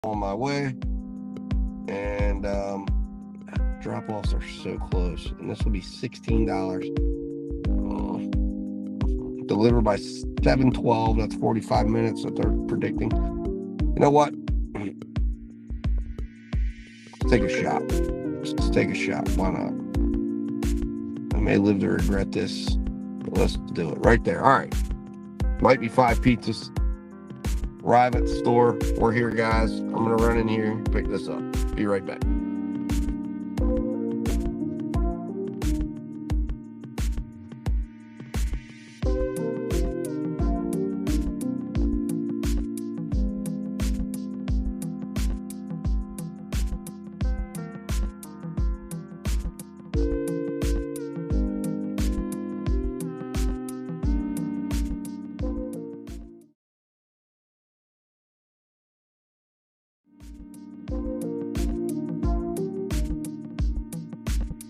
on my way. And drop-offs are so close. And this will be $16. Delivered by 7:12. That's 45 minutes that they're predicting. You know what? Let's take a shot. Let's take a shot. Why not? I may live to regret this, but let's do it right there. All right. Might be 5 pizzas. Arrive at the store. We're here, guys. I'm going to run in here and pick this up. Be right back.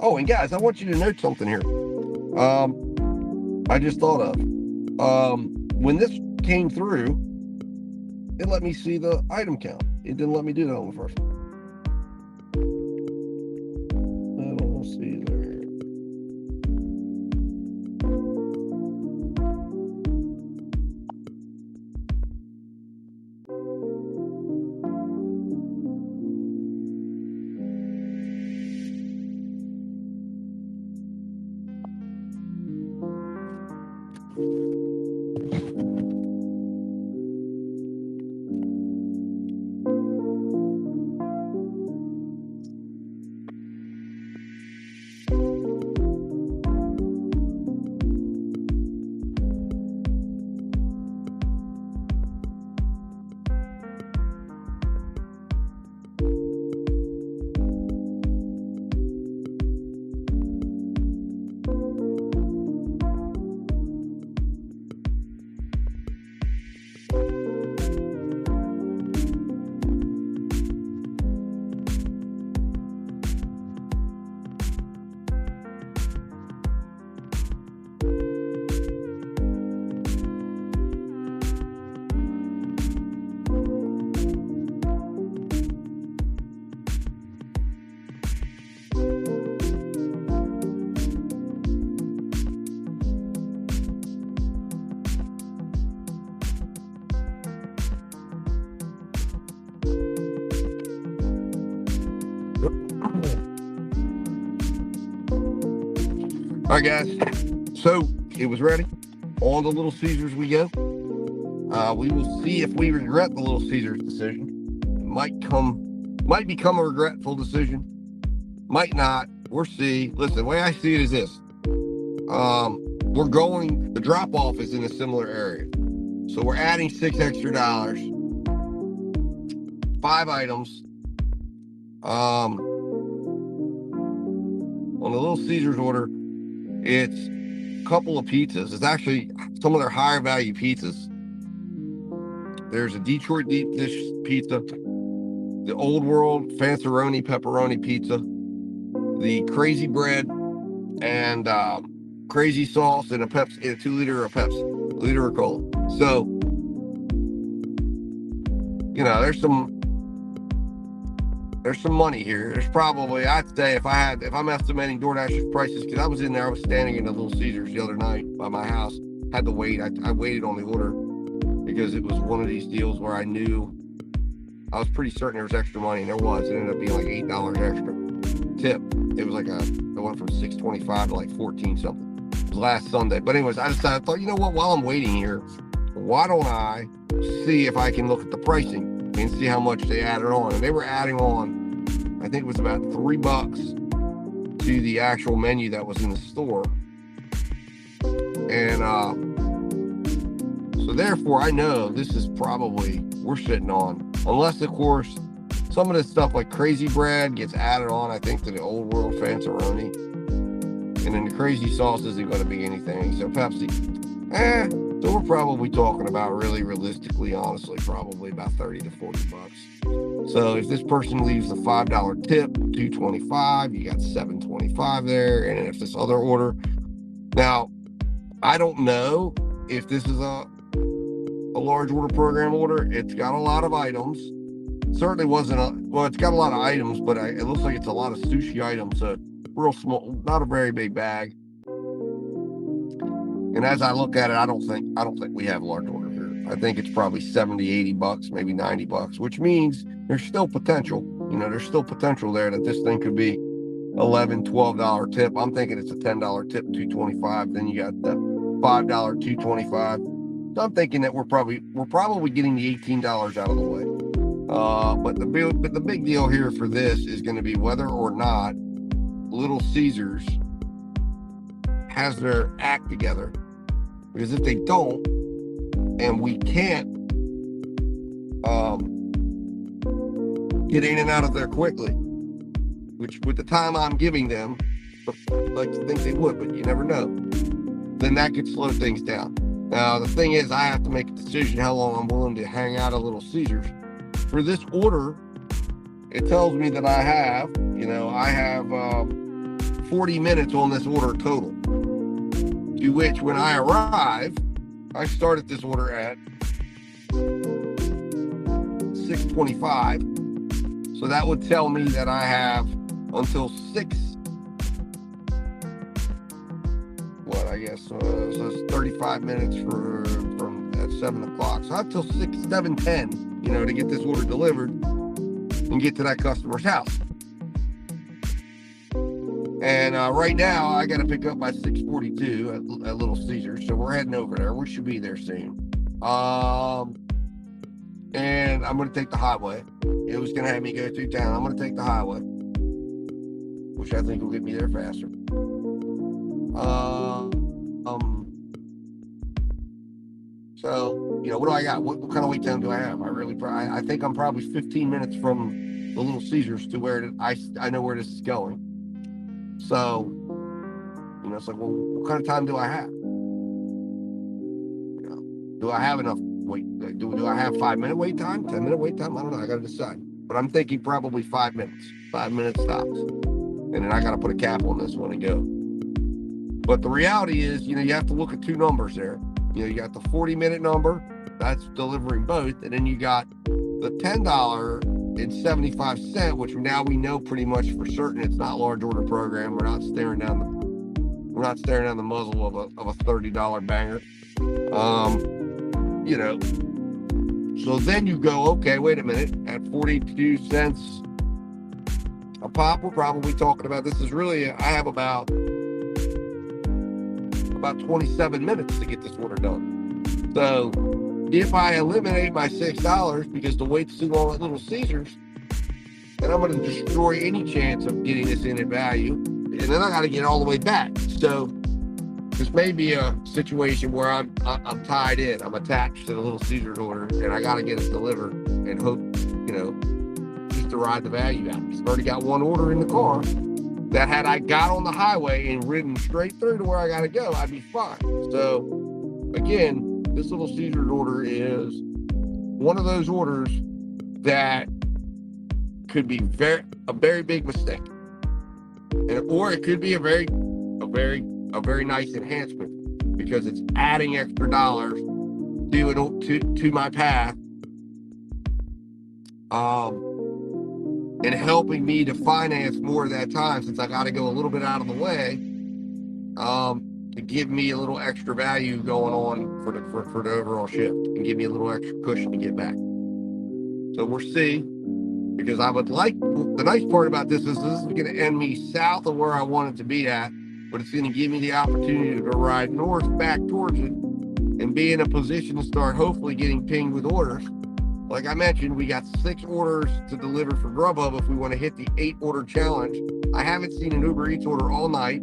Oh, and guys, I want you to note something here. I just thought of. When this came through, it let me see the item count. It didn't let me do that on the first one. I don't see there. All right, guys. So it was ready. On the Little Caesars we go. We will see if we regret the Little Caesars decision. It might become a regretful decision. Might not. We'll see. Listen, the way I see it is this. The drop off is in a similar area. So we're adding $6 extra. 5 items. On the Little Caesars order, it's a couple of pizzas. It's actually some of their higher value pizzas. There's a Detroit deep dish pizza, the Old World Fanceroni pepperoni pizza, the Crazy Bread, and crazy sauce, and a Pepsi, and a 2-liter of Pepsi, a liter of cola. So, you know, there's some money here. There's probably, I'd say, if I'm estimating DoorDash's prices, because I was in there, I was standing in the Little Caesars the other night by my house, had to wait. I waited on the order because it was one of these deals where I knew, I was pretty certain there was extra money, and there was. It ended up being like $8 extra tip. It was like it went from $6.25 to like 14 something. It was last Sunday. But anyways, I thought, you know what, while I'm waiting here, why don't I see if I can look at the pricing and see how much they added on. And they were adding on, I think it was about $3 to the actual menu that was in the store. And so therefore, I know this is probably, we're sitting on, unless, of course, some of this stuff like Crazy Bread gets added on, I think, to the Old World Fanceroni. And then the crazy sauce isn't going to be anything. So Pepsi, so we're probably talking about, really realistically, honestly, probably about $30 to $40. So if this person leaves a $5 tip, $2.25, you got $7.25 there. And if this other order, now I don't know if this is a large order program order. It's got a lot of items. Certainly wasn't well, it's got a lot of items, but it looks like it's a lot of sushi items, so real small, not a very big bag. And as I look at it, I don't think we have a large order here. I think it's probably 70, 80 bucks, maybe 90 bucks, which means there's still potential. There's still potential there that this thing could be $11, $12 tip. I'm thinking it's a $10 tip, $2.25. Then you got the $5, $2.25. So I'm thinking that we're probably getting the $18 out of the way. But the big deal here for this is going to be whether or not Little Caesars has their act together. Because if they don't, and we can't get in and out of there quickly, which with the time I'm giving them, I'd like to think they would, but you never know, then that could slow things down. Now, the thing is, I have to make a decision how long I'm willing to hang out at Little Caesars. For this order, it tells me that I have 40 minutes on this order total. To which, when I arrive, I started this order at 6:25. So that would tell me that I have until 6. So it's 35 minutes from at 7 o'clock. So I have till 7:10, to get this order delivered and get to that customer's house. And right now, I got to pick up by 6:42 at Little Caesars. So we're heading over there. We should be there soon. And I'm going to take the highway. It was going to have me go through town. I'm going to take the highway, which I think will get me there faster. So, what do I got? What kind of wait time do I have? I think I'm probably 15 minutes from the Little Caesars to where I know where this is going. So, it's like, well, what kind of time do I have? Do I have enough wait? Do I have 5-minute wait time? 10-minute wait time? I don't know. I got to decide. But I'm thinking probably 5 minutes. 5 minutes tops. And then I got to put a cap on this one and go. But the reality is, you have to look at two numbers there. You got the 40-minute number, that's delivering both, and then you got the $10.75, which now we know pretty much for certain it's not large order program. We're not staring down the muzzle of a $30 banger. So then you go, okay, wait a minute, at 42 cents a pop, we're probably talking about, this is really, I have about 27 minutes to get this order done. So if I eliminate my $6 because the wait's too long at Little Caesars, then I'm going to destroy any chance of getting this in at value. And then I got to get all the way back. So this may be a situation where I'm tied in. I'm attached to the Little Caesars order, and I got to get it delivered and hope, just to ride the value out. I've already got one order in the car that had I got on the highway and ridden straight through to where I got to go, I'd be fine. So, again, this Little Caesars order is one of those orders that could be a very big mistake, or it could be a very nice enhancement because it's adding extra dollars to my path, and helping me to finance more of that time, since I got to go a little bit out of the way, to give me a little extra value going on for the overall shift and give me a little extra cushion to get back. So we'll see, because I would like, the nice part about this is going to end me south of where I want it to be at, but it's going to give me the opportunity to ride north back towards it and be in a position to start hopefully getting pinged with orders. Like I mentioned, we got 6 orders to deliver for Grubhub if we want to hit the 8-order challenge. I haven't seen an Uber Eats order all night,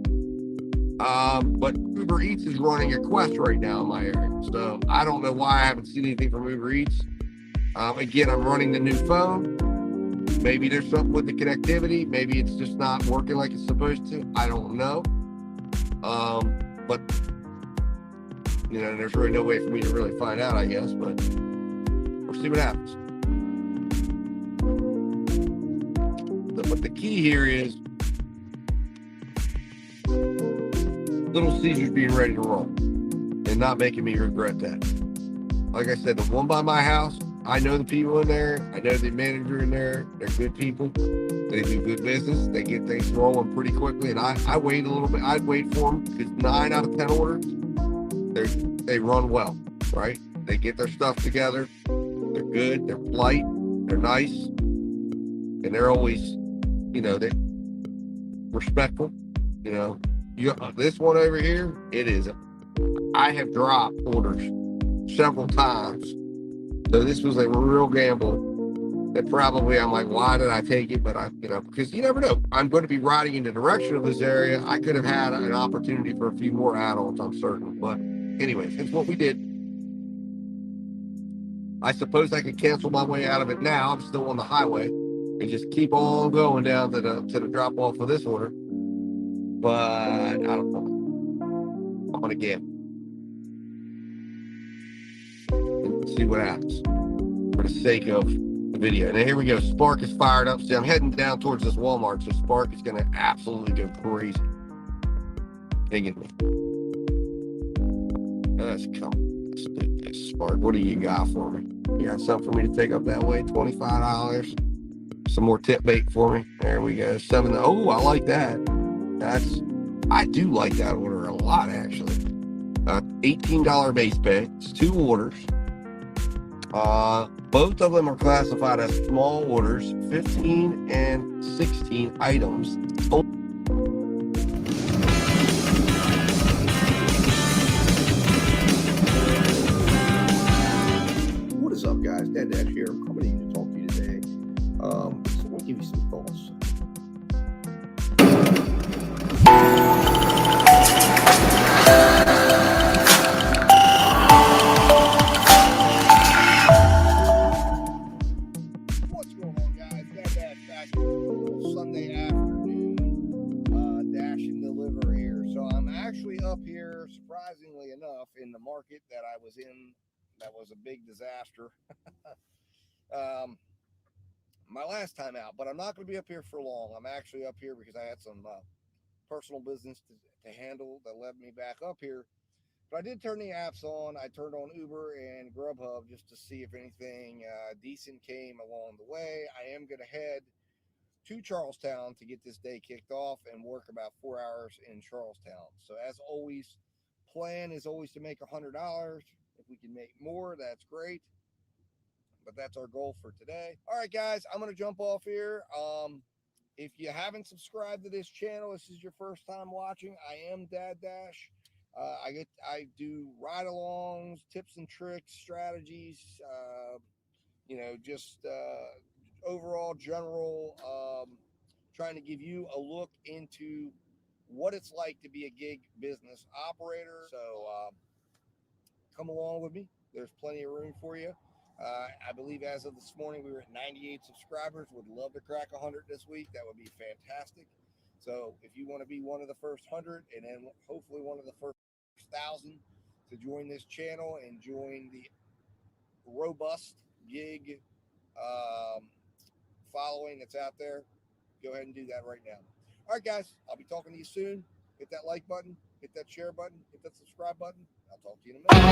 but Uber Eats is running a quest right now in my area. So I don't know why I haven't seen anything from Uber Eats. Again, I'm running the new phone. Maybe there's something with the connectivity. Maybe it's just not working like it's supposed to. I don't know. But, there's really no way for me to really find out, I guess. But we'll see what happens. But the key here is Little Caesars being ready to roll and not making me regret that. Like I said, the one by my house, I know the people in there. I know the manager in there. They're good people. They do good business. They get things rolling pretty quickly. And I wait a little bit. I'd wait for them because 9 out of 10 orders, they run well, right? They get their stuff together. They're good. They're polite. They're nice. And they're always, they're respectful. This one over here, I have dropped orders several times. So this was a real gamble. That probably I'm like, why did I take it? But because you never know. I'm going to be riding in the direction of this area. I could have had an opportunity for a few more add-ons, I'm certain. But anyways, it's what we did. I suppose I could cancel my way out of it now. I'm still on the highway and just keep on going down to the drop off of this order. But I don't know. I'm gonna gamble and see what happens for the sake of the video. And here we go. Spark is fired up. See, I'm heading down towards this Walmart, so Spark is gonna absolutely go crazy. Pinging me. Let's come. Let's do this, Spark. What do you got for me? You got something for me to take up that way? $25. Some more tip bait for me. There we go. 7. Oh, I like that. I do like that order a lot, actually. $18 base pay. It's 2 orders. Both of them are classified as small orders, 15 and 16 items. What is up, guys? Dad Dash here. I'm coming to talk to you today. So I want to give you some thoughts. What's going on, guys? Dad Dash back here. Sunday afternoon dash and deliver here. So I'm actually up here, surprisingly enough, in the market that I was in. That was a big disaster. My last time out, but I'm not going to be up here for long. I'm actually up here because I had some personal business to handle that led me back up here. But I did turn the apps on. I turned on Uber and Grubhub just to see if anything decent came along the way. I am going to head to Charlestown to get this day kicked off and work about 4 hours in Charlestown. So as always, plan is always to make $100. If we can make more, that's great. But that's our goal for today. All right, guys, I'm going to jump off here. If you haven't subscribed to this channel, this is your first time watching, I am Dad Dash. I do ride-alongs, tips and tricks, strategies, just overall general, trying to give you a look into what it's like to be a gig business operator. So come along with me. There's plenty of room for you. I believe as of this morning, we were at 98 subscribers. Would love to crack 100 this week. That would be fantastic. So if you want to be one of the first 100 and then hopefully one of the first 1,000 to join this channel and join the robust gig following that's out there, go ahead and do that right now. All right, guys, I'll be talking to you soon. Hit that like button, hit that share button, hit that subscribe button. I'll talk to you in a minute.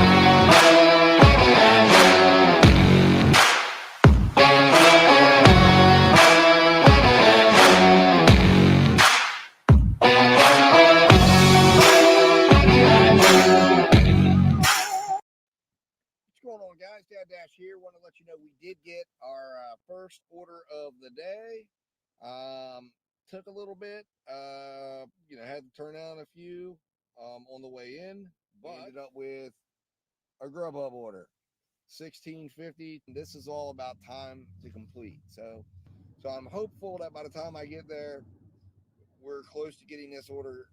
What's going on, guys? Dad Dash here. Want to let you know we did get our first order of the day. Took a little bit, had to turn down a few on the way in, but ended up with a Grubhub order, $16.50. This is all about time to complete. So I'm hopeful that by the time I get there, we're close to getting this order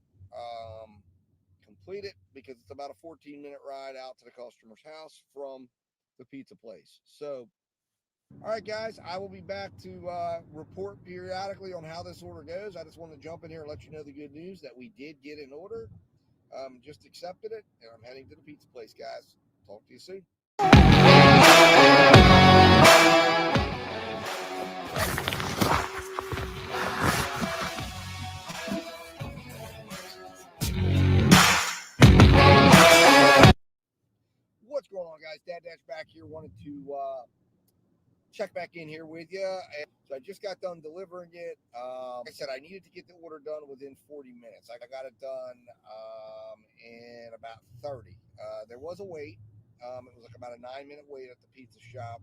completed, because it's about a 14-minute ride out to the customer's house from the pizza place. So all right, guys, I will be back to report periodically on how this order goes. I just want to jump in here and let you know the good news that we did get an order. Just accepted it, and I'm heading to the pizza place, guys. Talk to you soon. What's going on, guys? Dad Dash back here. Wanted to check back in here with you. And so I just got done delivering it. Like I said, I needed to get the order done within 40 minutes. I got it done in about 30. There was a wait. It was like about a 9-minute wait at the pizza shop,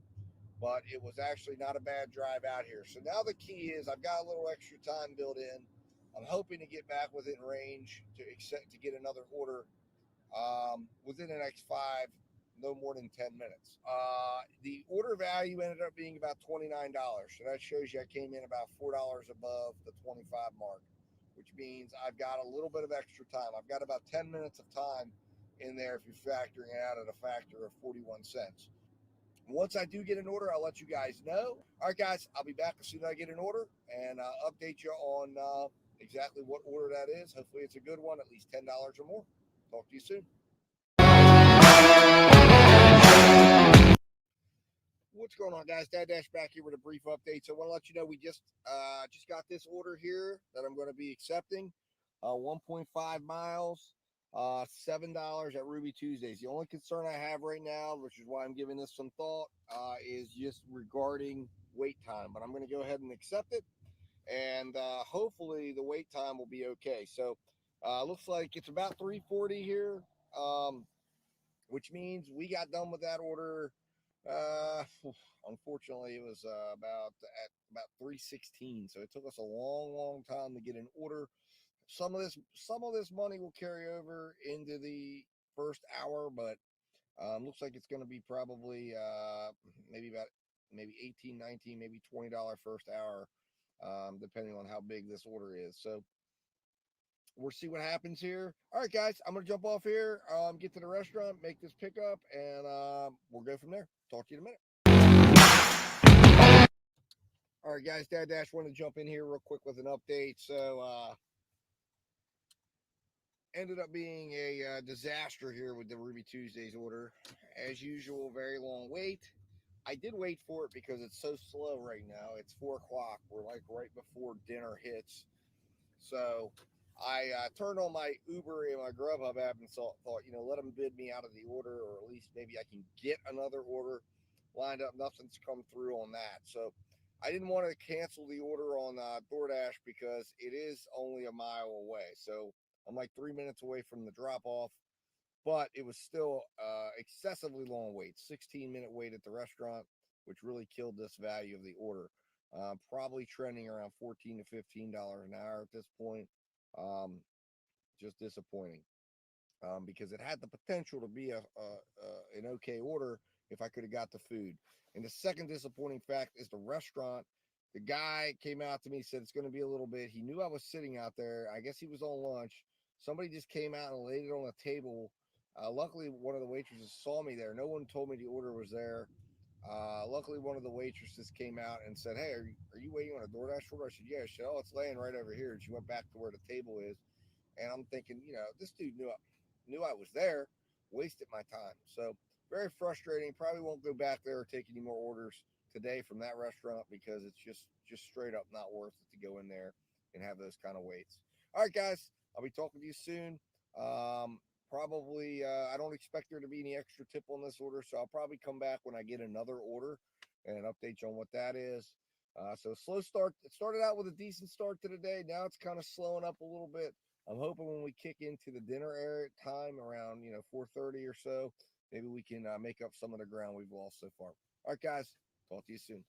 but it was actually not a bad drive out here. So now the key is I've got a little extra time built in. I'm hoping to get back within range to get another order within the next no more than 10 minutes. The order value ended up being about $29. So that shows you I came in about $4 above the 25 mark, which means I've got a little bit of extra time. I've got about 10 minutes of time in there if you're factoring it out at a factor of 41 cents. Once I do get an order, I'll let you guys know. All right, guys, I'll be back as soon as I get an order and update you on exactly what order that is. Hopefully it's a good one, at least $10 or more. Talk to you soon. What's going on, guys? Dad Dash back here with a brief update. So I want to let you know we just got this order here that I'm going to be accepting. 1.5 miles, $7 at Ruby Tuesdays. The only concern I have right now, which is why I'm giving this some thought, is just regarding wait time. But I'm going to go ahead and accept it, and hopefully the wait time will be okay. So looks like it's about 3:40 here, which means we got done with that order. Unfortunately, it was about 3:16, so it took us a long time to get an order. Some of this money will carry over into the first hour, but looks like it's going to be probably maybe 18, 19, maybe $20 first hour, depending on how big this order is. So we'll see what happens here. All right, guys, I'm gonna jump off here, get to the restaurant, make this pickup, and we'll go from there. Talk to you in a minute. All right, guys, Dad Dash wanted to jump in here real quick with an update. So ended up being a disaster here with the Ruby Tuesdays order. As usual, very long wait. I did wait for it because it's so slow right now. It's 4 o'clock. We're like right before dinner hits. So I turned on my Uber and my Grubhub app and thought, let them bid me out of the order, or at least maybe I can get another order lined up. Nothing's come through on that. So I didn't want to cancel the order on DoorDash because it is only a mile away. So I'm like 3 minutes away from the drop off, but it was still excessively long wait, 16-minute wait at the restaurant, which really killed this value of the order. Probably trending around $14 to $15 an hour at this point. Just disappointing because it had the potential to be an okay order if I could have got the food. And the second disappointing fact is the restaurant. The guy came out to me, said it's going to be a little bit. He knew I was sitting out there. I guess he was on lunch. Somebody just came out and laid it on a table. Luckily, one of the waitresses saw me there. No one told me the order was there. Luckily, one of the waitresses came out and said, "Hey, are you waiting on a DoorDash order?" I said, "Yeah." She said, "Oh, it's laying right over here." And she went back to where the table is. And I'm thinking, this dude knew I was there, wasted my time. So very frustrating. Probably won't go back there or take any more orders today from that restaurant because it's just straight up not worth it to go in there and have those kind of waits. All right, guys, I'll be talking to you soon. Probably, I don't expect there to be any extra tip on this order, so I'll probably come back when I get another order and update you on what that is. So slow start. It started out with a decent start to the day. Now it's kind of slowing up a little bit. I'm hoping when we kick into the dinner area time around 4:30 or so, maybe we can make up some of the ground we've lost so far. All right, guys, talk to you soon.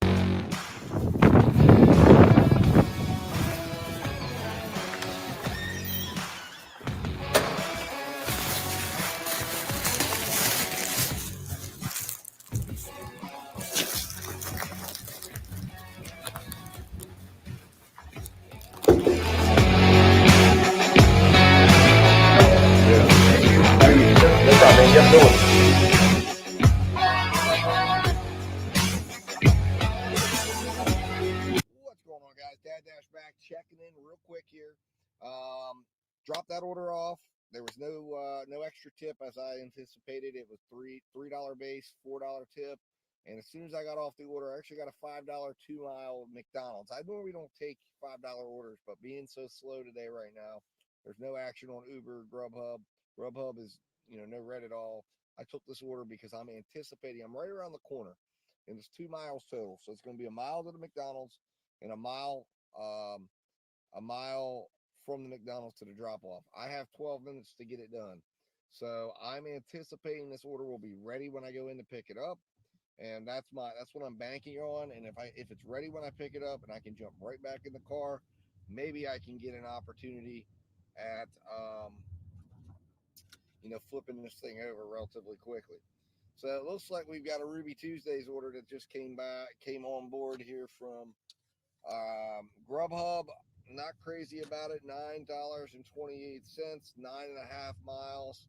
What's going on, guys? Dad Dash back, checking in real quick here. Dropped that order off. There was no extra tip as I anticipated. It was $3 base, $4 tip. And as soon as I got off the order, I actually got a $5 2-mile McDonald's. I normally don't take $5 orders, but being so slow today right now, there's no action on Uber, Grubhub. Grubhub is no red at all. I took this order because I'm anticipating. I'm right around the corner. and it's 2 miles total. So it's going to be a mile to the McDonald's and um, a mile from the McDonald's to the drop off. I have 12 minutes to get it done. So I'm anticipating this order will be ready when I go in to pick it up. And that's what I'm banking on. And if it's ready when I pick it up and I can jump right back in the car, maybe I can get an opportunity at flipping this thing over relatively quickly. So it looks like we've got a Ruby Tuesdays order that just came on board here from Grubhub. Not crazy about it. $9.28, 9.5 miles.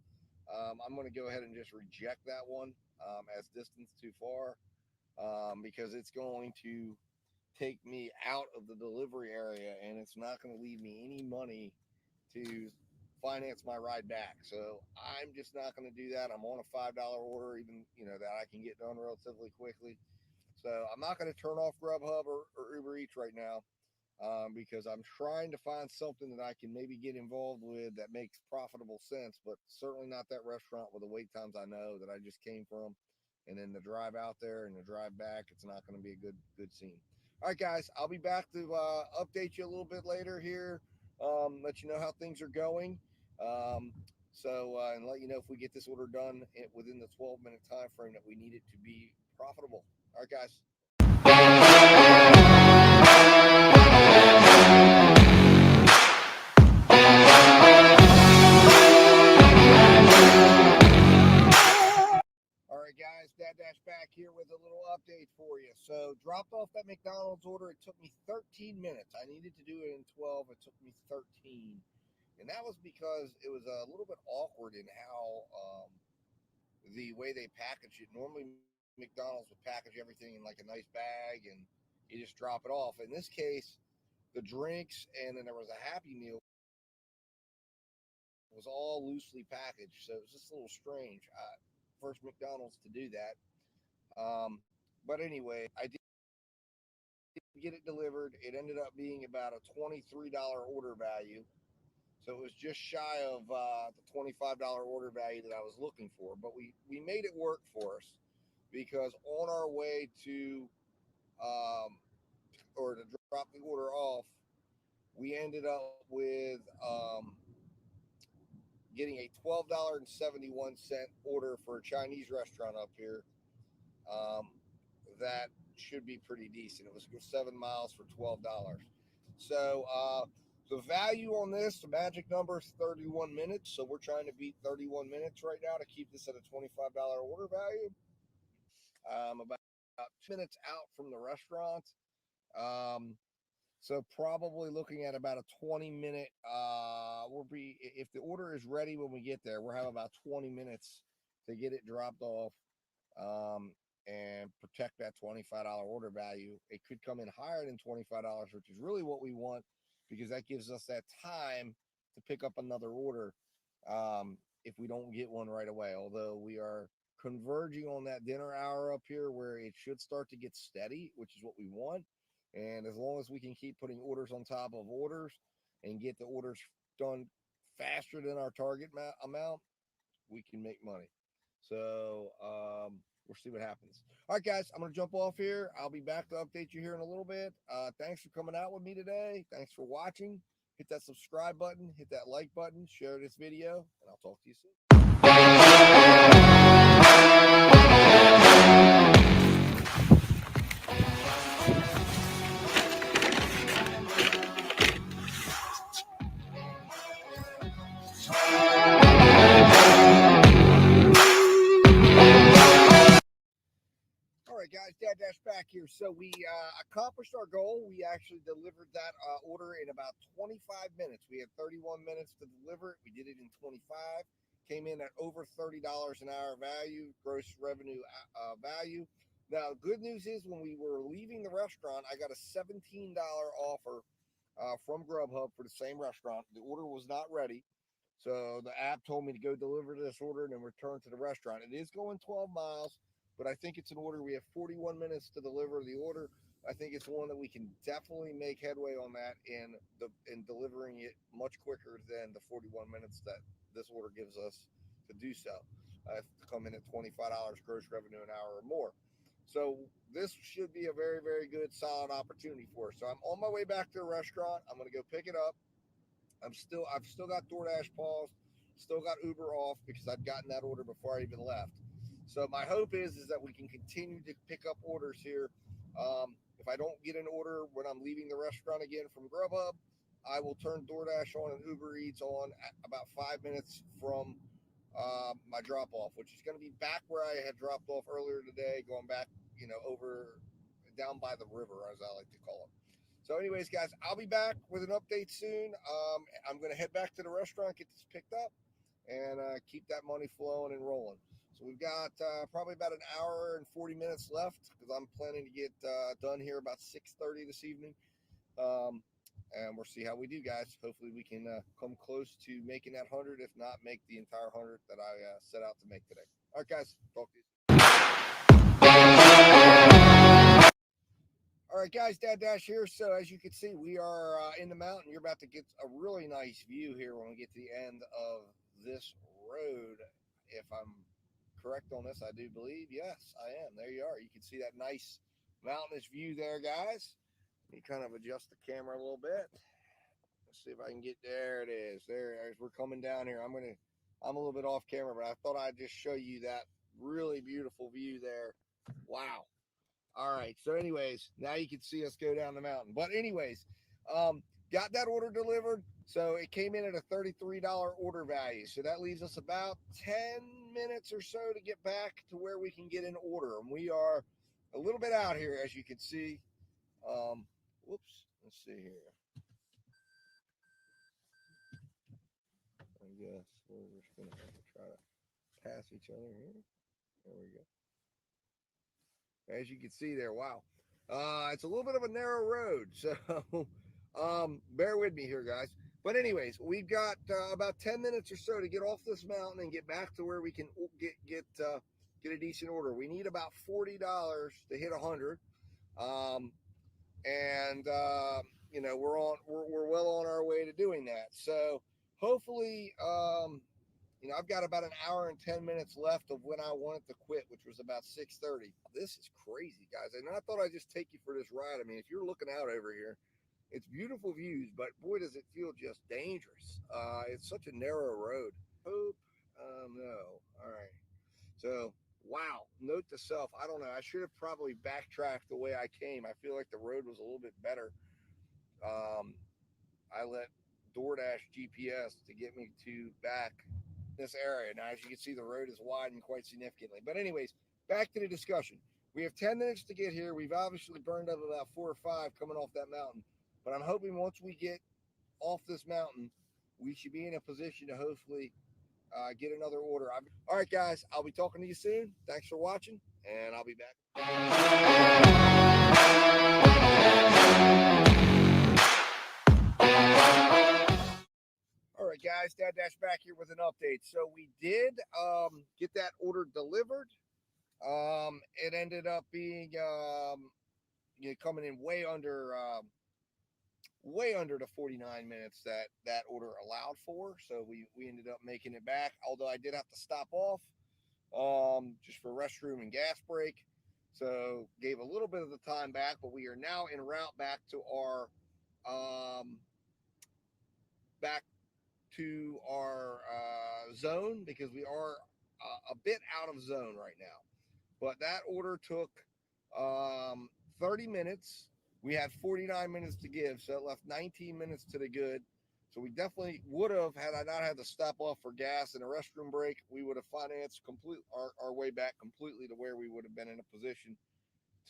I'm going to go ahead and just reject that one as distance too far because it's going to take me out of the delivery area and it's not going to leave me any money to finance my ride back. So I'm just not going to do that. I'm on a $5 order, even that I can get done relatively quickly. So I'm not going to turn off Grubhub or Uber Eats right now because I'm trying to find something that I can maybe get involved with that makes profitable sense, but certainly not that restaurant with the wait times I know that I just came from. And then the drive out there and the drive back, it's not going to be a good scene. All right, guys, I'll be back to update you a little bit later here, let you know how things are going. And let you know if we get this order done within the 12-minute time frame that we need it to be profitable. All right, guys. All right, guys, Dad Dash back here with a little update for you. So, dropped off that McDonald's order. It took me 13 minutes. I needed to do it in 12. It took me 13. And that was because it was a little bit awkward in how the way they package it. Normally, McDonald's would package everything in like a nice bag and you just drop it off. In this case, the drinks and then there was a Happy Meal was all loosely packaged. So, it was just a little strange. First McDonald's to do that. But anyway, I did get it delivered. It ended up being about a $23 order value. So it was just shy of the $25 order value that I was looking for. But we made it work for us because on our way to or to drop the order off, we ended up with getting a $12.71 order for a Chinese restaurant up here. That should be pretty decent. It was 7 miles for $12. So the value on this, the magic number is 31 minutes. So we're trying to beat 31 minutes right now to keep this at a $25 order value. About 2 minutes out from the restaurant. So probably looking at about a 20-minute. If the order is ready when we get there, we'll have about 20 minutes to get it dropped off. And protect that $25 order value. It could come in higher than $25, which is really what we want because that gives us that time to pick up another order if we don't get one right away. Although we are converging on that dinner hour up here where it should start to get steady, which is what we want. And as long as we can keep putting orders on top of orders and get the orders done faster than our target amount, we can make money. So we'll see what happens. All right, guys, I'm going to jump off here. I'll be back to update you here in a little bit. Thanks for coming out with me today. Thanks for watching. Hit that subscribe button, hit that like button, share this video, and I'll talk to you soon. All right, guys, Dad Dash back here. So we accomplished our goal. We actually delivered that order in about 25 minutes. We had 31 minutes to deliver it. We did it in 25. Came in at over $30 an hour value, gross revenue value. Now, good news is when we were leaving the restaurant, I got a $17 offer from Grubhub for the same restaurant. The order was not ready. So the app told me to go deliver this order and then return to the restaurant. It is going 12 miles. But I think it's an order. We have 41 minutes to deliver the order. I think it's one that we can definitely make headway on that in delivering it much quicker than the 41 minutes that this order gives us to do so. To come in at $25 gross revenue an hour or more. So this should be a very, very good, solid opportunity for us. So I'm on my way back to the restaurant. I'm going to go pick it up. I've still got DoorDash paused, still got Uber off because I'd gotten that order before I even left. So my hope is that we can continue to pick up orders here. If I don't get an order when I'm leaving the restaurant again from Grubhub, I will turn DoorDash on and Uber Eats on at about 5 minutes from my drop off, which is going to be back where I had dropped off earlier today, going back, over down by the river, as I like to call it. So anyways, guys, I'll be back with an update soon. I'm going to head back to the restaurant, get this picked up, and keep that money flowing and rolling. So we've got probably about an hour and 40 minutes left because I'm planning to get done here about 6:30 this evening. And we'll see how we do, guys. Hopefully we can come close to making that 100, if not make the entire 100 that I set out to make today. All right, guys, talk to you soon. All right, guys, Dad Dash here. So as you can see, we are in the mountain. You're about to get a really nice view here when we get to the end of this road. If I'm correct on this, I do believe. Yes, I am. There you are. You can see that nice mountainous view there, guys. Let me kind of adjust the camera a little bit. Let's see if I can get there. It is. There, as we're coming down here. I'm a little bit off camera, but I thought I'd just show you that really beautiful view there. Wow. All right. So anyways, now you can see us go down the mountain. But anyways, got that order delivered. So it came in at a $33 order value. So that leaves us about 10 minutes or so to get back to where we can get an order. And we are a little bit out here, as you can see. Whoops. Let's see here. I guess we're just going to have to try to pass each other here. There we go. As you can see there, wow. It's a little bit of a narrow road, so bear with me here, guys. But anyways, we've got about 10 minutes or so to get off this mountain and get back to where we can get a decent order. We need about $40 to hit 100, and we're well on our way to doing that. So hopefully, I've got about an hour and 10 minutes left of when I wanted to quit, which was about 6:30. This is crazy, guys. And I thought I'd just take you for this ride. I mean, if you're looking out over here, it's beautiful views, but boy, does it feel just dangerous. It's such a narrow road. Hope, no. All right. So, wow. Note to self, I don't know. I should have probably backtracked the way I came. I feel like the road was a little bit better. I let DoorDash GPS to get me to back this area. Now, as you can see, the road is widened quite significantly. But anyways, back to the discussion. We have 10 minutes to get here. We've obviously burned up about 4 or 5 coming off that mountain. But I'm hoping once we get off this mountain, we should be in a position to hopefully get another order. All right, guys, I'll be talking to you soon. Thanks for watching, and I'll be back. All right, guys, Dad Dash back here with an update. So we did get that order delivered. It ended up being coming in way under the 49 minutes that order allowed for. So we ended up making it back, although I did have to stop off just for restroom and gas break. So gave a little bit of the time back, but we are now en route back to our zone, because we are a bit out of zone right now. But that order took 30 minutes. We had 49 minutes to give, so it left 19 minutes to the good. So we definitely would have, had I not had to stop off for gas and a restroom break, we would have financed our way back completely to where we would have been in a position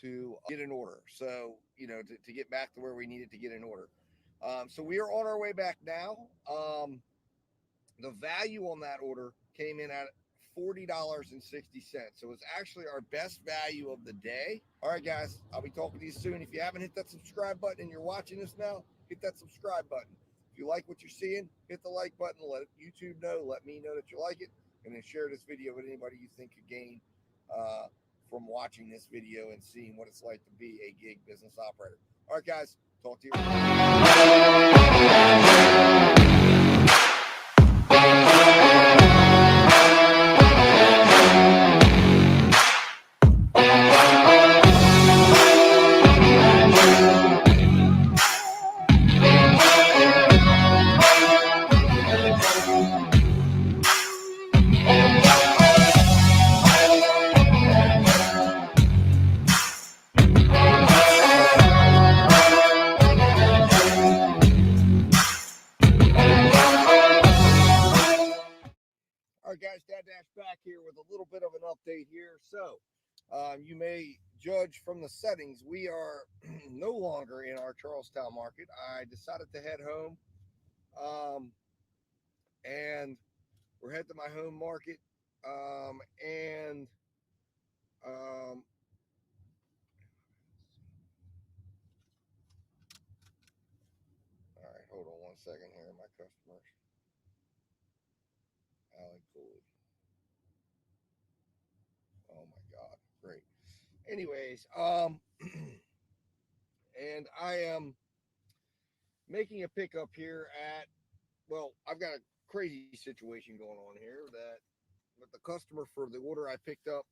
to get an order. So, to get back to where we needed to get an order. So we are on our way back now. The value on that order came in at $40.60. So it's actually our best value of the day. All right, guys, I'll be talking to you soon. If you haven't hit that subscribe button and you're watching this now, hit that subscribe button. If you like what you're seeing, hit the like button. Let YouTube know. Let me know that you like it. And then share this video with anybody you think could gain from watching this video and seeing what it's like to be a gig business operator. All right, guys, talk to you. judge from the settings, we are no longer in our Charlestown market. I decided to head home, and we're headed to my home market, and um, all right, hold on 1 second here. My customers, Allie Cooley. Oh my God, great. Anyways, and I am making a pickup here at. Well, I've got a crazy situation going on here that with the customer for the order I picked up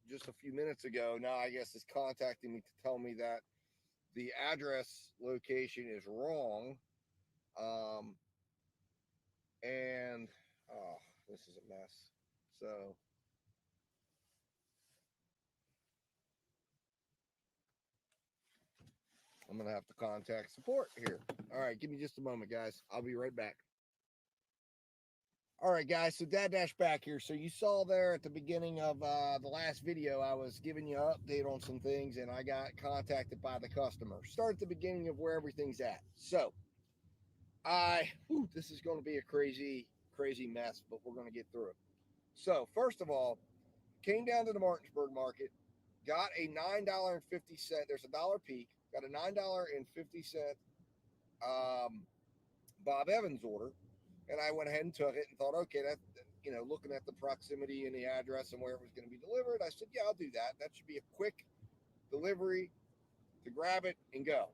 just a few minutes ago. Now I guess is contacting me to tell me that the address location is wrong. Um, and oh, this is a mess. So I'm gonna have to contact support here. All right, give me just a moment, guys. I'll be right back. All right, guys. So Dad Dash back here. So you saw there at the beginning of the last video, I was giving you an update on some things, and I got contacted by the customer. Start at the beginning of where everything's at. So this is going to be a crazy mess, but we're going to get through it. So first of all, came down to the Martinsburg market, got a $9.50. There's a dollar peak. Got a $9.50 Bob Evans order, and I went ahead and took it and thought, okay, that looking at the proximity and the address and where it was going to be delivered, I said, yeah, I'll do that. That should be a quick delivery to grab it and go.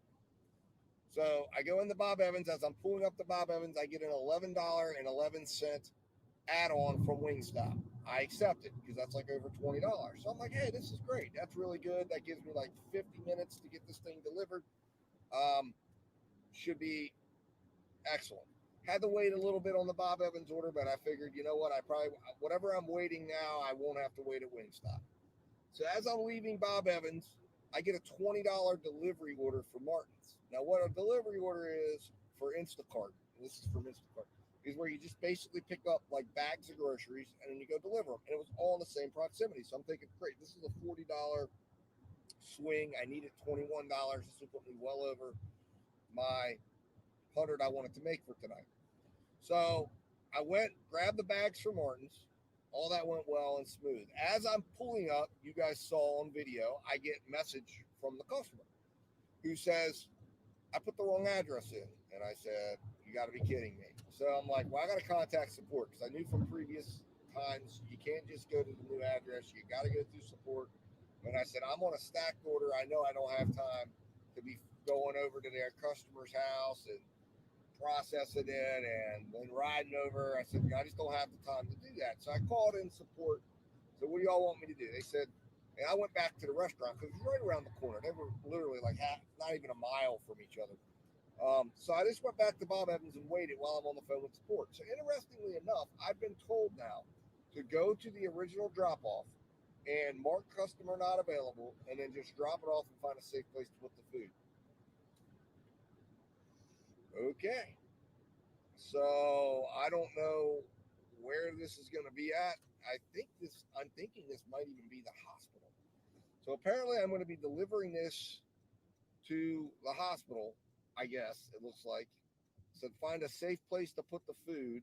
So I go in the Bob Evans. As I'm pulling up the Bob Evans, I get an $11.11 add-on from Wingstop. I accept it because that's like over $20. So I'm like, hey, this is great. That's really good. That gives me like 50 minutes to get this thing delivered. Should be excellent. Had to wait a little bit on the Bob Evans order, but I figured, you know what, whatever I'm waiting now, I won't have to wait at Wingstop. So as I'm leaving Bob Evans, I get a $20 delivery order for Martin's. Now, what a delivery order is for Instacart, and this is from Instacart, is where you just basically pick up like bags of groceries and then you go deliver them. And it was all in the same proximity. So I'm thinking, great, this is a $40 swing. I needed $21. This will put me well over my 100 I wanted to make for tonight. So I went, grabbed the bags for Martin's. All that went well and smooth. As I'm pulling up, you guys saw on video, I get a message from the customer who says, I put the wrong address in. And I said, you got to be kidding me. So I'm like, well, I got to contact support because I knew from previous times you can't just go to the new address. You got to go through support. And I said, I'm on a stacked order. I know I don't have time to be going over to their customer's house and processing it and then riding over. I said, I just don't have the time to do that. So I called in support. So what do y'all want me to do? They said, and I went back to the restaurant because it was right around the corner. They were literally like not even a mile from each other. So I just went back to Bob Evans and waited while I'm on the phone with support. So interestingly enough, I've been told now to go to the original drop-off and mark customer not available and then just drop it off and find a safe place to put the food. Okay. So I don't know where this is going to be at. I'm thinking this might even be the hospital. So apparently I'm going to be delivering this to the hospital, I guess it looks like. So find a safe place to put the food.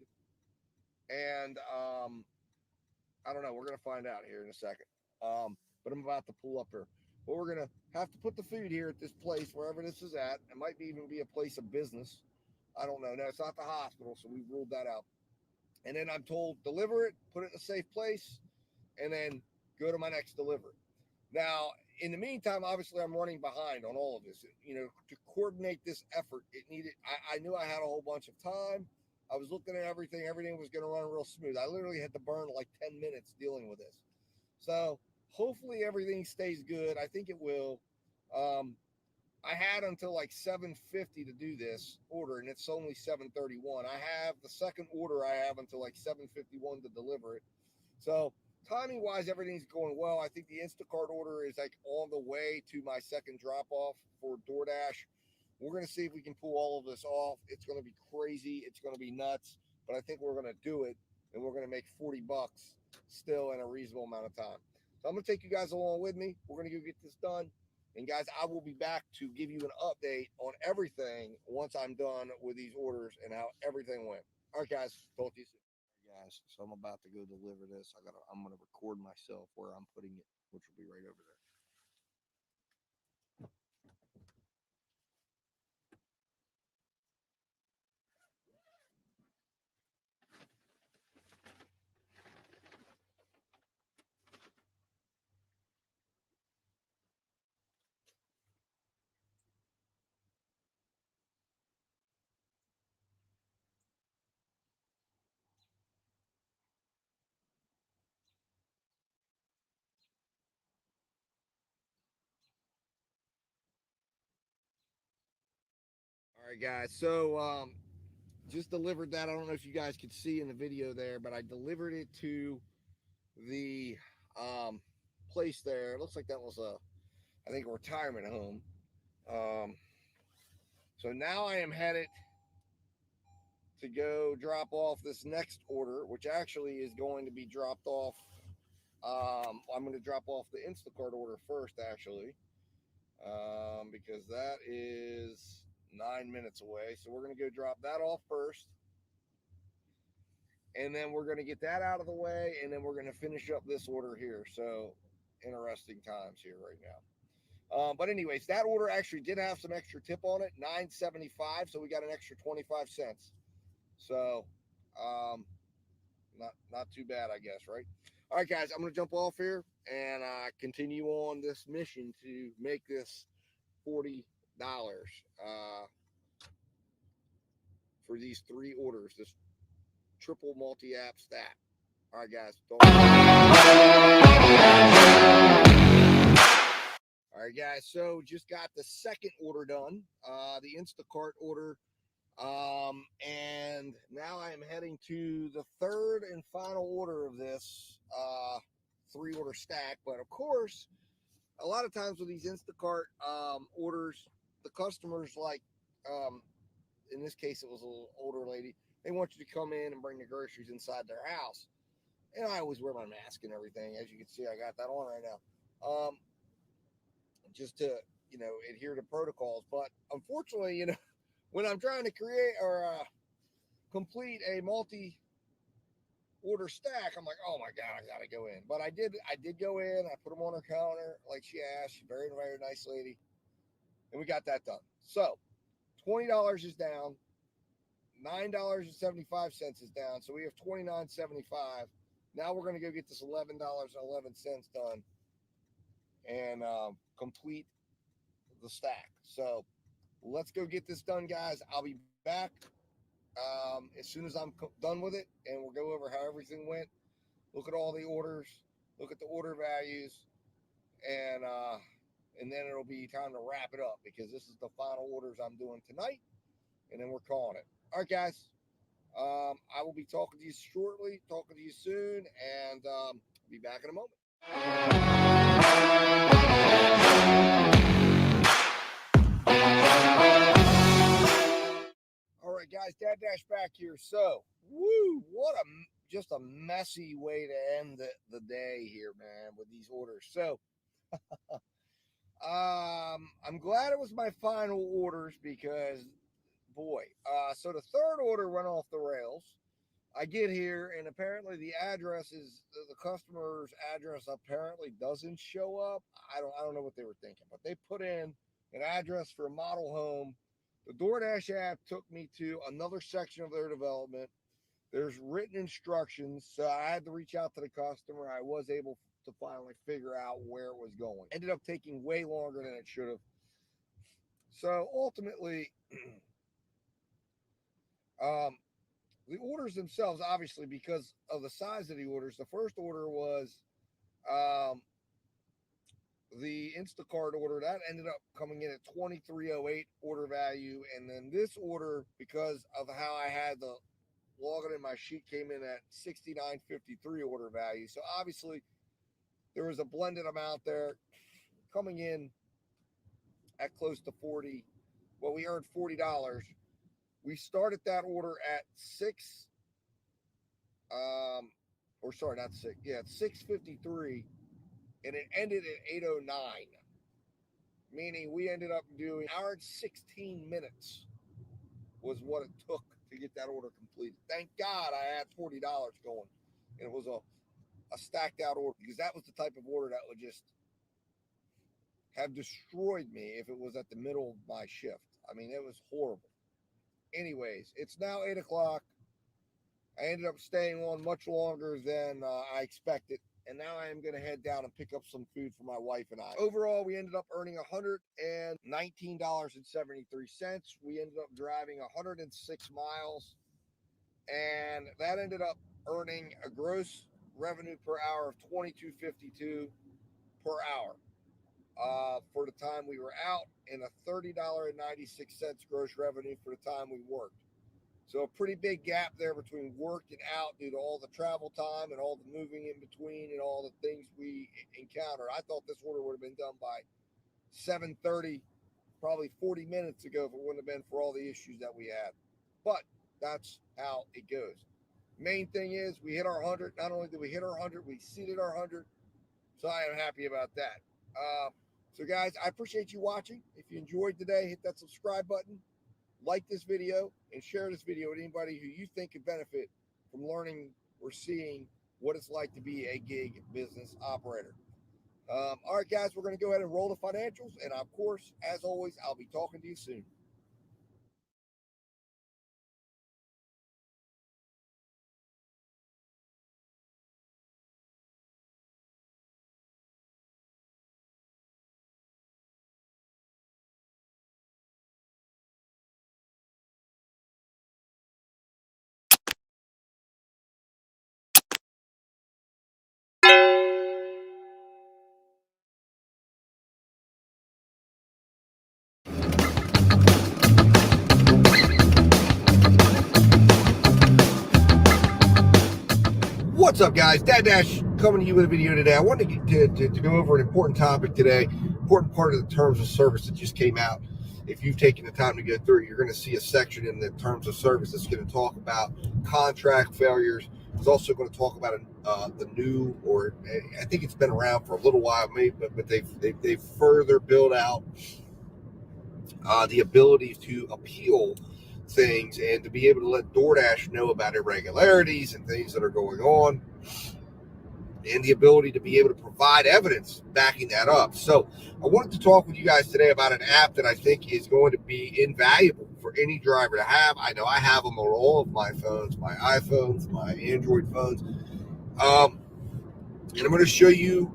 And I don't know. We're going to find out here in a second. But I'm about to pull up here. But we're going to have to put the food here at this place, wherever this is at. It might even be a place of business. I don't know. No, it's not the hospital, so we ruled that out. And then I'm told, deliver it, put it in a safe place, and then go to my next delivery. Now, in the meantime, obviously, I'm running behind on all of this. To coordinate this effort, I knew I had a whole bunch of time. I was looking at everything. Everything was going to run real smooth. I literally had to burn like 10 minutes dealing with this. So hopefully everything stays good. I think it will. I had until like 7:50 to do this order, and it's only 7:31. I have the second order. I have until like 7:51 to deliver it. So timing wise, everything's going well. I think the Instacart order is like on the way to my second drop off for DoorDash. We're going to see if we can pull all of this off. It's going to be crazy. It's going to be nuts, but I think we're going to do it, and we're going to make $40 still in a reasonable amount of time. So I'm going to take you guys along with me. We're going to go get this done. And guys, I will be back to give you an update on everything once I'm done with these orders and how everything went. All right, guys. Talk to you soon. All right, guys. So I'm about to go deliver this. I'm going to record myself where I'm putting it, which will be right over there. All right, guys. So just delivered that. I don't know if you guys could see in the video there, but I delivered it to the place there. It looks like that was I think, a retirement home. Um, so now I am headed to go drop off this next order, which actually is going to be dropped off. I'm going to drop off the Instacart order first, actually, because that is 9 minutes away. So we're going to go drop that off first. And then we're going to get that out of the way. And then we're going to finish up this order here. So interesting times here right now. But anyways, that order actually did have some extra tip on it, $9.75. So we got an extra 25 cents. So not too bad, I guess, right? All right, guys, I'm going to jump off here and continue on this mission to make this $40 for these 3 orders, this triple multi-app stack. All right, guys. All right, guys. So just got the second order done, the Instacart order. And now I am heading to the third and final order of this 3 order stack. But of course, a lot of times with these Instacart orders, the customers like, in this case, it was a little older lady. They want you to come in and bring the groceries inside their house. And I always wear my mask and everything. As you can see, I got that on right now. Just to, adhere to protocols. But unfortunately, when I'm trying to create or complete a multi-order stack, I'm like, oh my God, I gotta go in. But I did go in. I put them on her counter like she asked. She's very, very nice lady, and we got that done. So $20 is down. $9.75 is down. So we have $29.75. Now we're gonna go get this $11.11 done and complete the stack. So let's go get this done, guys. I'll be back as soon as I'm done with it, and we'll go over how everything went. Look at all the orders, look at the order values, and then it'll be time to wrap it up because this is the final orders I'm doing tonight, and then we're calling it. All right, guys. I will be talking to you shortly, talking to you soon, and I'll be back in a moment. All right, guys, Dad Dash back here. So, what just a messy way to end the day here, man, with these orders. So, I'm glad it was my final orders because, boy, so the third order went off the rails. I get here, and apparently the address is the customer's address apparently doesn't show up. I don't know what they were thinking, but they put in an address for a model home. The DoorDash app took me to another section of their development. There's written instructions, so I had to reach out to the customer. I was able to finally figure out where it was going. Ended up taking way longer than it should have. So ultimately, the orders themselves, obviously, because of the size of the orders, the first order was the Instacart order. That ended up coming in at $23.08 order value. And then this order, because of how I had the login in my sheet, came in at $69.53 order value. So obviously, there was a blended amount there coming in at close to 40. Well, we earned $40. We started that order at 6. Or sorry, not 6. Yeah, it's 6:53. and it ended at 8:09, meaning we ended up doing an hour and 16 minutes was what it took to get that order completed. Thank God I had $40 going, and it was a stacked out order, because that was the type of order that would just have destroyed me if it was at the middle of my shift. I mean, it was horrible. Anyways, it's now 8 o'clock. I ended up staying on much longer than I expected, and now I am going to head down and pick up some food for my wife and I. Overall, we ended up earning $119.73. We ended up driving 106 miles, and that ended up earning a gross revenue per hour of $22.52 per hour for the time we were out, and a $30.96 gross revenue for the time we worked. So a pretty big gap there between worked and out due to all the travel time and all the moving in between and all the things we encountered. I thought this order would have been done by 7:30, probably 40 minutes ago, if it wouldn't have been for all the issues that we had. But that's how it goes. Main thing is we hit our 100. Not only did we hit our 100, we exceeded our 100. So I am happy about that. So guys, I appreciate you watching. If you enjoyed today, hit that subscribe button, like this video, and share this video with anybody who you think could benefit from learning or seeing what it's like to be a gig business operator. All right, guys, we're going to go ahead and roll the financials. And of course, as always, I'll be talking to you soon. What's up, guys? Dad Dash coming to you with a video today. I wanted to go over an important topic today, important part of the terms of service that just came out. If you've taken the time to go through it, you're going to see a section in the terms of service that's going to talk about contract failures. It's also going to talk about the new, or I think it's been around for a little while, maybe, but they've further built out the ability to appeal things and to be able to let DoorDash know about irregularities and things that are going on, and the ability to be able to provide evidence backing that up. So I wanted to talk with you guys today about an app that I think is going to be invaluable for any driver to have. I know I have them on all of my phones, my iPhones, my Android phones. And I'm going to show you,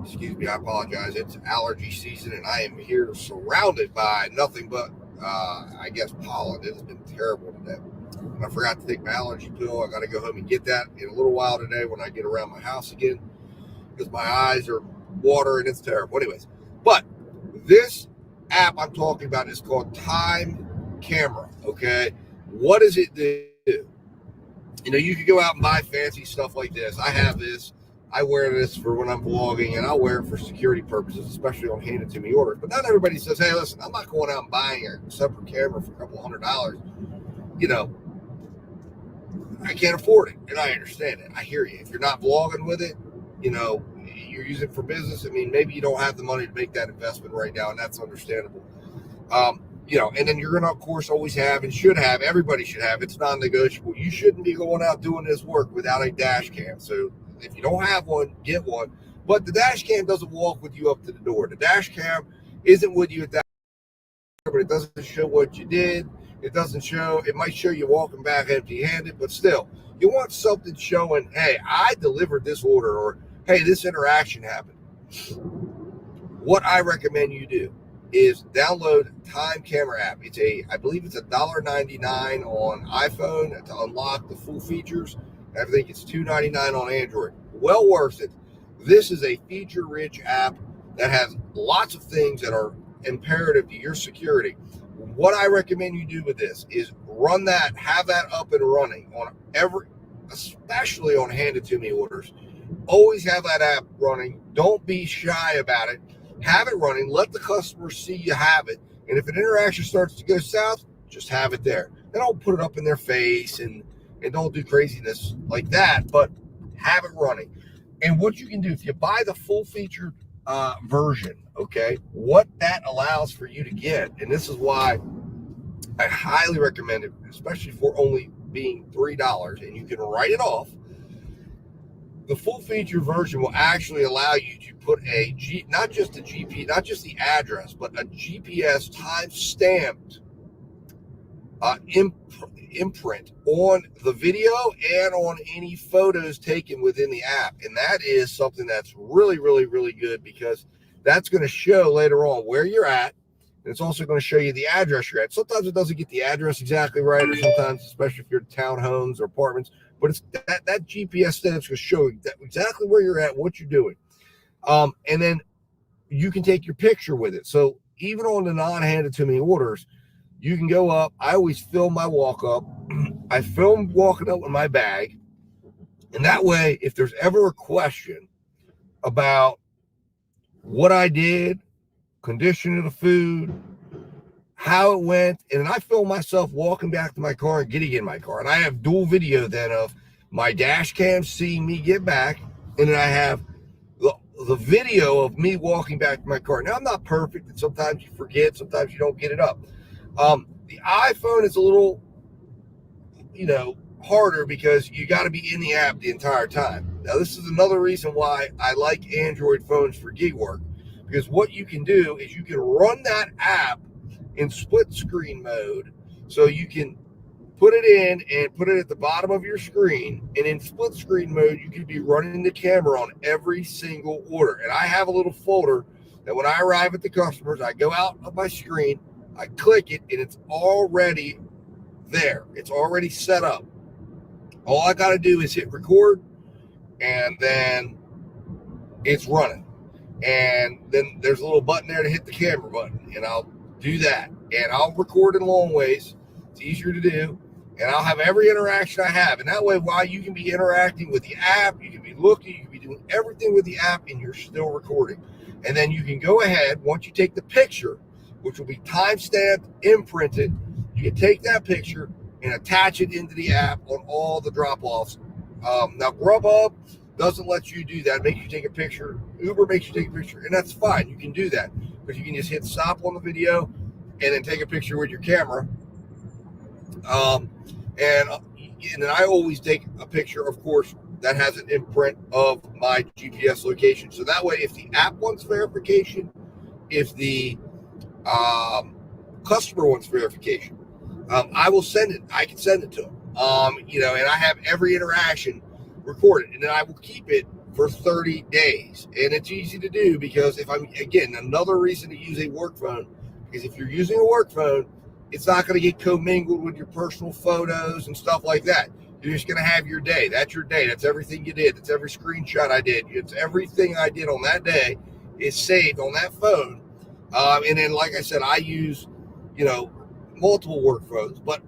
excuse me, I apologize. It's allergy season, and I am here surrounded by nothing but I guess pollen. It has been terrible today. I forgot to take my allergy pill. I got to go home and get that in a little while today when I get around my house again, because my eyes are watering. It's terrible. Anyways, but this app I'm talking about is called Time Camera. Okay, what does it do? You know, you could go out and buy fancy stuff like this. I have this. I wear this for when I'm vlogging, and I'll wear it for security purposes, especially on handed to me orders. But not everybody says, hey, listen, I'm not going out and buying a separate camera for a couple $100. You know, I can't afford it, and I understand it. I hear you. If you're not vlogging with it, you know, you're using it for business. I mean, maybe you don't have the money to make that investment right now, and that's understandable. You know, and then you're going to, of course, always have and should have, everybody should have, it's non-negotiable. You shouldn't be going out doing this work without a dash cam. So if you don't have one, get one. But the dash cam doesn't walk with you up to the door. The dash cam isn't with you at that, but it doesn't show what you did. It doesn't show, it might show you walking back empty-handed, but still, you want something showing, hey, I delivered this order, or hey, this interaction happened. What I recommend you do is download Time Camera app. It's I believe it's $1.99 on iPhone to unlock the full features. I think it's $2.99 on Android. Well worth it. This is a feature-rich app that has lots of things that are imperative to your security. What I recommend you do with this is run that, have that up and running on especially on handed to me orders. Always have that app running. Don't be shy about it. Have it running. Let the customer see you have it. And if an interaction starts to go south, just have it there. Then don't put it up in their face and don't do craziness like that, but have it running. And what you can do, if you buy the full featured version, okay, what that allows for you to get, and this is why I highly recommend it, especially for only being $3, and you can write it off. The full feature version will actually allow you to put not just the address, but a GPS time-stamped imprint on the video and on any photos taken within the app. And that is something that's really, really, really good, because that's going to show later on where you're at. And it's also going to show you the address you're at. Sometimes it doesn't get the address exactly right, or sometimes, especially if you're in townhomes or apartments, but it's that GPS stamp's going to show exactly where you're at, what you're doing. And then you can take your picture with it. So even on the non-handed to me orders, you can go up. I always film my walk up. I film walking up with my bag. And that way, if there's ever a question about what I did, condition of the food, how it went, and I film myself walking back to my car and getting in my car. And I have dual video then of my dash cam seeing me get back, and then I have the video of me walking back to my car. Now, I'm not perfect, and sometimes you forget, sometimes you don't get it up. The iPhone is a little, harder, because you got to be in the app the entire time. Now, this is another reason why I like Android phones for gig work, because what you can do is you can run that app in split screen mode. So you can put it in and put it at the bottom of your screen, and in split screen mode, you could be running the camera on every single order. And I have a little folder that when I arrive at the customers, I go out of my screen, I click it, and it's already there. It's already set up. All I got to do is hit record, and then it's running. And then there's a little button there to hit the camera button, and I'll do that. And I'll record in long ways. It's easier to do. And I'll have every interaction I have. And that way, while you can be interacting with the app, you can be looking, you can be doing everything with the app, and you're still recording. And then you can go ahead, once you take the picture, which will be time-stamped, imprinted, you can take that picture and attach it into the app on all the drop-offs. Now, Grubhub doesn't let you do that. It makes you take a picture. Uber makes you take a picture, and that's fine. You can do that. But you can just hit stop on the video and then take a picture with your camera. And then I always take a picture, of course, that has an imprint of my GPS location. So that way, if the app wants verification, if the customer wants verification, I will send it. I can send it to them. And I have every interaction recorded, and then I will keep it for 30 days. And it's easy to do, because again, another reason to use a work phone, because if you're using a work phone, it's not going to get commingled with your personal photos and stuff like that. You're just going to have your day. That's your day. That's everything you did. That's every screenshot I did. It's everything I did on that day is saved on that phone. And then, like I said, I use, multiple work phones, but,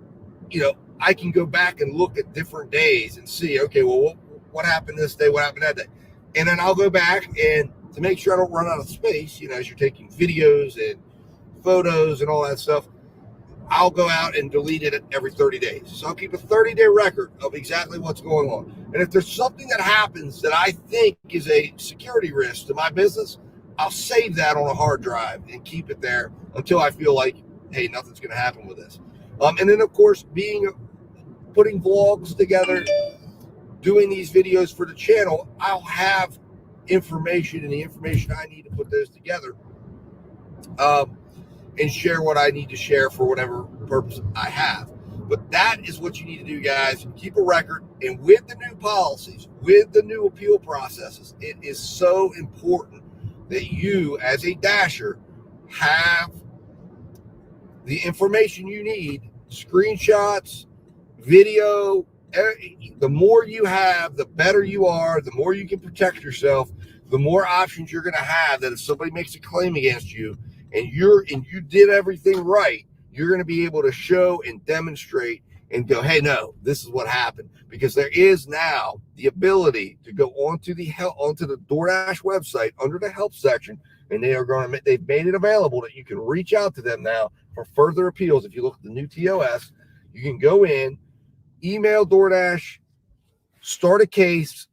I can go back and look at different days and see, okay, well, what happened this day? What happened that day? And then I'll go back, and to make sure I don't run out of space, as you're taking videos and photos and all that stuff, I'll go out and delete it every 30 days. So I'll keep a 30-day record of exactly what's going on. And if there's something that happens that I think is a security risk to my business, I'll save that on a hard drive and keep it there until I feel like, hey, nothing's going to happen with this. And then, of course, putting vlogs together, doing these videos for the channel, I'll have information and the information I need to put those together. And share what I need to share for whatever purpose I have. But that is what you need to do, guys. Keep a record. And with the new policies, with the new appeal processes, it is so important that you, as a dasher, have the information you need, screenshots, video. The more you have, the better you are, the more you can protect yourself, the more options you're going to have that if somebody makes a claim against you, and you did everything right, you're going to be able to show and demonstrate and go, hey, no, this is what happened. Because there is now the ability to go onto the DoorDash website under the help section, and they've made it available that you can reach out to them now for further appeals. If you look at the new TOS, you can go in, email DoorDash, start a case,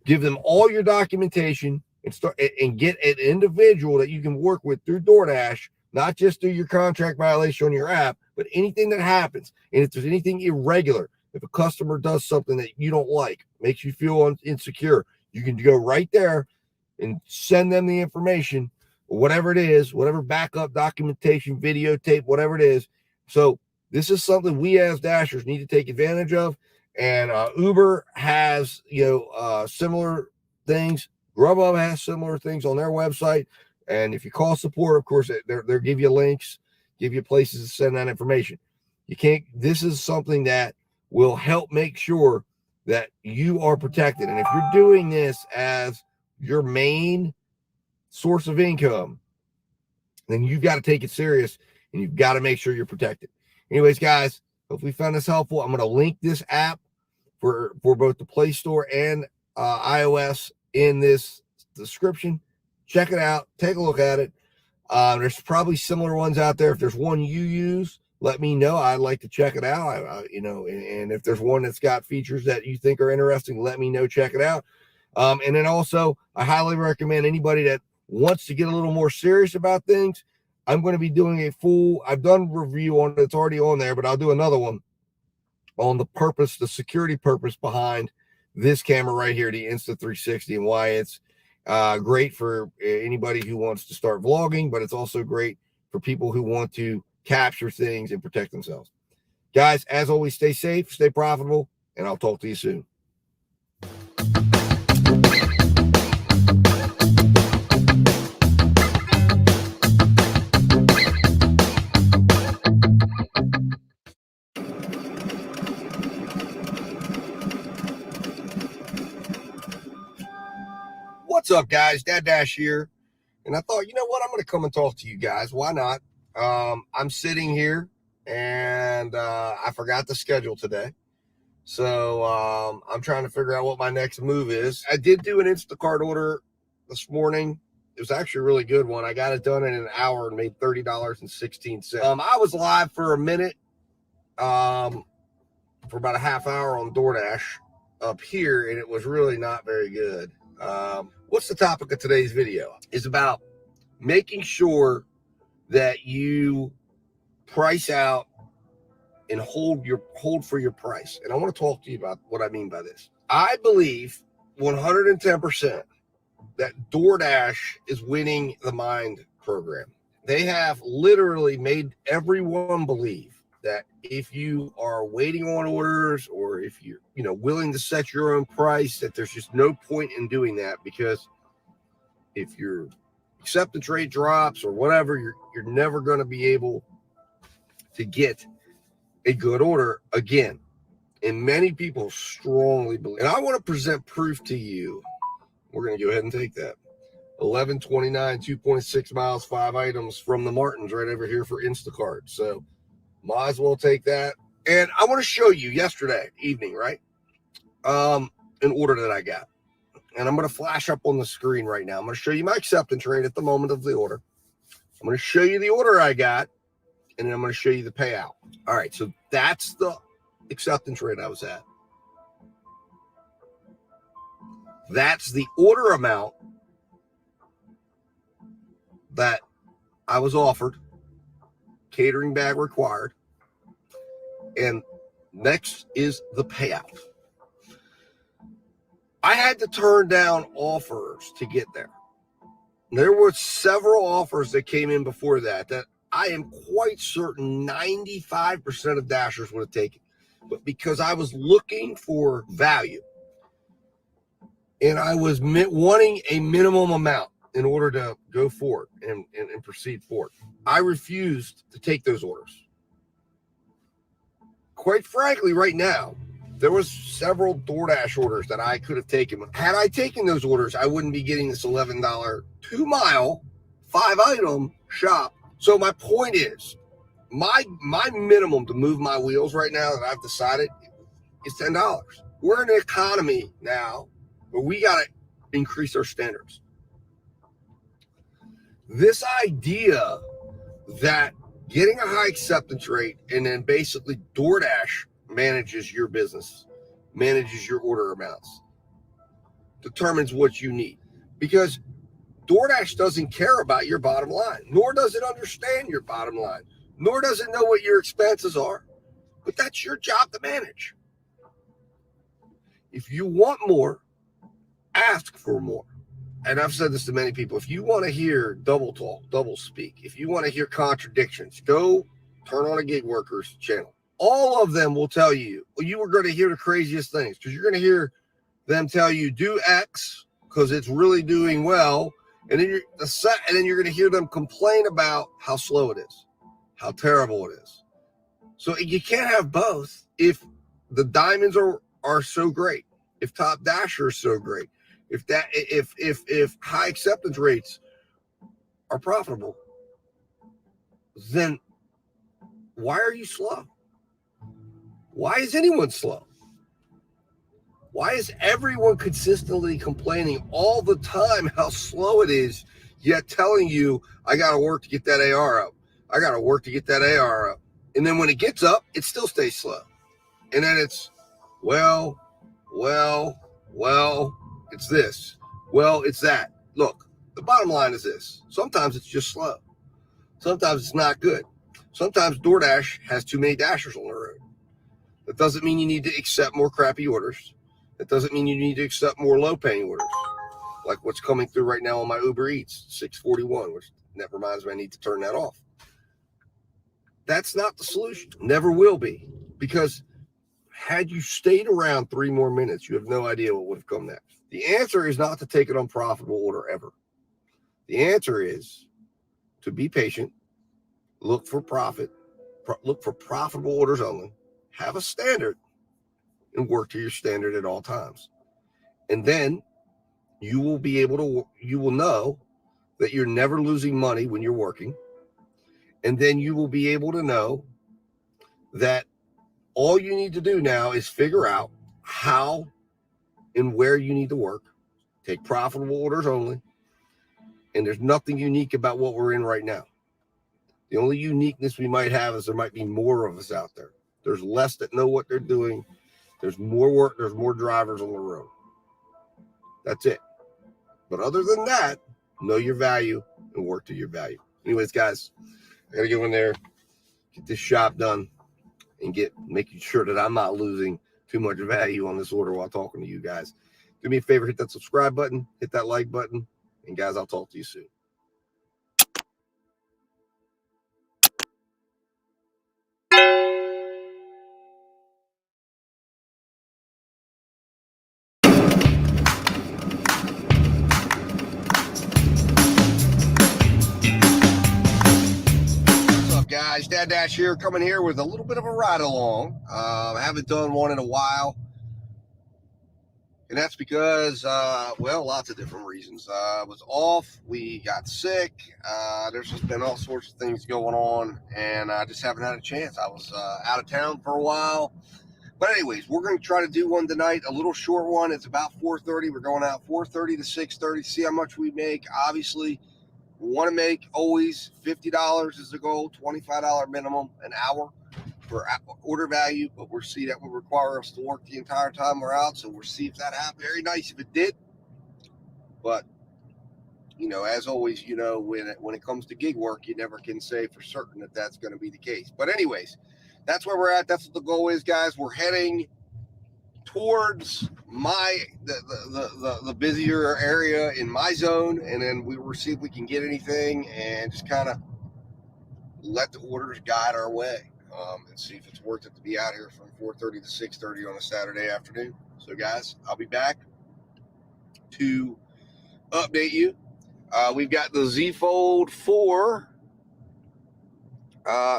Give them all your documentation and start and get an individual that you can work with through DoorDash, not just through your contract violation on your app, but anything that happens. And if there's anything irregular, if a customer does something that you don't like, makes you feel insecure, you can go right there and send them the information, whatever it is, whatever backup documentation, videotape, whatever it is. So this is something we as Dashers need to take advantage of. And Uber has, similar things. Grubhub has similar things on their website. And if you call support, of course, they'll give you links, give you places to send that information. This is something that will help make sure that you are protected. And if you're doing this as your main source of income, then you've got to take it serious and you've got to make sure you're protected. Anyways, guys, hopefully you found this helpful. I'm going to link this app for both the Play Store and iOS in this description. Check it out. Take a look at it. There's probably similar ones out there. If there's one you use, let me know. I'd like to check it out. And if there's one that's got features that you think are interesting, let me know. Check it out. And then also, I highly recommend anybody that wants to get a little more serious about things. I'm going to be doing I've done review on it. It's already on there, but I'll do another one on the security purpose behind this camera right here, the Insta360, and why it's great for anybody who wants to start vlogging, but it's also great for people who want to capture things and protect themselves. Guys, as always, stay safe, stay profitable, and I'll talk to you soon. What's up, guys? Dad Dash here. And I thought, you know what? I'm going to come and talk to you guys. Why not? I'm sitting here and I forgot the schedule today. So I'm trying to figure out what my next move is. I did do an Instacart order this morning. It was actually a really good one. I got it done in an hour and made $30.16. I was live for a minute, for about a half hour on DoorDash up here, and it was really not very good. What's the topic of today's video? Is about making sure that you price out and hold for your price. And I want to talk to you about what I mean by this. I believe 110% that DoorDash is winning the Mind program. They have literally made everyone believe that if you are waiting on orders, or if you're willing to set your own price, that there's just no point in doing that, because if your acceptance rate drops or whatever, you're never going to be able to get a good order again. And many people strongly believe, and I want to present proof to you. We're going to go ahead and take that. 1129, 2.6 miles, 5 items from the Martins right over here for Instacart. So might as well take that. And I want to show you yesterday evening, right? An order that I got. And I'm going to flash up on the screen right now. I'm going to show you my acceptance rate at the moment of the order. I'm going to show you the order I got, and then I'm going to show you the payout. All right, so that's the acceptance rate I was at. That's the order amount that I was offered. Catering bag required. And next is the payout. I had to turn down offers to get there. There were several offers that came in before that I am quite certain 95% of Dashers would have taken. But because I was looking for value and I was wanting a minimum amount in order to go forward and proceed forward, I refused to take those orders. Quite frankly, right now, there was several DoorDash orders that I could have taken. Had I taken those orders, I wouldn't be getting this $11 2-mile, 5-item shop. So my point is, my minimum to move my wheels right now that I've decided is $10. We're in an economy now where we got to increase our standards. This idea that getting a high acceptance rate and then basically DoorDash manages your business, manages your order amounts, determines what you need, because DoorDash doesn't care about your bottom line, nor does it understand your bottom line, nor does it know what your expenses are. But that's your job to manage. If you want more, ask for more. And I've said this to many people. If you want to hear double talk, double speak, if you want to hear contradictions, go turn on a Gig Workers channel. All of them will tell you, well, you are going to hear the craziest things, because you're going to hear them tell you do X because it's really doing well. And then you're going to hear them complain about how slow it is, how terrible it is. So you can't have both. If the diamonds are so great, if Top Dasher is so great, if high acceptance rates are profitable, then why are you slow? Why is anyone slow? Why is everyone consistently complaining all the time how slow it is, yet telling you, I got to work to get that AR up. I got to work to get that AR up. And then when it gets up, it still stays slow. And then it's, well, it's this. Well, it's that. Look, the bottom line is this. Sometimes it's just slow. Sometimes it's not good. Sometimes DoorDash has too many dashers on the road. That doesn't mean you need to accept more crappy orders. That doesn't mean you need to accept more low-paying orders, like what's coming through right now on my Uber Eats, 641, which that reminds me I need to turn that off. That's not the solution. Never will be, because had you stayed around 3 more minutes, you have no idea what would have come next. The answer is not to take an unprofitable order ever. The answer is to be patient, look for profit, look for profitable orders only, have a standard, and work to your standard at all times. And then you will know that you're never losing money when you're working. And then you will be able to know that all you need to do now is figure out how and where you need to work, take profitable orders only. And there's nothing unique about what we're in right now. The only uniqueness we might have is there might be more of us out there. There's less that know what they're doing. There's more work. There's more drivers on the road. That's it. But other than that, know your value and work to your value. Anyways, guys, I got to go in there, get this shop done, and making sure that I'm not losing too much value on this order while talking to you guys. Do me a favor, hit that subscribe button, hit that like button, and guys, I'll talk to you soon. Guys, Dad Dash here, coming here with a little bit of a ride along. I haven't done one in a while, and that's because, lots of different reasons. I was off, we got sick, there's just been all sorts of things going on, and I just haven't had a chance. I was out of town for a while. But anyways, we're going to try to do one tonight, a little short one. It's about 4:30. We're going out 4:30 to 6:30, see how much we make. Obviously, we want to make always $50 is the goal, $25 minimum an hour for order value, but we'll see that will require us to work the entire time we're out, so we'll see if that happens. Very nice if it did. But, as always, when it comes to gig work, you never can say for certain that that's going to be the case. But anyways, that's where we're at. That's what the goal is, guys. We're heading towards the busier area in my zone, and then we will see if we can get anything and just kind of let the orders guide our way, and see if it's worth it to be out here from 4:30 to 6:30 on a Saturday afternoon. So guys, I'll be back to update you. We've got the Z Fold 4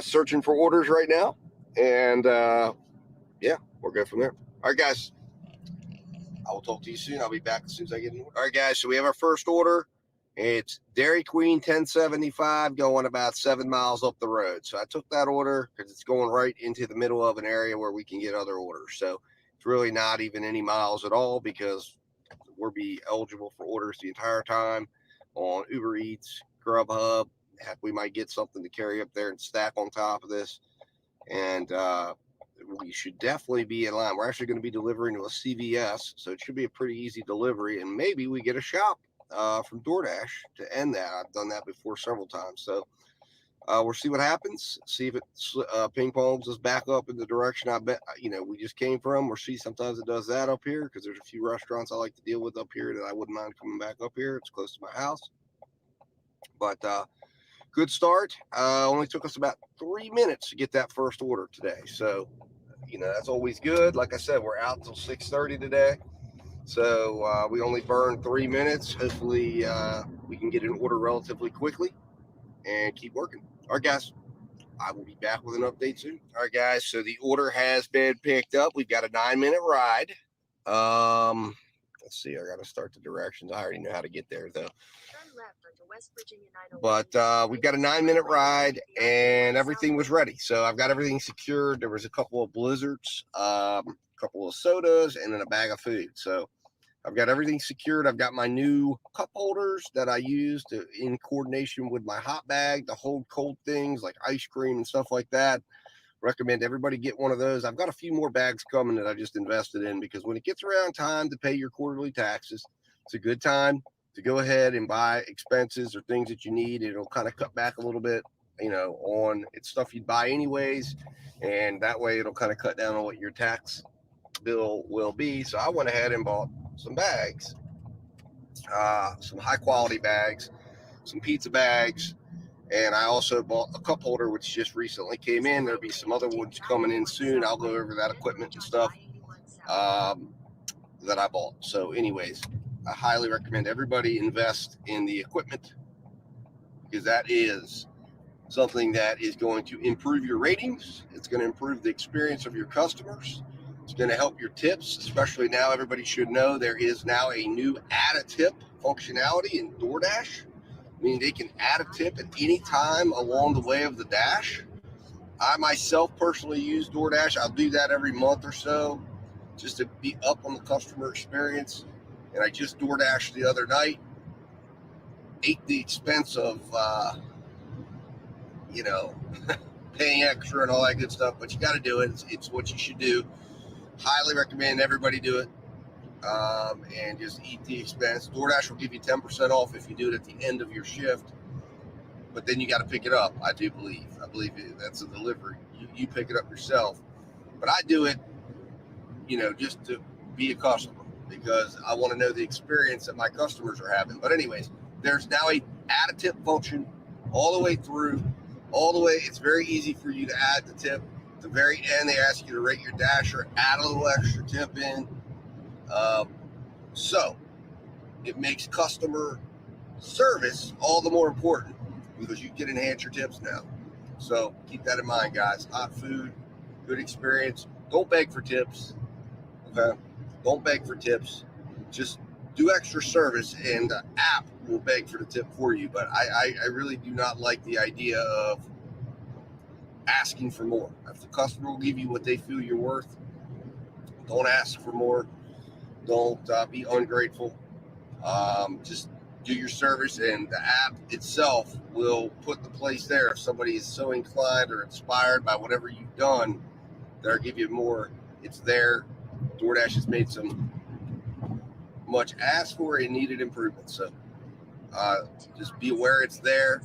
searching for orders right now, and we'll go from there. All right, guys, I will talk to you soon. I'll be back as soon as I get an order. All right, guys, so we have our first order. It's Dairy Queen 1075 going about 7 miles up the road. So I took that order because it's going right into the middle of an area where we can get other orders. So it's really not even any miles at all, because we'll be eligible for orders the entire time on Uber Eats, Grubhub. Heck, we might get something to carry up there and stack on top of this. And we should definitely be in line. We're actually going to be delivering to a CVS, so it should be a pretty easy delivery, and maybe we get a shop from DoorDash to end that. I've done that before several times, so we'll see what happens. See if it ping pongs us back up in the direction I bet we just came from. Or see, sometimes it does that up here because there's a few restaurants I like to deal with up here that I wouldn't mind coming back up here. It's close to my house, but good start. Only took us about 3 minutes to get that first order today, so that's always good. Like I said, we're out till 6:30 today, so we only burned 3 minutes. Hopefully we can get an order relatively quickly and keep working. All right, guys, I will be back with an update soon. All right, guys, so the order has been picked up. We've got a 9-minute ride. Let's see, I got to start the directions. I already know how to get there, though. But we've got a 9-minute ride, and everything was ready. So I've got everything secured. There was a couple of blizzards, a couple of sodas, and then a bag of food. So I've got everything secured. I've got my new cup holders that I use in coordination with my hot bag to hold cold things like ice cream and stuff like that. Recommend everybody get one of those. I've got a few more bags coming that I just invested in because when it gets around time to pay your quarterly taxes, it's a good time to go ahead and buy expenses or things that you need. It'll kind of cut back a little bit, on it's stuff you'd buy anyways. And that way it'll kind of cut down on what your tax bill will be. So I went ahead and bought some bags, some high quality bags, some pizza bags, and I also bought a cup holder which just recently came in. There'll be some other ones coming in soon. I'll go over that equipment and stuff that I bought. So anyways, I highly recommend everybody invest in the equipment because that is something that is going to improve your ratings. It's going to improve the experience of your customers. It's going to help your tips, especially now. Everybody should know there is now a new add a tip functionality in DoorDash, meaning they can add a tip at any time along the way of the dash. I myself personally use DoorDash. I'll do that every month or so just to be up on the customer experience. And I just DoorDashed the other night, ate the expense of, paying extra and all that good stuff, but you got to do it. It's what you should do. Highly recommend everybody do it, and just eat the expense. DoorDash will give you 10% off if you do it at the end of your shift, but then you got to pick it up. I believe that's a delivery. You pick it up yourself, but I do it, just to be a customer because I want to know the experience that my customers are having. But anyways, there's now a add a tip function all the way through, It's very easy for you to add the tip. At the very end, they ask you to rate your dasher, add a little extra tip in. So it makes customer service all the more important because you can enhance your tips now. So keep that in mind, guys. Hot food, good experience. Don't beg for tips. Okay? Don't beg for tips. Just do extra service, and the app will beg for the tip for you. But I really do not like the idea of asking for more. If the customer will give you what they feel you're worth, don't ask for more. Don't be ungrateful. Just do your service, and the app itself will put the place there. If somebody is so inclined or inspired by whatever you've done, they'll give you more. It's there. DoorDash has made some much asked for and needed improvements. So just be aware it's there.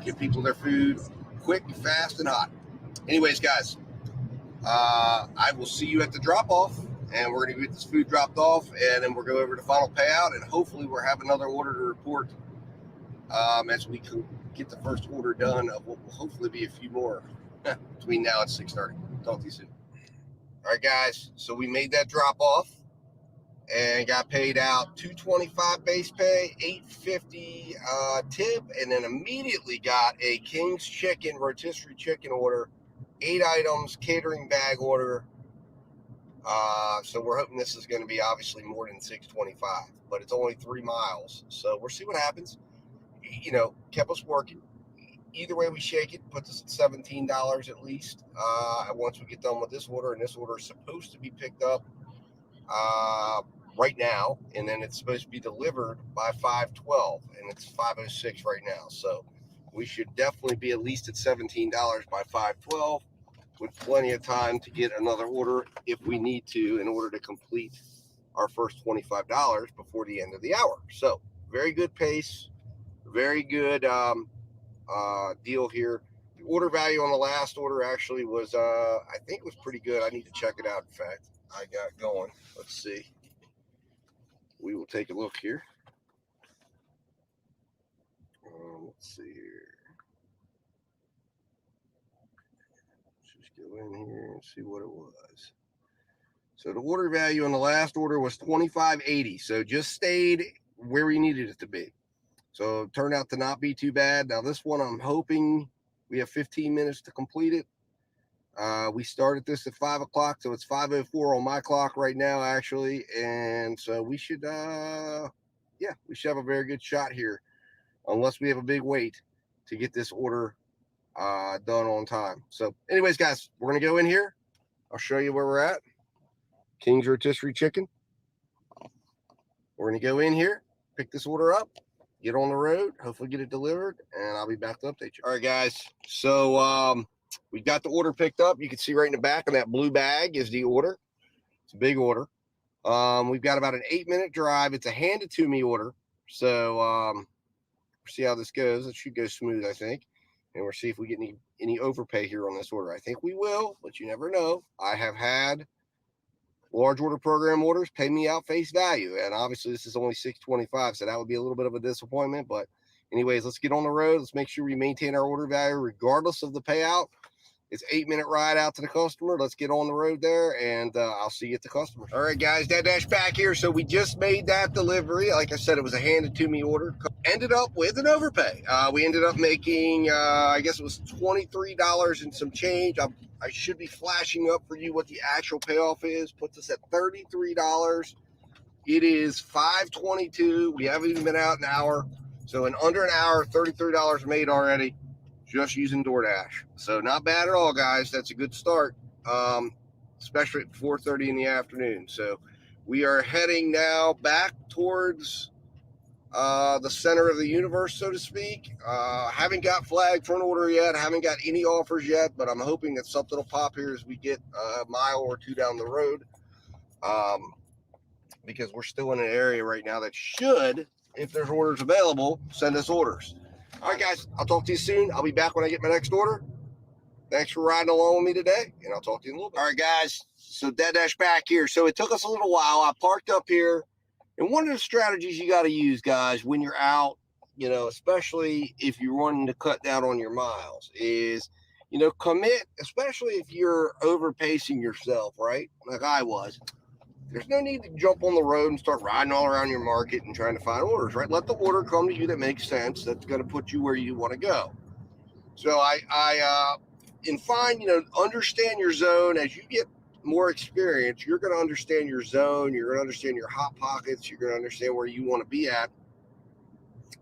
Give people their food quick, fast, and hot. Anyways, guys, I will see you at the drop-off, and we're going to get this food dropped off, and then we'll go over to final payout, and hopefully we'll have another order to report as we can get the first order done of what will hopefully be a few more between now and 6:30. Talk to you soon. All right, guys, so we made that drop-off and got paid out $225 base pay, $850 tip, and then immediately got a King's Chicken rotisserie chicken order, 8 items, catering bag order. So we're hoping this is going to be obviously more than $625, but it's only 3 miles. So we'll see what happens. Kept us working. Either way we shake it, puts us at $17 at least. Once we get done with this order, and this order is supposed to be picked up right now, and then it's supposed to be delivered by 5:12, and it's 5:06 right now. So we should definitely be at least at $17 by 5:12. with plenty of time to get another order if we need to in order to complete our first $25 before the end of the hour. So very good pace, very good deal here. The order value on the last order actually was, I think it was pretty good. I need to check it out. In fact, I got going. Let's see. We will take a look here. Let's see here. Let's just go in here and see what it was. So the order value on the last order was $25.80. So just stayed where we needed it to be. So it turned out to not be too bad. Now this one, I'm hoping we have 15 minutes to complete it. We started this at 5 o'clock, so it's 5:04 on my clock right now, actually. And so we should, we should have a very good shot here, unless we have a big wait to get this order done on time. So anyways, guys, we're going to go in here. I'll show you where we're at. King's Rotisserie Chicken. We're going to go in here, pick this order up, get on the road, hopefully get it delivered, and I'll be back to update you. All right, guys. So we got the order picked up. You can see right in the back of that blue bag is the order. It's a big order. We've got about an 8-minute drive. It's a handed to me order. So we'll see how this goes. It should go smooth, I think. And we'll see if we get any overpay here on this order. I think we will, but you never know. I have had large order program orders pay me out face value, and obviously this is only $6.25, so that would be a little bit of a disappointment. But anyways, let's get on the road. Let's make sure we maintain our order value regardless of the payout. It's 8-minute ride out to the customer. Let's get on the road there, and I'll see you at the customer. All right, guys, Dad Dash back here. So we just made that delivery. Like I said, it was a handed to me order. Ended up with an overpay. We ended up making, I guess it was $23 and some change. I should be flashing up for you what the actual payoff is. Puts us at $33. It is 5:22. We haven't even been out an hour. So in under an hour, $33 made already, just using DoorDash. So not bad at all, guys. That's a good start, especially at 4:30 in the afternoon. So we are heading now back towards the center of the universe, so to speak. Haven't got flagged for an order yet. Haven't got any offers yet, but I'm hoping that something will pop here as we get a mile or two down the road, because we're still in an area right now that should, if there's orders available, send us orders. All right, guys, I'll talk to you soon. I'll be back when I get my next order. Thanks for riding along with me today, and I'll talk to you in a little bit. All right, guys, so Dad Dash back here. So it took us a little while. I parked up here. And one of the strategies you got to use, guys, when you're out, especially if you're wanting to cut down on your miles, is, commit, especially if you're overpacing yourself, right? Like I was. There's no need to jump on the road and start riding all around your market and trying to find orders, right? Let the order come to you that makes sense. That's going to put you where you want to go. So understand your zone. As you get more experience, you're going to understand your zone. You're going to understand your hot pockets. You're going to understand where you want to be at,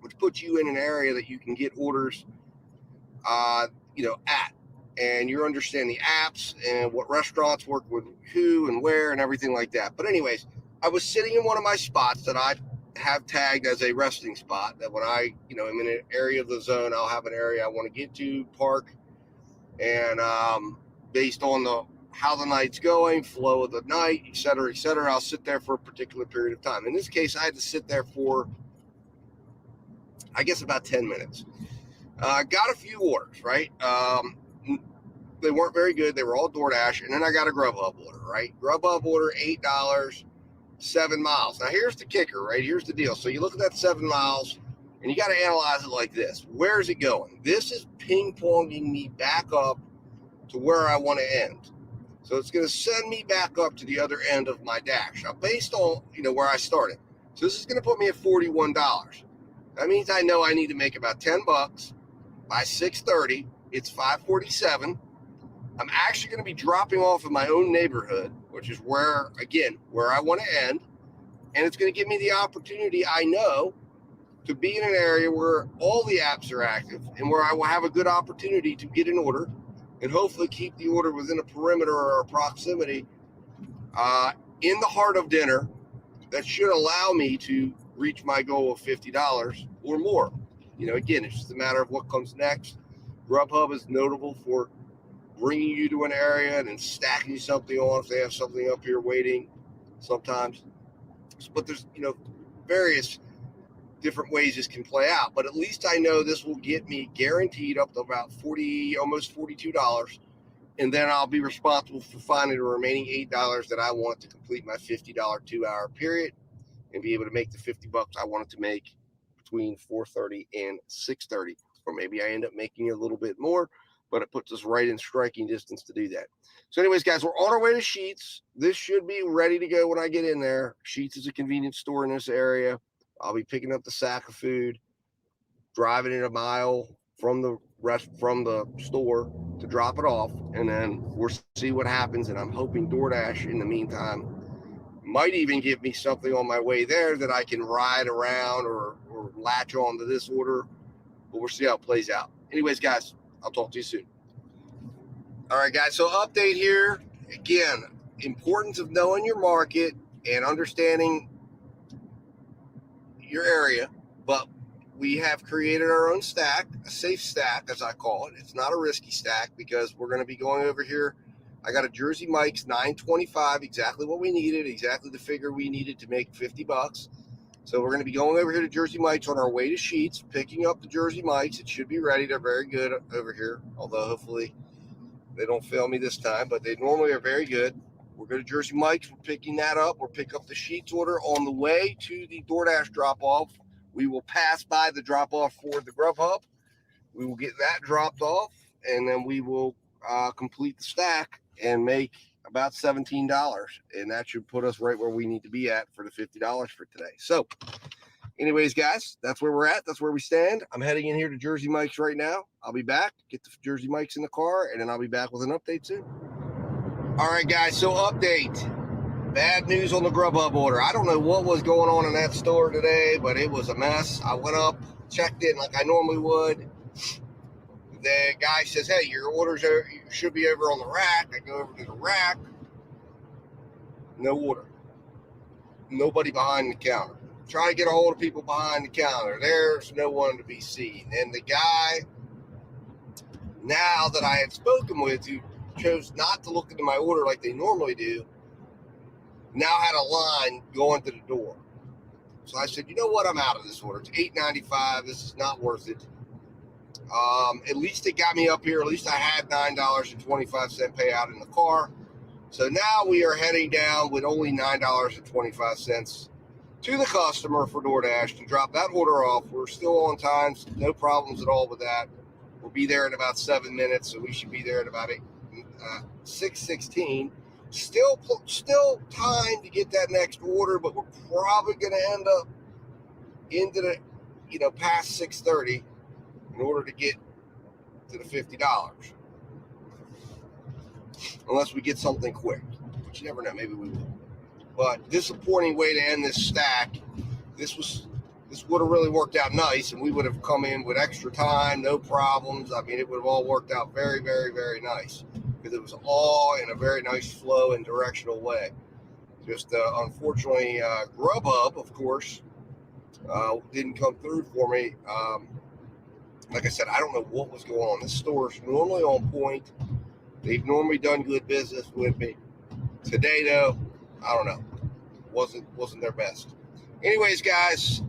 which puts you in an area that you can get orders, at. And you understand the apps and what restaurants work with who and where and everything like that. But anyways, I was sitting in one of my spots that I have tagged as a resting spot, that when I, am in an area of the zone, I'll have an area I want to get to, park, and based on how the night's going, flow of the night, et cetera, I'll sit there for a particular period of time. In this case, I had to sit there for, I guess, about 10 minutes. Got a few orders, right? They weren't very good. They were all DoorDash. And then I got a Grubhub order, right? Grubhub order, $8, 7 miles. Now, here's the kicker, right? Here's the deal. So you look at that 7 miles, and you got to analyze it like this. Where is it going? This is ping-ponging me back up to where I want to end. So it's going to send me back up to the other end of my dash. Now, based on, where I started. So this is going to put me at $41. That means I know I need to make about $10 by 6:30. It's 5:47. I'm actually going to be dropping off in my own neighborhood, which is where I want to end. And it's going to give me the opportunity, I know, to be in an area where all the apps are active and where I will have a good opportunity to get an order and hopefully keep the order within a perimeter or a proximity in the heart of dinner that should allow me to reach my goal of $50 or more. Again, it's just a matter of what comes next. Grubhub is notable for bringing you to an area and then stacking you something on if they have something up here waiting sometimes. But there's, various different ways this can play out. But at least I know this will get me guaranteed up to about almost $42. And then I'll be responsible for finding the remaining $8 that I want to complete my $50 2-hour period and be able to make the $50 I wanted to make between 4:30 and 6:30. Or maybe I end up making a little bit more, but it puts us right in striking distance to do that. So anyways, guys, we're on our way to Sheetz. This should be ready to go when I get in there. Sheetz is a convenience store in this area. I'll be picking up the sack of food, driving it a mile from the store to drop it off, and then we'll see what happens. And I'm hoping DoorDash in the meantime might even give me something on my way there that I can ride around or latch on to this order, but we'll see how it plays out. Anyways, guys, I'll talk to you soon. All right, guys, so update here. Again, importance of knowing your market and understanding your area, but we have created our own stack, a safe stack, as I call it. It's not a risky stack because we're going to be going over here. I got a Jersey Mike's 925, exactly what we needed, exactly the figure we needed to make $50. So we're going to be going over here to Jersey Mike's on our way to Sheetz, picking up the Jersey Mike's. It should be ready. They're very good over here, although hopefully they don't fail me this time, but they normally are very good. We're going to Jersey Mike's. We're picking that up. We'll pick up the Sheetz order on the way to the DoorDash drop-off. We will pass by the drop-off for the Grubhub. We will get that dropped off, and then we will complete the stack and make about $17. And that should put us right where we need to be at for the $50 for today. So anyways, guys, that's where we're at. That's where we stand. I'm heading in here to Jersey Mike's right now. I'll be back, get the Jersey Mike's in the car, and then I'll be back with an update soon. All right, guys, so update. Bad news on the Grubhub order. I don't know what was going on in that store today, but it was a mess. I went up, checked it like I normally would. The guy says, hey, your orders should be over on the rack. I go over to the rack. No order. Nobody behind the counter. Try to get a hold of people behind the counter. There's no one to be seen. And the guy, now that I had spoken with, who chose not to look into my order like they normally do, now had a line going to the door. So I said, you know what? I'm out of this order. It's $8.95. This is not worth it. At least it got me up here. At least I had $9.25 payout in the car. So now we are heading down with only $9.25 to the customer for DoorDash to drop that order off. We're still on time. No problems at all with that. We'll be there in about 7 minutes. So we should be there at about 6:16. Still time to get that next order, but we're probably going to end up into the, past 6:30 in order to get to the $50. Unless we get something quick, but you never know. Maybe we will. But disappointing way to end this stack. This would have really worked out nice, and we would have come in with extra time, no problems. I mean, it would have all worked out very, very, very nice because it was all in a very nice flow and directional way. Just unfortunately, Grubhub, of course, didn't come through for me. Like I said, I don't know what was going on. This store's normally on point. They've normally done good business with me. Today, though, I don't know. Wasn't their best. Anyways, guys,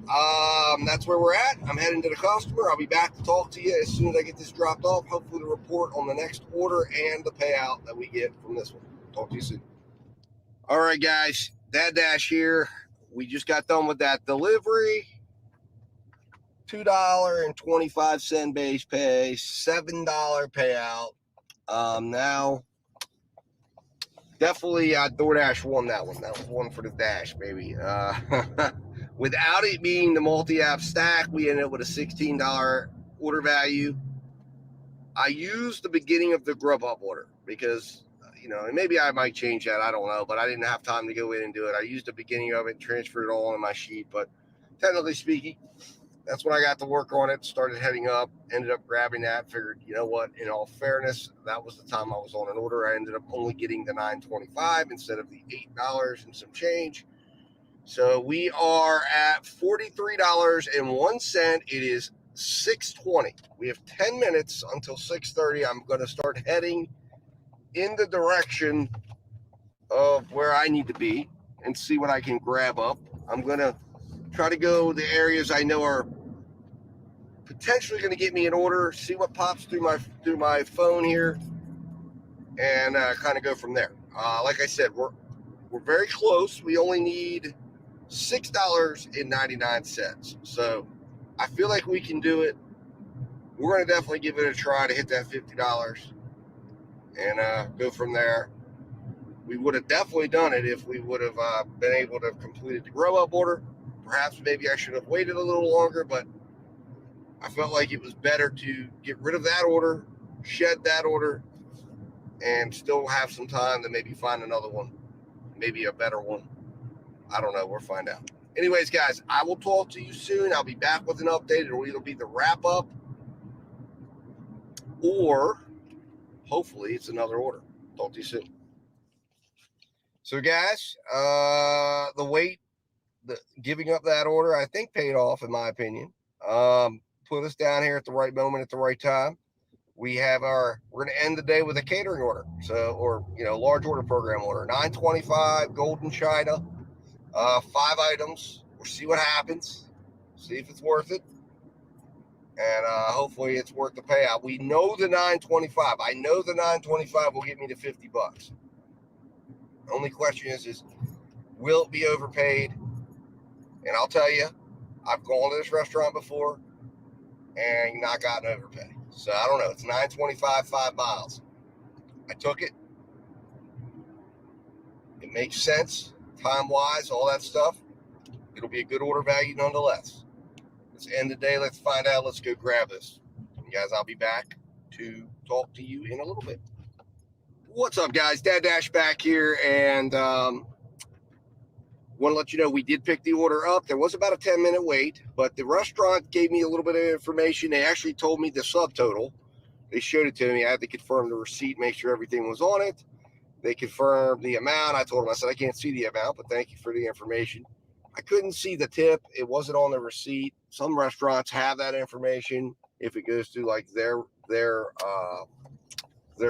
that's where we're at. I'm heading to the customer. I'll be back to talk to you as soon as I get this dropped off. Hopefully to report on the next order and the payout that we get from this one. Talk to you soon. All right, guys. Dad Dash here. We just got done with that delivery. $2.25 base pay, $7 payout. Now, definitely DoorDash won that one. That was one for the dash, baby. Without it being the multi-app stack, we ended up with a $16 order value. I used the beginning of the Grubhub order because, and maybe I might change that. I don't know, but I didn't have time to go in and do it. I used the beginning of it, transferred it all on my sheet, but technically speaking, that's when I got to work on it, started heading up, ended up grabbing that, figured, you know what, in all fairness, that was the time I was on an order. I ended up only getting the $9.25 instead of the $8 and some change. So we are at $43.01. It is 6:20. We have 10 minutes until 6:30. I'm going to start heading in the direction of where I need to be and see what I can grab up. I'm going to try to go the areas I know are potentially going to get me an order, see what pops through my phone here, and kind of go from there. Like I said, we're very close. We only need $6.99. So I feel like we can do it. We're going to definitely give it a try to hit that $50 and go from there. We would have definitely done it if we would have been able to have completed the grow up order. Perhaps maybe I should have waited a little longer, but I felt like it was better to get rid of that order, shed that order, and still have some time to maybe find another one, maybe a better one. I don't know. We'll find out. Anyways, guys, I will talk to you soon. I'll be back with an update. It'll either be the wrap up or hopefully it's another order. Talk to you soon. So, guys, giving up that order, I think paid off in my opinion. Put us down here at the right moment at the right time. We're going to end the day with a catering order. Large order program order, $9.25 golden china, 5 items. We'll see what happens. See if it's worth it. And hopefully it's worth the payout. We know the $9.25. I know the $9.25 will get me to $50. The only question is will it be overpaid? And I'll tell you, I've gone to this restaurant before and not gotten overpaid. So I don't know. It's $9.25, 5 miles. I took it. It makes sense, time-wise, all that stuff. It'll be a good order value nonetheless. Let's end the day. Let's find out. Let's go grab this. And guys, I'll be back to talk to you in a little bit. What's up, guys? Dad Dash back here, and want to let you know we did pick the order up. There was about a 10-minute wait, but the restaurant gave me a little bit of information. They actually told me the subtotal. They showed it to me. I had to confirm the receipt, make sure everything was on it. They confirmed the amount. I told them, I said, I can't see the amount, but thank you for the information. I couldn't see the tip. It wasn't on the receipt. Some restaurants have that information if it goes through like their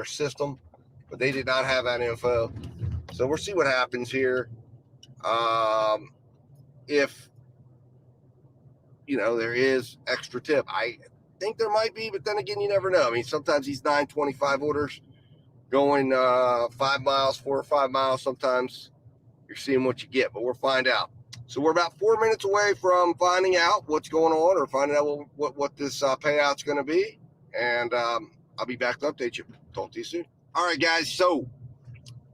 system, but they did not have that info. So we'll see what happens here. If there is extra tip, I think there might be, but then again, you never know. I mean, sometimes these $9.25 orders going 5 miles, 4 or 5 miles, sometimes you're seeing what you get, but we'll find out. So we're about 4 minutes away from finding out what's going on or finding out what this payout's going to be. And I'll be back to update you. Talk to you soon. All right, guys. So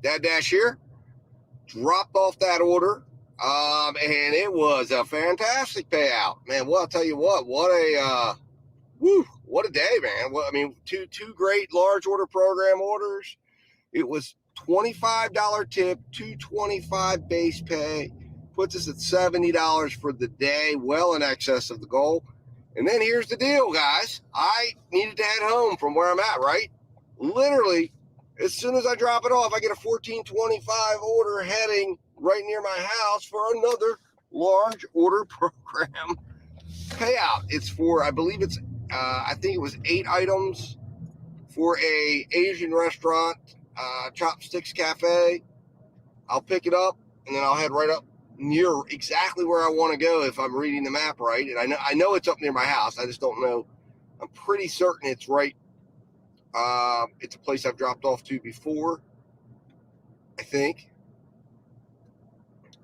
Dad Dash here. Dropped off that order. And it was a fantastic payout. Man, well, I'll tell you what a day, man. Well, I mean, two great large order program orders. It was $25 tip, $2.25 base pay. Puts us at $70 for the day, well in excess of the goal. And then here's the deal, guys. I needed to head home from where I'm at, right? Literally, as soon as I drop it off, I get a $14.25 order heading right near my house for another large order program payout. It's for, I believe it's, I think it was 8 items for a Asian restaurant, Chopsticks Cafe. I'll pick it up and then I'll head right up near exactly where I want to go if I'm reading the map right. And I know it's up near my house. I just don't know. I'm pretty certain it's right. It's a place I've dropped off to before, I think.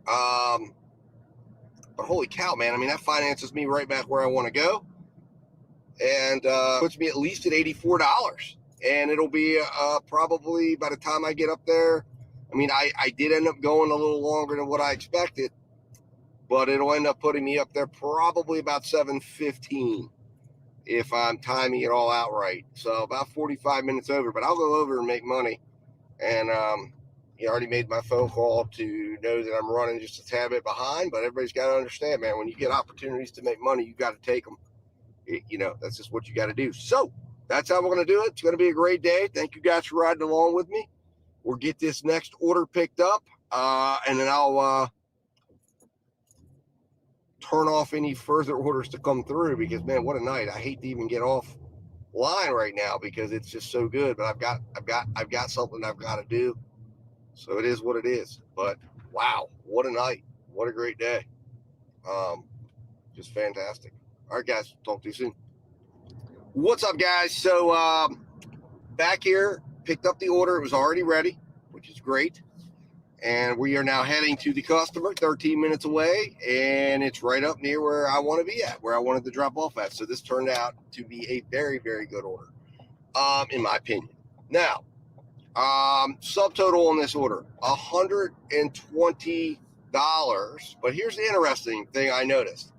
But holy cow, man. I mean, that finances me right back where I want to go. And puts me at least at $84. And it'll be probably by the time I get up there. I mean, I did end up going a little longer than what I expected. But it'll end up putting me up there probably about 7:15 if I'm timing it all out right. So about 45 minutes over. But I'll go over and make money. And you already made my phone call to know that I'm running just a tad bit behind. But everybody's got to understand, man, when you get opportunities to make money, you got to take them. That's just what you got to do. So that's how we're going to do it. It's going to be a great day. Thank you guys for riding along with me. We'll get this next order picked up, and then I'll turn off any further orders to come through because, man, what a night. I hate to even get off line right now because it's just so good. But I've got something I've got to do. So it is what it is. But wow, what a night. What a great day. Just fantastic. All right, guys, talk to you soon. What's up, guys? So back here, picked up the order. It was already ready, which is great. And we are now heading to the customer, 13 minutes away, and it's right up near where I want to be at, where I wanted to drop off at. So this turned out to be a very, very good order, in my opinion. Now, subtotal on this order, $120. But here's the interesting thing I noticed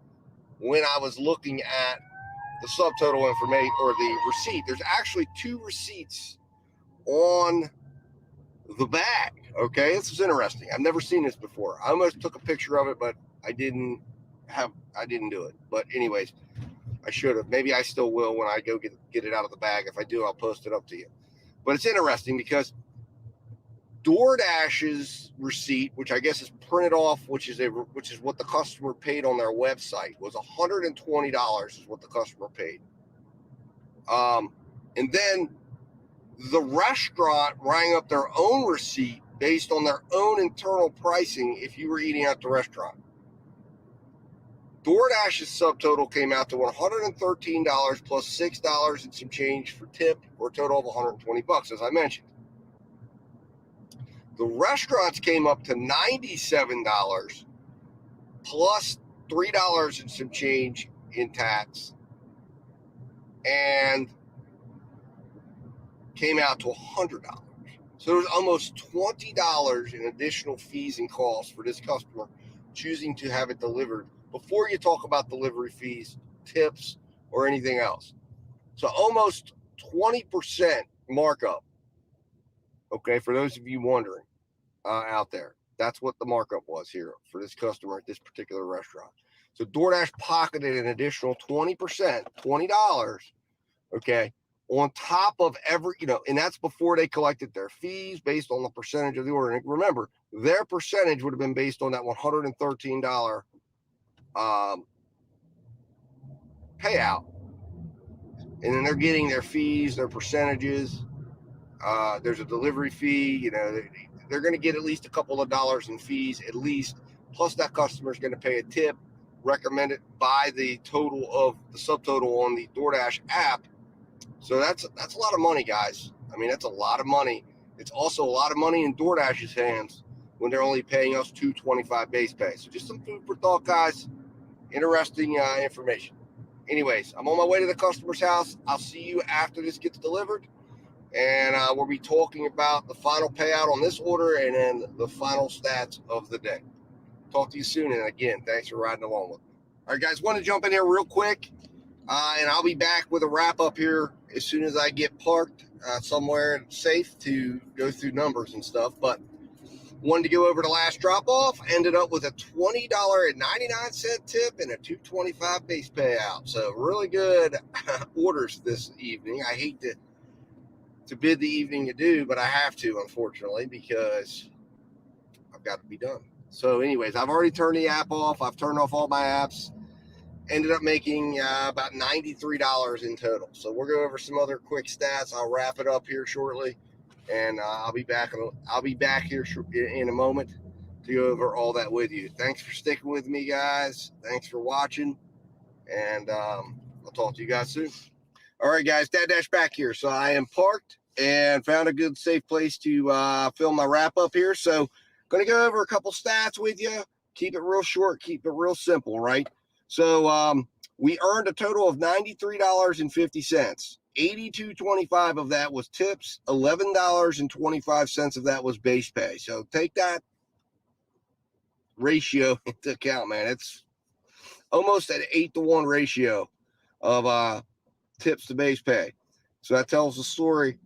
when I was looking at the subtotal information or the receipt. There's actually 2 receipts on the bag. Okay, this is interesting. I've never seen this before. I almost took a picture of it, but I didn't do it. But anyways, I should have. Maybe I still will when I go get it out of the bag. If I do, I'll post it up to you. But it's interesting because DoorDash's receipt, which I guess is printed off, which is what the customer paid on their website, was $120 is what the customer paid. And then the restaurant rang up their own receipt based on their own internal pricing if you were eating at the restaurant. DoorDash's subtotal came out to $113 plus $6 and some change for tip, for a total of $120, as I mentioned. The restaurants came up to $97 plus $3 and some change in tax, and came out to $100. So there's almost $20 in additional fees and costs for this customer choosing to have it delivered before you talk about delivery fees, tips, or anything else. So almost 20% markup. Okay, for those of you wondering out there, that's what the markup was here for this customer at this particular restaurant. So DoorDash pocketed an additional 20%, $20, okay, on top of every, and that's before they collected their fees based on the percentage of the order. And remember, their percentage would have been based on that $113 payout. And then they're getting their fees, their percentages. There's a delivery fee, they're going to get at least a couple of dollars in fees, at least. Plus that customer is going to pay a tip recommended by the total of the subtotal on the DoorDash app. So that's a lot of money, guys. I mean, that's a lot of money. It's also a lot of money in DoorDash's hands when they're only paying us $2.25 base pay. So just some food for thought, guys. Interesting information. Anyways, I'm on my way to the customer's house. I'll see you after this gets delivered. And we'll be talking about the final payout on this order and then the final stats of the day. Talk to you soon. And again, thanks for riding along with me. All right, guys, want to jump in here real quick. And I'll be back with a wrap up here as soon as I get parked somewhere safe to go through numbers and stuff. But wanted to go over the last drop off. Ended up with a $20.99 tip and a $2.25 base payout. So really good orders this evening. I hate to bid the evening adieu, but I have to, unfortunately, because I've got to be done. So anyways, I've already turned the app off. I've turned off all my apps. Ended up making about $93 in total. So we'll go over some other quick stats. I'll wrap it up here shortly, and I'll be back here in a moment to go over all that with you. Thanks for sticking with me, guys. Thanks for watching, and I'll talk to you guys soon. All right, guys, Dad Dash back here. So I am parked and found a good, safe place to film my wrap up here. So going to go over a couple stats with you. Keep it real short. Keep it real simple, right? So we earned a total of $93.50. $82.25 of that was tips. $11.25 of that was base pay. So take that ratio into account, man. It's almost an 8-to-1 ratio of tips to base pay. So that tells the story.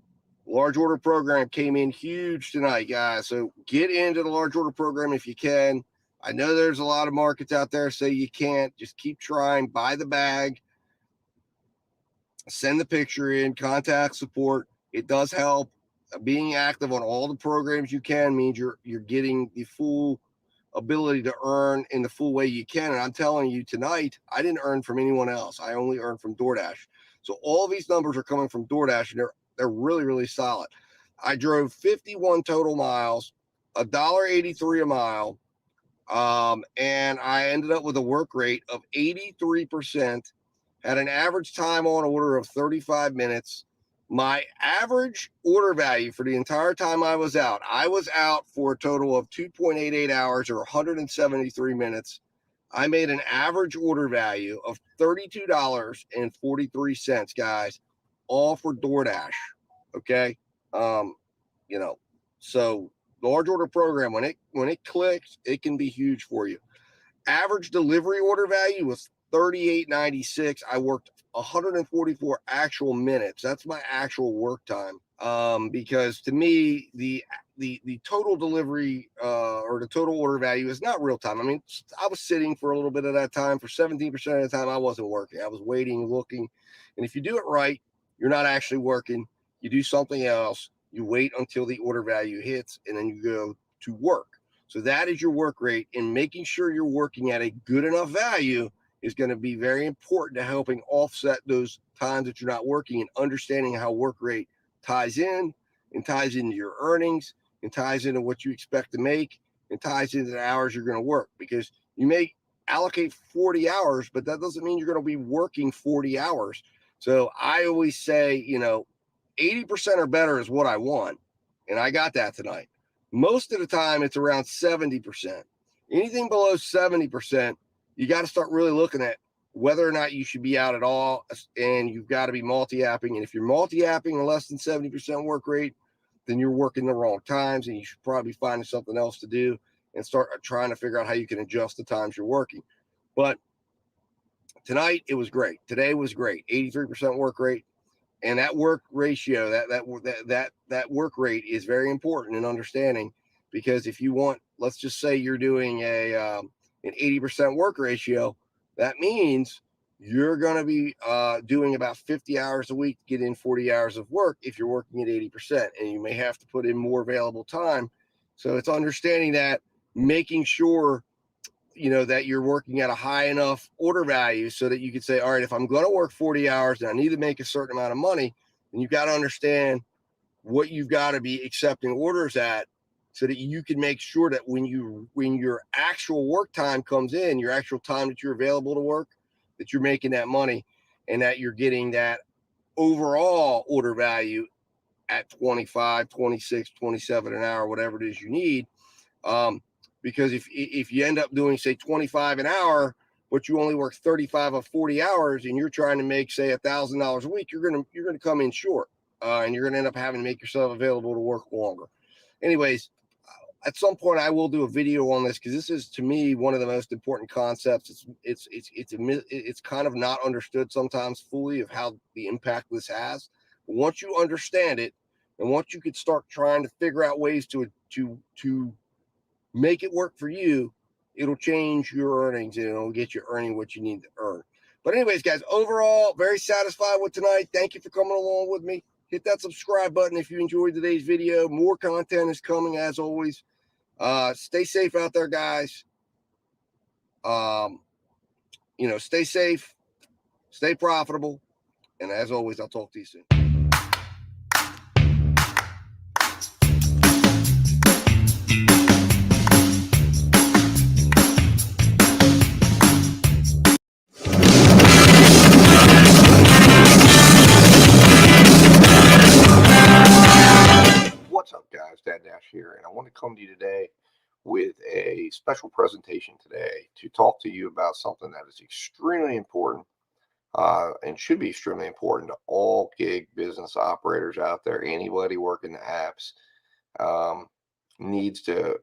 Large order program came in huge tonight, guys. So get into the large order program if you can. I know there's a lot of markets out there say you can't. Just keep trying. Buy the bag. Send the picture in. Contact support. It does help. Being active on all the programs you can means you're getting the full ability to earn in the full way you can. And I'm telling you tonight, I didn't earn from anyone else. I only earned from DoorDash. So all these numbers are coming from DoorDash, and they're really, really solid. I drove 51 total miles, $1.83 a mile, and I ended up with a work rate of 83%, had an average time on order of 35 minutes. My average order value for the entire time I was out for a total of 2.88 hours or 173 minutes. I made an average order value of $32.43, guys, all for DoorDash. Okay. You know, so large order program, when it clicks, it can be huge for you. Average delivery order value was $38.96. I worked 144 actual minutes. That's my actual work time. Because to me, the total delivery or the total order value is not real time. I mean, I was sitting for a little bit of that time. For 17% of the time, I wasn't working. I was waiting, looking. And if you do it right, you're not actually working. You do something else. You wait until the order value hits, and then you go to work. So that is your work rate, and making sure you're working at a good enough value is going to be very important to helping offset those times that you're not working, and understanding how work rate ties in and ties into your earnings and ties into what you expect to make and ties into the hours you're going to work, because you may allocate 40 hours, but that doesn't mean you're going to be working 40 hours. So I always say, 80% or better is what I want. And I got that tonight. Most of the time, it's around 70%. Anything below 70%, you got to start really looking at whether or not you should be out at all. And you've got to be multi-apping. And if you're multi-apping a less than 70% work rate, then you're working the wrong times, and you should probably find something else to do and start trying to figure out how you can adjust the times you're working. But tonight, it was great. Today was great. 83% work rate. And that work ratio, that work rate is very important in understanding, because if you want, let's just say you're doing an 80% work ratio, that means you're going to be doing about 50 hours a week to get in 40 hours of work if you're working at 80%, and you may have to put in more available time. So it's understanding that, making sure that you're working at a high enough order value so that you could say, all right, if I'm going to work 40 hours and I need to make a certain amount of money, then you've got to understand what you've got to be accepting orders at, so that you can make sure that when your actual work time comes in, your actual time that you're available to work, that you're making that money, and that you're getting that overall order value at 25, 26, 27 an hour, whatever it is you need. Because if you end up doing, say, 25 an hour, but you only work 35 of 40 hours, and you're trying to make, say, $1,000 a week, you're gonna come in short, and you're gonna end up having to make yourself available to work longer. Anyways, at some point I will do a video on this, because this is, to me, one of the most important concepts. It's kind of not understood sometimes fully of how the impact this has. But once you understand it, and once you could start trying to figure out ways to make it work for you, it'll change your earnings, and it'll get you earning what you need to earn. But anyways, guys, overall, very satisfied with tonight. Thank you for coming along with me. Hit that subscribe button if you enjoyed today's video. More content is coming, as always. Stay safe out there, guys. Stay safe, stay profitable. And as always, I'll talk to you soon. What's up, guys? Dad Dash here, and I want to come to you today with a special presentation today to talk to you about something that is extremely important, and should be extremely important to all gig business operators out there. Anybody working the apps needs to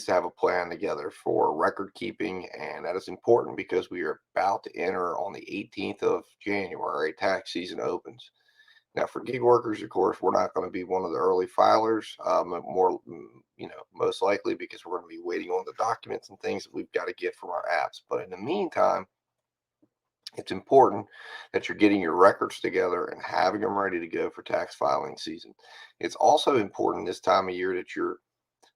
have a plan together for record keeping, and that is important because we are about to enter on the 18th of January. Tax season opens. Now, for gig workers, of course, we're not going to be one of the early filers, most likely because we're going to be waiting on the documents and things that we've got to get from our apps. But in the meantime, it's important that you're getting your records together and having them ready to go for tax filing season. It's also important this time of year that you're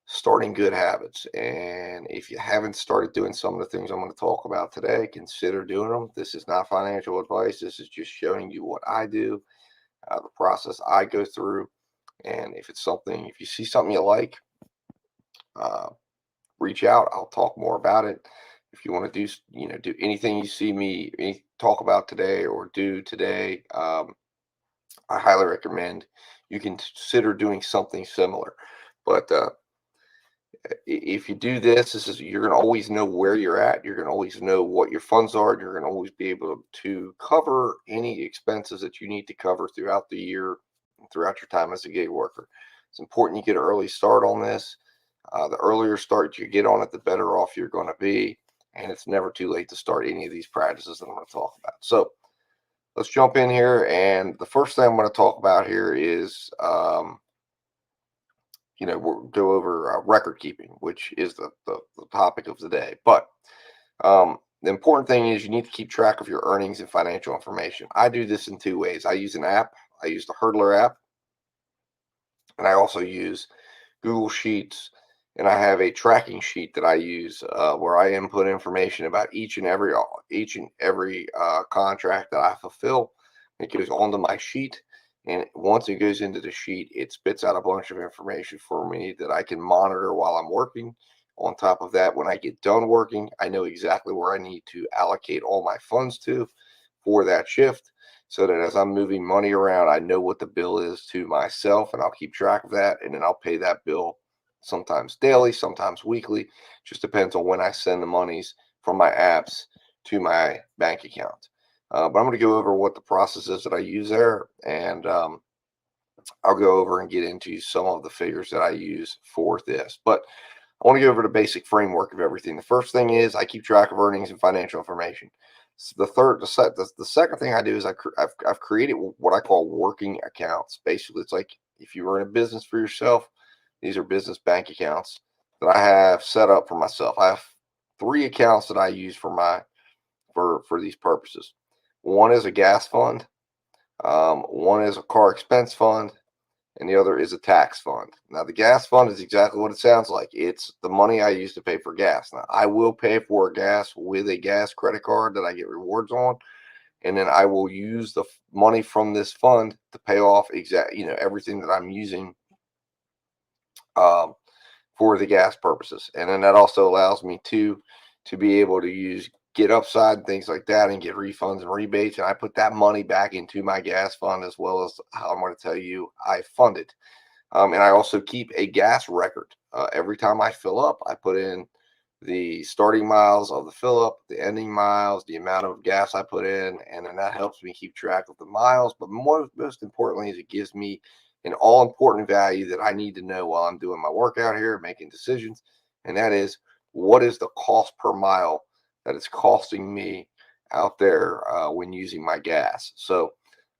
starting good habits. And if you haven't started doing some of the things I'm going to talk about today, consider doing them. This is not financial advice. This is just showing you what I do, the process I go through. And if it's something, if you see something you like, uh, reach out. I'll talk more about it. If you want to do, do anything you see me talk about today or do today, I highly recommend you consider doing something similar. But if you do this is you're going to always know where you're at. You're going to always know what your funds are. You're going to always be able to cover any expenses that you need to cover throughout the year, throughout your time as a gig worker. It's important you get an early start on this. The earlier start you get on it, the better off you're going to be. And it's never too late to start any of these practices that I'm going to talk about. So let's jump in here. And the first thing I'm going to talk about here is we'll go over record keeping, which is the topic of the day. But the important thing is you need to keep track of your earnings and financial information. I do this in two ways. I use an app. I use the Hurdler app, and I also use Google Sheets, and I have a tracking sheet that I use where I input information about each and every contract that I fulfill. It goes onto my sheet, and once it goes into the sheet, it spits out a bunch of information for me that I can monitor while I'm working. On top of that, when I get done working, I know exactly where I need to allocate all my funds to for that shift, so that as I'm moving money around, I know what the bill is to myself, and I'll keep track of that, and then I'll pay that bill sometimes daily, sometimes weekly. Just depends on when I send the monies from my apps to my bank account. But I'm going to go over what the process is that I use there, and I'll go over and get into some of the figures that I use for this. But I want to go over the basic framework of everything. The first thing is I keep track of earnings and financial information. So the second thing I do is I've created what I call working accounts. Basically, it's like if you were in a business for yourself, these are business bank accounts that I have set up for myself. I have three accounts that I use for these purposes. One is a gas fund, one is a car expense fund, and the other is a tax fund. Now, the gas fund is exactly what it sounds like. It's the money I use to pay for gas. Now, I will pay for gas with a gas credit card that I get rewards on, and then I will use the money from this fund to pay off everything that I'm using um, for the gas purposes. And then that also allows me to be able to use get upside and things like that and get refunds and rebates. And I put that money back into my gas fund, as well as how I'm going to tell you I fund it. And I also keep a gas record. Every time I fill up, I put in the starting miles of the fill up, the ending miles, the amount of gas I put in, and then that helps me keep track of the miles. But most importantly is it gives me an all important value that I need to know while I'm doing my workout here, making decisions, and that is what is the cost per mile that it's costing me out there when using my gas. So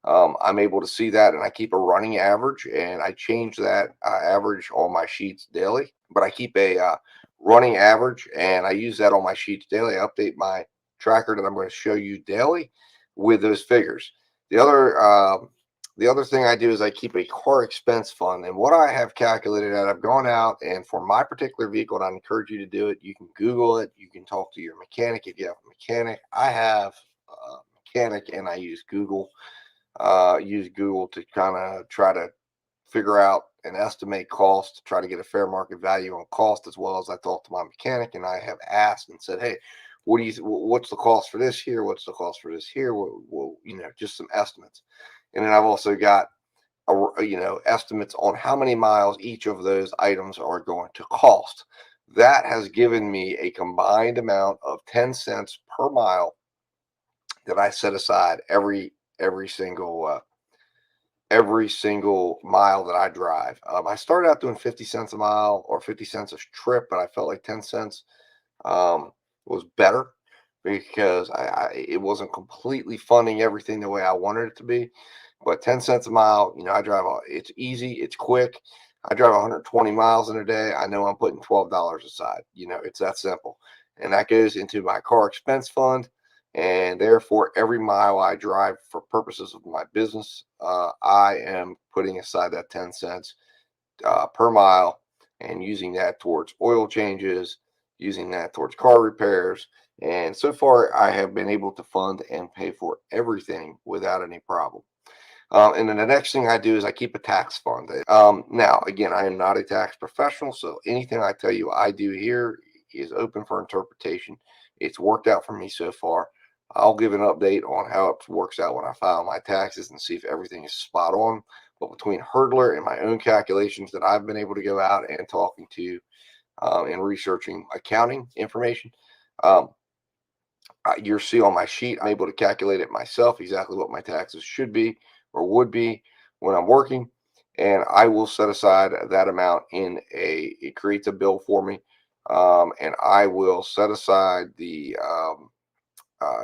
I'm able to see that, and I keep a running average, and I change that average on my sheets daily. But I keep a running average, and I use that on my sheets daily. I update my tracker that I'm going to show you daily with those figures. The other the other thing I do is I keep a car expense fund, and what I have calculated out, I've gone out and for my particular vehicle, and I encourage you to do it. You can Google it. You can talk to your mechanic if you have a mechanic. I have a mechanic, and I use Google to kind of try to figure out and estimate cost, to try to get a fair market value on cost, as well as I talked to my mechanic and I have asked and said, hey, what's the cost for this here? What's the cost for this here? Just some estimates. And then I've also got estimates on how many miles each of those items are going to cost. That has given me a combined amount of 10 cents per mile that I set aside every single mile that I drive. I started out doing 50 cents a mile or 50 cents a trip, but I felt like 10 cents was better because it wasn't completely funding everything the way I wanted it to be. But 10 cents a mile, I drive, it's easy, it's quick. I drive 120 miles in a day. I know I'm putting $12 aside. It's that simple. And that goes into my car expense fund. And therefore, every mile I drive for purposes of my business, I am putting aside that 10 cents per mile and using that towards oil changes, using that towards car repairs. And so far, I have been able to fund and pay for everything without any problem. And then the next thing I do is I keep a tax fund. Now, again, I am not a tax professional, so anything I tell you I do here is open for interpretation. It's worked out for me so far. I'll give an update on how it works out when I file my taxes and see if everything is spot on. But between Hurdler and my own calculations that I've been able to go out and talking to and researching accounting information, um, you'll see on my sheet, I'm able to calculate it myself exactly what my taxes should be or would be when I'm working. And I will set aside that amount in it creates a bill for me. And I will set aside the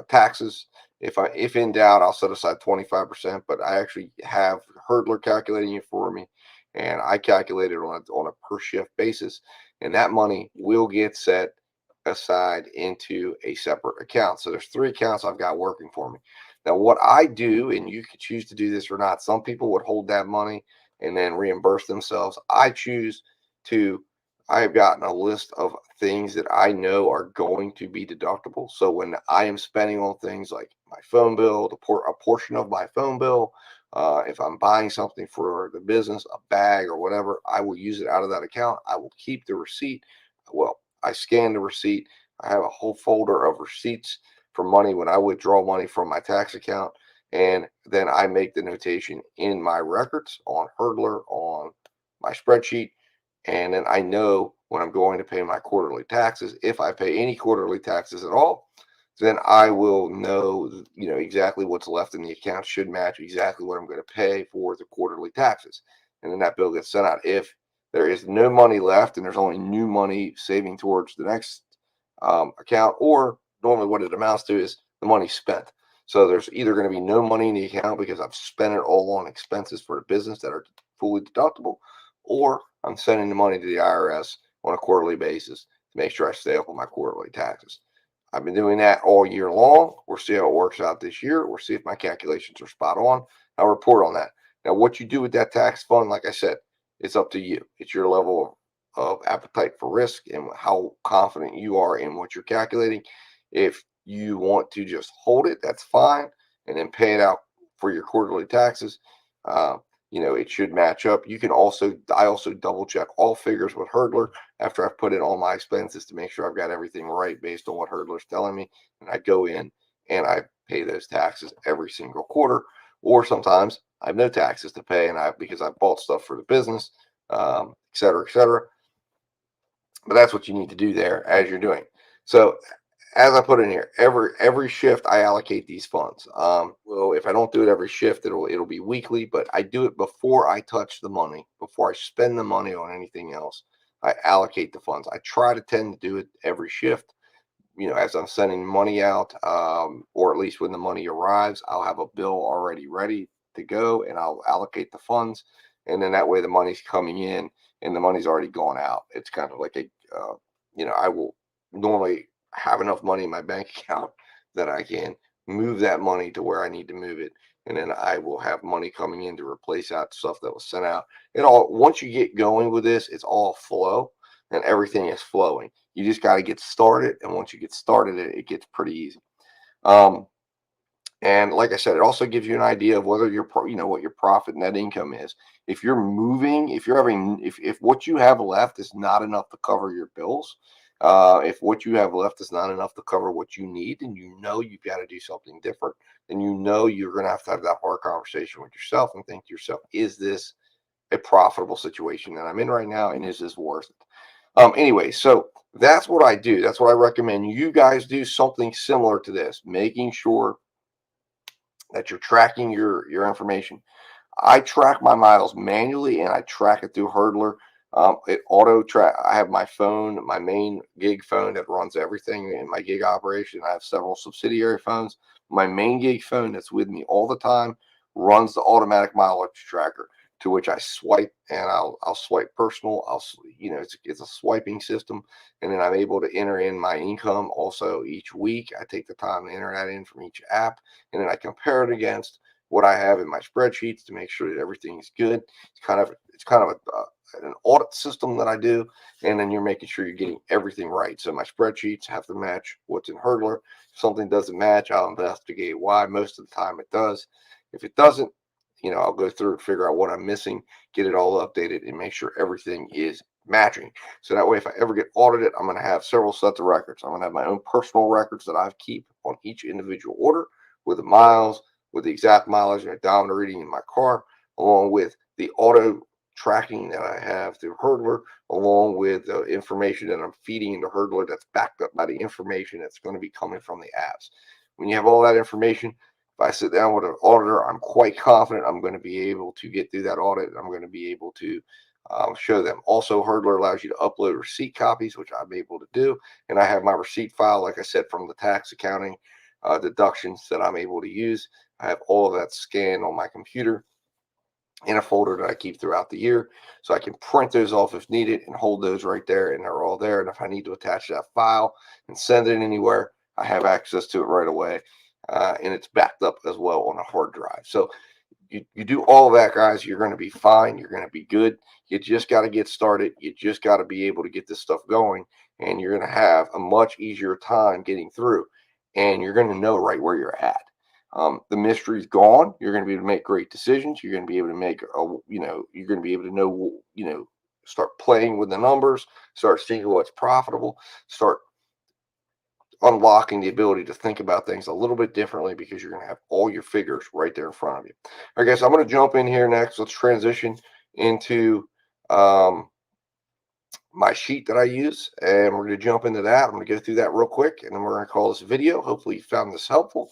taxes. If in doubt, I'll set aside 25%, but I actually have Hurdler calculating it for me, and I calculate it on a per shift basis, and that money will get set aside into a separate account. So there's 3 accounts I've got working for me. Now, what I do, and you could choose to do this or not, some people would hold that money and then reimburse themselves. I choose to I have gotten a list of things that I know are going to be deductible. So when I am spending on things like my phone bill, a portion of my phone bill, if I'm buying something for the business, a bag or whatever, I will use it out of that account. I will keep the receipt. Well, I scan the receipt. I have a whole folder of receipts for money when I withdraw money from my tax account. And then I make the notation in my records on Hurdler on my spreadsheet, and then I know when I'm going to pay my quarterly taxes, if I pay any quarterly taxes at all, then I will know, exactly what's left in the account should match exactly what I'm going to pay for the quarterly taxes. And then that bill gets sent out. If there is no money left and there's only new money saving towards the next account, or normally what it amounts to is the money spent. So there's either going to be no money in the account because I've spent it all on expenses for the business that are fully deductible, or I'm sending the money to the IRS on a quarterly basis to make sure I stay up on my quarterly taxes. I've been doing that all year long. We'll see how it works out this year. We'll see if my calculations are spot on. I'll report on that. Now, what you do with that tax fund, like I said, it's up to you. It's your level of appetite for risk and how confident you are in what you're calculating. If you want to just hold it, that's fine, and then pay it out for your quarterly taxes. It should match up. I also double check all figures with Hurdler after I've put in all my expenses to make sure I've got everything right based on what Hurdler's telling me. And I go in and I pay those taxes every single quarter, or sometimes I have no taxes to pay, because I bought stuff for the business, et cetera, et cetera. But that's what you need to do there as you're doing. So as I put in here, every shift I allocate these funds. Well, if I don't do it every shift, it'll be weekly, but I do it before I touch the money, before I spend the money on anything else. I allocate the funds. I try to tend to do it every shift. As I'm sending money out, or at least when the money arrives, I'll have a bill already ready to go, and I'll allocate the funds, and then that way the money's coming in and the money's already gone out. It's kind of like I will normally have enough money in my bank account that I can move that money to where I need to move it, and then I will have money coming in to replace out stuff that was sent out. Once you get going with this, it's all flow, and everything is flowing. You just got to get started, and once you get started, it gets pretty easy. And like I said, it also gives you an idea of whether what your profit net income is. If you're moving, if what you have left is not enough to cover your bills, if what you have left is not enough to cover what you need, and you've got to do something different, then you're going to have that hard conversation with yourself and think to yourself, is this a profitable situation that I'm in right now, and is this worth it? Anyway, so that's what I do. That's what I recommend you guys do, something similar to this, making sure that you're tracking your information. I track my miles manually, and I track it through Hurdler. It auto track. I have my phone, my main gig phone that runs everything in my gig operation. I have several subsidiary phones. My main gig phone that's with me all the time runs the automatic mileage tracker, to which I swipe, and I'll swipe personal. It's a swiping system, and then I'm able to enter in my income also each week. I take the time to enter that in from each app, and then I compare it against what I have in my spreadsheets to make sure that everything is good. It's kind of an audit system that I do, and then you're making sure you're getting everything right. So my spreadsheets have to match what's in Hurdler. If something doesn't match, I'll investigate why. Most of the time it does. If it doesn't, I'll go through and figure out what I'm missing, get it all updated, and make sure everything is matching. So that way, if I ever get audited, I'm going to have several sets of records. I'm going to have my own personal records that I keep on each individual order with the miles, with the exact mileage and odometer reading in my car, along with the auto tracking that I have through Hurdler, along with the information that I'm feeding into Hurdler that's backed up by the information that's going to be coming from the apps. When you have all that information, if I sit down with an auditor, I'm quite confident I'm going to be able to get through that audit. I'm going to be able to show them. Also, Hurdler allows you to upload receipt copies, which I'm able to do. And I have my receipt file, like I said, from the tax accounting deductions that I'm able to use. I have all of that scanned on my computer in a folder that I keep throughout the year. So I can print those off if needed and hold those right there, and they're all there. And if I need to attach that file and send it anywhere, I have access to it right away. And it's backed up as well on a hard drive. So you do all of that, guys, you're going to be fine. You're going to be good. You just got to get started. You just got to be able to get this stuff going, and you're going to have a much easier time getting through, and you're going to know right where you're at. The mystery's gone. You're going to be able to make great decisions. You're going to be able to make, you're going to be able to know, start playing with the numbers, start seeing what's profitable, start unlocking the ability to think about things a little bit differently, because you're going to have all your figures right there in front of you. All right, guys, I'm going to jump in here next. Let's transition into my sheet that I use, and we're going to jump into that. I'm going to go through that real quick, and then we're going to call this a video. Hopefully you found this helpful.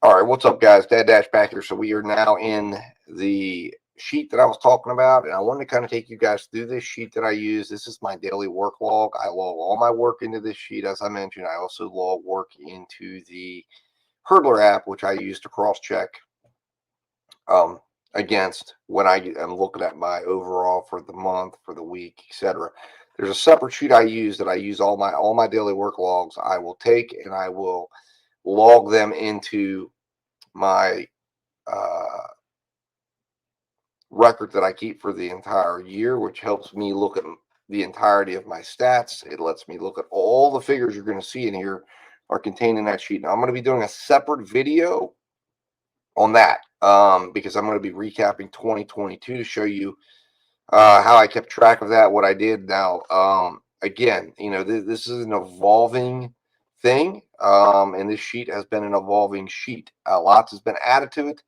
All right, what's up, guys? Dad Dash back here. So we are now in the sheet that I was talking about, and I wanted to kind of take you guys through this sheet that I use. This is my daily work log. I log all my work into this sheet. As I mentioned, I also log work into the Hurdler app, which I use to cross-check against when I am looking at my overall for the month, for the week, etc. There's a separate sheet I use that I use all my daily work logs. I will take and I will log them into my record that I keep for the entire year, which helps me look at the entirety of my stats. It lets me look at all the figures you're going to see in here are contained in that sheet. Now, I'm going to be doing a separate video on that because I'm going to be recapping 2022 to show you how I kept track of that, what I did. Now, again, this is an evolving thing, and this sheet has been an evolving sheet. Lots has been added to it.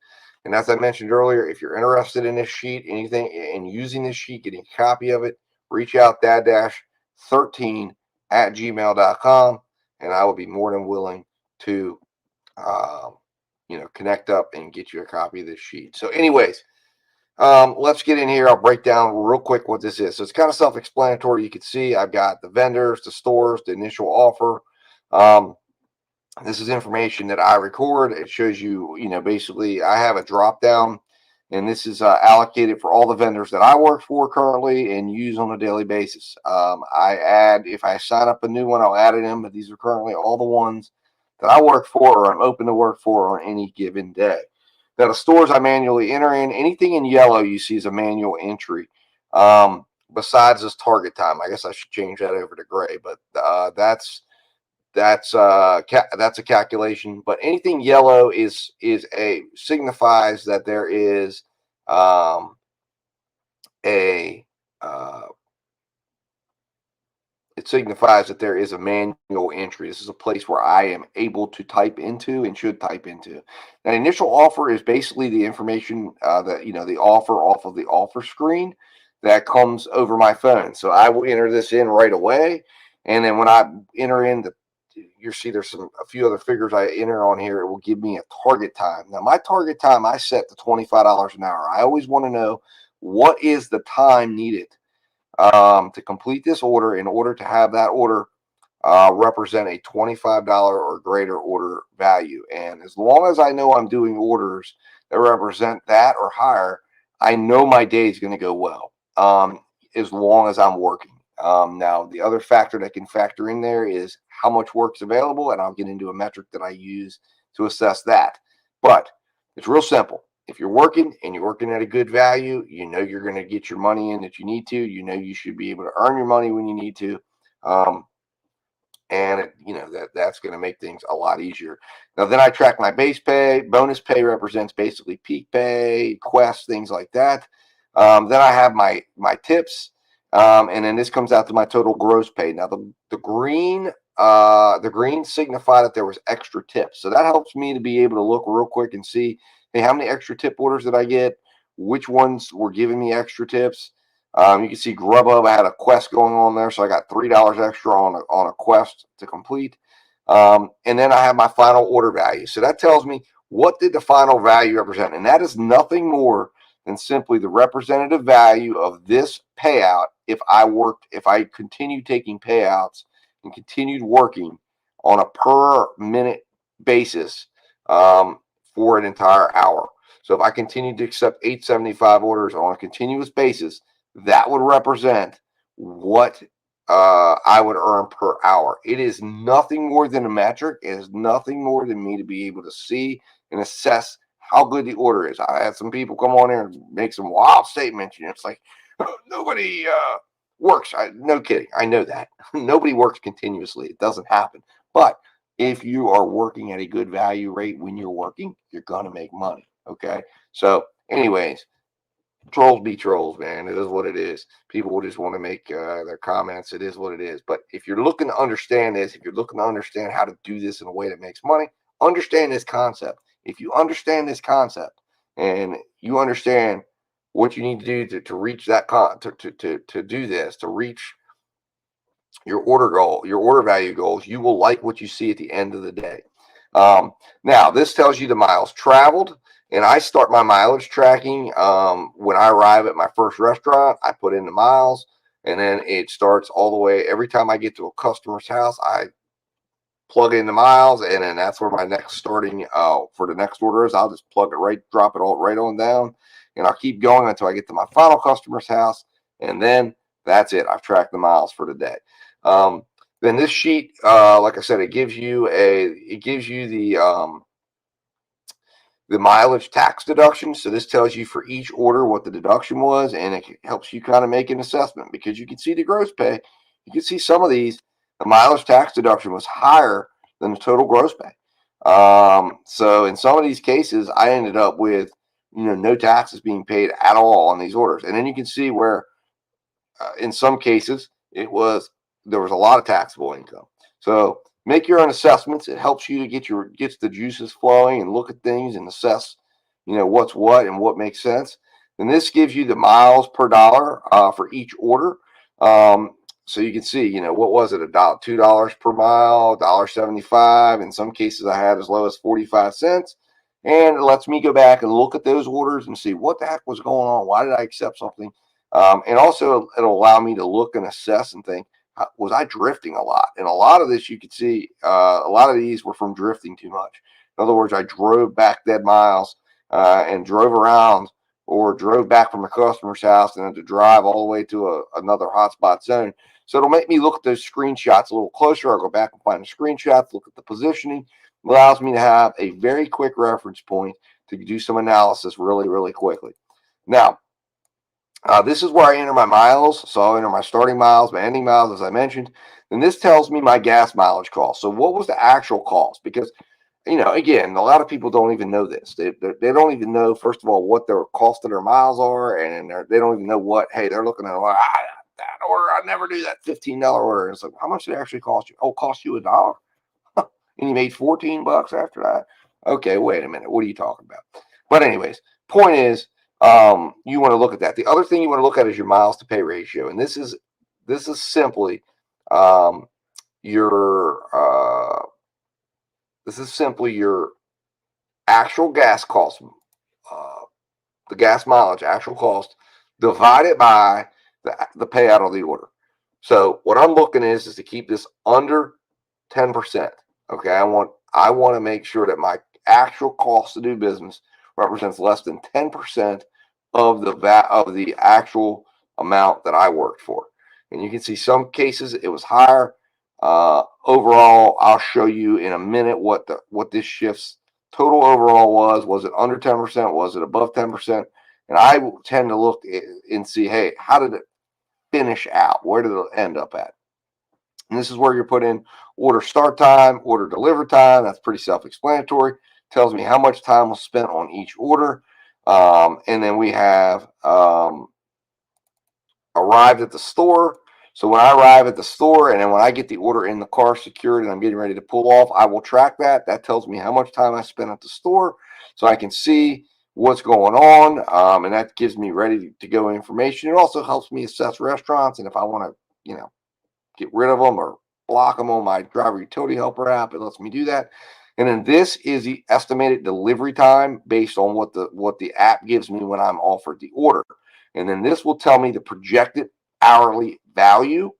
And as I mentioned earlier, if you're interested in this sheet, anything, and using this sheet, getting a copy of it, reach out dad-13@gmail.com, and I will be more than willing to, connect up and get you a copy of this sheet. So anyways, let's get in here. I'll break down real quick what this is. So it's kind of self-explanatory. You can see I've got the vendors, the stores, the initial offer. This is information that I record. It shows you, basically I have a drop down, and this is allocated for all the vendors that I work for currently and use on a daily basis. If I sign up a new one, I'll add it in, but these are currently all the ones that I work for or I'm open to work for on any given day. Now, the stores I manually enter in. Anything in yellow you see is a manual entry. Besides this target time, I guess I should change that over to gray, but that's a calculation. But anything yellow signifies that there is it signifies that there is a manual entry. This is a place where I am able to type into and should type into. Now, initial offer is basically the information the offer off of the offer screen that comes over my phone. So I will enter this in right away, and then when I enter in you see there's a few other figures I enter on here. It will give me a target time. Now, my target time I set to $25 an hour. I always want to know what is the time needed to complete this order in order to have that order represent a $25 or greater order value. And as long as I know I'm doing orders that represent that or higher, I know my day is going to go well as long as I'm working. Now, the other factor that can factor in there is how much work's available, and I'll get into a metric that I use to assess that. But it's real simple. if you're working and you're working at a good value, you know you're going to get your money in that you need to. You know you should be able to earn your money when you need to. And you know that's going to make things a lot easier. Now then I track my base pay. Bonus pay represents basically peak pay, quests, things like that. Then I have my tips, and then this comes out to my total gross pay. Now the green signify that there was extra tips, so that helps me to be able to look real quick and see, hey, how many extra tip orders did I get? Which ones were giving me extra tips? You can see Grubhub, I had a quest going on there, so I got $3 extra on a quest to complete. And then I have my final order value. So that tells me what did the final value represent, and that is nothing more than simply the representative value of this payout if I continued taking payouts and continued working on a per minute basis for an entire hour. So if I continued to accept 875 orders on a continuous basis, that would represent what I would earn per hour. It is nothing more than a metric. It is nothing more than me to be able to see and assess how good the order is. I had some people come on here and make some wild statements. It's like, oh, nobody works. No kidding. I know that. Nobody works continuously. It doesn't happen. But if you are working at a good value rate when you're working, you're going to make money. Okay. So anyways, trolls be trolls, man. It is what it is. People will just want to make their comments. It is what it is. But if you're looking to understand this, if you're looking to understand how to do this in a way that makes money, understand this concept. If you understand this concept and you understand what you need to do to reach that to do this, to reach your order goal, your order value goals, you will like what you see at the end of the day. Now, this tells you the miles traveled. And I start my mileage tracking when I arrive at my first restaurant. I put in the miles, and then it starts all the way. Every time I get to a customer's house, I plug in the miles, and then that's where my next starting for the next order is. I'll just plug it right, drop it all right on down, and I'll keep going until I get to my final customer's house, and then that's it. I've tracked the miles for the day. Then this sheet, like I said, it gives you the mileage tax deduction. So this tells you for each order what the deduction was, and it helps you kind of make an assessment because you can see the gross pay. You can see some of these, the mileage tax deduction was higher than the total gross pay. So in some of these cases, I ended up with, no taxes being paid at all on these orders. And then you can see where in some cases there was a lot of taxable income. So make your own assessments. It helps you to gets the juices flowing and look at things and assess, what's what and what makes sense. And this gives you the miles per dollar for each order. So you can see, what was it? $2 per mile, $1.75. In some cases, I had as low as 45 cents. And it lets me go back and look at those orders and see what the heck was going on. Why did I accept something? And also, it'll allow me to look and assess and think, was I drifting a lot? And a lot of this, you could see, a lot of these were from drifting too much. In other words, I drove back dead miles and drove around or drove back from a customer's house and had to drive all the way to another hotspot zone. So it'll make me look at those screenshots a little closer. I'll go back and find the screenshots, look at the positioning. It allows me to have a very quick reference point to do some analysis really, really quickly. Now, this is where I enter my miles. So I'll enter my starting miles, my ending miles, as I mentioned. And this tells me my gas mileage cost. So what was the actual cost? Because, again, a lot of people don't even know this. They don't even know, first of all, what their cost of their miles are. And they don't even know what, hey, they're looking at, that order, I never do that $15 order. And it's like, how much did it actually cost you? Oh, it cost you $1. And you made $14 after that. Okay, wait a minute. What are you talking about? But anyways, point is, you want to look at that. The other thing you want to look at is your miles to pay ratio, and this is simply your actual gas cost, the gas mileage actual cost divided by the payout of the order. So what I'm looking is to keep this under 10%. Okay, I want to make sure that my actual cost to do business represents less than 10% of the actual amount that I worked for. And you can see some cases it was higher. Overall, I'll show you in a minute what this shifts total overall was it under 10%? Was it above 10%? And I tend to look and see, hey, how did it finish out? Where did it end up at? And this is where you put in order start time, order deliver time. That's pretty self-explanatory. Tells me how much time was spent on each order. And then we have arrived at the store. So when I arrive at the store and then when I get the order in the car secured and I'm getting ready to pull off, I will track that. That tells me how much time I spent at the store so I can see what's going on. And that gives me ready to go information. It also helps me assess restaurants. And if I want to, get rid of them or block them on my driver utility helper app, it lets me do that. And then this is the estimated delivery time based on what the app gives me when I'm offered the order. And then this will tell me the projected hourly value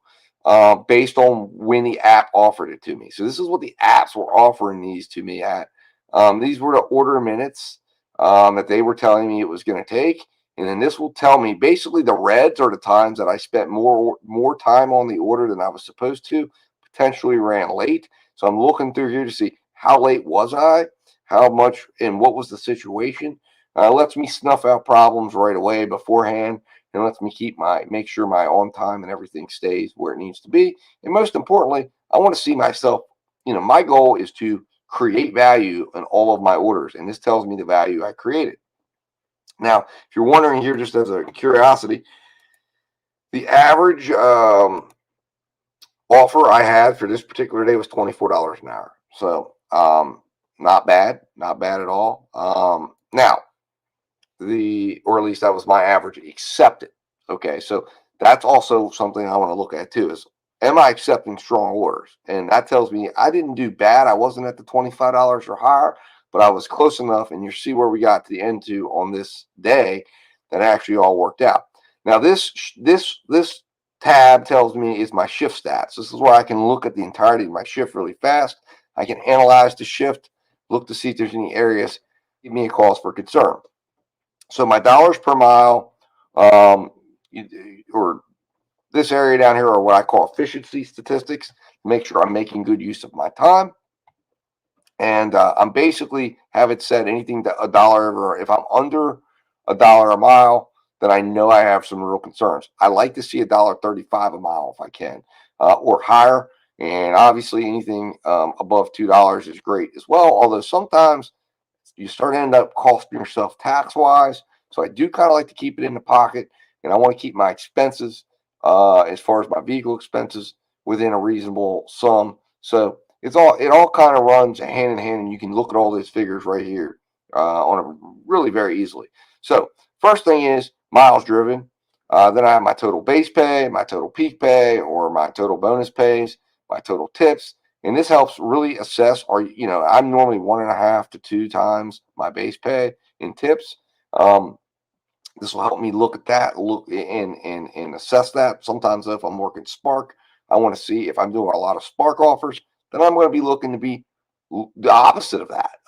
based on when the app offered it to me. So this is what the apps were offering these to me at. These were the order minutes that they were telling me it was going to take. And then this will tell me basically the reds are the times that I spent more time on the order than I was supposed to, potentially ran late. So I'm looking through here to see how late was I, how much, and what was the situation. Lets me snuff out problems right away beforehand, and lets me make sure my on time and everything stays where it needs to be. And most importantly, I want to see myself, my goal is to create value in all of my orders, and this tells me the value I created. Now, if you're wondering here, just as a curiosity, the average offer I had for this particular day was $24 an hour. So not bad at all. Now, or at least that was my average accepted. Okay, so that's also something I want to look at too, is am I accepting strong orders? And that tells me I didn't do bad. I wasn't at the $25 or higher, but I was close enough. And you see where we got to the end to on this day that actually all worked out. Now this tab tells me is my shift stats. This is where I can look at the entirety of my shift really fast. I can analyze the shift, look to see if there's any areas give me a cause for concern. So my dollars per mile, or this area down here are what I call efficiency statistics. Make sure I'm making good use of my time. And I'm basically have it set anything to $1, or if I'm under $1 a mile, then I know I have some real concerns. I like to see $1.35 a mile if I can, or higher. And obviously anything above $2 is great as well. Although sometimes you start to end up costing yourself tax-wise. So I do kind of like to keep it in the pocket, and I want to keep my expenses as far as my vehicle expenses within a reasonable sum. So it all kind of runs hand in hand, and you can look at all these figures right here really very easily. So first thing is miles driven. Then I have my total base pay, my total peak pay, or my total bonus pays, my total tips. And this helps really assess, I'm normally 1.5 to 2 times my base pay in tips. This will help me look at that, look and assess that. Sometimes if I'm working Spark, I want to see if I'm doing a lot of Spark offers, then I'm going to be looking to be the opposite of that.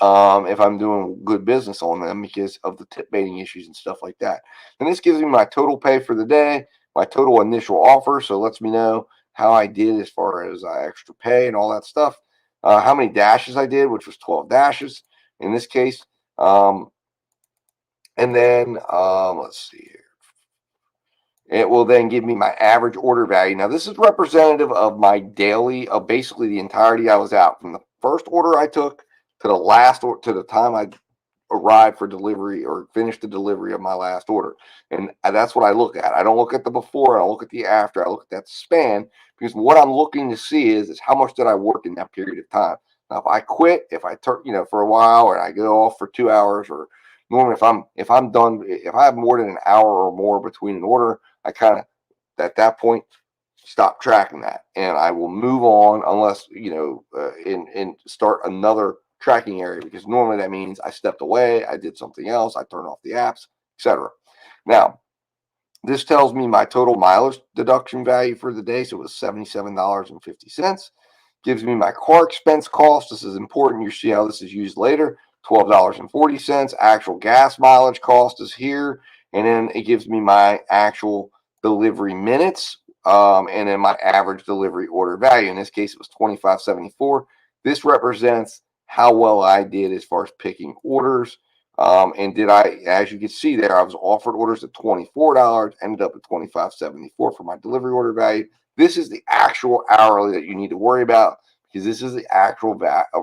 If I'm doing good business on them because of the tip baiting issues and stuff like that. And this gives me my total pay for the day, my total initial offer. So it lets me know how I did as far as extra pay and all that stuff. How many dashes I did, which was 12 dashes in this case. And then let's see here. It will then give me my average order value. Now, this is representative of my daily, of basically the entirety I was out, from the first order I took to the last, or to the time I arrived for delivery or finished the delivery of my last order. And that's what I look at. I don't look at the before, I don't look at the after, I look at that span, because what I'm looking to see is how much did I work in that period of time. Now, if I quit, if I turn, for a while, and I go off for 2 hours, or normally if I'm done, if I have more than an hour or more between an order, I kind of at that point stop tracking that, and I will move on unless and start another tracking area, because normally that means I stepped away, I did something else, I turned off the apps, etc. Now, this tells me my total mileage deduction value for the day, so it was $77.50. Gives me my car expense cost. This is important. You see how this is used later. $12.40. Actual gas mileage cost is here, and then it gives me my actual delivery minutes, and then my average delivery order value. In this case, it was $25.74. This represents how well I did as far as picking orders. And did I, as you can see there, I was offered orders at $24, ended up at $25.74 for my delivery order value. This is the actual hourly that you need to worry about, because this is the actual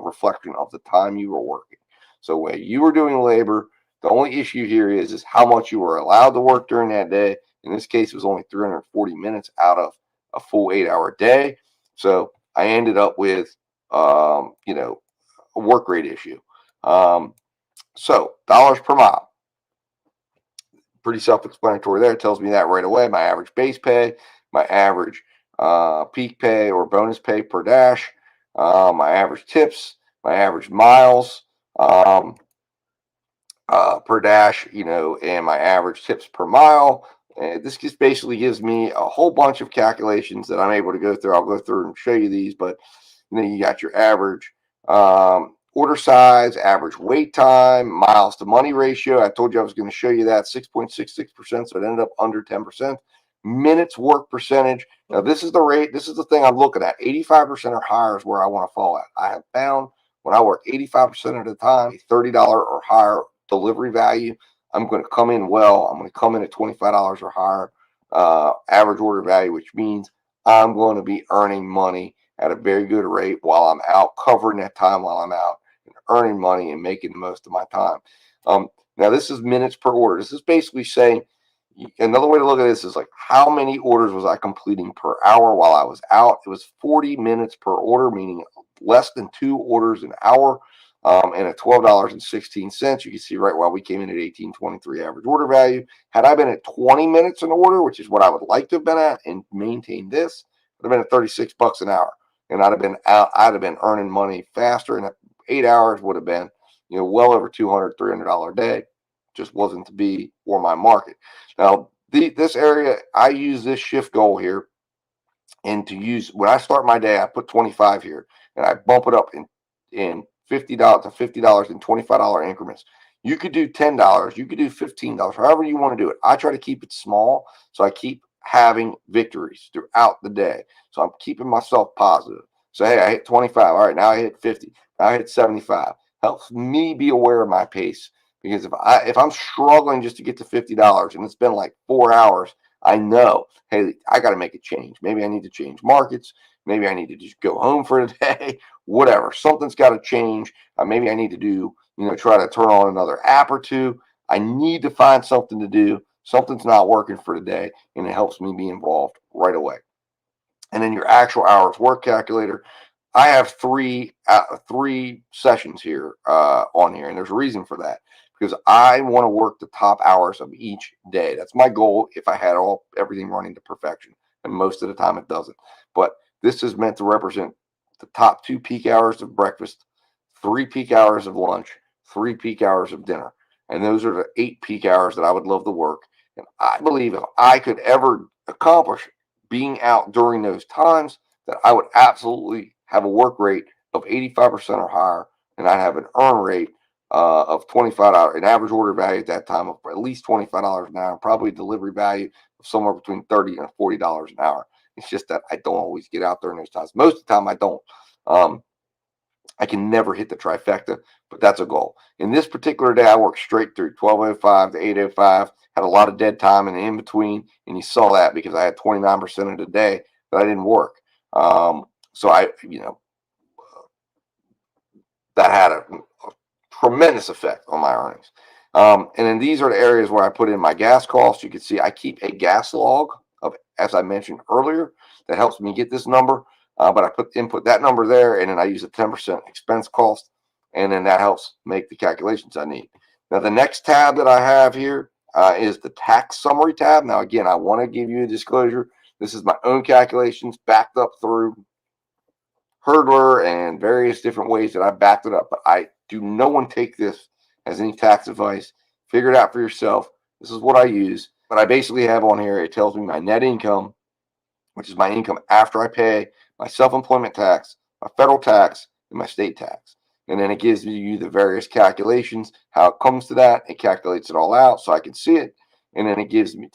reflection of the time you were working. So when you were doing labor, the only issue here is how much you were allowed to work during that day. In this case, it was only 340 minutes out of a full 8-hour day. So I ended up with, you know, a work rate issue. So dollars per mile, pretty self-explanatory there. It tells me that right away. My average base pay, my average peak pay or bonus pay per dash, my average tips, my average miles per dash, you know, and my average tips per mile. And this just basically gives me a whole bunch of calculations that I'm able to go through. I'll go through and show you these, but you know, you got your average order size, average wait time, miles to money ratio. I told you I was going to show you that 6.66%, so it ended up under 10%. Minutes work percentage. Now this is the rate. This is the thing I'm looking at. 85% or higher is where I want to fall at. I have found when I work 85% of the time, a $30 or higher delivery value, I'm going to come in well. I'm going to come in at $25 or higher average order value, which means I'm going to be earning money at a very good rate while I'm out, covering that time while I'm out, and earning money and making the most of my time. Now, this is minutes per order. This is basically saying, another way to look at this is like, how many orders was I completing per hour while I was out? It was 40 minutes per order, meaning less than 2 orders an hour, and at $12.16. You can see right while we came in at $18.23 average order value. Had I been at 20 minutes an order, which is what I would like to have been at, and maintained this, it would have been at $36 an hour. And I'd have been out, I'd have been earning money faster, and 8 hours would have been, you know, well over $200, $300 a day. Just wasn't to be for my market. Now, this area, I use this shift goal here, and to use, when I start my day, I put 25 here, and I bump it up in $50 to $50 in $25 increments. You could do $10, you could do $15, however you want to do it. I try to keep it small, so I keep having victories throughout the day. So I'm keeping myself positive. So hey, I hit 25. All right, now I hit 50. Now I hit 75. Helps me be aware of my pace, because if I'm struggling just to get to $50 and it's been like 4 hours, I know, hey, I got to make a change. Maybe I need to change markets. Maybe I need to just go home for the day. Whatever. Something's got to change. Maybe I need to do, you know, try to turn on another app or two. I need to find something to do. Something's not working for today, and it helps me be involved right away. And then your actual hours work calculator. I have three sessions here on here, and there's a reason for that, because I want to work the top hours of each day. That's my goal if I had everything running to perfection, and most of the time it doesn't. But this is meant to represent the top 2 peak hours of breakfast, 3 peak hours of lunch, 3 peak hours of dinner. And those are the 8 peak hours that I would love to work. And I believe if I could ever accomplish being out during those times, that I would absolutely have a work rate of 85% or higher, and I'd have an earn rate of $25, an average order value at that time of at least $25 an hour, and probably a delivery value of somewhere between $30 and $40 an hour. It's just that I don't always get out there in those times. Most of the time I don't. I can never hit the trifecta, but that's a goal. In this particular day, I worked straight through 12:05 to 8:05, had a lot of dead time in between, and you saw that because I had 29% of the day that I didn't work. So I, you know, that had a tremendous effect on my earnings. And then these are the areas where I put in my gas costs. You can see I keep a gas log of, as I mentioned earlier, that helps me get this number. But I input that number there, and then I use a 10% expense cost, and then that helps make the calculations I need. Now, the next tab that I have here is the tax summary tab. Now, again, I want to give you a disclosure. This is my own calculations backed up through Hurdler and various different ways that I backed it up. But I do no one take this as any tax advice. Figure it out for yourself. This is what I use. But I basically have on here, it tells me my net income, which is my income after I pay my self-employment tax, my federal tax, and my state tax. And then it gives you the various calculations, how it comes to that. It calculates it all out so I can see it. And then it gives me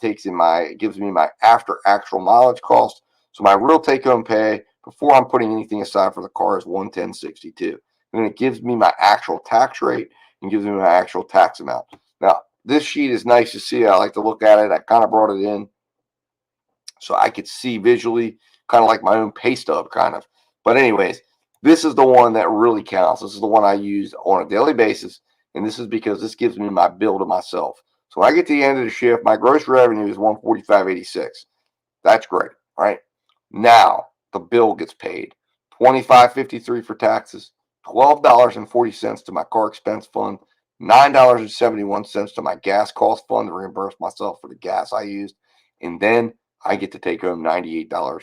my after actual mileage cost. So my real take-home pay before I'm putting anything aside for the car is $110.62. and it gives me my actual tax rate and gives me my actual tax amount. Now, this sheet is nice to see. I like to look at it. I kind of brought it in so I could see visually, kind of like my own pay stub, kind of. But anyways, this is the one that really counts. This is the one I use on a daily basis, and this is because this gives me my bill to myself. So when I get to the end of the shift, my gross revenue is $145.86. That's great, right? Now the bill gets paid. $25.53 for taxes, $12.40 to my car expense fund, $9.71 to my gas cost fund to reimburse myself for the gas I used, and then I get to take home $98.22.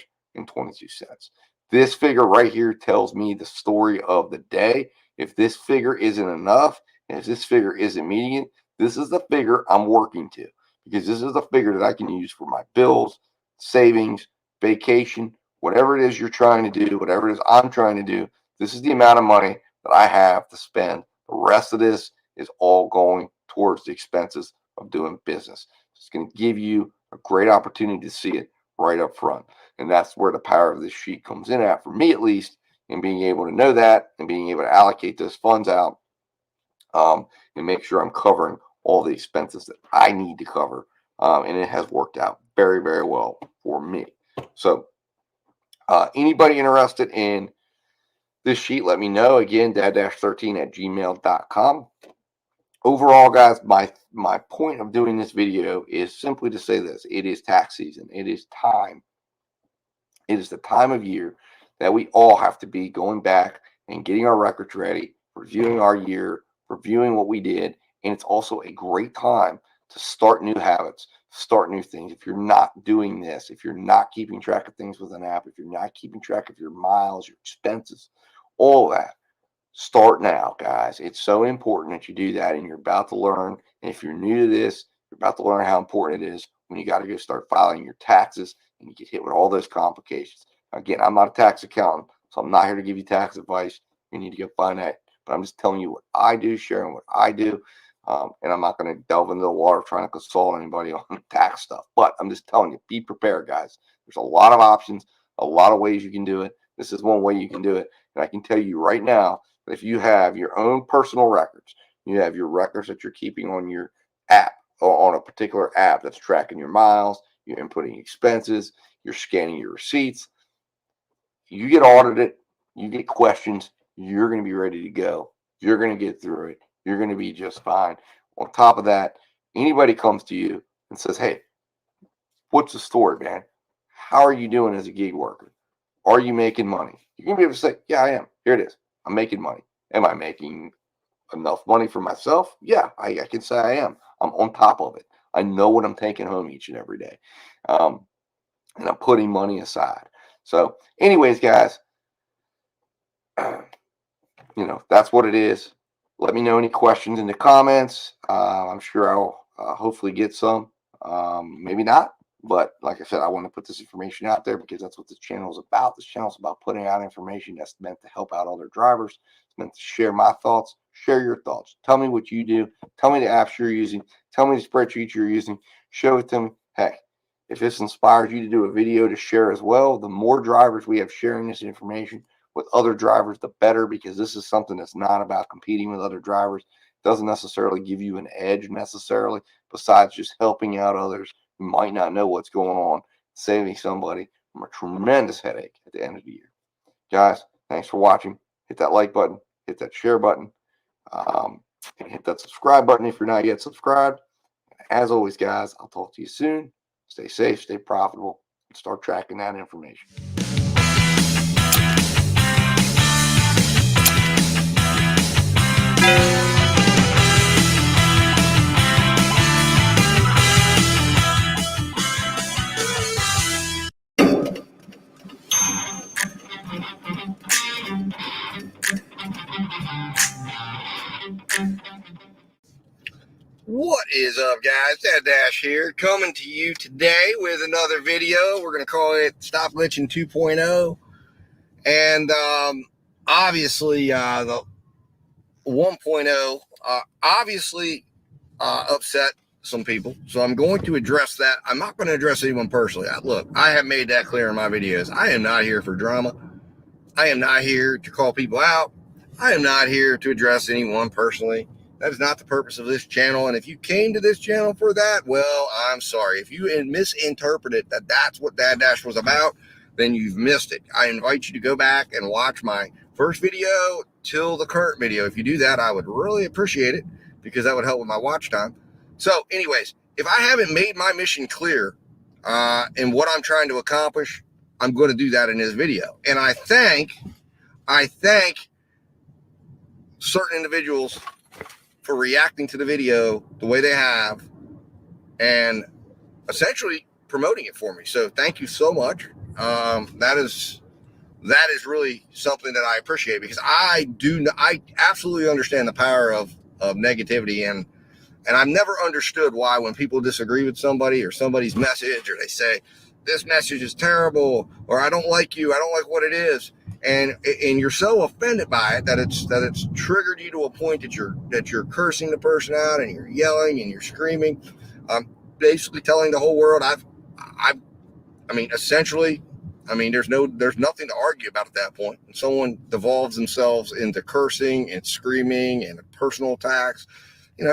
This figure right here tells me the story of the day. If this figure isn't enough, and if this figure isn't meeting it, this is the figure I'm working to, because this is the figure that I can use for my bills, savings, vacation, whatever it is you're trying to do, whatever it is I'm trying to do. This is the amount of money that I have to spend. The rest of this is all going towards the expenses of doing business. It's going to give you a great opportunity to see it right up front. And that's where the power of this sheet comes in at, for me at least, in being able to know that and being able to allocate those funds out and make sure I'm covering all the expenses that I need to cover. And it has worked out very, very well for me. So anybody interested in this sheet, let me know. Again, dad-13@gmail.com. Overall, guys, my point of doing this video is simply to say this. It is tax season. It is time. It is the time of year that we all have to be going back and getting our records ready, reviewing our year, reviewing what we did. And it's also a great time to start new habits, start new things. If you're not doing this, if you're not keeping track of things with an app, if you're not keeping track of your miles, your expenses, all that, start now, guys. It's so important that you do that, and you're about to learn. And if you're new to this, you're about to learn how important it is when you got to go start filing your taxes and you get hit with all those complications. Again, I'm not a tax accountant, so I'm not here to give you tax advice. You need to go find that. But I'm just telling you what I do, sharing what I do. And I'm not going to delve into the water trying to consult anybody on tax stuff. But I'm just telling you, be prepared, guys. There's a lot of options, a lot of ways you can do it. This is one way you can do it. And I can tell you right now, if you have your own personal records, you have your records that you're keeping on your app or on a particular app that's tracking your miles, you're inputting expenses, you're scanning your receipts, you get audited, you get questions, you're going to be ready to go. You're going to get through it. You're going to be just fine. On top of that, anybody comes to you and says, hey, what's the story, man? How are you doing as a gig worker? Are you making money? You're going to be able to say, yeah, I am. Here it is. I'm making money. Am I making enough money for myself? Yeah, I can say I am. I'm on top of it. I know what I'm taking home each and every day. And I'm putting money aside. So anyways, guys, that's what it is. Let me know any questions in the comments. I'm sure I'll hopefully get some. Maybe not. But like I said, I want to put this information out there because that's what this channel is about. This channel is about putting out information that's meant to help out other drivers. It's meant to share my thoughts, share your thoughts. Tell me what you do. Tell me the apps you're using. Tell me the spreadsheets you're using. Show it to me. Heck, if this inspires you to do a video to share as well, the more drivers we have sharing this information with other drivers, the better, because this is something that's not about competing with other drivers. It doesn't necessarily give you an edge necessarily, besides just helping out others who might not know what's going on, saving somebody from a tremendous headache at the end of the year. Guys, thanks for watching. Hit that like button, hit that share button, and hit that subscribe button if you're not yet subscribed. As always, guys, I'll talk to you soon. Stay safe, stay profitable, and start tracking that information. What is up, guys? Dad Dash here, coming to you today with another video. We're going to call it Stop Glitching 2.0. And obviously, the 1.0 obviously upset some people. So I'm going to address that. I'm not going to address anyone personally. Look, I have made that clear in my videos. I am not here for drama. I am not here to call people out. I am not here to address anyone personally. That is not the purpose of this channel. And if you came to this channel for that, well, I'm sorry. If you misinterpreted that that's what Dad Dash was about, then you've missed it. I invite you to go back and watch my first video till the current video. If you do that, I would really appreciate it because that would help with my watch time. So anyways, if I haven't made my mission clear in what I'm trying to accomplish, I'm going to do that in this video. And I thank certain individuals for reacting to the video the way they have and essentially promoting it for me. So thank you so much. That is really something that I appreciate because I absolutely understand the power of negativity, and I've never understood why when people disagree with somebody or somebody's message, or they say this message is terrible, or I don't like you, I don't like what it is, and you're so offended by it that it's triggered you to a point that you're cursing the person out and you're yelling and you're screaming, basically telling the whole world essentially, there's nothing to argue about at that point. When someone devolves themselves into cursing and screaming and personal attacks,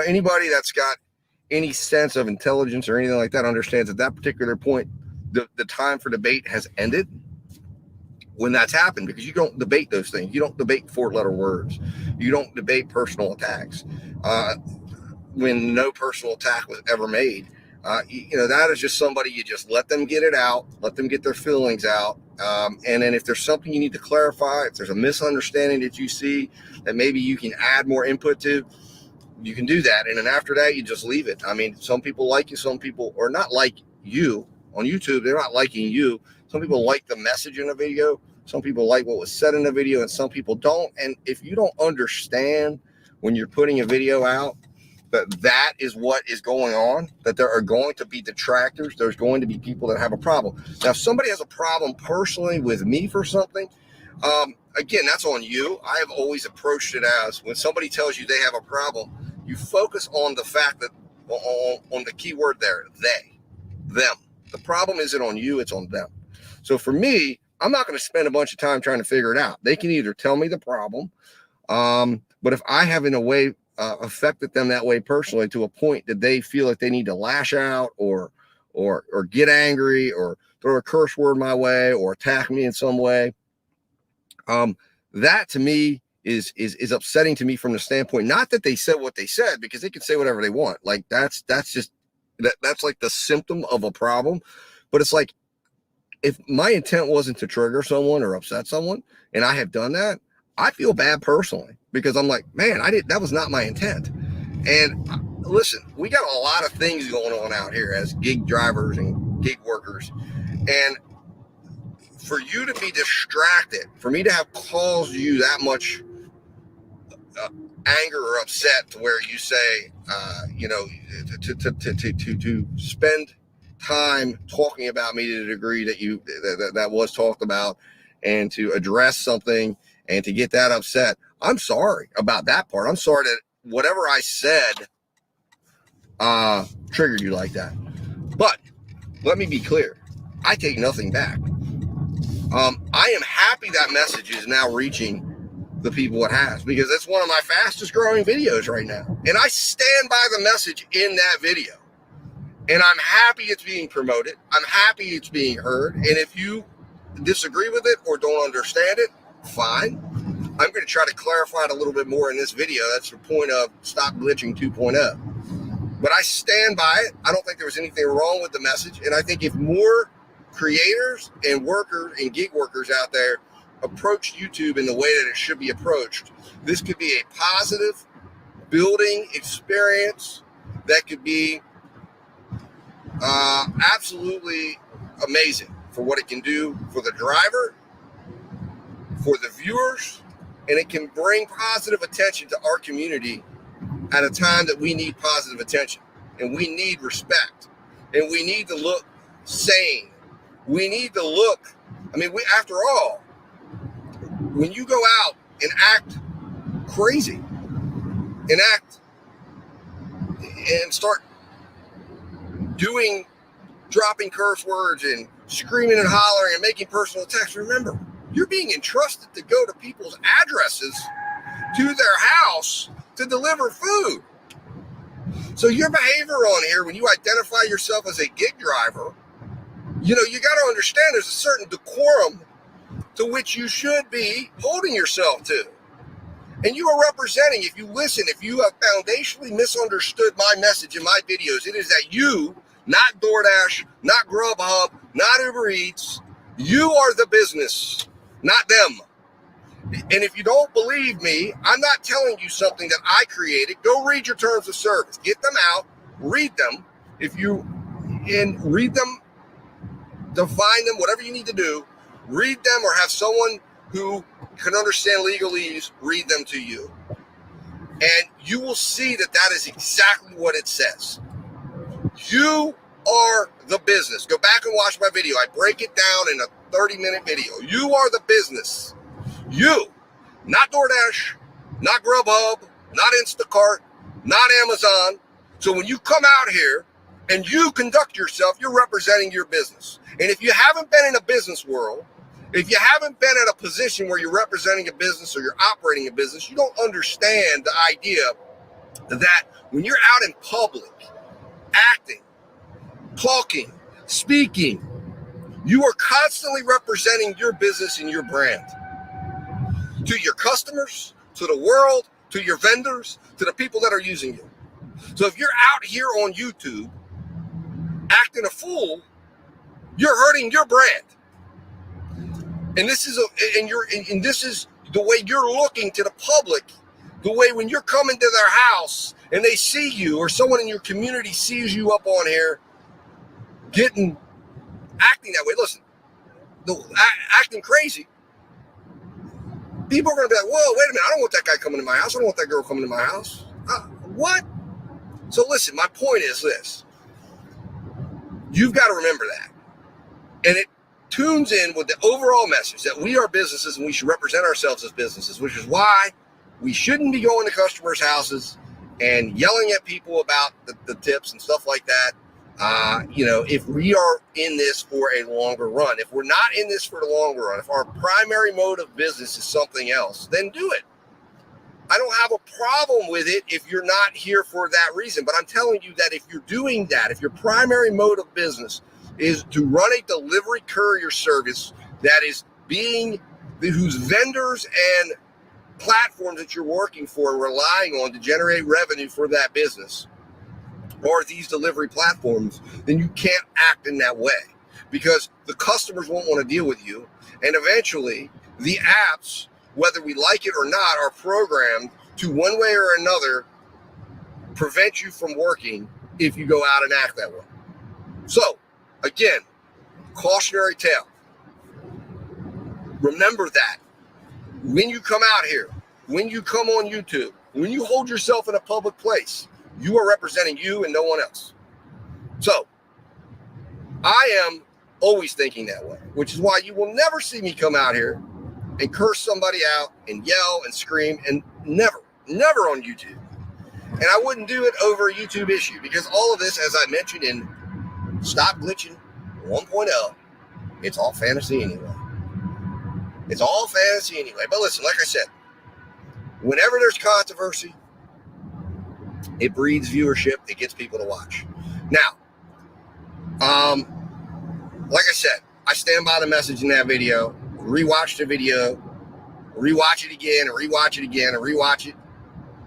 anybody that's got any sense of intelligence or anything like that understands at that particular point, the time for debate has ended when that's happened, because you don't debate those things. You don't debate 4-letter words. You don't debate personal attacks. When no personal attack was ever made, that is just somebody, you just let them get it out, let them get their feelings out. And then if there's something you need to clarify, if there's a misunderstanding that you see that maybe you can add more input to, you can do that. And then after that, you just leave it. Some people like you, some people are not like you on YouTube. They're not liking you. Some people like the message in a video. Some people like what was said in the video, and some people don't. And if you don't understand when you're putting a video out, that is what is going on, that there are going to be detractors. There's going to be people that have a problem. Now, if somebody has a problem personally with me for something, again, that's on you. I have always approached it as, when somebody tells you they have a problem, you focus on the fact that, on the key word there, them. The problem isn't on you, it's on them. So for me, I'm not going to spend a bunch of time trying to figure it out. They can either tell me the problem, but if I have in a way affected them that way personally to a point that they feel like they need to lash out or get angry or throw a curse word my way or attack me in some way, that to me is upsetting to me from the standpoint, not that they said what they said, because they can say whatever they want. Like that's like the symptom of a problem. But it's like, if my intent wasn't to trigger someone or upset someone, and I have done that, I feel bad personally, because I'm like, man, that was not my intent. And listen, we got a lot of things going on out here as gig drivers and gig workers. And for you to be distracted, for me to have caused you that much anger or upset to where you say, to spend time talking about me to the degree that was talked about, and to address something and to get that upset, I'm sorry about that part. I'm sorry that whatever I said triggered you like that. But let me be clear, I take nothing back. I am happy that message is now reaching the people it has, because it's one of my fastest growing videos right now. And I stand by the message in that video. And I'm happy it's being promoted. I'm happy it's being heard. And if you disagree with it or don't understand it, fine. I'm going to try to clarify it a little bit more in this video. That's the point of Stop Glitching 2.0. But I stand by it. I don't think there was anything wrong with the message. And I think if more creators and workers and gig workers out there approach YouTube in the way that it should be approached, this could be a positive building experience that could be absolutely amazing for what it can do for the driver, for the viewers, and it can bring positive attention to our community at a time that we need positive attention, and we need respect, and we need to look sane. We need to look, after all, when you go out and act crazy and start dropping curse words and screaming and hollering and making personal attacks, remember, you're being entrusted to go to people's addresses to their house to deliver food. So your behavior on here, when you identify yourself as a gig driver, you got to understand there's a certain decorum to which you should be holding yourself to. And you are representing, if you have foundationally misunderstood my message in my videos, it is that you, not DoorDash, not Grubhub, not Uber Eats, you are the business, not them. And if you don't believe me, I'm not telling you something that I created. Go read your terms of service. Get them out. Read them. Read them, define them, whatever you need to do. Read them or have someone who can understand legalese read them to you. And you will see that is exactly what it says. You are the business. Go back and watch my video. I break it down in a 30-minute video. You are the business. You, not DoorDash, not Grubhub, not Instacart, not Amazon. So when you come out here and you conduct yourself, you're representing your business. And if you haven't been in a business world, if you haven't been in a position where you're representing a business or you're operating a business, you don't understand the idea that when you're out in public, acting, talking, speaking, you are constantly representing your business and your brand. To your customers, to the world, to your vendors, to the people that are using you. So if you're out here on YouTube acting a fool, you're hurting your brand. And this is the way you're looking to the public, the way when you're coming to their house and they see you or someone in your community sees you up on here acting that way. Listen, acting crazy. People are going to be like, whoa, wait a minute. I don't want that guy coming to my house. I don't want that girl coming to my house. What? So listen, my point is this. You've got to remember that. And it tunes in with the overall message that we are businesses and we should represent ourselves as businesses, which is why we shouldn't be going to customers' houses and yelling at people about the tips and stuff like that. If we are in this for a longer run, if we're not in this for the longer run, if our primary mode of business is something else, then do it. I don't have a problem with it if you're not here for that reason. But I'm telling you that if you're doing that, if your primary mode of business is to run a delivery courier service that is whose vendors and platforms that you're working for and relying on to generate revenue for that business, or these delivery platforms, then you can't act in that way because the customers won't want to deal with you. And eventually the apps, whether we like it or not, are programmed to one way or another prevent you from working if you go out and act that way. So again, cautionary tale. Remember that when you come out here, when you come on YouTube, when you hold yourself in a public place, you are representing you and no one else. So I am always thinking that way, which is why you will never see me come out here and curse somebody out and yell and scream, and never on YouTube. And I wouldn't do it over a YouTube issue because all of this, as I mentioned in Stop Glitching 1.0, it's all fantasy anyway. It's all fantasy anyway. But listen, like I said, whenever there's controversy, it breeds viewership. It gets people to watch. Now, like I said, I stand by the message in that video. Rewatch the video, rewatch it again, and rewatch it again, and rewatch it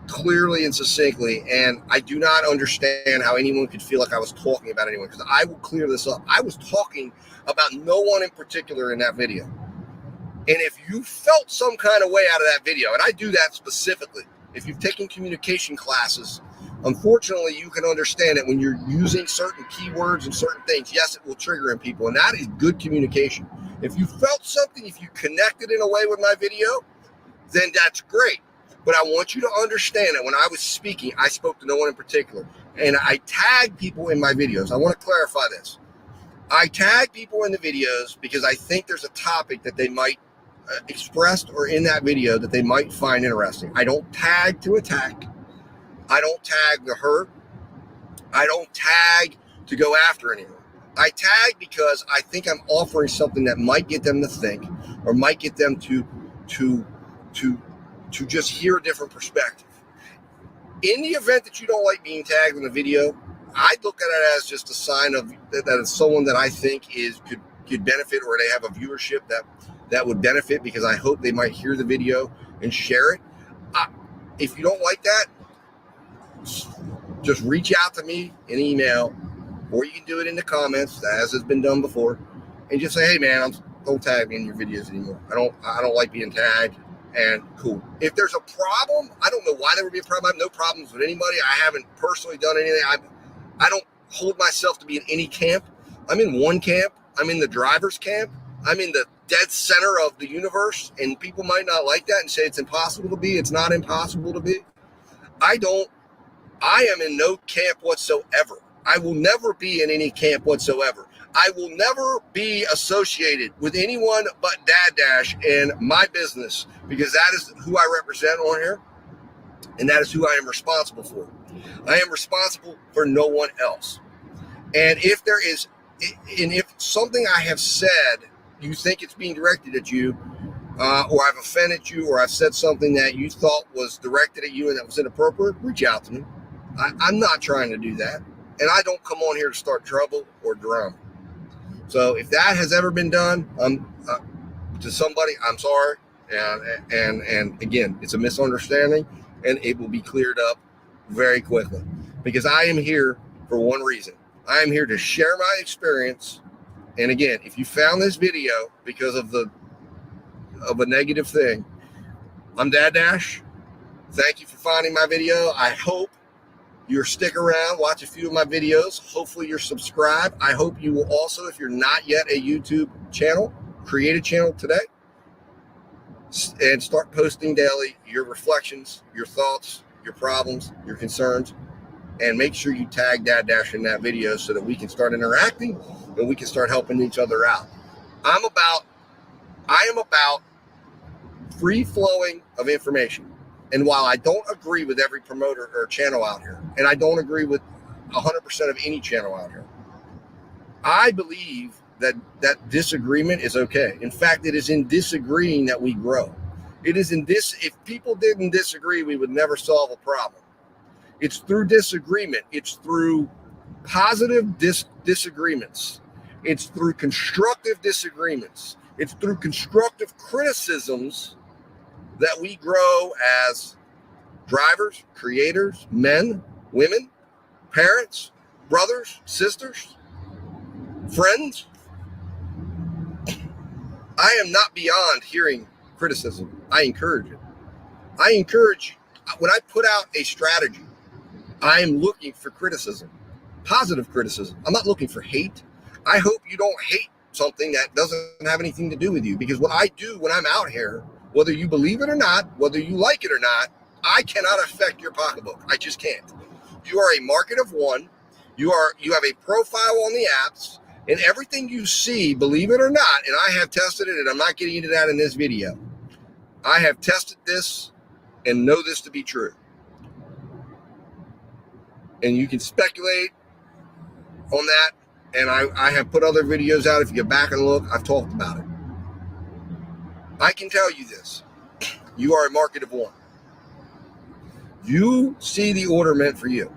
clearly and succinctly. And I do not understand how anyone could feel like I was talking about anyone, because I will clear this up. I was talking about no one in particular in that video. And if you felt some kind of way out of that video, and I do that specifically, if you've taken communication classes, unfortunately, you can understand that when you're using certain keywords and certain things, yes, it will trigger in people, and that is good communication. If you felt something, if you connected in a way with my video, then that's great. But I want you to understand that when I was speaking, I spoke to no one in particular, and I tag people in my videos. I want to clarify this. I tag people in the videos because I think there's a topic that they might expressed or in that video that they might find interesting. I don't tag to attack. I don't tag to hurt. I don't tag to go after anyone. I tag because I think I'm offering something that might get them to think, or might get them to to just hear a different perspective. In the event that you don't like being tagged in a video, I look at it as just a sign of that it's someone that I think could benefit, or they have a viewership that would benefit, because I hope they might hear the video and share it. If you don't like that, just reach out to me in email, or you can do it in the comments, as has been done before, and just say, hey man, don't tag me in your videos anymore. I don't like being tagged. And cool. If there's a problem, I don't know why there would be a problem. I have no problems with anybody. I haven't personally done anything. I don't hold myself to be in any camp. I'm in one camp. I'm in the driver's camp. I'm in the dead center of the universe, and people might not like that and say it's impossible to be. It's not impossible to be. I am in no camp whatsoever. I will never be in any camp whatsoever. I will never be associated with anyone but Dad Dash and my business, because that is who I represent on here, and that is who I am responsible for. I am responsible for no one else. And if something I have said, you think it's being directed at you, or I've offended you, or I've said something that you thought was directed at you and that was inappropriate, reach out to me. I'm not trying to do that. And I don't come on here to start trouble or drama. So if that has ever been done to somebody, I'm sorry. And again, it's a misunderstanding, and it will be cleared up very quickly, because I am here for one reason. I am here to share my experience. And again, if you found this video because of a negative thing, I'm Dad Dash. Thank you for finding my video. I hope you'll stick around, watch a few of my videos. Hopefully you're subscribed. I hope you will also, if you're not yet a YouTube channel, create a channel today and start posting daily your reflections, your thoughts, your problems, your concerns, and make sure you tag Dad Dash in that video so that we can start interacting and we can start helping each other out. I am about free flowing of information. And while I don't agree with every promoter or channel out here, and I don't agree with 100% of any channel out here, I believe that disagreement is okay. In fact, it is in disagreeing that we grow. It is in this, if people didn't disagree, we would never solve a problem. It's through disagreement. It's through positive disagreements. It's through constructive disagreements. It's through constructive criticisms that we grow as drivers, creators, men, women, parents, brothers, sisters, friends. I am not beyond hearing criticism. I encourage it. I encourage, when I put out a strategy, I am looking for criticism, positive criticism. I'm not looking for hate. I hope you don't hate something that doesn't have anything to do with you, because what I do when I'm out here, whether you believe it or not, whether you like it or not, I cannot affect your pocketbook. I just can't. You are a market of one. You have a profile on the apps, and everything you see, believe it or not, and I have tested it, and I'm not getting into that in this video. I have tested this and know this to be true. And you can speculate on that, and I have put other videos out. If you go back and look, I've talked about it. I can tell you this. You are a market of one. You see the order meant for you.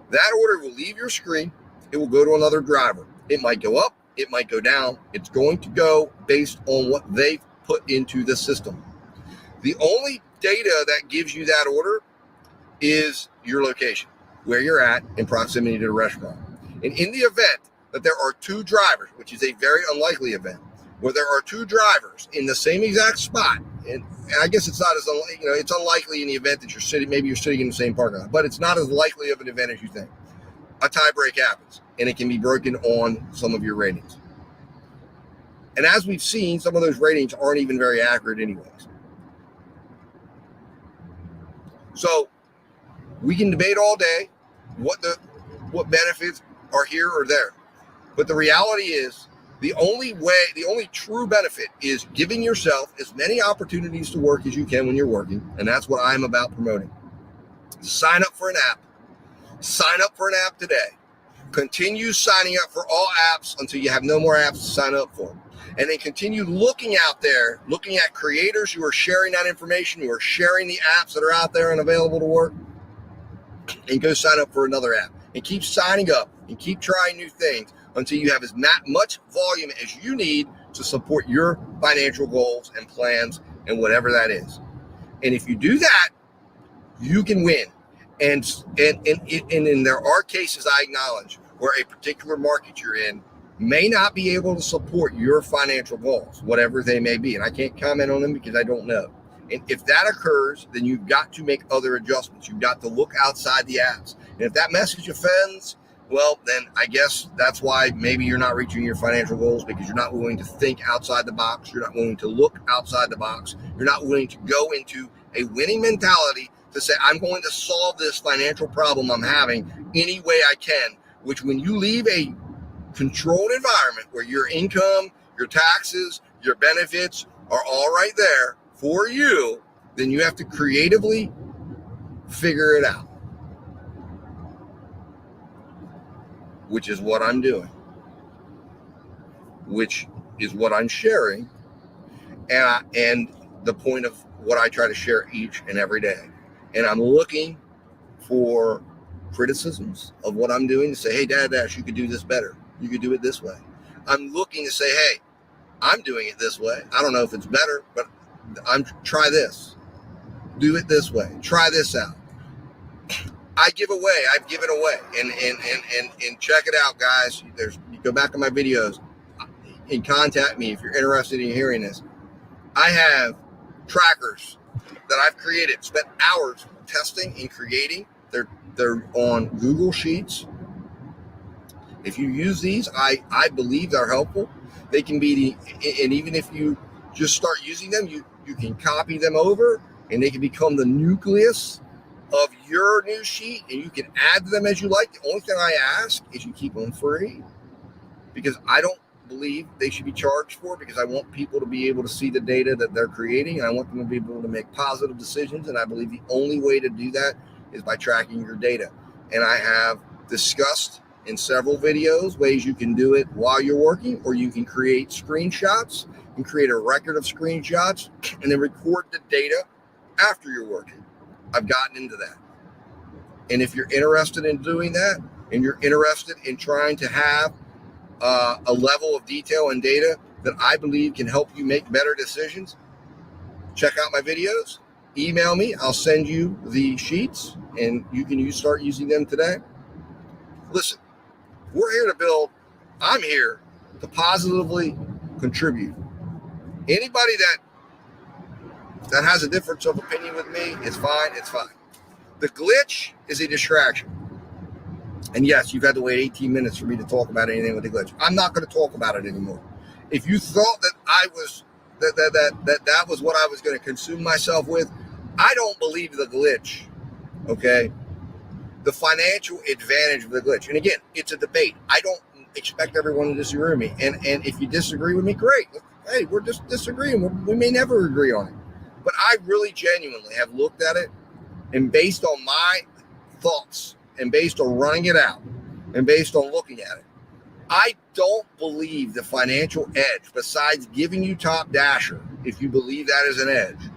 That order will leave your screen. It will go to another driver. It might go up. It might go down. It's going to go based on what they've put into the system. The only data that gives you that order is your location, where you're at in proximity to the restaurant. And in the event that there are two drivers, which is a very unlikely event, where there are two drivers in the same exact spot, and I guess it's not as it's unlikely in the event that you're sitting in the same parking lot, but it's not as likely of an event as you think. A tie break happens, and it can be broken on some of your ratings. And as we've seen, some of those ratings aren't even very accurate anyways. So we can debate all day what benefits are here or there, but the reality is, the only true benefit is giving yourself as many opportunities to work as you can when you're working. And that's what I'm about promoting. Sign up for an app. Sign up for an app today. Continue signing up for all apps until you have no more apps to sign up for. and then continue looking out there, looking at creators who are sharing that information, who are sharing the apps that are out there and available to work, and go sign up for another app and keep signing up and keep trying new things until you have as much volume as you need to support your financial goals and plans and whatever that is. And if you do that, you can win. And there are cases, I acknowledge, where a particular market you're in may not be able to support your financial goals, whatever they may be. And I can't comment on them because I don't know. And if that occurs, then you've got to make other adjustments. You've got to look outside the apps. And if that message offends, well, then I guess that's why maybe you're not reaching your financial goals, because you're not willing to think outside the box. You're not willing to look outside the box. You're not willing to go into a winning mentality to say, I'm going to solve this financial problem I'm having any way I can, which when you leave a controlled environment where your income, your taxes, your benefits are all right there for you, then you have to creatively figure it out, which is what I'm doing, which is what I'm sharing, and the point of what I try to share each and every day. And I'm looking for criticisms of what I'm doing to say, hey, Dad Dash, you could do this better. You could do it this way. I'm looking to say, hey, I'm doing it this way. I don't know if it's better, but try this. Do it this way. Try this out. I've given away. And check it out, guys. You go back to my videos and contact me if you're interested in hearing this. I have trackers that I've created, spent hours testing and creating. They're on Google Sheets. If you use these, I believe they're helpful. They can be and even if you just start using them, you can copy them over and they can become the nucleus of your new sheet, and you can add them as you like. The only thing I ask is you keep them free, because I don't believe they should be charged for, because I want people to be able to see the data that they're creating, and I want them to be able to make positive decisions. And I believe the only way to do that is by tracking your data. And I have discussed in several videos ways you can do it while you're working, or you can create screenshots and create a record of screenshots and then record the data after you're working. I've gotten into that. And if you're interested in doing that, and you're interested in trying to have a level of detail and data that I believe can help you make better decisions, check out my videos, email me, I'll send you the sheets, and you can start using them today. Listen, I'm here to positively contribute. Anybody that has a difference of opinion with me, it's fine. The glitch is a distraction. And yes, you've had to wait 18 minutes for me to talk about anything with the glitch. I'm not going to talk about it anymore. If you thought that that was what I was going to consume myself with, I don't believe the glitch. Okay? The financial advantage of the glitch. And again, it's a debate. I don't expect everyone to disagree with me. And if you disagree with me, great. Hey, we're just disagreeing. We may never agree on it. But I really genuinely have looked at it, and based on my thoughts and based on running it out and based on looking at it, I don't believe the financial edge, besides giving you Top Dasher, if you believe that is an edge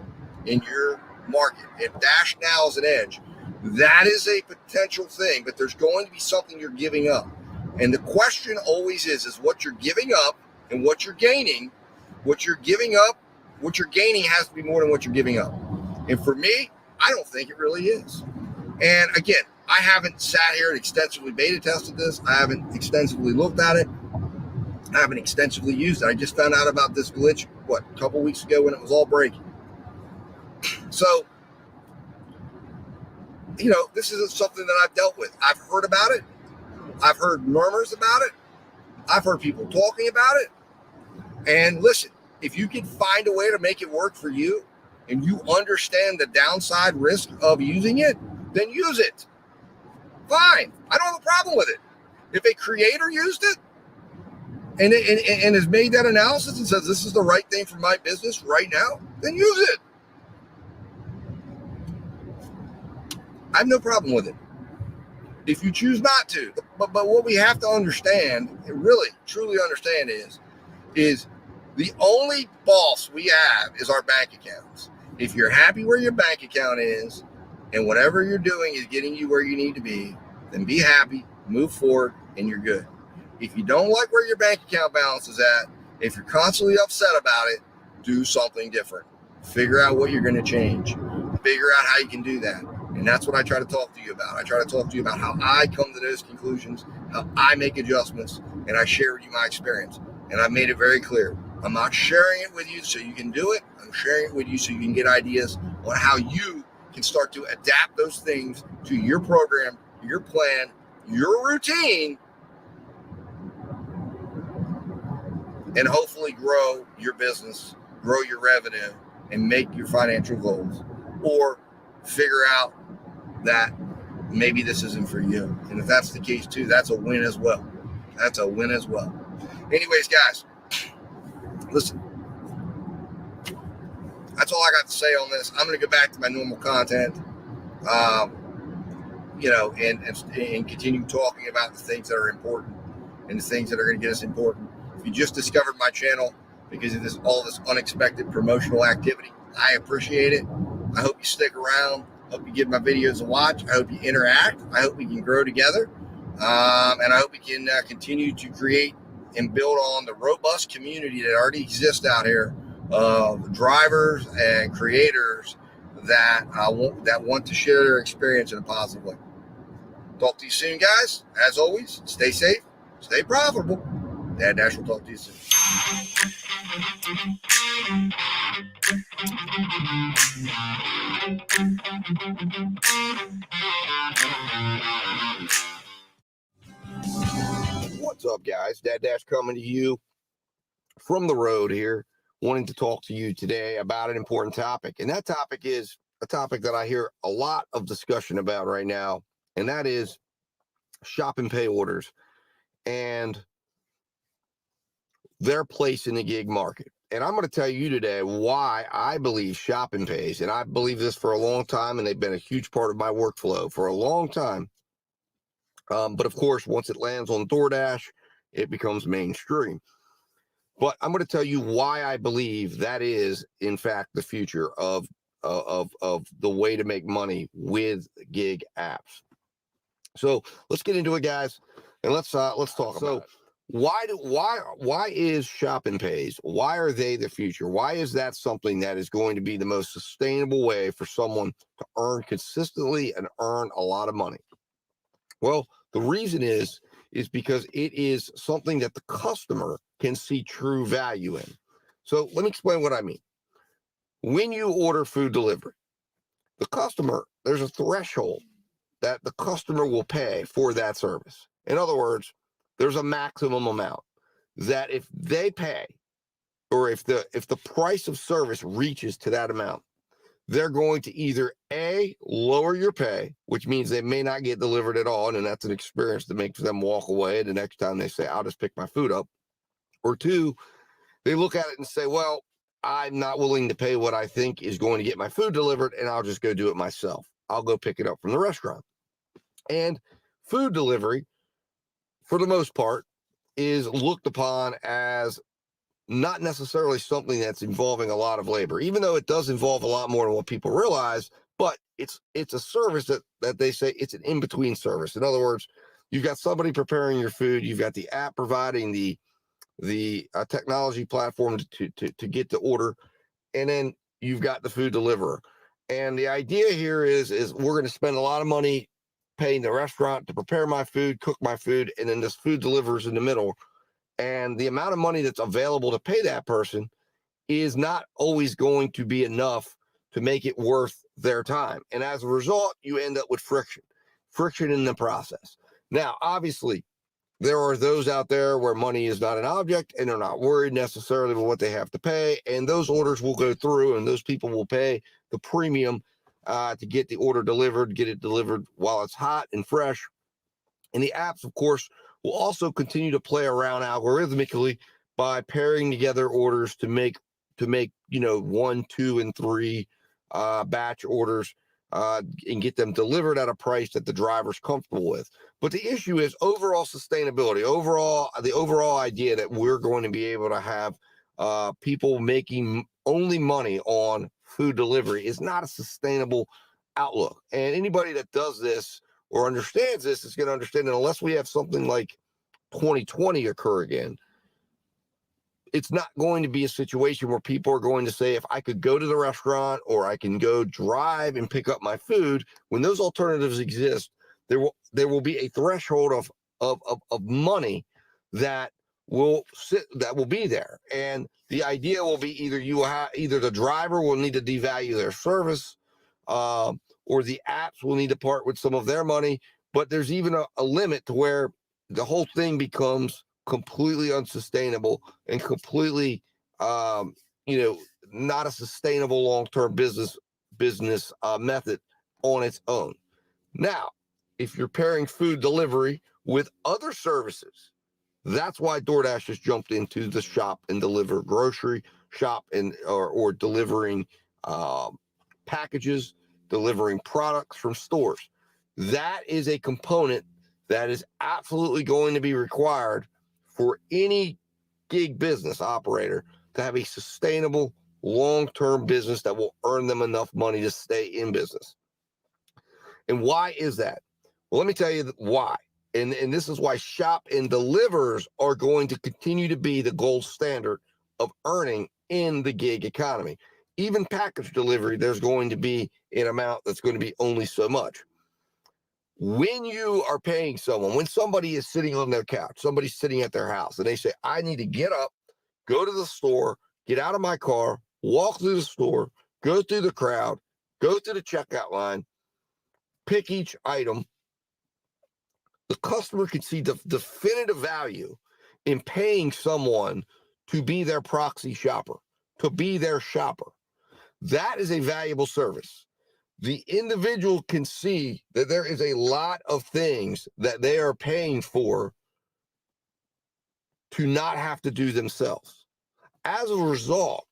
in your market. If Dash Now is an edge, that is a potential thing, but there's going to be something you're giving up. And the question always is what you're giving up and what you're gaining. What you're giving up, what you're gaining has to be more than what you're giving up. And for me, I don't think it really is. And again, I haven't sat here and extensively beta tested this. I haven't extensively looked at it. I haven't extensively used it. I just found out about this glitch, a couple weeks ago when it was all breaking. So, this isn't something that I've dealt with. I've heard about it. I've heard murmurs about it. I've heard people talking about it. And listen, if you can find a way to make it work for you and you understand the downside risk of using it, then use it. Fine. I don't have a problem with it. If a creator used it and has made that analysis and says this is the right thing for my business right now, then use it. I have no problem with it. If you choose not to, but what we have to understand, really, truly understand is The only boss we have is our bank accounts. If you're happy where your bank account is and whatever you're doing is getting you where you need to be, then be happy, move forward, and you're good. If you don't like where your bank account balance is at, if you're constantly upset about it, do something different. Figure out what you're going to change. Figure out how you can do that. And that's what I try to talk to you about. I try to talk to you about how I come to those conclusions, how I make adjustments, and I share with you my experience. And I made it very clear. I'm not sharing it with you so you can do it. I'm sharing it with you so you can get ideas on how you can start to adapt those things to your program, your plan, your routine, and hopefully grow your business, grow your revenue, and make your financial goals. Or figure out that maybe this isn't for you. And if that's the case too, that's a win as well. That's a win as well. Anyways, guys, listen, that's all I got to say on this. I'm going to go back to my normal content, and continue talking about the things that are important and the things that are going to get us important. If you just discovered my channel because of all this unexpected promotional activity, I appreciate it. I hope you stick around. I hope you give my videos a watch. I hope you interact. I hope we can grow together. And I hope we can continue to create and build on the robust community that already exists out here of drivers and creators that want to share their experience in a positive way. Talk to you soon, guys. As always, stay safe, stay profitable. Dad Dash will talk to you soon. What's up, guys? Dad Dash coming to you from the road here, wanting to talk to you today about an important topic. And that topic is a topic that I hear a lot of discussion about right now, and that is shop and pay orders and their place in the gig market. And I'm going to tell you today why I believe shop and pays, and I believe this for a long time, and they've been a huge part of my workflow for a long time. But of course, once it lands on DoorDash, it becomes mainstream. But I'm going to tell you why I believe that is, in fact, the future of the way to make money with gig apps. So let's get into it, guys, and let's talk about it. Why is shop and pays? Why are they the future? Why is that something that is going to be the most sustainable way for someone to earn consistently and earn a lot of money? Well, the reason is because it is something that the customer can see true value in. So let me explain what I mean. When you order food delivery, there's a threshold that the customer will pay for that service. In other words, there's a maximum amount that if they pay, or if the price of service reaches to that amount, they're going to either A, lower your pay, which means they may not get delivered at all, and that's an experience that makes them walk away the next time they say, I'll just pick my food up. Or two, they look at it and say, well, I'm not willing to pay what I think is going to get my food delivered, and I'll just go do it myself. I'll go pick it up from the restaurant. And food delivery, for the most part, is looked upon as not necessarily something that's involving a lot of labor, even though it does involve a lot more than what people realize. But it's a service that they say it's an in-between service. In other words, you've got somebody preparing your food, you've got the app providing the technology platform to get the order, and then you've got the food deliverer. And the idea here is we're going to spend a lot of money paying the restaurant to prepare my food, cook my food, and then this food delivers in the middle. And the amount of money that's available to pay that person is not always going to be enough to make it worth their time. And as a result, you end up with friction in the process. Now, obviously, there are those out there where money is not an object and they're not worried necessarily with what they have to pay. And those orders will go through and those people will pay the premium to get the order delivered, get it delivered while it's hot and fresh. And the apps, of course, will also continue to play around algorithmically by pairing together orders to make 1, 2, and 3 batch orders and get them delivered at a price that the driver's comfortable with. But the issue is overall sustainability, the overall idea that we're going to be able to have people making only money on food delivery is not a sustainable outlook. And anybody that does this or understands this is going to understand that unless we have something like 2020 occur again, it's not going to be a situation where people are going to say, if I could go to the restaurant or I can go drive and pick up my food, when those alternatives exist, there will be a threshold of money that will be there. And the idea will be either the driver will need to devalue their service, or the apps will need to part with some of their money. But there's even a limit to where the whole thing becomes completely unsustainable and completely, not a sustainable long-term business method on its own. Now, if you're pairing food delivery with other services, that's why DoorDash has jumped into the shop and deliver grocery shop or delivering packages, delivering products from stores. That is a component that is absolutely going to be required for any gig business operator to have a sustainable long-term business that will earn them enough money to stay in business. And why is that? Well, let me tell you why. And this is why shop and delivers are going to continue to be the gold standard of earning in the gig economy. Even package delivery, there's going to be an amount that's going to be only so much. When you are paying someone, when somebody is sitting on their couch, somebody's sitting at their house, and they say, I need to get up, go to the store, get out of my car, walk through the store, go through the crowd, go through the checkout line, pick each item, the customer can see the definitive value in paying someone to be their proxy shopper, to be their shopper. That is a valuable service. The individual can see that there is a lot of things that they are paying for to not have to do themselves. As a result,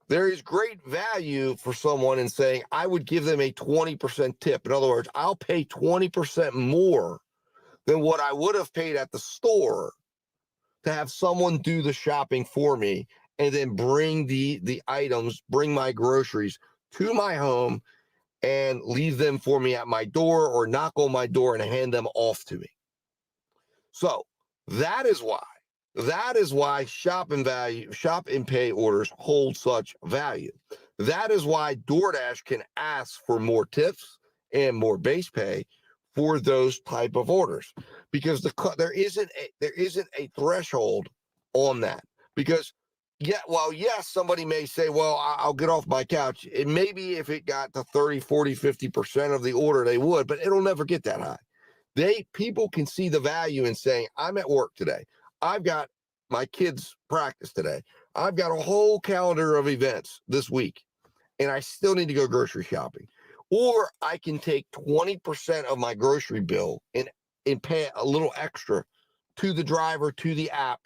there is great value for someone in saying, I would give them a 20% tip. In other words, I'll pay 20% more than what I would have paid at the store to have someone do the shopping for me and then bring the items, bring my groceries to my home and leave them for me at my door or knock on my door and hand them off to me. So that is why shop and pay orders hold such value. That is why DoorDash can ask for more tips and more base pay for those type of orders, because there isn't a threshold on that. Because yes, somebody may say, well, I'll get off my couch. And maybe if it got to 30, 40, 50% of the order, they would, but it'll never get that high. People can see the value in saying, I'm at work today. I've got my kids' practice today. I've got a whole calendar of events this week, and I still need to go grocery shopping. Or I can take 20% of my grocery bill and pay a little extra to the driver, to the app,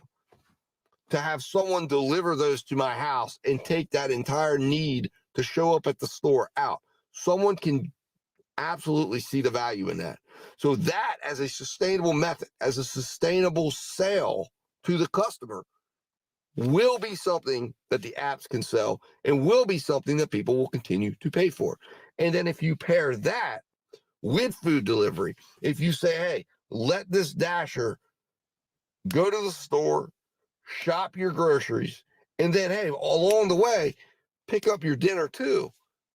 to have someone deliver those to my house and take that entire need to show up at the store out. Someone can absolutely see the value in that. So that, as a sustainable method, as a sustainable sale to the customer, will be something that the apps can sell and will be something that people will continue to pay for. And then if you pair that with food delivery, if you say, hey, let this dasher go to the store, shop your groceries, and then, hey, along the way, pick up your dinner too,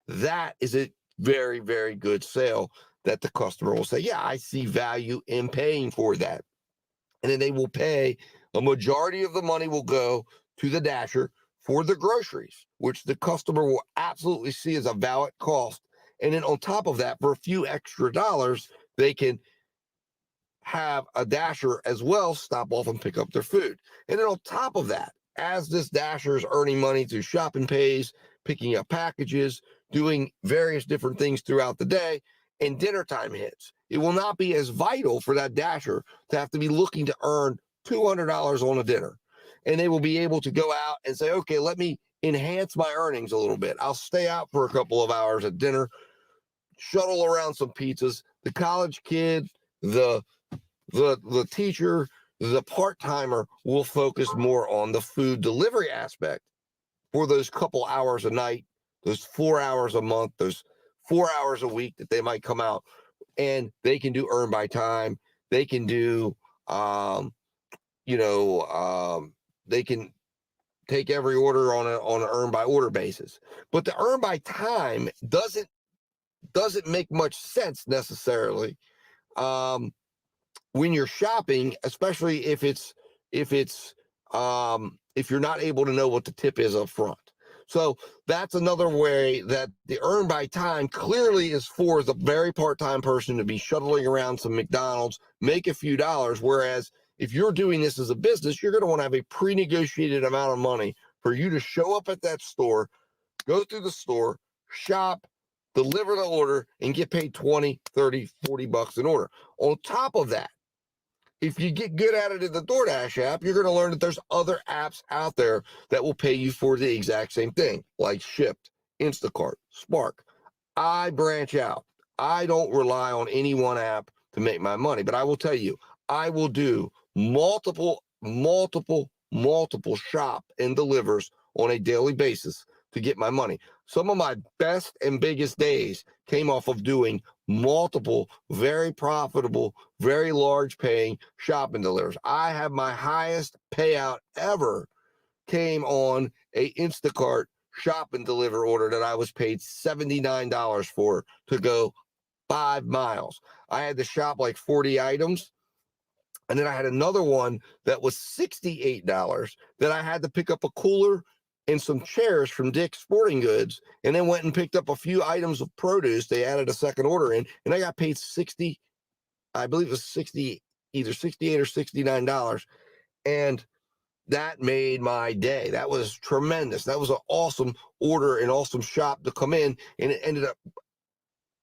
that is a very, very good sale that the customer will say, yeah, I see value in paying for that. And then they will pay, a majority of the money will go to the dasher for the groceries, which the customer will absolutely see as a valid cost. And then on top of that, for a few extra dollars, they can have a dasher as well stop off and pick up their food. And then on top of that, as this dasher is earning money through shopping pays, picking up packages, doing various different things throughout the day, and dinner time hits, it will not be as vital for that dasher to have to be looking to earn $200 on a dinner. And they will be able to go out and say, okay, let me enhance my earnings a little bit. I'll stay out for a couple of hours at dinner, shuttle around some pizzas. The college kid, the teacher, the part-timer will focus more on the food delivery aspect for those couple hours a night, those 4 hours a month, those 4 hours a week that they might come out, and they can do earn by time. They can do, they can take every order on an earn by order basis. But the earn by time doesn't make much sense necessarily when you're shopping, especially if you're not able to know what the tip is up front. So that's another way that the earn by time clearly is for the very part-time person to be shuttling around some McDonald's, make a few dollars. Whereas if you're doing this as a business, you're going to want to have a pre-negotiated amount of money for you to show up at that store, go through the store, shop, deliver the order, and get paid 20, 30, 40 bucks an order. On top of that, if you get good at it in the DoorDash app, you're going to learn that there's other apps out there that will pay you for the exact same thing, like Shipt, Instacart, Spark. I branch out. I don't rely on any one app to make my money, but I will tell you, I will do multiple shop and delivers on a daily basis to get my money. Some of my best and biggest days came off of doing multiple, very profitable, very large paying shop and delivers. I have my highest payout ever came on a Instacart shop and deliver order that I was paid $79 for to go 5 miles. I had to shop like 40 items. And then I had another one that was $68 that I had to pick up a cooler and some chairs from Dick's Sporting Goods, and then went and picked up a few items of produce. They added a second order in, and I got paid 60, I believe it was 60, either 68 or $69. And that made my day. That was tremendous. That was an awesome order, an awesome shop to come in, and it ended up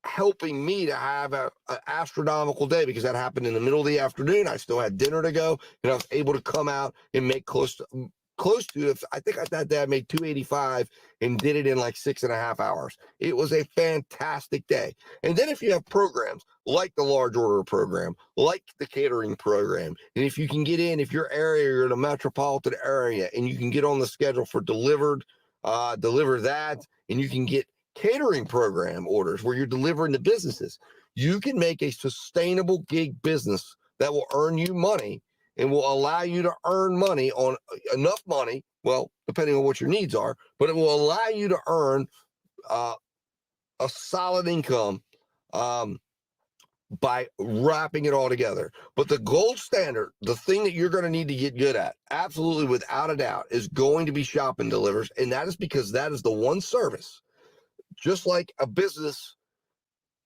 helping me to have an astronomical day because that happened in the middle of the afternoon. I still had dinner to go, and I was able to come out and make close to, I think that day I made $285 and did it in like 6.5 hours. It was a fantastic day. And then if you have programs like the large order program, like the catering program, and if you can get in, if your area, you're in a metropolitan area, and you can get on the schedule for deliver that, and you can get catering program orders where you're delivering to businesses, you can make a sustainable gig business that will earn you money and will allow you to earn money on enough money, well, depending on what your needs are, but it will allow you to earn a solid income by wrapping it all together. But the gold standard, the thing that you're going to need to get good at, absolutely without a doubt, is going to be shop and delivers. And that is because that is the one service, just like a business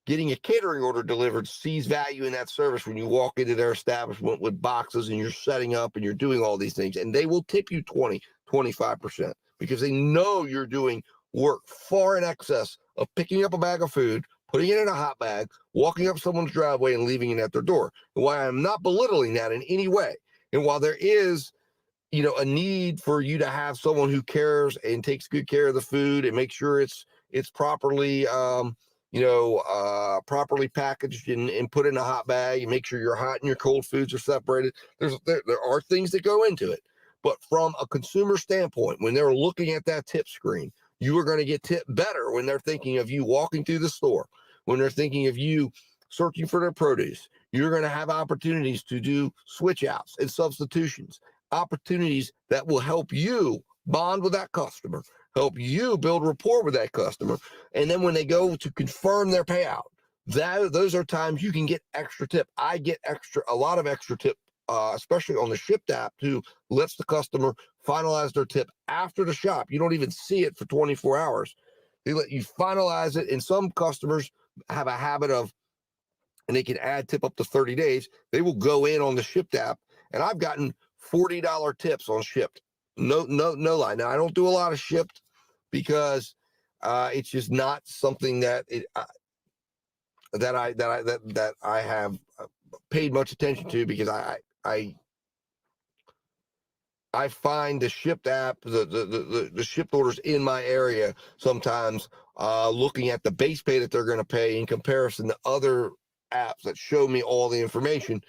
getting a catering order delivered sees value in that service when you walk into their establishment with boxes and you're setting up and you're doing all these things, and they will tip you 20, 25% because they know you're doing work far in excess of picking up a bag of food, putting it in a hot bag, walking up someone's driveway and leaving it at their door. And while I'm not belittling that in any way, and while there is, a need for you to have someone who cares and takes good care of the food and make sure it's properly properly packaged and put in a hot bag, and make sure your hot and your cold foods are separated. There are things that go into it. But from a consumer standpoint, when they're looking at that tip screen, you are going to get tipped better when they're thinking of you walking through the store, when they're thinking of you searching for their produce. You're going to have opportunities to do switch outs and substitutions, opportunities that will help you bond with that customer, help you build rapport with that customer. And then when they go to confirm their payout, those are times you can get extra tip. I get a lot of extra tip, especially on the Shipt app, who lets the customer finalize their tip after the shop. You don't even see it for 24 hours. They let you finalize it. And some customers have a habit of, and they can add tip up to 30 days. They will go in on the Shipt app, and I've gotten $40 tips on Shipt. No lie. Now, I don't do a lot of Shipt because it's just not something that I have paid much attention to, because I find the Shipt app, the Shipt orders in my area sometimes, looking at the base pay that they're going to pay in comparison to other apps that show me all the information,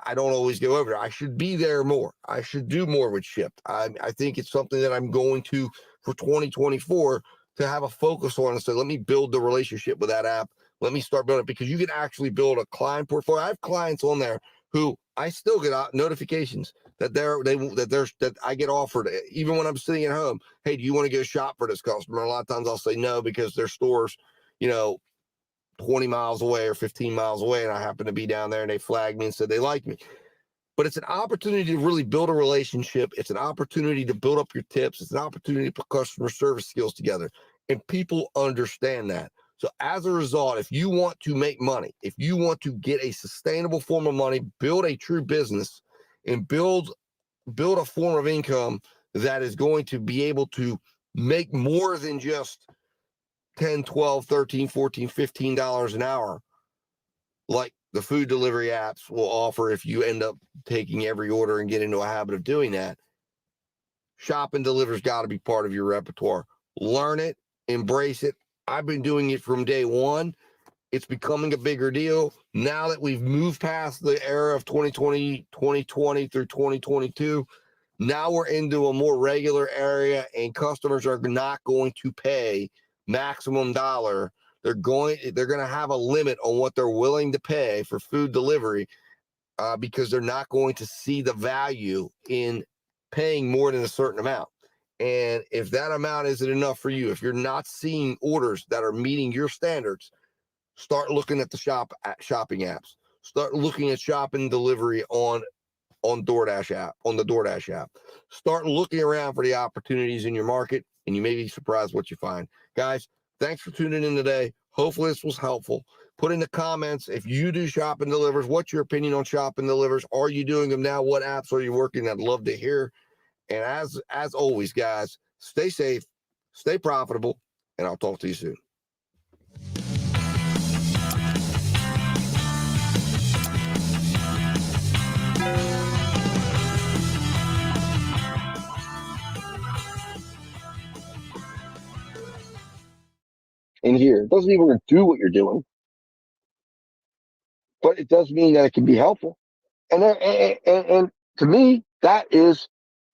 I don't always go over there. I should be there more. I should do more with Shipt. I think it's something that I'm going to, for 2024, to have a focus on and say, let me build the relationship with that app. Let me start building it, because you can actually build a client portfolio. I have clients on there who I still get notifications that that I get offered, even when I'm sitting at home. Hey, do you want to go shop for this customer? And a lot of times I'll say no, because their stores, 20 miles away or 15 miles away, and I happen to be down there, and they flagged me and said they like me. But it's an opportunity to really build a relationship. It's an opportunity to build up your tips. It's an opportunity to put customer service skills together. And people understand that. So as a result, if you want to make money, if you want to get a sustainable form of money, build a true business, and build a form of income that is going to be able to make more than just 10, 12, 13, 14, $15 an hour, like the food delivery apps will offer if you end up taking every order and get into a habit of doing that. Shop and deliver's got to be part of your repertoire. Learn it, embrace it. I've been doing it from day one. It's becoming a bigger deal. Now that we've moved past the era of 2020 through 2022, now we're into a more regular area, and customers are not going to pay maximum dollar. They're going to have a limit on what they're willing to pay for food delivery, because they're not going to see the value in paying more than a certain amount. And if that amount isn't enough for you, if you're not seeing orders that are meeting your standards, start looking at the shopping apps. Start looking at shopping delivery on DoorDash app, on the DoorDash app. Start looking around for the opportunities in your market, and you may be surprised what you find. Guys, thanks for tuning in today. Hopefully this was helpful. Put in the comments if you do shop and delivers. What's your opinion on shop and delivers? Are you doing them now? What apps are you working? I'd love to hear. And as always, guys, stay safe, stay profitable, and I'll talk to you soon. In here, it doesn't even do what you're doing, but it does mean that it can be helpful. And to me, that is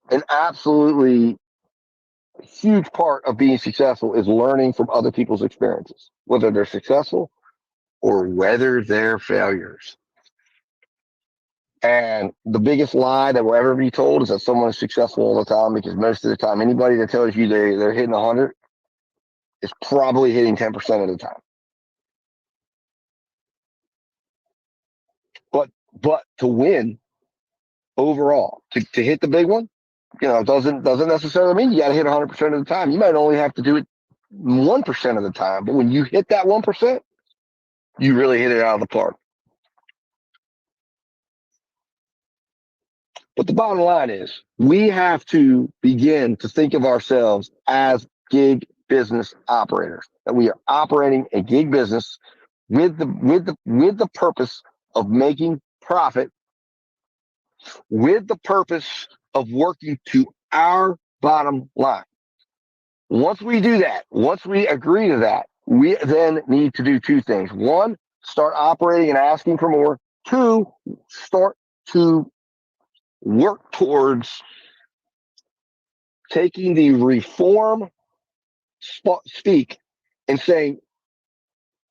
an absolutely huge part of being successful, is learning from other people's experiences, whether they're successful or whether they're failures. And the biggest lie that will ever be told is that someone is successful all the time, because most of the time, anybody that tells you they're hitting 100 is probably hitting 10% of the time. But to win overall, to hit the big one, doesn't necessarily mean you got to hit 100% of the time. You might only have to do it 1% of the time. But when you hit that 1%, you really hit it out of the park. But the bottom line is, we have to begin to think of ourselves as gig business operators, that we are operating a gig business with the purpose of making profit, with the purpose of working to our bottom line. Once we do that, once we agree to that, we then need to do two things. One, start operating and asking for more. Two, start to work towards taking the reform speak and saying,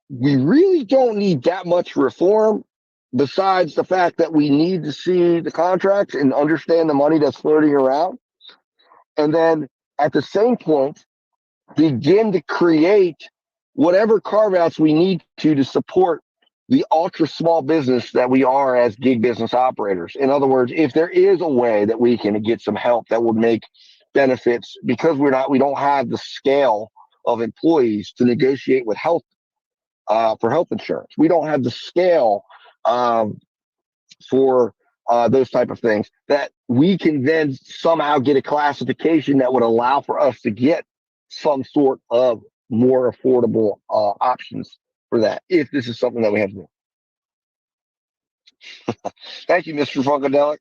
we really don't need that much reform, besides the fact that we need to see the contracts and understand the money that's floating around. And then at the same point, begin to create whatever carve-outs we need to support the ultra small business that we are as gig business operators. In other words, if there is a way that we can get some help that would make benefits, because we don't have the scale of employees to negotiate with health for health insurance. We don't have the scale for those type of things, that we can then somehow get a classification that would allow for us to get some sort of more affordable options for that, if this is something that we have to do. Thank you, Mr. Funkadelic.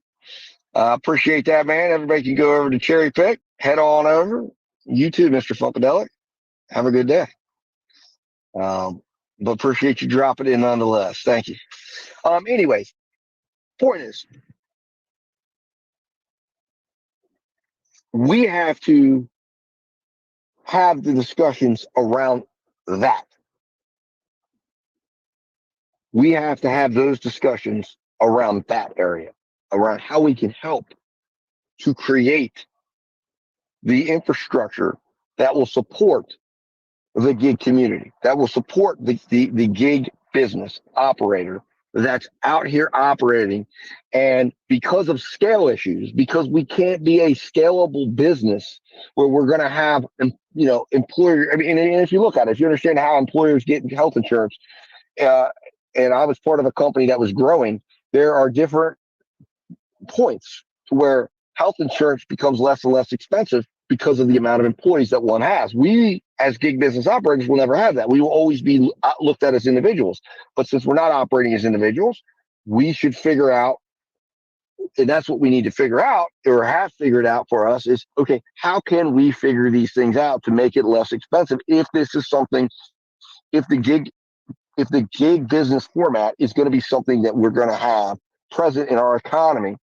Appreciate that, man. Everybody can go over to Cherry Pick. Head on over. You too, Mr. Funkadelic. Have a good day. But appreciate you dropping in nonetheless. Thank you. Anyways, Point is, we have to have the discussions around that. We have to have those discussions around that area, around how we can help to create the infrastructure that will support the gig community, that will support the gig business operator that's out here operating. And because of scale issues, because we can't be a scalable business where we're going to have, employer. I mean, and if you look at it, if you understand how employers get health insurance, uh, and I was part of a company that was growing, there are different points to where health insurance becomes less and less expensive because of the amount of employees that one has. We, as gig business operators, will never have that. We will always be looked at as individuals. But since we're not operating as individuals, we should figure out, and that's what we need to figure out, or have figured out for us, is, okay, how can we figure these things out to make it less expensive if this is something, if the gig business format is going to be something that we're going to have present in our economy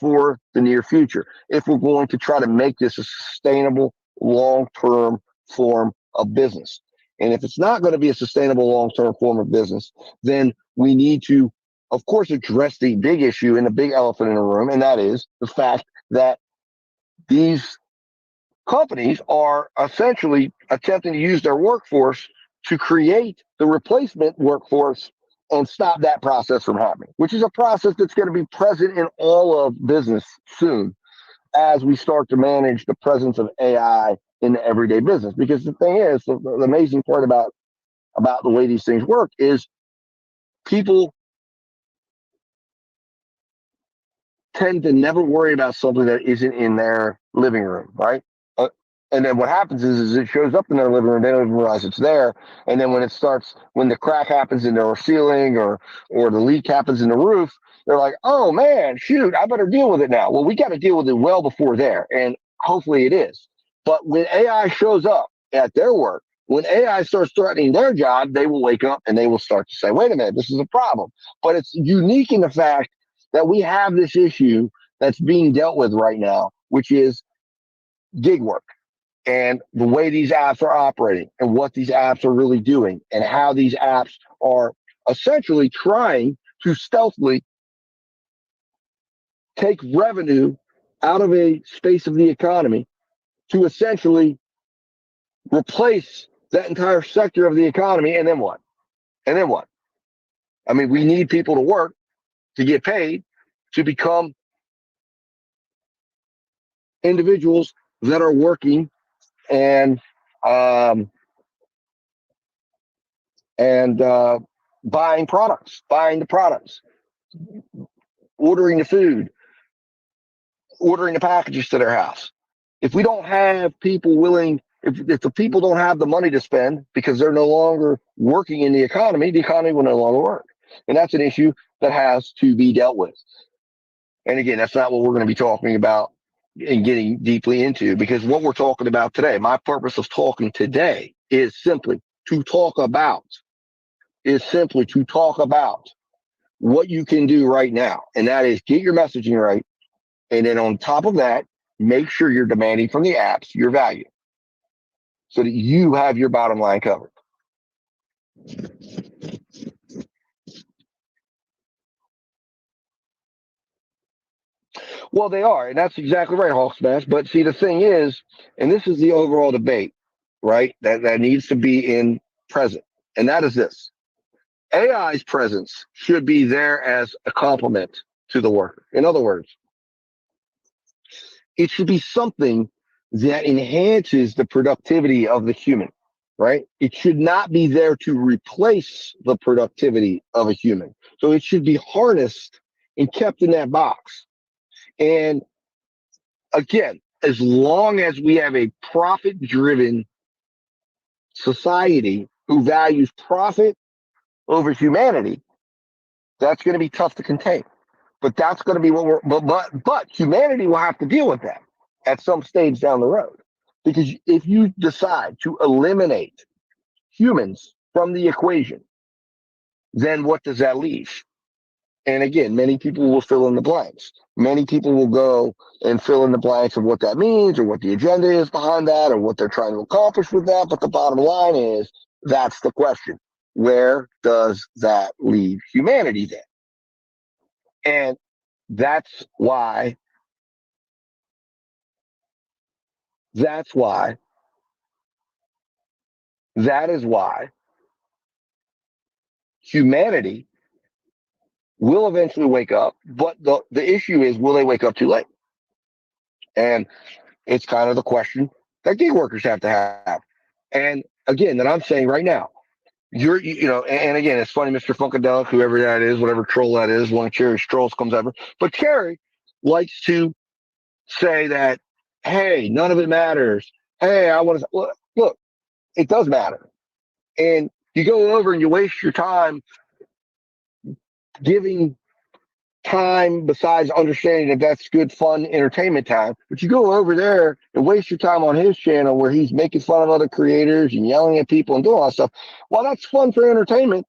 for the near future, if we're going to try to make this a sustainable long-term form of business. And if it's not going to be a sustainable long-term form of business, then we need to, of course, address the big issue and the big elephant in the room, and that is the fact that these companies are essentially attempting to use their workforce to create the replacement workforce and stop that process from happening, which is a process that's going to be present in all of business soon as we start to manage the presence of AI in the everyday business. Because the thing is, the amazing part about the way these things work is people tend to never worry about something that isn't in their living room, right? And then what happens is it shows up in their living room. They don't even realize it's there. And then when the crack happens in their ceiling or the leak happens in the roof, they're like, oh man, shoot, I better deal with it now. Well, we got to deal with it well before there. And hopefully it is. But when AI shows up at their work, when AI starts threatening their job, they will wake up and they will start to say, wait a minute, this is a problem. But it's unique in the fact that we have this issue that's being dealt with right now, which is gig work. And the way these apps are operating and what these apps are really doing and how these apps are essentially trying to stealthily take revenue out of a space of the economy to essentially replace that entire sector of the economy. And then what? And then what? I mean, we need people to work, to get paid, to become individuals that are working and buying the products, ordering the food, ordering the packages to their house. If we don't have people willing, if the people don't have the money to spend because they're no longer working in the economy will no longer work. And that's an issue that has to be dealt with. And again, that's not what we're going to be talking about and getting deeply into, because what we're talking about today, my purpose of talking today is simply to talk about what you can do right now. And that is get your messaging right. And then on top of that, make sure you're demanding from the apps your value so that you have your bottom line covered. Well, they are, and that's exactly right, Hawk Smash. But see, the thing is, and this is the overall debate, right? That needs to be in present, and that is this: AI's presence should be there as a complement to the worker. In other words, it should be something that enhances the productivity of the human, right? It should not be there to replace the productivity of a human. So it should be harnessed and kept in that box. And again, as long as we have a profit-driven society who values profit over humanity, that's going to be tough to contain. But that's going to be what but humanity will have to deal with that at some stage down the road. Because if you decide to eliminate humans from the equation, then what does that leave? And again, many people will fill in the blanks. Many people will go and fill in the blanks of what that means or what the agenda is behind that or what they're trying to accomplish with that. But the bottom line is that's the question. Where does that leave humanity then? And that's why that is why humanity will eventually wake up. But the issue is, will they wake up too late? And it's kind of the question that gig workers have to have. And again, that I'm saying right now, and again, it's funny, Mr. Funkadelic, whoever that is, whatever troll that is, one of Cherry's trolls comes over. But Cherry likes to say that, hey, none of it matters. Hey, I want to look, it does matter. And you go over and you waste your time giving time besides understanding that that's good, fun entertainment time. But you go over there and waste your time on his channel where he's making fun of other creators and yelling at people and doing all that stuff. While that's fun for entertainment,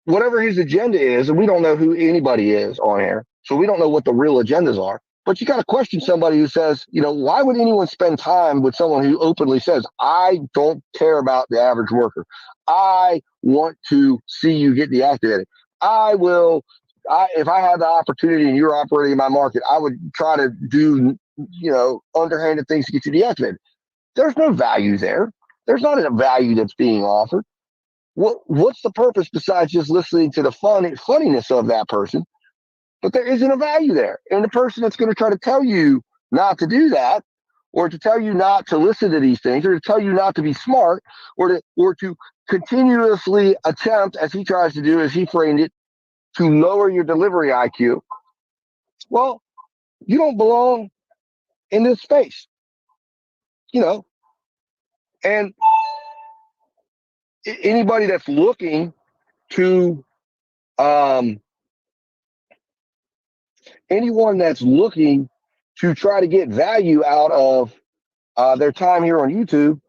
whatever his agenda is, and we don't know who anybody is on here, so we don't know what the real agendas are. But you got to question somebody who says, why would anyone spend time with someone who openly says, I don't care about the average worker. I want to see you get deactivated. If I had the opportunity and you're operating in my market, I would try to do, underhanded things to get you deactivated. There's no value there. There's not a value that's being offered. What's the purpose besides just listening to the funniness of that person? But there isn't a value there. And the person that's going to try to tell you not to do that, or to tell you not to listen to these things, or to tell you not to be smart, or to continuously attempt, as he tries to do, as he framed it, to lower your delivery IQ, well, you don't belong in this space, and anybody that's looking to, anyone that's looking to try to get value out of their time here on YouTube,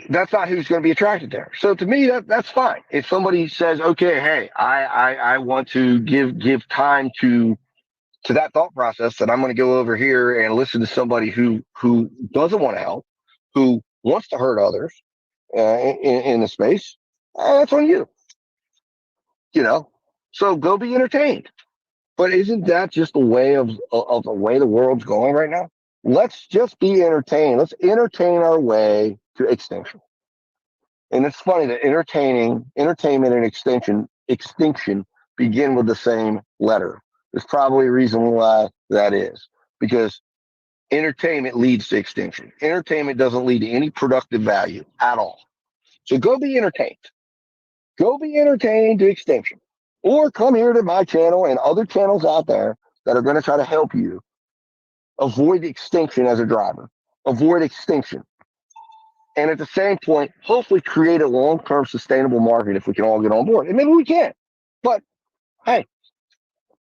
that's not who's going to be attracted there. So to me, that's fine. If somebody says, okay, hey, I want to give time to that thought process, that I'm going to go over here and listen to somebody who doesn't want to help, who wants to hurt others in the space, that's on you. So go be entertained. But isn't that just the way of the way the world's going right now? Let's just be entertained. Let's entertain our way to extinction. And it's funny that entertainment and extinction begin with the same letter. There's probably a reason why that is, because entertainment leads to extinction. Entertainment doesn't lead to any productive value at all. So go be entertained. Go be entertained to extinction. Or come here to my channel and other channels out there that are going to try to help you avoid extinction as a driver. Avoid extinction. And at the same point, hopefully create a long-term sustainable market if we can all get on board. And maybe we can. But, hey,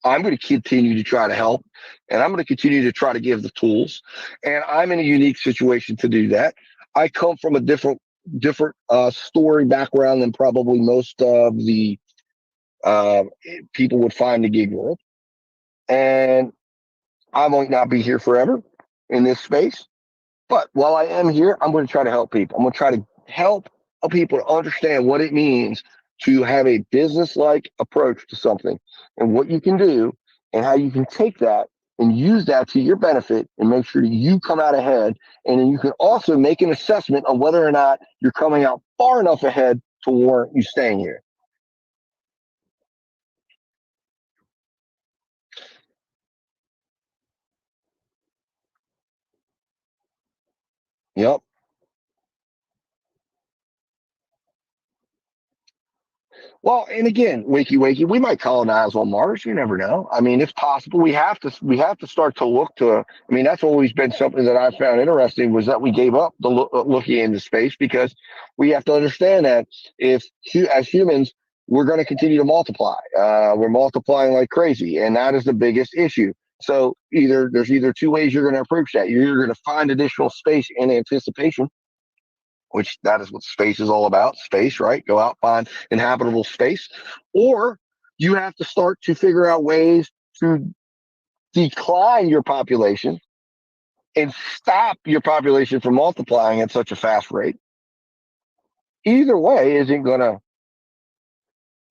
I'm going to continue to try to help. And I'm going to continue to try to give the tools. And I'm in a unique situation to do that. I come from a different story background than probably most of the people would find the gig world. And I might not be here forever in this space, but while I am here, I'm going to try to help people. I'm going to try to help people to understand what it means to have a business-like approach to something and what you can do and how you can take that and use that to your benefit and make sure you come out ahead. And then you can also make an assessment on whether or not you're coming out far enough ahead to warrant you staying here. Yep. Well, and again, wakey, we might colonize on Mars. You never know. I mean, it's possible. We have to start to look to. I mean, that's always been something that I found interesting, was that we gave up the looking into space, because we have to understand that as humans, we're going to continue to multiply. We're multiplying like crazy, and that is the biggest issue. So there's either two ways you're going to approach that. You're going to find additional space in anticipation, which that is what space is all about. Space, right? Go out, find inhabitable space. Or you have to start to figure out ways to decline your population and stop your population from multiplying at such a fast rate. Either way isn't going to,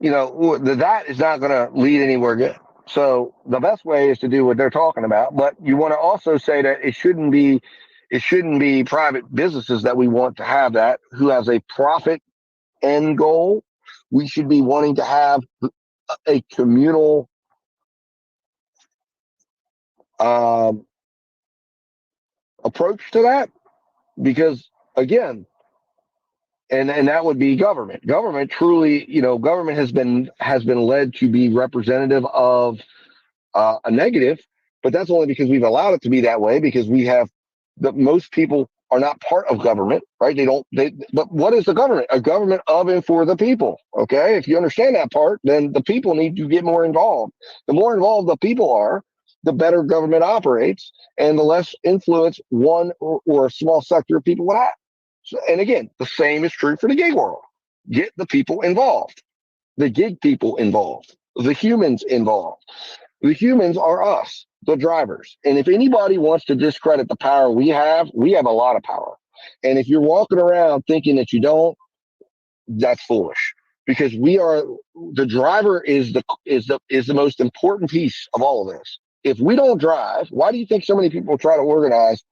that is not going to lead anywhere good. So the best way is to do what they're talking about, but you want to also say that it shouldn't be private businesses that we want to have that who has a profit end goal. We should be wanting to have a communal approach to that, because again, and that would be government. Government truly, government has been led to be representative of a negative, but that's only because we've allowed it to be that way, because we have most people are not part of government, right? But what is the government? A government of and for the people. Okay. If you understand that part, then the people need to get more involved. The more involved the people are, the better government operates and the less influence one or a small sector of people will have. So, and again, the same is true for the gig world. Get the people involved, the gig people involved, the humans involved. The humans are us, the drivers. And if anybody wants to discredit the power we have a lot of power. And if you're walking around thinking that you don't, that's foolish, because the driver is the most important piece of all of this. If we don't drive, why do you think so many people try to organize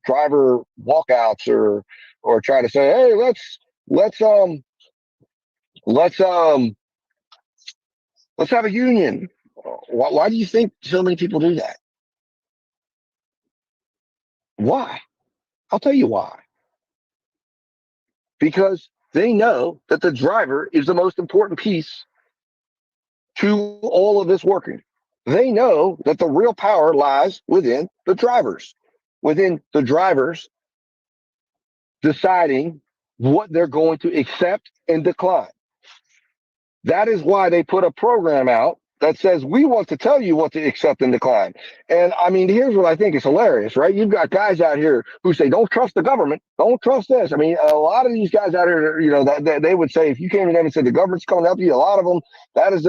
driver walkouts or try to say, hey, let's have a union? Why do you think so many people do that? Why? I'll tell you why. Because they know that the driver is the most important piece to all of this working. They know that the real power lies within the drivers deciding what they're going to accept and decline. That is why they put a program out that says, we want to tell you what to accept and decline. And I mean, here's what I think is hilarious, right? You've got guys out here who say, don't trust the government. Don't trust this. I mean, a lot of these guys out here, that they would say, if you came to them and said, the government's coming to help you, a lot of them, that is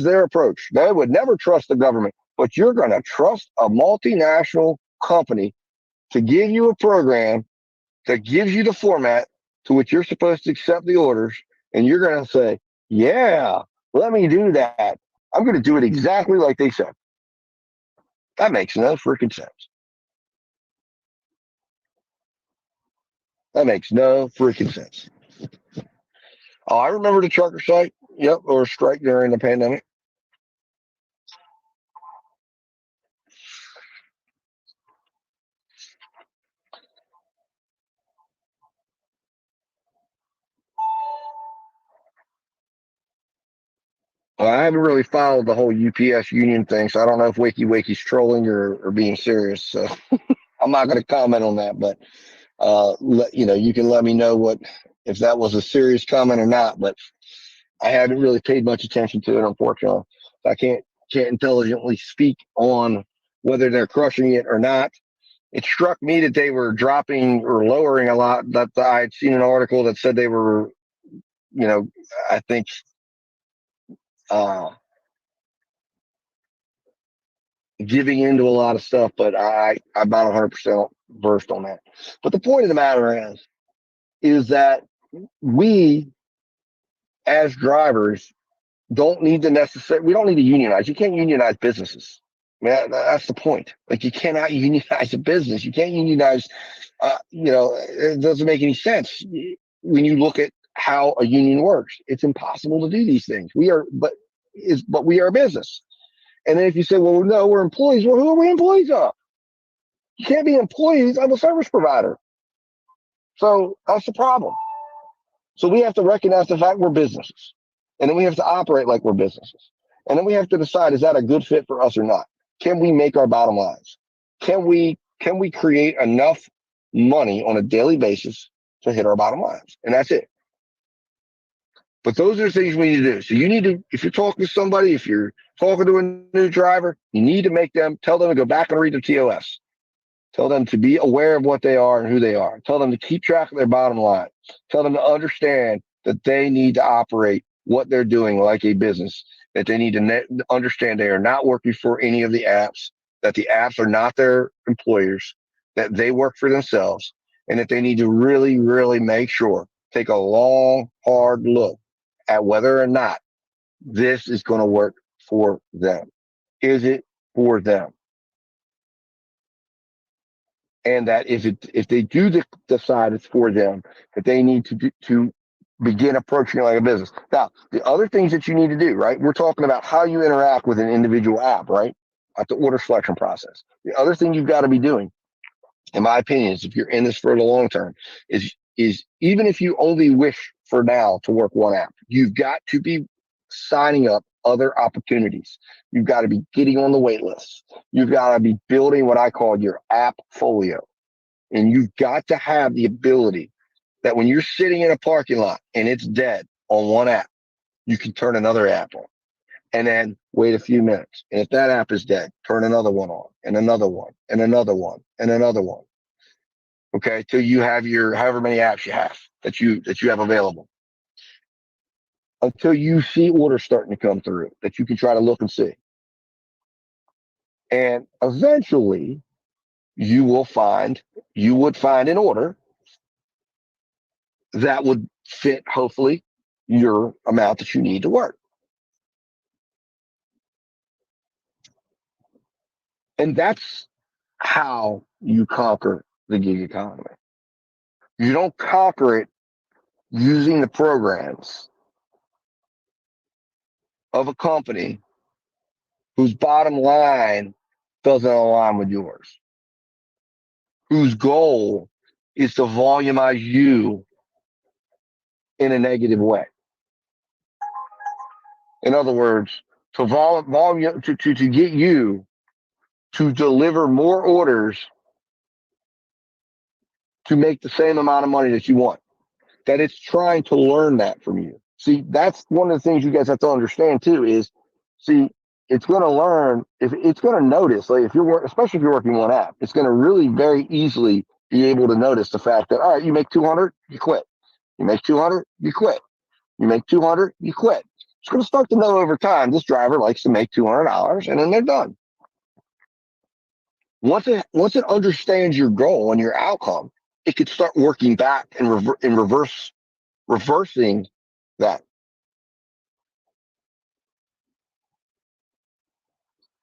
their approach. They would never trust the government, but you're going to trust a multinational company to give you a program that gives you the format to which you're supposed to accept the orders. And you're going to say, yeah, let me do that. I'm going to do it exactly like they said. That makes no freaking sense. That makes no freaking sense. Oh, I remember the trucker strike. Yep, or strike during the pandemic. Well, I haven't really followed the whole UPS union thing, so I don't know if WikiWiki's trolling or being serious. So I'm not going to comment on that, but you can let me know if that was a serious comment or not. But I haven't really paid much attention to it, unfortunately. I can't intelligently speak on whether they're crushing it or not. It struck me that they were dropping or lowering a lot. That I had seen an article that said they were, I think, giving into a lot of stuff, but I'm about 100% versed on that. But the point of the matter is that we, as drivers, we don't need to unionize. You can't unionize businesses. I mean, that's the point. Like, you cannot unionize a business. You can't unionize, it doesn't make any sense when you look at how a union works. It's impossible to do these things. But we are a business. And then if you say, well, no, we're employees. Well, who are we employees of? You can't be employees of a service provider. So that's the problem. So we have to recognize the fact we're businesses. And then we have to operate like we're businesses. And then we have to decide, is that a good fit for us or not? Can we make our bottom lines? Can we create enough money on a daily basis to hit our bottom lines? And that's it. But those are the things we need to do. So you need to, if you're talking to somebody, if you're talking to a new driver, you need to tell them to go back and read the TOS. Tell them to be aware of what they are and who they are. Tell them to keep track of their bottom line. Tell them to understand that they need to operate what they're doing like a business, that they need to understand they are not working for any of the apps, that the apps are not their employers, that they work for themselves, and that they need to really, really make sure, take a long, hard look at whether or not this is going to work for them. Is it for them? And that if they do decide it's for them, that they need to begin approaching it like a business. Now, the other things that you need to do, right? We're talking about how you interact with an individual app, right? At the order selection process. The other thing you've got to be doing, in my opinion, is if you're in this for the long term, is even if you only wish for now to work one app, you've got to be signing up other opportunities. You've got to be getting on the wait list. You've got to be building what I call your app folio. And you've got to have the ability that when you're sitting in a parking lot and it's dead on one app, you can turn another app on and then wait a few minutes. And if that app is dead, turn another one on and another one and another one and another one. Okay, till you have your however many apps you have that you have available. Until you see orders starting to come through that you can try to look and see. And eventually you would find an order that would fit, hopefully, your amount that you need to work. And that's how you conquer the gig economy. You don't conquer it using the programs of a company whose bottom line doesn't align with yours, whose goal is to volumize you in a negative way. In other words, to get you to deliver more orders to make the same amount of money that you want. That it's trying to learn that from you. See, that's one of the things you guys have to understand too is, see, it's going to learn, if it's going to notice, like if you're especially if you're working one app, it's going to really very easily be able to notice the fact that, all right, you make 200, you quit. You make 200, you quit. You make 200, you quit. It's going to start to know over time, this driver likes to make $200 and then they're done. Once it understands your goal and your outcome, it could start working back and reversing that.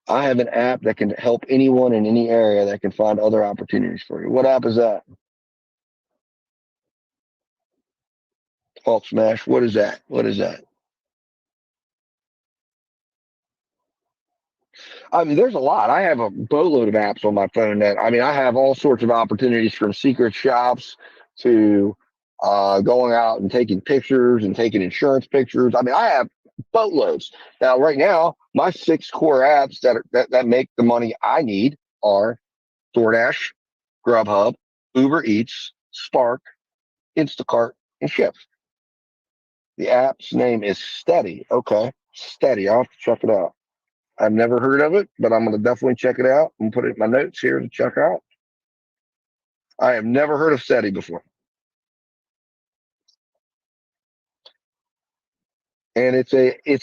I have an app that can help anyone in any area that can find other opportunities for you. What app is that? Hulk Smash. What is that? What is that? I mean, there's a lot. I have a boatload of apps on my phone that, I mean, I have all sorts of opportunities from secret shops to going out and taking pictures and taking insurance pictures. I mean, I have boatloads. Now, right now, my 6 core apps that make the money I need are DoorDash, Grubhub, Uber Eats, Spark, Instacart, and Shipt. The app's name is Steady. Okay, Steady. I'll have to check it out. I've never heard of it, but I'm going to definitely check it out and put it in my notes here to check out. I have never heard of Steady before. And it's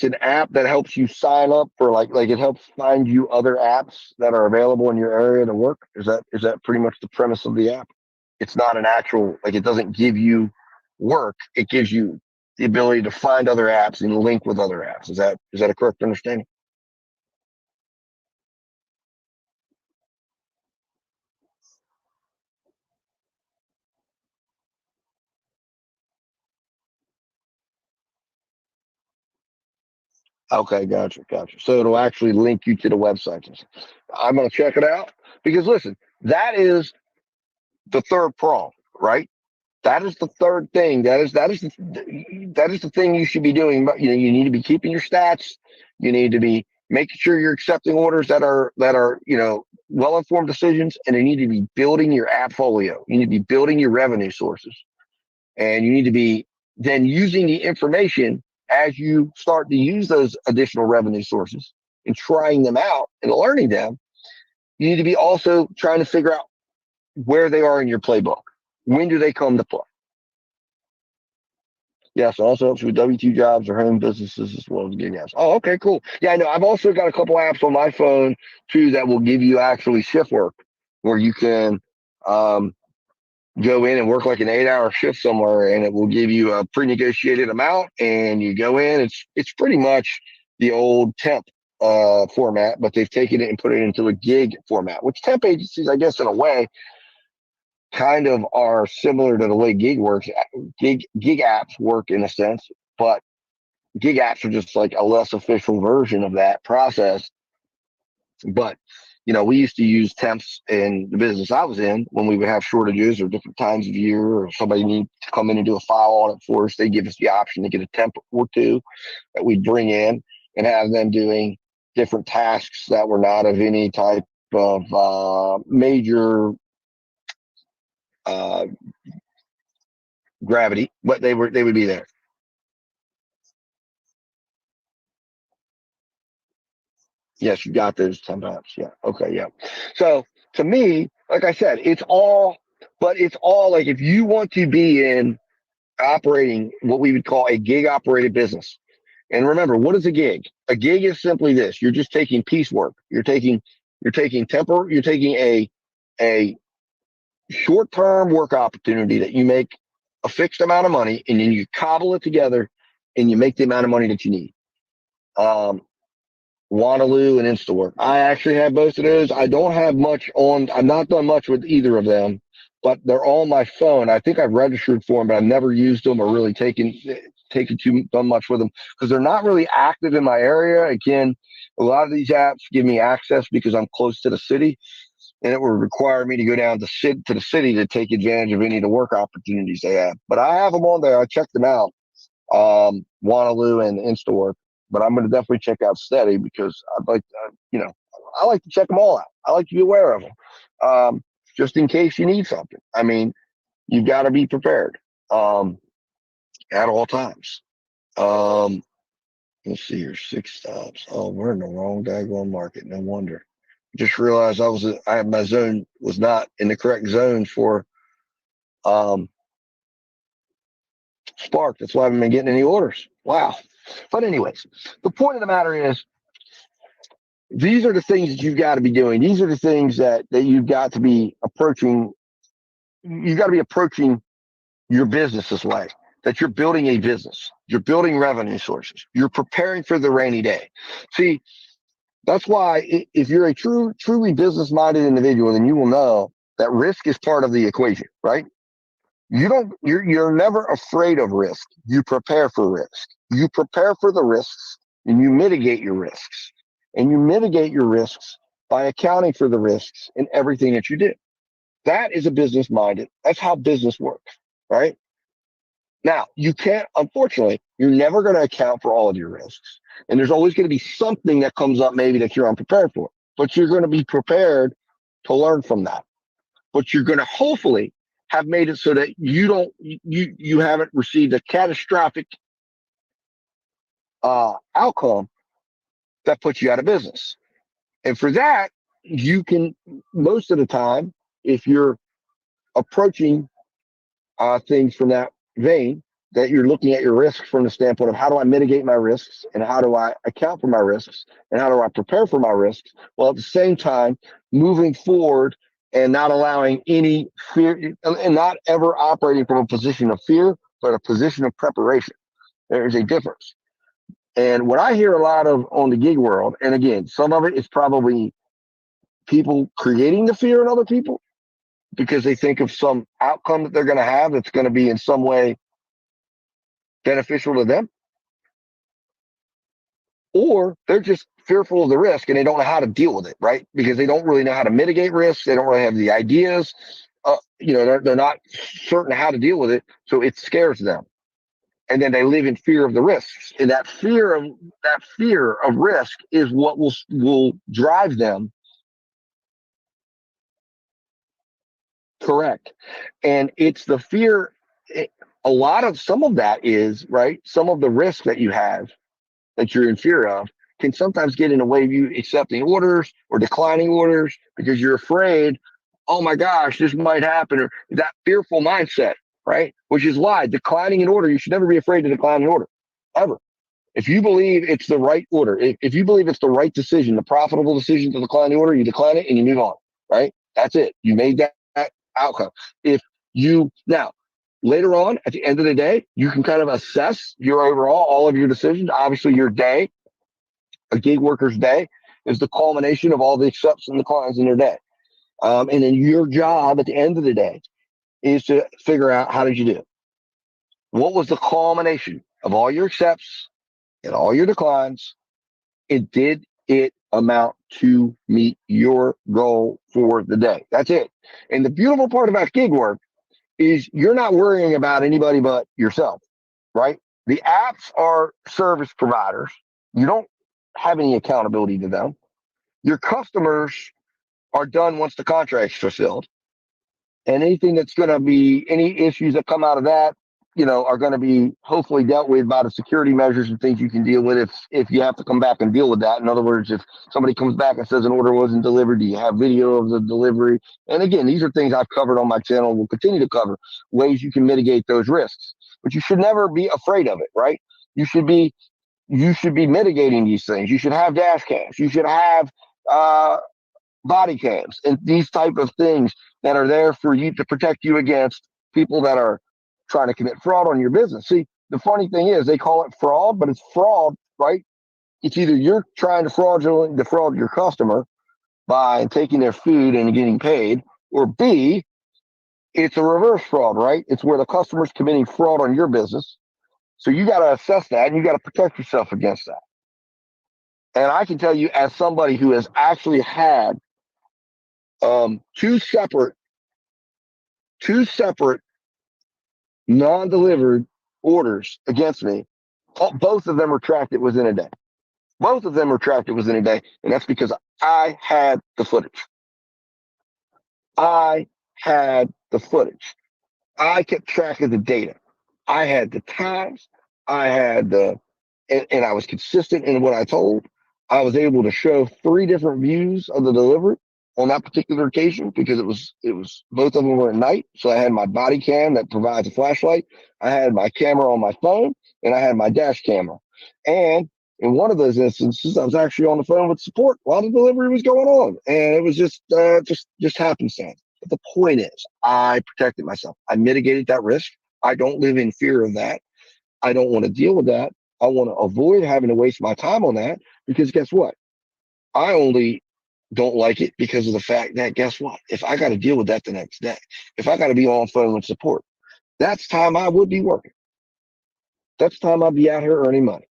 an app that helps you sign up for like it helps find you other apps that are available in your area to work. Is that pretty much the premise of the app? It's not an actual, like, it doesn't give you work. It gives you the ability to find other apps and link with other apps. Is that a correct understanding? Okay, gotcha. So it'll actually link you to the website. I'm going to check it out because listen, that is the third prong, right? That is the third thing. That is the thing you should be doing. But you need to be keeping your stats. You need to be making sure you're accepting orders that are well-informed decisions, and you need to be building your app folio. You need to be building your revenue sources, and you need to be then using the information as you start to use those additional revenue sources and trying them out and learning them. You need to be also trying to figure out where they are in your playbook. When do they come to play? Yes, it also helps with W-2 jobs or home businesses as well as gig apps. Oh, okay, cool. Yeah, I know. I've also got a couple apps on my phone too that will give you actually shift work, where you can go in and work like an 8-hour shift somewhere, and it will give you a pre-negotiated amount, and you go in. It's pretty much the old temp format, but they've taken it and put it into a gig format, which temp agencies, I guess, in a way, kind of are similar to the way gig works. Gig apps work in a sense, but gig apps are just like a less official version of that process. But we used to use temps in the business I was in when we would have shortages or different times of year, or somebody need to come in and do a file audit for us. They give us the option to get a temp or two that we'd bring in and have them doing different tasks that were not of any type of major gravity, but they would be there. Yes, you got those 10 apps. Yeah. Okay. Yeah. So to me, like I said, it's all like, if you want to be in operating what we would call a gig operated business. And remember, what is a gig? A gig is simply this. You're just taking piecework. You're taking a short-term work opportunity that you make a fixed amount of money, and then you cobble it together and you make the amount of money that you need. Wanaloo and InstaWork. I actually have both of those. I don't have much on. I've not done much with either of them, but they're on my phone. I think I've registered for them, but I've never used them or really done much with them because they're not really active in my area. Again, a lot of these apps give me access because I'm close to the city, and it would require me to go down to the city to take advantage of any of the work opportunities they have. But I have them on there. I checked them out. Wanaloo and InstaWork. But I'm going to definitely check out Steady because I'd like, I like to check them all out. I like to be aware of them, just in case you need something. I mean, you've got to be prepared at all times. Let's see here, 6 stops. Oh, we're in the wrong daggone market. No wonder. Just realized my zone was not in the correct zone for Spark. That's why I haven't been getting any orders. Wow. But anyways, the point of the matter is, these are the things that you've got to be doing. These are the things that you've got to be approaching. You've got to be approaching your business this way, that you're building a business. You're building revenue sources. You're preparing for the rainy day. See, that's why if you're a truly business-minded individual, then you will know that risk is part of the equation, right? You're never afraid of risk. You prepare for risk. You prepare for the risks and you mitigate your risks. And you mitigate your risks by accounting for the risks in everything that you do. That is a business minded. That's how business works, right? Now, unfortunately, you're never going to account for all of your risks. And there's always going to be something that comes up maybe that you're unprepared for. But you're going to be prepared to learn from that. But you're going to hopefully have made it so that you haven't received a catastrophic outcome that puts you out of business. And for that, you can, most of the time, if you're approaching things from that vein, that you're looking at your risks from the standpoint of how do I mitigate my risks and how do I account for my risks and how do I prepare for my risks, while at the same time moving forward and not allowing any fear and not ever operating from a position of fear, but a position of preparation. There is a difference. And what I hear a lot of on the gig world, and again, some of it is probably people creating the fear in other people because they think of some outcome that they're going to have that's going to be in some way beneficial to them. Or they're just fearful of the risk and they don't know how to deal with it, right? Because they don't really know how to mitigate risks. They don't really have the ideas. They're not certain how to deal with it. So it scares them. And then they live in fear of the risks. And that fear of risk is what will drive them. Correct. And it's the fear. Some of that is, right? Some of the risk that you have that you're in fear of can sometimes get in the way of you accepting orders or declining orders because you're afraid oh my gosh, this might happen, or that fearful mindset, right? Which is why declining an order, you should never be afraid to decline an order, ever. If you believe it's the right order, if you believe it's the right decision, the profitable decision to decline the order, you decline it and you move on, right? That's it. You made that outcome. If you now later on at the end of the day, you can kind of assess your overall, all of your decisions. Obviously, your day, a gig worker's day, is the culmination of all the accepts and declines in their day. And then your job at the end of the day is to figure out how did you do? What was the culmination of all your accepts and all your declines? And did it amount to meet your goal for the day? That's it. And the beautiful part about gig work is you're not worrying about anybody but yourself, right? The apps are service providers. You don't have any accountability to them. Your customers are done once the contract's fulfilled. And anything that's going to be any issues that come out of that, are going to be hopefully dealt with by the security measures and things you can deal with if you have to come back and deal with that. In other words, if somebody comes back and says an order wasn't delivered, do you have video of the delivery? And again, these are things I've covered on my channel and will continue to cover, ways you can mitigate those risks. But you should never be afraid of it, right? You should be mitigating these things. You should have dash cams. You should have body cams and these type of things that are there for you to protect you against people that are trying to commit fraud on your business. See, the funny thing is they call it fraud, but it's fraud, right? It's either you're trying to fraudulently defraud your customer by taking their food and getting paid, or B, it's a reverse fraud, right? It's where the customer's committing fraud on your business. So you got to assess that and you got to protect yourself against that. And I can tell you, as somebody who has actually had two separate non-delivered orders against me, both of them retracted within a day. Both of them retracted within a day, and that's because I had the footage. I had the footage. I kept track of the data. I had the times. I had and I was consistent in what I told. I was able to show 3 different views of the delivery on that particular occasion because it was both of them were at night. So I had my body cam that provides a flashlight. I had my camera on my phone, and I had my dash camera. And in one of those instances, I was actually on the phone with support while the delivery was going on, and it was just happenstance. But the point is, I protected myself. I mitigated that risk. I don't live in fear of that. I don't want to deal with that. I want to avoid having to waste my time on that because guess what? I only don't like it because of the fact that guess what? If I got to deal with that the next day, if I got to be on phone with support, that's time I would be working. That's time I'd be out here earning money.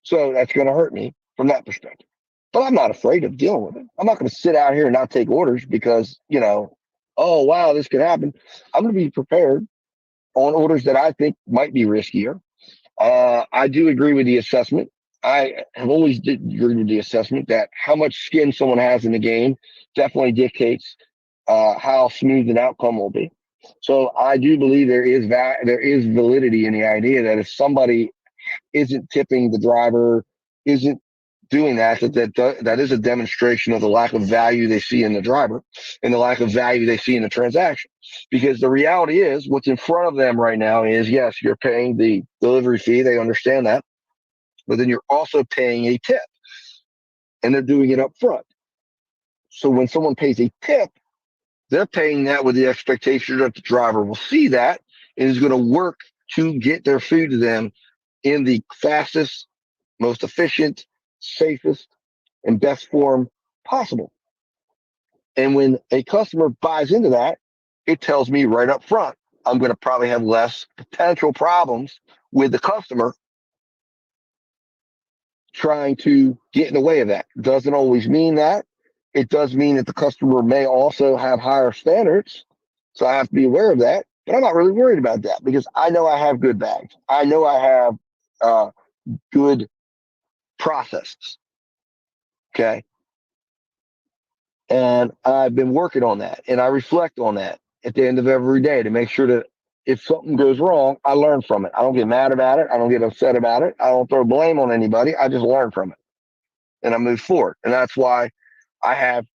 So that's going to hurt me from that perspective. But I'm not afraid of dealing with it. I'm not going to sit out here and not take orders because, oh, wow, this could happen. I'm going to be prepared on orders that I think might be riskier. I do agree with the assessment. I have always agreed with the assessment that how much skin someone has in the game definitely dictates how smooth an outcome will be. So I do believe there is validity in the idea that if somebody isn't tipping the driver, isn't doing that is a demonstration of the lack of value they see in the driver and the lack of value they see in the transaction. Because the reality is what's in front of them right now is, yes, you're paying the delivery fee. They understand that. But then you're also paying a tip, and they're doing it up front. So when someone pays a tip, they're paying that with the expectation that the driver will see that and is going to work to get their food to them in the fastest, most efficient, safest, and best form possible. And when a customer buys into that, it tells me right up front, I'm going to probably have less potential problems with the customer trying to get in the way of that. Doesn't always mean that. It does mean that the customer may also have higher standards. So I have to be aware of that. But I'm not really worried about that because I know I have good bags. I know I have good processes. Okay. And I've been working on that and I reflect on that at the end of every day to make sure that if something goes wrong, I learn from it. I don't get mad about it. I don't get upset about it. I don't throw blame on anybody. I just learn from it and I move forward. And that's why I have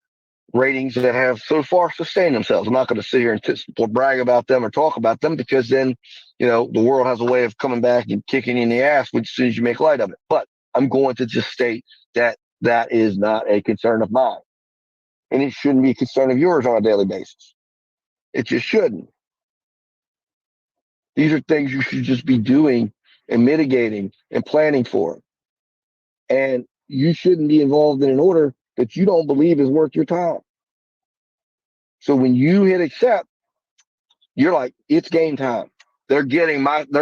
ratings that have so far sustained themselves. I'm not going to sit here and brag about them or talk about them, because then, the world has a way of coming back and kicking you in the ass as soon as you make light of it. But I'm going to just state that that is not a concern of mine. And it shouldn't be a concern of yours on a daily basis. It just shouldn't. These are things you should just be doing and mitigating and planning for. And you shouldn't be involved in an order that you don't believe is worth your time. So when you hit accept, you're like, it's game time. They're getting the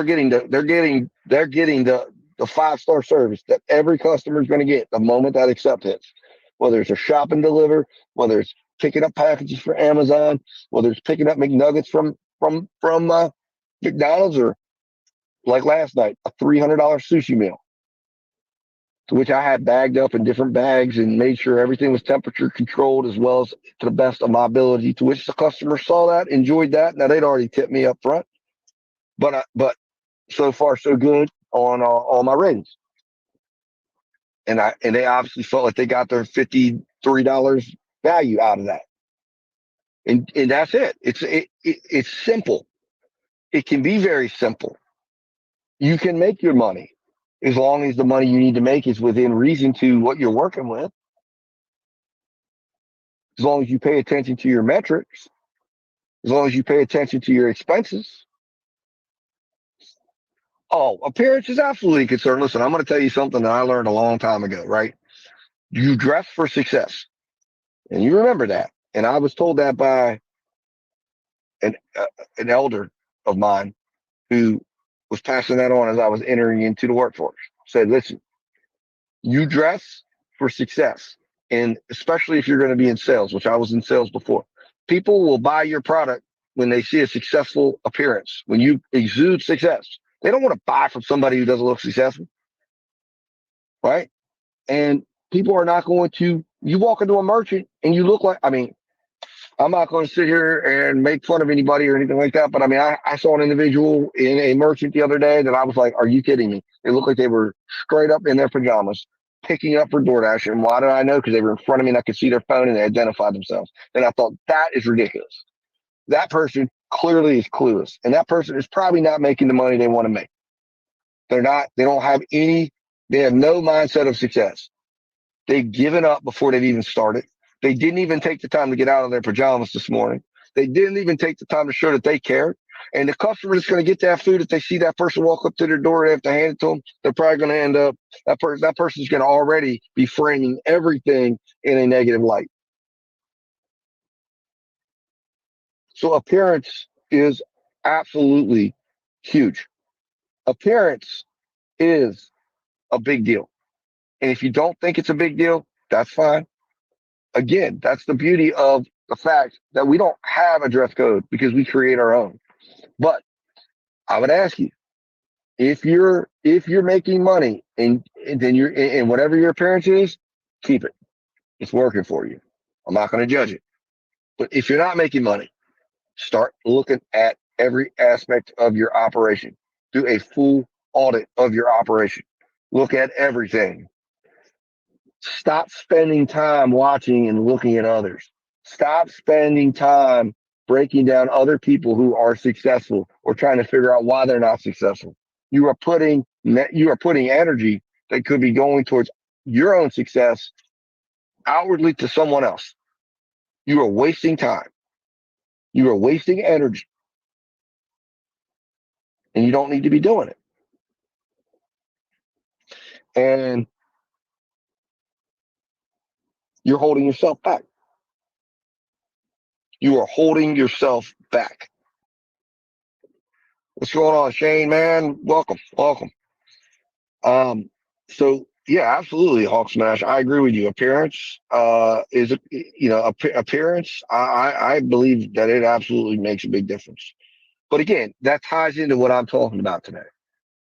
5-star service that every customer is going to get the moment that accept hits. Whether it's a shop and deliver, whether it's picking up packages for Amazon, whether it's picking up McNuggets from McDonald's, or like last night, a $300 sushi meal, to which I had bagged up in different bags and made sure everything was temperature controlled as well as to the best of my ability, to which the customer saw that, enjoyed that. Now, they'd already tipped me up front, but so far so good on all my ratings. And they obviously felt like they got their $53 value out of that. And that's it. It's simple. It can be very simple. You can make your money as long as the money you need to make is within reason to what you're working with. As long as you pay attention to your metrics, as long as you pay attention to your expenses. Oh, appearance is absolutely a concern. Listen, I'm going to tell you something that I learned a long time ago, right? You dress for success. And you remember that. And I was told that by an elder of mine who was passing that on as I was entering into the workforce. Said, listen, you dress for success. And especially if you're going to be in sales, which I was in sales before, people will buy your product when they see a successful appearance, when you exude success. They don't want to buy from somebody who doesn't look successful, right? And people are not going to, you walk into a merchant and you look like, I'm not going to sit here and make fun of anybody or anything like that. But I saw an individual in a merchant the other day that I was like, are you kidding me? They looked like they were straight up in their pajamas, picking up for DoorDash. And why did I know? Because they were in front of me and I could see their phone and they identified themselves. And I thought, that is ridiculous. That person clearly is clueless. And that person is probably not making the money they want to make. They have no mindset of success. They've given up before they've even started. They didn't even take the time to get out of their pajamas this morning. They didn't even take the time to show that they cared. And the customer that's going to get that food, if they see that person walk up to their door, they have to hand it to them, they're probably going to end up, that person's going to already be framing everything in a negative light. So appearance is absolutely huge. Appearance is a big deal. And if you don't think it's a big deal, that's fine. Again, that's the beauty of the fact that we don't have a dress code because we create our own. But I would ask you, if you're making money and then and whatever your appearance is, keep it. It's working for you. I'm not going to judge it. But if you're not making money, start looking at every aspect of your operation. Do a full audit of your operation. Look at everything. Stop spending time watching and looking at others. Stop spending time breaking down other people who are successful or trying to figure out why they're not successful. You are putting energy that could be going towards your own success outwardly to someone else. You are wasting time. You are wasting energy. And you don't need to be doing it. And you're holding yourself back. You are holding yourself back. What's going on, Shane, man? Welcome. So yeah, absolutely, Hawk Smash. I agree with you. Appearance is appearance. I believe that it absolutely makes a big difference. But again, that ties into what I'm talking about today.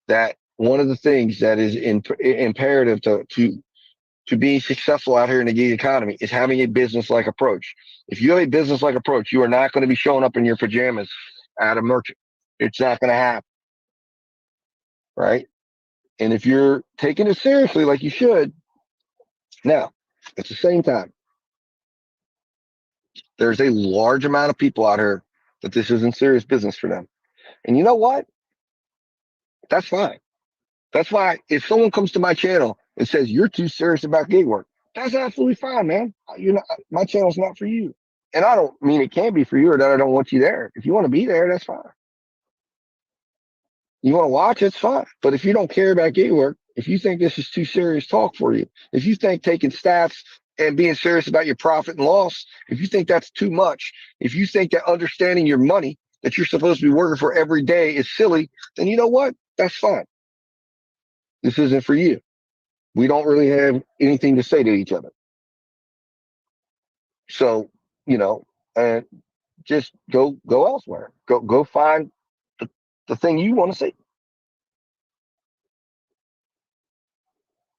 That one of the things that is imperative to being successful out here in the gig economy is having a business-like approach. If you have a business-like approach, you are not going to be showing up in your pajamas at a merchant. It's not going to happen, right? And if you're taking it seriously like you should, now, at the same time, There's a large amount of people out here that this isn't serious business for them. And you know what? That's fine. That's why if someone comes to my channel and says you're too serious about gig work, that's absolutely fine, man. You know, my channel's not for you. And I don't mean it can't be for you or that I don't want you there. If you want to be there, that's fine. You want to watch, it's fine. But if you don't care about gig work, if you think this is too serious talk for you, if you think taking stats and being serious about your profit and loss, if you think that's too much, if you think that understanding your money that you're supposed to be working for every day is silly, then you know what? That's fine. This isn't for you. We don't really have anything to say to each other. So, you know, and just go elsewhere. Go find the thing you want to see.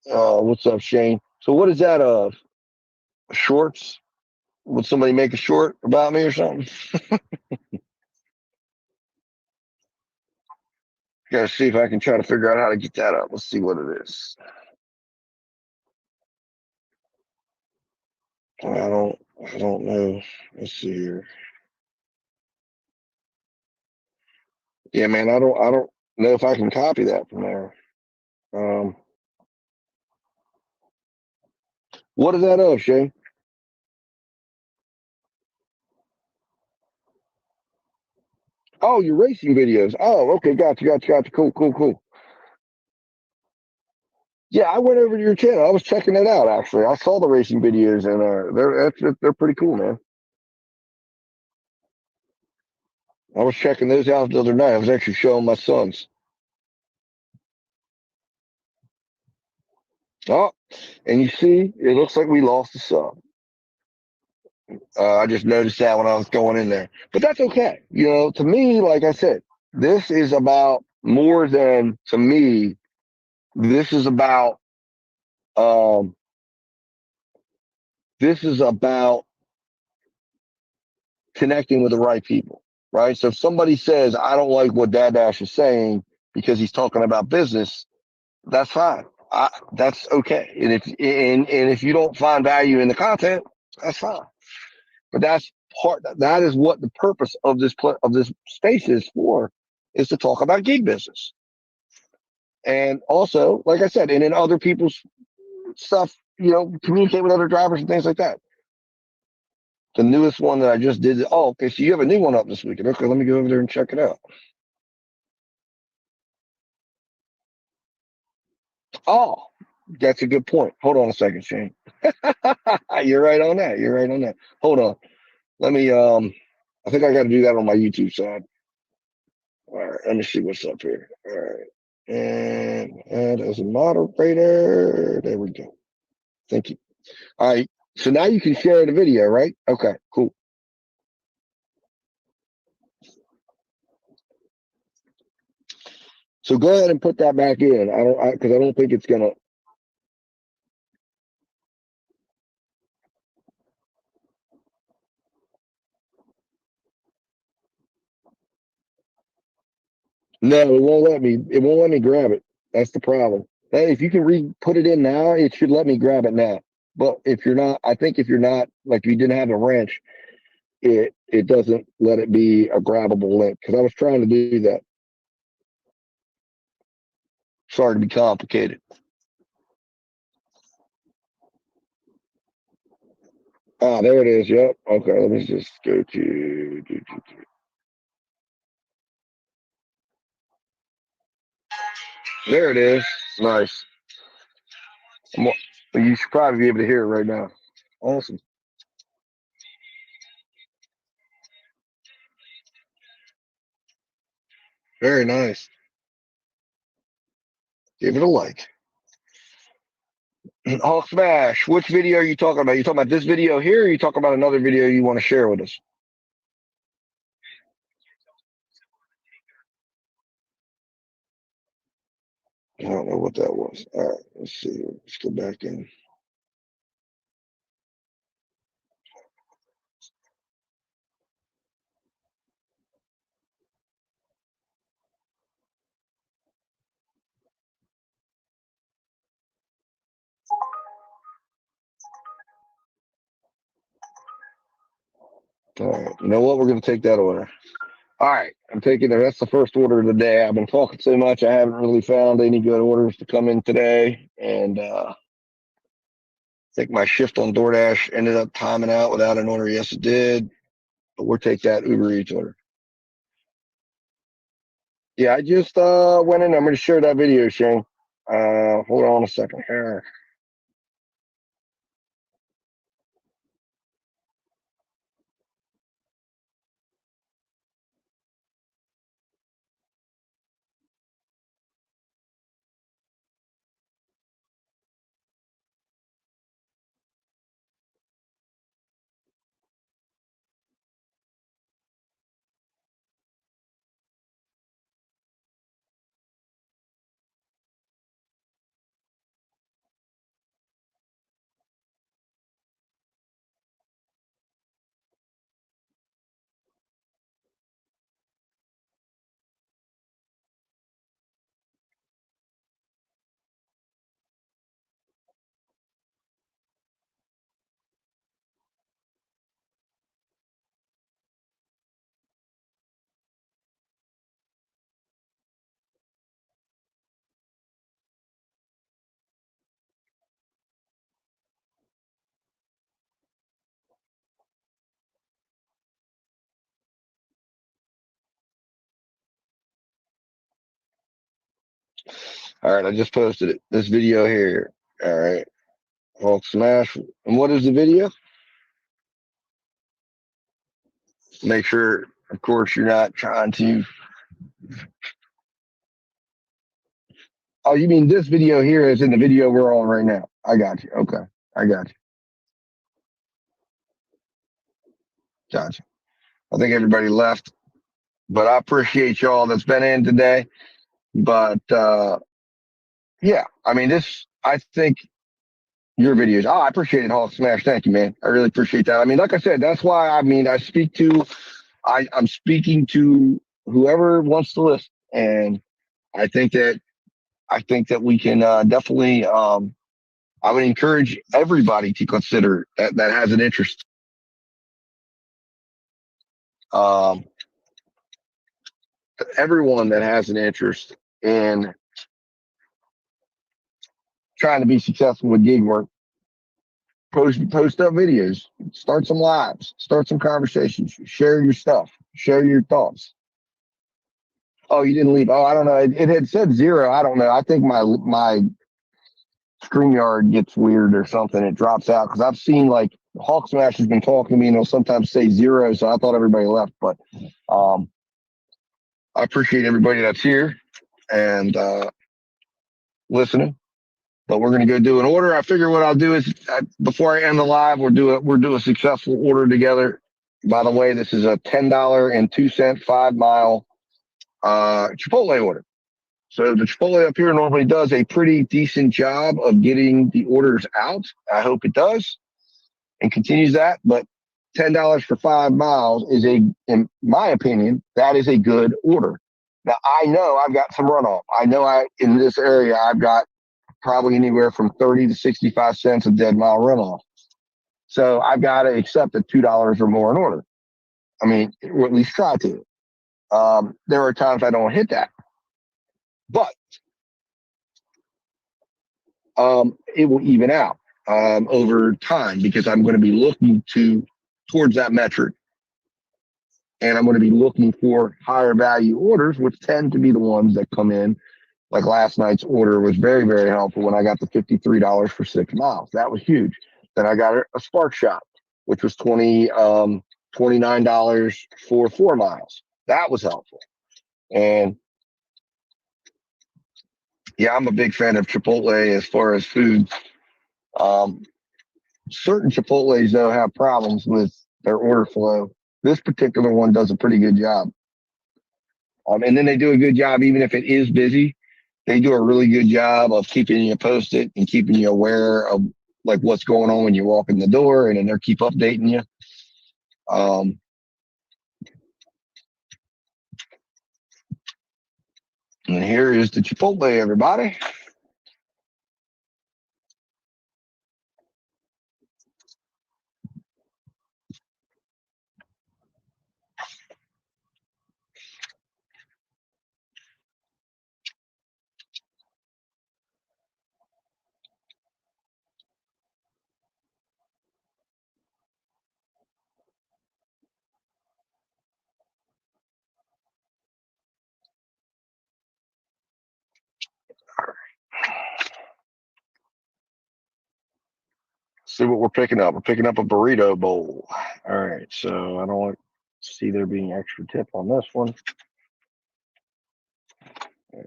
What's up, Shane? So what is that of? Shorts? Would somebody make a short about me or something? Gotta see if I can try to figure out how to get that up. Let's see what it is. I don't know. Let's see here. Yeah, man, I don't know if I can copy that from there. What is that of, Shane? Oh, your racing videos. Oh, okay, gotcha. Cool. Yeah, I went over to your channel. I was checking it out actually. I saw the racing videos and they're pretty cool, man. I was checking those out the other night. I was actually showing my sons. Oh, and you see, it looks like we lost the sub. I just noticed that when I was going in there, but that's okay. You know, to me, like I said, this is about more than to me. This is about um, this is about connecting with the right people, right? So if somebody says, I don't like what Dad Dash is saying because he's talking about business, that's fine. That's okay. And if you don't find value in the content, that's fine. But that's that is what the purpose of this space is for, is to talk about gig business. And also, like I said, and in other people's stuff, you know, communicate with other drivers and things like that. The newest one that I just did. Oh, okay. So you have a new one up this weekend. Okay, let me go over there and check it out. Oh, that's a good point. Hold on a second, Shane. You're right on that. Hold on. Let me I think I gotta do that on my YouTube side. All right, let me see what's up here. All right. And add as a moderator. There we go. Thank you. All right. So now you can share the video, right? Okay, cool. So go ahead and put that back in. Because I don't think it's gonna. No, it won't let me. It won't let me grab it. That's the problem. Hey, if you can put it in now, it should let me grab it now. But if you're not, I think if you're not, like you didn't have a wrench, it doesn't let it be a grabbable link. Because I was trying to do that. Sorry to be complicated. Ah, there it is. Yep. Okay, let me just go to. There it is. Nice. You should probably be able to hear it right now. Awesome. Very nice. Give it a like. Hulk Smash, which video are you talking about? You talking about this video here, or you talking about another video you want to share with us? I don't know what that was. All right, let's see. Let's go back in. All right. You know what? We're going to take that order. All right. I'm taking it. That's the first order of the day. I've been talking so much. I haven't really found any good orders to come in today. And I think my shift on DoorDash ended up timing out without an order. Yes, it did. But we'll take that Uber Eats order. Yeah, I just went in. I'm going to share that video, Shane. Hold on a second here. All right, I just posted it. This video here. All right. Hulk smash. And what is the video? Make sure, of course, you're not trying to. Oh, you mean this video here is in the video we're on right now? I got you. Okay. I got you. Gotcha. I think everybody left, but I appreciate y'all that's been in today. But yeah, I mean, I think your videos. Oh, I appreciate it, Hulk Smash. Thank you, man. I really appreciate that. I mean, like I said, that's why I'm speaking to whoever wants to listen. And I think that we can definitely I would encourage everybody to consider that has an interest. Everyone that has an interest in trying to be successful with gig work, post up videos, start some lives, start some conversations, share your stuff, share your thoughts. Oh, you didn't leave. Oh, I don't know. It had said 0. I don't know. I think my StreamYard gets weird or something. It drops out because I've seen like Hawk Smash has been talking to me and he'll sometimes say 0. So I thought everybody left, but I appreciate everybody that's here and listening. But we're going to go do an order. I figure what I'll do is before I end the live, we'll do a successful order together. By the way, this is a $10.02 5-mile Chipotle order. So the Chipotle up here normally does a pretty decent job of getting the orders out. I hope it does and continues that. But $10 for 5 miles is in my opinion, that is a good order. Now I know I've got some runoff. I know in this area I've got probably anywhere from 30 to 65 cents a dead mile runoff. So I've got to accept at $2 or more an order. I mean, or at least try to. There are times I don't hit that, but it will even out over time because I'm going to be looking towards that metric, and I'm going to be looking for higher value orders, which tend to be the ones that come in. Like last night's order was very, very helpful when I got the $53 for 6 miles. That was huge. Then I got a Spark Shot, which was $29 for 4 miles. That was helpful. And yeah, I'm a big fan of Chipotle as far as food. Certain Chipotles, though, have problems with their order flow. This particular one does a pretty good job. And then they do a good job, even if it is busy. They do a really good job of keeping you posted and keeping you aware of like what's going on when you walk in the door, and then they keep updating you. And here is the Chipotle, everybody. see what we're picking up. We're picking up a burrito bowl. All right, so I don't want to see there being extra tip on this one. Let's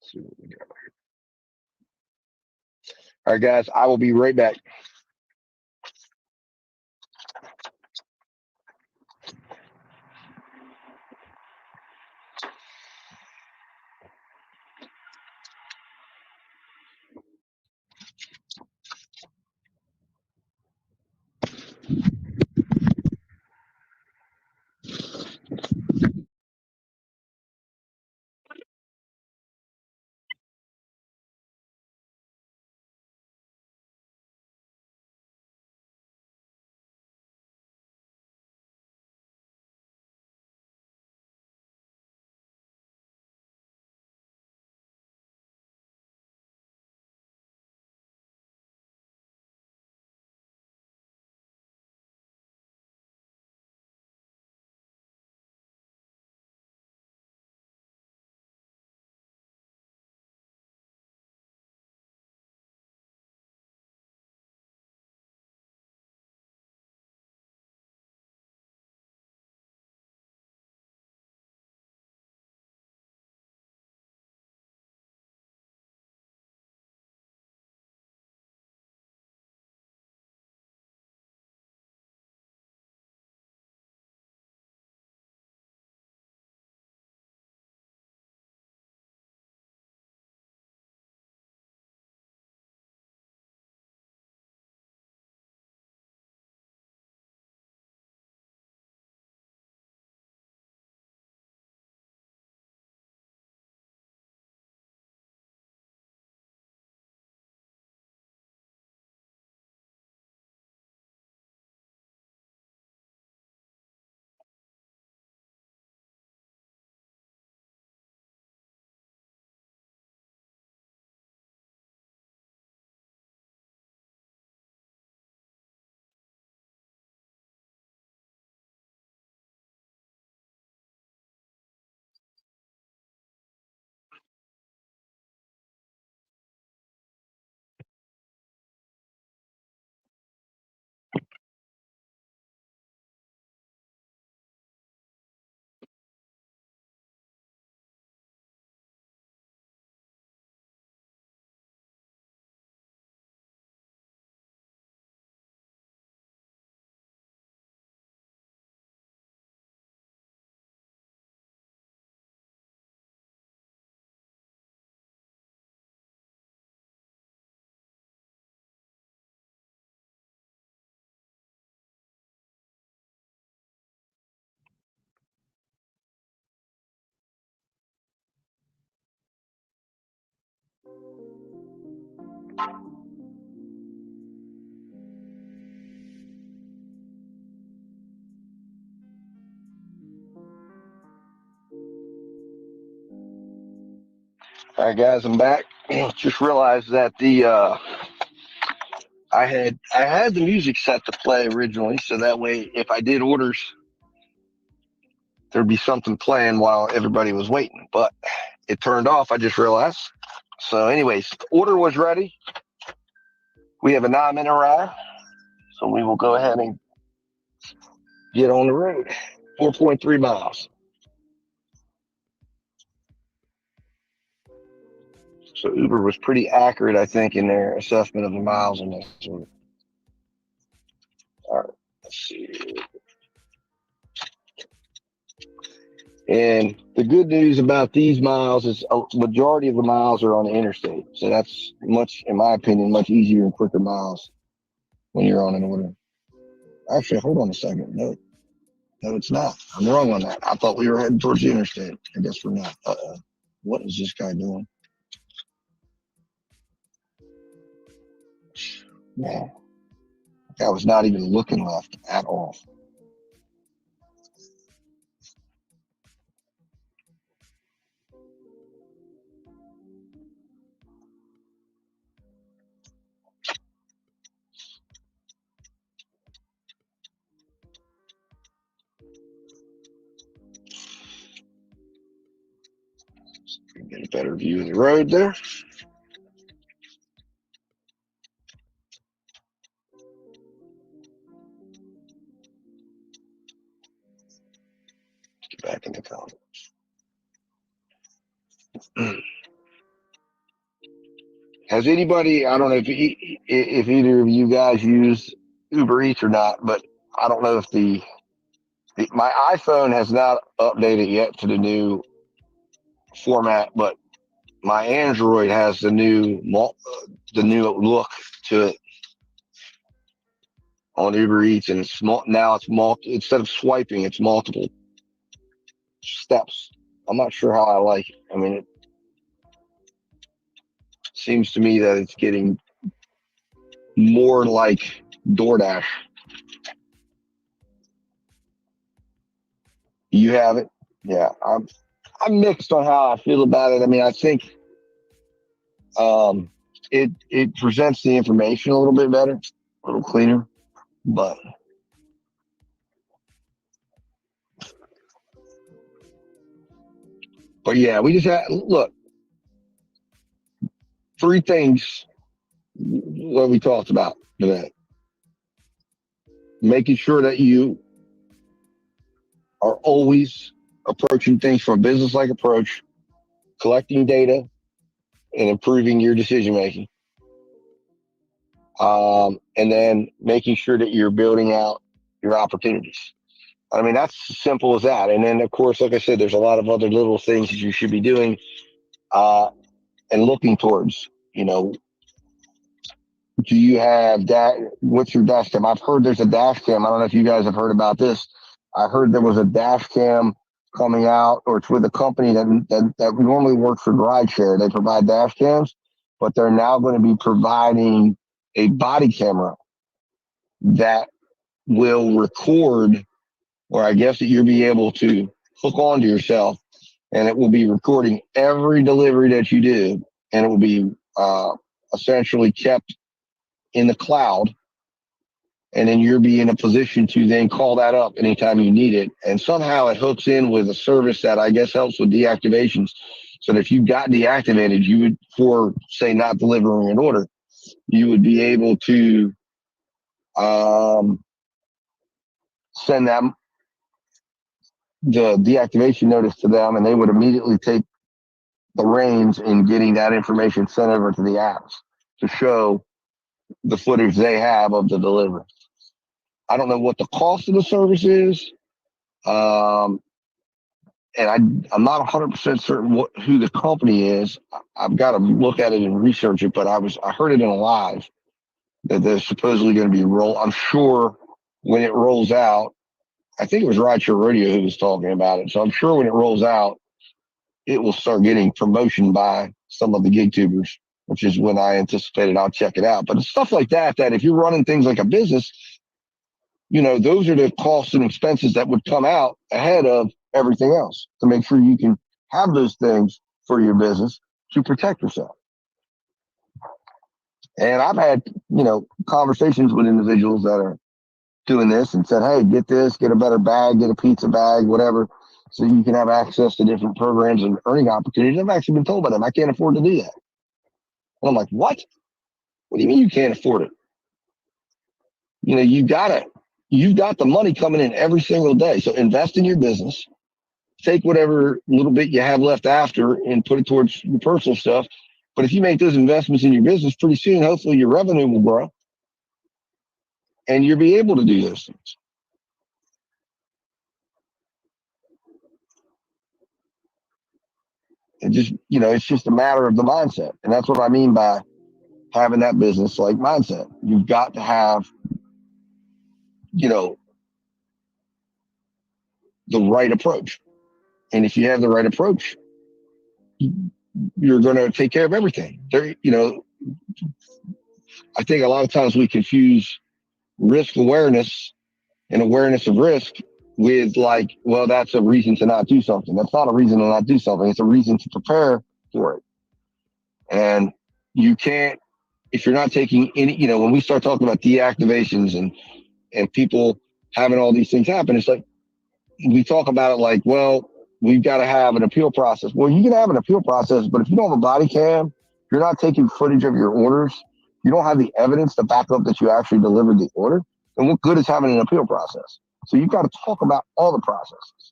see what we got here. All right, guys, I will be right back. All right, guys, I'm back. Just realized that I had the music set to play originally, so that way if I did orders, there'd be something playing while everybody was waiting. But it turned off. I just realized. So, anyways, the order was ready. We have a 9-minute ride, so we will go ahead and get on the road. 4.3 miles. So Uber was pretty accurate, I think, in their assessment of the miles on this one. All right, let's see. And the good news about these miles is a majority of the miles are on the interstate. So that's much, in my opinion, much easier and quicker miles when you're on an order. Actually, hold on a second. No, it's not. I'm wrong on that. I thought we were heading towards the interstate. I guess we're not. What is this guy doing? Man, I was not even looking left at all. Get a better view of the road there. Has anybody, I don't know if either of you guys use Uber Eats or not, but I don't know if my iPhone has not updated yet to the new format, but my Android has the new look to it on Uber Eats, and now it's instead of swiping, it's multiple steps. I'm not sure how I like it. I mean, it seems to me that it's getting more like DoorDash. You have it? Yeah, I'm mixed on how I feel about it. I mean, I think it presents the information a little bit better, a little cleaner, but yeah, we just look, 3 things what we talked about today. Making sure that you are always approaching things from a business-like approach, collecting data, and improving your decision making. And then making sure that you're building out your opportunities. I mean, that's as simple as that. And then, of course, like I said, there's a lot of other little things that you should be doing and looking towards. You know, do you have that? What's your dash cam? I've heard there's a dash cam. I don't know if you guys have heard about this. I heard there was a dash cam coming out, or it's with a company that normally works for rideshare. They provide dash cams, but they're now going to be providing a body camera that will record, or I guess that you'll be able to hook onto yourself, and it will be recording every delivery that you do, and it will be essentially kept in the cloud, and then you'll be in a position to then call that up anytime you need it. And somehow it hooks in with a service that I guess helps with deactivations. So that if you got deactivated, you would, for say not delivering an order, you would be able to send them the deactivation notice to them, and they would immediately take the reins in getting that information sent over to the apps to show the footage they have of the delivery. I don't know what the cost of the service is, and I'm not 100% certain who the company is. I've got to look at it and research it, but I heard it in a live that there's supposedly going to be I'm sure when it rolls out, I think it was Rideshare Radio who was talking about it. So I'm sure when it rolls out, it will start getting promotion by some of the Gigtubers, which is when I anticipated I'll check it out. But it's stuff like that if you're running things like a business, you know, those are the costs and expenses that would come out ahead of everything else to make sure you can have those things for your business to protect yourself. And I've had, you know, conversations with individuals that are doing this and said, hey, get this, get a better bag, get a pizza bag, whatever, so you can have access to different programs and earning opportunities. I've actually been told by them, I can't afford to do that. And I'm like, what? What do you mean you can't afford it? You know, you've got the money coming in every single day. So invest in your business, take whatever little bit you have left after and put it towards your personal stuff. But if you make those investments in your business, pretty soon, hopefully your revenue will grow and you'll be able to do those things. It just, you know, it's just a matter of the mindset. And that's what I mean by having that business like mindset. You've got to have, you know, the right approach. And if you have the right approach, you're going to take care of everything. There, you know, I think a lot of times we confuse risk awareness and awareness of risk with like, well, that's a reason to not do something. That's not a reason to not do something. It's a reason to prepare for it. And you can't, if you're not taking any, you know, when we start talking about deactivations and people having all these things happen, it's like, we talk about it like, well, we've got to have an appeal process. Well, you can have an appeal process, but if you don't have a body cam, you're not taking footage of your orders, you don't have the evidence to back up that you actually delivered the order, then what good is having an appeal process? So you've got to talk about all the processes.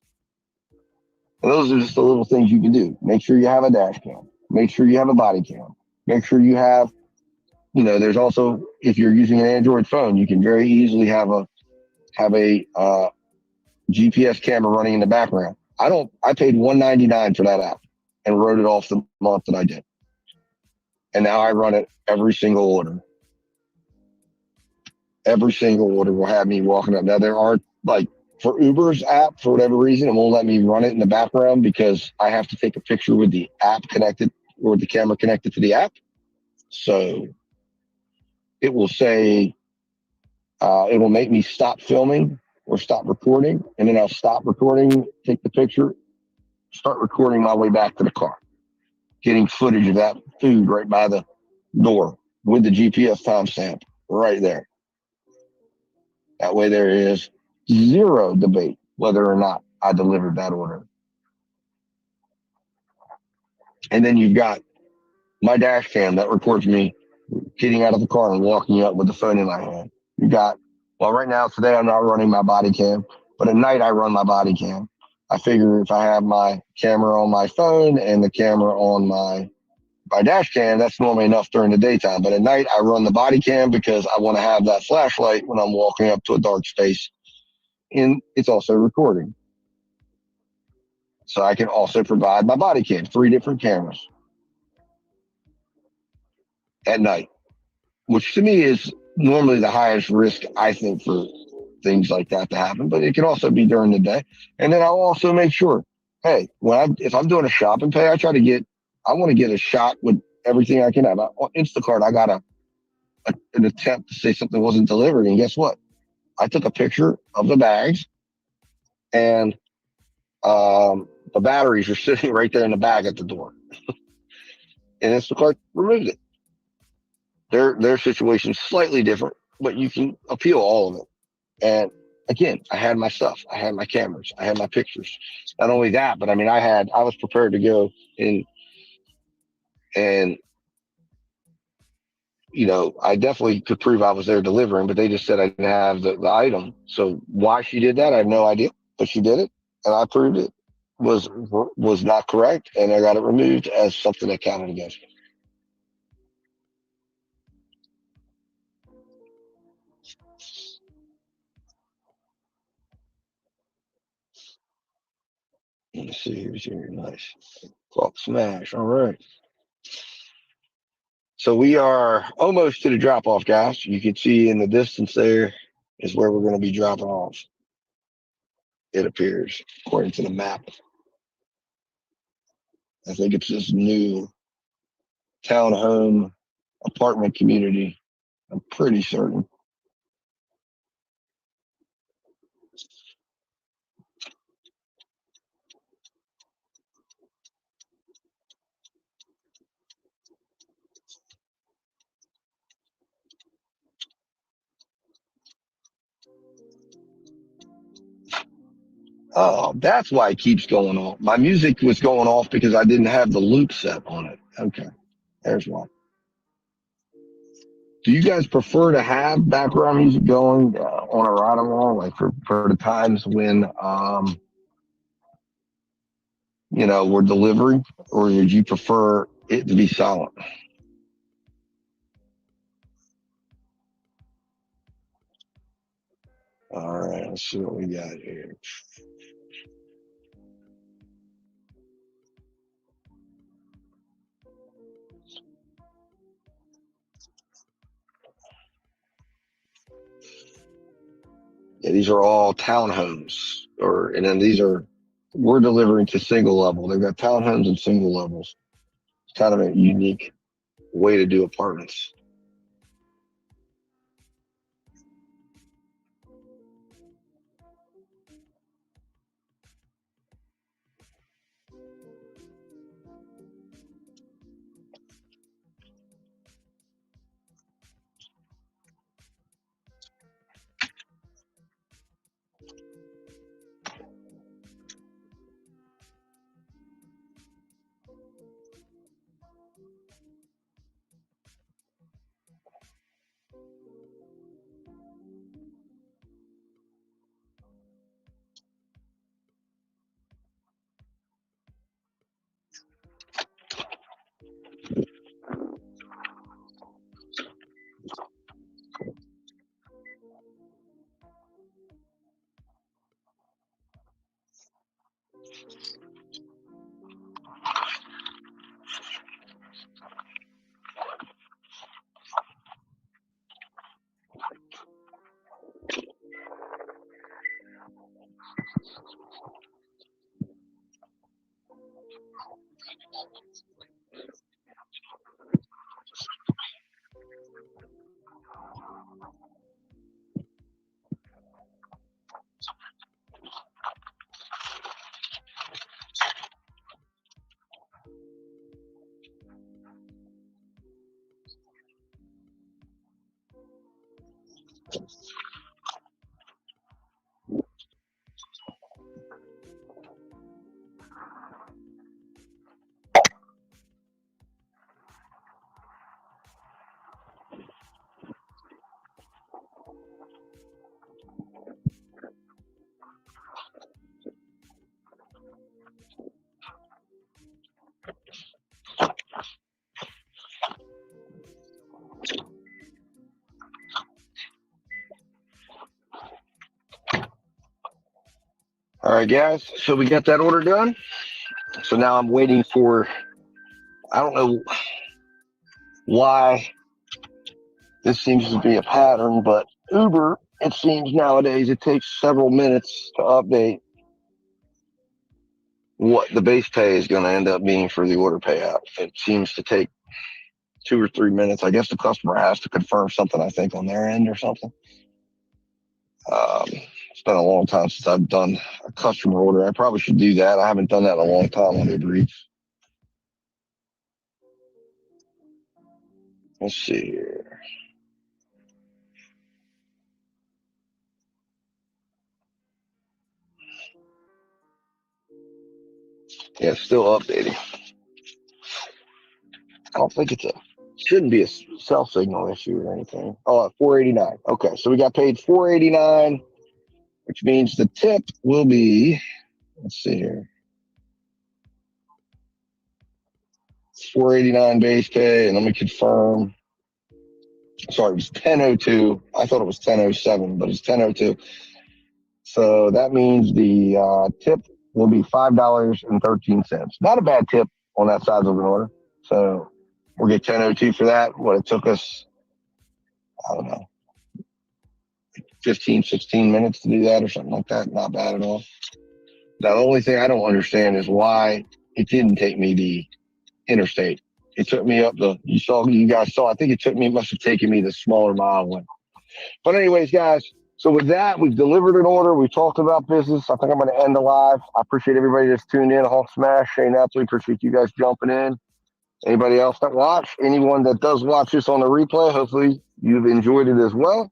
And those are just the little things you can do. Make sure you have a dash cam. Make sure you have a body cam. Make sure you have, there's also, if you're using an Android phone, you can very easily have a GPS camera running in the background. I paid $199 for that app and wrote it off the month that I did. And now I run it every single order. Every single order will have me walking up. Now there are, like, for Uber's app, for whatever reason, it won't let me run it in the background because I have to take a picture with the app connected or the camera connected to the app. So it will say, it will make me stop filming or stop recording. And then I'll stop recording, take the picture, start recording my way back to the car, getting footage of that food right by the door with the GPS timestamp right there. That way there is zero debate whether or not I delivered that order. And then you've got my dash cam that records me getting out of the car and walking up with the phone in my hand. You got, well, right now, today I'm not running my body cam, but at night I run my body cam. I figure if I have my camera on my phone and the camera on my dash cam, that's normally enough during the daytime. But at night I run the body cam because I want to have that flashlight when I'm walking up to a dark space. And it's also recording. So I can also provide my body cam, 3 different cameras at night, which to me is normally the highest risk, I think, for things like that to happen. But it can also be during the day. And then I'll also make sure, hey, if I'm doing a shopping pay, I want to get a shot with everything I can have. On Instacart, I got an attempt to say something wasn't delivered. And guess what? I took a picture of the bags and the batteries are sitting right there in the bag at the door. And Instacart removed it. Their situation's slightly different, but you can appeal all of it. And again, I had my stuff, I had my cameras, I had my pictures. Not only that, but I mean, I was prepared to go in and I definitely could prove I was there delivering, but they just said I didn't have the item. So why she did that, I have no idea, but she did it, and I proved it was not correct, and I got it removed as something that counted against me. Let's see, here's here, nice. Clock smash, all right. So we are almost to the drop off, guys. You can see in the distance there is where we're going to be dropping off. It appears, according to the map. I think it's this new townhome apartment community. I'm pretty certain. Oh, that's why it keeps going off. My music was going off because I didn't have the loop set on it. Okay, there's why. Do you guys prefer to have background music going on a ride along, like for the times when we're delivering, or would you prefer it to be silent? All right, let's see what we got here. Yeah, these are all townhomes, and then we're delivering to single level. They've got townhomes and single levels. It's kind of a unique way to do apartments. All right, guys. So we got that order done. So now I'm waiting for, I don't know why this seems to be a pattern, but Uber, it seems nowadays it takes several minutes to update what the base pay is going to end up being for the order payout. It seems to take 2 or 3 minutes. I guess the customer has to confirm something, I think, on their end or something. It's been a long time since I've done a customer order. I probably should do that. I haven't done that in a long time on Uber Eats. Let's see here. Yeah, still updating. I don't think shouldn't be a self signal issue or anything. Oh, $4.89. Okay, so we got paid $4.89, which means the tip will be, let's see here, $4.89 base pay, and let me confirm. Sorry, it was 10.02. I thought it was 10.07, but it's 10.02. So that means the tip will be $5.13. Not a bad tip on that size of an order. So we'll get 10.02 for that. What it took us, I don't know, 15, 16 minutes to do that or something like that. Not bad at all. Now, the only thing I don't understand is why it didn't take me the interstate. It took me up you guys saw, I think it must have taken me the smaller mile one. But anyways, guys, so with that, we've delivered an order. We've talked about business. I think I'm going to end the live. I appreciate everybody that's tuned in. Hulk Smash, Shane Appley, appreciate you guys jumping in. Anybody else that watch, anyone that does watch this on the replay, hopefully you've enjoyed it as well.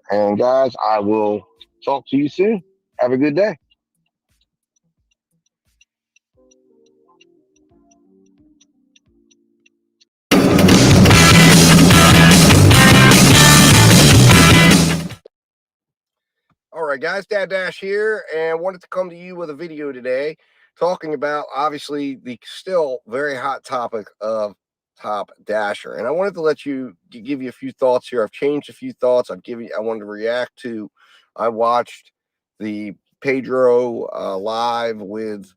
And guys, I will talk to you soon. Have a good day. All right, guys, Dad Dash here, and wanted to come to you with a video today talking about, obviously, the still very hot topic of Top Dasher. And I wanted to give you a few thoughts here. I've changed a few thoughts. I wanted to react to, I watched the Pedro live with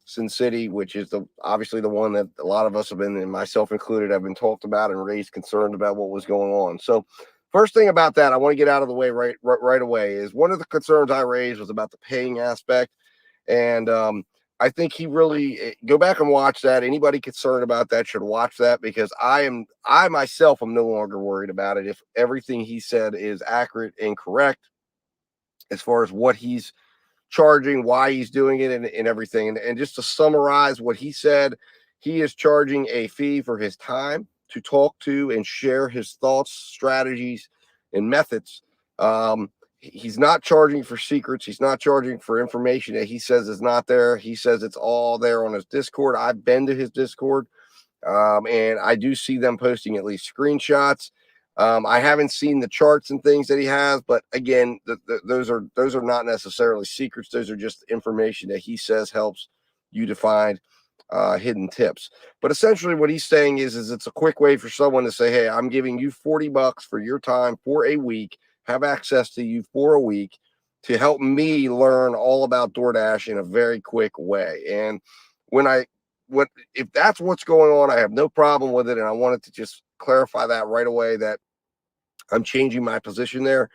Sin City, which is obviously the one that a lot of us have been, and myself included, have been talked about and raised concerns about what was going on. So first thing about that, I want to get out of the way right away is one of the concerns I raised was about the paying aspect. And I think he really go back and watch that. Anybody concerned about that should watch that, because I myself am no longer worried about it if everything he said is accurate and correct as far as what he's charging, why he's doing it, and everything. And just to summarize what he said, he is charging a fee for his time to talk to and share his thoughts, strategies, and methods. He's not charging for secrets. He's not charging for information that he says is not there. He says it's all there on his Discord. I've been to his Discord, and I do see them posting at least screenshots. I haven't seen the charts and things that he has, but again, those are not necessarily secrets. Those are just information that he says helps you to find hidden tips. But essentially what he's saying is it's a quick way for someone to say, hey, I'm giving you $40 for your time for a week, have access to you for a week to help me learn all about DoorDash in a very quick way. And if that's what's going on, I have no problem with it. And I wanted to just clarify that right away, that I'm changing my position there,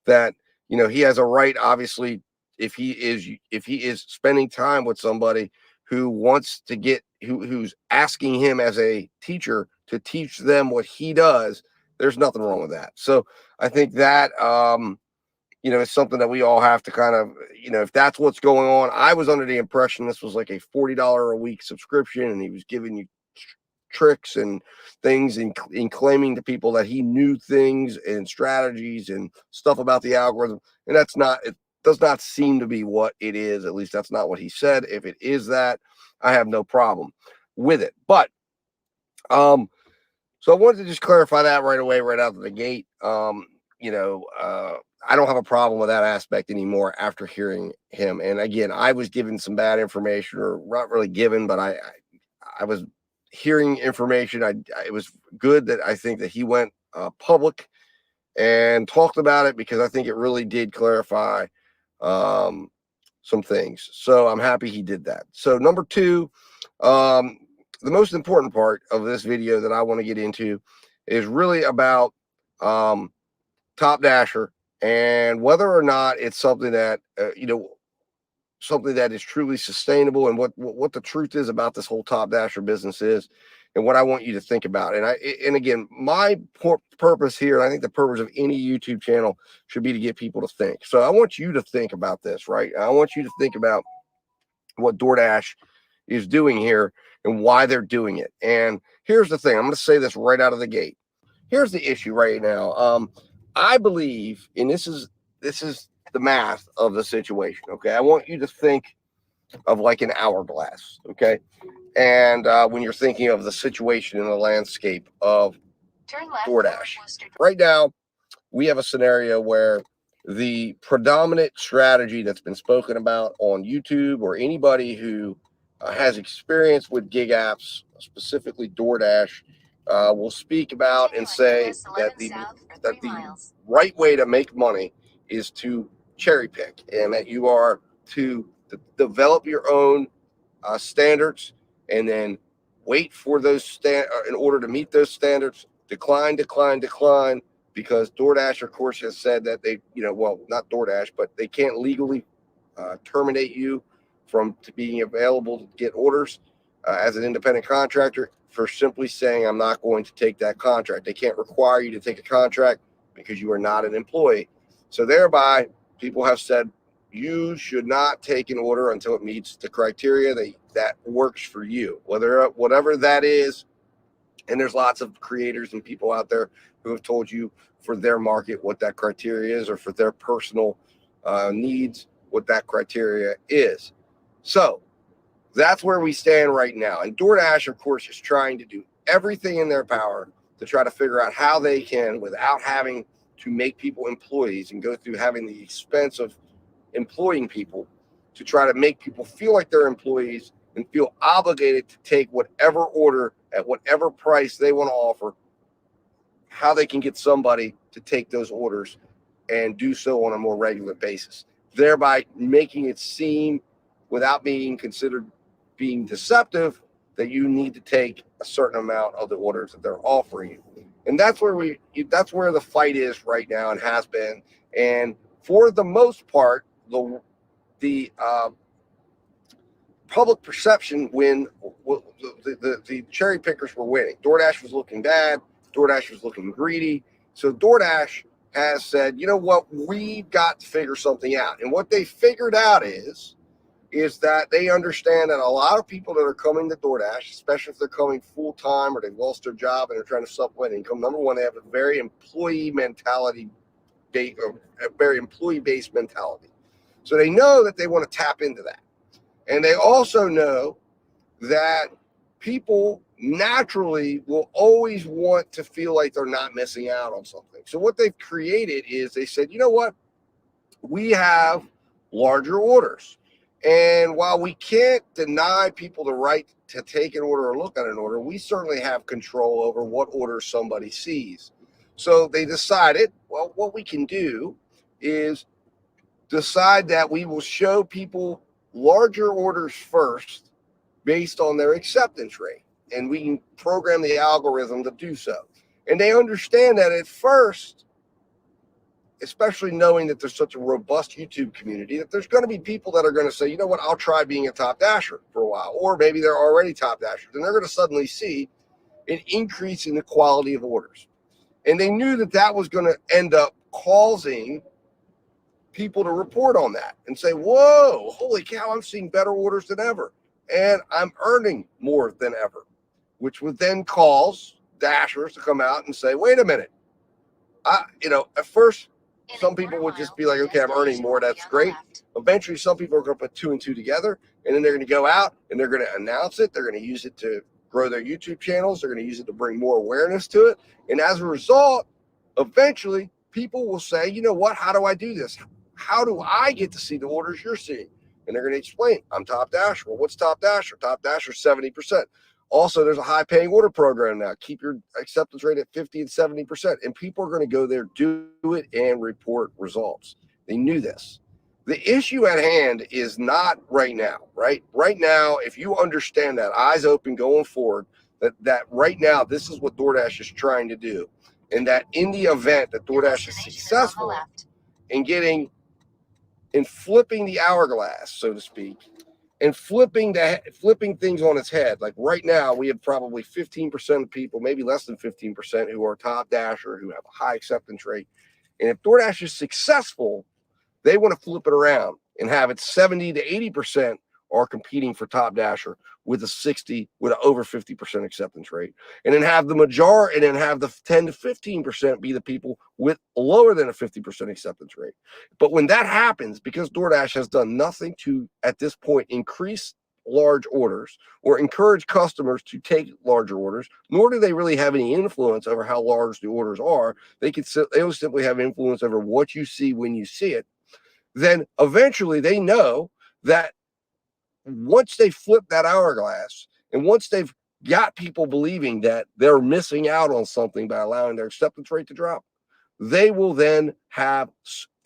that, he has a right, obviously, if he is spending time with somebody who wants to who's asking him as a teacher to teach them what he does, there's nothing wrong with that. So I think that, it's something that we all have to kind of, if that's what's going on. I was under the impression this was like a $40 a week subscription and he was giving you tricks and things in claiming to people that he knew things and strategies and stuff about the algorithm. And that's not, it does not seem to be what it is. At least that's not what he said. If it is that, I have no problem with it. But, so I wanted to just clarify that right away, right out of the gate. I don't have a problem with that aspect anymore after hearing him. And again, I was given some bad information, or not really given, but I was hearing information. It was good that I think that he went public and talked about it, because I think it really did clarify some things. So I'm happy he did that. So number two, the most important part of this video that I want to get into is really about Top Dasher, and whether or not it's something that something that is truly sustainable, and what the truth is about this whole Top Dasher business is, and what I want you to think about. And again, my purpose here, and I think the purpose of any YouTube channel, should be to get people to think. So I want you to think about this, right? I want you to think about what DoorDash is doing here and why they're doing it. And here's the thing. I'm going to say this right out of the gate. Here's the issue right now. I believe, and this is the math of the situation. Okay. I want you to think of like an hourglass. Okay. And when you're thinking of the situation in the landscape of DoorDash right now, we have a scenario where the predominant strategy that's been spoken about on YouTube, or anybody who has experience with gig apps, specifically DoorDash, will speak about and say that the right way to make money is to cherry pick, and that you are to develop your own standards, and then wait for those in order to meet those standards, decline, because DoorDash, of course, has said that they, well, not DoorDash, but they can't legally terminate you from being available to get orders as an independent contractor for simply saying, I'm not going to take that contract. They can't require you to take a contract because you are not an employee. So thereby, people have said you should not take an order until it meets the criteria that works for you, whatever that is. And there's lots of creators and people out there who have told you for their market what that criteria is, or for their personal needs what that criteria is. So that's where we stand right now. And DoorDash, of course, is trying to do everything in their power to try to figure out how they can, without having to make people employees and go through having the expense of employing people, to try to make people feel like they're employees and feel obligated to take whatever order at whatever price they want to offer, how they can get somebody to take those orders and do so on a more regular basis, thereby making it seem, without being considered being deceptive, that you need to take a certain amount of the orders that they're offering you. And that's where that's where the fight is right now, and has been. And for the most part, the public perception when the cherry pickers were winning. DoorDash was looking bad. DoorDash was looking greedy. So DoorDash has said, you know what, we've got to figure something out. And what they figured out is that they understand that a lot of people that are coming to DoorDash, especially if they're coming full time or they've lost their job and they're trying to supplement income, number one, they have a very employee based mentality. So they know that they want to tap into that. And they also know that people naturally will always want to feel like they're not missing out on something. So what they've created is they said, you know what? We have larger orders. And while we can't deny people the right to take an order or look at an order, we certainly have control over what order somebody sees. So they decided, well, what we can do is decide that we will show people larger orders first based on their acceptance rate. And we can program the algorithm to do so. And they understand that at first, especially knowing that there's such a robust YouTube community, that there's going to be people that are going to say, you know what, I'll try being a Top Dasher for a while. Or maybe they're already Top Dashers, and they're going to suddenly see an increase in the quality of orders. And they knew that that was going to end up causing people to report on that and say, whoa, holy cow, I'm seeing better orders than ever. And I'm earning more than ever. which would then cause dashers to come out and say, wait a minute. At first, some people would just be like, okay, I'm earning more. That's great. Eventually, some people are going to put 2 and 2 together, and then they're going to go out and they're going to announce it. They're going to use it to grow their YouTube channels. They're going to use it to bring more awareness to it. And as a result, eventually, people will say, you know what? How do I do this? How do I get to see the orders you're seeing? And they're going to explain, I'm Top Dasher. Well, what's Top Dasher? Top Dasher 70%. Also, there's a high paying order program now. Keep your acceptance rate at 50 and 70%. And people are going to go there, do it, and report results. They knew this. The issue at hand is not right now, right? Right now, if you understand that, eyes open going forward, that right now, this is what DoorDash is trying to do. And that in the event that DoorDash is successful in getting, in flipping the hourglass, so to speak, and flipping things on its head. Like right now, we have probably 15% of people, maybe less than 15%, who are Top Dasher, who have a high acceptance rate. And if DoorDash is successful, they want to flip it around and have it 70 to 80% are competing for Top Dasher with an over 50% acceptance rate. And then have the majority, and then have the 10 to 15% be the people with lower than a 50% acceptance rate. But when that happens, because DoorDash has done nothing to, at this point, increase large orders or encourage customers to take larger orders, nor do they really have any influence over how large the orders are. They will simply have influence over what you see when you see it. Then eventually they know that once they flip that hourglass and once they've got people believing that they're missing out on something by allowing their acceptance rate to drop, they will then have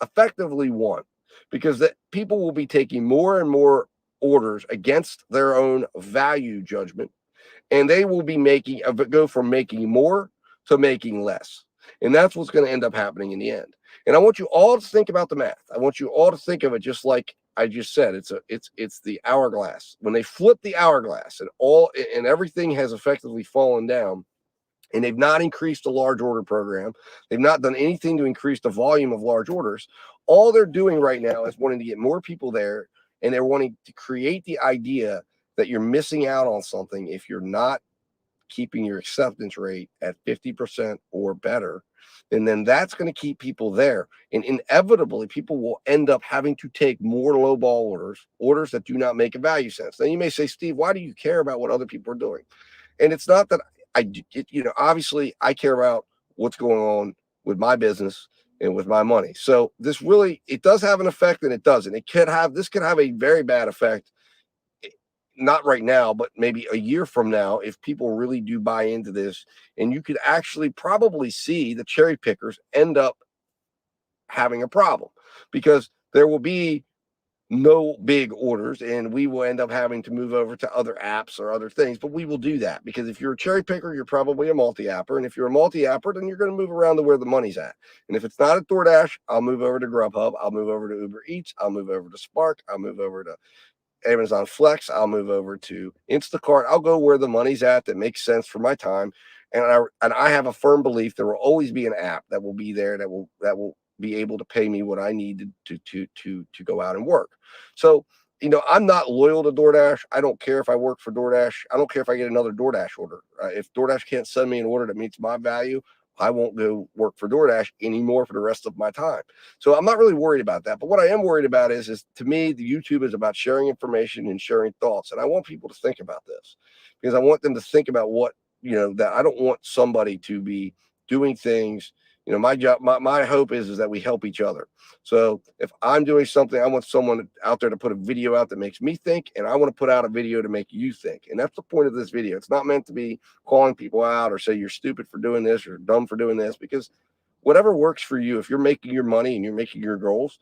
effectively won, because that people will be taking more and more orders against their own value judgment, and they will be go from making more to making less. And that's what's going to end up happening in the end. And I want you all to think about the math. I want you all to think of it just like I just said. It's the hourglass. When they flip the hourglass and everything has effectively fallen down, and they've not increased the large order program, they've not done anything to increase the volume of large orders. All they're doing right now is wanting to get more people there, and they're wanting to create the idea that you're missing out on something if you're not keeping your acceptance rate at 50% or better. And then that's going to keep people there. And inevitably, people will end up having to take more low ball orders that do not make a value sense. Then you may say, Steve, why do you care about what other people are doing? And it's not that obviously I care about what's going on with my business and with my money. So it does have an effect, and it doesn't. This could have a very bad effect. Not right now, but maybe a year from now, if people really do buy into this, and you could actually probably see the cherry pickers end up having a problem, because there will be no big orders and we will end up having to move over to other apps or other things. But we will do that, because if you're a cherry picker, you're probably a multi-apper. And if you're a multi-apper, then you're going to move around to where the money's at. And if it's not at DoorDash, I'll move over to Grubhub. I'll move over to Uber Eats. I'll move over to Spark. I'll move over to Amazon Flex. I'll move over to Instacart. I'll go where the money's at that makes sense for my time. And I have a firm belief there will always be an app that will be there that will be able to pay me what I need to go out and work. So, I'm not loyal to DoorDash. I don't care if I work for DoorDash. I don't care if I get another DoorDash order. If DoorDash can't send me an order that meets my value, I won't go work for DoorDash anymore for the rest of my time. So I'm not really worried about that. But what I am worried about is to me, the YouTube is about sharing information and sharing thoughts. And I want people to think about this, because I want them to think about that I don't want somebody to be doing things. My job, my hope is that we help each other. So if I'm doing something, I want someone out there to put a video out that makes me think, and I want to put out a video to make you think. And that's the point of this video. It's not meant to be calling people out or say you're stupid for doing this or dumb for doing this, because whatever works for you, if you're making your money and you're making your goals,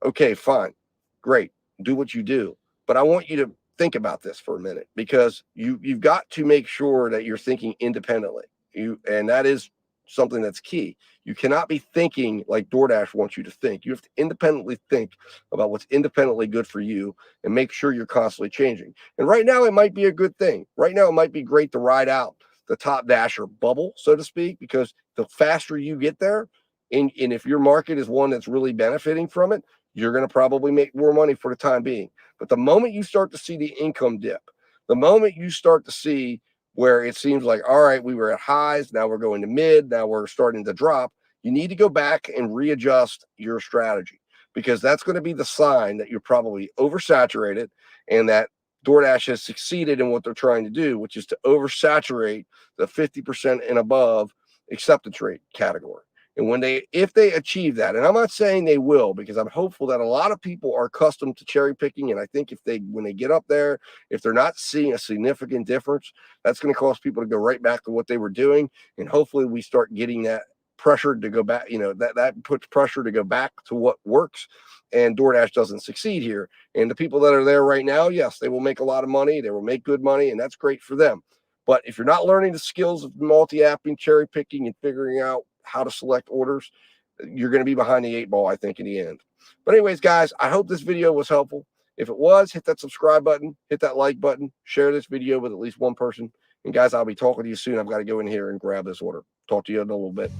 okay, fine, great, do what you do. But I want you to think about this for a minute, because you've got to make sure that you're thinking independently. And that is something that's key. You cannot be thinking like DoorDash wants you to think. You have to independently think about what's independently good for you and make sure you're constantly changing. And right now, it might be a good thing. Right now, it might be great to ride out the Top Dasher bubble, so to speak, because the faster you get there, and if your market is one that's really benefiting from it, you're going to probably make more money for the time being. But the moment you start to see the income dip, the moment you start to see where it seems like, all right, we were at highs, now we're going to mid, now we're starting to drop. You need to go back and readjust your strategy, because that's going to be the sign that you're probably oversaturated and that DoorDash has succeeded in what they're trying to do, which is to oversaturate the 50% and above acceptance rate category. And if they achieve that, and I'm not saying they will, because I'm hopeful that a lot of people are accustomed to cherry picking. And I think when they get up there, if they're not seeing a significant difference, that's going to cause people to go right back to what they were doing. And hopefully we start getting that pressure to go back, that puts pressure to go back to what works. And DoorDash doesn't succeed here. And the people that are there right now, yes, they will make a lot of money. They will make good money, and that's great for them. But if you're not learning the skills of multi-apping, cherry picking, and figuring out how to select orders, you're going to be behind the 8 ball, I think, in the end. But anyways, guys, I hope this video was helpful. If it was, hit that subscribe button, hit that like button, share this video with at least one person. And guys, I'll be talking to you soon. I've got to go in here and grab this order. Talk to you in a little bit.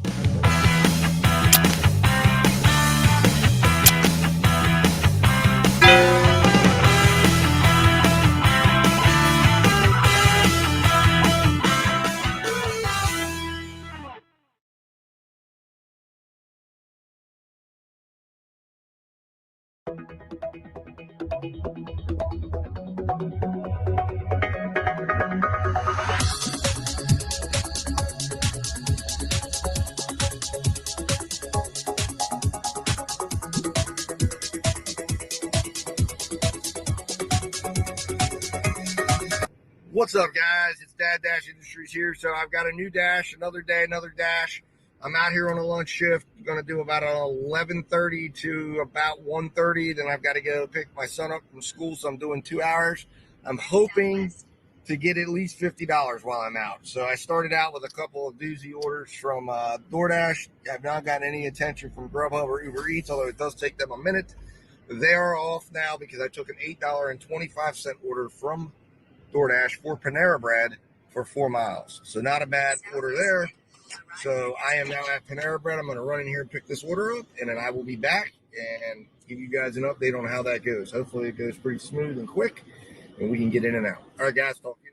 What's up, guys? It's Dad Dash Industries here. So I've got a new dash, another day, another dash. I'm out here on a lunch shift. I'm going to do about 11:30 to about 1:30. Then I've got to go pick my son up from school, so I'm doing 2 hours. I'm hoping to get at least $50 while I'm out. So I started out with a couple of doozy orders from DoorDash. I've not gotten any attention from Grubhub or Uber Eats, although it does take them a minute. They are off now because I took an $8.25 order from DoorDash for Panera Bread for 4 miles. So not a bad order there. So I am now at Panera Bread. I'm going to run in here and pick this order up, and then I will be back and give you guys an update on how that goes. Hopefully it goes pretty smooth and quick, and we can get in and out. All right, guys, talk to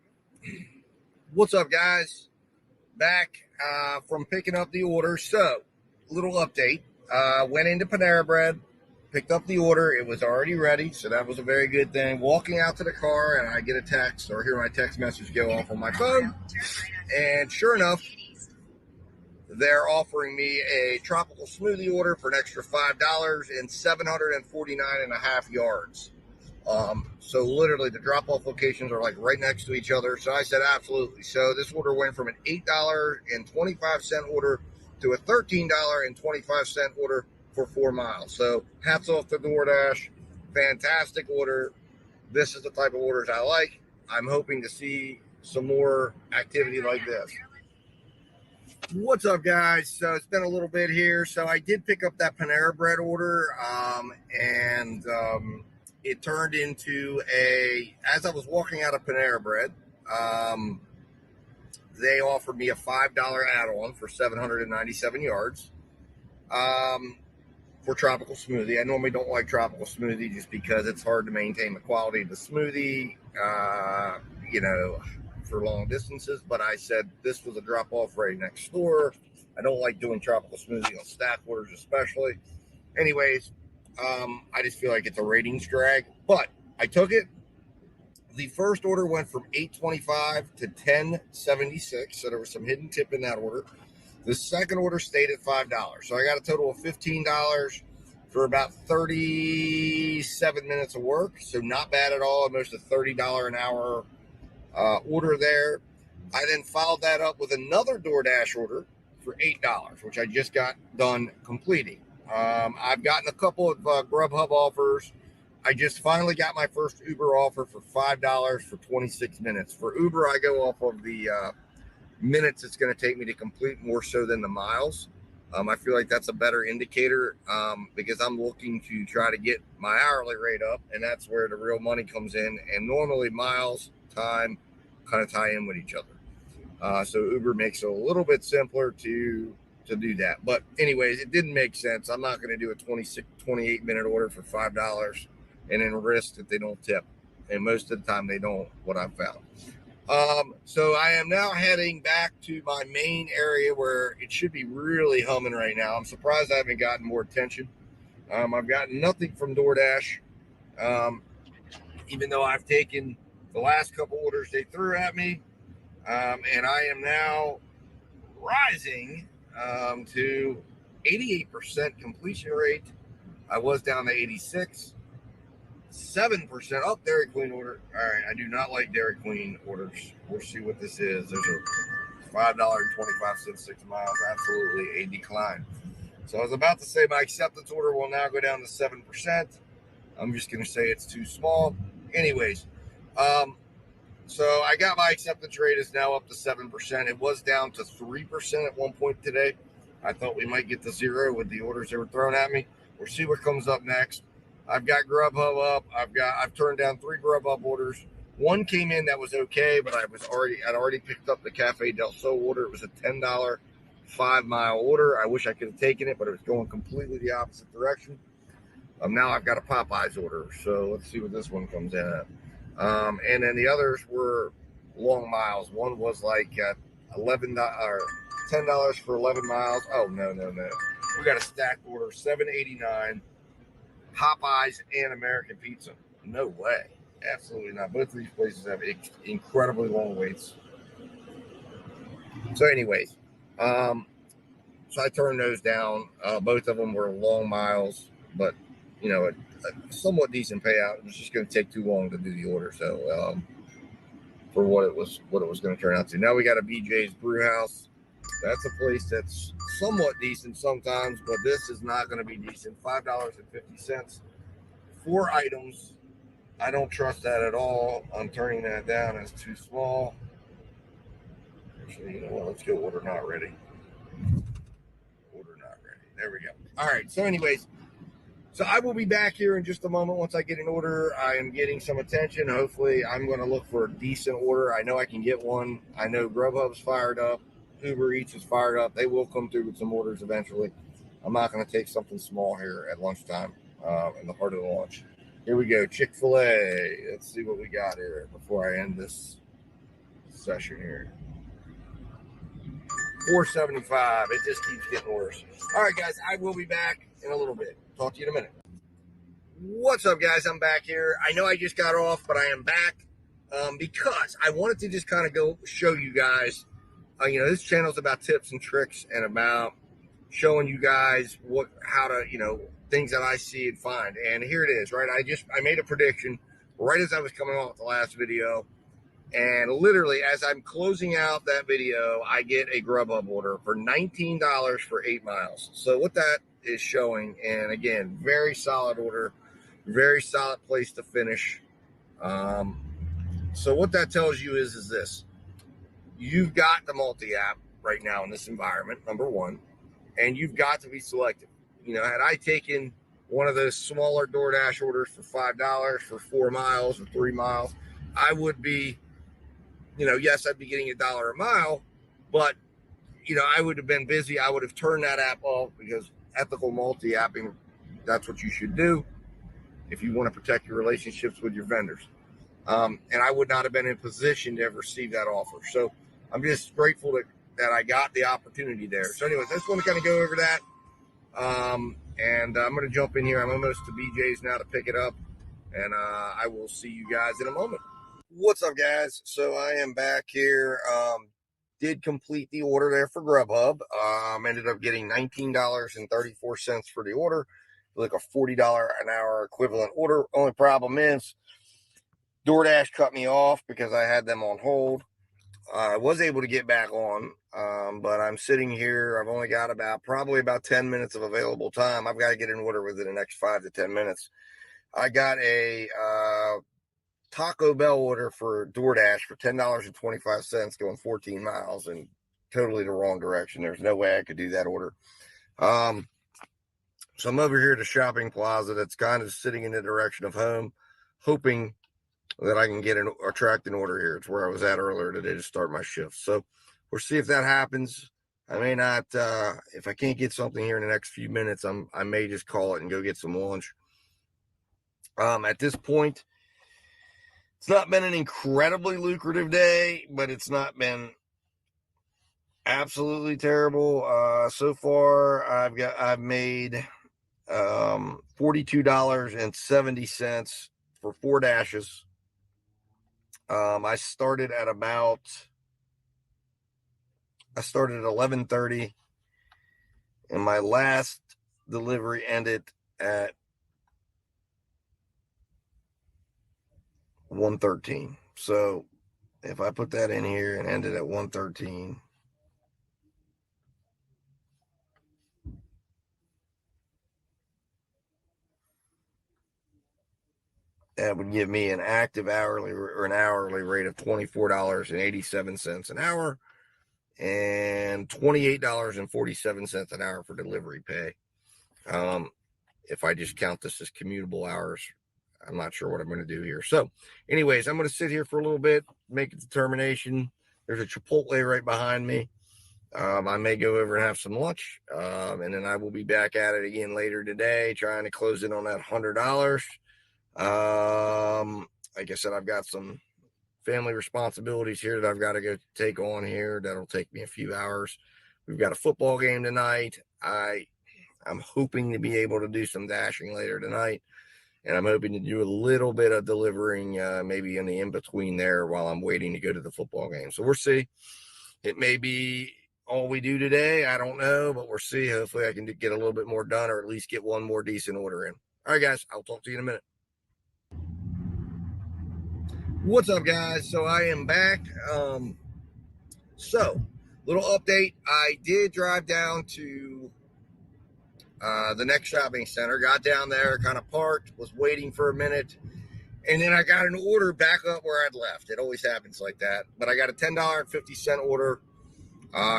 you. What's up, guys? Back from picking up the order. So, little update. Went into Panera Bread, picked up the order. It was already ready, so that was a very good thing. Walking out to the car, and I get a text or hear my text message go off on my phone. And sure enough, they're offering me a tropical smoothie order for an extra $5 and 749.5 yards. So literally the drop-off locations are like right next to each other. So I said, absolutely. So this order went from an $8.25 order to a $13.25 order for 4 miles. So hats off to DoorDash. Fantastic order. This is the type of orders I like. I'm hoping to see some more activity like this. What's up, guys? So it's been a little bit here. So I did pick up that Panera Bread order, and it turned into as I was walking out of Panera Bread, they offered me a $5 add-on for 797 yards for tropical smoothie. I normally don't like tropical smoothie just because it's hard to maintain the quality of the smoothie, for long distances, but I said this was a drop-off right next door. I don't like doing tropical smoothie on staff orders especially. Anyways, I just feel like it's a ratings drag, but I took it. The first order went from $8.25 to $10.76, so there was some hidden tip in that order. The second order stayed at $5, so I got a total of $15 for about 37 minutes of work, so not bad at all. Almost a $30 an hour order there. I then followed that up with another DoorDash order for $8, which I just got done completing. I've gotten a couple of Grubhub offers. I just finally got my first Uber offer for $5 for 26 minutes. For Uber, I go off of the minutes it's going to take me to complete more so than the miles. I feel like that's a better indicator because I'm looking to try to get my hourly rate up, and that's where the real money comes in. And normally miles, time kind of tie in with each other. So Uber makes it a little bit simpler to do that. But anyways, it didn't make sense. I'm not going to do a 28 minute order for $5 and then risk that they don't tip. And most of the time they don't, what I've found. So I am now heading back to my main area where it should be really humming right now. I'm surprised I haven't gotten more attention. I've gotten nothing from DoorDash, even though I've taken the last couple orders they threw at me. And I am now rising to 88% completion rate. I was down to 86. 7% up. Dairy Queen order. All right, I do not like Dairy Queen orders. We'll see what this is. There's a $5.25 6 miles. Absolutely a decline. So I was about to say my acceptance order will now go down to 7%. I'm just going to say it's too small. Anyways, so I got my acceptance rate is now up to 7%. It was down to 3% at one point today. I thought we might get to 0 with the orders that were thrown at me. We'll see what comes up next. I've got Grubhub up. I've turned down 3 Grubhub orders. One came in that was okay, but I'd already picked up the Cafe Del Sol order. It was a $10 5-mile order. I wish I could have taken it, but it was going completely the opposite direction. Now I've got a Popeyes order, so let's see what this one comes in at. And then the others were long miles. One was like $11 or $10 for 11 miles. Oh no! We got a stacked order, $7.89. Popeyes and American Pizza. No way. Absolutely not. Both of these places have incredibly long waits. So anyways, so I turned those down. Both of them were long miles, but you know, a somewhat decent payout. It was just going to take too long to do the order. So for what it was going to turn out to. Now we got a BJ's Brew House. That's a place that's somewhat decent sometimes, but this is not going to be decent. $5.50, 4 items. I don't trust that at all. I'm turning that down as too small. Actually, you know what? Let's go order not ready. Order not ready. There we go. All right. So anyways, so I will be back here in just a moment. Once I get an order, I am getting some attention. Hopefully, I'm going to look for a decent order. I know I can get one. I know Grubhub's fired up. Uber Eats is fired up. They will come through with some orders eventually. I'm not going to take something small here at lunchtime in the heart of the lunch. Here we go. Chick-fil-A. Let's see what we got here before I end this session here. $4.75. It just keeps getting worse. All right, guys. I will be back in a little bit. Talk to you in a minute. What's up, guys? I'm back here. I know I just got off, but I am back because I wanted to just kind of go show you guys. You know, this channel is about tips and tricks and about showing you guys how to, you know, things that I see and find. And here it is, right? I made a prediction right as I was coming off the last video. And literally, as I'm closing out that video, I get a Grubhub order for $19 for 8 miles. So what that is showing, and again, very solid order, very solid place to finish. So what that tells you is this. You've got the multi-app right now in this environment, number one, and you've got to be selective. You know, had I taken one of those smaller DoorDash orders for $5 for 4 miles or 3 miles, I would be, you know, yes, I'd be getting $1 a mile, but, you know, I would have been busy. I would have turned that app off because ethical multi-apping, that's what you should do if you want to protect your relationships with your vendors. And I would not have been in position to ever receive that offer. So I'm just grateful that I got the opportunity there. So anyways, I just want to kind of go over that. And I'm going to jump in here. I'm almost to BJ's now to pick it up. And I will see you guys in a moment. What's up, guys? So I am back here. Did complete the order there for Grubhub. Ended up getting $19.34 for the order. Like a $40 an hour equivalent order. Only problem is DoorDash cut me off because I had them on hold. I was able to get back on, but I'm sitting here. I've only got probably about 10 minutes of available time. I've got to get an order within the next 5 to 10 minutes. I got a Taco Bell order for DoorDash for $10.25 going 14 miles and totally the wrong direction. There's no way I could do that order. So I'm over here at a shopping plaza that's kind of sitting in the direction of home, hoping that I can get attract an order here. It's where I was at earlier today to start my shift. So we'll see if that happens. I may not, if I can't get something here in the next few minutes, I may just call it and go get some lunch. At this point, It's not been an incredibly lucrative day, but it's not been absolutely terrible. So far, I've made $42.70 for 4 dashes. I started at 11:30, and my last delivery ended at 1:13. So if I put that in here and ended at 1:13, that would give me an active hourly or an hourly rate of $24.87 an hour and $28.47 an hour for delivery pay. If I just count this as commutable hours, I'm not sure what I'm going to do here. So anyways, I'm going to sit here for a little bit, make a determination. There's a Chipotle right behind me. I may go over and have some lunch, and then I will be back at it again later today, trying to close in on that $100. Like I said, I've got some family responsibilities here that I've got to go take on here. That'll take me a few hours. We've got a football game tonight. I'm hoping to be able to do some dashing later tonight, and I'm hoping to do a little bit of delivering, maybe in the in-between there while I'm waiting to go to the football game. So we'll see. It may be all we do today. I don't know, but we'll see. Hopefully I can get a little bit more done, or at least get one more decent order in. All right, guys, I'll talk to you in a minute. What's up, guys? So I am back. Little update. I did drive down to the next shopping center, got down there, kind of parked, was waiting for a minute, and then I got an order back up where I'd left. It always happens like that. But I got a $10.50 order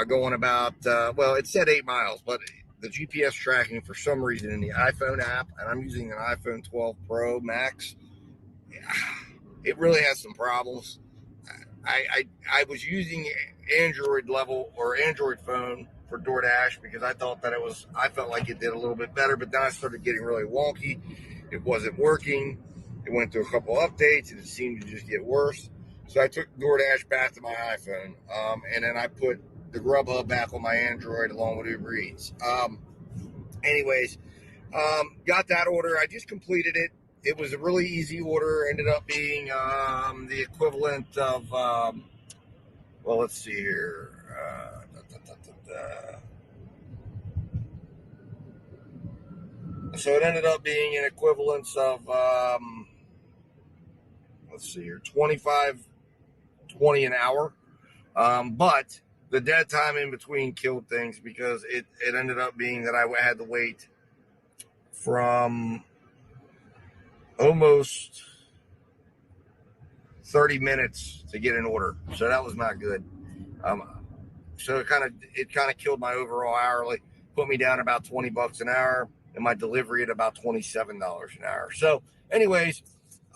going about, it said 8 miles, but the GPS tracking for some reason in the iPhone app, and I'm using an iPhone 12 Pro Max, it really has some problems. I was using Android phone for DoorDash because I thought that I felt like it did a little bit better, but then I started getting really wonky. It wasn't working. It went through a couple updates and it seemed to just get worse. So I took DoorDash back to my iPhone, and then I put the Grubhub back on my Android along with Uber Eats. Got that order. I just completed it. It was a really easy order. Ended up being the equivalent of, let's see here. So it ended up being an equivalence of, let's see here, $25.20 an hour. But the dead time in between killed things because it ended up being that I had to wait from almost 30 minutes to get an order. So that was not good. So it kind of killed my overall hourly, put me down about $20 an hour, and my delivery at about $27 an hour. So anyways,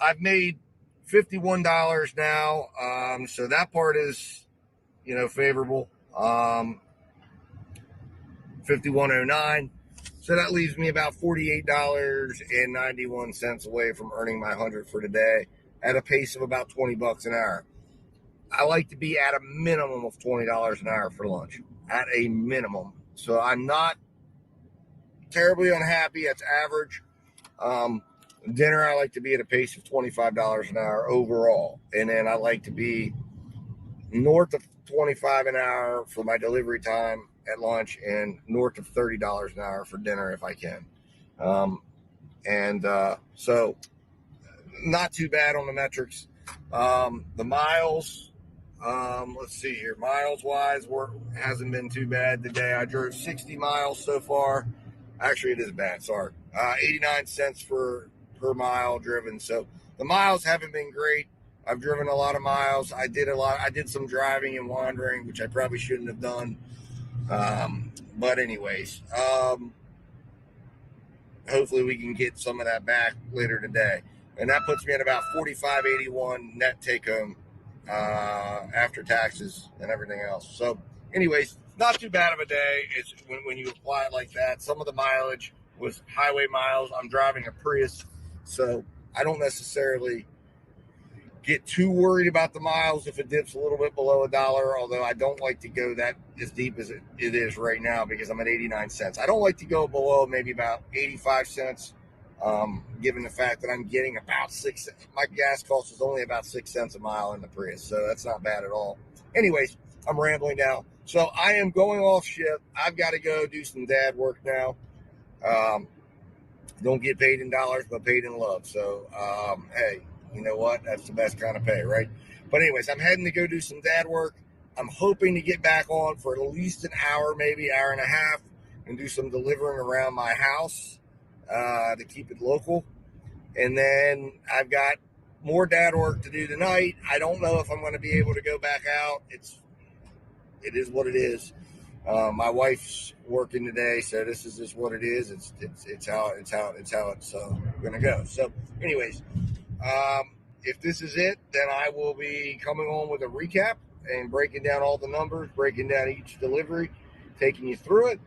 I've made $51 now. So that part is, favorable. 51.09. So that leaves me about $48.91 away from earning my 100 for today at a pace of about $20 an hour. I like to be at a minimum of $20 an hour for lunch, at a minimum. So I'm not terribly unhappy. That's average. Dinner, I like to be at a pace of $25 an hour overall. And then I like to be north of $25 an hour for my delivery time at lunch and north of $30 an hour for dinner if I can. So not too bad on the metrics. The miles, let's see here. Miles wise, hasn't been too bad today. I drove 60 miles so far. Actually, it is bad. Sorry. 89 cents per mile driven. So the miles haven't been great. I've driven a lot of miles. I did some driving and wandering, which I probably shouldn't have done. But anyways, hopefully we can get some of that back later today. And that puts me at about $45.81 net take home, after taxes and everything else. So anyways, not too bad of a day. It's when you apply it like that. Some of the mileage was highway miles. I'm driving a Prius, so I don't necessarily get too worried about the miles if it dips a little bit below $1, although I don't like to go that as deep as it is right now because I'm at 89 cents. I don't like to go below maybe about 85 cents, given the fact that I'm getting about 6 cents. My gas cost is only about 6 cents a mile in the Prius, so that's not bad at all. Anyways, I'm rambling now. So I am going off shift. I've got to go do some dad work now. Don't get paid in dollars, but paid in love. So, hey, you know what? That's the best kind of pay, right? But anyways, I'm heading to go do some dad work. I'm hoping to get back on for at least an hour, maybe hour and a half, and do some delivering around my house to keep it local. And then I've got more dad work to do tonight. I don't know if I'm going to be able to go back out. It is what it is. My wife's working today, so this is just what it is. It's how it's gonna go. So, anyways, if this is it, then I will be coming on with a recap and breaking down all the numbers, breaking down each delivery, taking you through it.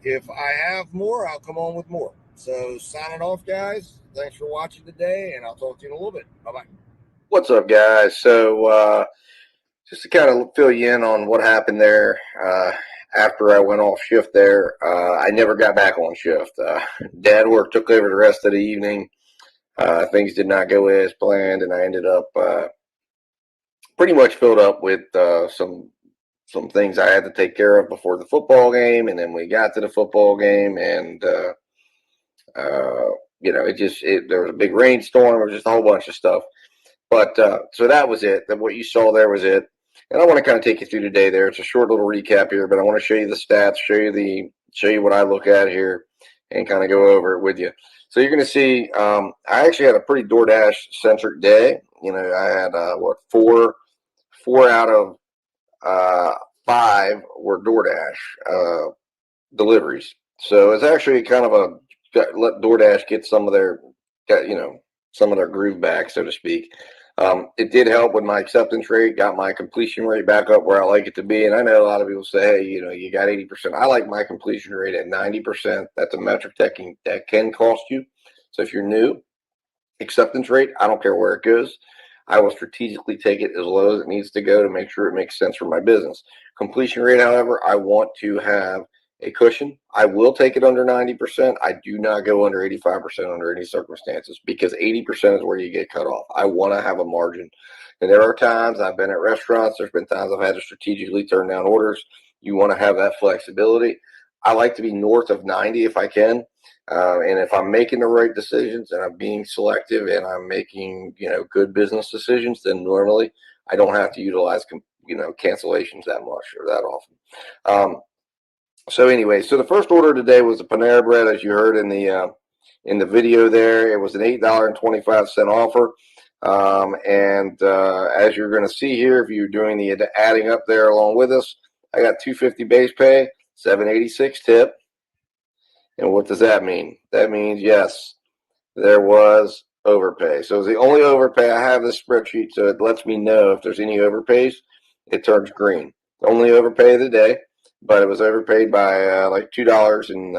If I have more, I'll come on with more. So, signing off, guys. Thanks for watching today, and I'll talk to you in a little bit. Bye-bye. What's up, guys? So, just to kind of fill you in on what happened there, after I went off shift there, I never got back on shift. Dad work took over the rest of the evening. Things did not go as planned, and I ended up pretty much filled up with some things I had to take care of before the football game, and then we got to the football game, and there was a big rainstorm. It was just a whole bunch of stuff. But so that was it. That what you saw there was it. And I want to kind of take you through today there. It's a short little recap here, but I want to show you the stats, show you what I look at here, and kind of go over it with you. So you're going to see I actually had a pretty DoorDash centric day. You know, I had four out of 5 were DoorDash deliveries. So it's actually kind of let DoorDash get some of their groove back, so to speak. It did help with my acceptance rate, got my completion rate back up where I like it to be. And I know a lot of people say, hey, you got 80%. I like my completion rate at 90%. That's a metric that can cost you. So if you're new, acceptance rate, I don't care where it goes. I will strategically take it as low as it needs to go to make sure it makes sense for my business. Completion rate, however, I want to have a cushion. I will take it under 90%. I do not go under 85% under any circumstances because 80% is where you get cut off. I want to have a margin. And there are times I've been at restaurants. There's been times I've had to strategically turn down orders. You want to have that flexibility. I like to be north of 90 if I can. And if I'm making the right decisions and I'm being selective and I'm making, good business decisions, then normally I don't have to utilize, cancellations that much or that often. So anyway, so the first order today was a Panera Bread, as you heard in the video there. It was an $8.25 offer. As you're going to see here, if you're doing the adding up there along with us, I got $2.50 base pay, $7.86 tip. And what does that mean? That means, yes, there was overpay. So it's the only overpay. I have this spreadsheet, so it lets me know if there's any overpays. It turns green. The only overpay of the day. But it was overpaid by like $2 and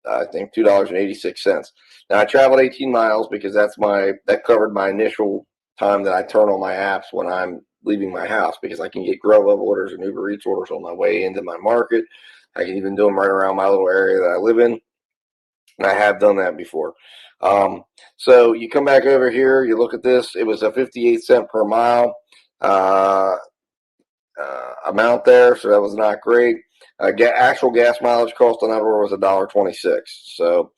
I think $2.86. Now I traveled 18 miles because that covered my initial time that I turn on my apps when I'm leaving my house, because I can get Grubhub orders and Uber Eats orders on my way into my market. I can even do them right around my little area that I live in. And I have done that before. So you come back over here, you look at this. It was a 58 cent per mile amount there, so that was not great. Actual gas mileage cost on that order was $1.26. So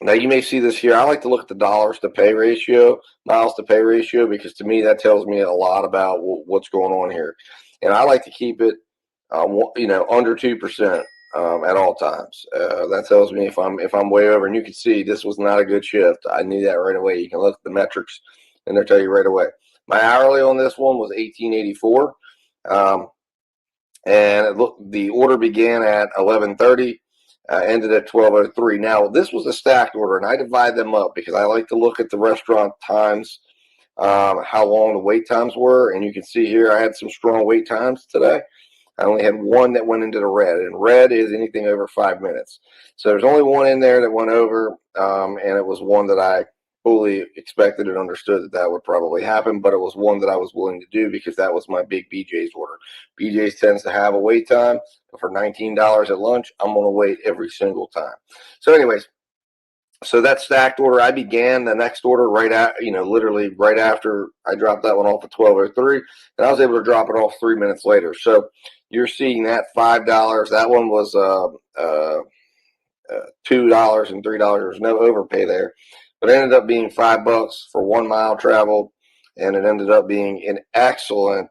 now you may see this here. I like to look at the dollars to pay ratio, miles to pay ratio, because to me that tells me a lot about what's going on here. And I like to keep it, under 2% at all times. That tells me if I'm way over. And you can see this was not a good shift. I knew that right away. You can look at the metrics, and they'll tell you right away. My hourly on this one was $18.84. And the order began at 11:30, ended at 12:03. Now, this was a stacked order, and I divide them up because I like to look at the restaurant times, how long the wait times were. And you can see here I had some strong wait times today. I only had one that went into the red, and red is anything over 5 minutes. So there's only one in there that went over, and it was one that I fully expected and understood that that would probably happen, but it was one that I was willing to do because that was my big BJ's order. BJ's tends to have a wait time, but for $19 at lunch, I'm going to wait every single time. So anyways, so that stacked order, I began the next order right at, literally right after I dropped that one off at 12:03, and I was able to drop it off 3 minutes later. So you're seeing that $5. That one was $2 and $3. There was no overpay there, but it ended up being $5 for 1 mile traveled, and it ended up being an excellent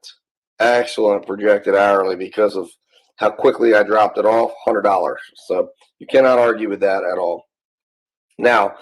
projected hourly because of how quickly I dropped it off, $100. So you cannot argue with that at all. Now,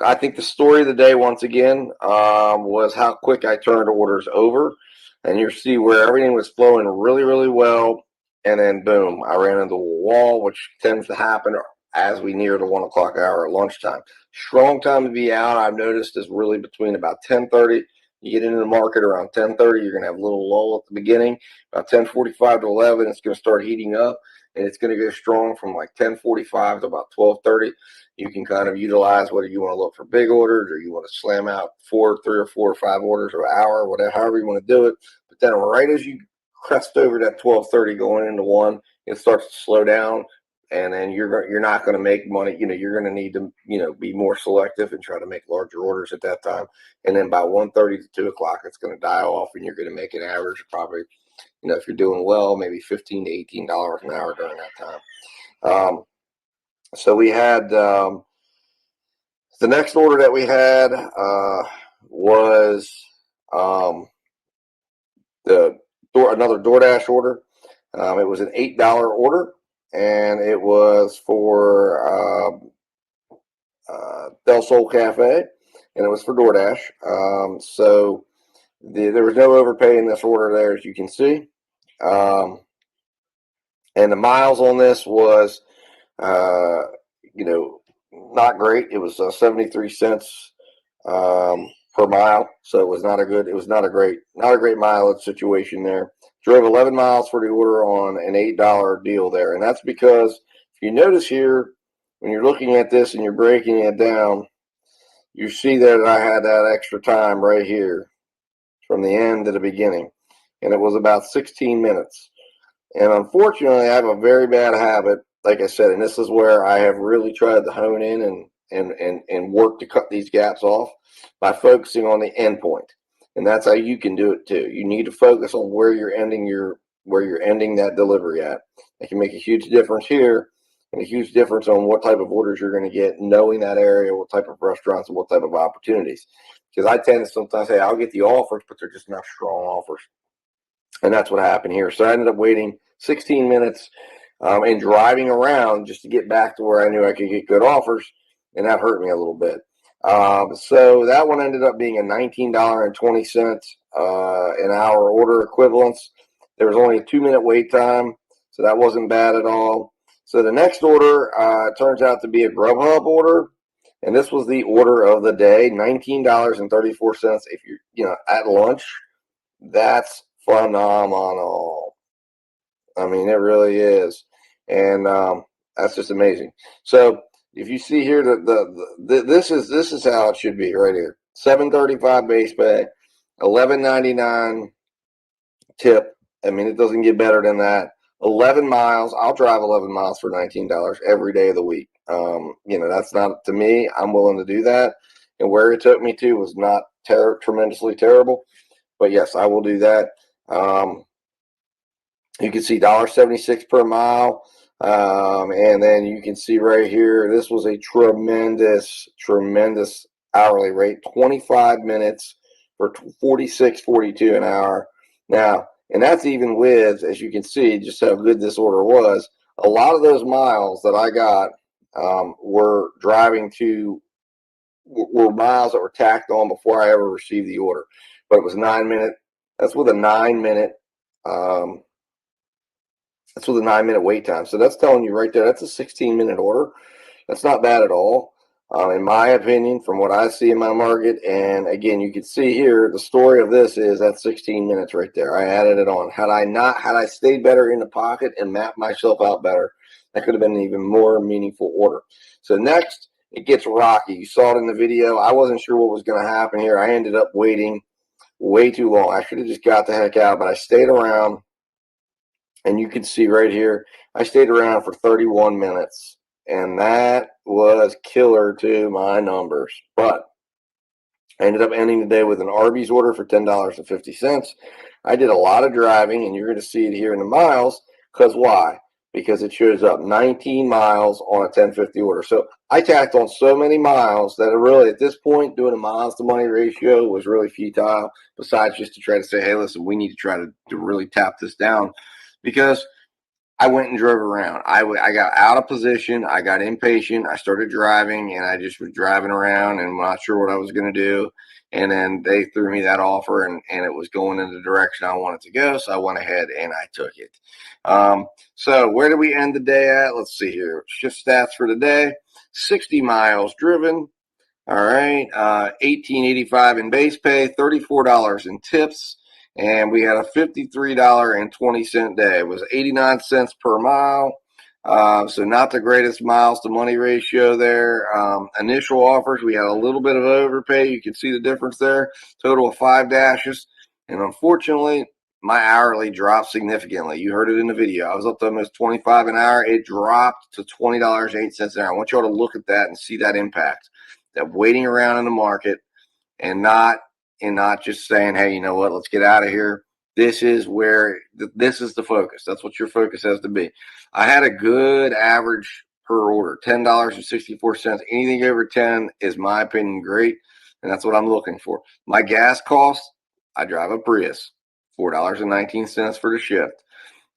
I think the story of the day, once again, was how quick I turned orders over. And you see where everything was flowing really, really well. And then, boom, I ran into a wall, which tends to happen as we near the 1 o'clock hour at lunchtime. Strong time to be out, I've noticed, is really between about 10:30. You get into the market around 10:30, you're going to have a little lull at the beginning. About 10:45 to 11, it's going to start heating up. And it's going to go strong from like 10:45 to about 12:30. You can kind of utilize whether you want to look for big orders or you want to slam out 3 or 4 or 5 orders or an hour, whatever, however you want to do it. But then right as you crest over that 12:30 going into 1, it starts to slow down, and then you're not going to make money. You're going to need to be more selective and try to make larger orders at that time. And then by 1:30 to 2 o'clock, it's going to die off, and you're going to make an average of probably, if you're doing well, maybe $15 to $18 an hour during that time. So we had the next order that we had was another DoorDash order. It was an $8 order, and it was for Del Sol Cafe, and it was for DoorDash. So there was no overpay in this order there, as you can see. And the miles on this was not great. It was 73 cents per mile, so it was not a great mileage situation there. Drove 11 miles for the order on an $8 deal there, and that's because if you notice here when you're looking at this and you're breaking it down, you see that I had that extra time right here from the end to the beginning, and it was about 16 minutes. And unfortunately, I have a very bad habit, like I said, and this is where I have really tried to hone in and work to cut these gaps off by focusing on the end point. And that's how you can do it too. You need to focus on where you're ending that delivery at. It can make a huge difference here and a huge difference on what type of orders you're going to get, knowing that area, what type of restaurants and what type of opportunities. Because I tend to sometimes say, I'll get the offers, but they're just not strong offers. And that's what happened here. So I ended up waiting 16 minutes and driving around just to get back to where I knew I could get good offers, and that hurt me a little bit. So that one ended up being a $19.20 an hour order equivalence. There was only a 2-minute wait time, so that wasn't bad at all. So the next order turns out to be a Grubhub order, and this was the order of the day, $19.34. If you're at lunch, that's phenomenal. I mean, it really is, and that's just amazing. So if you see here, this is how it should be right here. $7.35 base pay, $11.99 tip. I mean, it doesn't get better than that. 11 miles. I'll drive 11 miles for $19 every day of the week. That's not, to me, I'm willing to do that. And where it took me to was not tremendously terrible. But yes, I will do that. You can see $1.76 per mile. And then you can see right here, this was a tremendous hourly rate, 25 minutes for $46.42 an hour. Now, and that's even with, as you can see, just how good this order was. A lot of those miles that I got were miles that were tacked on before I ever received the order. But it was 9 minute. That's with a 9 minute. That's with a 9 minute wait time. So that's telling you right there, that's a 16-minute order. That's not bad at all, in my opinion, from what I see in my market. And again, you can see here, the story of this is that 16 minutes right there. I added it on. Had I stayed better in the pocket and mapped myself out better, that could have been an even more meaningful order. So next it gets rocky. You saw it in the video. I wasn't sure what was going to happen here. I ended up waiting way too long. I should have just got the heck out, but I stayed around, and you can see right here, I stayed around for 31 minutes, and that was killer to my numbers. But I ended up ending the day with an Arby's order for $10.50. I did a lot of driving, and you're going to see it here in the miles. Because why? Because it shows up 19 miles on a 1050 order. So I tacked on so many miles that it really, at this point, doing a miles to money ratio was really futile, besides just to try to say, hey, listen, we need to try to really tap this down, because I went and drove around. I got out of position. I got impatient. I started driving, and I just was driving around and not sure what I was going to do. And then they threw me that offer, and it was going in the direction I wanted to go. So I went ahead and I took it. So where did we end the day at? Let's see here. Shift stats for the day: 60 miles driven. All right. 18.85 in base pay, $34 in tips. And we had a $53.20 day. It was 89 cents per mile. So not the greatest miles to money ratio there. Initial offers, we had a little bit of overpay. You can see the difference there. Total of 5 dashes. And unfortunately, my hourly dropped significantly. You heard it in the video. I was up to almost $25 an hour. It dropped to $20.08 an hour. I want you all to look at that and see that impact. That waiting around in the market and not just saying, hey, you know what, let's get out of here. This is the focus. That's what your focus has to be. I had a good average per order, $10.64. Anything over 10 is, my opinion, great, and that's what I'm looking for. My gas cost, I drive a Prius, $4.19 for the shift.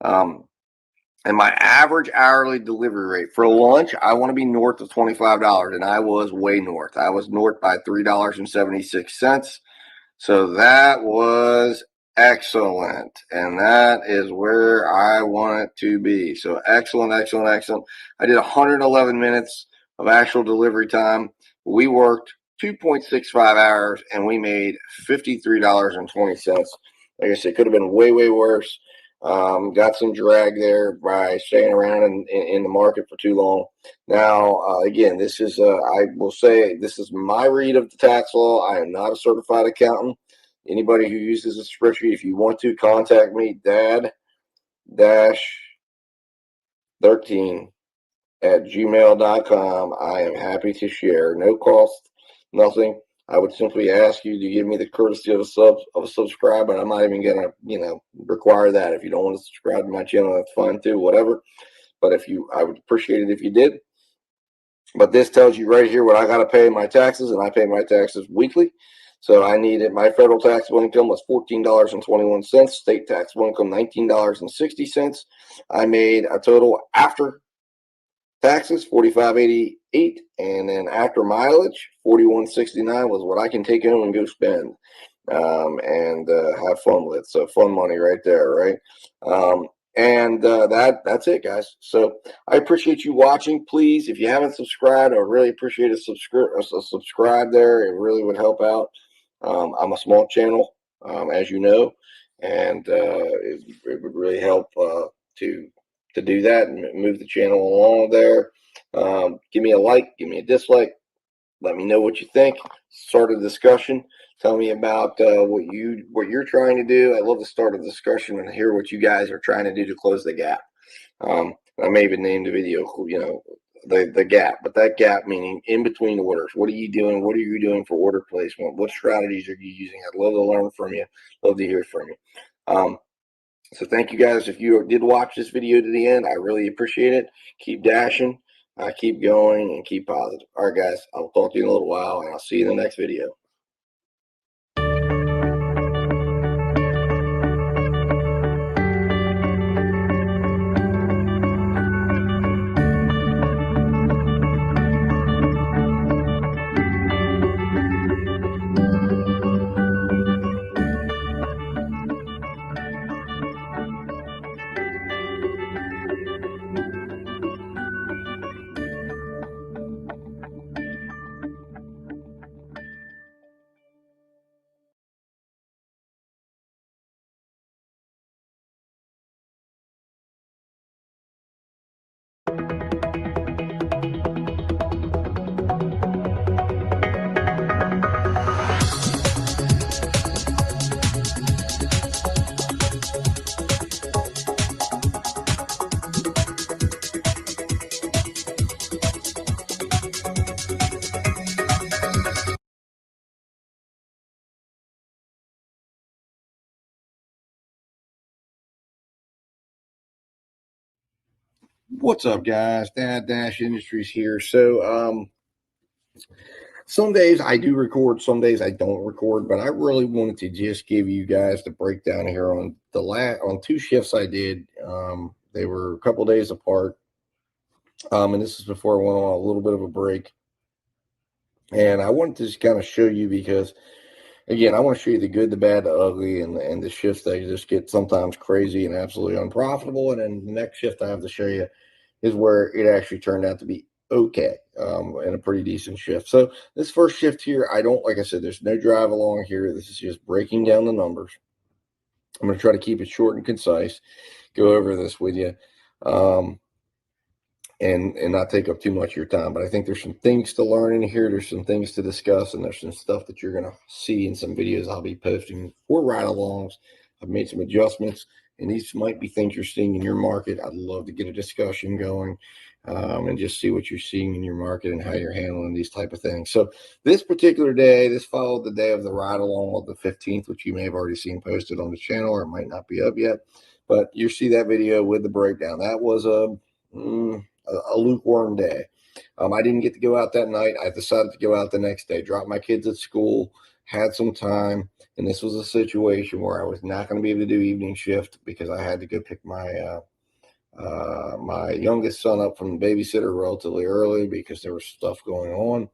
And my average hourly delivery rate for lunch, I want to be north of $25, and I was way north. I was north by $3.76. So that was excellent, and that is where I want it to be. So excellent, excellent, excellent. I did 111 minutes of actual delivery time. We worked 2.65 hours, and we made $53.20. Like I said, it could have been way, way worse. Got some drag there by staying around in the market for too long. Now, again, this is, I will say, this is my read of the tax law. I am not a certified accountant. Anybody who uses a spreadsheet, if you want to contact me, dad-13@gmail.com. I am happy to share. No cost, nothing. I would simply ask you to give me the courtesy of a subscribe, but I'm not even gonna, require that. If you don't want to subscribe to my channel, that's fine too, whatever. But I would appreciate it if you did. But this tells you right here what I gotta pay my taxes, and I pay my taxes weekly. So I needed, my federal taxable income was $14.21, state taxable income $19.60. I made a total after taxes $45.88, and then after mileage $41.69 was what I can take home and go spend and have fun with. So fun money right there, right? That's it, guys. So I appreciate you watching. Please, if you haven't subscribed, I would really appreciate a subscribe there. It really would help out. I'm a small channel, as you know, and it would really help to do that and move the channel along there. Give me a like, give me a dislike. Let me know what you think. Start a discussion. Tell me about what you're trying to do. I love to start a discussion and hear what you guys are trying to do to close the gap. I may even name the video, the gap, but that gap meaning in between orders. What are you doing? What are you doing for order placement? What strategies are you using? I'd love to learn from you. Love to hear from you. So thank you guys. If you did watch this video to the end, I really appreciate it. Keep dashing, keep going, and keep positive. All right, guys, I'll talk to you in a little while, and I'll see you in the next video. What's up, guys? Dad Dash Industries here. So, some days I do record, some days I don't record, but I really wanted to just give you guys the breakdown here on on 2 shifts I did. They were a couple days apart, and this is before I went on a little bit of a break. And I wanted to just kind of show you because, again, I want to show you the good, the bad, the ugly, and the shifts that just get sometimes crazy and absolutely unprofitable. And then the next shift I have to show you is where it actually turned out to be okay, and a pretty decent shift. So this first shift here, like I said, there's no drive along here. This is just breaking down the numbers. I'm going to try to keep it short and concise, go over this with you, and not take up too much of your time. But I think there's some things to learn in here. There's some things to discuss, and there's some stuff that you're going to see in some videos I'll be posting for ride-alongs. I've made some adjustments, and these might be things you're seeing in your market. I'd love to get a discussion going, and just see what you're seeing in your market and how you're handling these type of things. So this particular day, this followed the day of the ride-along of the 15th, which you may have already seen posted on the channel, or it might not be up yet. But you see that video with the breakdown. That was a lukewarm day. I didn't get to go out that night. I decided to go out the next day, drop my kids at school, had some time, and this was a situation where I was not going to be able to do evening shift because I had to go pick my my youngest son up from the babysitter relatively early because there was stuff going on.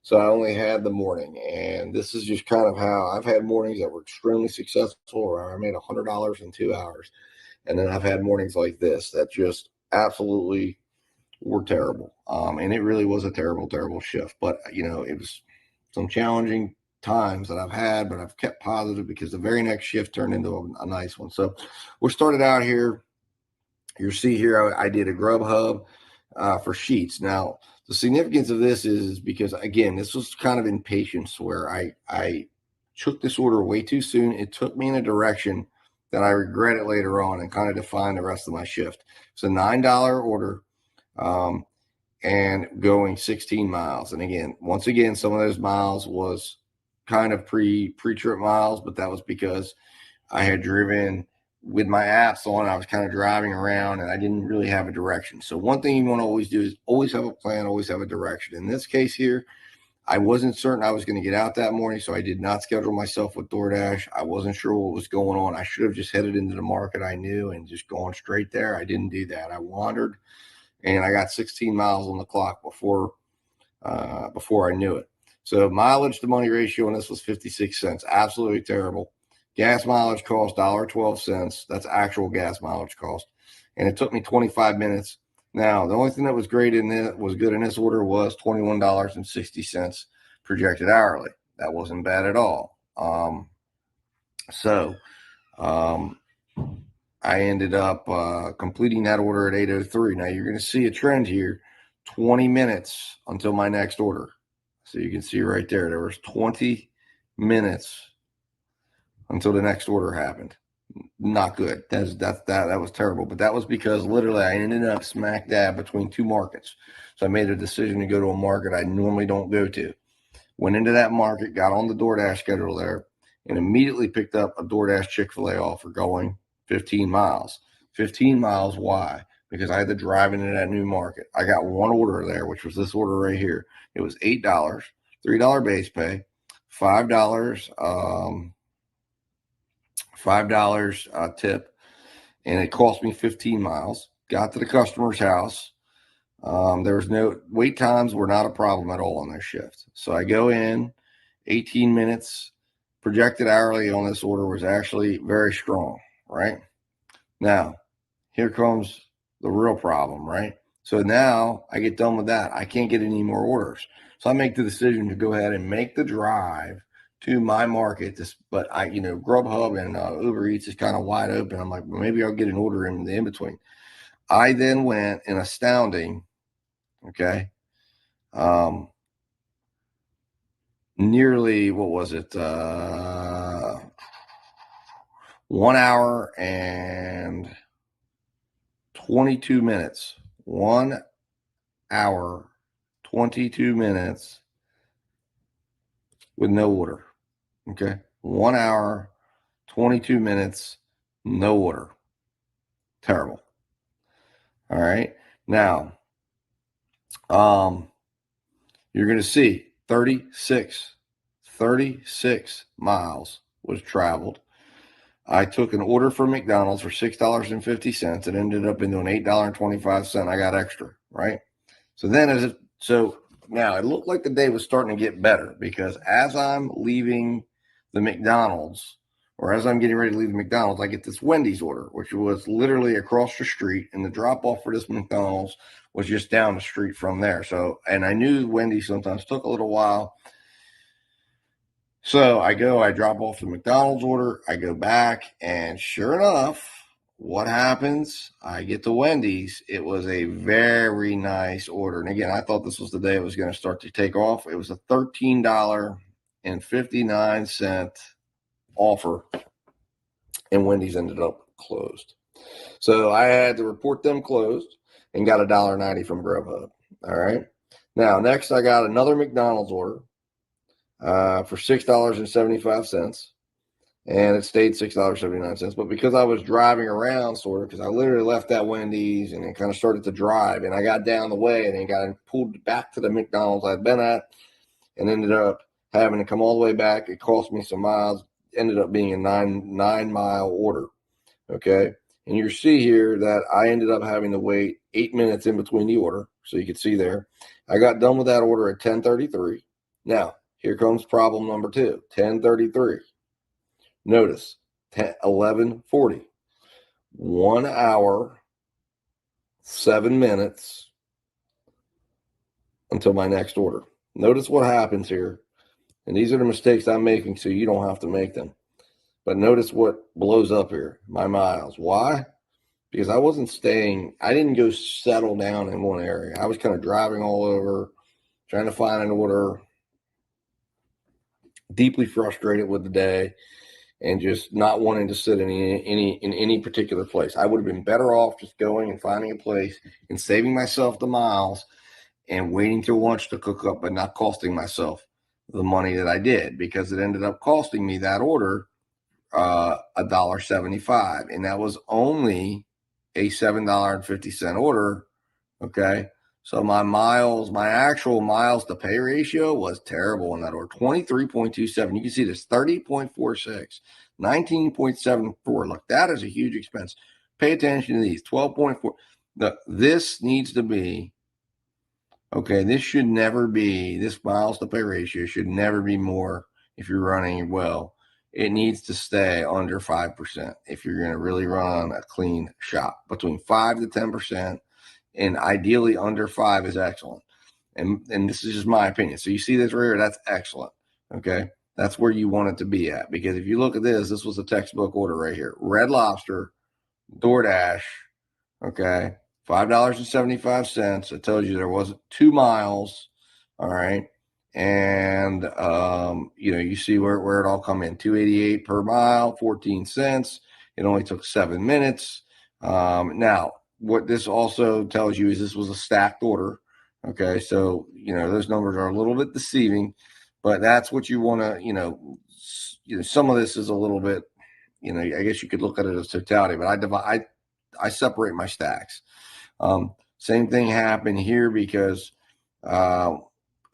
So I only had the morning, and this is just kind of how I've had mornings that were extremely successful where I made $100 in 2 hours. And then I've had mornings like this that just absolutely were terrible. And it really was a terrible, terrible shift. But, it was some challenging times that I've had, but I've kept positive because the very next shift turned into a nice one. So we started out here. You see here, I did a Grubhub for sheets. Now, the significance of this is because, again, this was kind of impatience where I took this order way too soon. It took me in a direction that I regret it later on and kind of defined the rest of my shift. It's a $9 order, and going 16 miles. And again, once again, some of those miles was kind of pre-trip miles, but that was because I had driven with my apps on. I was kind of driving around and I didn't really have a direction. So one thing you want to always do is always have a plan, always have a direction. In this case here, I wasn't certain I was going to get out that morning, so I did not schedule myself with DoorDash. I wasn't sure what was going on. I should have just headed into the market I knew and just gone straight there. I didn't do that. I wandered, and I got 16 miles on the clock before I knew it. So mileage to money ratio on this was 56 cents. Absolutely terrible. Gas mileage cost $1.12. That's actual gas mileage cost. And it took me 25 minutes. Now, the only thing that was good in this order was $21.60 projected hourly. That wasn't bad at all. I ended up completing that order at 8:03. Now, you're going to see a trend here, 20 minutes until my next order. So you can see right there was 20 minutes until the next order happened. Not good. That was terrible. But that was because literally I ended up smack dab between 2 markets. So I made a decision to go to a market I normally don't go to. Went into that market, got on the DoorDash schedule there, and immediately picked up a DoorDash Chick-fil-A offer going 15 miles. 15 miles, why? Because I had to drive into that new market. I got one order there, which was this order right here. It was $8, $3 base pay, $5 $5 tip, and it cost me 15 miles. Got to the customer's house. There was no wait times were not a problem at all on this shift. So I go in, 18 minutes. Projected hourly on this order was actually very strong, right? Now, here comes the real problem, right? So now I get done with that. I can't get any more orders. So I make the decision to go ahead and make the drive to my market. But Grubhub and Uber Eats is kind of wide open. I'm like, well, maybe I'll get an order in the in-between. I then went in astounding, nearly, what was it? 1 hour and 22 minutes. 1 hour, 22 minutes with no order. 1 hour, 22 minutes, no order. Terrible. All right. Now, you're going to see 36 miles was traveled. I took an order from McDonald's for $6.50. It ended up into an $8.25. I got extra, right? So then now it looked like the day was starting to get better, because as I'm leaving the McDonald's, or as I'm getting ready to leave the McDonald's, I get this Wendy's order, which was literally across the street, and the drop off for this McDonald's was just down the street from there. So, and I knew Wendy's sometimes took a little while. So I drop off the McDonald's order, I go back, and sure enough, what happens? I get to Wendy's. It was a very nice order. And again, I thought this was the day it was going to start to take off. It was a $13.59 offer, and Wendy's ended up closed. So I had to report them closed and got $1.90 from Grubhub. All right. Now, next I got another McDonald's order for $6.75, and it stayed $6.79. But because I was driving around, sort of, because I literally left that Wendy's and it kind of started to drive, and I got down the way and then got pulled back to the McDonald's I'd been at, and ended up having to come all the way back. It cost me some miles. Ended up being a nine-mile order. Okay. And you see here that I ended up having to wait 8 minutes in between the order. So you can see there, I got done with that order at 10:33. Now, here comes problem number 2, 10:33. Notice 11:40, 1 hour, 7 minutes until my next order. Notice what happens here. And these are the mistakes I'm making, so you don't have to make them. But notice what blows up here, my miles. Why? Because I didn't go settle down in one area. I was kind of driving all over, trying to find an order, deeply frustrated with the day, and just not wanting to sit in any particular place. I would have been better off just going and finding a place and saving myself the miles and waiting till lunch to cook up, but not costing myself the money that I did, because it ended up costing me that order $1.75, and that was only a $7.50 order. Okay. So my actual miles to pay ratio was terrible in that order. 23.27. You can see this 30.46, 19.74. Look, that is a huge expense. Pay attention to these. 12.4. This needs to be, okay, this should never be, this miles to pay ratio should never be more if you're running well. It needs to stay under 5% if you're going to really run a clean shop. Between 5 to 10%, and ideally under 5 is excellent. And this is just my opinion. So you see this right here, that's excellent. Okay. That's where you want it to be at, because if you look at this was a textbook order right here. Red Lobster, DoorDash. Okay. $5.75. It tells you there wasn't 2 miles. All right. And, you see where it all come in. $2.88 per mile, 14 cents. It only took 7 minutes. Now, what this also tells you is this was a stacked order. Okay. So, those numbers are a little bit deceiving, but that's what you want to, some of this is a little bit, I guess you could look at it as totality, but I separate my stacks. Same thing happened here, because,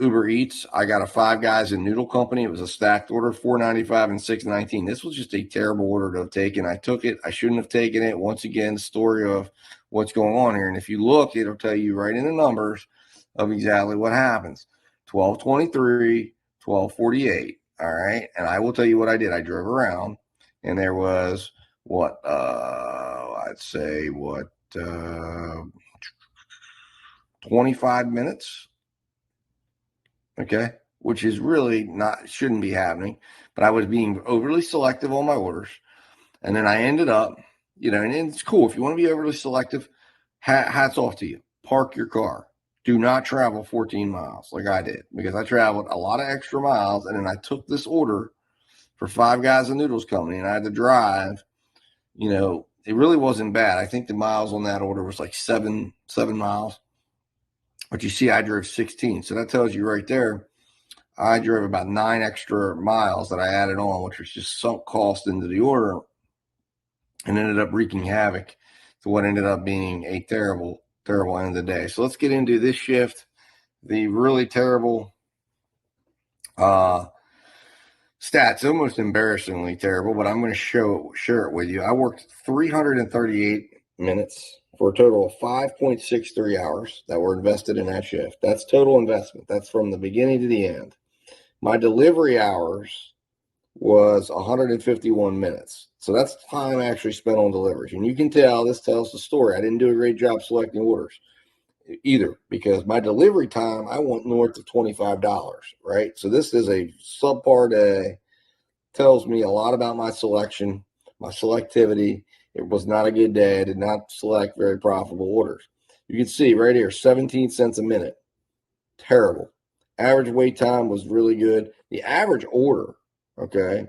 Uber Eats, I got a 5 Guys and Noodle Company. It was a stacked order, $4.95 and $6.19. This was just a terrible order to have taken. I took it. I shouldn't have taken it. Once again, the story of what's going on here. And if you look, it'll tell you right in the numbers of exactly what happens. 12:23, 12:48. All right. And I will tell you what I did. I drove around, and there was 25 minutes. Okay, which is really shouldn't be happening, but I was being overly selective on my orders. And then I ended up, and it's cool. If you want to be overly selective, hats off to you. Park your car. Do not travel 14 miles like I did, because I traveled a lot of extra miles. And then I took this order for 5 Guys and Noodles Company, and I had to drive, it really wasn't bad. I think the miles on that order was like 7 miles. But you see, I drove 16. So that tells you right there, I drove about 9 extra miles that I added on, which was just sunk cost into the order, and ended up wreaking havoc to what ended up being a terrible terrible end of the day. So let's get into this shift. The really terrible stats, almost embarrassingly terrible, but I'm going to share it with you. I worked 338 minutes for a total of 5.63 hours that were invested in that shift. That's total investment. That's from the beginning to the end. My delivery hours was 151 minutes. So that's time actually spent on deliveries. And you can tell this tells the story. I didn't do a great job selecting orders either, because my delivery time, I want north of $25, right? So this is a subpar day. Tells me a lot about my selection, my selectivity. It was not a good day. I did not select very profitable orders. You can see right here, 17 cents a minute. Terrible. Average wait time was really good. The average order, okay,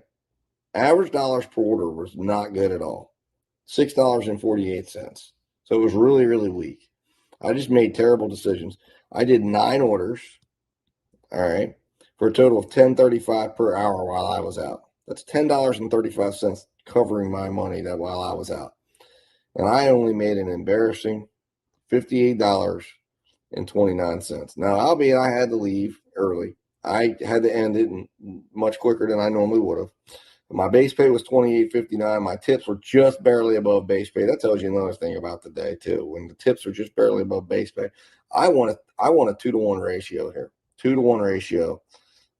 average dollars per order was not good at all. $6.48. So it was really, really weak. I just made terrible decisions. I did 9 orders, all right, for a total of $10.35 per hour while I was out. That's $10.35 covering my money that while I was out. And I only made an embarrassing $58.29. Now, albeit I had to leave early. I had to end it much quicker than I normally would have. My base pay was $28.59. My tips were just barely above base pay. That tells you another thing about the day too. When the tips are just barely above base pay, I want a 2-to-1 ratio here. 2-to-1 ratio.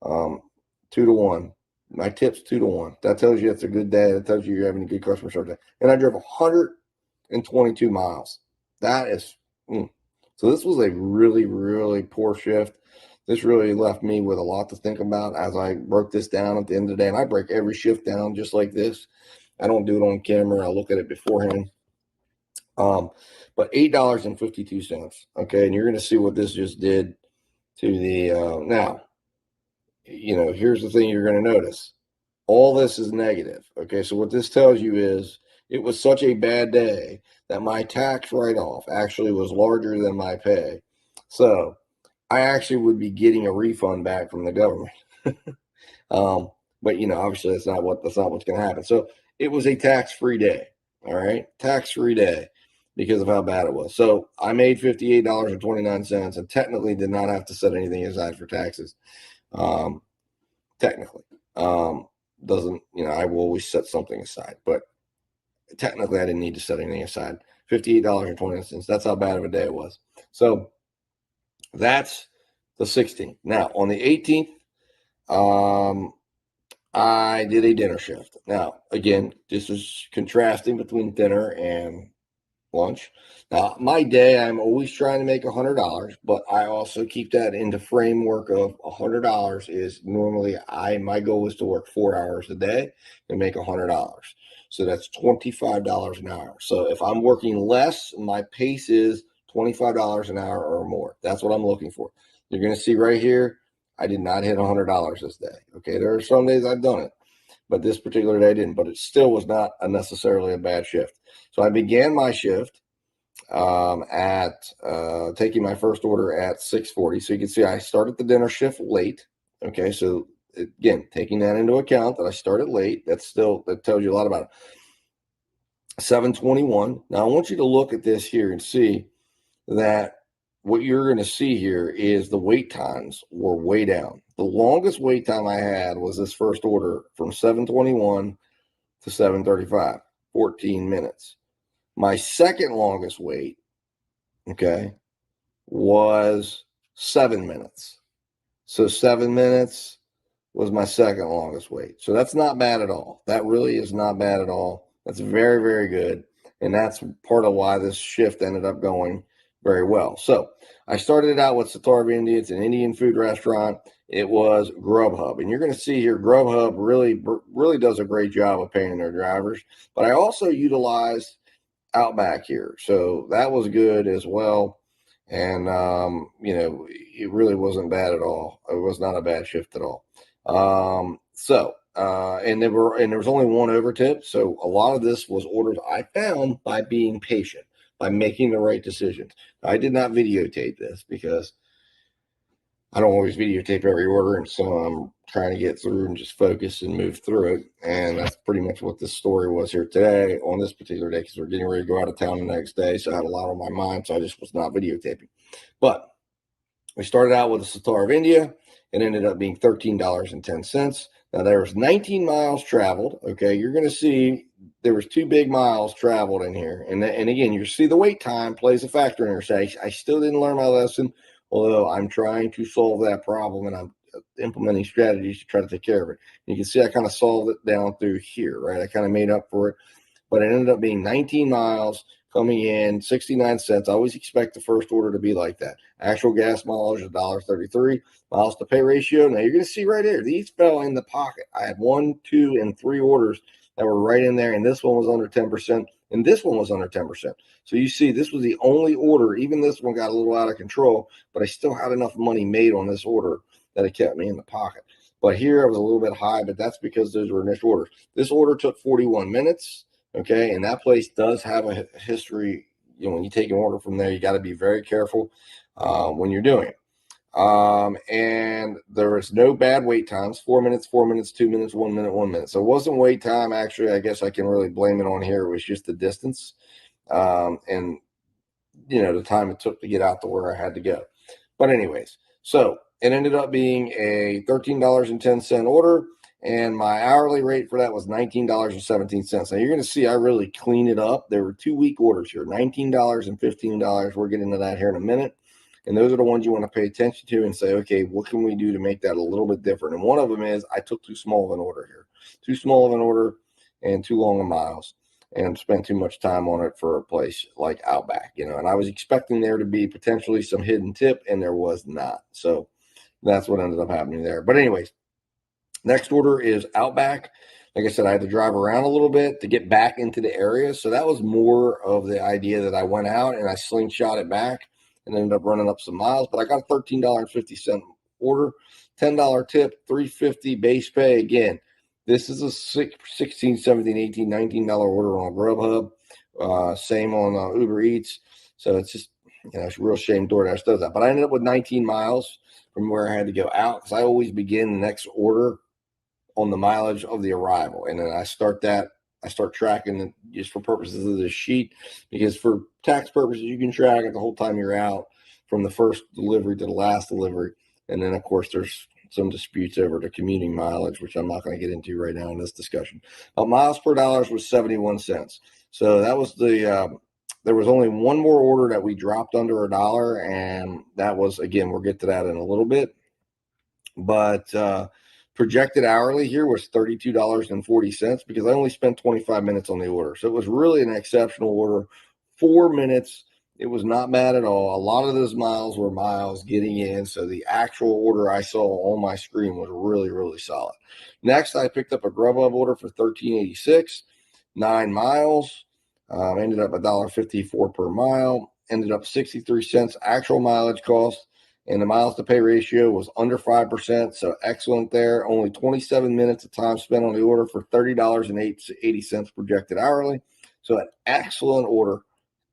2-to-1. My tips 2-to-1. That tells you it's a good day. That tells you you're having a good customer service day. And I drove 122 miles. That is so. This was a really, really poor shift. This really left me with a lot to think about as I broke this down at the end of the day. And I break every shift down just like this. I don't do it on camera. I look at it beforehand. But $8.52. Okay. And you're going to see what this just did to the, now, here's the thing you're going to notice. All this is negative. Okay. So what this tells you is it was such a bad day that my tax write-off actually was larger than my pay. So I actually would be getting a refund back from the government. But obviously that's not what's going to happen. So it was a tax-free day. All right. Tax-free day because of how bad it was. So I made $58.29 and technically did not have to set anything aside for taxes. Technically, doesn't, I will always set something aside, but technically I didn't need to set anything aside. $58.29. That's how bad of a day it was. So that's the 16th. Now on the 18th, I did a dinner shift. Now, again, this is contrasting between dinner and lunch. Now, my day, I'm always trying to make $100, but I also keep that in the framework of $100 is normally my goal is to work 4 hours a day and make $100. So that's $25 an hour. So if I'm working less, my pace is $25 an hour or more. That's what I'm looking for. You're going to see right here, I did not hit $100 this day. Okay, there are some days I've done it, but this particular day I didn't. But it still was not necessarily a bad shift. So I began my shift at taking my first order at 6:40. So you can see I started the dinner shift late. Okay, so again, taking that into account that I started late, that tells you a lot about it. 7:21. Now I want you to look at this here and see that what you're going to see here is the wait times were way down. The longest wait time I had was this first order from 7:21 to 7:35, 14 minutes. My second longest wait, okay, was 7 minutes. So 7 minutes was my second longest wait. So that's not bad at all. That really is not bad at all. That's very, very good. And that's part of why this shift ended up going very well. So I started it out with Satarva India. It's an Indian food restaurant. It was Grubhub. And you're going to see here, Grubhub really does a great job of paying their drivers. But I also utilized Outback here. So that was good as well. And, it really wasn't bad at all. It was not a bad shift at all. And there was only one overtip. So a lot of this was orders I found by being patient, by making the right decisions. I did not videotape this because I don't always videotape every order, and so I'm trying to get through and just focus and move through it. And that's pretty much what this story was here today on this particular day, because we're getting ready to go out of town the next day. So I had a lot on my mind, so I just was not videotaping. But we started out with a Sitar of India. It ended up being $13.10. Now there was 19 miles traveled. Okay, you're going to see there was 2 big miles traveled in here, and again, you see the wait time plays a factor in here. So I still didn't learn my lesson, although I'm trying to solve that problem, and I'm implementing strategies to try to take care of it. And you can see I kind of solved it down through here, right? I kind of made up for it, but it ended up being 19 miles coming in 69 cents. I always expect the first order to be like that. Actual gas mileage is $1.33. Miles to pay ratio. Now you're going to see right here, these fell in the pocket. I had 1, 2, and 3 orders that were right in there, and this one was under 10%, and this one was under 10%. So you see, this was the only order. Even this one got a little out of control, but I still had enough money made on this order that it kept me in the pocket. But here I was a little bit high, but that's because those were initial orders. This order took 41 minutes. Okay, and that place does have a history. You know, when you take an order from there, you got to be very careful when you're doing it. And there was no bad wait times. 4 minutes, 4 minutes, 2 minutes, 1 minute, 1 minute. So it wasn't wait time. Actually, I guess I can really blame it on here. It was just the distance and the time it took to get out to where I had to go. But anyways, so it ended up being a $13.10 order. And my hourly rate for that was $19.17. Now you're going to see I really clean it up. There were 2 week orders here, $19 and $15. We're getting to that here in a minute. And those are the ones you want to pay attention to and say, okay, what can we do to make that a little bit different? And one of them is I took too small of an order here, too small of an order and too long of miles, and spent too much time on it for a place like Outback, and I was expecting there to be potentially some hidden tip, and there was not. So that's what ended up happening there. But anyways, next order is Outback. Like I said, I had to drive around a little bit to get back into the area. So that was more of the idea that I went out and I slingshot it back and ended up running up some miles. But I got a $13.50 order, $10 tip, $3.50 base pay. Again, this is a $16, $17, $18, $19 order on Grubhub. Same on Uber Eats. So it's just, it's a real shame DoorDash does that. But I ended up with 19 miles from where I had to go out, because I always begin the next order on the mileage of the arrival. And then I start tracking it just for purposes of this sheet, because for tax purposes, you can track it the whole time you're out from the first delivery to the last delivery. And then, of course, there's some disputes over the commuting mileage, which I'm not going to get into right now in this discussion. Miles per dollars was 71 cents. So that was there was only one more order that we dropped under $1, and that was, again, we'll get to that in a little bit. But projected hourly here was $32.40, because I only spent 25 minutes on the order. So it was really an exceptional order. 4 minutes. It was not bad at all. A lot of those miles were miles getting in. So the actual order I saw on my screen was really, really solid. Next, I picked up a Grubhub order for $13.86, 9 miles. Ended up $1.54 per mile. Ended up 63 cents actual mileage cost. And the miles to pay ratio was under 5%, so excellent there. Only 27 minutes of time spent on the order for $30.80 projected hourly. So an excellent order.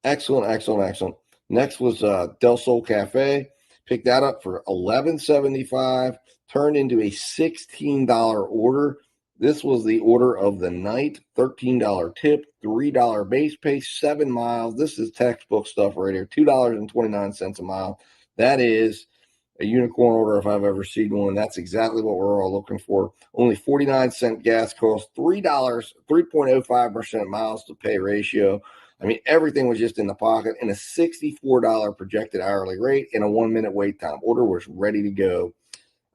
Excellent, excellent, excellent. Next was Del Sol Cafe. Picked that up for $11.75. Turned into a $16 order. This was the order of the night. $13 tip, $3 base pay, 7 miles. This is textbook stuff right here. $2.29 a mile. That is a unicorn order if I've ever seen one. That's exactly what we're all looking for. Only 49-cent gas cost, $3, 3.05% miles to pay ratio. I mean, everything was just in the pocket, and a $64 projected hourly rate and a 1 minute wait time. Order was ready to go.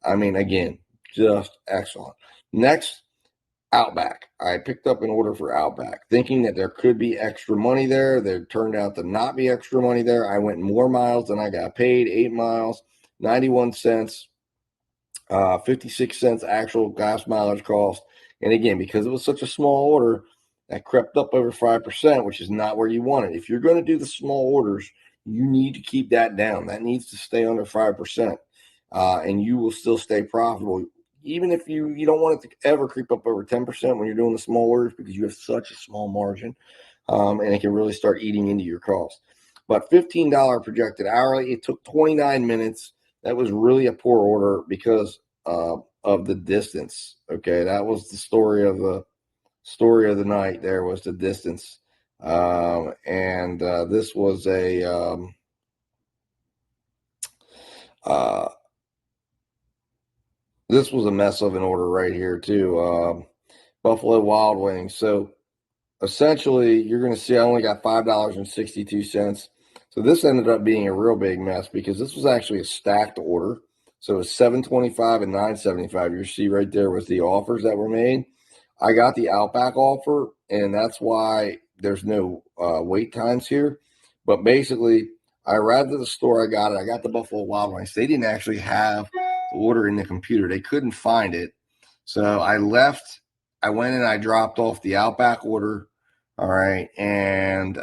I mean, again, just excellent. Next, Outback. I picked up an order for Outback, thinking that there could be extra money there. There turned out to not be extra money there. I went more miles than I got paid. 8 miles, 91 cents, 56 cents actual gas mileage cost. And again, because it was such a small order, that crept up over 5%, which is not where you want it. If you're going to do the small orders, you need to keep that down. That needs to stay under 5%, and you will still stay profitable. Even if you don't want it to ever creep up over 10% when you're doing the small orders, because you have such a small margin, and it can really start eating into your cost. But $15 projected hourly. It took 29 minutes that was really a poor order because of the distance. Okay, that was the story of the night. There was the distance, and this was a this was a mess of an order right here too. Buffalo Wild Wings. So essentially, you're going to see I only got $5.62. So this ended up being a real big mess because this was actually a stacked order. So it was $7.25 and $9.75. You see right there was the offers that were made. I got the Outback offer, and that's why there's no wait times here. But basically, I arrived at the store. I got it. I got the Buffalo Wild Wings. They didn't actually have the order in the computer. They couldn't find it. So I left. I went and I dropped off the Outback order. All right. And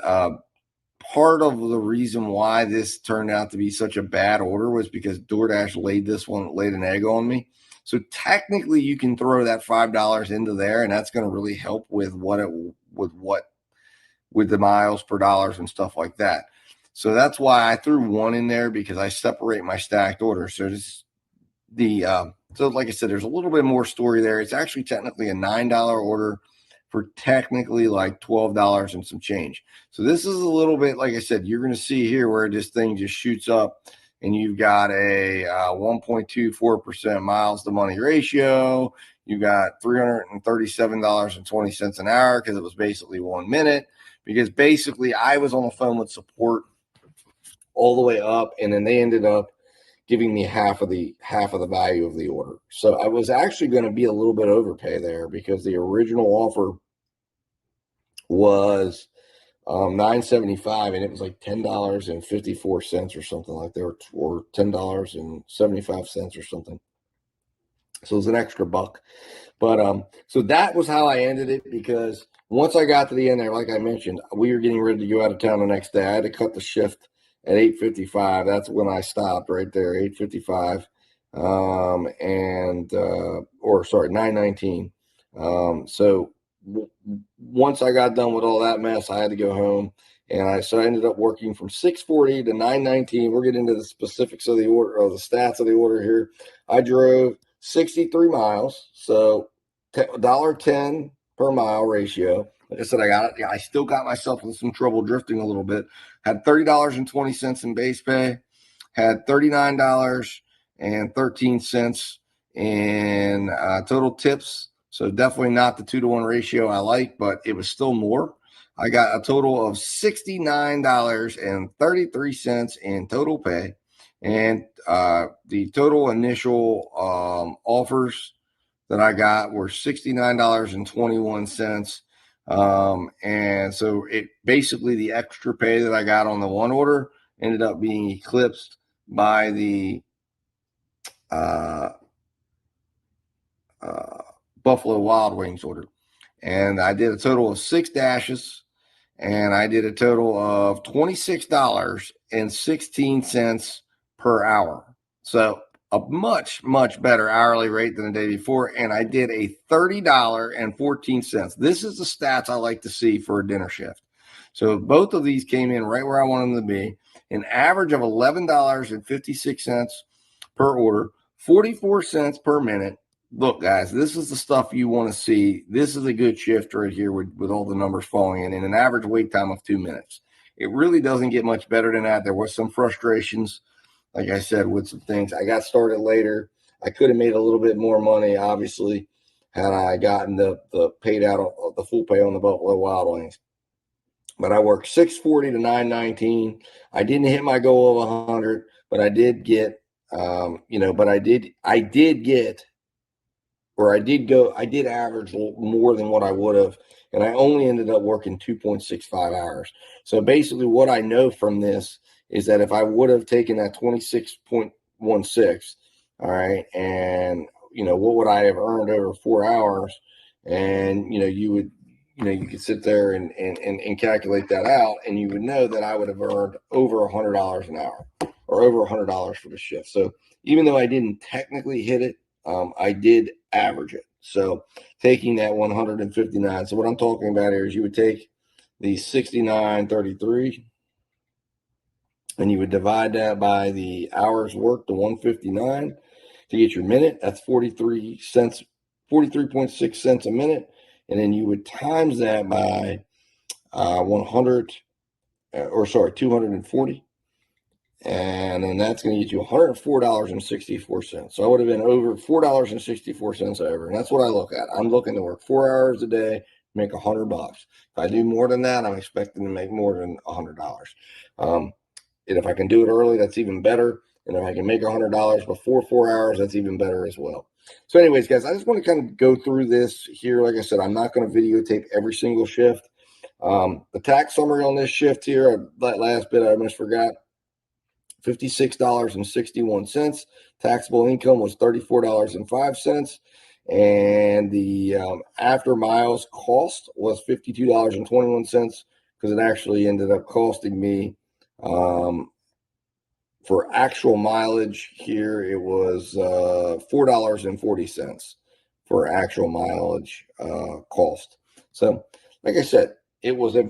part of the reason why this turned out to be such a bad order was because DoorDash laid an egg on me. So technically you can throw that $5 into there, and that's going to really help with the miles per dollars and stuff like that. So that's why I threw one in there, because I separate my stacked orders. So so like I said, there's a little bit more story there. It's actually technically a $9 order for technically like $12 and some change. So this is a little bit, like I said, you're going to see here where this thing just shoots up, and you've got a 1.24% miles to money ratio. You got $337.20 an hour, because it was basically 1 minute, because basically I was on the phone with support all the way up, and then they ended up giving me half of the value of the order. So I was actually going to be a little bit overpay there, because the original offer was $9.75, and it was like $10.54 or something like that, or $10.75 or something. So it was an extra buck. But so that was how I ended it, because once I got to the end there, like I mentioned, we were getting ready to go out of town the next day. I had to cut the shift at 8:55. That's when I stopped right there, 8:55, or sorry, 9:19. So once I got done with all that mess, I had to go home, and I ended up working from 6:40 to 9:19. We're getting into the specifics of the order, or the stats of the order here. I drove 63 miles, so $1.10 per mile ratio. Like I said, I still got myself in some trouble drifting a little bit. Had $30.20 in base pay, had $39.13 in total tips. So definitely not the 2-to-1 ratio I like, but it was still more. I got a total of $69.33 in total pay. And the total initial offers that I got were $69.21. And so it basically, the extra pay that I got on the one order ended up being eclipsed by the Buffalo Wild Wings order. And I did a total of 6 dashes, and I did a total of $26.16 per hour. So a much, much better hourly rate than the day before. And I did a $30.14. This is the stats I like to see for a dinner shift. So both of these came in right where I wanted them to be. An average of $11.56 per order, 44 cents per minute. Look, guys, this is the stuff you want to see. This is a good shift right here with all the numbers falling in an average wait time of 2 minutes. It really doesn't get much better than that. There was some frustrations, like I said, with some things. I got started later. I could have made a little bit more money, obviously, had I gotten the paid out of the full pay on the Buffalo Wild Wings. But I worked 6:40 to 9:19. I didn't hit my goal of 100, but I did get, I did average more than what I would have, and I only ended up working 2.65 hours. So basically what I know from this is that if I would have taken that 26.16, all right, and, what would I have earned over 4 hours? And, you could sit there and calculate that out, and you would know that I would have earned over $100 an hour, or over $100 for the shift. So even though I didn't technically hit it, I did average it. So taking that 159. So what I'm talking about here is you would take the 69.33 and you would divide that by the hours worked, the 159, to get your minute. That's 43 cents, 43.6 cents a minute. And then you would times that by 100, or sorry, 240. And then that's going to get you $104.64. So I would have been over $4.64 over. And that's what I look at. I'm looking to work 4 hours a day, make $100. If I do more than that, I'm expecting to make more than $100. And if I can do it early, that's even better. And if I can make $100 before 4 hours, that's even better as well. So anyways, guys, I just want to kind of go through this here. Like I said, I'm not going to videotape every single shift. The tax summary on this shift here, that last bit I almost forgot. $56.61. Taxable income was $34.05. And the after miles cost was $52.21, because it actually ended up costing me for actual mileage here, it was $4.40 for actual mileage cost. So, like I said, it was a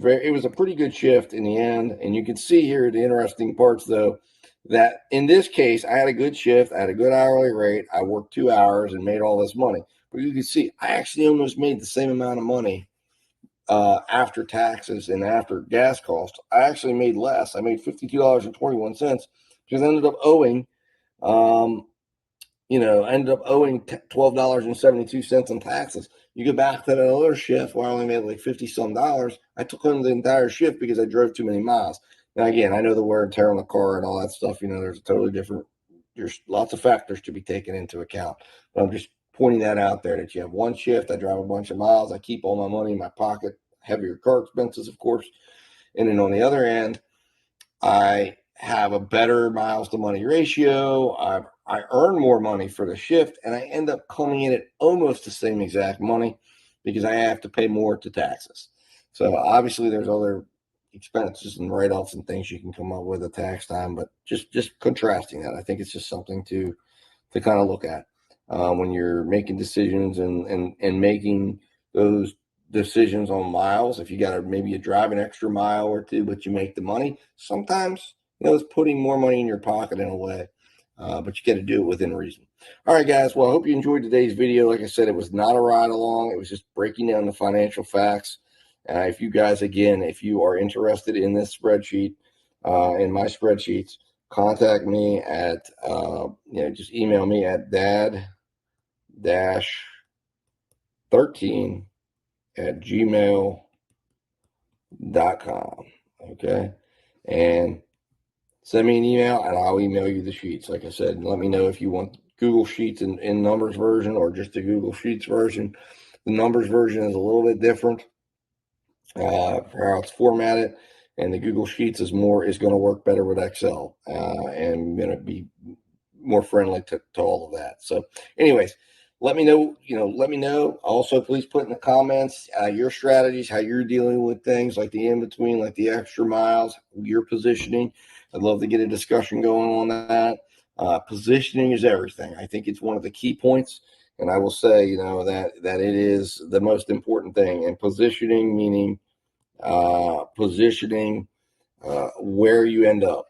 pretty good shift in the end. And you can see here the interesting parts, though, that in this case, I had a good shift, I had a good hourly rate, I worked 2 hours and made all this money. But you can see I actually almost made the same amount of money after taxes and after gas costs. I actually made less. I made $52.21 because I ended up owing, $12.72 in taxes. You go back to that other shift where I only made like 50 some dollars. I took home the entire shift because I drove too many miles. Now, again, I know the wear and tear on the car and all that stuff, there's a totally different, there's lots of factors to be taken into account. But I'm just pointing that out there, that you have one shift, I drive a bunch of miles, I keep all my money in my pocket, heavier car expenses, of course. And then on the other end, I have a better miles to money ratio. I earn more money for the shift, and I end up coming in at almost the same exact money because I have to pay more to taxes. So obviously there's other expenses and write-offs and things you can come up with at tax time, but just contrasting that, I think it's just something to kind of look at when you're making decisions and making those decisions on miles. If you got to maybe you drive an extra mile or two, but you make the money, sometimes it's putting more money in your pocket in a way, but you got to do it within reason. All right, guys. Well, I hope you enjoyed today's video. Like I said, it was not a ride along. It was just breaking down the financial facts. If you guys, again, if you are interested in this spreadsheet, in my spreadsheets, contact me at, just email me at dad-13@gmail.com. Okay. And send me an email and I'll email you the sheets. Like I said, let me know if you want Google Sheets in numbers version or just the Google Sheets version. The numbers version is a little bit different for how it's formatted, and the Google Sheets is going to work better with Excel and going to be more friendly to all of that. So anyways, let me know, also please put in the comments your strategies, how you're dealing with things like the in-between, like the extra miles, your positioning. I'd love to get a discussion going on that. Positioning is everything. I think it's one of the key points. And I will say, that it is the most important thing. And positioning, meaning positioning where you end up,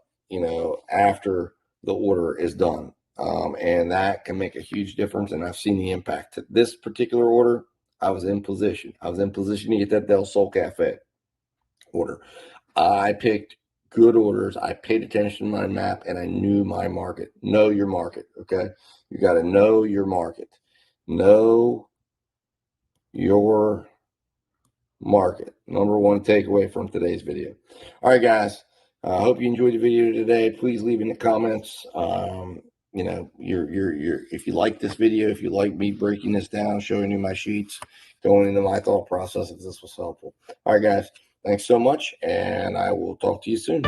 after the order is done. And that can make a huge difference. And I've seen the impact. To this particular order, I was in position. I was in position to get that Del Sol Cafe order. I picked good orders. I paid attention to my map and I knew my market. Know your market. Okay. You got to know your market. Know your market. Number one takeaway from today's video. All right, guys. I hope you enjoyed the video today. Please leave in the comments. If you like this video, if you like me breaking this down, showing you my sheets, going into my thought process, if this was helpful. All right, guys. Thanks so much, and I will talk to you soon.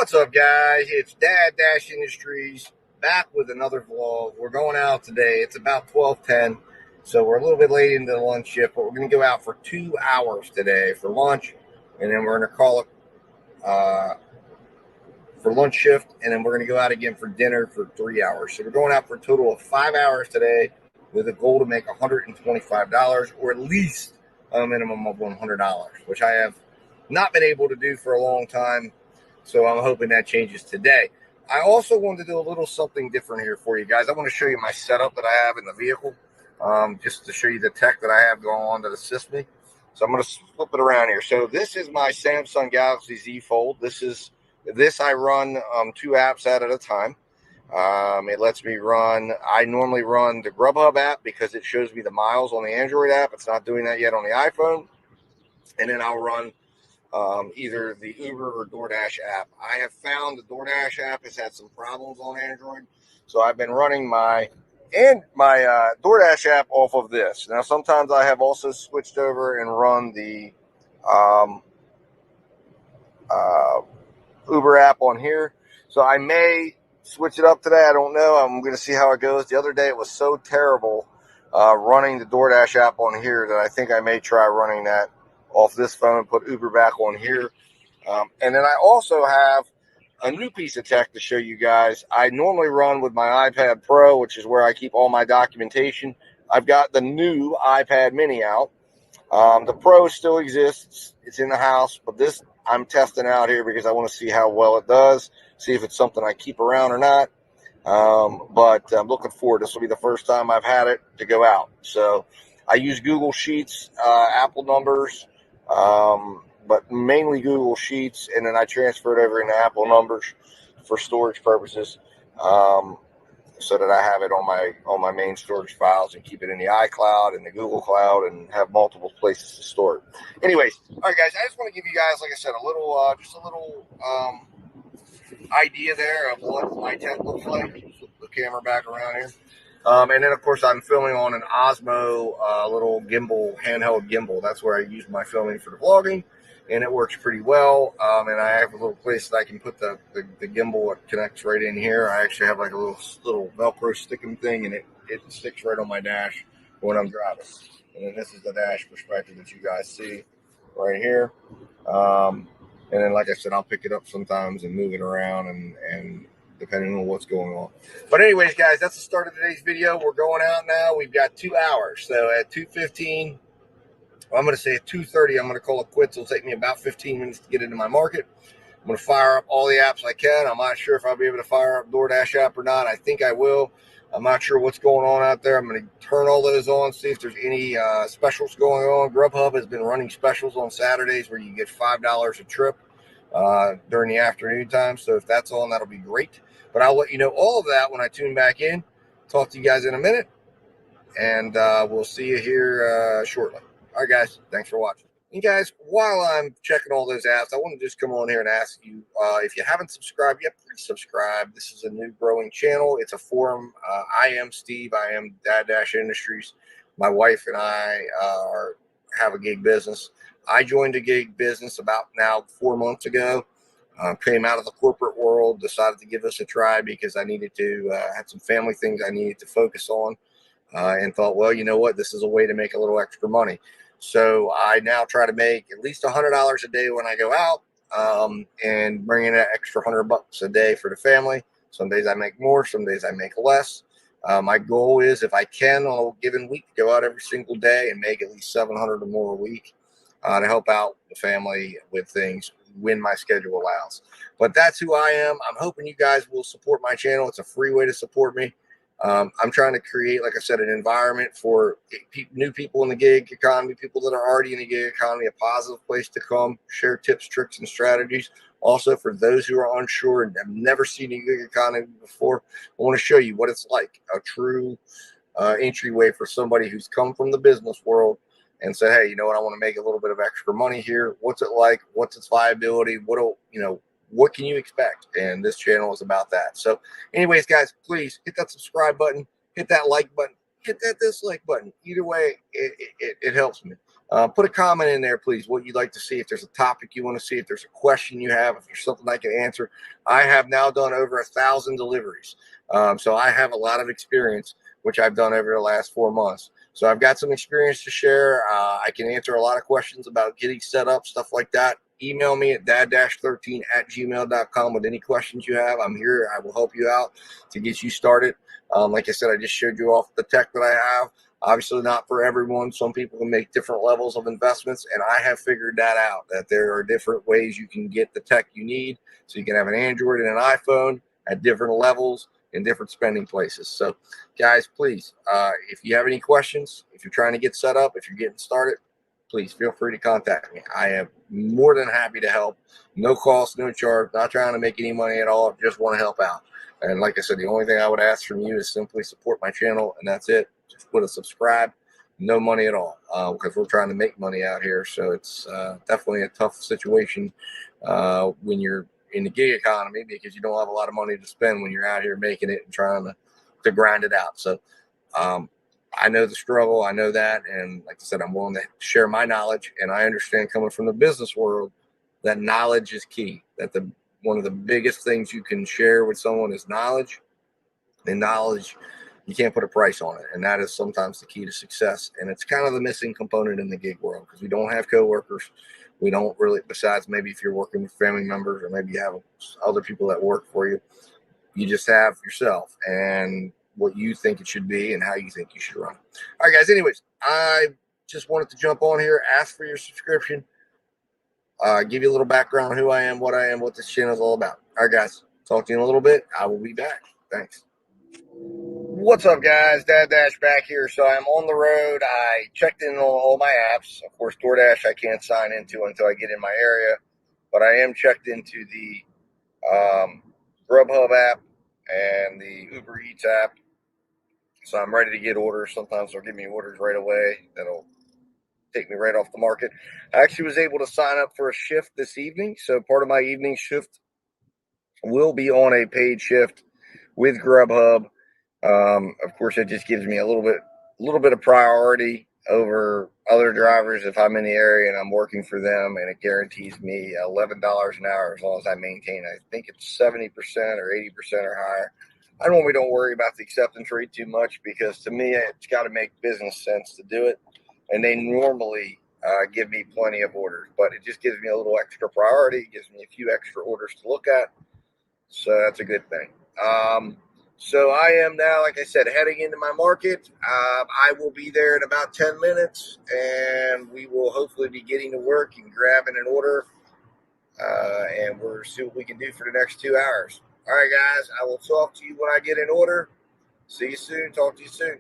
What's up, guys? It's Dad Dash Industries back with another vlog. We're going out today. It's about 12:10, so we're a little bit late into the lunch shift, but we're going to go out for 2 hours today for lunch, and then we're going to call it for lunch shift, and then we're going to go out again for dinner for 3 hours. So we're going out for a total of 5 hours today with a goal to make $125, or at least a minimum of $100, which I have not been able to do for a long time. So I'm hoping that changes today. I also wanted to do a little something different here for you guys. I want to show you my setup that I have in the vehicle, just to show you the tech that I have going on that assists me. So I'm going to flip it around here. So this is my Samsung Galaxy Z Fold. This I run 2 apps at a time. It lets me run, I normally run the Grubhub app because it shows me the miles on the Android app. It's not doing that yet on the iPhone. And then I'll run either the Uber or DoorDash app. I have found the DoorDash app has had some problems on Android, so I've been running my DoorDash app off of this. Now, sometimes I have also switched over and run the Uber app on here, so I may switch it up today. I don't know. I'm going to see how it goes. The other day it was so terrible running the DoorDash app on here that I think I may try running that off this phone and put Uber back on here. And then I also have a new piece of tech to show you guys. I normally run with my iPad Pro, which is where I keep all my documentation. I've got the new iPad Mini out. The Pro still exists. It's in the house, but this I'm testing out here because I want to see how well it does, see if it's something I keep around or not. But I'm looking forward. This will be the first time I've had it to go out. So I use Google Sheets, Apple Numbers, but mainly Google Sheets, and then I transfer it over into Apple Numbers for storage purposes, so that I have it on my main storage files and keep it in the iCloud and the Google Cloud and have multiple places to store it. Anyways, all right, guys, I just want to give you guys, like I said, a little idea there of what my tech looks like. Flip the camera back around here. And then, of course, I'm filming on an Osmo little gimbal, handheld gimbal. That's where I use my filming for the vlogging, and it works pretty well. And I have a little place that I can put the gimbal. It connects right in here. I actually have like a little Velcro sticking thing, and it sticks right on my dash when I'm driving. And then this is the dash perspective that you guys see right here. And then, like I said, I'll pick it up sometimes and move it around and depending on what's going on. But anyways, guys, that's the start of today's video. We're going out now. We've got 2 hours. So at 2:15, I'm going to say at 2:30, I'm going to call it quits. It'll take me about 15 minutes to get into my market. I'm going to fire up all the apps I can. I'm not sure if I'll be able to fire up DoorDash app or not. I think I will. I'm not sure what's going on out there. I'm going to turn all those on, see if there's any specials going on. Grubhub has been running specials on Saturdays where you get $5 a trip during the afternoon time. So if that's on, that'll be great. But I'll let you know all of that when I tune back in. Talk to you guys in a minute, and we'll see you here shortly. All right, guys. Thanks for watching. And guys, while I'm checking all those apps, I want to just come on here and ask you, if you haven't subscribed yet, please subscribe. This is a new growing channel. It's a forum. I am Steve. I am Dad Dash Industries. My wife and I have a gig business. I joined a gig business about now 4 months ago. Came out of the corporate world, decided to give this a try because I needed to, had some family things I needed to focus on, and thought, well, you know what, this is a way to make a little extra money. So I now try to make at least $100 a day when I go out, and bring in an extra $100 a day for the family. Some days I make more, some days I make less. My goal is, if I can on a given week, go out every single day and make at least $700 or more a week, to help out the family with things when my schedule allows. But that's who I am. I'm hoping you guys will support my channel. It's a free way to support me. I'm trying to create, like I said, an environment for new people in the gig economy, people that are already in the gig economy, a positive place to come, share tips, tricks, and strategies. Also, for those who are unsure and have never seen a gig economy before, I want to show you what it's like, a true entryway for somebody who's come from the business world and said, hey, you know what, I want to make a little bit of extra money here. What's it like? What's its viability? What can you expect? And this channel is about that. So anyways, guys, please hit that subscribe button, hit that like button, hit that dislike button. Either way, it helps me. Put a comment in there, please, what you'd like to see. If there's a topic you want to see, if there's a question you have, if there's something I can answer. I have now done over 1,000 deliveries. So I have a lot of experience, which I've done over the last 4 months. So I've got some experience to share. I can answer a lot of questions about getting set up, stuff like that. Email me at dad-13@gmail.com with any questions you have. I'm here. I will help you out to get you started. Like I said, I just showed you off the tech that I have. Obviously not for everyone. Some people can make different levels of investments, and I have figured that out, that there are different ways you can get the tech you need. So you can have an Android and an iPhone at different levels in different spending places. So guys, please, if you have any questions, if you're trying to get set up, if you're getting started, please feel free to contact me. I am more than happy to help. No cost, no charge, not trying to make any money at all. Just want to help out. And like I said, the only thing I would ask from you is simply support my channel, and that's it. Just put a subscribe, no money at all, because we're trying to make money out here. So it's definitely a tough situation when you're in the gig economy, because you don't have a lot of money to spend when you're out here making it and trying to grind it out. So I know the struggle. I know that. And like I said, I'm willing to share my knowledge. And I understand, coming from the business world, that knowledge is key. That one of the biggest things you can share with someone is knowledge. And knowledge, you can't put a price on it. And that is sometimes the key to success. And it's kind of the missing component in the gig world, because we don't have coworkers. We don't really, besides maybe if you're working with family members, or maybe you have other people that work for you, you just have yourself and what you think it should be and how you think you should run. All right, guys. Anyways, I just wanted to jump on here, ask for your subscription, give you a little background on who I am, what this channel is all about. All right, guys. Talk to you in a little bit. I will be back. Thanks. What's up, guys? Dad Dash back here. So I'm on the road. I checked in on all my apps. Of course, DoorDash I can't sign into until I get in my area, but I am checked into the Grubhub app and the Uber Eats app. So I'm ready to get orders. Sometimes they'll give me orders right away that'll take me right off the market. I actually was able to sign up for a shift this evening. So part of my evening shift will be on a paid shift with Grubhub. Of course, it just gives me a little bit of priority over other drivers if I'm in the area and I'm working for them, and it guarantees me $11 an hour as long as I maintain. I think it's 70% or 80% or higher. I normally don't worry about the acceptance rate too much, because to me, it's got to make business sense to do it. And they normally give me plenty of orders, but it just gives me a little extra priority. It gives me a few extra orders to look at. So that's a good thing. So I am now, like I said, heading into my market. I will be there in about 10 minutes, and we will hopefully be getting to work and grabbing an order. And we'll see what we can do for the next 2 hours. All right, guys, I will talk to you when I get an order. See you soon. Talk to you soon.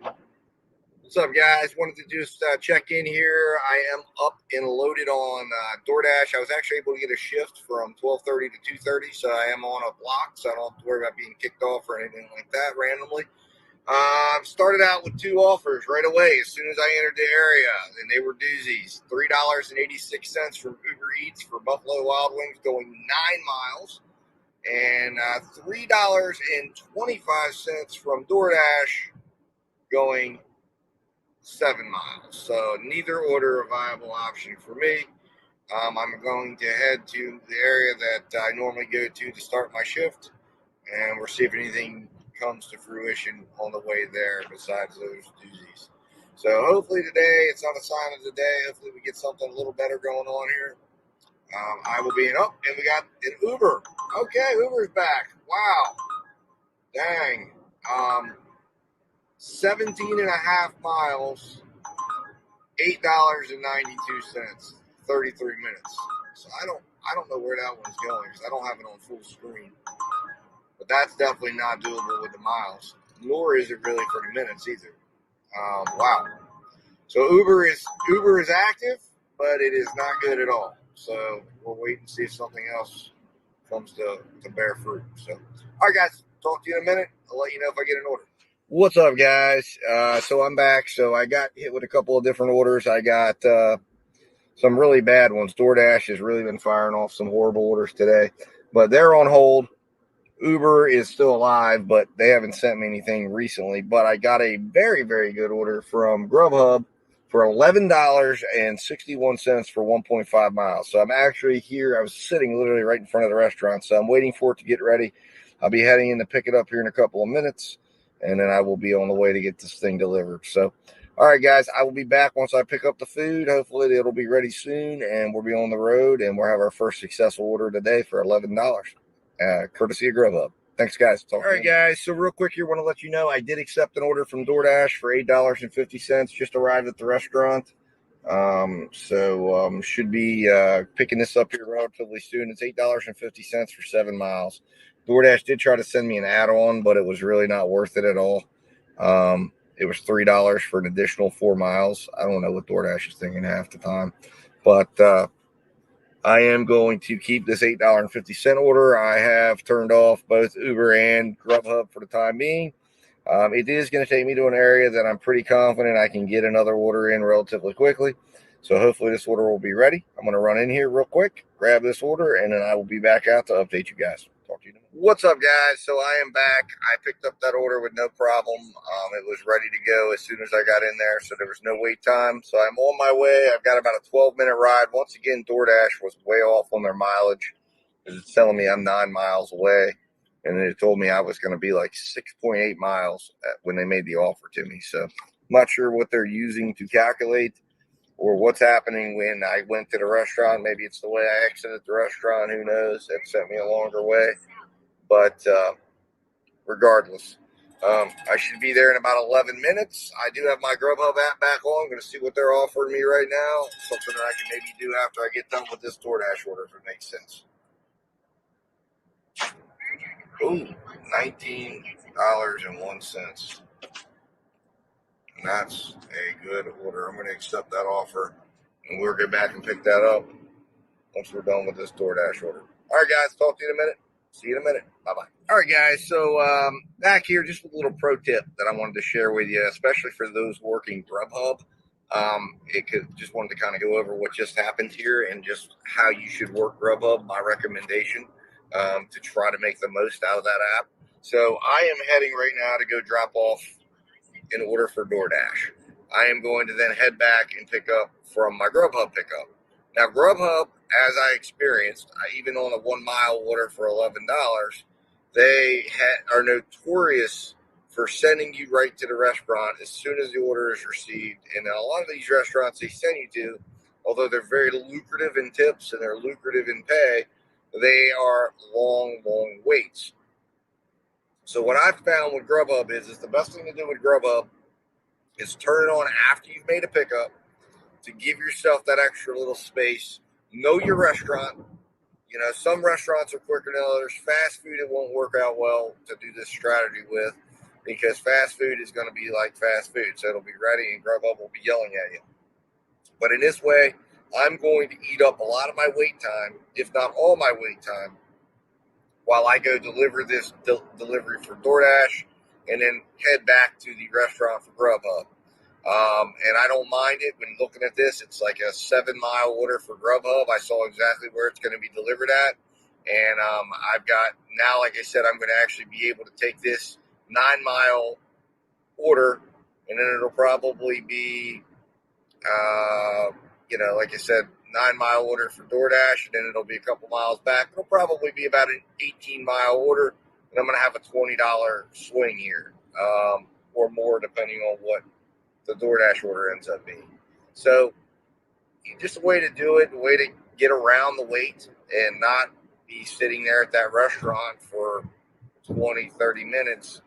What's up, guys? Wanted to just check in here. I am up and loaded on DoorDash. I was actually able to get a shift from 12:30 to 2:30, so I am on a block, so I don't have to worry about being kicked off or anything like that randomly. Started out with 2 offers right away as soon as I entered the area, and they were doozies. $3.86 from Uber Eats for Buffalo Wild Wings going 9 miles, and $3.25 from DoorDash going 7 miles. So neither order a viable option for me. I'm going to head to the area that I normally go to start my shift, and we'll see if anything comes to fruition on the way there besides those doozies. So hopefully today, it's not a sign of the day. Hopefully we get something a little better going on here. I will be in, and we got an Uber. Okay, Uber's back. Wow. Dang. 17.5 miles, $8.92, 33 minutes. So I don't know where that one's going, because I don't have it on full screen. But that's definitely not doable with the miles, nor is it really for the minutes either. Wow. So Uber is active, but it is not good at all. So we'll wait and see if something else comes to bear fruit. So, all right, guys, talk to you in a minute. I'll let you know if I get an order. What's up, guys? So I'm back. So I got hit with a couple of different orders. I got some really bad ones. DoorDash has really been firing off some horrible orders today, but they're on hold. Uber is still alive, but they haven't sent me anything recently. But I got a very, very good order from Grubhub for $11.61 for 1.5 miles. So I'm actually here. I was sitting literally right in front of the restaurant. So I'm waiting for it to get ready. I'll be heading in to pick it up here in a couple of minutes, and then I will be on the way to get this thing delivered. So, all right, guys, I will be back once I pick up the food. Hopefully it'll be ready soon, and we'll be on the road, and we'll have our first successful order today for $11, courtesy of Grubhub. Thanks, guys. All right, guys. So real quick here, want to let you know I did accept an order from DoorDash for $8.50. Just arrived at the restaurant. Should be picking this up here relatively soon. It's $8.50 for 7 miles. DoorDash did try to send me an add-on, but it was really not worth it at all. It was $3 for an additional 4 miles. I don't know what DoorDash is thinking half the time, but I am going to keep this $8.50 order. I have turned off both Uber and Grubhub for the time being. It is going to take me to an area that I'm pretty confident I can get another order in relatively quickly. So hopefully this order will be ready. I'm going to run in here real quick, grab this order, and then I will be back out to update you guys. Talk to you in a minute. What's up, guys? So I am back. I picked up that order with no problem. It was ready to go as soon as I got in there, so there was no wait time. So I'm on my way. I've got about a 12-minute ride. Once again, DoorDash was way off on their mileage because it's telling me I'm 9 miles away. And it told me I was going to be like 6.8 miles when they made the offer to me. So I'm not sure what they're using to calculate or what's happening when I went to the restaurant. Maybe it's the way I exited the restaurant. Who knows? It sent me a longer way. But regardless, I should be there in about 11 minutes. I do have my Grubhub app back on. I'm going to see what they're offering me right now. Something that I can maybe do after I get done with this DoorDash order, if it makes sense. Ooh, $19.01. And that's a good order. I'm going to accept that offer, and we'll get back and pick that up once we're done with this DoorDash order. All right, guys, talk to you in a minute. See you in a minute. Bye-bye. All right, guys, so back here, just a little pro tip that I wanted to share with you, especially for those working Grubhub. Just wanted to kind of go over what just happened here and just how you should work Grubhub, my recommendation. To try to make the most out of that app. So I am heading right now to go drop off an order for DoorDash. I am going to then head back and pick up from my Grubhub pickup. Now, Grubhub, as I experienced, even on a 1 mile order for $11, they are notorious for sending you right to the restaurant as soon as the order is received. And a lot of these restaurants they send you to, although they're very lucrative in tips and they're lucrative in pay, they are long waits. So what I've found with Grubhub is the best thing to do with Grubhub is turn it on after you've made a pickup to give yourself that extra little space. Know your restaurant. You know, some restaurants are quicker than others. Fast food, it won't work out well to do this strategy with because fast food is going to be like fast food. So it'll be ready and Grubhub will be yelling at you. But in this way, I'm going to eat up a lot of my wait time, if not all my wait time, while I go deliver this delivery for DoorDash and then head back to the restaurant for Grubhub. And I don't mind it. When looking at this, it's like a 7 mile order for Grubhub. I saw exactly where it's going to be delivered at. And I've got now, like I said, I'm going to actually be able to take this 9 mile order and then it'll probably be, like I said, 9 mile order for DoorDash, and then it'll be a couple miles back. It'll probably be about an 18 mile order, and I'm going to have a $20 swing here, or more, depending on what the DoorDash order ends up being. So, just a way to do it, a way to get around the wait and not be sitting there at that restaurant for 20, 30 minutes.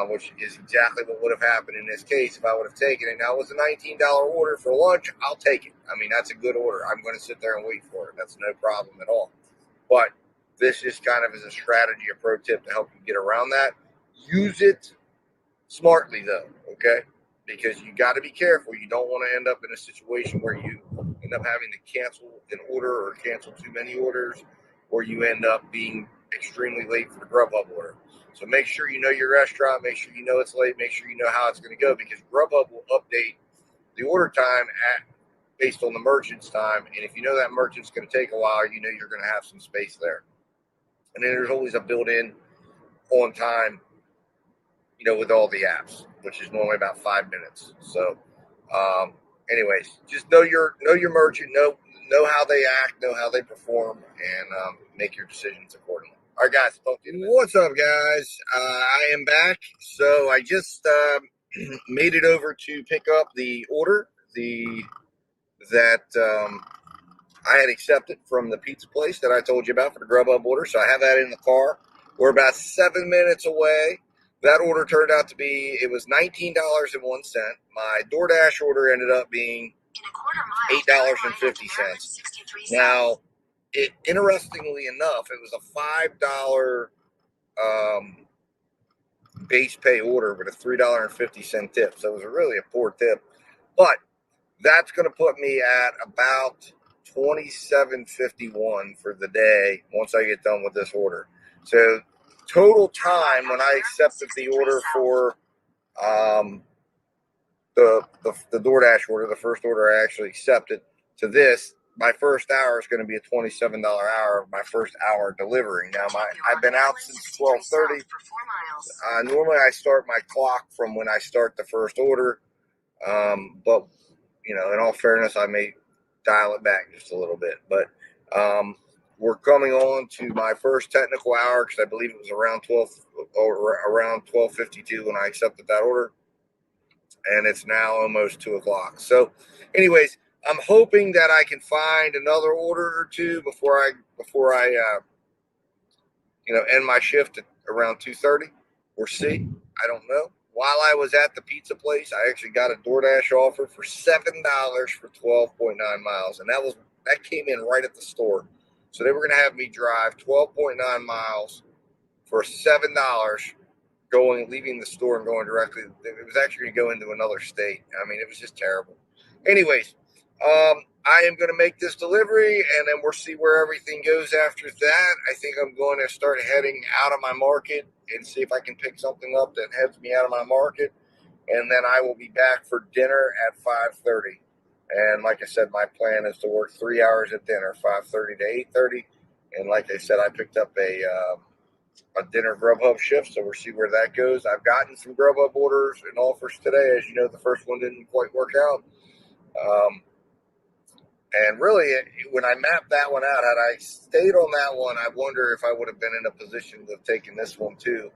Which is exactly what would have happened in this case if I would have taken it. Now, it was a $19 order for lunch. I'll take it. I mean, that's a good order. I'm going to sit there and wait for it. That's no problem at all. But this is kind of as a strategy, a pro tip to help you get around that. Use it smartly, though, okay? Because you got to be careful. You don't want to end up in a situation where you end up having to cancel an order or cancel too many orders, or you end up being extremely late for the Grubhub order. So make sure you know your restaurant, make sure you know it's late, make sure you know how it's going to go, because Grubhub will update the order time based on the merchant's time. And if you know that merchant's going to take a while, you know you're going to have some space there. And then there's always a built-in on time, with all the apps, which is normally about 5 minutes. So anyways, just know your merchant, know how they act, know how they perform, and make your decisions accordingly. All right, guys. What's up, guys? I am back. So I just made it over to pick up the order that I had accepted from the pizza place that I told you about for the Grubhub order. So I have that in the car. We're about 7 minutes away. That order turned out to be, it was $19.01. My DoorDash order ended up being $8.50. Now, interestingly enough, it was a $5 base pay order with a $3.50 tip. So it was really a poor tip. But that's going to put me at about $27.51 for the day once I get done with this order. So total time when I accepted the order for the DoorDash order, the first order I actually accepted, to this, my first hour is going to be a $27 hour, my first hour delivering. Now, I've been out since 12:30. Normally, I start my clock from when I start the first order, but you know, in all fairness, I may dial it back just a little bit. But we're coming on to my first technical hour because I believe it was around 12:52 when I accepted that order, and it's now almost 2 o'clock. So, anyways, I'm hoping that I can find another order or two before I end my shift at around 2:30. We'll see. I don't know. While I was at the pizza place, I actually got a DoorDash offer for $7 for 12.9 miles, and that came in right at the store. So they were going to have me drive 12.9 miles for $7, leaving the store and going directly. It was actually going to go into another state. I mean, it was just terrible. Anyways, I am going to make this delivery, and then we'll see where everything goes after that. I think I'm going to start heading out of my market and see if I can pick something up that heads me out of my market. And then I will be back for dinner at 5:30. And like I said, my plan is to work 3 hours at dinner, 5:30 to 8:30. And like I said, I picked up a dinner Grubhub shift, so we'll see where that goes. I've gotten some Grubhub orders and offers today. As you know, the first one didn't quite work out. And really, when I mapped that one out, had I stayed on that one, I wonder if I would have been in a position to have taken this one too.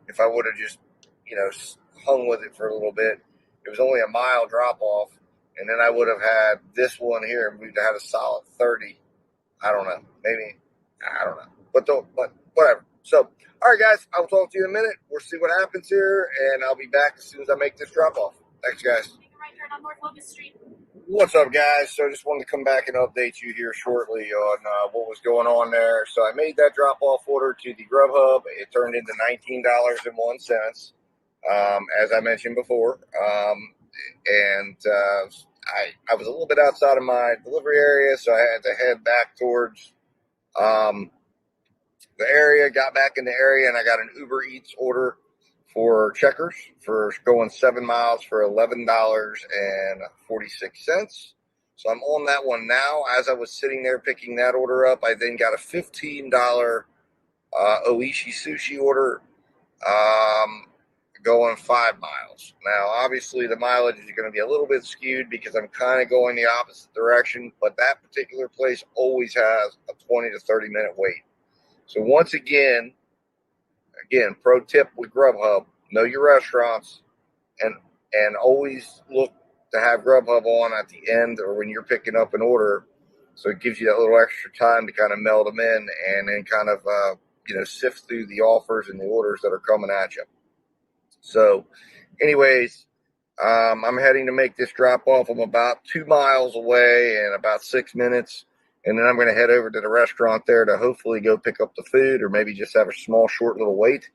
If I would have just, hung with it for a little bit. It was only a mile drop off, and then I would have had this one here, and we'd have had a solid 30. I don't know. Maybe, I don't know. But whatever. So, all right, guys, I'll talk to you in a minute. We'll see what happens here, and I'll be back as soon as I make this drop off. Thanks, guys. What's up, guys? So I just wanted to come back and update you here shortly on what was going on there. So I made that drop-off order to the Grubhub. It turned into $19.01, as I mentioned before. I was a little bit outside of my delivery area, so I had to head back towards the area, got back in the area, and I got an Uber Eats order for Checkers for going 7 miles for $11.46. So I'm on that one now. As I was sitting there picking that order up, I then got a $15 Oishi sushi order going 5 miles. Now, obviously, the mileage is going to be a little bit skewed because I'm kind of going the opposite direction, but that particular place always has a 20 to 30 minute wait. So once again, pro tip with Grubhub, know your restaurants and always look to have Grubhub on at the end or when you're picking up an order. So it gives you that little extra time to kind of meld them in and then kind of, sift through the offers and the orders that are coming at you. So anyways, I'm heading to make this drop off. I'm about 2 miles away in about 6 minutes. And then I'm going to head over to the restaurant there to hopefully go pick up the food or maybe just have a small, short little wait.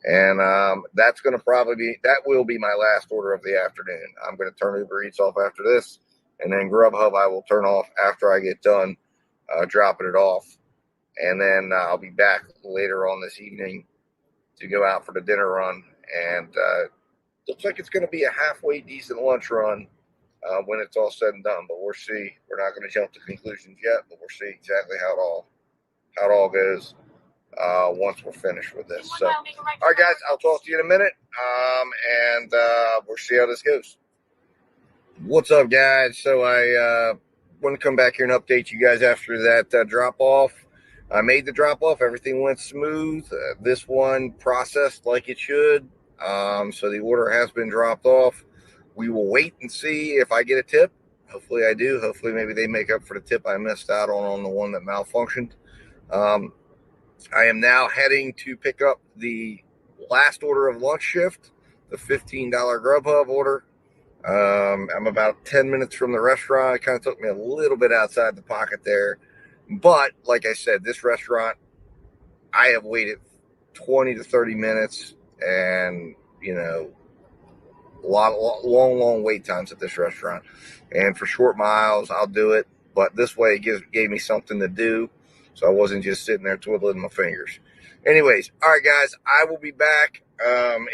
And that will be my last order of the afternoon. I'm going to turn Uber Eats off after this. And then Grubhub I will turn off after I get done dropping it off. And then I'll be back later on this evening to go out for the dinner run. And looks like it's going to be a halfway decent lunch run when it's all said and done, but we'll see. We're not going to jump to conclusions yet, but we'll see exactly how it all goes once we're finished with this. So, all right, guys, I'll talk to you in a minute, and we'll see how this goes. What's up, guys? So I want to come back here and update you guys after that drop off. I made the drop off. Everything went smooth. This one processed like it should. So the order has been dropped off. We will wait and see if I get a tip. Hopefully I do. Hopefully maybe they make up for the tip I missed out on the one that malfunctioned. I am now heading to pick up the last order of lunch shift, the $15 Grubhub order. I'm about 10 minutes from the restaurant. It kind of took me a little bit outside the pocket there. But like I said, this restaurant, I have waited 20 to 30 minutes and, you know, long wait times at this restaurant. And for short miles, I'll do it. But this way it gave me something to do. So I wasn't just sitting there twiddling my fingers. Anyways, all right, guys, I will be back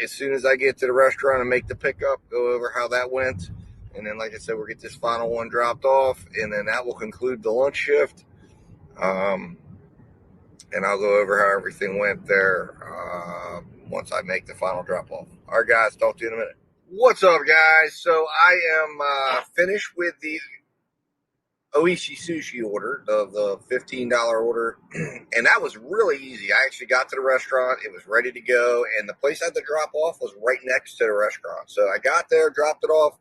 as soon as I get to the restaurant and make the pickup, go over how that went. And then, like I said, we'll get this final one dropped off, and then that will conclude the lunch shift. And I'll go over how everything went there once I make the final drop off. All right, guys, talk to you in a minute. What's up, guys? So I am finished with the Oishi sushi order, the $15 order, and that was really easy. I actually got to the restaurant, it was ready to go, and the place I had to drop off was right next to the restaurant. So I got there, dropped it off.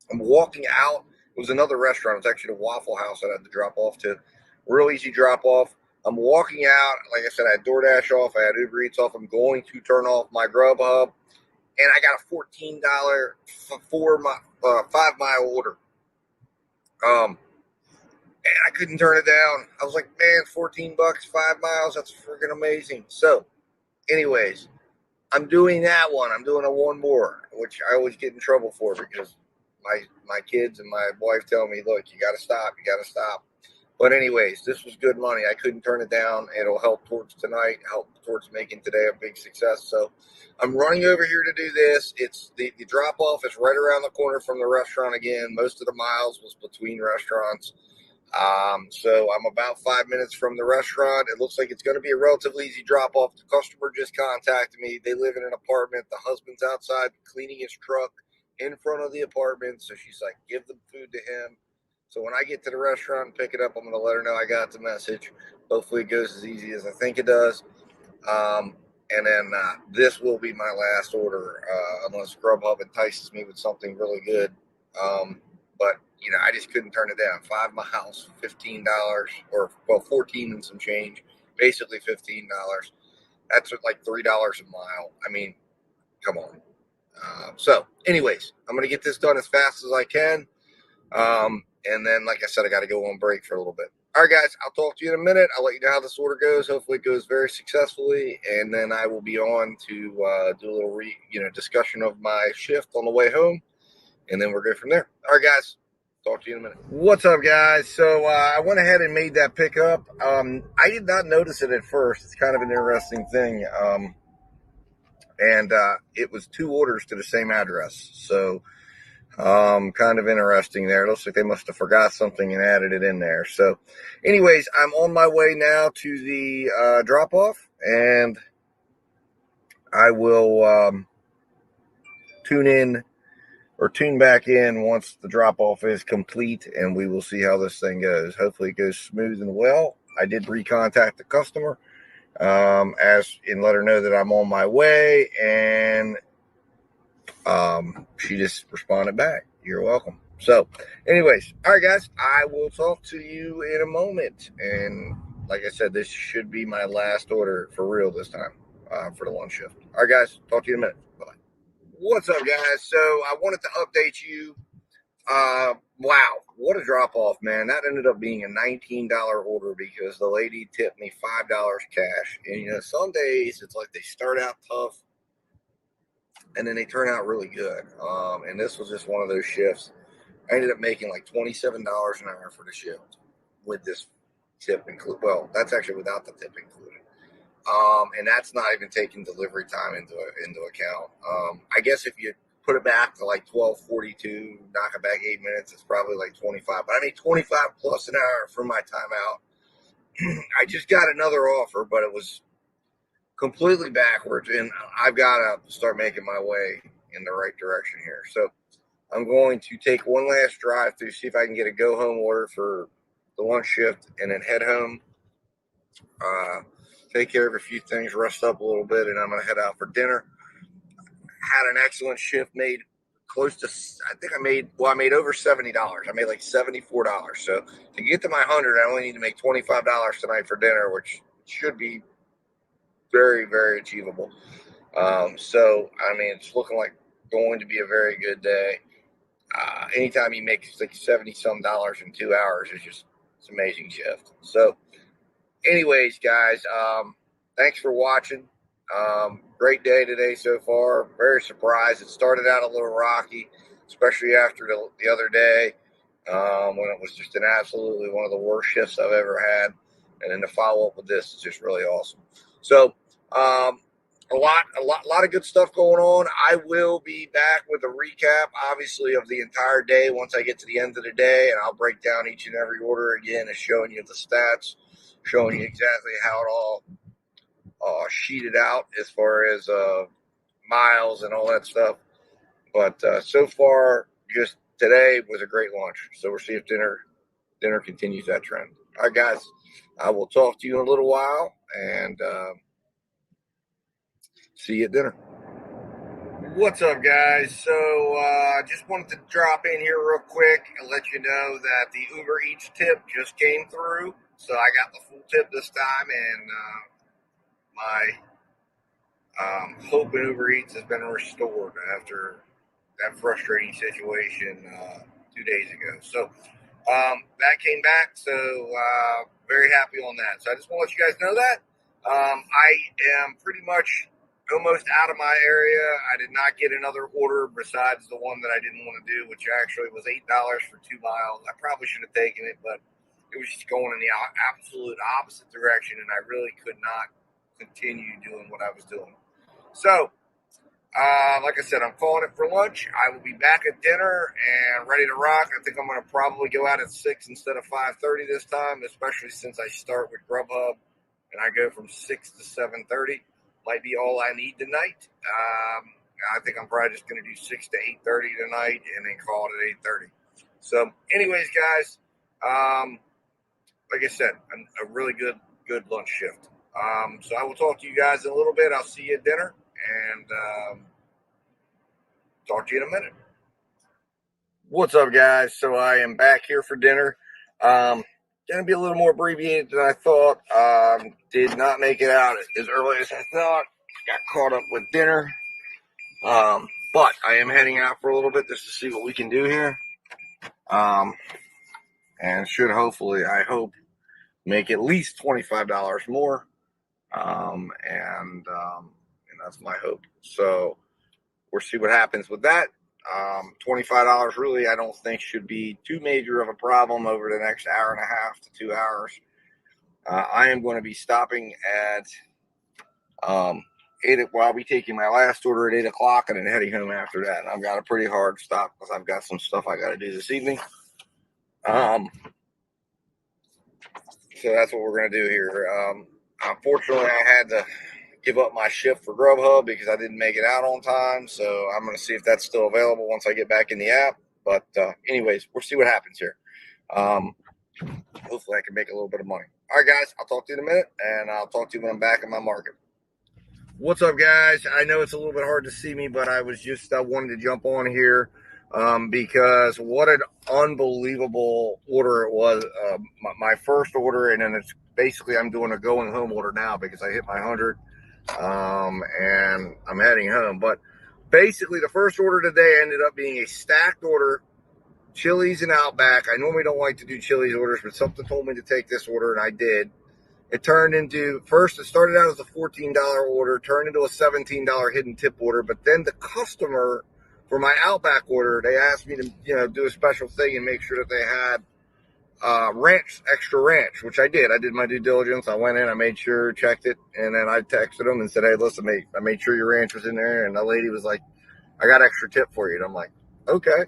I'm walking out. It was another restaurant. It was actually the Waffle House that I had to drop off to. Real easy drop off. I'm walking out. Like I said, I had DoorDash off. I had Uber Eats off. I'm going to turn off my Grubhub, and I got a $14 5-mile order. And I couldn't turn it down. I was like, man, $14, 5 miles. That's freaking amazing. So, anyways, I'm doing that one. I'm doing a one more, which I always get in trouble for because my kids and my wife tell me, look, you got to stop. You got to stop. But anyways, this was good money. I couldn't turn it down. It'll help towards tonight, help towards making today a big success. So I'm running over here to do this. It's the drop off is right around the corner from the restaurant again. Most of the miles was between restaurants. So I'm about 5 minutes from the restaurant. It looks like it's going to be a relatively easy drop off. The customer just contacted me. They live in an apartment. The husband's outside cleaning his truck in front of the apartment. So she's like, give the food to him. So when I get to the restaurant and pick it up, I'm going to let her know I got the message. Hopefully it goes as easy as I think it does. And then this will be my last order unless Grubhub entices me with something really good. But, you know, I just couldn't turn it down. 5 miles, $15, or, well, 14 and some change, basically $15. That's like $3 a mile. I mean, come on. So, anyways, I'm going to get this done as fast as I can. And then, like I said, I got to go on break for a little bit. All right, guys, I'll talk to you in a minute. I'll let you know how this order goes. Hopefully it goes very successfully. And then I will be on to do a little discussion of my shift on the way home. And then we'll go from there. All right, guys, talk to you in a minute. What's up, guys? So I went ahead and made that pickup. I did not notice it at first. It's kind of an interesting thing. And it was 2 orders to the same address. So kind of interesting there. It looks like they must have forgot something and added it in there. So anyways, I'm on my way now to the drop off, and I will tune back in once the drop off is complete, and we will see how this thing goes. Hopefully it goes smooth and well. I did recontact the customer and let her know that I'm on my way, and she just responded back, you're welcome. So anyways, all right, guys, I will talk to you in a moment. And like I said, this should be my last order for real this time for the lunch shift. All right, guys, talk to you in a minute. Bye. What's up, guys? So I wanted to update you. Wow, what a drop off, man. That ended up being a $19 order because the lady tipped me $5 cash. And you know, some days it's like they start out tough and then they turn out really good. And this was just one of those shifts. I ended up making like $27 an hour for the shift with this tip included. Well, that's actually without the tip included. And that's not even taking delivery time into account. I guess if you put it back to like 12:42, knock it back 8 minutes, it's probably like 25. But I made 25 plus an hour for my time out. I just got another offer, but it was completely backwards, and I've got to start making my way in the right direction here. So I'm going to take one last drive through, see if I can get a go home order for the lunch shift, and then head home, take care of a few things, rest up a little bit, and I'm going to head out for dinner. Had an excellent shift, made close to, I think I made over $70. I made like $74. So to get to my 100, I only need to make $25 tonight for dinner, which should be very, very achievable. So, I mean, it's looking like going to be a very good day. Anytime you make like 70 some dollars in 2 hours, it's an amazing shift. So anyways, guys, thanks for watching. Great day today so far. Very surprised. It started out a little rocky, especially after the other day, when it was just an absolutely one of the worst shifts I've ever had. And then to follow up with this is just really awesome. So, a lot of good stuff going on. I will be back with a recap, obviously, of the entire day once I get to the end of the day, and I'll break down each and every order again and showing you the stats, showing you exactly how it all sheeted out as far as miles and all that stuff. But so far, just today was a great lunch. So we'll see if dinner continues that trend. All right, guys, I will talk to you in a little while, and see you at dinner. What's up, guys? So just wanted to drop in here real quick and let you know that the Uber Eats tip just came through. So I got the full tip this time, and my hope in Uber Eats has been restored after that frustrating situation 2 days ago. So that came back, so very happy on that. So I just want to let you guys know that. I am pretty much almost out of my area. I did not get another order besides the one that I didn't want to do, which actually was $8 for 2 miles. I probably should have taken it, but it was just going in the absolute opposite direction, and I really could not continue doing what I was doing. So, like I said, I'm calling it for lunch. I will be back at dinner and ready to rock. I think I'm going to probably go out at 6 instead of 5:30 this time, especially since I start with Grubhub and I go from 6 to 7:30. Might be all I need tonight. I think I'm probably just going to do 6 to 8:30 tonight and then call it at 8:30. So, anyways, guys, like I said, a really good lunch shift. So I will talk to you guys in a little bit. I'll see you at dinner, and talk to you in a minute. What's up, guys? So I am back here for dinner. Gonna be a little more abbreviated than I thought. Did not make it out as early as I thought. Got caught up with dinner. But I am heading out for a little bit just to see what we can do here. And should hopefully, I hope, make at least $25 more. And that's my hope. So we'll see what happens with that. $25 really, I don't think should be too major of a problem over the next hour and a half to 2 hours. I am going to be stopping at 8. Well, I'll be taking my last order at 8 o'clock and then heading home after that. And I've got a pretty hard stop because I've got some stuff I got to do this evening. So that's what we're going to do here. Unfortunately, I had to give up my shift for Grubhub because I didn't make it out on time. So I'm going to see if that's still available once I get back in the app. But anyways, we'll see what happens here. Hopefully I can make a little bit of money. All right, guys, I'll talk to you in a minute, and I'll talk to you when I'm back in my market. What's up, guys? I know it's a little bit hard to see me, but I was just wanted to jump on here because what an unbelievable order it was. My first order, and then it's basically I'm doing a going home order now because I hit my 100. And I'm heading home. But basically, the first order today ended up being a stacked order, Chili's and Outback. I normally don't like to do Chili's orders, but something told me to take this order, and I did. It turned into, first it started out as a $14 order, turned into a $17 hidden tip order, but then the customer for my Outback order, they asked me to do a special thing and make sure that they had extra ranch, which I did. I did my due diligence. I went in, I made sure, checked it, and then I texted them and said, hey, listen, mate, I made sure your ranch was in there. And the lady was like, I got extra tip for you. And I'm like, okay.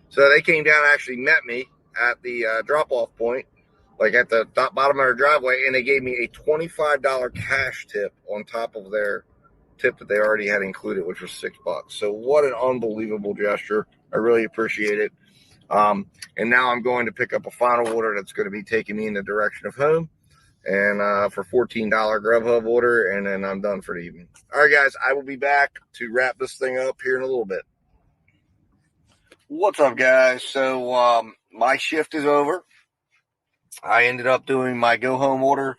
So they came down and actually met me at the drop-off point, like at the bottom of their driveway, and they gave me a $25 cash tip on top of their tip that they already had included, which was $6. So what an unbelievable gesture. I really appreciate it. And now I'm going to pick up a final order that's going to be taking me in the direction of home, and for $14 Grubhub order, and then I'm done for the evening. All right, guys, I will be back to wrap this thing up here in a little bit. What's up, guys? So my shift is over. I ended up doing my go home order.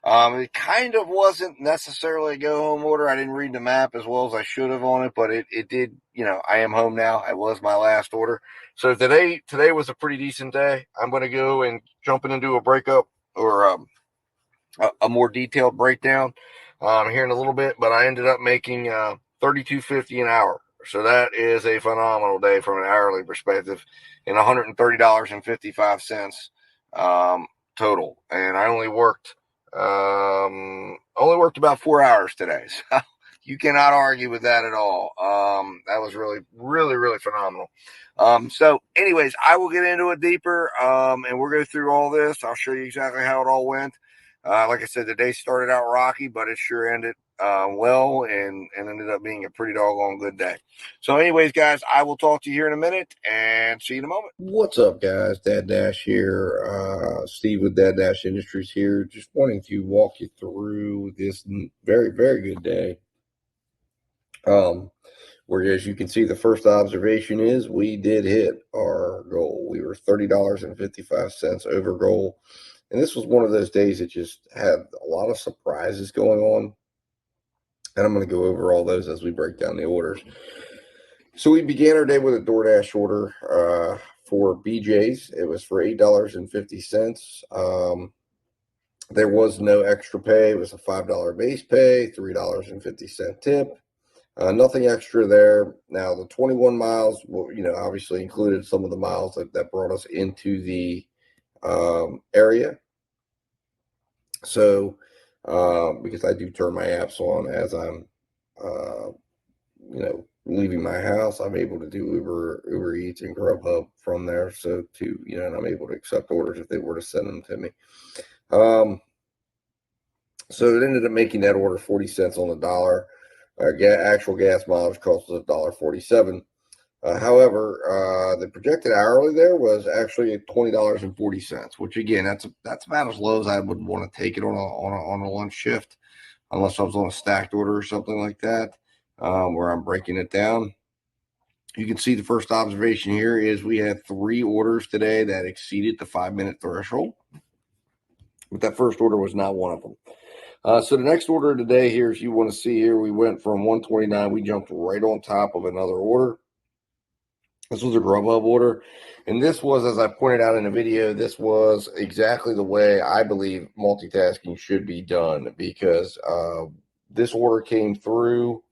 It kind of wasn't necessarily a go home order. I didn't read the map as well as I should have on it, but it did, you know, I am home now. I was my last order. So today was a pretty decent day. I'm going to go and jump in and do a breakup, or a more detailed breakdown here in a little bit, but I ended up making $32.50 an hour. So that is a phenomenal day from an hourly perspective, and $130.55 total. And I only worked about 4 hours today. So you cannot argue with that at all. That was really, really, really phenomenal. So anyways, I will get into it deeper, and we'll go through all this. I'll show you exactly how it all went. Like I said, the day started out rocky, but it sure ended well, and ended up being a pretty doggone good day. So anyways, guys, I will talk to you here in a minute, and see you in a moment. What's up, guys? Dad Dash here. Steve with Dad Dash Industries here. Just wanting to walk you through this very, very good day. Whereas you can see, the first observation is we did hit our goal. We were $30.55 over goal. And this was one of those days that just had a lot of surprises going on. And I'm going to go over all those as we break down the orders. So we began our day with a DoorDash order for BJ's. It was for $8.50. There was no extra pay. It was a $5 base pay, $3.50 tip. Nothing extra there. Now, the 21 miles, you know, obviously included some of the miles that brought us into the area. So, because I do turn my apps on as I'm, you know, leaving my house, I'm able to do Uber Eats and Grubhub from there. So, you know, and I'm able to accept orders if they were to send them to me. So it ended up making that order 40 cents on the dollar. Actual gas mileage cost us $1.47. However, the projected hourly there was actually $20.40, which again, that's about as low as I would want to take it on a lunch shift, unless I was on a stacked order or something like that, where I'm breaking it down. You can see the first observation here is we had 3 orders today that exceeded the 5-minute threshold, but that first order was not one of them. So the next order of the day here, as you want to see here, we went from 129. We jumped right on top of another order. This was a Grubhub order. And this was, as I pointed out in the video, this was exactly the way I believe multitasking should be done, because this order came through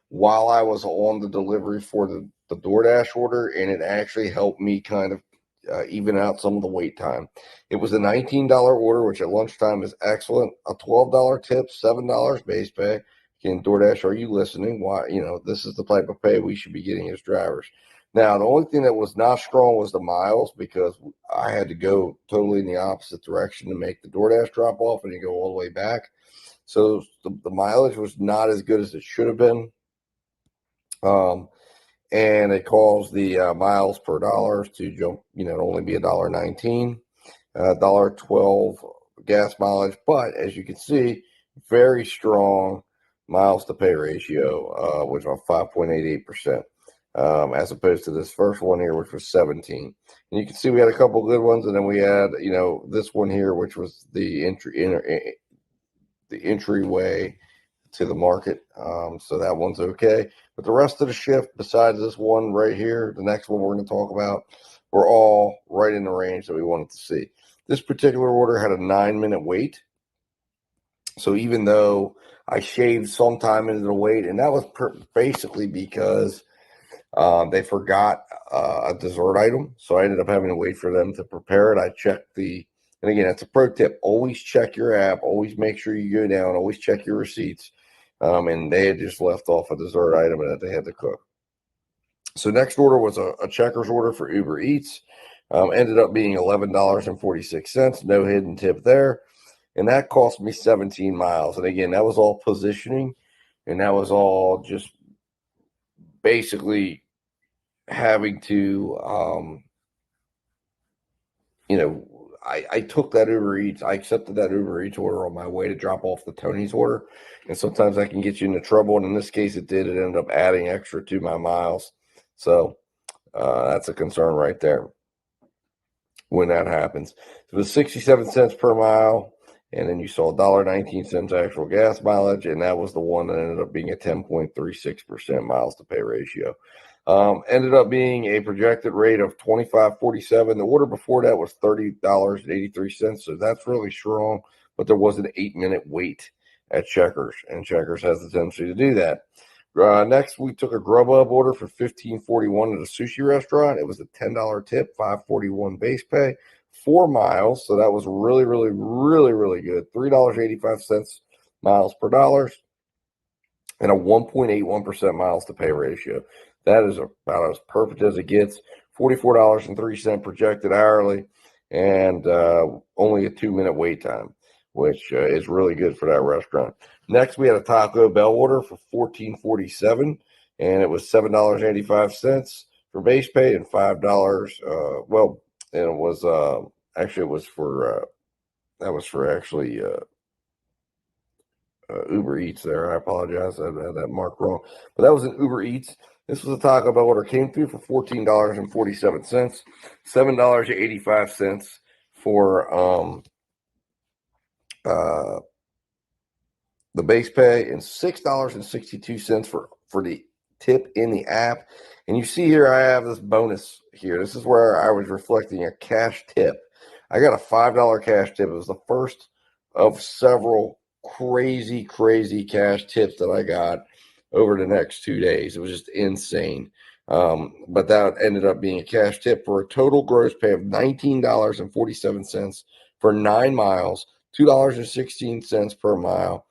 while I was on the delivery for the DoorDash order, and it actually helped me kind of even out some of the wait time. It was a $19 order, which at lunchtime is excellent. A $12 tip, $7 base pay. Again, DoorDash, are you listening? Why, you know, this is the type of pay we should be getting as drivers. Now, the only thing that was not strong was the miles, because I had to go totally in the opposite direction to make the DoorDash drop off and you go all the way back. So the mileage was not as good as it should have been. And it caused the miles per dollar to jump, you know, to only be $1.19, $1.12 gas mileage. But as you can see, very strong miles to pay ratio, which was 5.88%, as opposed to this first one here, which was 17. And you can see we had a couple good ones, and then we had, you know, this one here, which was the entryway to the market. So that one's okay. But the rest of the shift, besides this one right here, the next one we're going to talk about, we're all right in the range that we wanted to see. This particular order had a 9-minute wait. So even though I shaved some time into the wait, and that was basically because they forgot a dessert item. So I ended up having to wait for them to prepare it. I checked and again, that's a pro tip. Always check your app. Always make sure you go down. Always check your receipts. And they had just left off a dessert item that they had to cook. So next order was a Checkers order for Uber Eats. Ended up being $11.46. No hidden tip there. And that cost me 17 miles. And again, that was all positioning. And that was all just basically having to, you know, I took that Uber Eats. I accepted that Uber Eats order on my way to drop off the Tony's order. And sometimes that can get you into trouble. And in this case, it did. It ended up adding extra to my miles. So that's a concern right there when that happens. So it was 67 cents per mile. And then you saw $1.19 actual gas mileage. And that was the one that ended up being a 10.36% miles to pay ratio. Ended up being a projected rate of $25.47. The order before that was $30.83. So that's really strong, but there was an 8-minute wait at Checkers, and Checkers has the tendency to do that. Next, we took a Grubhub order for $15.41 at a sushi restaurant. It was a $10 tip, $5.41 base pay, 4 miles. So that was really, really, really, really good. $3.85 miles per dollar, and a 1.81% miles to pay ratio. That is about as perfect as it gets. $44.03 projected hourly, and only a 2-minute wait time, which is really good for that restaurant. Next, we had a Taco Bell order for $14.47, and it was $7.85 for base pay and $5. And it was actually it was for that was for actually. Uber Eats there. I apologize. I had that marked wrong. But that was an Uber Eats. This was a Taco Bell order. Came through for $14.47, $7.85 for the base pay, and $6.62 for the tip in the app. And you see here I have this bonus here. This is where I was reflecting a cash tip. I got a $5 cash tip. It was the first of several crazy cash tips that I got over the next 2 days. It was just insane. But that ended up being a cash tip for a total gross pay of $19.47 for 9 miles, $2.16 per mile.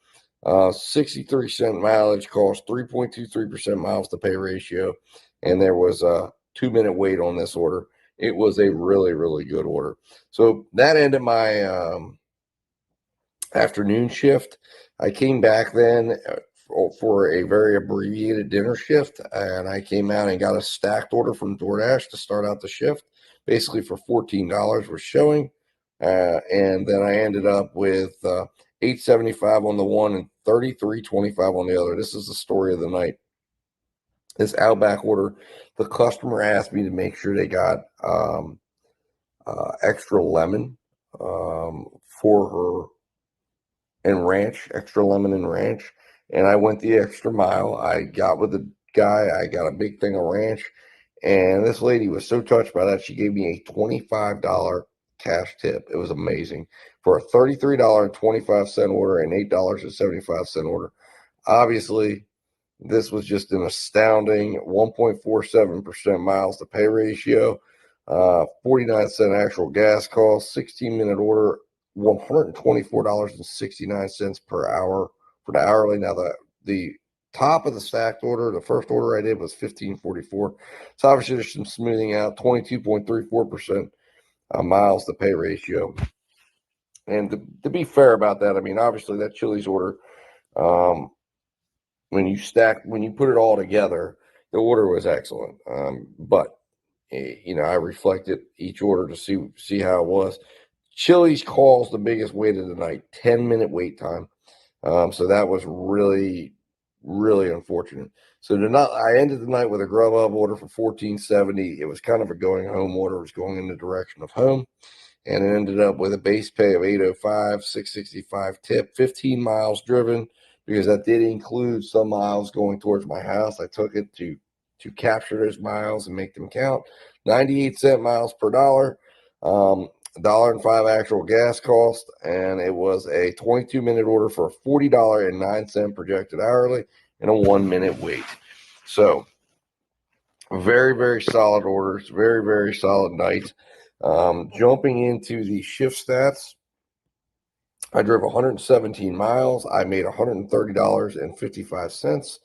63-cent mileage cost, 3.23% miles to pay ratio, and there was a 2-minute wait on this order. It was a really, really good order. So that ended my afternoon shift. I came back then for a very abbreviated dinner shift, and I came out and got a stacked order from DoorDash to start out the shift, basically for $14 was showing, and then I ended up with $8.75 on the one and $33.25 on the other. This is the story of the night. This Outback order, the customer asked me to make sure they got extra lemon for her and ranch, extra lemon and ranch. And I went the extra mile. I got with the guy. I got a big thing of ranch. And this lady was so touched by that, she gave me a $25 cash tip. It was amazing for a $33.25 order and $8.75 order. Obviously, this was just an astounding 1.47% miles to pay ratio, 49-cent actual gas cost, 16-minute order, $124.69 per hour for the hourly. Now, the top of the stacked order, the first order I did was $15.44. So obviously there's some smoothing out, 22.34% miles to pay ratio. And to be fair about that, I mean, obviously that Chili's order, when you put it all together, the order was excellent. But I reflected each order to see how it was. Chili's calls the biggest wait of the night, 10-minute wait time. So that was really, really unfortunate. So I ended the night with a Grubhub order for $14.70. It was kind of a going home order. It was going in the direction of home. And it ended up with a base pay of $8.05, $6.65 tip, 15 miles driven, because that did include some miles going towards my house. I took it to capture those miles and make them count. 98-cent miles per dollar, $1.05 actual gas cost, and it was a 22-minute order for a $40.09 projected hourly and a 1-minute wait. So very, very solid orders, very, very solid night. Jumping into the shift stats, I drove 117 miles. I made $130.55.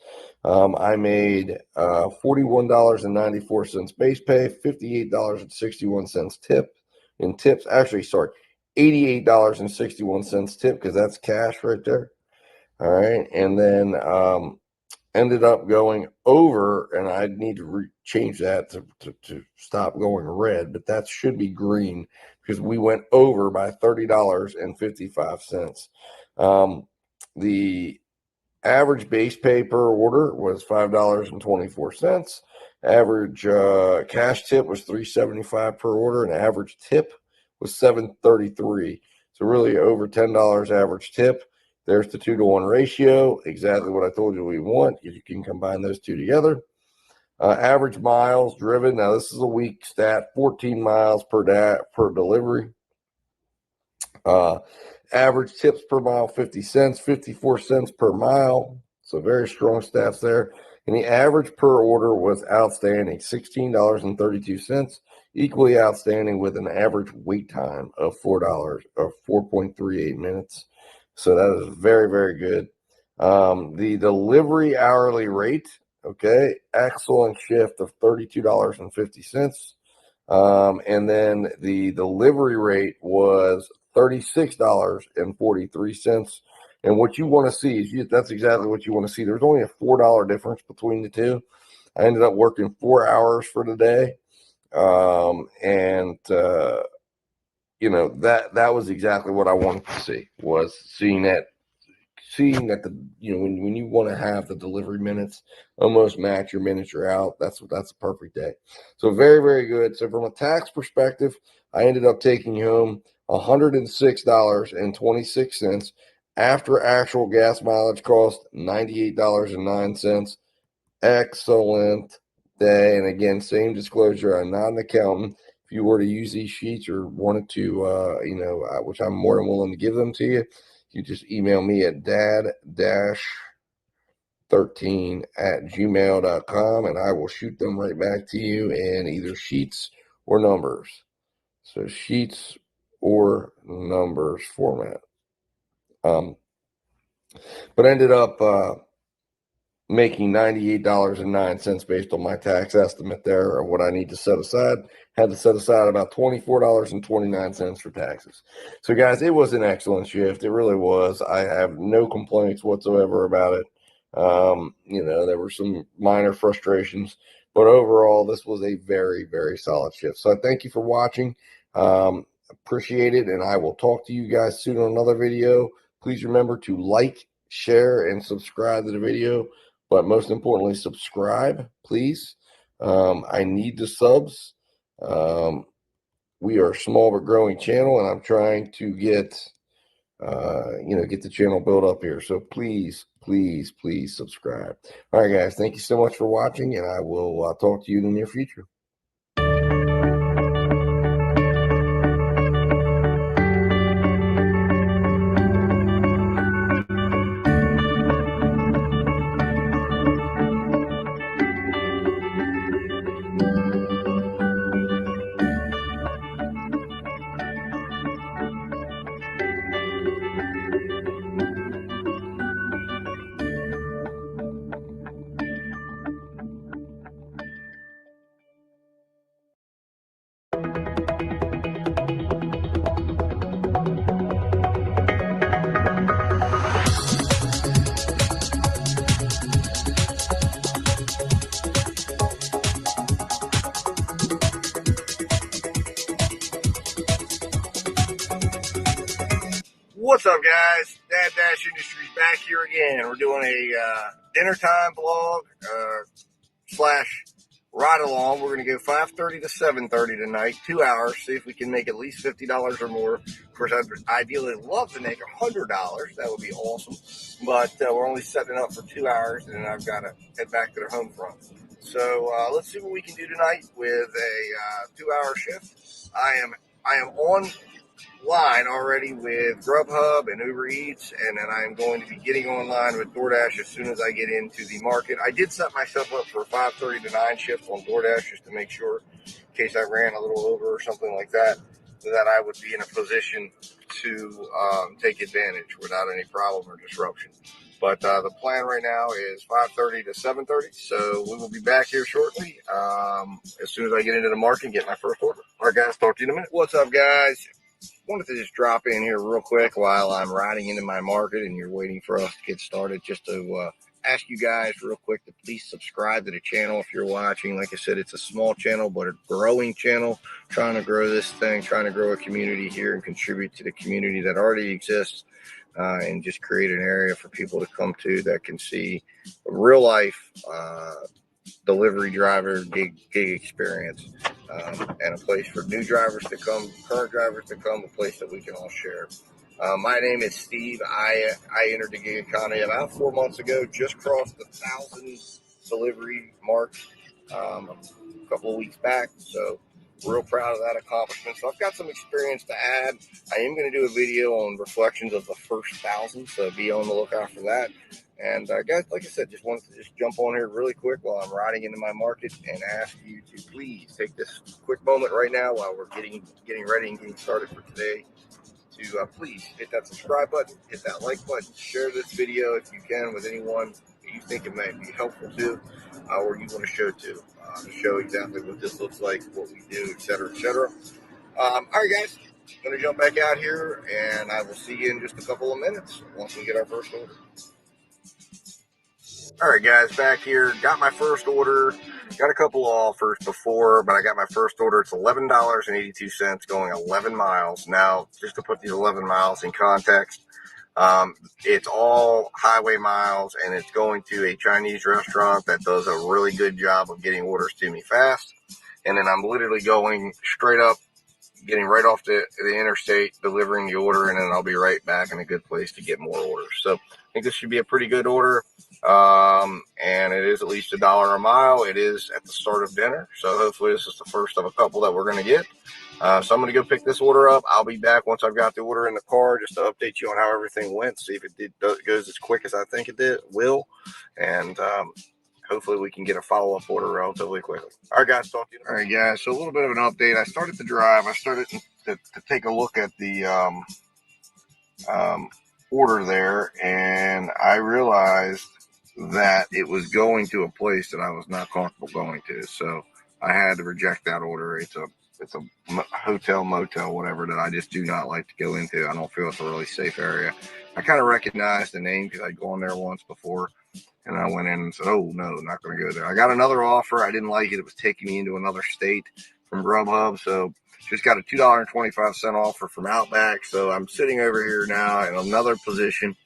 I made $41.94 base pay, $58.61 tip in tips. Actually, sorry, $88.61 tip, because that's cash right there. All right. And then ended up going over, and I need to change that to stop going red, but that should be green because we went over by $30.55. The average base pay per order was $5.24. Average cash tip was $3.75 per order, and average tip was $7.33. So really over $10 average tip. There's the 2-to-1 ratio, exactly what I told you we want. If you can combine those two together. Average miles driven. Now this is a week stat: 14 miles per delivery. Average tips per mile, 50 cents, 54 cents per mile. So very strong stats there. And the average per order was outstanding, $16.32, equally outstanding with an average wait time of $4 or 4.38 minutes. So that is very, very good. The delivery hourly rate, okay, excellent shift of $32.50. And then the delivery rate was $36.43. And what you want to see is that's exactly what you want to see. There's only a $4 difference between the two. I ended up working 4 hours for the day. That was exactly what I wanted to see, was seeing that the when you want to have the delivery minutes almost match your minutes you're out, that's a perfect day. So very, very good. So from a tax perspective, I ended up taking home $106.26 after actual gas mileage cost $98.09. Excellent day. And again, same disclosure, I'm not an accountant. If you were to use these sheets or wanted to, which I'm more than willing to give them to you, you just email me at dad-13@gmail.com, and I will shoot them right back to you in either sheets or numbers. So sheets or numbers format. But I ended up making $98.09 based on my tax estimate there, or what I need to set aside. Had to set aside about $24.29 for taxes. So guys, it was an excellent shift. It really was. I have no complaints whatsoever about it. There were some minor frustrations, but overall this was a very, very solid shift. So I thank you for watching. Appreciate it, and I will talk to you guys soon on another video. Please remember to like, share, and subscribe to the video. But most importantly, subscribe, please. I need the subs. We are a small but growing channel, and I'm trying to get the channel built up here. So please, please, please subscribe. All right, guys. Thank you so much for watching, and I will talk to you in the near future. What's up, guys? Dad Dash Industries back here again. We're doing a dinner time vlog slash ride along. We're going to go 5:30 to 7:30 tonight, 2 hours. See if we can make at least $50 or more. Of course, I'd ideally love to make $100. That would be awesome. But we're only setting it up for 2 hours, and then I've got to head back to the home front. So let's see what we can do tonight with a 2-hour shift. I am on line already with Grubhub and Uber Eats, and then I'm going to be getting online with DoorDash as soon as I get into the market. I did set myself up for a 5:30 to 9 shift on DoorDash just to make sure, in case I ran a little over or something like that, that I would be in a position to take advantage without any problem or disruption. But the plan right now is 5:30 to 7:30, so we will be back here shortly as soon as I get into the market and get my first order. All right, guys, talk to you in a minute. What's up, guys? Wanted to just drop in here real quick while I'm riding into my market and you're waiting for us to get started, just to ask you guys real quick to please subscribe to the channel if you're watching. Like I said, it's a small channel, but a growing channel. Trying to grow this thing, trying to grow a community here and contribute to the community that already exists, and just create an area for people to come to that can see a real life delivery driver gig experience, and a place for new drivers to come, current drivers to come, a place that we can all share. My name is Steve. I entered the gig economy about 4 months ago, just crossed the 1,000 delivery mark a couple of weeks back. So real proud of that accomplishment. So I've got some experience to add. I am going to do a video on reflections of the first 1,000, so be on the lookout for that. And guys, like I said, just wanted to just jump on here really quick while I'm riding into my market and ask you to please take this quick moment right now while we're getting ready and getting started for today to please hit that subscribe button, hit that like button, share this video if you can with anyone that you think it might be helpful to, or you want to show exactly what this looks like, what we do, etc., etc. All right, guys, I'm going to jump back out here, and I will see you in just a couple of minutes once we get our first order. All right, guys, back here. Got my first order. Got a couple of offers before, but I got my first order. It's $11.82 going 11 miles. Now, just to put these 11 miles in context, it's all highway miles, and it's going to a Chinese restaurant that does a really good job of getting orders to me fast. And then I'm literally going straight up, getting right off the interstate, delivering the order, and then I'll be right back in a good place to get more orders. So I think this should be a pretty good order. And it is at least $1 a mile. It is at the start of dinner, so hopefully this is the first of a couple that we're going to get. So I'm going to go pick this order up. I'll be back once I've got the order in the car just to update you on how everything went, see if it goes as quick as I think it will, and hopefully we can get a follow-up order relatively quickly. All right, guys, talk to you. All right, guys, so a little bit of an update. I started to drive. I started to take a look at the order there, and I realized that it was going to a place that I was not comfortable going to. So I had to reject that order. It's a hotel, motel, whatever, that I just do not like to go into. I don't feel it's a really safe area. I kind of recognized the name because I'd gone there once before, and I went in and said, oh, no, not going to go there. I got another offer. I didn't like it. It was taking me into another state from Grubhub. So just got a $2.25 offer from Outback. So I'm sitting over here now in another position,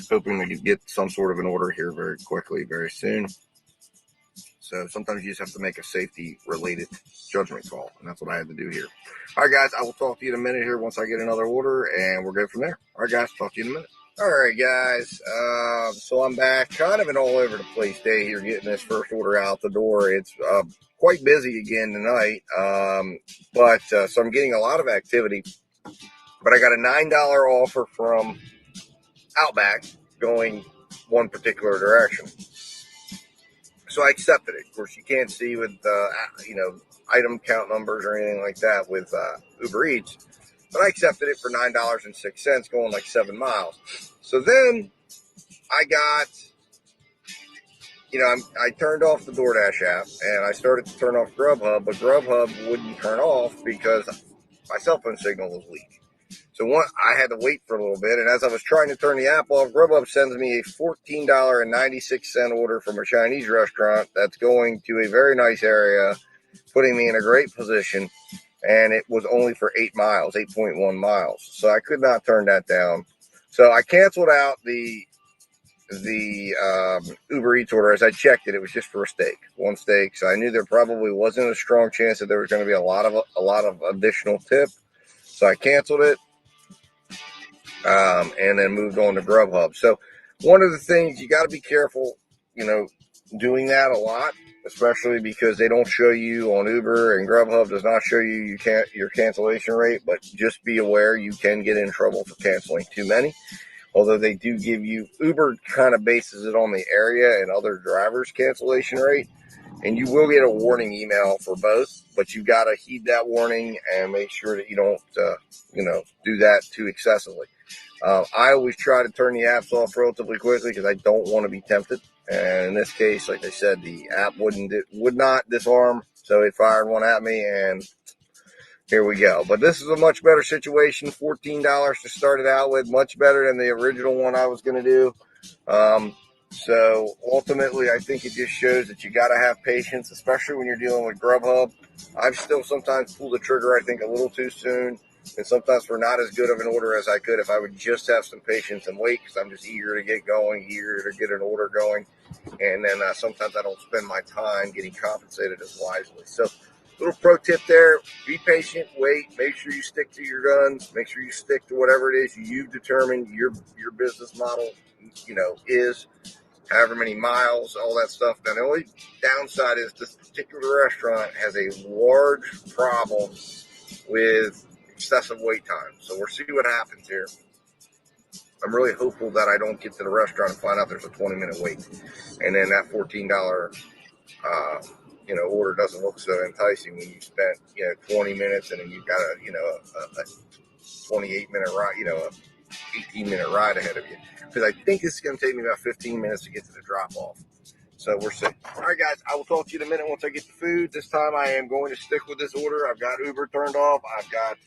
hoping to get some sort of an order here very quickly, very soon. So sometimes you just have to make a safety-related judgment call, and that's what I had to do here. All right, guys, I will talk to you in a minute here once I get another order, and we'll go from there. All right, guys, talk to you in a minute. All right, guys, so I'm back. Kind of an all-over-the-place day here getting this first order out the door. It's quite busy again tonight, so I'm getting a lot of activity. But I got a $9 offer from Outback going one particular direction. So I accepted it. Of course, you can't see with, item count numbers or anything like that with Uber Eats. But I accepted it for $9.06 going like 7 miles. So then I got, I turned off the DoorDash app and I started to turn off Grubhub, but Grubhub wouldn't turn off because my cell phone signal was weak. So I had to wait for a little bit, and as I was trying to turn the app off, Grubhub sends me a $14.96 order from a Chinese restaurant that's going to a very nice area, putting me in a great position, and it was only for 8 miles, 8.1 miles. So I could not turn that down. So I canceled out the Uber Eats order. As I checked it, it was just for a steak, one steak. So I knew there probably wasn't a strong chance that there was going to be a lot of additional tip. So I canceled it. And then moved on to Grubhub. So one of the things you got to be careful, doing that a lot, especially because they don't show you on Uber, and Grubhub does not show you your cancellation rate, but just be aware you can get in trouble for canceling too many. Although they do give you, Uber kind of bases it on the area and other drivers' cancellation rate, and you will get a warning email for both, but you got to heed that warning and make sure that you don't, do that too excessively. I always try to turn the apps off relatively quickly because I don't want to be tempted. And in this case, like I said, the app would not disarm, so it fired one at me, and here we go. But this is a much better situation. $14 to start it out with, much better than the original one I was going to do. So ultimately, I think it just shows that you got to have patience, especially when you're dealing with Grubhub. I've still sometimes pulled the trigger, I think, a little too soon. And sometimes we're not as good of an order as I could if I would just have some patience and wait, because I'm just eager to get going, eager to get an order going. And then sometimes I don't spend my time getting compensated as wisely. So little pro tip there, be patient, wait, make sure you stick to your guns, make sure you stick to whatever it is you've determined your business model, is. However many miles, all that stuff. Now, the only downside is this particular restaurant has a large problem with excessive wait time. So we'll see what happens here. I'm really hopeful that I don't get to the restaurant and find out there's a 20-minute wait. And then that $14, order doesn't look so enticing when you spent, 20 minutes and then you've got a 28-minute ride, a 18-minute ride ahead of you. Because I think it's going to take me about 15 minutes to get to the drop-off. So we're set. All right, guys, I will talk to you in a minute once I get the food. This time I am going to stick with this order. I've got Uber turned off. I've got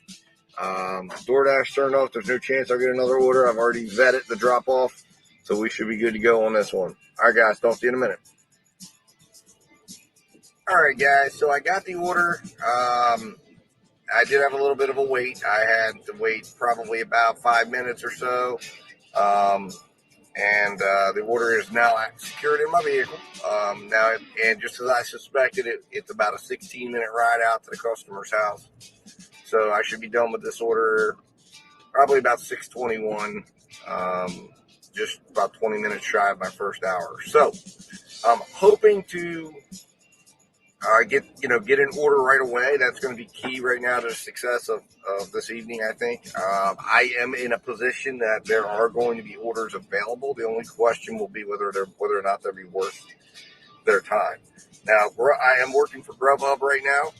DoorDash turned off. There's no chance I'll get another order. I've already vetted the drop-off, so we should be good to go on this one. All right, guys, talk to you in a minute. All right, guys, so I got the order. I did have a little bit of a wait. I had to wait probably about 5 minutes or so. And the order is now secured in my vehicle. And just as I suspected, it's about a 16-minute ride out to the customer's house. So I should be done with this order probably about 6:21, just about 20 minutes shy of my first hour. So I'm hoping to get an order right away. That's going to be key right now to the success of this evening, I think. I am in a position that there are going to be orders available. The only question will be whether or not they'll be worth their time. Now, I am working for Grubhub right now.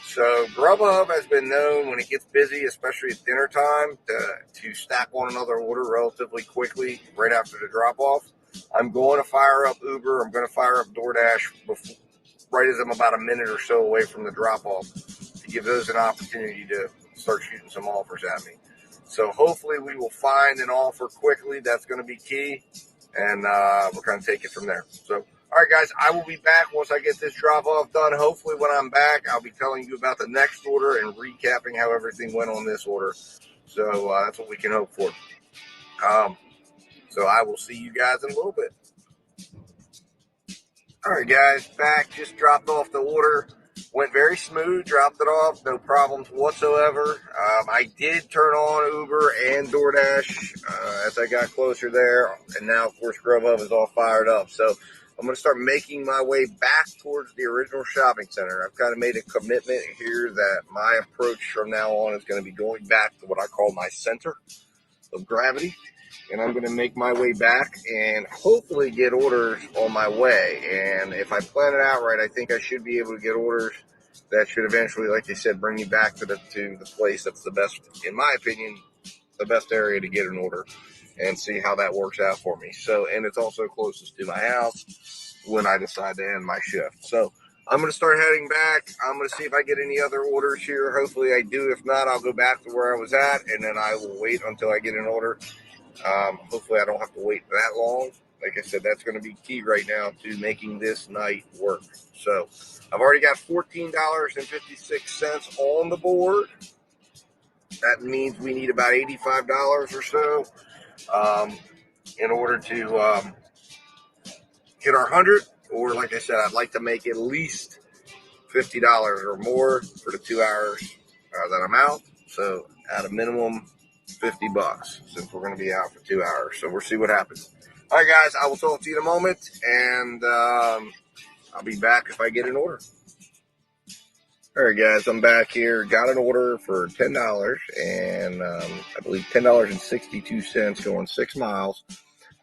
So Grubhub has been known when it gets busy, especially at dinner time, to stack on another order relatively quickly right after the drop-off. I'm going to fire up Uber. I'm going to fire up DoorDash right as I'm about a minute or so away from the drop-off to give those an opportunity to start shooting some offers at me. So hopefully we will find an offer quickly. That's going to be key, and we're going to take it from there. So, all right, guys, I will be back once I get this drop-off done. Hopefully when I'm back, I'll be telling you about the next order and recapping how everything went on this order. So that's what we can hope for. So I will see you guys in a little bit. All right, guys, back. Just dropped off the order. Went very smooth. Dropped it off. No problems whatsoever. I did turn on Uber and DoorDash as I got closer there. And now, of course, Grubhub is all fired up. So I'm going to start making my way back towards the original shopping center. I've kind of made a commitment here that my approach from now on is going to be going back to what I call my center of gravity. And I'm going to make my way back and hopefully get orders on my way. And if I plan it out right, I think I should be able to get orders that should eventually, like I said, bring me back to the place that's the best, in my opinion, the best area to get an order, and see how that works out for me. So, and it's also closest to my house when I decide to end my shift. So I'm going to start heading back. I'm going to see if I get any other orders here. Hopefully I do. If not, I'll go back to where I was at, and then I will wait until I get an order. Hopefully I don't have to wait that long. Like I said, that's going to be key right now to making this night work. So I've already got $14.56 on the board. That means we need about $85 or so in order to hit our 100. Or like I said, I'd like to make at least $50 or more for the 2 hours that I'm out. So at a minimum, $50 since we're going to be out for 2 hours. So we'll see what happens. All right, guys, I will talk to you in a moment, and I'll be back if I get an order. All right, guys, I'm back here. Got an order for $10, and I believe $10.62 going 6 miles.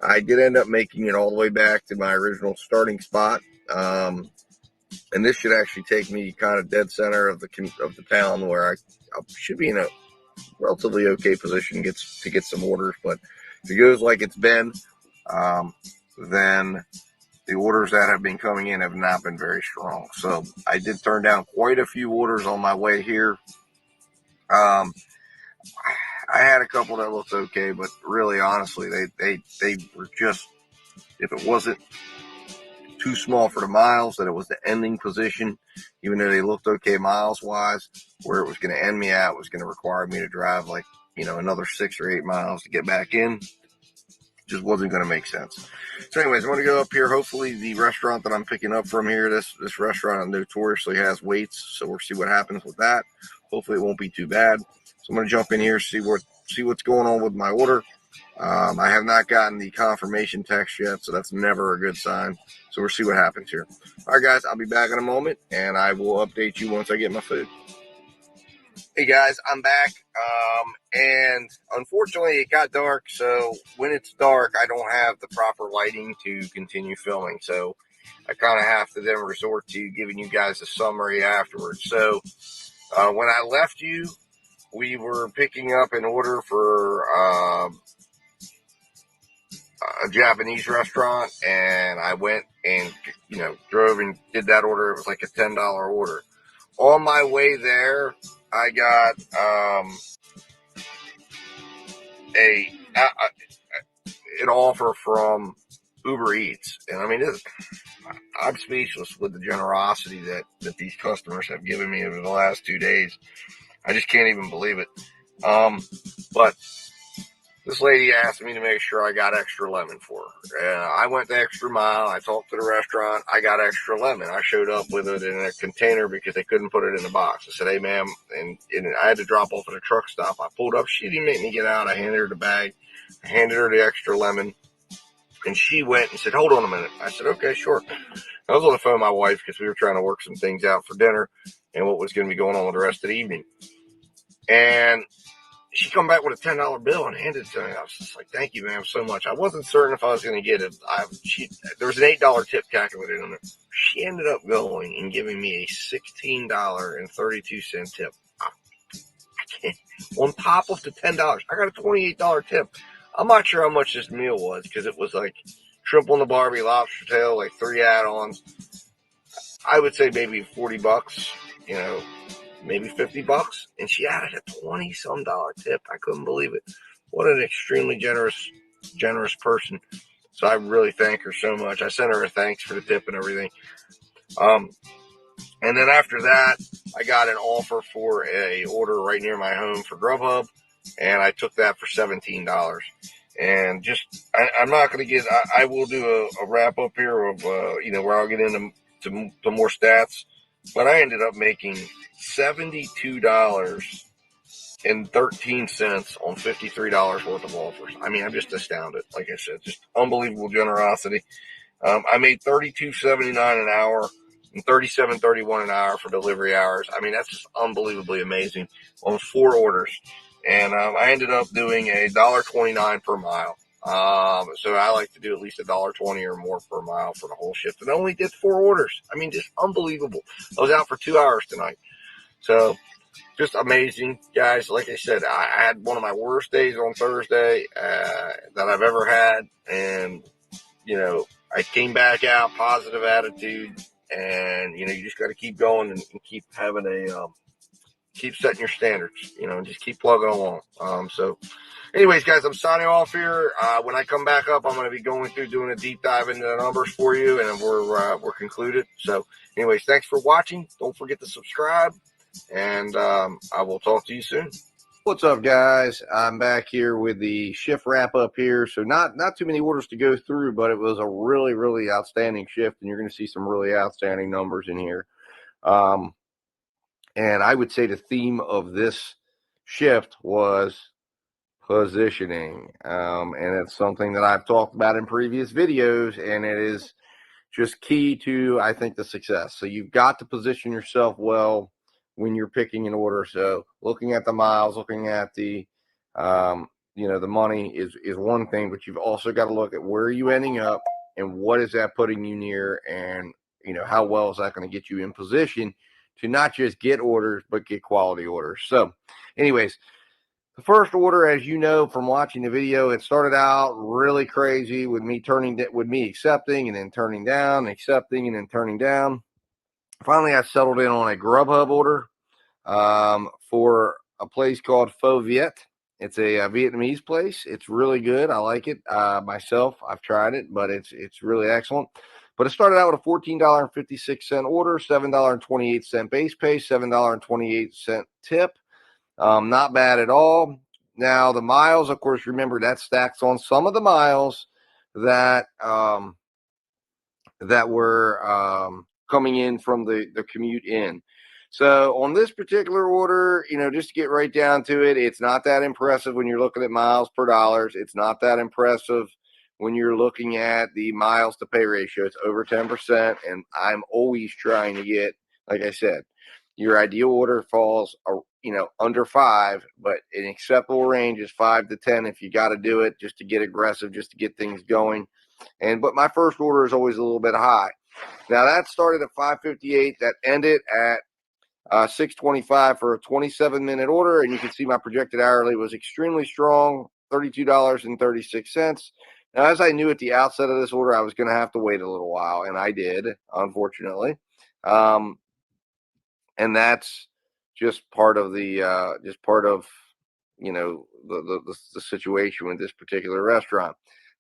I did end up making it all the way back to my original starting spot, and this should actually take me kind of dead center of the town where I should be in a relatively okay position to get some orders. But if it goes like it's been, then the orders that have been coming in have not been very strong. So I did turn down quite a few orders on my way here. I had a couple that looked okay, but really, honestly, they were just if it wasn't too small for the miles, that it was the ending position, even though they looked okay miles wise, where it was going to end me at was going to require me to drive like, another 6 or 8 miles to get back in. Just wasn't going to make sense. So anyways, I'm going to go up here. Hopefully the restaurant that I'm picking up from here, this restaurant notoriously has weights, so we'll see what happens with that. Hopefully it won't be too bad. So I'm going to jump in here, see what's going on with my order. I have not gotten the confirmation text yet, so that's never a good sign. So we'll see what happens here. All right, guys, I'll be back in a moment, and I will update you once I get my food. Hey guys, I'm back, and unfortunately it got dark, so when it's dark I don't have the proper lighting to continue filming, so I kind of have to then resort to giving you guys a summary afterwards. So when I left you, we were picking up an order for a Japanese restaurant, and I went and drove and did that order. It was like a $10 order. On my way there, I got an offer from Uber Eats, and I mean, I'm speechless with the generosity that these customers have given me over the last 2 days. I just can't even believe it. But this lady asked me to make sure I got extra lemon for her. I went the extra mile. I talked to the restaurant. I got extra lemon. I showed up with it in a container because they couldn't put it in the box. I said, hey, ma'am, and I had to drop off at a truck stop. I pulled up. She didn't make me get out. I handed her the bag. I handed her the extra lemon. And she went and said, hold on a minute. I said, okay, sure. I was on the phone with my wife because we were trying to work some things out for dinner and what was going to be going on with the rest of the evening. And she come back with a $10 bill and handed it to me. I was just like, thank you, ma'am, so much. I wasn't certain if I was going to get it. There was an $8 tip calculated on it. She ended up going and giving me a $16.32 tip. On top of the $10, I got a $28 tip. I'm not sure how much this meal was because it was like shrimp on the Barbie, lobster tail, like 3 add-ons. I would say maybe $40, maybe $50, and she added a $20-some tip. I couldn't believe it. What an extremely generous person. So I really thank her so much. I sent her a thanks for the tip and everything. And then after that, I got an offer for a order right near my home for Grubhub, and I took that for $17. And I'm not going to get. I will do a wrap up here of where I'll get into more stats. But I ended up making $72.13 on $53 worth of offers. I mean, I'm just astounded. Like I said, just unbelievable generosity. I made $32.79 an hour and $37.31 an hour for delivery hours. I mean, that's just unbelievably amazing on 4 orders. And I ended up doing $1.29 per mile. So I like to do at least $1.20 or more per mile for the whole shift. And I only did 4 orders. I mean, just unbelievable. I was out for 2 hours tonight. So just amazing, guys. Like I said, I had one of my worst days on Thursday that I've ever had. And, I came back out, positive attitude. And, you just got to keep going and keep having keep setting your standards, and just keep plugging along. So anyways, guys, I'm signing off here. When I come back up, I'm going to be going through doing a deep dive into the numbers for you, and we're concluded. So anyways, thanks for watching. Don't forget to subscribe, and I will talk to you soon. What's up, guys? I'm back here with the shift wrap up here. So not too many orders to go through, but it was a really, really outstanding shift, and you're going to see some really outstanding numbers in here. And I would say the theme of this shift was positioning. And it's something that I've talked about in previous videos, and it is just key to, I think, the success. So you've got to position yourself well when you're picking an order. So looking at the miles, looking at the, the money is one thing, but you've also got to look at where are you ending up and what is that putting you near, and, how well is that going to get you in position to not just get orders, but get quality orders. So anyways, the first order, as you know from watching the video, it started out really crazy with me accepting and then turning down, accepting and then turning down. Finally, I settled in on a Grubhub order for a place called Faux Viet. It's a Vietnamese place. It's really good. I like it myself. I've tried it, but it's really excellent. But it started out with a $14.56 order, $7.28 base pay, $7.28 tip. Not bad at all. Now the miles, of course, remember that stacks on some of the miles that that were coming in from the commute in. So on this particular order, just to get right down to it, it's not that impressive when you're looking at miles per dollars. It's not that impressive when you're looking at the miles to pay ratio. It's over 10%, and I'm always trying to get, like I said, your ideal order falls, under 5, but an acceptable range is 5 to 10 if you got to do it just to get aggressive, just to get things going. But my first order is always a little bit high. Now that started at 5:58. That ended at 6:25 for a 27-minute order, and you can see my projected hourly was extremely strong, $32.36. Now, as I knew at the outset of this order, I was going to have to wait a little while, and I did, unfortunately. And that's just part of the the situation with this particular restaurant.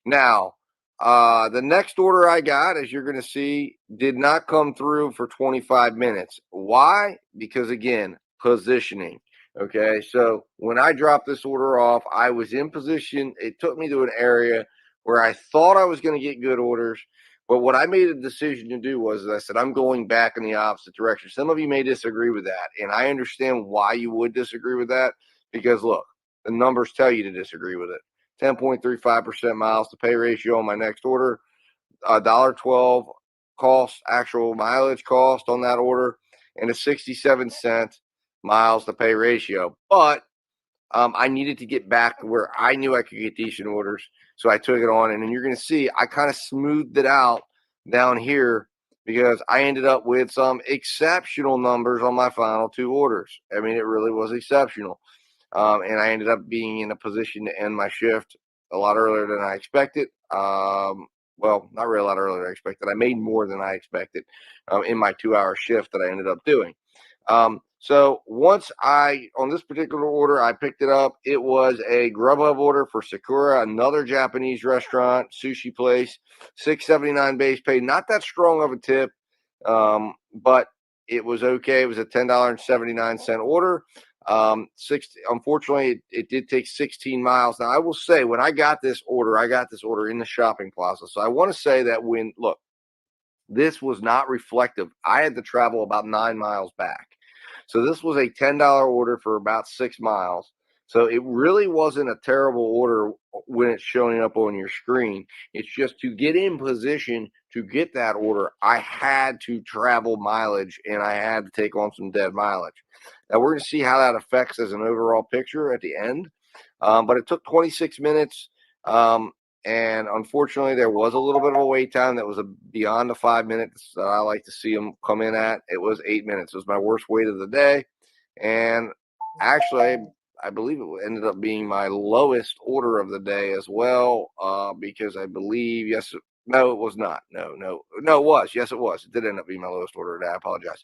Now, the next order I got, as you're going to see, did not come through for 25 minutes. Why? Because, again, positioning. Okay, so when I dropped this order off, I was in position. It took me to an area where I thought I was going to get good orders. But what I made a decision to do was I said, I'm going back in the opposite direction. Some of you may disagree with that, and I understand why you would disagree with that because, look, the numbers tell you to disagree with it. 10.35% miles to pay ratio on my next order, $1.12 cost, actual mileage cost on that order, and a 67-cent miles to pay ratio. But I needed to get back to where I knew I could get decent orders, so I took it on. And then you're going to see I kind of smoothed it out down here because I ended up with some exceptional numbers on my final 2 orders. I mean, it really was exceptional. And I ended up being in a position to end my shift a lot earlier than I expected. Well, not really a lot earlier than I expected. I made more than I expected in my 2-hour shift that I ended up doing. So once on this particular order, I picked it up. It was a Grubhub order for Sakura, another Japanese restaurant, sushi place, $6.79 base pay. Not that strong of a tip, but it was okay. It was a $10.79 order. Unfortunately, it did take 16 miles. Now, I will say when I got this order in the shopping plaza. So I want to say that this was not reflective. I had to travel about 9 miles back. So this was a $10 order for about 6 miles. So it really wasn't a terrible order when it's showing up on your screen. It's just to get in position to get that order, I had to travel mileage and I had to take on some dead mileage. Now we're going to see how that affects as an overall picture at the end. But it took 26 minutes. And unfortunately, there was a little bit of a wait time that was beyond the 5 minutes that I like to see them come in at. It was 8 minutes. It was my worst wait of the day. And actually, I believe it ended up being my lowest order of the day as well, because I believe, no, it was not. No, it was. Yes, it was. It did end up being my lowest order of the day. I apologize.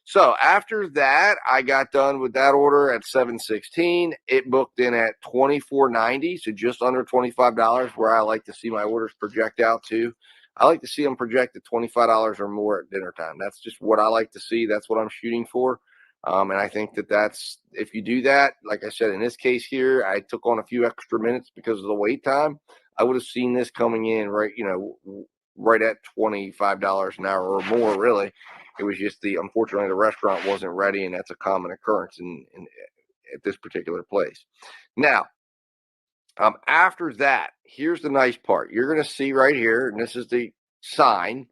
So after that, I got done with that order at 7:16. It booked in at $24.90, so just under $25, where I like to see my orders project out to. I like to see them project at $25 or more at dinner time. That's just what I like to see. That's what I'm shooting for. And I think that's if you do that, like I said, in this case here, I took on a few extra minutes because of the wait time. I would have seen this coming in right at $25 an hour or more, really. It was just unfortunately, the restaurant wasn't ready, and that's a common occurrence at this particular place. Now, after that, here's the nice part. You're going to see right here, and this is the sign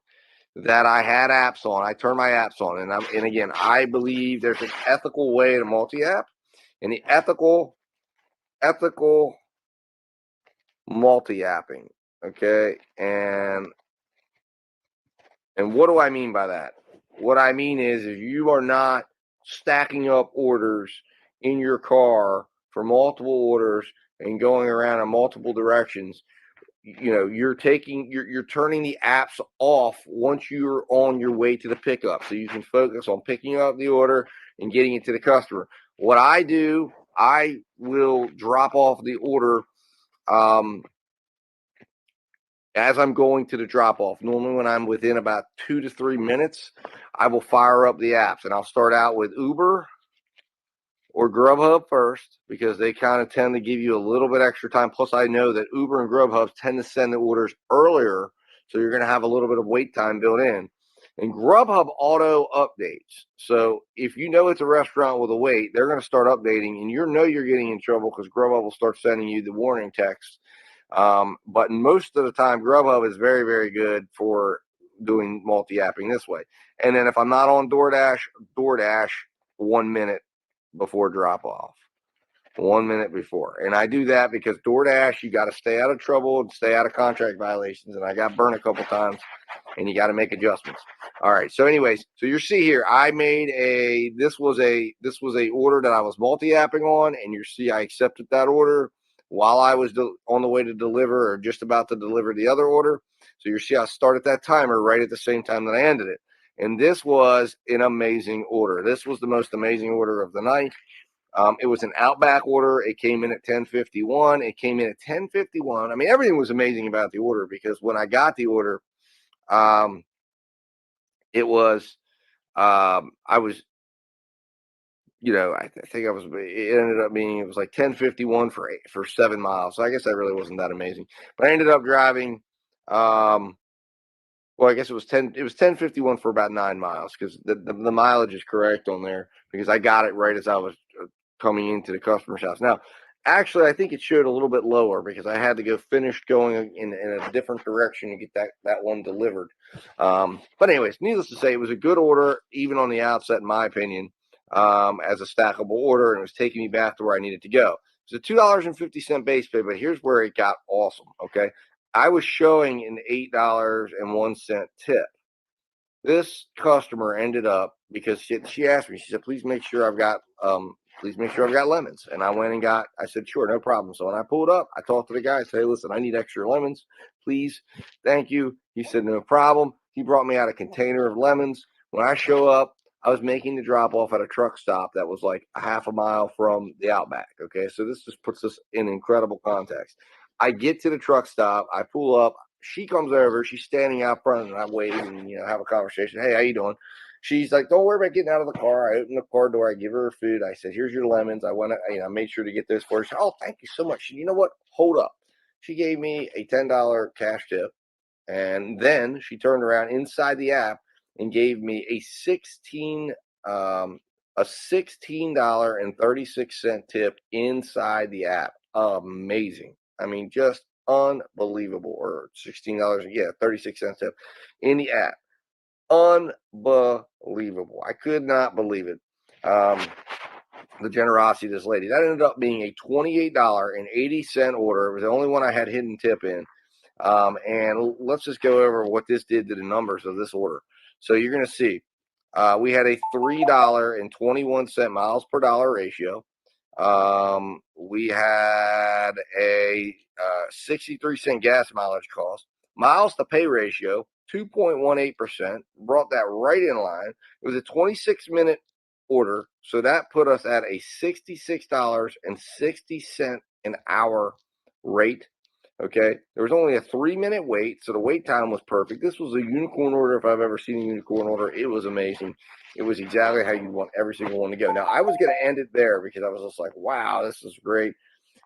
that I had apps on. I turned my apps on, and again, I believe there's an ethical way to multi-app, and the ethical multi-apping. Okay, and what do I mean by that? What I mean is you are not stacking up orders in your car for multiple orders and going around in multiple directions. You're turning the apps off once you're on your way to the pickup, so you can focus on picking up the order and getting it to the customer. What I do I will drop off the order as I'm going to the drop off. Normally when I'm within about 2 to 3 minutes, I will fire up the apps, and I'll start out with Uber or Grubhub first, because they kind of tend to give you a little bit extra time. Plus, I know that Uber and Grubhub tend to send the orders earlier, so you're going to have a little bit of wait time built in. And Grubhub auto updates. So if you know it's a restaurant with a wait, they're going to start updating, and you know you're getting in trouble because Grubhub will start sending you the warning text. But most of the time, Grubhub is very, very good for doing multi-apping this way. And then if I'm not on DoorDash 1 minute before drop off. 1 minute before. And I do that because DoorDash, you got to stay out of trouble and stay out of contract violations. And I got burned a couple times, and you got to make adjustments. All right. So anyways, so you see here, I made this was a order that I was multi-apping on, and you see I accepted that order while I was on the way to deliver, or just about to deliver the other order. So you see I started that timer right at the same time that I ended it. And this was an amazing order. This was the most amazing order of the night. It was an Outback order. It came in at 10:51. It came in at 10:51. I mean, everything was amazing about the order, because when I got the order, it was, I was, I think it ended up being, it was like 10:51 for 7 miles. So I guess that really wasn't that amazing. But I ended up driving, well, I guess it was 10:51 for about 9 miles, because the mileage is correct on there, because I got it right as I was coming into the customer's house. Now, actually, I think it showed a little bit lower, because I had to go finish going in a different direction to get that one delivered. But anyways, needless to say, it was a good order, even on the outset, in my opinion, as a stackable order, and it was taking me back to where I needed to go. It's a $2.50 base pay, but here's where it got awesome, okay? I was showing an $8.01 tip. This customer ended up, because she asked me, she said, please make sure I've got lemons. And I said, sure, no problem. So when I pulled up, I talked to the guy, I said, hey, listen, I need extra lemons, please. Thank you. He said, no problem. He brought me out a container of lemons. When I show up, I was making the drop off at a truck stop that was like a half a mile from the Outback. Okay. So this just puts us in incredible context. I get to the truck stop, I pull up, she comes over, she's standing out front, and I wait and have a conversation. Hey, how you doing? She's like, don't worry about getting out of the car. I open the car door, I give her food. I said, here's your lemons. I want to, I made sure to get those for her. She said, oh, thank you so much. She said, you know what? Hold up. She gave me a $10 cash tip, and then she turned around inside the app and gave me a $16.36 tip inside the app. Amazing. I mean, just unbelievable. Or $16, 36 cents tip in the app. Unbelievable. I could not believe it. The generosity of this lady. That ended up being a $28.80 order. It was the only one I had hidden tip in. And let's just go over what this did to the numbers of this order. So you're going to see, we had a $3.21 miles per dollar ratio. We had a 63-cent gas mileage cost. Miles to pay ratio, 2.18%. Brought that right in line. It was a 26-minute order, so that put us at a $66.60 an hour rate. Okay, there was only a 3-minute wait, so the wait time was perfect. This was a unicorn order. If I've ever seen a unicorn order, it was amazing. It was exactly how you want every single one to go. Now, I was going to end it there because I was just like, wow, this is great.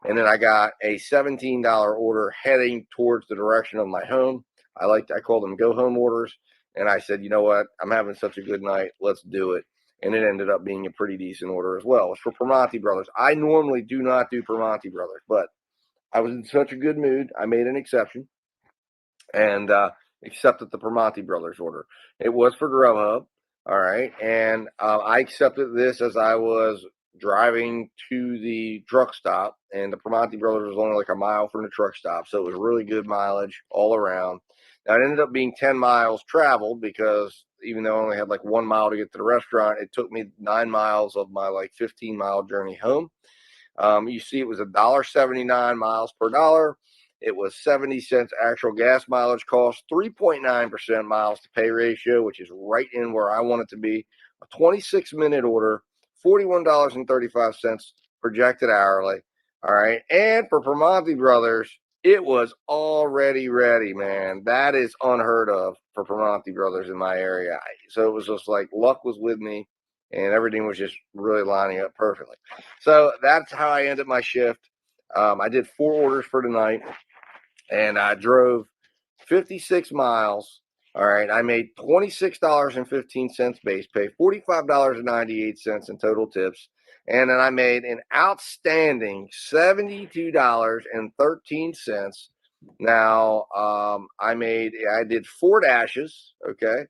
And then I got a $17 order heading towards the direction of my home. I call them go home orders. And I said, you know what? I'm having such a good night. Let's do it. And it ended up being a pretty decent order as well. It's for Primanti Brothers. I normally do not do Primanti Brothers, but I was in such a good mood, I made an exception and accepted the Primanti Brothers order. It was for Grubhub, all right, and I accepted this as I was driving to the truck stop, and the Primanti Brothers was only like a mile from the truck stop, so it was really good mileage all around. Now, it ended up being 10 miles traveled, because even though I only had like 1 mile to get to the restaurant, it took me 9 miles of my like 15-mile journey home. You see, it was $1.79 miles per dollar. It was 70 cents actual gas mileage cost, 3.9% miles to pay ratio, which is right in where I want it to be. A 26-minute order, $41.35 projected hourly. All right. And for Primanti Brothers, it was already ready, man. That is unheard of for Primanti Brothers in my area. So it was just like luck was with me and everything was just really lining up perfectly. So that's how I ended my shift. I did 4 orders for tonight and I drove 56 miles. All right. I made $26.15 base pay, $45.98 in total tips. And then I made an outstanding $72.13. Now, I did 4 dashes. Okay.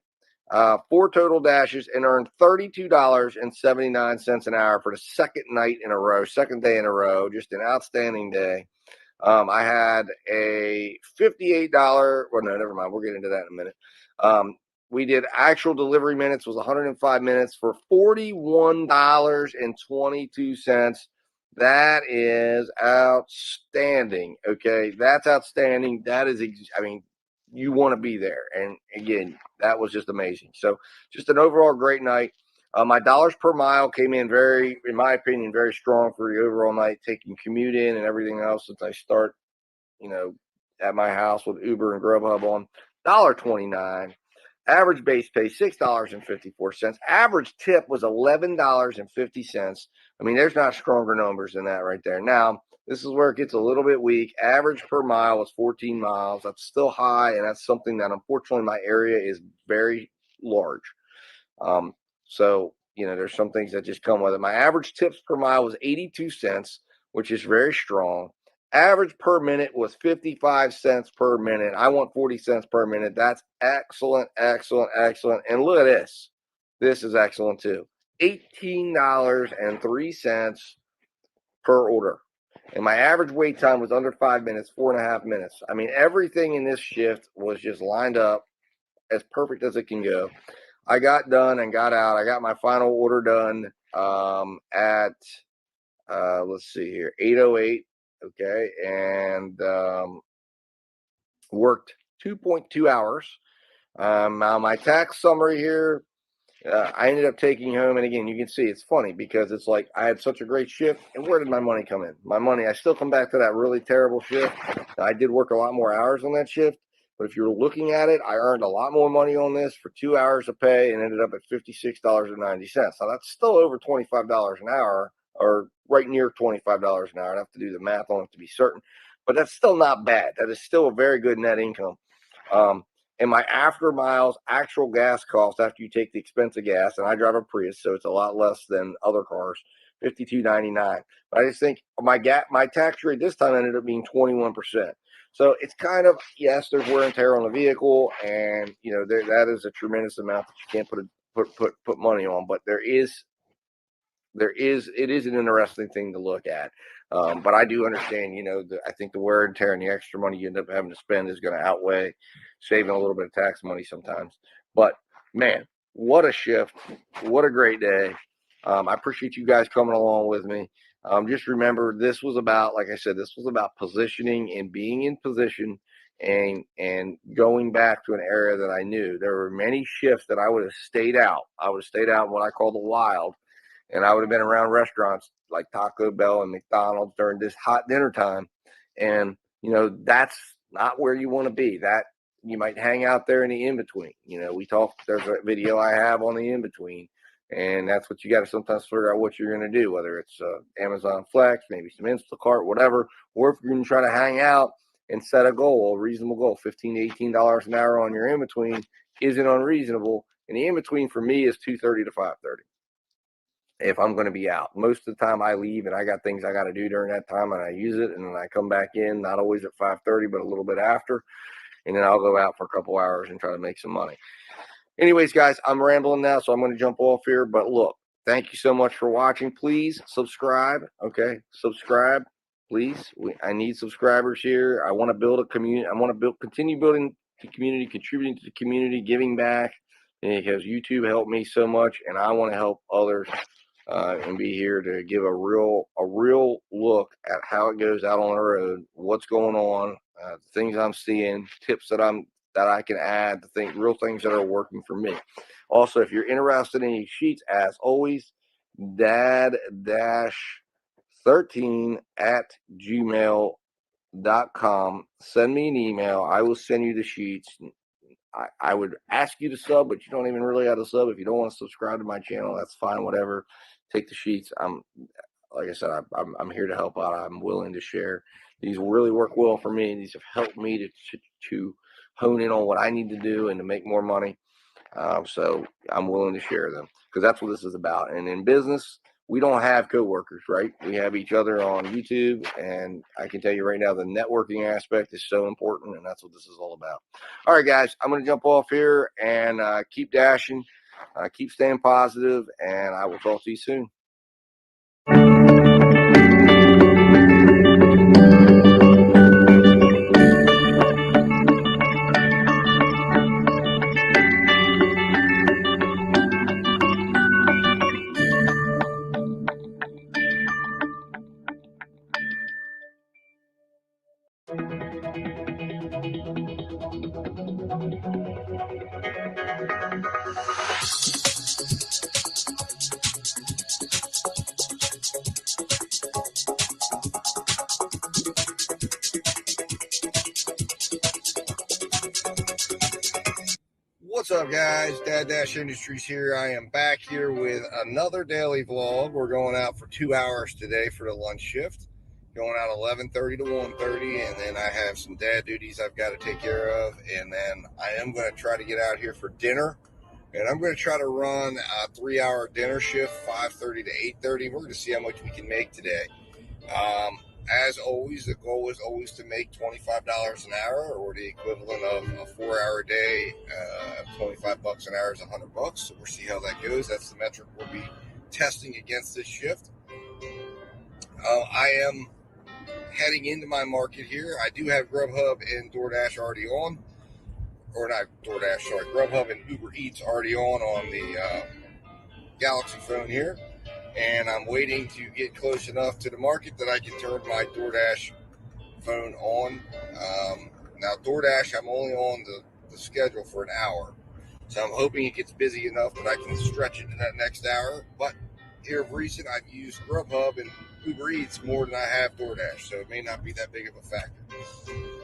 4 total dashes and earned $32.79 an hour for the second night in a row, second day in a row. Just an outstanding day. I had a $58. Well, no, never mind. We'll get into that in a minute. We did actual delivery minutes was 105 minutes for $41.22. That is outstanding. Okay, that's outstanding. That is, I mean, you want to be there. And again, that was just amazing. So, just an overall great night. My dollars per mile came in in my opinion, very strong for the overall night, taking commute in and everything else since I start, at my house with Uber and Grubhub on $1.29. Average base pay, $6.54. Average tip was $11.50. I mean, there's not stronger numbers than that right there. Now, this is where it gets a little bit weak. Average per mile was 14 miles. That's still high, and that's something that, unfortunately, my area is very large. So, there's some things that just come with it. My average tips per mile was 82 cents, which is very strong. Average per minute was 55 cents per minute. I want 40 cents per minute. That's excellent, excellent, excellent. And look at this. This is excellent too. $18.03 per order. And my average wait time was under 5 minutes, 4.5 minutes. I mean, everything in this shift was just lined up as perfect as it can go. I got done and got out. I got my final order done at, let's see here, 8:08. Okay. And worked 2.2 hours. Now my tax summary here, I ended up taking home. And again, you can see it's funny because it's like I had such a great shift. And where did my money come in? My money, I still come back to that really terrible shift. I did work a lot more hours on that shift. But if you're looking at it, I earned a lot more money on this for 2 hours of pay and ended up at $56.90. Now that's still over $25 an hour, or right near $25 an hour. I'd have to do the math on it to be certain, but that's still not bad. That is still a very good net income. And my after miles actual gas cost after you take the expense of gas, and I drive a Prius, so it's a lot less than other cars, $52.99. But I just think my tax rate this time ended up being 21%. So it's kind of, yes, there's wear and tear on the vehicle, and that is a tremendous amount that you can't put money on. But it is an interesting thing to look at. But I do understand, I think the wear and tear and the extra money you end up having to spend is going to outweigh saving a little bit of tax money sometimes. But man, what a shift. What a great day. I appreciate you guys coming along with me. Just remember, this was about, like I said, this was about positioning and being in position and going back to an area that I knew. There were many shifts that I would have stayed out. I would have stayed out in what I call the wild. And I would have been around restaurants like Taco Bell and McDonald's during this hot dinner time. And, that's not where you want to be. That you might hang out there in the in-between. There's a video I have on the in-between. And that's what you got to sometimes figure out what you're going to do, whether it's Amazon Flex, maybe some Instacart, whatever. Or if you're going to try to hang out and set a goal, a reasonable goal, $15 to $18 an hour on your in-between isn't unreasonable. And the in-between for me is 2:30 to 5:30. If I'm going to be out. Most of the time I leave and I got things I got to do during that time and I use it, and then I come back in, not always at 5:30, but a little bit after. And then I'll go out for a couple hours and try to make some money. Anyways, guys, I'm rambling now, so I'm going to jump off here. But look, thank you so much for watching. Please subscribe. Okay, subscribe, please. I need subscribers here. I want to build a community. I want to continue building the community, contributing to the community, giving back, because YouTube helped me so much, and I want to help others and be here to give a real look at how it goes out on the road, what's going on, things I'm seeing, tips that I can add, real things that are working for me. Also, if you're interested in any sheets, as always, dad-sales gmail.com. Send me an email. I will send you the sheets. I would ask you to sub, but you don't even really have to sub. If you don't want to subscribe to my channel, that's fine. Whatever. Take the sheets. Like I said, I'm here to help out. I'm willing to share. These will really work well for me. These have helped me to hone in on what I need to do and to make more money. So I'm willing to share them because that's what this is about. And in business, we don't have coworkers, right? We have each other on YouTube, and I can tell you right now, the networking aspect is so important, and that's what this is all about. All right, guys, I'm going to jump off here and keep dashing, keep staying positive, and I will talk to you soon. What's up, guys? Dad Dash Industries here. I am back here with another daily vlog. We're going out for 2 hours today for the lunch shift. Going out 11:30 to 1:30, and then I have some dad duties I've got to take care of, and then I am going to try to get out here for dinner, and I'm going to try to run a 3-hour dinner shift, 5:30 to 8:30. We're going to see how much we can make today. As always, the goal is always to make $25 an hour, or the equivalent of a 4-hour day. $25 an hour is $100. So we'll see how that goes. That's the metric we'll be testing against this shift. I am heading into my market here. I do have Grubhub and DoorDash already on, or not DoorDash, sorry, Grubhub and Uber Eats already on the Galaxy phone here. And I'm waiting to get close enough to the market that I can turn my DoorDash phone on. Now, DoorDash, I'm only on the schedule for an hour. So I'm hoping it gets busy enough that I can stretch it to that next hour. But here of recent, I've used Grubhub and Uber Eats more than I have DoorDash. So it may not be that big of a factor.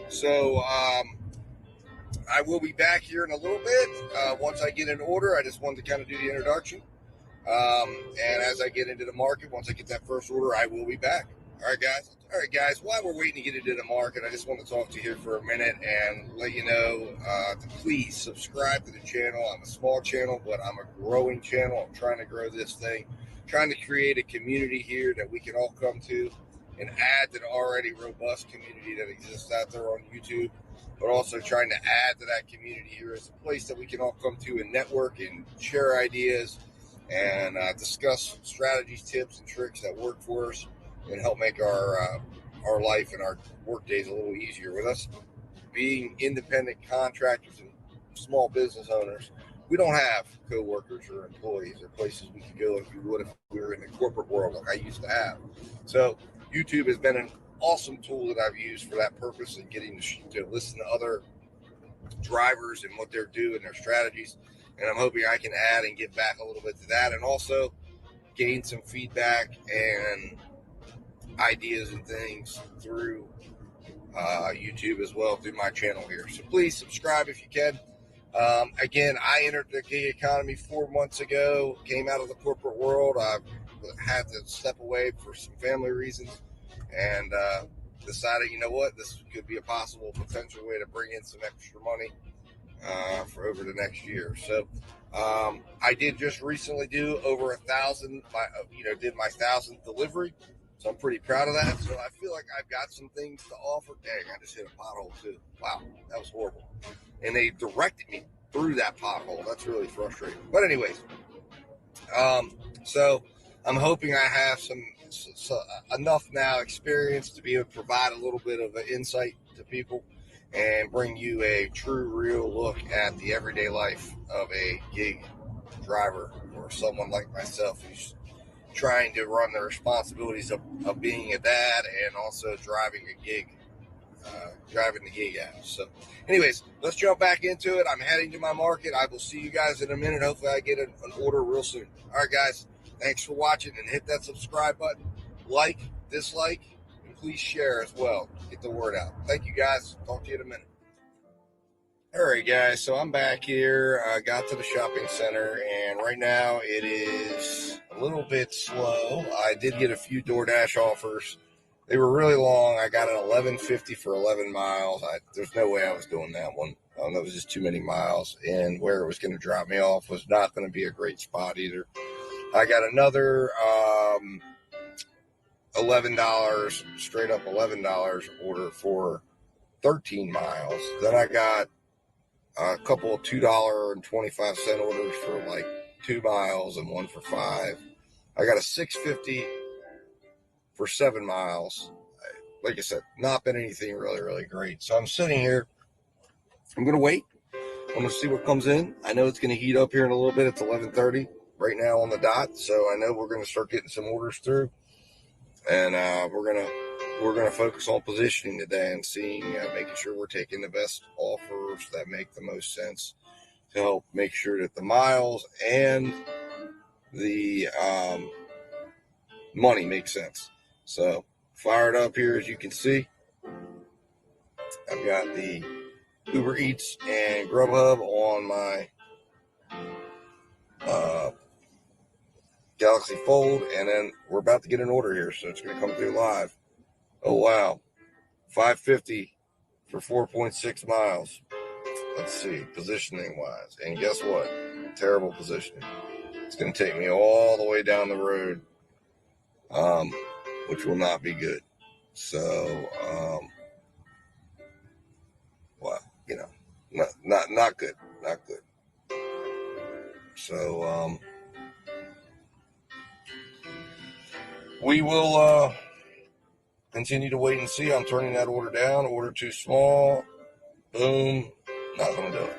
So I will be back here in a little bit. Once I get an order, I just wanted to kind of do the introduction. And as I get into the market, once I get that first order, I will be back. All right, guys. While we're waiting to get into the market, I just want to talk to you here for a minute and let you know to please subscribe to the channel. I'm a small channel, but I'm a growing channel. I'm trying to grow this thing, trying to create a community here that we can all come to and add to the already robust community that exists out there on YouTube, but also trying to add to that community here as a place that we can all come to and network and share ideas and discuss strategies, tips, and tricks that work for us and help make our life and our work days a little easier. With us being independent contractors and small business owners, we don't have co-workers or employees or places we could go if we would if we were in the corporate world like I used to have. So YouTube has been an awesome tool that I've used for that purpose and getting to listen to other drivers and what they're doing, their strategies. And I'm hoping I can add and get back a little bit to that and also gain some feedback and ideas and things through YouTube as well, through my channel here. So please subscribe if you can. Again, I entered the gig economy 4 months ago, came out of the corporate world. I had to step away for some family reasons and decided, you know what, this could be a possible potential way to bring in some extra money for over the next year. So I did just recently do over 1,000, did my 1,000th delivery. So I'm pretty proud of that. So I feel like I've got some things to offer. Dang, I just hit a pothole too. Wow, that was horrible. And they directed me through that pothole. That's really frustrating. But anyways, so I'm hoping I have enough now experience to be able to provide a little bit of an insight to people and bring you a true, real look at the everyday life of a gig driver or someone like myself who's trying to run the responsibilities of being a dad and also driving a gig, driving the gig out. So anyways, let's jump back into it. I'm heading to my market. I will see you guys in a minute. Hopefully I get an order real soon. All right, guys, thanks for watching and hit that subscribe button. Like, dislike, and please share as well. Get the word out. Thank you, guys. Talk to you in a minute. All right, guys, so I'm back here. I got to the shopping center, and right now it is a little bit slow. I did get a few DoorDash offers. They were really long. I got an $11.50 for 11 miles. There's no way I was doing that one. That was just too many miles, and where it was going to drop me off was not going to be a great spot either. I got another $11, straight up $11 order for 13 miles. Then I got a couple of $2.25 orders for like 2 miles and one for 5. I got a $6.50 for 7 miles. Like I said, not been anything really, really great. So I'm sitting here. I'm going to wait. I'm going to see what comes in. I know it's going to heat up here in a little bit. It's 11:30 right now on the dot. So I know we're going to start getting some orders through. And we're gonna focus on positioning today and seeing, making sure we're taking the best offers that make the most sense to help make sure that the miles and the money makes sense. So fired up here, as you can see. I've got the Uber Eats and Grubhub on my Galaxy Fold, and then we're about to get an order here, so it's going to come through live. Oh wow, $5.50 for 4.6 miles. Let's see, positioning wise, and guess what? Terrible positioning. It's going to take me all the way down the road, which will not be good. So, well, you know, not good, not good. So, we will continue to wait and see. I'm turning that order down. Order too small. Boom. Not going to do it.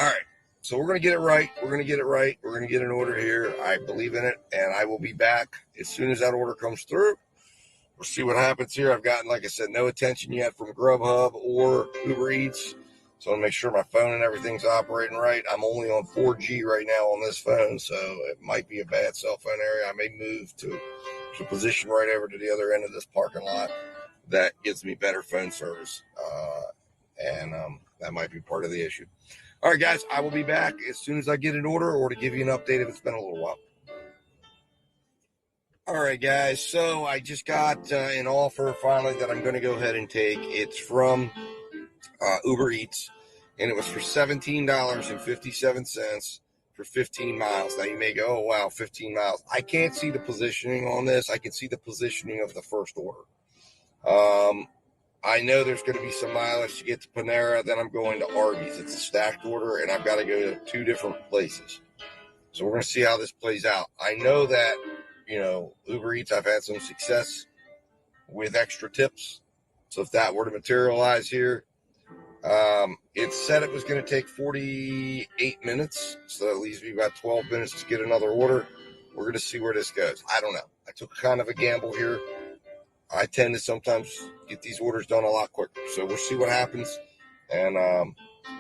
All right. So we're going to get it right. We're going to get it right. We're going to get an order here. I believe in it, and I will be back as soon as that order comes through. We'll see what happens here. I've gotten, like I said, no attention yet from Grubhub or Uber Eats. So I want to make sure my phone and everything's operating right. I'm only on 4G right now on this phone, so it might be a bad cell phone area. I may move to position right over to the other end of this parking lot that gives me better phone service, and that might be part of the issue. All right, guys, I will be back as soon as I get an order or to give you an update if it's been a little while. All right, guys, so I just got an offer finally that I'm going to go ahead and take. It's from Uber Eats, and it was for $17.57 for 15 miles. Now you may go, oh wow, 15 miles. I can't see the positioning on this. I can see the positioning of the first order. I know there's going to be some mileage to get to Panera. Then I'm going to Arby's. It's a stacked order, and I've got to go to 2 different places. So we're going to see how this plays out. I know that, you know, Uber Eats, I've had some success with extra tips. So if that were to materialize here, it said it was going to take 48 minutes. So that leaves me about 12 minutes to get another order. We're going to see where this goes. I don't know. I took kind of a gamble here. I tend to sometimes get these orders done a lot quicker. So we'll see what happens, and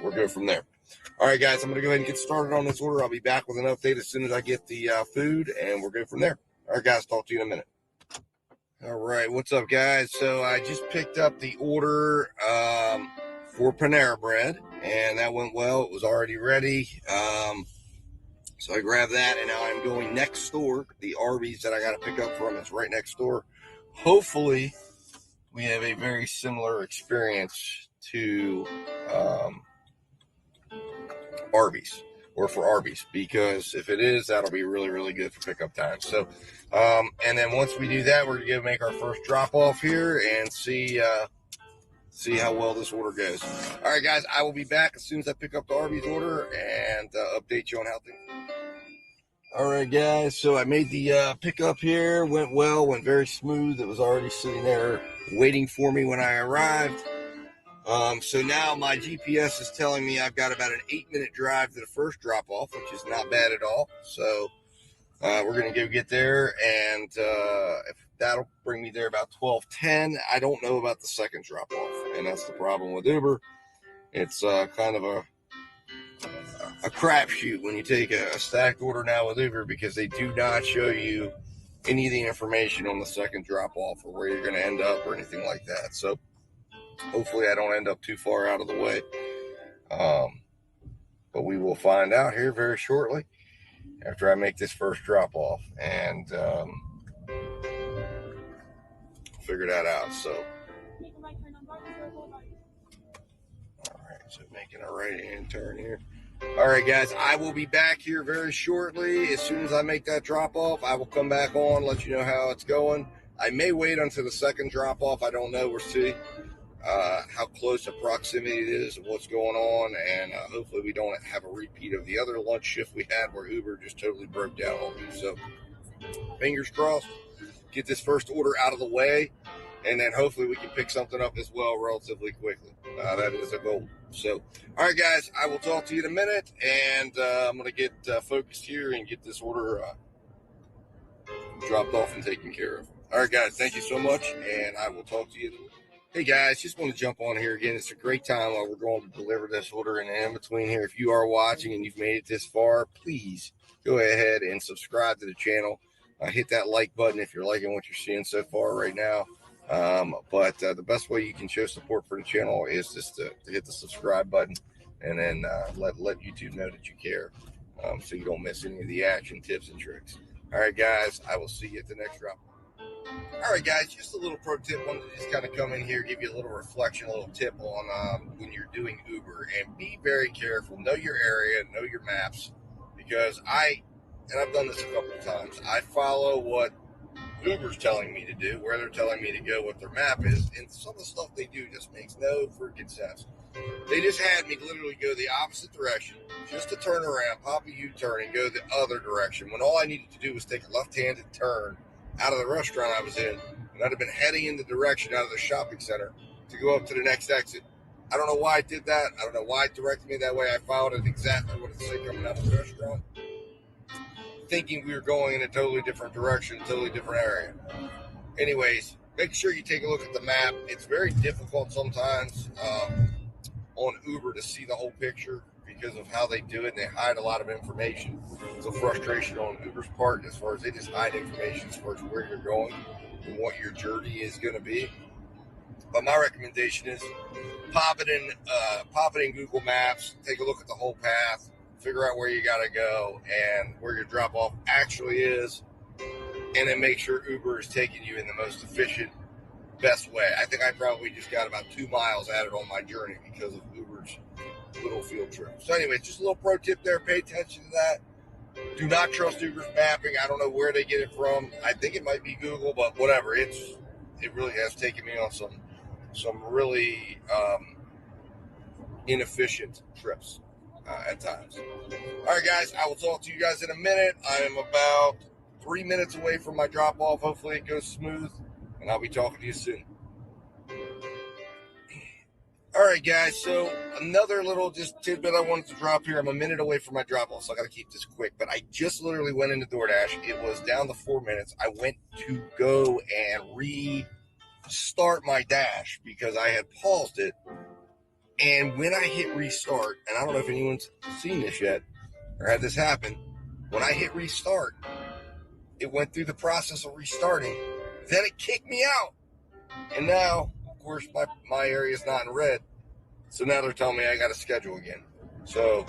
we'll go from there. All right, guys, I'm going to go ahead and get started on this order. I'll be back with an update as soon as I get the food, and we'll go from there. All right, guys, talk to you in a minute. All right, what's up, guys? So I just picked up the order for Panera Bread, and that went well. It was already ready. So I grabbed that, and now I'm going next door. The Arby's that I got to pick up from is right next door. Hopefully, we have a very similar experience to Arby's, or for Arby's, because if it is, that'll be really, really good for pickup time. So, and then once we do that, we're going to make our first drop off here and see how well this order goes. All right, guys, I will be back as soon as I pick up the Arby's order and update you on how things. All right, guys, so I made the pickup here. Went well, went very smooth. It was already sitting there waiting for me when I arrived. So now my GPS is telling me I've got about an 8-minute drive to the first drop-off, which is not bad at all. So we're going to go get there, and if that'll bring me there about 12:10. I don't know about the second drop-off, and that's the problem with Uber. It's kind of a crapshoot when you take a stacked order now with Uber, because they do not show you any of the information on the second drop off or where you're going to end up or anything like that. So hopefully I don't end up too far out of the way. But we will find out here very shortly after I make this first drop off and figure that out. So, all right, so making a right hand turn here. All right, guys, I will be back here very shortly. As soon as I make that drop off, I will come back on, let you know how it's going. I may wait until the second drop off. I don't know. We'll see how close a proximity it is of what's going on. And hopefully we don't have a repeat of the other lunch shift we had where Uber just totally broke down on me. So fingers crossed, get this first order out of the way. And then hopefully we can pick something up as well relatively quickly. That is a goal. So, all right, guys, I will talk to you in a minute. And I'm going to get focused here and get this order dropped off and taken care of. All right, guys, thank you so much. And I will talk to you. Hey, guys, just want to jump on here again. It's a great time while we're going to deliver this order. And in between here, if you are watching and you've made it this far, please go ahead and subscribe to the channel. Hit that like button if you're liking what you're seeing so far right now. But the best way you can show support for the channel is just to hit the subscribe button and then let YouTube know that you care, so you don't miss any of the action, tips, and tricks. All right, guys, I will see you at the next drop. All right, guys, just a little pro tip. Wanted to just kind of come in here, give you a little reflection, a little tip on when you're doing Uber, and be very careful. Know your area, know your maps, because I've done this a couple of times. I follow what Uber's telling me to do, where they're telling me to go, what their map is, and some of the stuff they do just makes no freaking sense. They just had me literally go the opposite direction, just to turn around, pop a U-turn, and go the other direction, when all I needed to do was take a left-handed turn out of the restaurant I was in, and I'd have been heading in the direction out of the shopping center to go up to the next exit. I don't know why I did that. I don't know why it directed me that way. I followed it exactly what it said coming out of the restaurant, thinking we were going in a totally different direction, totally different area. Anyways, make sure you take a look at the map. It's very difficult sometimes on Uber to see the whole picture because of how they do it, and they hide a lot of information. It's a frustration on Uber's part as far as they just hide information as far as where you're going and what your journey is going to be. But my recommendation is pop it in Google Maps, take a look at the whole path, figure out where you got to go and where your drop off actually is, and then make sure Uber is taking you in the most efficient, best way. I think I probably just got about 2 miles added on my journey because of Uber's little field trip. So anyways, just a little pro tip there. Pay attention to that. Do not trust Uber's mapping. I don't know where they get it from. I think it might be Google, but whatever. It really has taken me on some really inefficient trips at times. All right, guys, I will talk to you guys in a minute. I am about 3 minutes away from my drop off. Hopefully it goes smooth, and I'll be talking to you soon. All right, guys, so another little just tidbit I wanted to drop here. I'm a minute away from my drop off, so I got to keep this quick, but I just literally went into DoorDash. It was down to 4 minutes. I went to go and restart my dash because I had paused it. And when I hit restart, and I don't know if anyone's seen this yet or had this happen, when I hit restart, it went through the process of restarting. Then it kicked me out. And now, of course, my area is not in red. So now they're telling me I got to schedule again. So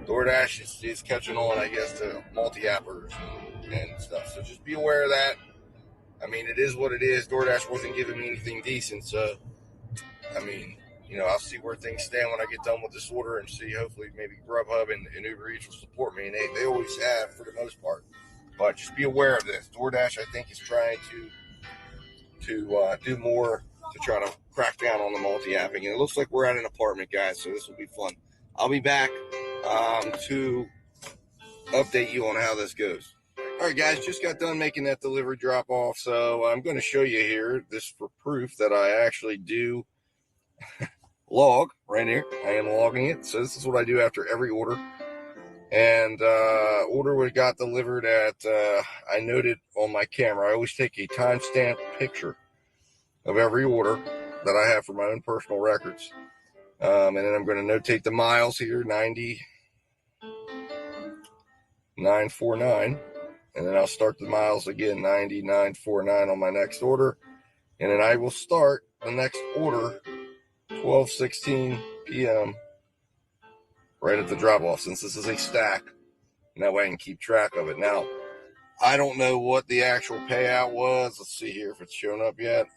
DoorDash is catching on, I guess, to multi-appers and stuff. So just be aware of that. I mean, it is what it is. DoorDash wasn't giving me anything decent. So, I mean, you know, I'll see where things stand when I get done with this order and see, hopefully, maybe Grubhub and Uber Eats will support me. And they always have for the most part. But just be aware of this. DoorDash, I think, is trying to do more to try to crack down on the multi-apping. And it looks like we're at an apartment, guys, so this will be fun. I'll be back to update you on how this goes. All right, guys, just got done making that delivery drop-off, so I'm going to show you here, this for proof that I actually do log right here. I am logging it, so this is what I do after every order. And order we got delivered at, I noted on my camera, I always take a timestamp picture of every order that I have for my own personal records. And then I'm going to notate the miles here, 90,949. and then I'll start the miles again, 99.49 on my next order. And then I will start the next order 12:16 p.m. right at the drop-off, since this is a stack. And that way I can keep track of it. Now, I don't know what the actual payout was. Let's see here if it's shown up yet.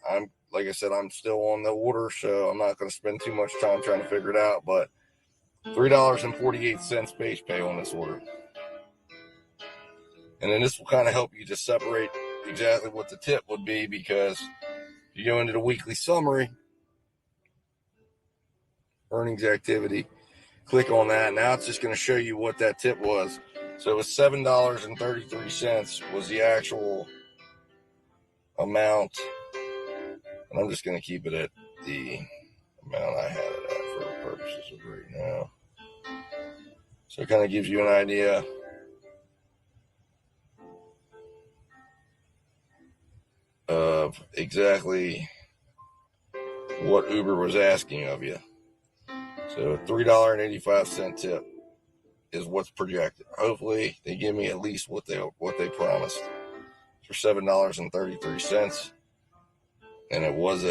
Like I said, I'm still on the order, so I'm not going to spend too much time trying to figure it out. But $3.48 base pay on this order. And then this will kind of help you to separate exactly what the tip would be, because if you go into the weekly summary, earnings activity, click on that. Now it's just going to show you what that tip was. So it was $7.33 was the actual amount. And I'm just going to keep it at the amount I had it at for the purposes of right now. So it kind of gives you an idea of exactly what Uber was asking of you. So $3.85 tip is what's projected. Hopefully they give me at least what they promised for $7.33. And it was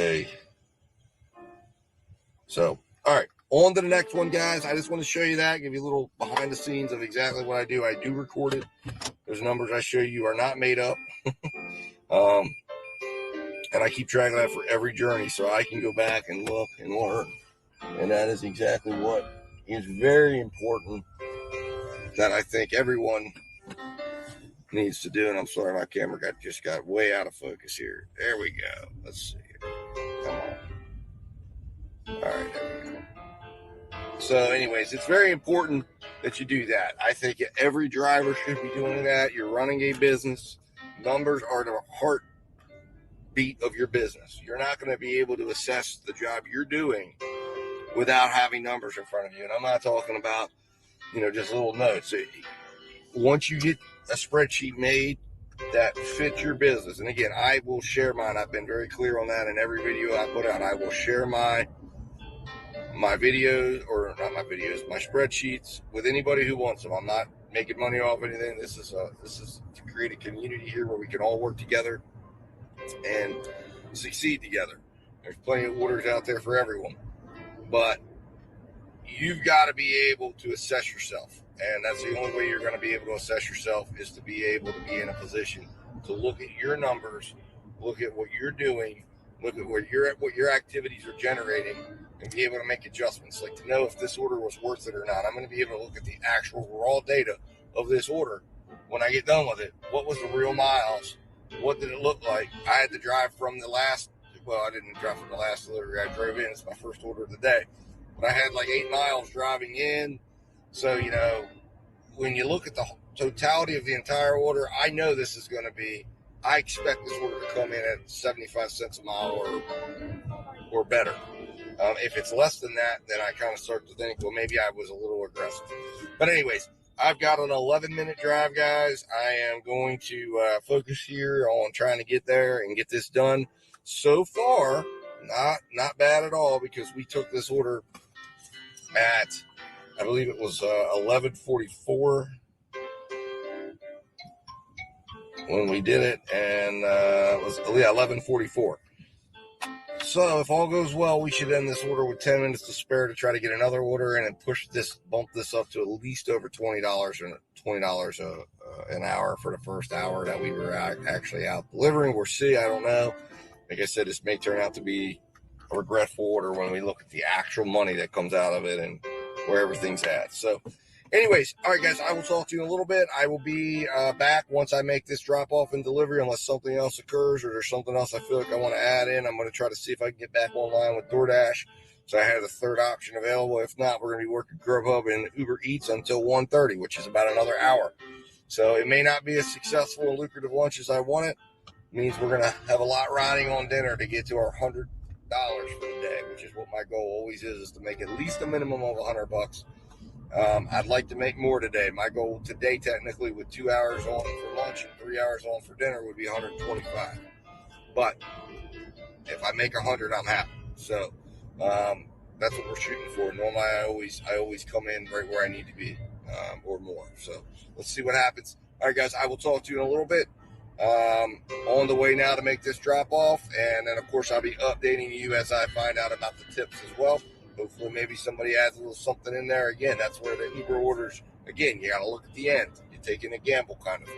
so all right, on to the next one, guys. I just want to show you that, give you a little behind the scenes of exactly what I do. I do record it. Those numbers I show you are not made up. And I keep track of that for every journey, so I can go back and look and learn. And that is exactly what is very important that I think everyone needs to do. And I'm sorry, my camera just got way out of focus here. There we go. Let's see here. Come on. All right, there we go. So anyways, it's very important that you do that. I think every driver should be doing that. You're running a business. Numbers are the heartbeat of your business. You're not going to be able to assess the job you're doing without having numbers in front of you. And I'm not talking about, just little notes. Once you get a spreadsheet made that fits your business, and again, I will share mine. I've been very clear on that in every video I put out. I will share my videos, or not my videos, my spreadsheets with anybody who wants them. I'm not making money off anything. This is to create a community here where we can all work together and succeed together. There's plenty of orders out there for everyone, but you've got to be able to assess yourself. And that's the only way you're going to be able to assess yourself, is to be able to be in a position to look at your numbers, look at what you're doing, look at where you're at, what your activities are generating, and be able to make adjustments. Like to know if this order was worth it or not. I'm going to be able to look at the actual raw data of this order when I get done with it. What was the real miles? What did it look like? I had to drive from the last, I didn't drive from the last delivery. I drove in. It's my first order of the day. But I had like 8 miles driving in. So, when you look at the totality of the entire order, I know this is going to be, I expect this order to come in at 75 cents a mile or better. If it's less than that, then I kind of start to think, well, maybe I was a little aggressive. But anyways, I've got an 11-minute drive, guys. I am going to focus here on trying to get there and get this done. So far, not bad at all, because we took this order at, I believe it was 11:44 when we did it, and it was 11:44. So if all goes well, we should end this order with 10 minutes to spare to try to get another order in and bump this up to at least over $20 an hour for the first hour that we were actually out delivering. We'll see. I don't know. Like I said, this may turn out to be a regretful order when we look at the actual money that comes out of it and where everything's at. So anyways, all right, guys, I will talk to you in a little bit. I will be back once I make this drop off and delivery, unless something else occurs or there's something else I feel like I want to add in. I'm going to try to see if I can get back online with DoorDash, so I have the third option available. If not, we're going to be working Grubhub and Uber Eats until 1:30, which is about another hour. So it may not be as successful and lucrative lunch as I want it. It means we're going to have a lot riding on dinner to get to our $100 for the day, which is what my goal always is to make at least a minimum of $100. I'd like to make more today. My goal today, technically, with 2 hours on for lunch and 3 hours on for dinner, would be 125. But if I make 100, I'm happy. So that's what we're shooting for. Normally, I always come in right where I need to be, or more. So let's see what happens. All right, guys, I will talk to you in a little bit. On the way now to make this drop off, and then of course I'll be updating you as I find out about the tips as well. Hopefully maybe somebody adds a little something in there. Again, that's where the Uber orders, again, you got to look at the end. You're taking a gamble kind of.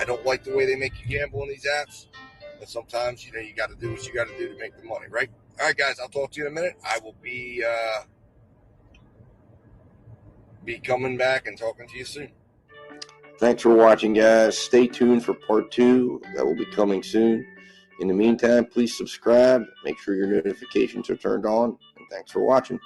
I don't like the way they make you gamble in these apps, but sometimes, you got to do what you got to do to make the money, right? All right, guys, I'll talk to you in a minute. I will be coming back and talking to you soon. Thanks for watching, guys. Stay tuned for part 2. That will be coming soon. In the meantime, please subscribe. Make sure your notifications are turned on. And thanks for watching.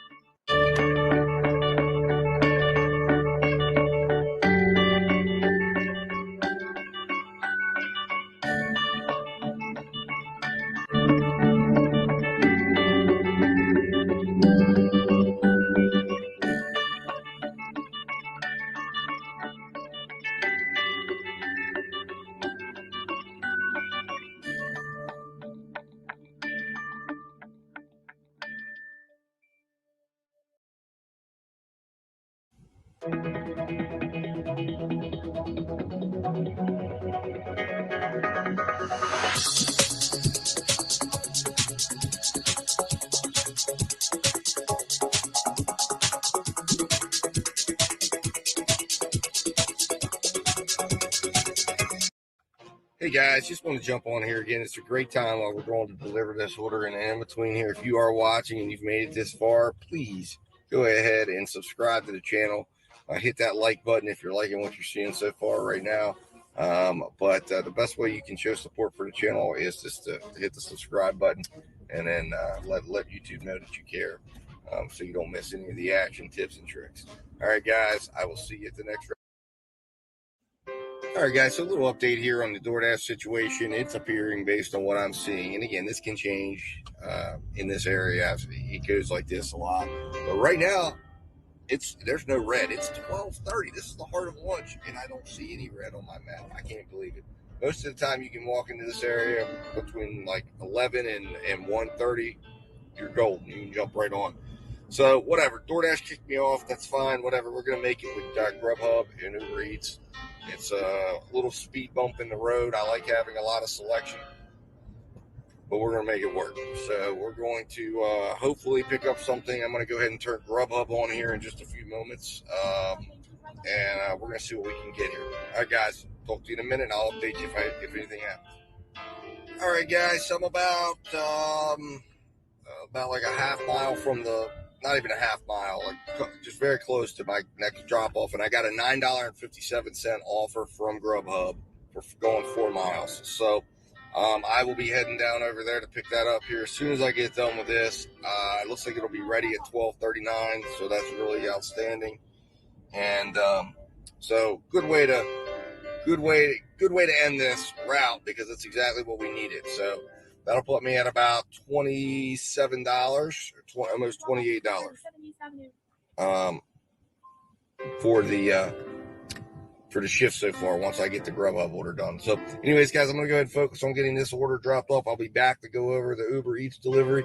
Hey guys, just want to jump on here again. It's a great time while we're going to deliver this order. And in between here, if you are watching and you've made it this far, please go ahead and subscribe to the channel. Hit that like button if you're liking what you're seeing so far right now. But the best way you can show support for the channel is just to hit the subscribe button, and then let YouTube know that you care, so you don't miss any of the action, tips, and tricks. All right, guys, I will see you at the next round. All right, guys, so a little update here on the DoorDash situation. It's appearing based on what I'm seeing. And again, this can change in this area. It goes like this a lot. But right now, there's no red. It's 12:30. This is the heart of lunch, and I don't see any red on my map. I can't believe it. Most of the time, you can walk into this area between like 11 and 1:30. You're golden. You can jump right on. So whatever. DoorDash kicked me off. That's fine. Whatever. We're going to make it with Grubhub and Uber Eats. It's a little speed bump in the road. I like having a lot of selection, but we're going to make it work. So we're going to hopefully pick up something. I'm going to go ahead and turn Grubhub on here in just a few moments, and we're going to see what we can get here. All right, guys, talk to you in a minute, and I'll update you if anything happens. All right, guys, so I'm about like a half mile from not even a half mile, like just very close to my next drop off. And I got a $9.57 offer from Grubhub for going 4 miles. So I will be heading down over there to pick that up here as soon as I get done with this. It looks like it'll be ready at 12:39. So that's really outstanding. And so good way to end this route, because that's exactly what we needed. So that'll put me at about $27, or almost $28 for the shift so far once I get the Grubhub order done. So anyways, guys, I'm going to go ahead and focus on getting this order dropped off. I'll be back to go over the Uber Eats delivery,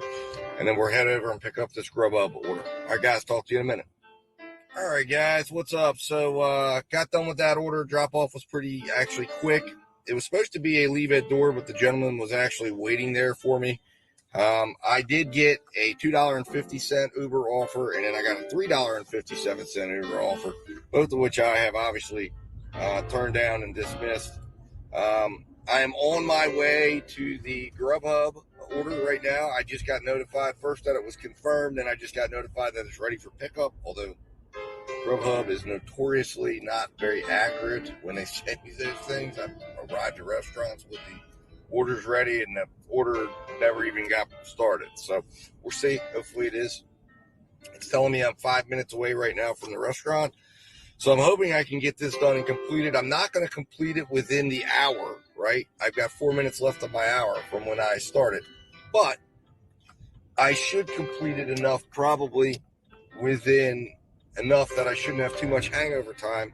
and then we'll head over and pick up this Grubhub order. All right, guys, talk to you in a minute. All right, guys, what's up? So got done with that order. Drop off was actually quick. It was supposed to be a leave at door, but the gentleman was actually waiting there for me. I did get a $2.50 Uber offer, and then I got a $3.57 Uber offer, both of which I have obviously turned down and dismissed. I am on my way to the Grubhub order right now. I just got notified first that it was confirmed, and I just got notified that it's ready for pickup, although Grubhub is notoriously not very accurate when they send me those things. I've arrived at restaurants with the orders ready, and the order never even got started. So we'll see. Hopefully it is. It's telling me I'm 5 minutes away right now from the restaurant. So I'm hoping I can get this done and completed. I'm not going to complete it within the hour, right? I've got 4 minutes left of my hour from when I started. But I should complete it enough, probably within enough that I shouldn't have too much hangover time,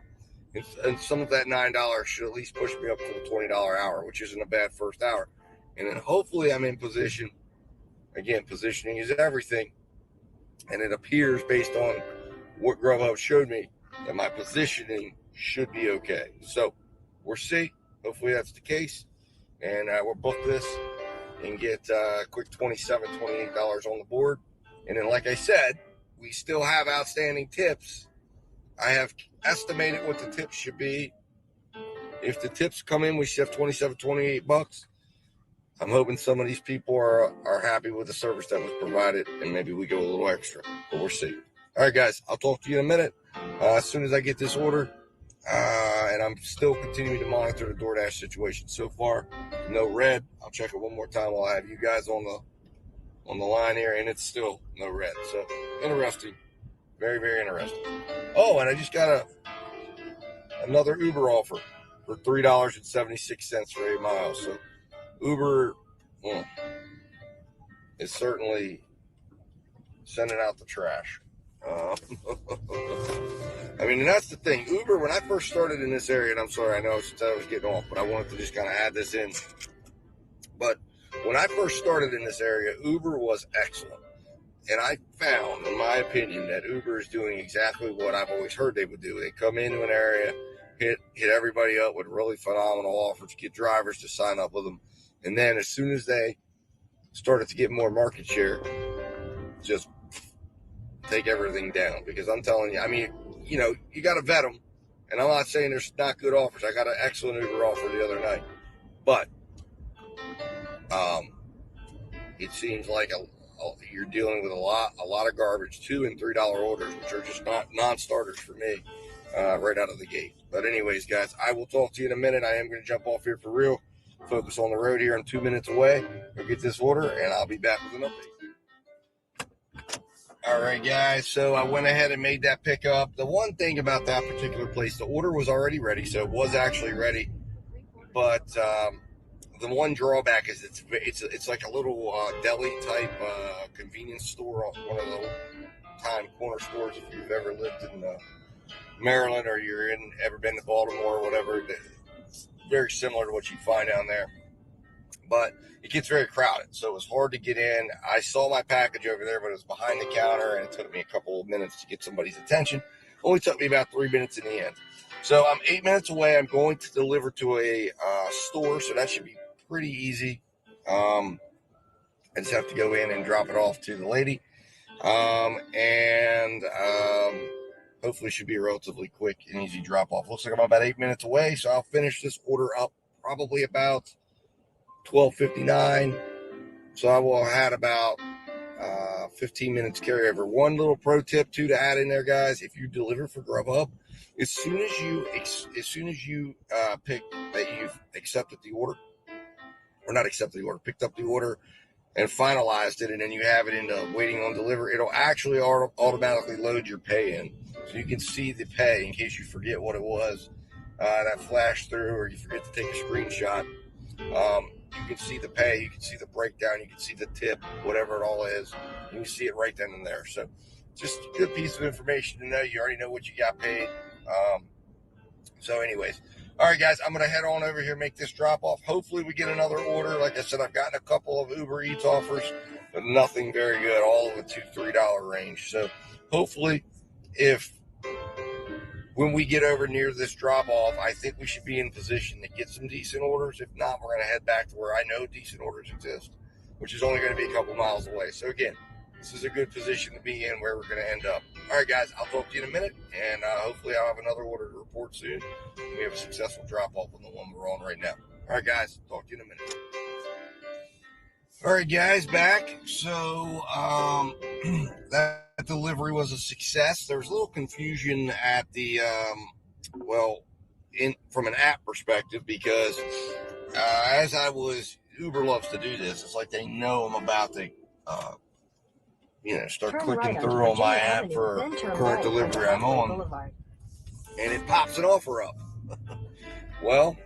and some of that $9 should at least push me up to the $20 hour, which isn't a bad first hour. And then hopefully I'm in position. Again, positioning is everything, and it appears based on what Grubhub showed me that my positioning should be okay. So we'll see. Hopefully that's the case. And we'll book this and get a quick $27, $28 on the board. And then, like I said, we still have outstanding tips. I have estimated what the tips should be. If the tips come in, we should have $27, $28. I'm hoping some of these people are happy with the service that was provided, and maybe we go a little extra, but we'll see. All right, guys, I'll talk to you in a minute. As soon as I get this order, and I'm still continuing to monitor the DoorDash situation. So far, no red. I'll check it one more time while I have you guys on the line here, and it's still no red. So interesting, very, very interesting. Oh, and I just got another Uber offer for $3.76 for 8 miles. So Uber is certainly sending out the trash. I mean, and that's the thing. Uber, when I first started in this area, and I'm sorry, I know since I was getting off, but I wanted to just kind of add this in. But when I first started in this area, Uber was excellent. And I found, in my opinion, that Uber is doing exactly what I've always heard they would do. They come into an area, hit everybody up with really phenomenal offers, get drivers to sign up with them. And then as soon as they started to get more market share, just take everything down. Because I'm telling you, I mean, you know, you got to vet them. And I'm not saying there's not good offers. I got an excellent Uber offer the other night. But it seems like you're dealing with a lot of garbage, $2 and $3 orders, which are just not non-starters for me right out of the gate. But anyways, guys, I will talk to you in a minute. I am going to jump off here for real. Focus on the road here. I'm 2 minutes away. Go get this order, and I'll be back with an update. All right, guys. So I went ahead and made that pickup. The one thing about that particular place, the order was already ready, so it was actually ready. But the one drawback is it's like a little deli type convenience store, one of the old time corner stores. If you've ever lived in Maryland or ever been to Baltimore or whatever, it's very similar to what you find down there. But it gets very crowded, so it was hard to get in. I saw my package over there, but it was behind the counter, and it took me a couple of minutes to get somebody's attention. Only took me about 3 minutes in the end. So I'm 8 minutes away. I'm going to deliver to a store, so that should be pretty easy. I just have to go in and drop it off to the lady, and hopefully it should be a relatively quick and easy drop off. Looks like I'm about 8 minutes away, so I'll finish this order up probably about 12:59. So I will have had about 15 minutes carryover. One little pro tip too to add in there, guys: if you deliver for Grubhub, as soon as you pick that you've accepted the order, or not accepted the order, picked up the order and finalized it, and then you have it into waiting on delivery, it'll actually automatically load your pay in, so you can see the pay in case you forget what it was that flashed through, or you forget to take a screenshot. You can see the pay, you can see the breakdown, you can see the tip, whatever it all is. You can see it right then and there. So just a good piece of information to know. You already know what you got paid. So anyways, all right, guys, I'm going to head on over here, make this drop off. Hopefully we get another order. Like I said, I've gotten a couple of Uber Eats offers, but nothing very good, all in the $2, $3 range. So hopefully when we get over near this drop off, I think we should be in position to get some decent orders. If not, we're going to head back to where I know decent orders exist, which is only going to be a couple miles away. So again, this is a good position to be in where we're going to end up. All right, guys, I'll talk to you in a minute, and hopefully I'll have another order to report soon. And we have a successful drop-off on the one we're on right now. All right, guys, talk to you in a minute. All right, guys, back. So that delivery was a success. There was a little confusion at the, from an app perspective, because as Uber loves to do this. It's like they know I'm about to start clicking through on my app for current delivery I'm on, and it pops an offer up. Well,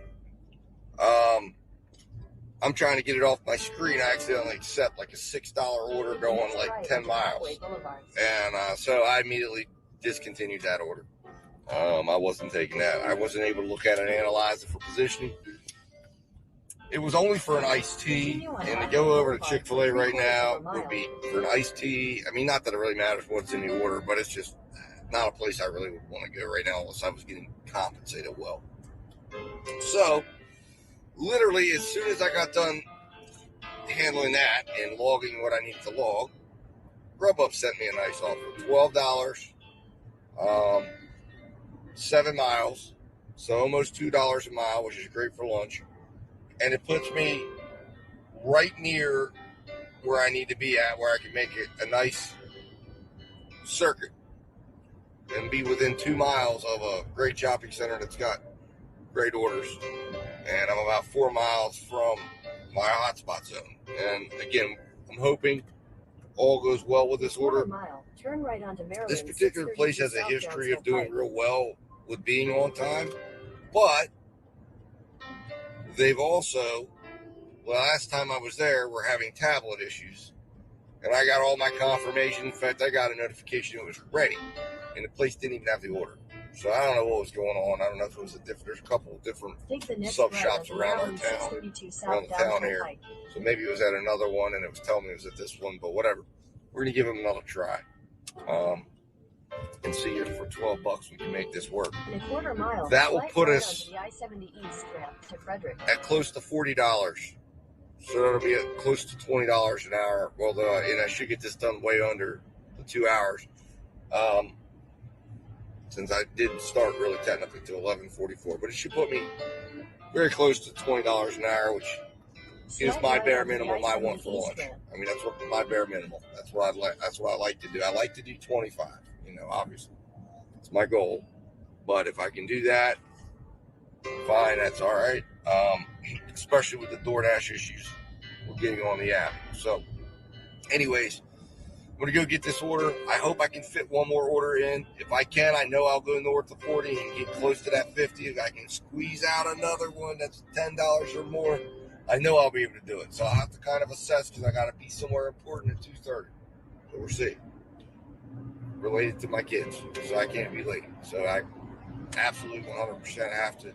I'm trying to get it off my screen. I accidentally accept like a $6 order going like 10 miles. And so I immediately discontinued that order. I wasn't taking that. I wasn't able to look at it and analyze it for positioning. It was only for an iced tea, and to go over to Chick-fil-A right now would be for an iced tea. I mean, not that it really matters what's in the order, but it's just not a place I really would want to go right now unless I was getting compensated well. So, literally, as soon as I got done handling that and logging what I needed to log, Grubhub sent me a nice offer. $12, 7 miles, so almost $2 a mile, which is great for lunch. And it puts me right near where I need to be at, where I can make it a nice circuit and be within 2 miles of a great shopping center that's got great orders. And I'm about 4 miles from my hotspot zone. And again, I'm hoping all goes well with this order. Turn right onto Maryland. This particular place has a history of doing real well with being on time, but they've also, last time I was there, we're having tablet issues. And I got all my confirmation. In fact, I got a notification it was ready, and the place didn't even have the order. So I don't know what was going on. I don't know if it was there's a couple of different sub shops around our town, around the town here. So maybe it was at another one, and it was telling me it was at this one. But whatever, we're gonna give them another try, and see if for $12 we can make this work. In a quarter mile, that will put us the I-70 East ramp to Frederick at close to $40. So that'll be at close to $20 an hour. Well, and I should get this done way under the 2 hours. Since I didn't start really technically till 11:44, but it should put me very close to $20 an hour, which is my bare minimum I want for lunch. I mean, that's what my bare minimum. That's what I like. That's what I like to do. I like to do 25. You know, obviously, it's my goal. But if I can do that, fine. That's all right. Especially with the DoorDash issues we're getting on the app. So, anyways. I'm going to go get this order. I hope I can fit one more order in. If I can, I know I'll go north of 40 and get close to that 50. If I can squeeze out another one that's $10 or more, I know I'll be able to do it. So I'll have to kind of assess because I got to be somewhere important at 2:30. So we'll see. Related to my kids, so I can't be late. So I absolutely 100% have to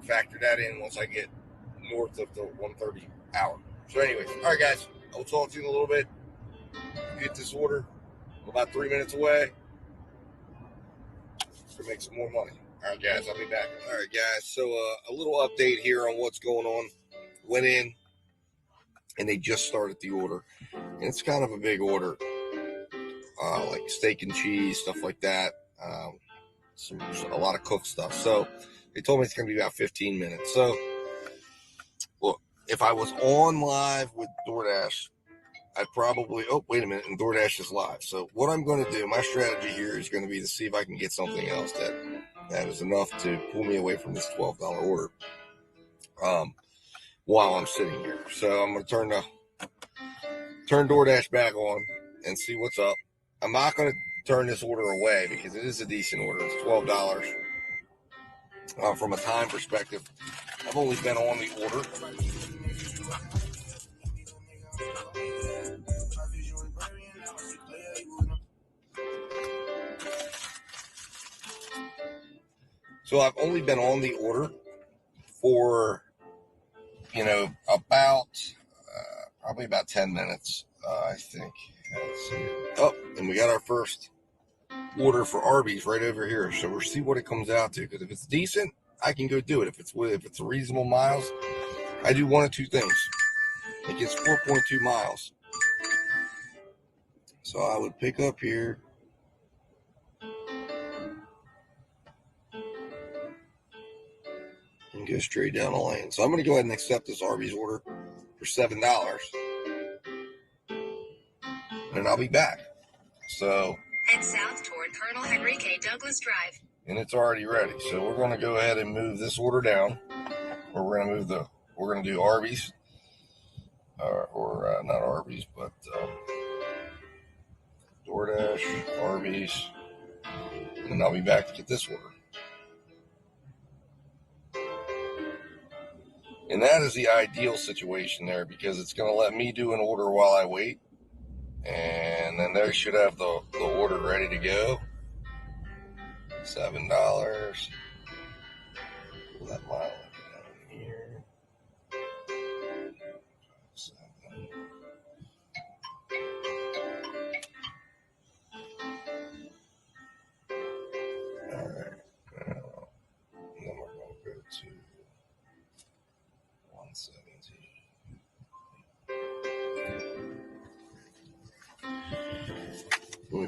factor that in once I get north of the 1:30 hour. So anyways, all right, guys. I'll talk to you in a little bit. Get this order. I'm about 3 minutes away to make some more money. All right, guys, I'll be back. All right, guys, so a little update here on what's going on. Went in, and they just started the order. And it's kind of a big order, like steak and cheese, stuff like that. A lot of cooked stuff. So they told me it's going to be about 15 minutes. So, look, if I was on live with DoorDash, I'd probably, oh, wait a minute, and DoorDash is live. So what I'm going to do, my strategy here is going to be to see if I can get something else that is enough to pull me away from this $12 order while I'm sitting here. So I'm going to turn DoorDash back on and see what's up. I'm not going to turn this order away because it is a decent order. It's $12. From a time perspective, I've only been on the order for, probably about 10 minutes, I think. Let's see. Oh, and we got our first order for Arby's right over here. So we'll see what it comes out to. Because if it's decent, I can go do it. If it's reasonable miles, I do one of two things. It gets 4.2 miles. So I would pick up here. And go straight down the lane. So I'm going to go ahead and accept this Arby's order for $7. And I'll be back. So head south toward Colonel Henry K. Douglas Drive. And it's already ready. So we're going to go ahead and move this order down. Or we're going to do Arby's. Or not Arby's, but DoorDash, Arby's. And then I'll be back to get this order. And that is the ideal situation there because it's going to let me do an order while I wait. And then they should have the order ready to go. $7. Pull that mile down here. 7. All right. Then we're going to go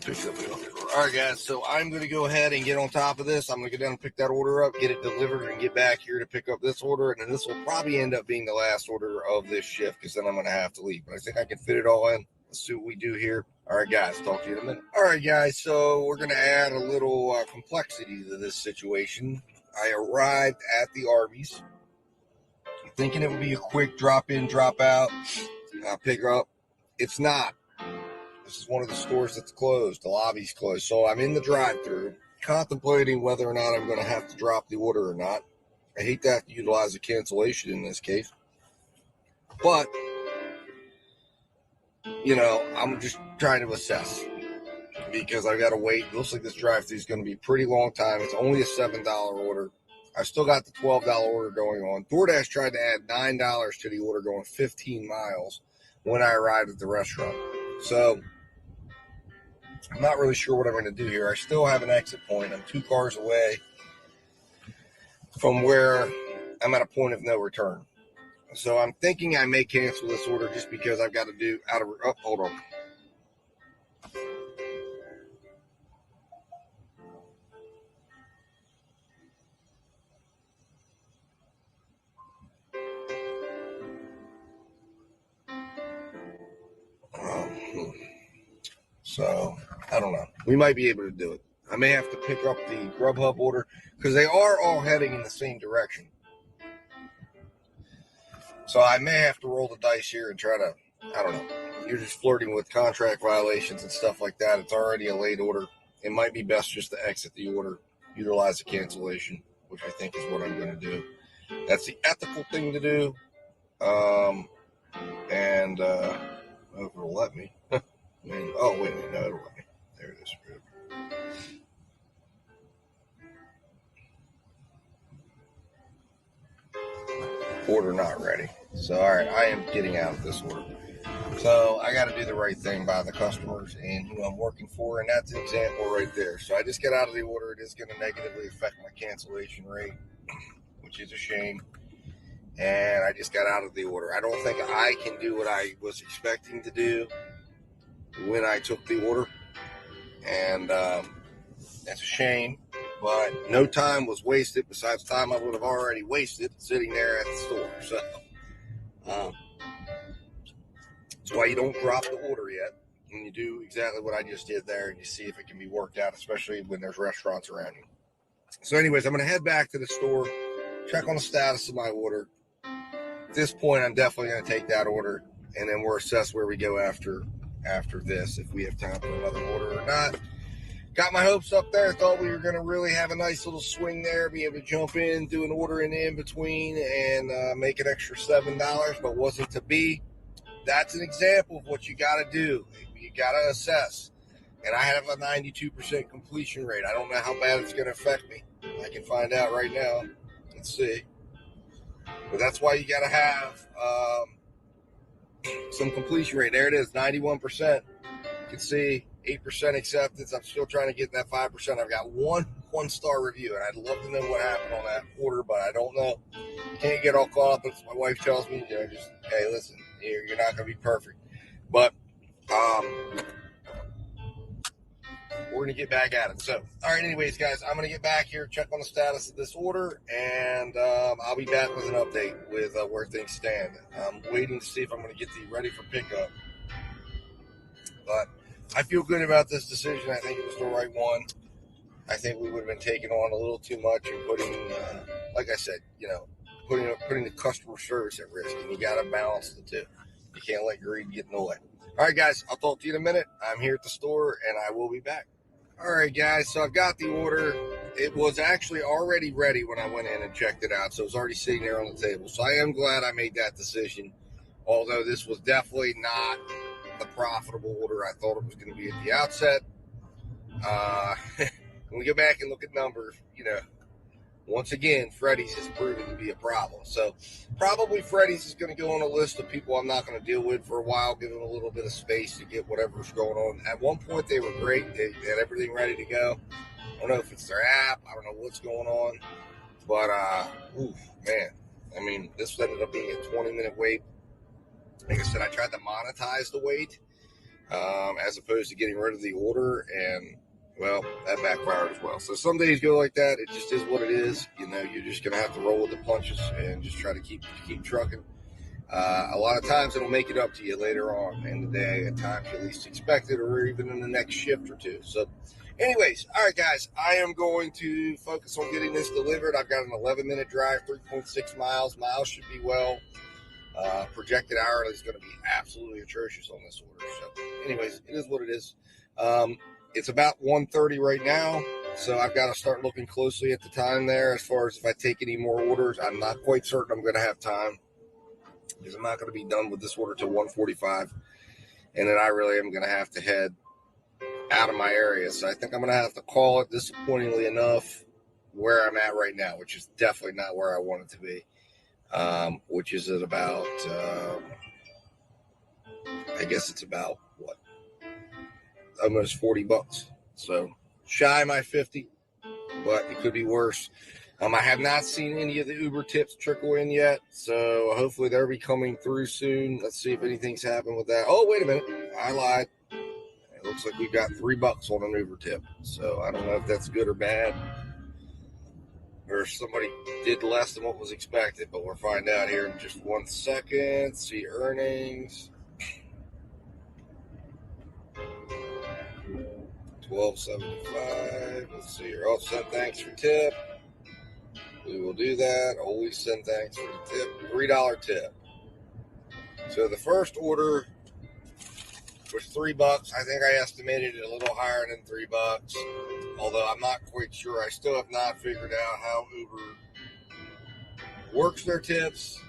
me pick up the order. All right, guys. So I'm going to go ahead and get on top of this. I'm going to go down and pick that order up, get it delivered, and get back here to pick up this order. And then this will probably end up being the last order of this shift because then I'm going to have to leave. But I think I can fit it all in. Let's see what we do here. All right, guys. Talk to you in a minute. All right, guys. So we're going to add a little complexity to this situation. I arrived at the Arby's thinking it would be a quick drop in, drop out, pick up. It's not. This is one of the stores that's closed. The lobby's closed. So I'm in the drive-thru contemplating whether or not I'm going to have to drop the order or not. I hate to have to utilize a cancellation in this case. But, you know, I'm just trying to assess because I got to wait. It looks like this drive-thru is going to be a pretty long time. It's only a $7 order. I've still got the $12 order going on. DoorDash tried to add $9 to the order going 15 miles when I arrived at the restaurant. So I'm not really sure what I'm going to do here. I still have an exit point. I'm 2 cars away from where I'm at a point of no return. So I'm thinking I may cancel this order just because I've got to do hold on. So I don't know. We might be able to do it. I may have to pick up the Grubhub order because they are all heading in the same direction. So I may have to roll the dice here and try to, I don't know. You're just flirting with contract violations and stuff like that. It's already a late order. It might be best just to exit the order, utilize a cancellation, which I think is what I'm going to do. That's the ethical thing to do. And I hope it'll let me. Oh, wait a minute. No, it'll let me. There it is. Order not ready. So, all right, I am getting out of this order. So, I got to do the right thing by the customers and who I'm working for, and that's an example right there. So, I just got out of the order. It is going to negatively affect my cancellation rate, which is a shame. And I just got out of the order. I don't think I can do what I was expecting to do when I took the order, and that's a shame, but no time was wasted besides time I would have already wasted sitting there at the store. So that's why you don't drop the order yet, and you do exactly what I just did there, and you see if it can be worked out, especially when there's restaurants around you. So anyways, I'm going to head back to the store, check on the status of my order. At this point, I'm definitely going to take that order, and then we'll assess where we go after this, if we have time for another order or not. Got my hopes up there. Thought we were going to really have a nice little swing there, be able to jump in, do an order in between, and make an extra $7, but wasn't to be. That's an example of what you got to do. You got to assess. And I have a 92% completion rate. I don't know how bad it's going to affect me. I can find out right now. Let's see. But that's why you got to have some completion rate. There it is, 91%. You can see 8% acceptance. I'm still trying to get that 5%. I've got one-star review, and I'd love to know what happened on that order, but I don't know. Can't get all caught up. As my wife tells me, just, hey, listen, you're not going to be perfect. But we're going to get back at it. So, all right, anyways, guys, I'm going to get back here, check on the status of this order, and I'll be back with an update with where things stand. I'm waiting to see if I'm going to get the ready for pickup. But I feel good about this decision. I think it was the right one. I think we would have been taking on a little too much and putting, like I said, putting the customer service at risk, and you got to balance the two. You can't let greed get in the way. All right, guys, I'll talk to you in a minute. I'm here at the store, and I will be back. All right, guys, so I've got the order. It was actually already ready when I went in and checked it out, so it was already sitting there on the table. So I am glad I made that decision, although this was definitely not the profitable order I thought it was going to be at the outset. When we go back and look at numbers, once again, Freddy's has proven to be a problem. So probably Freddy's is going to go on a list of people I'm not going to deal with for a while, give them a little bit of space to get whatever's going on. At one point, they were great. They had everything ready to go. I don't know if it's their app. I don't know what's going on. But, man, I mean, this ended up being a 20-minute wait. Like I said, I tried to monetize the wait. as opposed to getting rid of the order, and well, that backfired as well. So some days go like that. It just is what it is. You know, you're just gonna have to roll with the punches and just try to keep trucking. A lot of times it'll make it up to you later on in the day, at times you least expect it, or even in the next shift or two. So anyways, all right, guys, I am going to focus on getting this delivered. I've got an 11-minute drive, 3.6 miles. Miles should be well. Projected hourly is going to be absolutely atrocious on this order. So anyways, it is what it is. It's about 1:30 right now, so I've got to start looking closely at the time there as far as if I take any more orders. I'm not quite certain I'm going to have time, because I'm not going to be done with this order till 1:45, and then I really am going to have to head out of my area. So I think I'm going to have to call it, disappointingly enough, where I'm at right now, which is definitely not where I want it to be, which is at about, I guess it's about, what, almost $40. So shy of my 50, but it could be worse. I have not seen any of the Uber tips trickle in yet, so hopefully they'll be coming through soon. Let's see if anything's happened with that. Oh, wait a minute. I lied. It looks like we've got $3 on an Uber tip, so I don't know if that's good or bad, or if somebody did less than what was expected, but we'll find out here in just 1 second. See earnings. $12.75. Let's see here. Oh, send thanks for tip. We will do that. Always send thanks for the tip. $3 tip. So the first order was $3. I think I estimated it a little higher than $3. Although I'm not quite sure. I still have not figured out how Uber works their tips.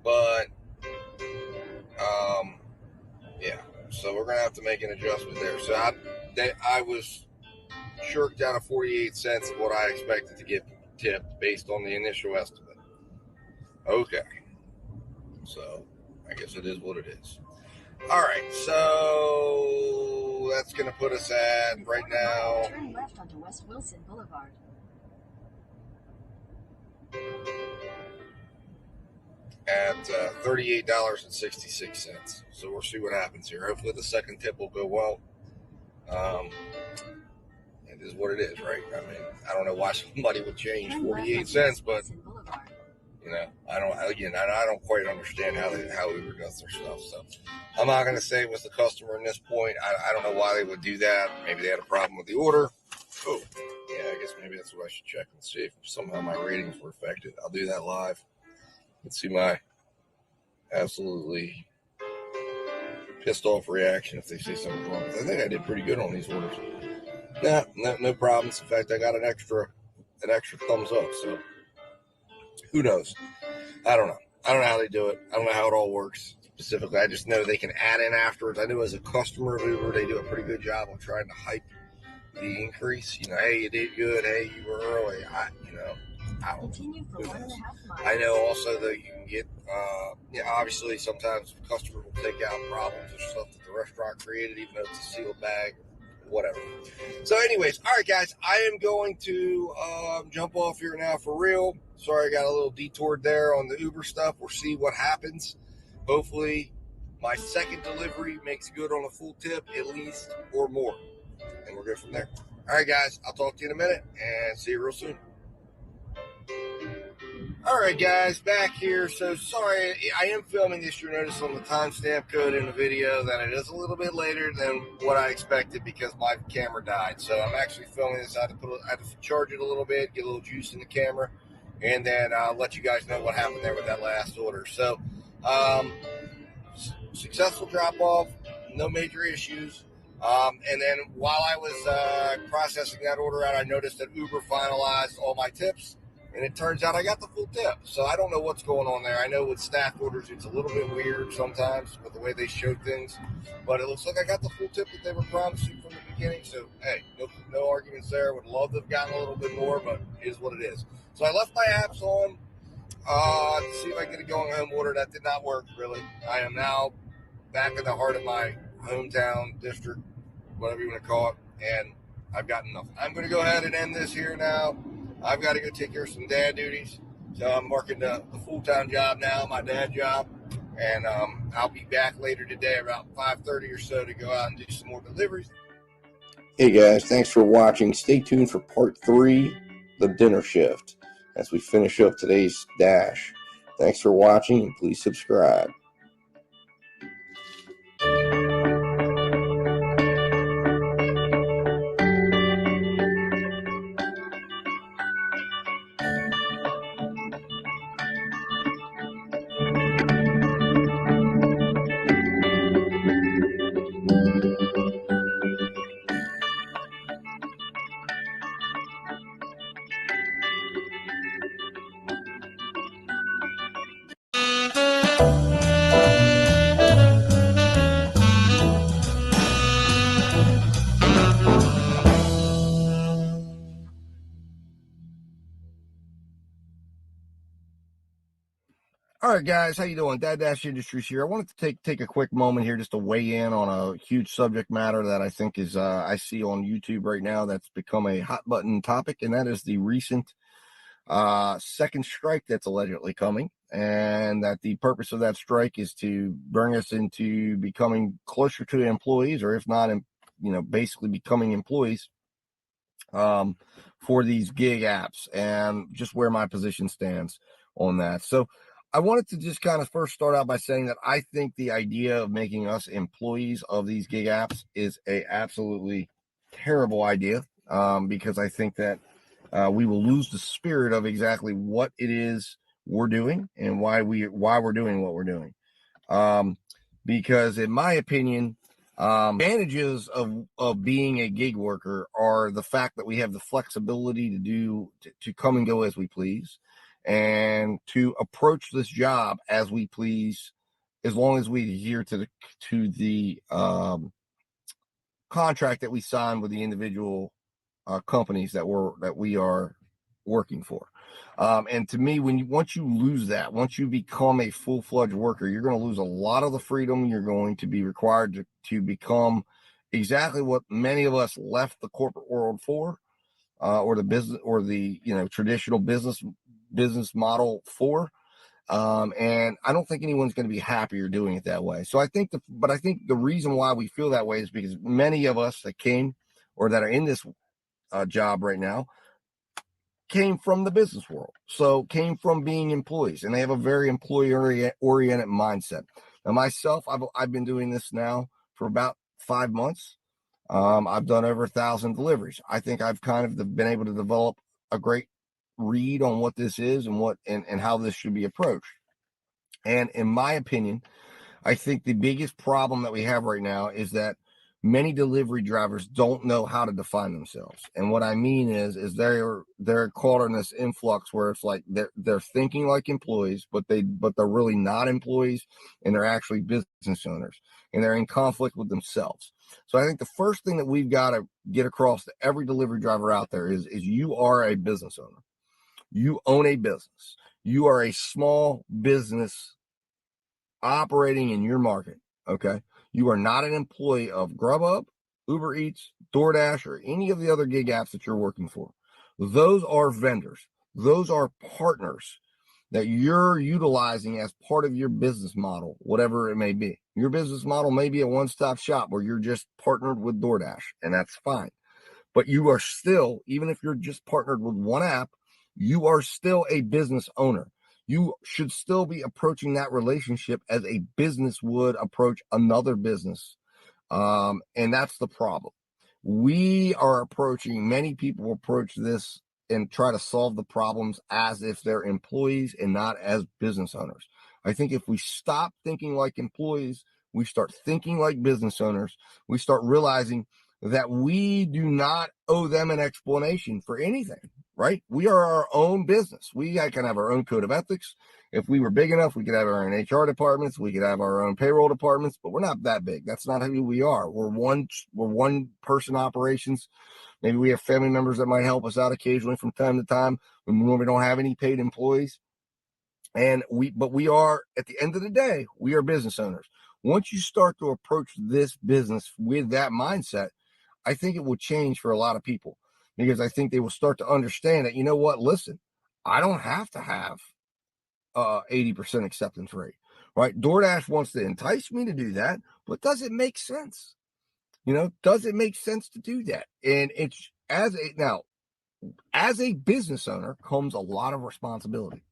But yeah. So we're gonna have to make an adjustment there. So I was shirked out of 48 cents of what I expected to get tipped based on the initial estimate. Okay. So I guess it is what it is. All right. So that's going to put us at right now. Turn left onto West Wilson Boulevard. At $38.66. So we'll see what happens here. Hopefully the second tip will go well. It is what it is, right? I mean, I don't know why somebody would change 48 cents, but you know, I don't quite understand how Uber does their stuff. So I'm not going to say it was the customer in this point. I don't know why they would do that. Maybe they had a problem with the order. Oh, yeah, I guess maybe that's what I should check and see if somehow my ratings were affected. I'll do that live. Let's see my absolutely pissed off reaction if they say something wrong. I think I did pretty good on these orders. No problems. In fact, I got an extra thumbs up. So who knows? I don't know. I don't know how they do it. I don't know how it all works specifically. I just know they can add in afterwards. I know as a customer of Uber, they do a pretty good job of trying to hype the increase. You know, hey, you did good. Hey, you were early. I don't know. I know also that you can get, obviously sometimes customers will take out problems or stuff that the restaurant created, even though it's a sealed bag, whatever. So anyways, all right, guys, I am going to jump off here now for real. Sorry, I got a little detoured there on the Uber stuff. We'll see what happens. Hopefully my second delivery makes good on a full tip at least or more. And we'll go from there. All right, guys, I'll talk to you in a minute and see you real soon. All right, guys, back here. So sorry, I am filming this. You'll notice on the timestamp code in the video that it is a little bit later than what I expected because my camera died. So I'm actually filming this. I had to charge it a little bit, get a little juice in the camera, and then I'll let you guys know what happened there with that last order. So successful drop-off, no major issues. And then while I was processing that order out, I noticed that Uber finalized all my tips. And it turns out I got the full tip. So I don't know what's going on there. I know with staff orders, it's a little bit weird sometimes with the way they show things. But it looks like I got the full tip that they were promising from the beginning. So, hey, no arguments there. Would love to have gotten a little bit more, but it is what it is. So I left my apps on to see if I can get a going home order. That did not work, really. I am now back in the heart of my hometown district, whatever you want to call it. And I've gotten nothing. I'm going to go ahead and end this here now. I've got to go take care of some dad duties. So I'm working the full-time job now, my dad job. And I'll be back later today about 5:30 or so to go out and do some more deliveries. Hey guys, thanks for watching. Stay tuned for part 3, the dinner shift, as we finish up today's dash. Thanks for watching, and please subscribe. All right, guys, how you doing? Dad Dash Industries here. I wanted to take a quick moment here just to weigh in on a huge subject matter that I think is I see on YouTube right now that's become a hot button topic, and that is the recent second strike that's allegedly coming, and that the purpose of that strike is to bring us into becoming closer to the employees, or if not, basically becoming employees for these gig apps, and just where my position stands on that. So I wanted to just kind of first start out by saying that I think the idea of making us employees of these gig apps is a absolutely terrible idea, because I think that we will lose the spirit of exactly what it is we're doing and why we're doing what we're doing. Because in my opinion, advantages of being a gig worker are the fact that we have the flexibility to come and go as we please, and to approach this job as we please, as long as we adhere to the contract that we sign with the individual companies that we are working for. And to me, once you lose that, once you become a full-fledged worker, you're going to lose a lot of the freedom. You're going to be required to become exactly what many of us left the corporate world for, or the business, or the traditional business model for. And I don't think anyone's going to be happier doing it that way. So I think the reason why we feel that way is because many of us that came, or that are in this job right now, came from the business world. So came from being employees, and they have a very employee oriented mindset. Now myself, I've been doing this now for about 5 months. I've done over 1,000 deliveries. I think I've kind of been able to develop a great read on what this is and how this should be approached. And in my opinion, I think the biggest problem that we have right now is that many delivery drivers don't know how to define themselves. And what I mean is they're caught in this influx where it's like they're thinking like employees, but they're really not employees, and they're actually business owners, and they're in conflict with themselves. So I think the first thing that we've got to get across to every delivery driver out there is you are a business owner. You own a business. You are a small business operating in your market. Okay. You are not an employee of Grubhub, Uber Eats, DoorDash, or any of the other gig apps that you're working for. Those are vendors. Those are partners that you're utilizing as part of your business model, whatever it may be. Your business model may be a one-stop shop where you're just partnered with DoorDash, and that's fine. But you are still, even if you're just partnered with one app, you are still a business owner. You should still be approaching that relationship as a business would approach another business. And that's the problem. Many people approach this and try to solve the problems as if they're employees and not as business owners. I think if we stop thinking like employees, we start thinking like business owners, we start realizing that we do not owe them an explanation for anything, right? We are our own business. We can have our own code of ethics. If we were big enough, we could have our own HR departments. We could have our own payroll departments, but we're not that big. That's not who we are. We're one person operations. Maybe we have family members that might help us out occasionally from time to time when we don't have any paid employees. But we are, at the end of the day, we are business owners. Once you start to approach this business with that mindset, I think it will change for a lot of people, because I think they will start to understand that, you know what, listen, I don't have to have 80% acceptance rate, right? DoorDash wants to entice me to do that, but does it make sense? Does it make sense to do that? And it's as a business owner comes a lot of responsibility.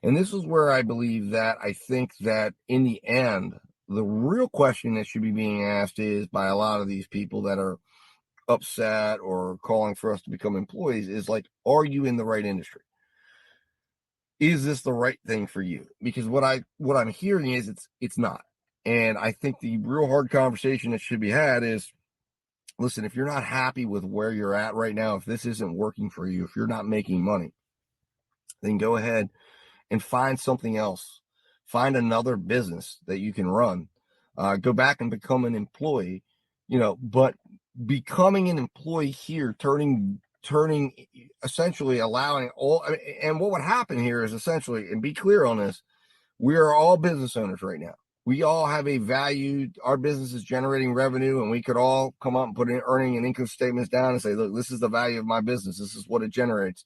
And this is where I believe that I think that in the end, the real question that should be being asked is by a lot of these people that are upset or calling for us to become employees is like, are you in the right industry? Is this the right thing for you? Because what I'm hearing is it's not. And I think the real hard conversation that should be had is, listen, if you're not happy with where you're at right now, if this isn't working for you, if you're not making money, then go ahead and find something else. Find another business that you can run. Go back and become an employee, but becoming an employee here, turning essentially allowing all, and what would happen here is essentially, and be clear on this, we are all business owners right now. We all have a value. Our business is generating revenue, and we could all come up and put in earning and income statements down and say, look, this is the value of my business. This is what it generates.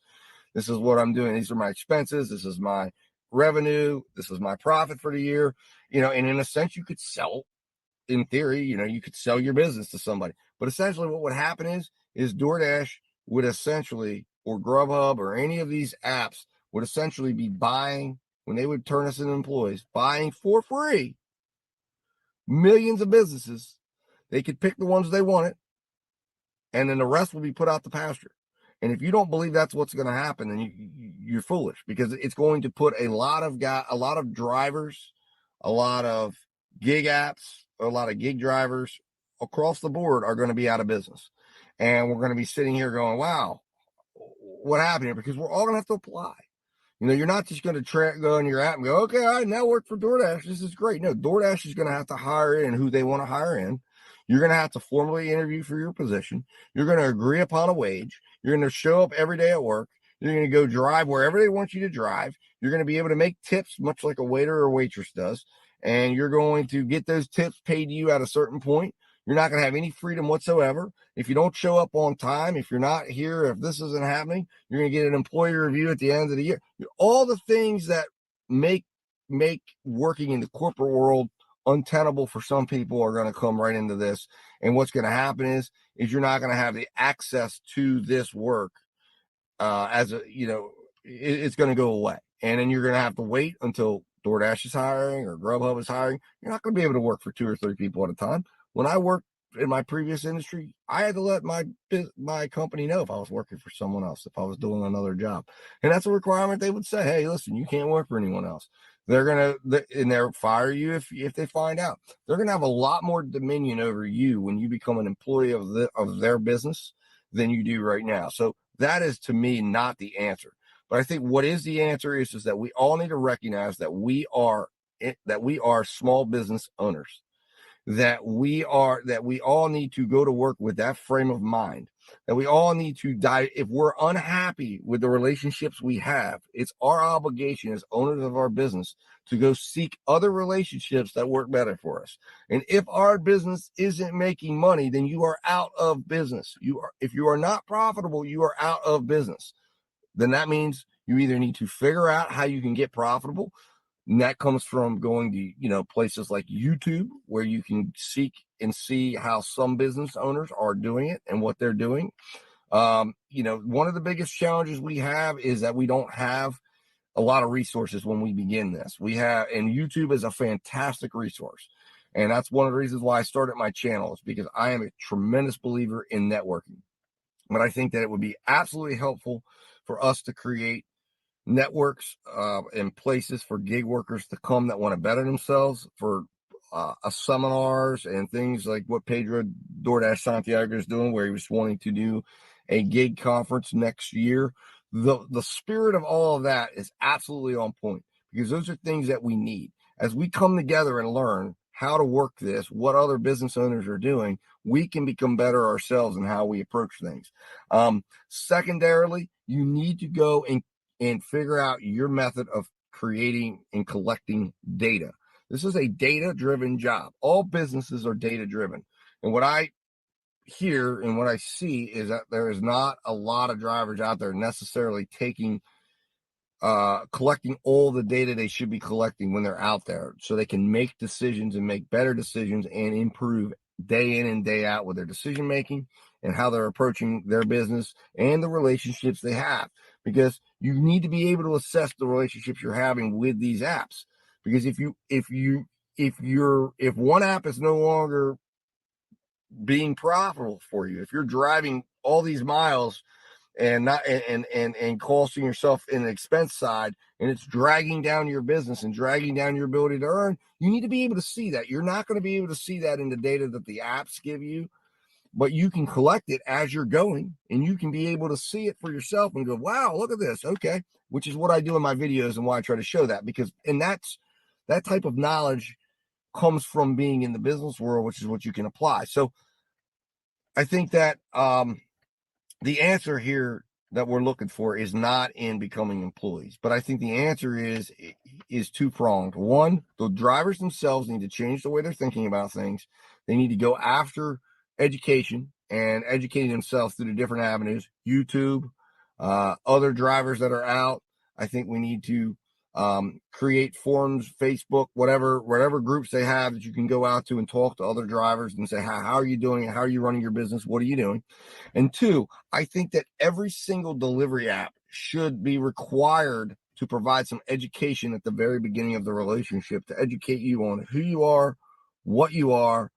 This is what I'm doing. These are my expenses. This is my revenue. This is my profit for the year. And in a sense, you could sell, in theory, you could sell your business to somebody. But essentially what would happen is DoorDash would essentially, or Grubhub or any of these apps would essentially be buying, when they would turn us into employees, buying for free millions of businesses. They could pick the ones they wanted, and then the rest will be put out to pasture. And if you don't believe that's what's going to happen, then you're foolish, because it's going to put a lot of drivers, a lot of gig apps, a lot of gig drivers across the board are going to be out of business. And we're going to be sitting here going, wow, what happened here? Because we're all going to have to apply. You're not just going to go in your app and go, okay, all right, now work for DoorDash. This is great. No, DoorDash is going to have to hire in who they want to hire in. You're going to have to formally interview for your position. You're going to agree upon a wage. You're going to show up every day at work. You're going to go drive wherever they want you to drive. You're going to be able to make tips, much like a waiter or waitress does. And you're going to get those tips paid to you at a certain point. You're not going to have any freedom whatsoever. If you don't show up on time, if you're not here, if this isn't happening, you're going to get an employee review at the end of the year. All the things that make working in the corporate world untenable for some people are going to come right into this. And what's going to happen is you're not going to have the access to this work it's going to go away. And then you're going to have to wait until DoorDash is hiring or Grubhub is hiring. You're not going to be able to work for 2 or 3 people at a time. When I worked in my previous industry, I had to let my company know if I was working for someone else, if I was doing another job. And that's a requirement. They would say, hey, listen, you can't work for anyone else. They'll fire you if they find out. They're going to have a lot more dominion over you when you become an employee of their business than you do right now. So that is, to me, not the answer. But I think what is the answer is that we all need to recognize that we are small business owners, that we all need to go to work with that frame of mind, that we all need to die. If we're unhappy with the relationships we have, it's our obligation as owners of our business to go seek other relationships that work better for us. And if our business isn't making money, then you are out of business. If you are not profitable, you are out of business. Then that means you either need to figure out how you can get profitable. And that comes from going to, places like YouTube, where you can seek and see how some business owners are doing it and what they're doing. One of the biggest challenges we have is that we don't have a lot of resources when we begin this. And YouTube is a fantastic resource. And that's one of the reasons why I started my channel, is because I am a tremendous believer in networking. But I think that it would be absolutely helpful for us to create networks and places for gig workers to come that want to better themselves, for seminars and things like what Pedro DoorDash Santiago is doing, where he was wanting to do a gig conference next year. The spirit of all of that is absolutely on point, because those are things that we need. As we come together and learn how to work this, what other business owners are doing, we can become better ourselves in how we approach things. Secondarily, you need to go and figure out your method of creating and collecting data. This is a data-driven job. All businesses are data-driven. And what I hear and what I see is that there is not a lot of drivers out there necessarily taking collecting all the data they should be collecting when they're out there, so they can make decisions and make better decisions and improve day in and day out with their decision making and how they're approaching their business and the relationships they have. Because you need to be able to assess the relationships you're having with these apps. Because if one app is no longer being profitable for you, if you're driving all these miles and not and costing yourself an expense side, and it's dragging down your business and dragging down your ability to earn, you need to be able to see that. You're not going to be able to see that in the data that the apps give you, but you can collect it as you're going, and you can be able to see it for yourself and go, wow, look at this. Okay. Which is what I do in my videos and why I try to show that, because, and that's, that type of knowledge comes from being in the business world, which is what you can apply. So I think that, the answer here that we're looking for is not in becoming employees, but I think the answer is two-pronged. One, the drivers themselves need to change the way they're thinking about things. They need to go after education and educating themselves through the different avenues, YouTube, other drivers that are out. I think we need to create forums, Facebook, whatever groups they have that you can go out to and talk to other drivers and say, how are you doing? How are you running your business? What are you doing? And two, I think that every single delivery app should be required to provide some education at the very beginning of the relationship, to educate you on who you are, what you're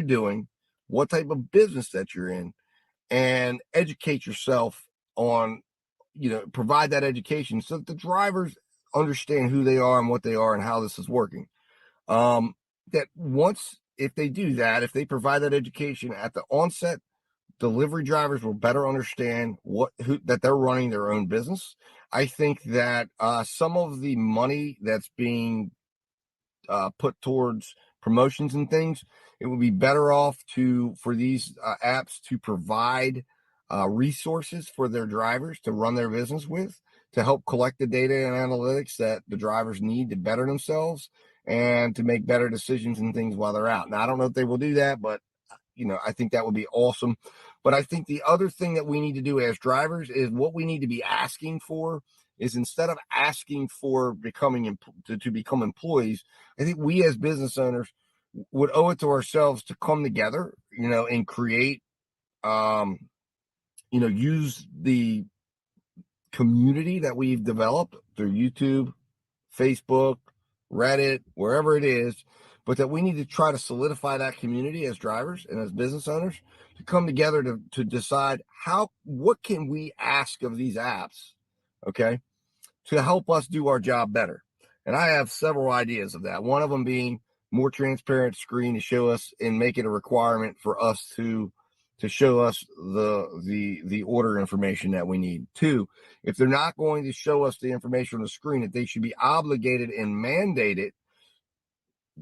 doing, what type of business that you're in, and educate yourself on, provide that education so that the drivers understand who they are and what they are and how this is working. That once, if they do that, if they provide that education at the onset, delivery drivers will better understand that they're running their own business. I think that some of the money that's being put towards promotions and things, it would be better off for these apps to provide resources for their drivers to run their business with, to help collect the data and analytics that the drivers need to better themselves and to make better decisions and things while they're out. Now, I don't know if they will do that, but I think that would be awesome. But I think the other thing that we need to do as drivers is what we need to be asking for is, instead of asking for to become employees, I think we as business owners would owe it to ourselves to come together, and create, use the community that we've developed through YouTube, Facebook, Reddit, wherever it is, but that we need to try to solidify that community as drivers and as business owners to come together to decide what can we ask of these apps, okay, to help us do our job better. And I have several ideas of that. One of them being more transparent screen to show us and make it a requirement for us to show us the order information that we need. Two, if they're not going to show us the information on the screen, that they should be obligated and mandated,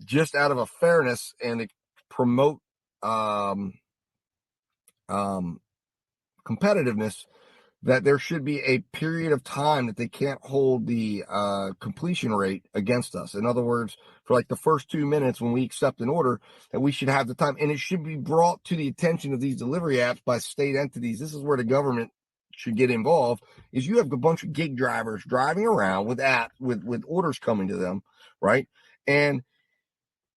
just out of a fairness and to promote competitiveness, that there should be a period of time that they can't hold the completion rate against us. In other words, for like the first 2 minutes when we accept an order, that we should have the time, and it should be brought to the attention of these delivery apps by state entities. This is where the government should get involved. Is you have a bunch of gig drivers driving around with with orders coming to them, right? And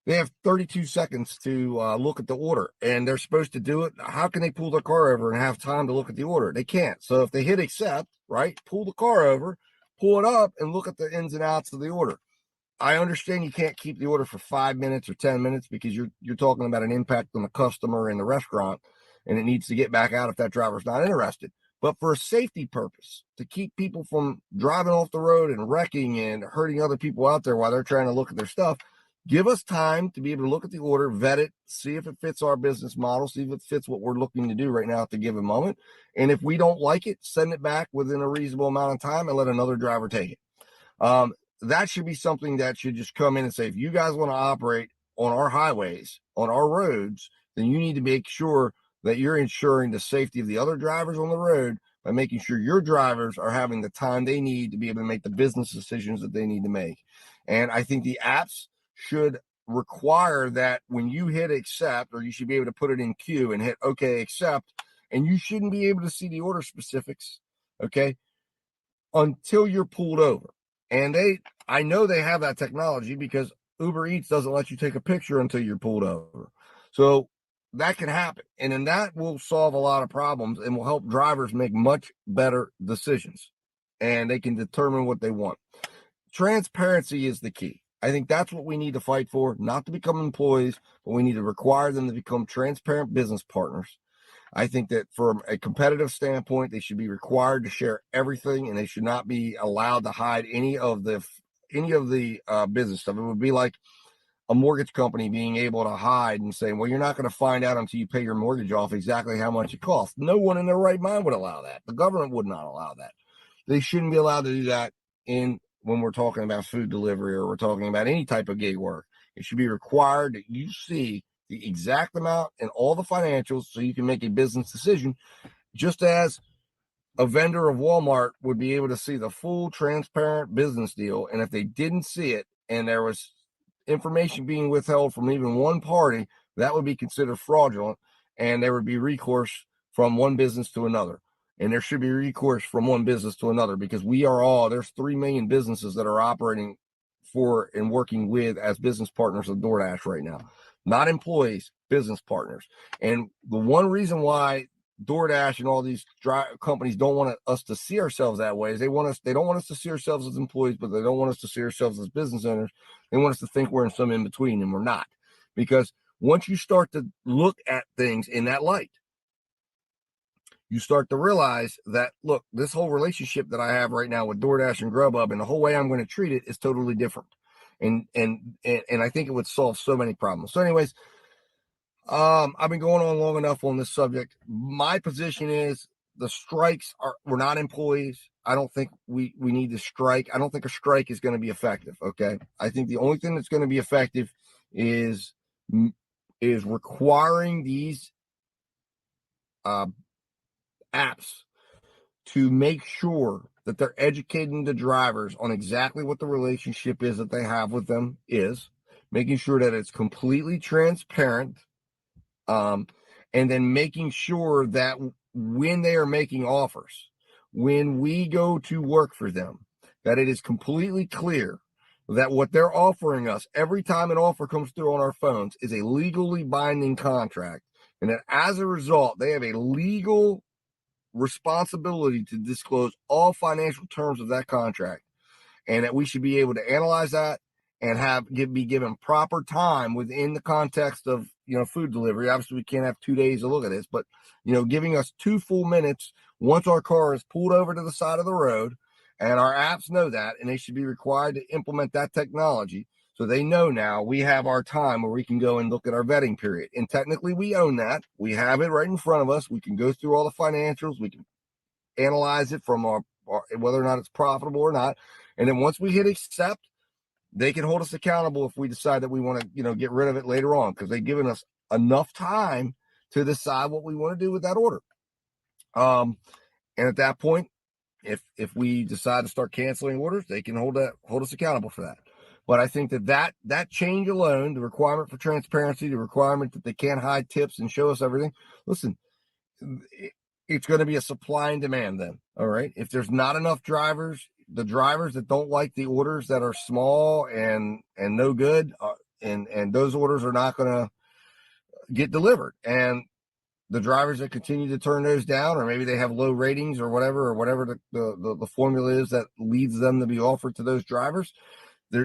they have 32 seconds to look at the order, and they're supposed to do it. How can they pull their car over and have time to look at the order? They can't. So if they hit accept, right, pull the car over, pull it up, and look at the ins and outs of the order. I understand you can't keep the order for 5 minutes or 10 minutes because you're talking about an impact on the customer in the restaurant, and it needs to get back out if that driver's not interested. But for a safety purpose, to keep people from driving off the road and wrecking and hurting other people out there while they're trying to look at their stuff, give us time to be able to look at the order, vet it, see if it fits our business model, see if it fits what we're looking to do right now at the given moment. And if we don't like it, send it back within a reasonable amount of time and let another driver take it. That should be something that should just come in and say, if you guys want to operate on our highways, on our roads, then you need to make sure that you're ensuring the safety of the other drivers on the road by making sure your drivers are having the time they need to be able to make the business decisions that they need to make. And I think the apps should require that when you hit accept, or you should be able to put it in queue and hit okay, accept, and you shouldn't be able to see the order specifics, okay? until you're pulled over. And I know they have that technology because Uber Eats doesn't let you take a picture until you're pulled over. So that can happen. And then that will solve a lot of problems and will help drivers make much better decisions. And they can determine what they want. Transparency is the key. I think that's what we need to fight for, not to become employees, but we need to require them to become transparent business partners. I think that from a competitive standpoint, they should be required to share everything, and they should not be allowed to hide any of the business stuff. It would be like a mortgage company being able to hide and say, well, you're not going to find out until you pay your mortgage off exactly how much it costs. No one in their right mind would allow that. The government would not allow that. They shouldn't be allowed to do that when we're talking about food delivery or we're talking about any type of gig work. It should be required that you see the exact amount and all the financials so you can make a business decision, just as a vendor of Walmart would be able to see the full transparent business deal. And if they didn't see it and there was information being withheld from even one party, that would be considered fraudulent, and there would be recourse from one business to another. And there should be recourse from one business to another, because there's 3 million businesses that are operating for and working with as business partners of DoorDash right now, not employees, business partners. And the one reason why DoorDash and all these companies don't want us to see ourselves that way is they don't want us to see ourselves as employees, but they don't want us to see ourselves as business owners. They want us to think we're in some in between, and we're not. Because once you start to look at things in that light, you start to realize that, look, this whole relationship that I have right now with DoorDash and Grubhub and the whole way I'm going to treat it is totally different. And I think it would solve so many problems. So anyways, I've been going on long enough on this subject. My position is the strikes we're not employees. I don't think we need to strike. I don't think a strike is going to be effective. Okay. I think the only thing that's going to be effective is requiring these apps to make sure that they're educating the drivers on exactly what the relationship is that they have with them, is making sure that it's completely transparent. And then making sure that when they are making offers, when we go to work for them, that it is completely clear that what they're offering us every time an offer comes through on our phones is a legally binding contract. And that as a result, they have a legal responsibility to disclose all financial terms of that contract. And that we should be able to analyze that and be given proper time within the context of, food delivery. Obviously, we can't have 2 days to look at this, but, giving us 2 full minutes once our car is pulled over to the side of the road, and our apps know that, and they should be required to implement that technology. So they know now we have our time where we can go and look at our vetting period. And technically we own that. We have it right in front of us. We can go through all the financials. We can analyze it from our whether or not it's profitable or not. And then once we hit accept, they can hold us accountable if we decide that we want to, get rid of it later on, because they've given us enough time to decide what we want to do with that order. And at that point, if we decide to start canceling orders, they can hold us accountable for that. But I think that change alone, the requirement for transparency, the requirement that they can't hide tips and show us everything. Listen, it's going to be a supply and demand then. All right. If there's not enough drivers, the drivers that don't like the orders that are small and no good, and those orders are not going to get delivered. And the drivers that continue to turn those down, or maybe they have low ratings or whatever the formula is that leads them to be offered to those drivers,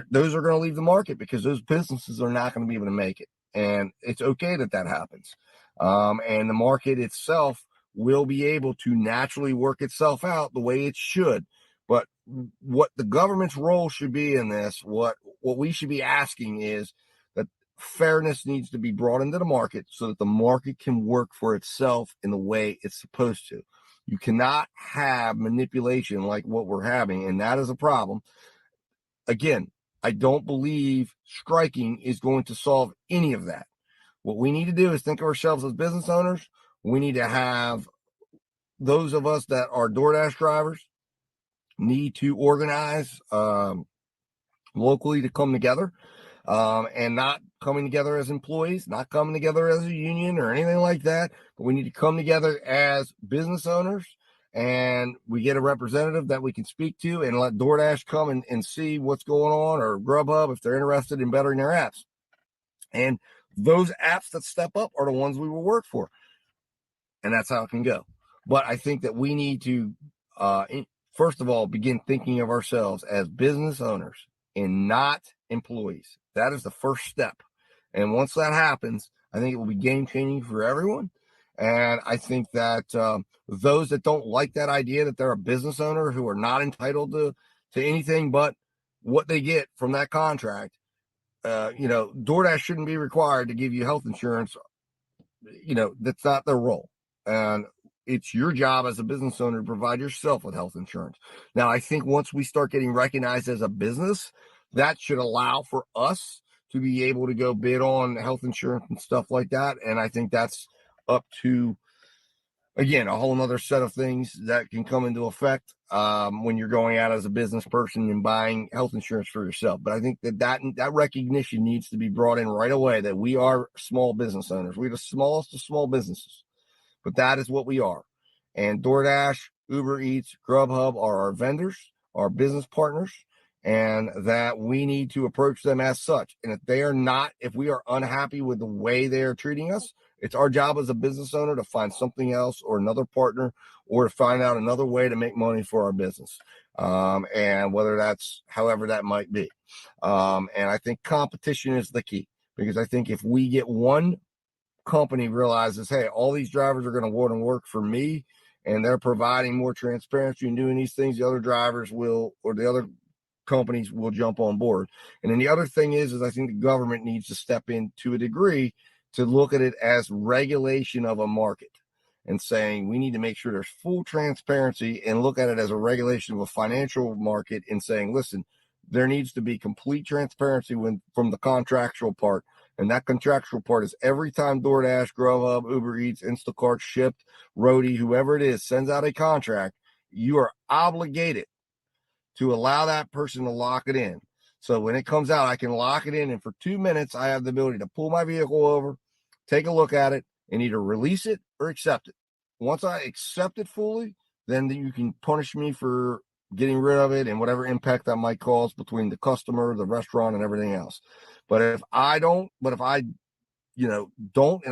those are going to leave the market, because those businesses are not going to be able to make it. And it's okay that happens. And the market itself will be able to naturally work itself out the way it should. But what the government's role should be in this, what we should be asking is that fairness needs to be brought into the market so that the market can work for itself in the way it's supposed to. You cannot have manipulation like what we're having, and that is a problem. Again, I don't believe striking is going to solve any of that. What we need to do is think of ourselves as business owners. We need to have those of us that are DoorDash drivers need to organize locally to come together, and not coming together as employees, not coming together as a union or anything like that. But we need to come together as business owners, and we get a representative that we can speak to and let DoorDash come and see what's going on, or Grubhub if they're interested in bettering their apps. And those apps that step up are the ones we will work for. And that's how it can go. But I think that we need to, first of all, begin thinking of ourselves as business owners and not employees. That is the first step. And once that happens, I think it will be game changing for everyone. And I think that those that don't like that idea that they're a business owner who are not entitled to anything but what they get from that contract, DoorDash shouldn't be required to give you health insurance. That's not their role. And it's your job as a business owner to provide yourself with health insurance. Now, I think once we start getting recognized as a business, that should allow for us to be able to go bid on health insurance and stuff like that. And I think that's up to, again, a whole nother set of things that can come into effect when you're going out as a business person and buying health insurance for yourself. But I think that recognition needs to be brought in right away, that we are small business owners. We're the smallest of small businesses, but that is what we are. And DoorDash, Uber Eats, Grubhub are our vendors, our business partners, and that we need to approach them as such. And if we are unhappy with the way they are treating us, it's our job as a business owner to find something else or another partner, or to find out another way to make money for our business. And whether that's however that might be. And I think competition is the key, because I think if we get one company realizes, hey, all these drivers are going to want to work for me, and they're providing more transparency and doing these things, the other drivers will, or the other companies will jump on board. And then the other thing is I think the government needs to step in to a degree to look at it as regulation of a market, and saying we need to make sure there's full transparency, and look at it as a regulation of a financial market, and saying, listen, there needs to be complete transparency from the contractual part. And that contractual part is every time DoorDash, Grubhub, Uber Eats, Instacart, Shipt, Roadie, whoever it is, sends out a contract, you are obligated to allow that person to lock it in. So when it comes out, I can lock it in, and for 2 minutes, I have the ability to pull my vehicle over, take a look at it, and either release it or accept it. Once I accept it fully, then you can punish me for getting rid of it and whatever impact that might cause between the customer, the restaurant, and everything else. But if I don't and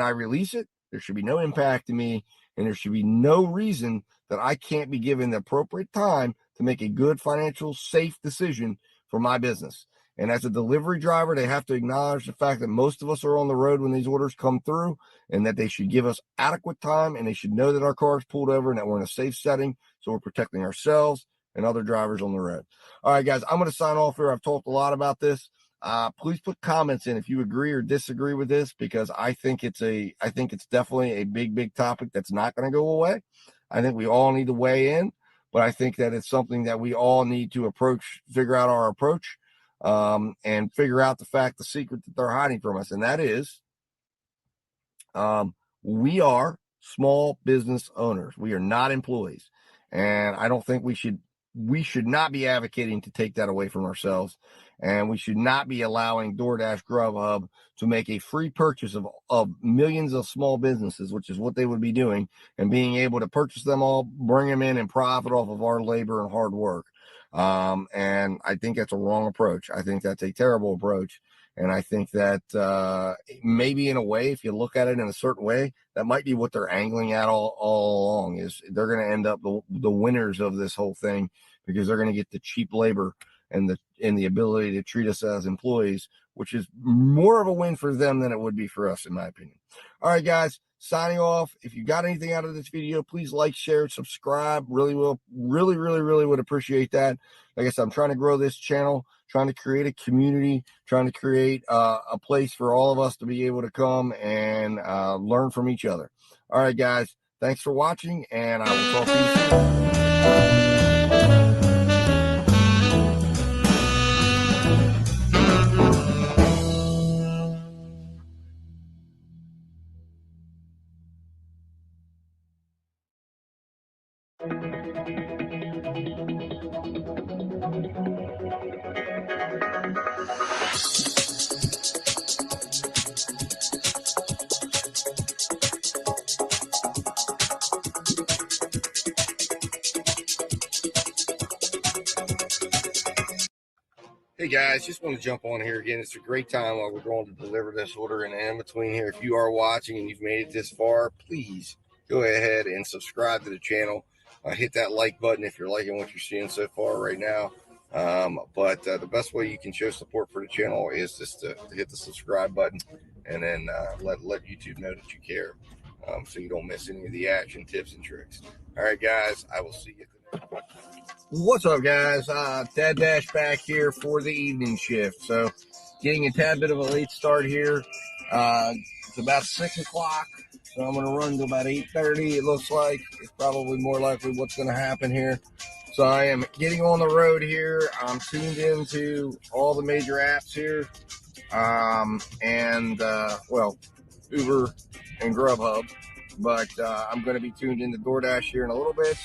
I release it, there should be no impact to me, and there should be no reason that I can't be given the appropriate time to make a good financial, safe decision for my business. And as a delivery driver, they have to acknowledge the fact that most of us are on the road when these orders come through, and that they should give us adequate time, and they should know that our car is pulled over and that we're in a safe setting, so we're protecting ourselves and other drivers on the road. All right, guys, I'm going to sign off here. I've talked a lot about this. Please put comments in if you agree or disagree with this, because I think it's definitely a big topic that's not going to go away. I think we all need to weigh in, but I think that it's something that we all need to figure out our approach, and figure out the secret that they're hiding from us. And that is, we are small business owners. We are not employees. And I don't think we should not be advocating to take that away from ourselves. And we should not be allowing DoorDash, Grubhub to make a free purchase of millions of small businesses, which is what they would be doing, and being able to purchase them all, bring them in, and profit off of our labor and hard work. And I think that's a wrong approach. I think that's a terrible approach. And I think that maybe in a way, if you look at it in a certain way, that might be what they're angling at all along, is they're going to end up the winners of this whole thing, because they're going to get the cheap labor and the ability to treat us as employees, which is more of a win for them than it would be for us, in my opinion. All right, guys, signing off. If you got anything out of this video, please like, share, subscribe. Really would appreciate that. Like I said, I'm trying to grow this channel, trying to create a community, trying to create a place for all of us to be able to come and learn from each other. All right, guys, thanks for watching, and I will talk to you soon. Hey guys, just want to jump on here again. It's a great time while we're going to deliver this order, and in between here, if you are watching and you've made it this far, please go ahead and subscribe to the channel. Hit that like button if you're liking what you're seeing so far right now. But the best way you can show support for the channel is just to hit the subscribe button, and then let YouTube know that you care, so you don't miss any of the action, tips, and tricks. All right, guys, I will see you today. What's up, guys? Dad Dash back here for the evening shift. So getting a tad bit of a late start here. It's about 6 o'clock, so I'm going to run to about 8:30. It looks like it's probably more likely what's going to happen here. So I am getting on the road here. I'm tuned into all the major apps here, well, Uber and Grubhub. But I'm going to be tuned into DoorDash here in a little bit.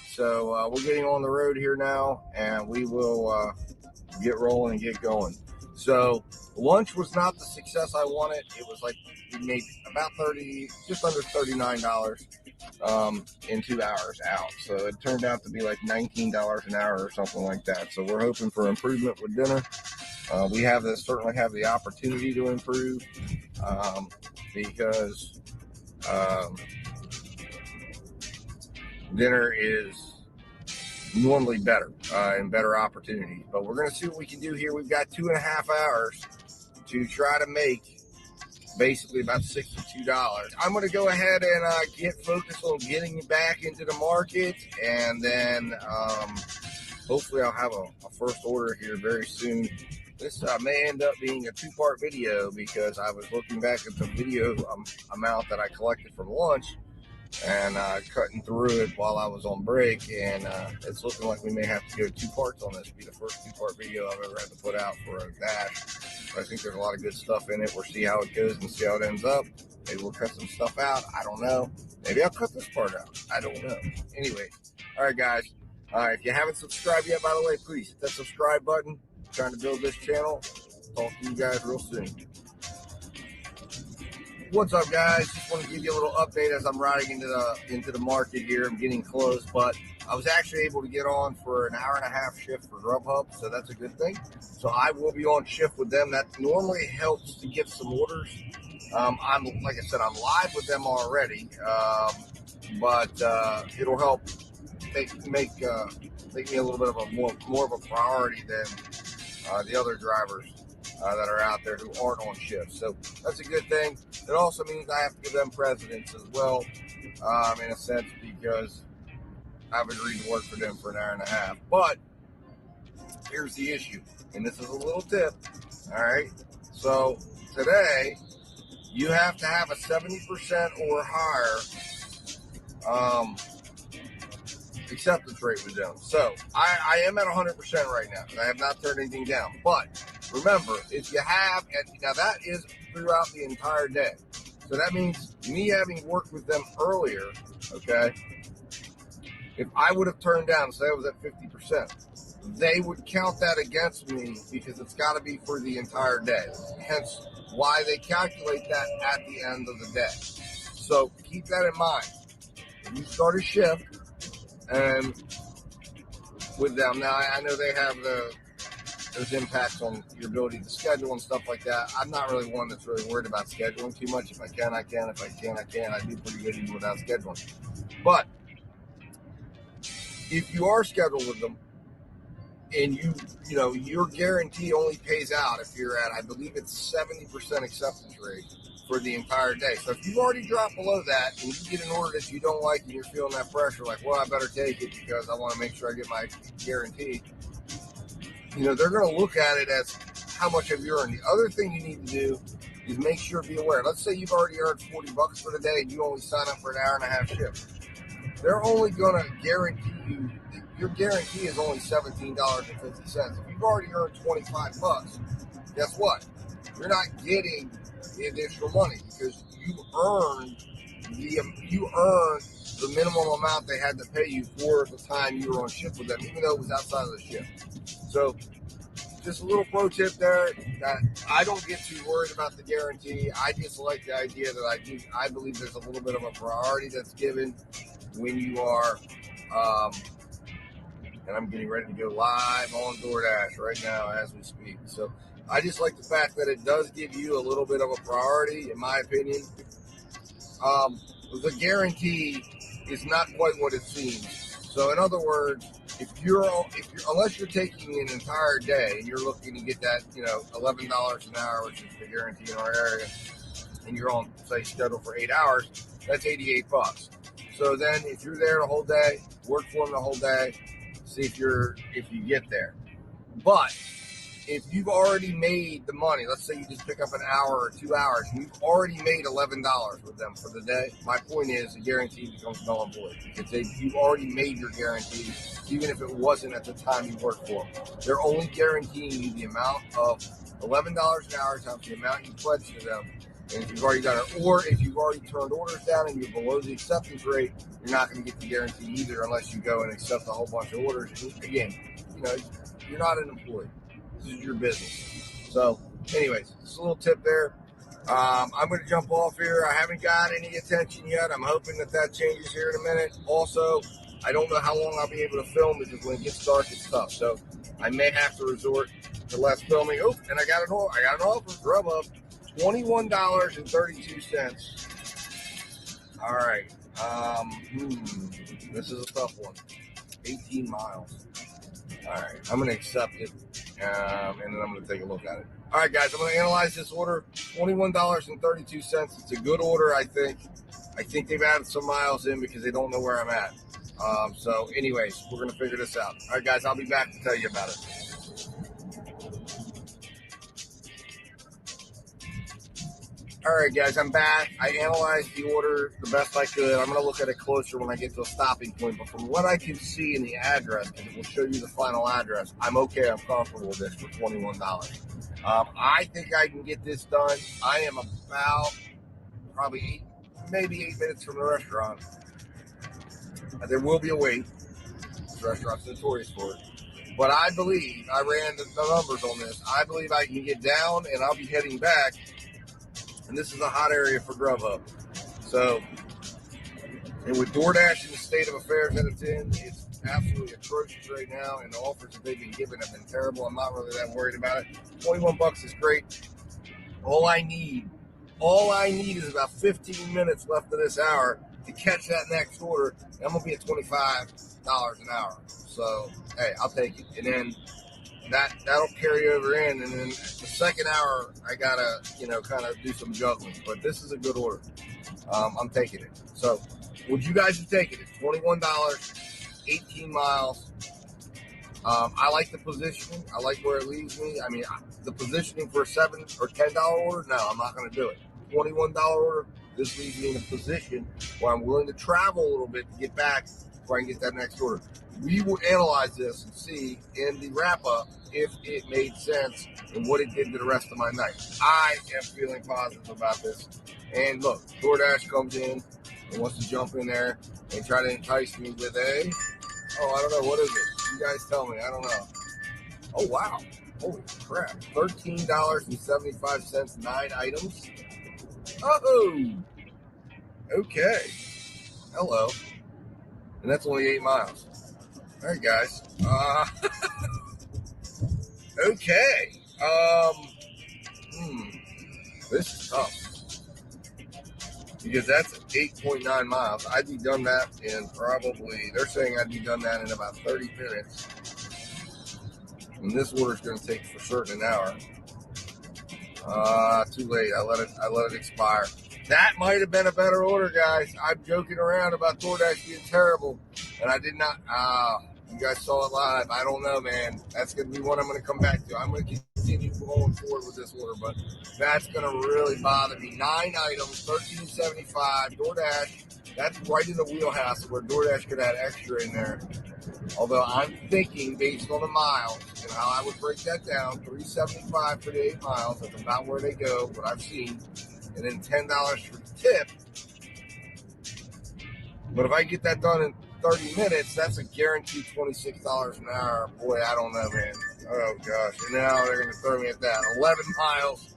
So we're getting on the road here now, and we will get rolling and get going. So lunch was not the success I wanted. It was like we made about just under $39 in 2 hours out. So it turned out to be like $19 an hour or something like that. So we're hoping for improvement with dinner. We certainly have the opportunity to improve because dinner is normally better and better opportunities. But we're going to see what we can do here. We've got 2.5 hours to try to make basically about $62. I'm going to go ahead and get focused on getting back into the market, and then hopefully I'll have a first order here very soon. This may end up being a 2-part video because I was looking back at the video amount that I collected from lunch and cutting through it while I was on break, and it's looking like we may have to go 2 parts on this. It'll be the first 2-part video I've ever had to put out for a dash. But I think there's a lot of good stuff in it. We'll see how it goes and see how it ends up. Maybe we'll cut some stuff out. I don't know. Maybe I'll cut this part out. I don't know. Anyway, all right, guys. If you haven't subscribed yet, by the way, please hit that subscribe button. I'm trying to build this channel. Talk to you guys real soon. What's up, guys? Just want to give you a little update as I'm riding into the market here. I'm getting close, but I was actually able to get on for an 1.5-hour shift for Grubhub, so that's a good thing. So I will be on shift with them. That normally helps to get some orders. Like I said, I'm live with them already, but it'll help make me a little bit of a more of a priority than the other drivers that are out there who aren't on shift. So that's a good thing. It also means I have to give them precedence as well, in a sense, because I've agreed to work for them for an 1.5 hours. But here's the issue, and this is a little tip. All right. So today you have to have a 70% or higher acceptance rate with them. So I am at 100% right now, and I have not turned anything down. But remember, if you have, now that is throughout the entire day. So that means me having worked with them earlier, okay, if I would have turned down, say I was at 50%, they would count that against me because it's got to be for the entire day. Hence why they calculate that at the end of the day. So keep that in mind. If you start a shift, and with them, now I know they have those impacts on your ability to schedule and stuff like that. I'm not really one that's really worried about scheduling too much. If I can, I can. If I can, I can. I do pretty good even without scheduling. But if you are scheduled with them and your guarantee only pays out if you're at, I believe it's 70% acceptance rate for the entire day. So if you've already dropped below that and you get an order that you don't like and you're feeling that pressure, like, well, I better take it because I want to make sure I get my guarantee, they're going to look at it as how much have you earned. The other thing you need to do is make sure, be aware. Let's say you've already earned $40 for the day and you only sign up for an 1.5-hour shift. They're only going to guarantee you, your guarantee is only $17.50. If you've already earned $25, guess what? You're not getting the additional money because you earned the minimum amount they had to pay you for the time you were on shift with them, even though it was outside of the shift. So just a little pro tip there, that I don't get too worried about the guarantee. I just like the idea that I believe there's a little bit of a priority that's given when you are and I'm getting ready to go live on DoorDash right now as we speak. So I just like the fact that it does give you a little bit of a priority, in my opinion. The guarantee is not quite what it seems. So in other words, unless you're taking an entire day and you're looking to get that, $11 an hour, which is the guarantee in our area, and you're on, say, schedule for 8 hours, that's $88. So then if you're there the whole day, work for them the whole day, see if you get there. But if you've already made the money, let's say you just pick up an hour or 2 hours, and you've already made $11 with them for the day, my point is the guarantee becomes null and void. You've already made your guarantee, even if it wasn't at the time you worked for them. They're only guaranteeing you the amount of $11 an hour times the amount you pledged to them. And if you've already done it, or if you've already turned orders down and you're below the acceptance rate, you're not going to get the guarantee either unless you go and accept a whole bunch of orders. And again, you're not an employee. This is your business. So, anyways, just a little tip there. I'm going to jump off here. I haven't got any attention yet. I'm hoping that changes here in a minute. Also, I don't know how long I'll be able to film because when it gets dark, it's tough. So, I may have to resort to less filming. Oh, and I got an offer. Grubhub. $21.32. All right. This is a tough one. 18 miles. All right. I'm going to accept it, and then I'm going to take a look at it. All right, guys. I'm going to analyze this order. $21.32. It's a good order, I think. I think they've added some miles in because they don't know where I'm at. So, anyways, we're going to figure this out. All right, guys. I'll be back to tell you about it. All right, guys, I'm back. I analyzed the order the best I could. I'm going to look at it closer when I get to a stopping point. But from what I can see in the address, because it will show you the final address, I'm okay. I'm comfortable with this for $21. I think I can get this done. I am about probably maybe 8 minutes from the restaurant. There will be a wait. This restaurant's notorious for it. But I believe, I ran the numbers on this. I believe I can get down, and I'll be heading back. And this is a hot area for Grubhub. So, and with DoorDash in the state of affairs that it's in, it's absolutely atrocious right now. And the offers that they've been given have been terrible. I'm not really that worried about it. $21 is great. All I need is about 15 minutes left of this hour to catch that next order. And I'm going to be at $25 an hour. So, hey, I'll take it. And then that'll carry over in, and then the second hour I gotta kind of do some juggling, but this is a good order. I'm taking it. So would you guys have taken it? $21, 18 miles. I like the positioning. I like where it leaves me. I mean, the positioning for a $7 or $10 order, no, I'm not going to do it. $21 order, this leaves me in a position where I'm willing to travel a little bit to get back before I can get that next order. We will analyze this and see in the wrap-up if it made sense and what it did to the rest of my night. I am feeling positive about this. And look, DoorDash comes in and wants to jump in there and try to entice me with I don't know, what is it? You guys tell me. I don't know. Oh, wow. Holy crap. $13.75, 9 items. Uh-oh. Okay. Hello. And that's only 8 miles. All right, guys. Okay. This is tough. Because that's 8.9 miles. I'd be done that in they're saying I'd be done that in about 30 minutes. And this order's going to take for certain an hour. Too late. I let it expire. That might have been a better order, guys. I'm joking around about DoorDash being terrible. And I did not. You guys saw it live. I don't know, man. That's going to be one I'm going to come back to. I'm going to continue going forward with this order, but that's going to really bother me. 9 items, $13.75. DoorDash, that's right in the wheelhouse where DoorDash could add extra in there. Although I'm thinking, based on the miles and how I would break that down, $3.75 for the 8 miles. That's about where they go, what I've seen. And then $10 for the tip. But if I get that done in 30 minutes, that's a guaranteed $26 an hour. Boy, I don't know, man. Oh, gosh. And now they're going to throw me at that. 11 miles,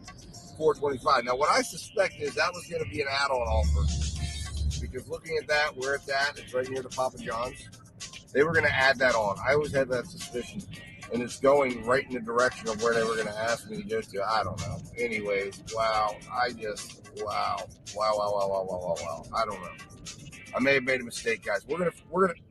$4.25. Now, what I suspect is that was going to be an add-on offer. Because looking at that, where it's at, it's right near the Papa John's. they were going to add that on. I always had that suspicion, and it's going right in the direction of where they were going to ask me to go to. I don't know. Anyways, wow. Wow. I don't know. I may have made a mistake, guys.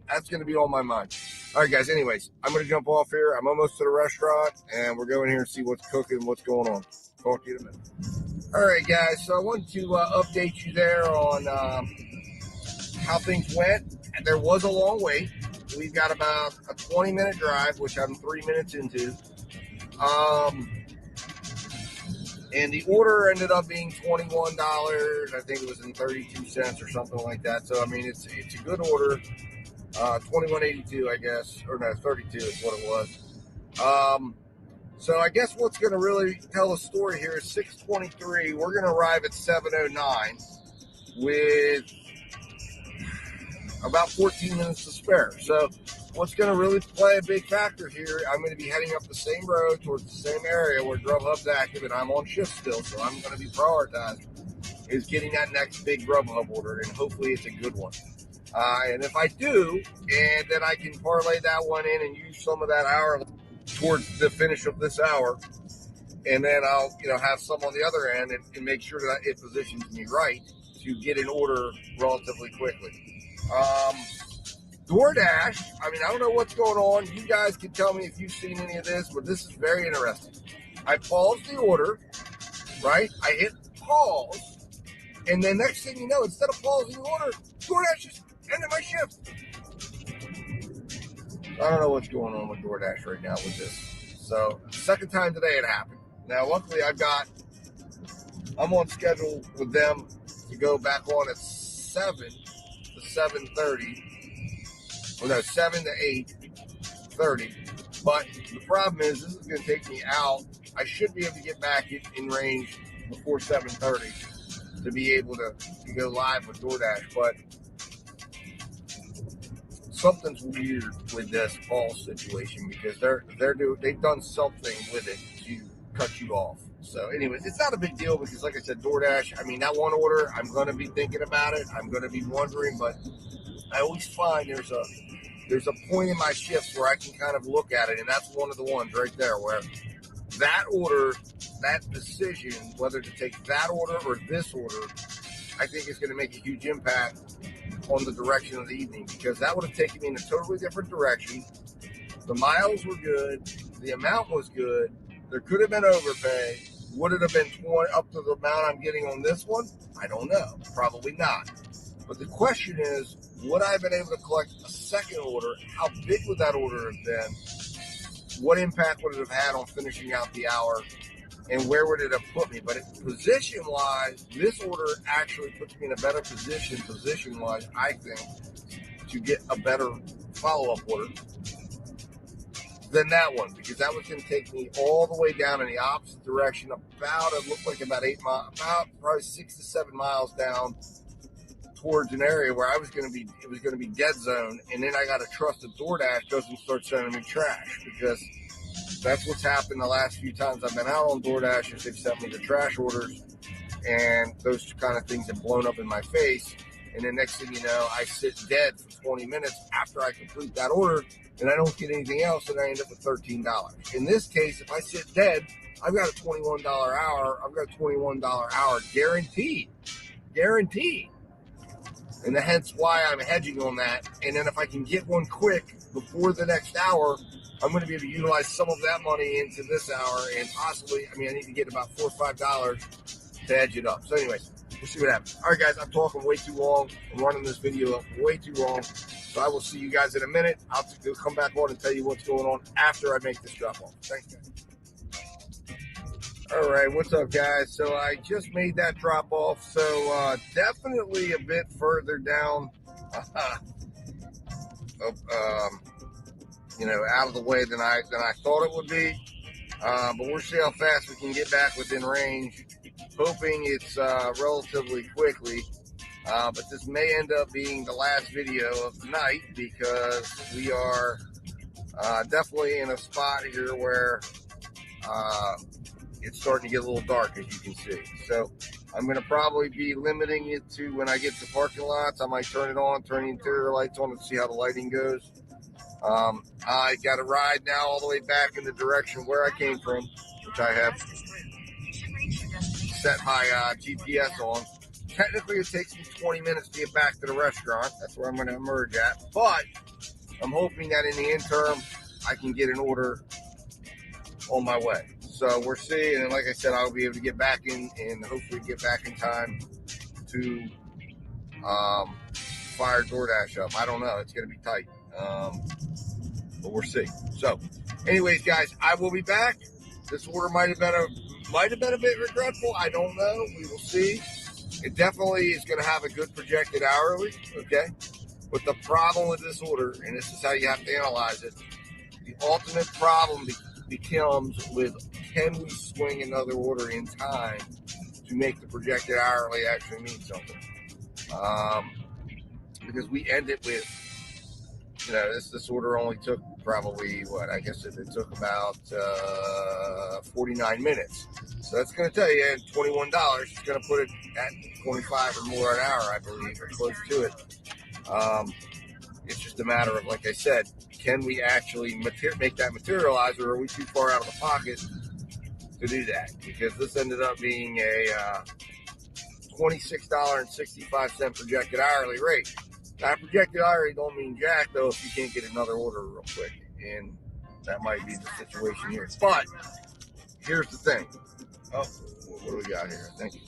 That's gonna be on my mind. All right, guys. Anyways, I'm gonna jump off here. I'm almost to the restaurant, and we're going here and see what's cooking, what's going on. Talk to you in a minute. All right, guys. So I wanted to update you there on how things went. And there was a long wait. We've got about a 20-minute drive, which I'm 3 minutes into. And the order ended up being $21. I think it was in 32 cents or something like that. So I mean, it's a good order. 21.82, I guess, or no, 32 is what it was. So I guess what's going to really tell a story here is 6:23. We're going to arrive at 7:09 with about 14 minutes to spare. So what's going to really play a big factor here, I'm going to be heading up the same road towards the same area where Grubhub's active, and I'm on shift still, so I'm going to be prioritized, is getting that next big Grubhub order, and hopefully it's a good one. And if I do, and then I can parlay that one in and use some of that hour towards the finish of this hour, and then I'll have some on the other end and make sure that it positions me right to get an order relatively quickly. DoorDash, I mean, I don't know what's going on. You guys can tell me if you've seen any of this, but this is very interesting. I paused the order, right? I hit pause, and then next thing you know, instead of pausing the order, DoorDash just ended my shift. I don't know what's going on with DoorDash right now with this. So, second time today it happened. Now, luckily, I'm on schedule with them to go back on at 7 to 7:30. Well, no, 7 to 8:30. But the problem is, this is going to take me out. I should be able to get back in range before 7:30 to be able to go live with DoorDash. But something's weird with this pause situation because they've done something with it to cut you off. So, anyways, it's not a big deal because, like I said, DoorDash. I mean, that one order, I'm going to be thinking about it. I'm going to be wondering, but I always find there's a point in my shifts where I can kind of look at it, and that's one of the ones right there where that order, that decision, whether to take that order or this order, I think is going to make a huge impact on the direction of the evening because that would have taken me in a totally different direction. The miles were good. The amount was good. There could have been overpay. Would it have been 20 up to the amount I'm getting on this one? I don't know. Probably not. But the question is, would I have been able to collect a second order? How big would that order have been? What impact would it have had on finishing out the hour? And where would it have put me? But position-wise, this order actually puts me in a better position, position-wise, I think, to get a better follow-up order than that one, because that was going to take me all the way down in the opposite direction, it looked like about 8 miles, about probably 6 to 7 miles down towards an area where it was going to be dead zone. And then I got to trust that DoorDash doesn't start sending me trash, because that's what's happened the last few times I've been out on DoorDash is they've sent me the trash orders, and those kind of things have blown up in my face. And then next thing you know, I sit dead for 20 minutes after I complete that order, and I don't get anything else, and I end up with $13. In this case, if I sit dead, I've got a $21 hour. I've got a $21 hour guaranteed. And hence why I'm hedging on that. And then if I can get one quick before the next hour, I'm going to be able to utilize some of that money into this hour, and possibly, I need to get about $4 or $5 to hedge it up. So anyways, we'll see what happens. All right, guys, I'm talking way too long. I'm running this video up way too long. So I will see you guys in a minute. I'll come back on and tell you what's going on after I make this drop off. Thanks, guys. All right, what's up, guys? So I just made that drop off. So definitely a bit further down, out of the way than I thought it would be. But we'll see how fast we can get back within range. Hoping it's relatively quickly. But this may end up being the last video of the night because we are definitely in a spot here where it's starting to get a little dark, as you can see. So I'm going to probably be limiting it to when I get to parking lots. I might turn it on, turn the interior lights on, and see how the lighting goes. I got a ride now all the way back in the direction where I came from, which I have set my GPS on. Technically, it takes me 20 minutes to get back to the restaurant. That's where I'm going to emerge at. But I'm hoping that in the interim, I can get an order on my way. So we're seeing, and like I said, I'll be able to get back in and hopefully get back in time to fire DoorDash up. I don't know. It's going to be tight. But we'll see. So, anyways, guys, I will be back. This order might have been a bit regretful. I don't know. We will see. It definitely is going to have a good projected hourly. Okay. But the problem with this order, and this is how you have to analyze it, the ultimate problem becomes with, can we swing another order in time to make the projected hourly actually mean something? Because we ended with, this order only took probably I guess it took about 49 minutes. So that's going to tell you $21. It's going to put it at 25 or more an hour, I believe, or close to it. It's just a matter of, like I said, can we actually make that materialize, or are we too far out of the pocket to do that? Because this ended up being a $26.65 projected hourly rate. That projected hourly don't mean jack, though, if you can't get another order real quick. And that might be the situation here. But here's the thing. Oh, what do we got here? Thank you.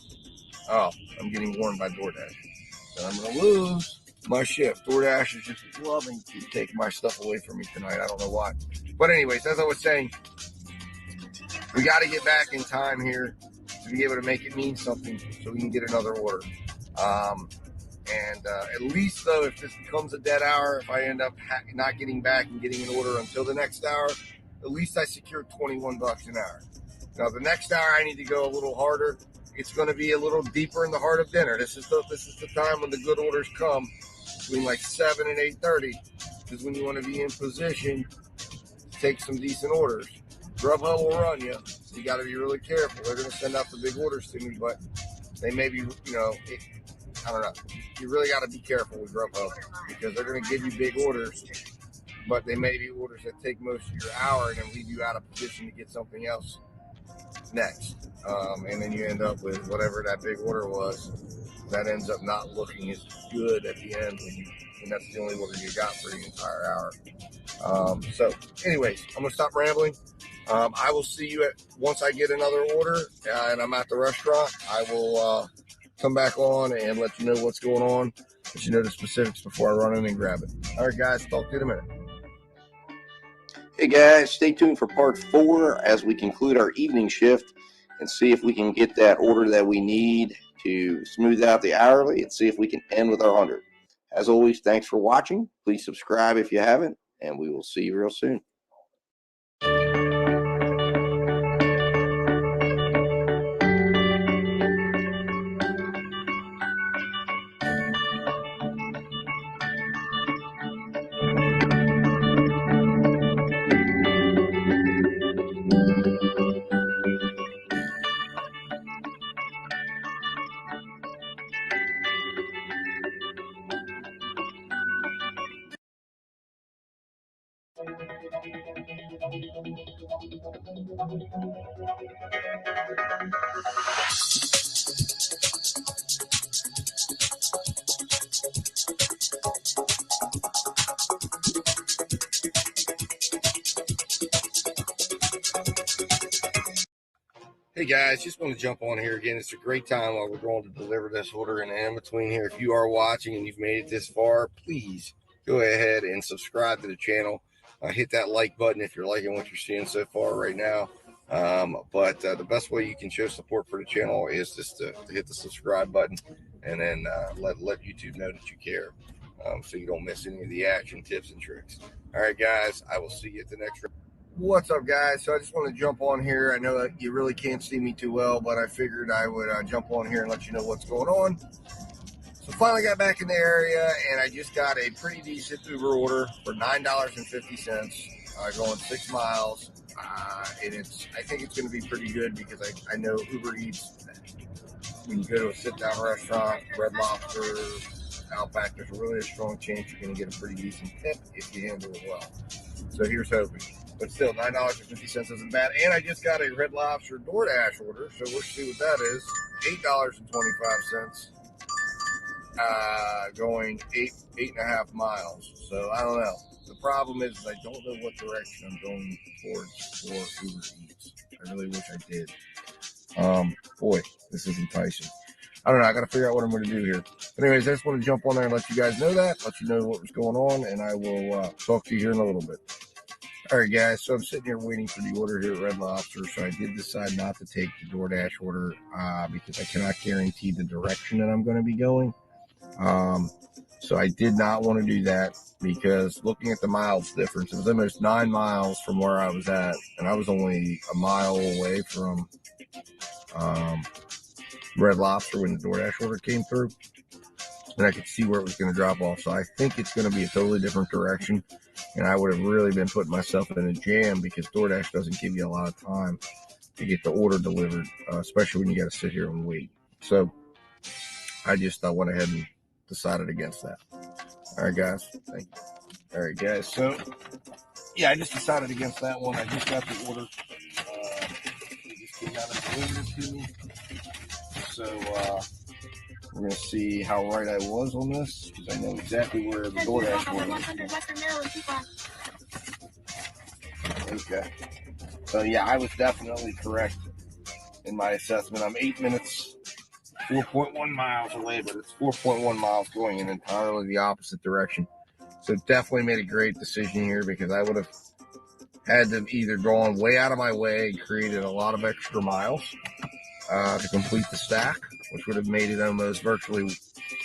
Oh, I'm getting warned by DoorDash. So I'm going to lose my shift. DoorDash is just loving to take my stuff away from me tonight. I don't know why. But anyways, as I was saying, we got to get back in time here to be able to make it mean something so we can get another order. At least, though, if this becomes a dead hour, if I end up not getting back and getting an order until the next hour, at least I secured $21 an hour. Now, the next hour, I need to go a little harder. It's going to be a little deeper in the heart of dinner. This is the time when the good orders come, between like 7 and 8:30, is when you want to be in position to take some decent orders. Grubhub will run you, so you got to be really careful. They're going to send out the big orders to me, but they may be, I don't know. You really got to be careful with Grubhub because they're going to give you big orders, but they may be orders that take most of your hour and then leave you out of position to get something else next. And then you end up with whatever that big order was that ends up not looking as good at the end when that's the only order you got for the entire hour. So anyways, I'm going to stop rambling. I will see you once I get another order and I'm at the restaurant. I will come back on and let you know what's going on, let you know the specifics before I run in and grab it. All right, guys, talk to you in a minute. Hey guys, stay tuned for part 4 as we conclude our evening shift and see if we can get that order that we need to smooth out the hourly and see if we can end with our 100. As always, thanks for watching. Please subscribe if you haven't, and we will see you real soon. Hey guys, just want to jump on here again. It's a great time while we're going to deliver this order, and in between here, if you are watching and you've made it this far, please go ahead and subscribe to the channel. Hit that like button if you're liking what you're seeing so far right now. But the best way you can show support for the channel is just to hit the subscribe button and then let YouTube know that you care, so you don't miss any of the action, tips, and tricks. All right, guys, I will see you at the next one. What's up, guys? So I just want to jump on here. I know that you really can't see me too well, but I figured I would jump on here and let you know what's going on. So finally got back in the area, and I just got a pretty decent Uber order for $9.50, going 6 miles. And I think it's going to be pretty good because I know Uber Eats, when you go to a sit-down restaurant, Red Lobster, Outback, there's really a strong chance you're going to get a pretty decent tip if you handle it well. So here's hoping. But still, $9.50 isn't bad. And I just got a Red Lobster DoorDash order, so we'll see what that is. $8.25. Going 8.5 miles. So I don't know. The problem is I don't know what direction I'm going towards for Uber Eats. I really wish I did. Boy, this is enticing. I don't know. I got to figure out what I'm going to do here. But anyways, I just want to jump on there and let you guys know that, let you know what was going on, and I will talk to you here in a little bit. All right, guys. So I'm sitting here waiting for the order here at Red Lobster. So I did decide not to take the DoorDash order because I cannot guarantee the direction that I'm going to be going. So I did not want to do that because looking at the miles difference, it was almost 9 miles from where I was at, and I was only a mile away from Red Lobster when the DoorDash order came through, and I could see where it was going to drop off. So I think it's going to be a totally different direction, and I would have really been putting myself in a jam because DoorDash doesn't give you a lot of time to get the order delivered, especially when you got to sit here and wait. So I just went ahead and decided against that. All right, guys. Thank you. All right, guys. So, yeah, I just decided against that one. I just got the order. It just came out and delivered it to me. So, we're going to see how right I was on this because I know exactly where the DoorDash was. Okay. So, yeah, I was definitely correct in my assessment. I'm 8 minutes, 4.1 miles away, but it's 4.1 miles going in entirely the opposite direction. So definitely made a great decision here because I would have had to either gone way out of my way and created a lot of extra miles to complete the stack, which would have made it almost virtually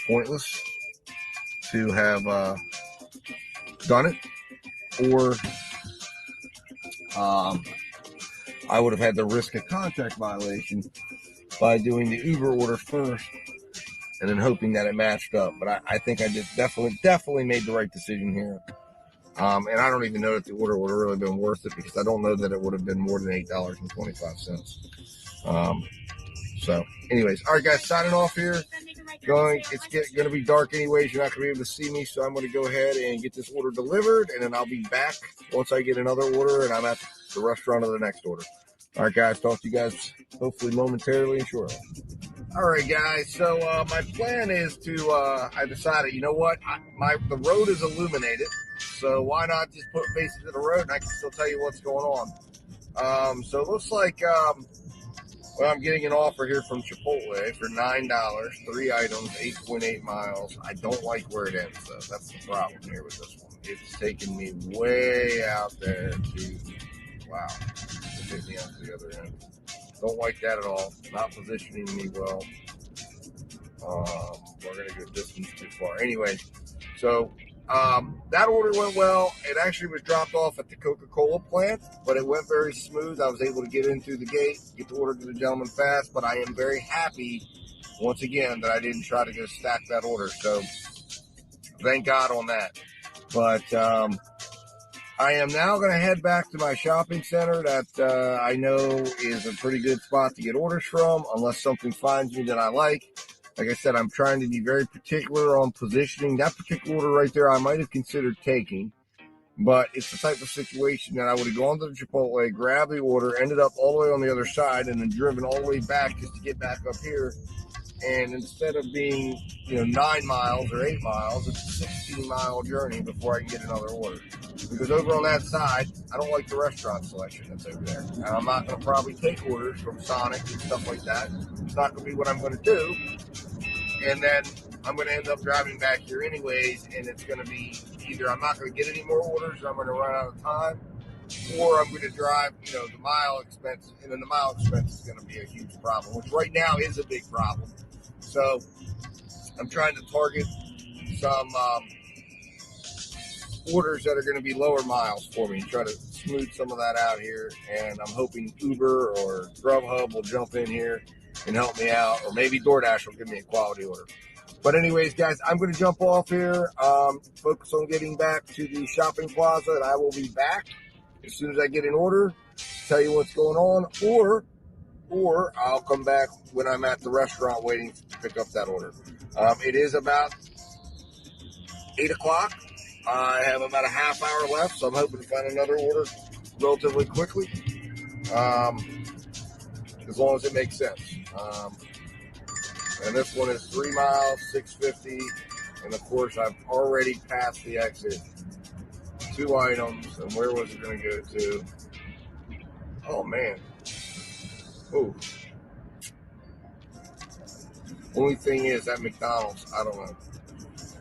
pointless to have done it, or I would have had to risk a contract violation by doing the Uber order first and then hoping that it matched up. But I think I just definitely made the right decision here. And I don't even know that the order would have really been worth it because I don't know that it would have been more than $8.25. So anyways, all right, guys, signing off here. It's going to be dark anyways. You're not going to be able to see me, so I'm going to go ahead and get this order delivered, and then I'll be back once I get another order, and I'm at the restaurant of the next order. All right, guys, talk to you guys hopefully momentarily and shortly. All right, guys. So my plan is to. I decided, you know what? The road is illuminated, so why not just put faces to the road, and I can still tell you what's going on. So it looks like I'm getting an offer here from Chipotle for $9, 3 items, 8.8 miles. I don't like where it ends, though. That's the problem here with this one. It's taking me way out there to. Wow, it takes me out to the other end. Don't like that at all. Not positioning me well. We're going to go distance too far. Anyway, so that order went well. It actually was dropped off at the Coca-Cola plant, but it went very smooth. I was able to get in through the gate, get the order to the gentleman fast, but I am very happy, once again, that I didn't try to go stack that order. So thank God on that. But I am now going to head back to my shopping center that I know is a pretty good spot to get orders from, unless something finds me that I like. Like I said, I'm trying to be very particular on positioning. That particular order right there, I might have considered taking, but it's the type of situation that I would have gone to the Chipotle, grabbed the order, ended up all the way on the other side, and then driven all the way back just to get back up here. And instead of being, 9 miles or 8 miles, it's a 16-mile journey before I can get another order. Because over on that side, I don't like the restaurant selection that's over there. And I'm not going to probably take orders from Sonic and stuff like that. It's not going to be what I'm going to do. And then I'm going to end up driving back here anyways, and it's going to be either I'm not going to get any more orders or I'm going to run out of time, or I'm going to drive, the mile expense, and then the mile expense is going to be a huge problem, which right now is a big problem. So I'm trying to target some orders that are going to be lower miles for me, try to smooth some of that out here, and I'm hoping Uber or Grubhub will jump in here and help me out, or maybe DoorDash will give me a quality order. But anyways, guys, I'm going to jump off here, focus on getting back to the shopping plaza, and I will be back as soon as I get an order, tell you what's going on, or I'll come back when I'm at the restaurant waiting to pick up that order. It is about 8 o'clock. I have about a half hour left, so I'm hoping to find another order relatively quickly, as long as it makes sense. And this one is 3 miles, 650, and of course I've already passed the exit. 2 items, and where was it going to go to? Oh man. Oh. Only thing is at McDonald's, I don't know.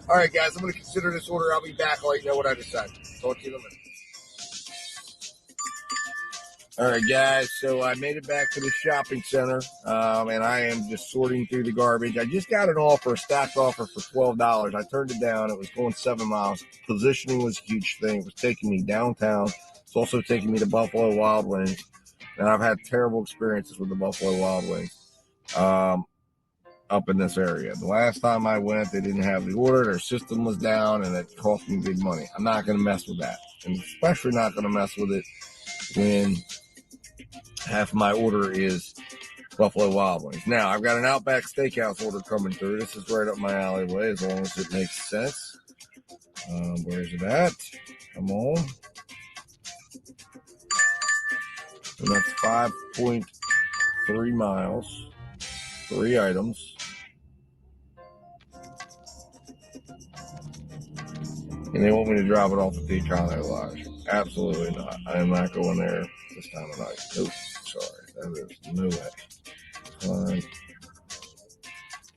All right, guys, I'm going to consider this order. I'll be back. I'll let you know what I decide. Talk to you in a minute. All right, guys, so I made it back to the shopping center, and I am just sorting through the garbage. I just got an offer, a stacked offer for $12. I turned it down. It was going 7 miles. Positioning was a huge thing. It was taking me downtown. It's also taking me to Buffalo Wild Wings, and I've had terrible experiences with the Buffalo Wild Wings up in this area. The last time I went, they didn't have the order. Their system was down, and it cost me big money. I'm not going to mess with that, and especially not going to mess with it when half my order is Buffalo Wild Wings. Now, I've got an Outback Steakhouse order coming through. This is right up my alleyway, as long as it makes sense. Where's it at? Come on. And that's 5.3 miles. 3 items. And they want me to drop it off at the Econo Lodge. Absolutely not. I am not going there this time of night. Nope. Sorry. That is no way.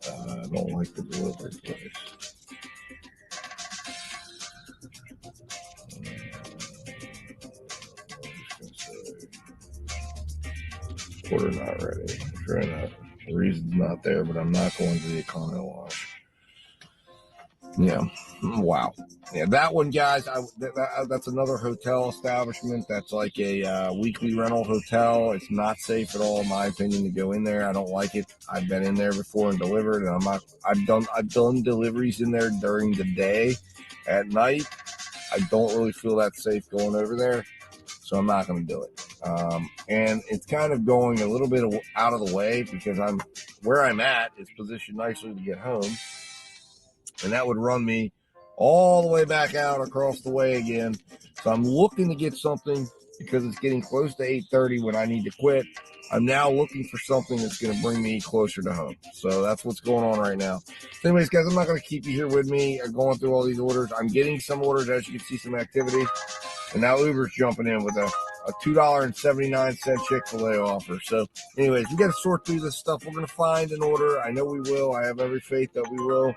I don't like the delivery place. Order not ready. Sure enough. The reason's not there, but I'm not going to the Econo Lodge. Yeah. Wow. Yeah, that one, guys, that's another hotel establishment. That's like a weekly rental hotel. It's not safe at all, in my opinion, to go in there. I don't like it. I've been in there before and delivered, and I've done deliveries in there during the day. At night, I don't really feel that safe going over there, so I'm not going to do it. And it's kind of going a little bit out of the way because where I'm at is positioned nicely to get home. And that would run me all the way back out across the way again. So I'm looking to get something because it's getting close to 8:30 when I need to quit. I'm now looking for something that's going to bring me closer to home. So that's what's going on right now. So anyways, guys, I'm not going to keep you here with me going through all these orders. I'm getting some orders, as you can see, some activity. And now Uber's jumping in with a $2.79 Chick-fil-A offer. So anyways, we got to sort through this stuff. We're going to find an order. I know we will. I have every faith that we will.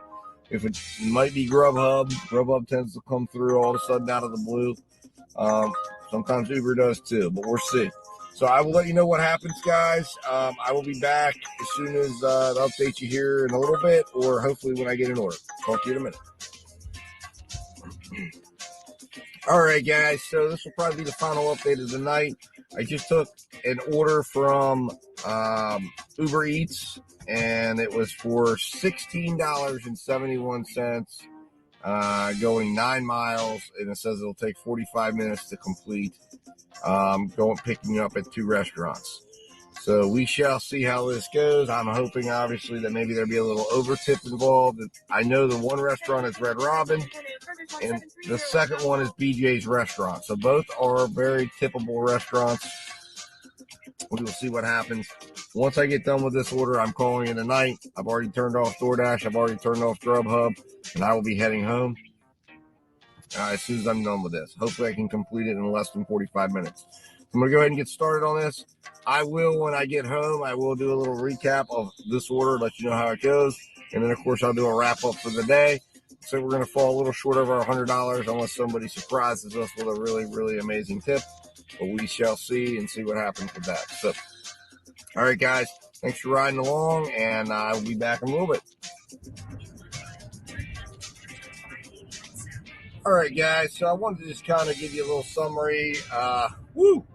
If it might be Grubhub tends to come through all of a sudden out of the blue. Sometimes Uber does too, but we'll see. So I will let you know what happens, guys. I will be back as soon as I'll update you here in a little bit, or hopefully when I get an order. Talk to you in a minute. All right, guys. So this will probably be the final update of the night. I just took an order from Uber Eats, and it was for $16.71, going 9 miles, and it says it'll take 45 minutes to complete. Picking up at 2 restaurants. So we shall see how this goes. I'm hoping, obviously, that maybe there'll be a little overtip involved. I know the one restaurant is Red Robin, and the second one is BJ's Restaurant. So both are very tippable restaurants. We will see what happens. Once I get done with this order, I'm calling it a night. I've already turned off DoorDash. I've already turned off Grubhub, and I will be heading home as soon as I'm done with this. Hopefully I can complete it in less than 45 minutes. I'm going to go ahead and get started on this. I will, when I get home, I will do a little recap of this order, let you know how it goes. And then, of course, I'll do a wrap-up for the day. So we're going to fall a little short of our $100 unless somebody surprises us with a really, really amazing tip. But we shall see and see what happens with that. So, all right, guys, thanks for riding along, and I'll be back in a little bit. All right, guys, so I wanted to just kind of give you a little summary.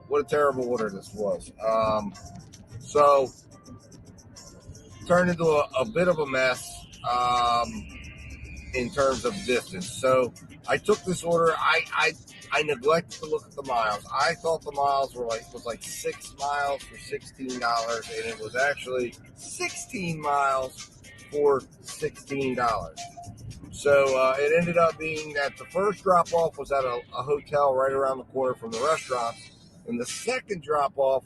What a terrible order this was. So, turned into a bit of a mess in terms of distance. So, I took this order. I neglected to look at the miles. I thought the miles was like 6 miles for $16, and it was actually 16 miles for $16. So it ended up being that the first drop off was at a hotel right around the corner from the restaurant, and the second drop off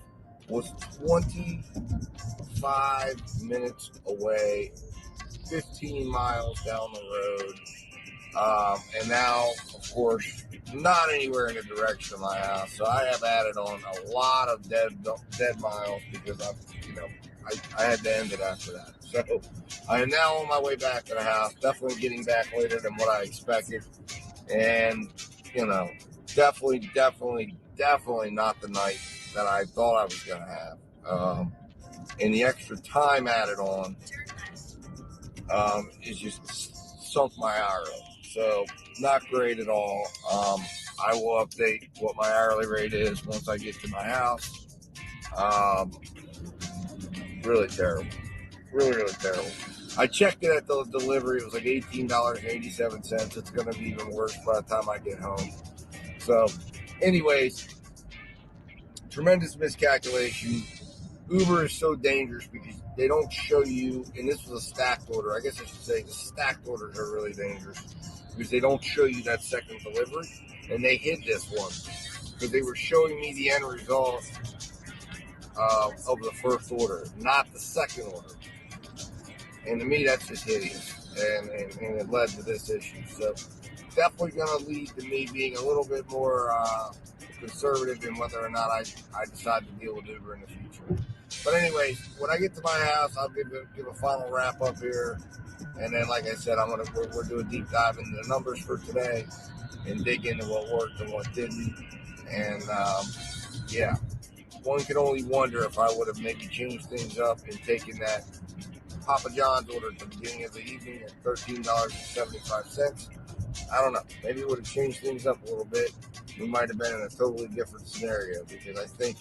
was 25 minutes away, 15 miles down the road. And now, of course, not anywhere in the direction of my house. So I have added on a lot of dead miles because I had to end it after that. So I am now on my way back to the house. Definitely getting back later than what I expected, and definitely not the night that I thought I was gonna have. And the extra time added on is just sunk my hourly. So not great at all. I will update what my hourly rate is once I get to my house. Really terrible. Really terrible. I checked it at the delivery. It was like $18.87. It's going to be even worse by the time I get home. So, anyways, tremendous miscalculation. Uber is so dangerous because they don't show you, and this was a stacked order. I guess I should say the stacked orders are really dangerous because they don't show you that second delivery, and they hid this one because they were showing me the end result of the first order, not the second order. And to me, that's just hideous, and it led to this issue. So definitely going to lead to me being a little bit more conservative in whether or not I decide to deal with Uber in the future. But anyways, when I get to my house, I'll give a final wrap up here, and then, like I said, we're doing a deep dive into the numbers for today and dig into what worked and what didn't. And yeah, one can only wonder if I would have maybe changed things up and taken that Papa John's order at the beginning of the evening at $13.75. I don't know. Maybe it would have changed things up a little bit. We might have been in a totally different scenario because I think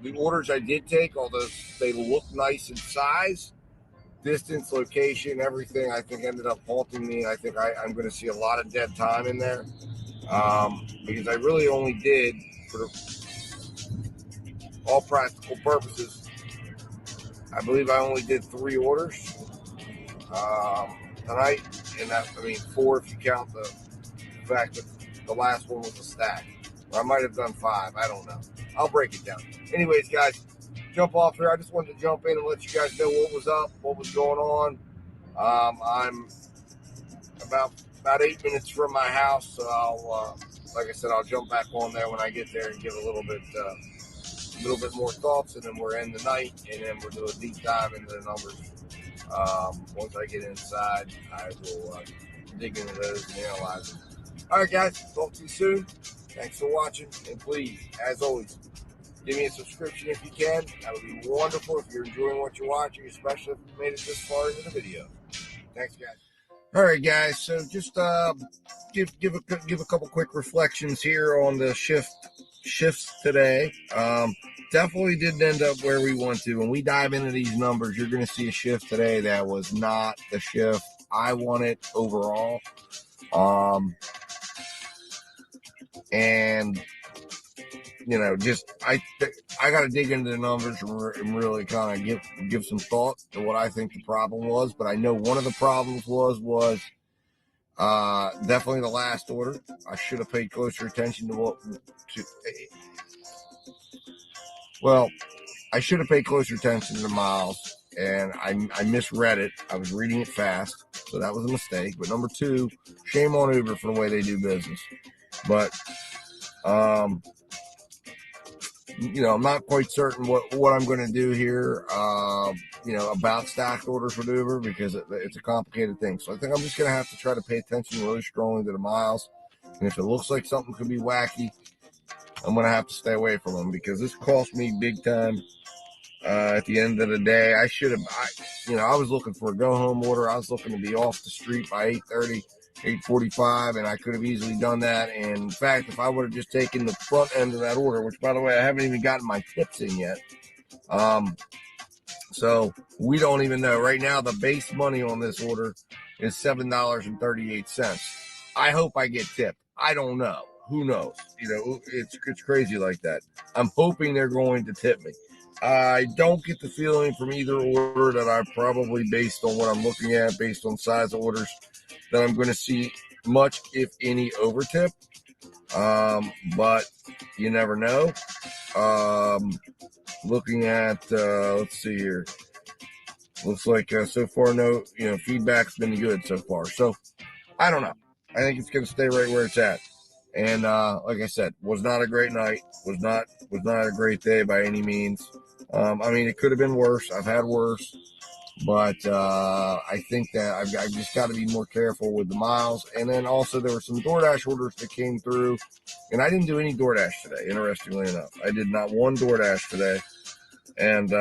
the orders I did take, although they look nice in size, distance, location, everything, I think ended up halting me. I think I'm going to see a lot of dead time in there because I really only did, for all practical purposes, I believe I only did 3 orders tonight, and that, 4 if you count the fact that the last one was a stack. Or I might have done 5. I don't know. I'll break it down. Anyways, guys, jump off here. I just wanted to jump in and let you guys know what was up, what was going on. I'm about 8 minutes from my house, so I'll, like I said, I'll jump back on there when I get there and give a little bit more thoughts, and then we're in the night, and then we'll do a deep dive into the numbers. Once I get inside, I will dig into those and analyze them. All right, guys, talk to you soon. Thanks for watching, and please, as always, give me a subscription if you can. That would be wonderful if you're enjoying what you're watching, especially if you made it this far into the video. Thanks, guys. All right, guys. So just give a couple quick reflections here on the shifts today. Definitely didn't end up where we want to. When we dive into these numbers, you're going to see a shift today that was not the shift I wanted overall. And just I got to dig into the numbers and really kind of give some thought to what I think the problem was. But I know one of the problems was definitely the last order. I should have paid closer attention I should have paid closer attention to the miles, and I misread it. I was reading it fast, so that was a mistake. But number 2, shame on Uber for the way they do business. But I'm not quite certain what I'm going to do here, about stacked orders with Uber because it's a complicated thing. So I think I'm just going to have to try to pay attention really strongly to the miles. And if it looks like something could be wacky, I'm going to have to stay away from them because this cost me big time. At the end of the day, I was looking for a go-home order. I was looking to be off the street by 8:30, 8:45, and I could have easily done that. And in fact, if I would have just taken the front end of that order, which, by the way, I haven't even gotten my tips in yet. So we don't even know. Right now, the base money on this order is $7.38. I hope I get tipped. I don't know. Who knows? It's crazy like that. I'm hoping they're going to tip me. I don't get the feeling from either order that I probably, based on what I'm looking at, based on size of orders, that I'm going to see much, if any, overtip. But you never know. Looking at, let's see here. Looks like so far, no, feedback's been good so far. So I don't know. I think it's going to stay right where it's at. And like I said, was not a great night. Was not a great day by any means. I mean, it could have been worse. I've had worse, but I think that I've just got to be more careful with the miles. And then also there were some DoorDash orders that came through, and I didn't do any DoorDash today. Interestingly enough, I did not one DoorDash today, and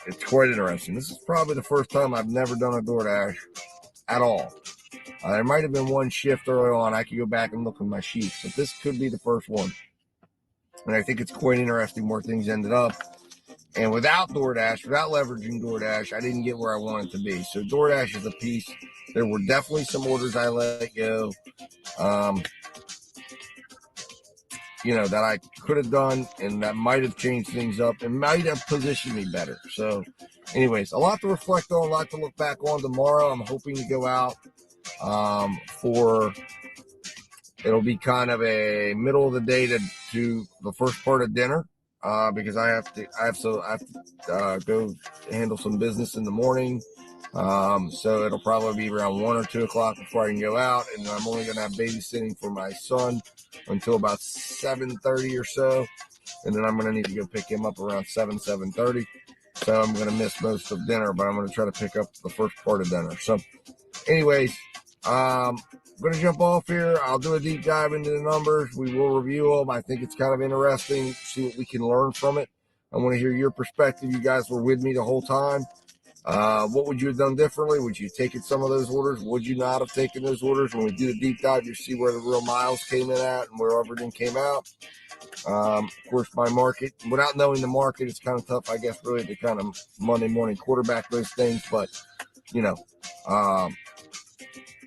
it's quite interesting. This is probably the first time I've never done a DoorDash at all. There might have been one shift early on. I could go back and look at my sheets, but this could be the first one. And I think it's quite interesting where things ended up. And without DoorDash, without leveraging DoorDash, I didn't get where I wanted to be. So DoorDash is a piece. There were definitely some orders I let go, that I could have done, and that might have changed things up and might have positioned me better. So anyways, a lot to reflect on, a lot to look back on tomorrow. I'm hoping to go out it'll be kind of a middle of the day to the first part of dinner, because I have to go handle some business in the morning. So it'll probably be around 1 or 2 o'clock before I can go out, and I'm only going to have babysitting for my son until about 7:30 or so, and then I'm going to need to go pick him up around 7:30. So I'm going to miss most of dinner, but I'm going to try to pick up the first part of dinner. So anyways, I'm going to jump off here. I'll do a deep dive into the numbers. We will review them. I think it's kind of interesting, see what we can learn from it. I want to hear your perspective. You guys were with me the whole time. What would you have done differently? Would you have taken some of those orders? Would you not have taken those orders? When we do the deep dive, you see where the real miles came in at and where everything came out. Of course, my market, without knowing the market, it's kind of tough, I guess, really to kind of Monday morning quarterback those things. But,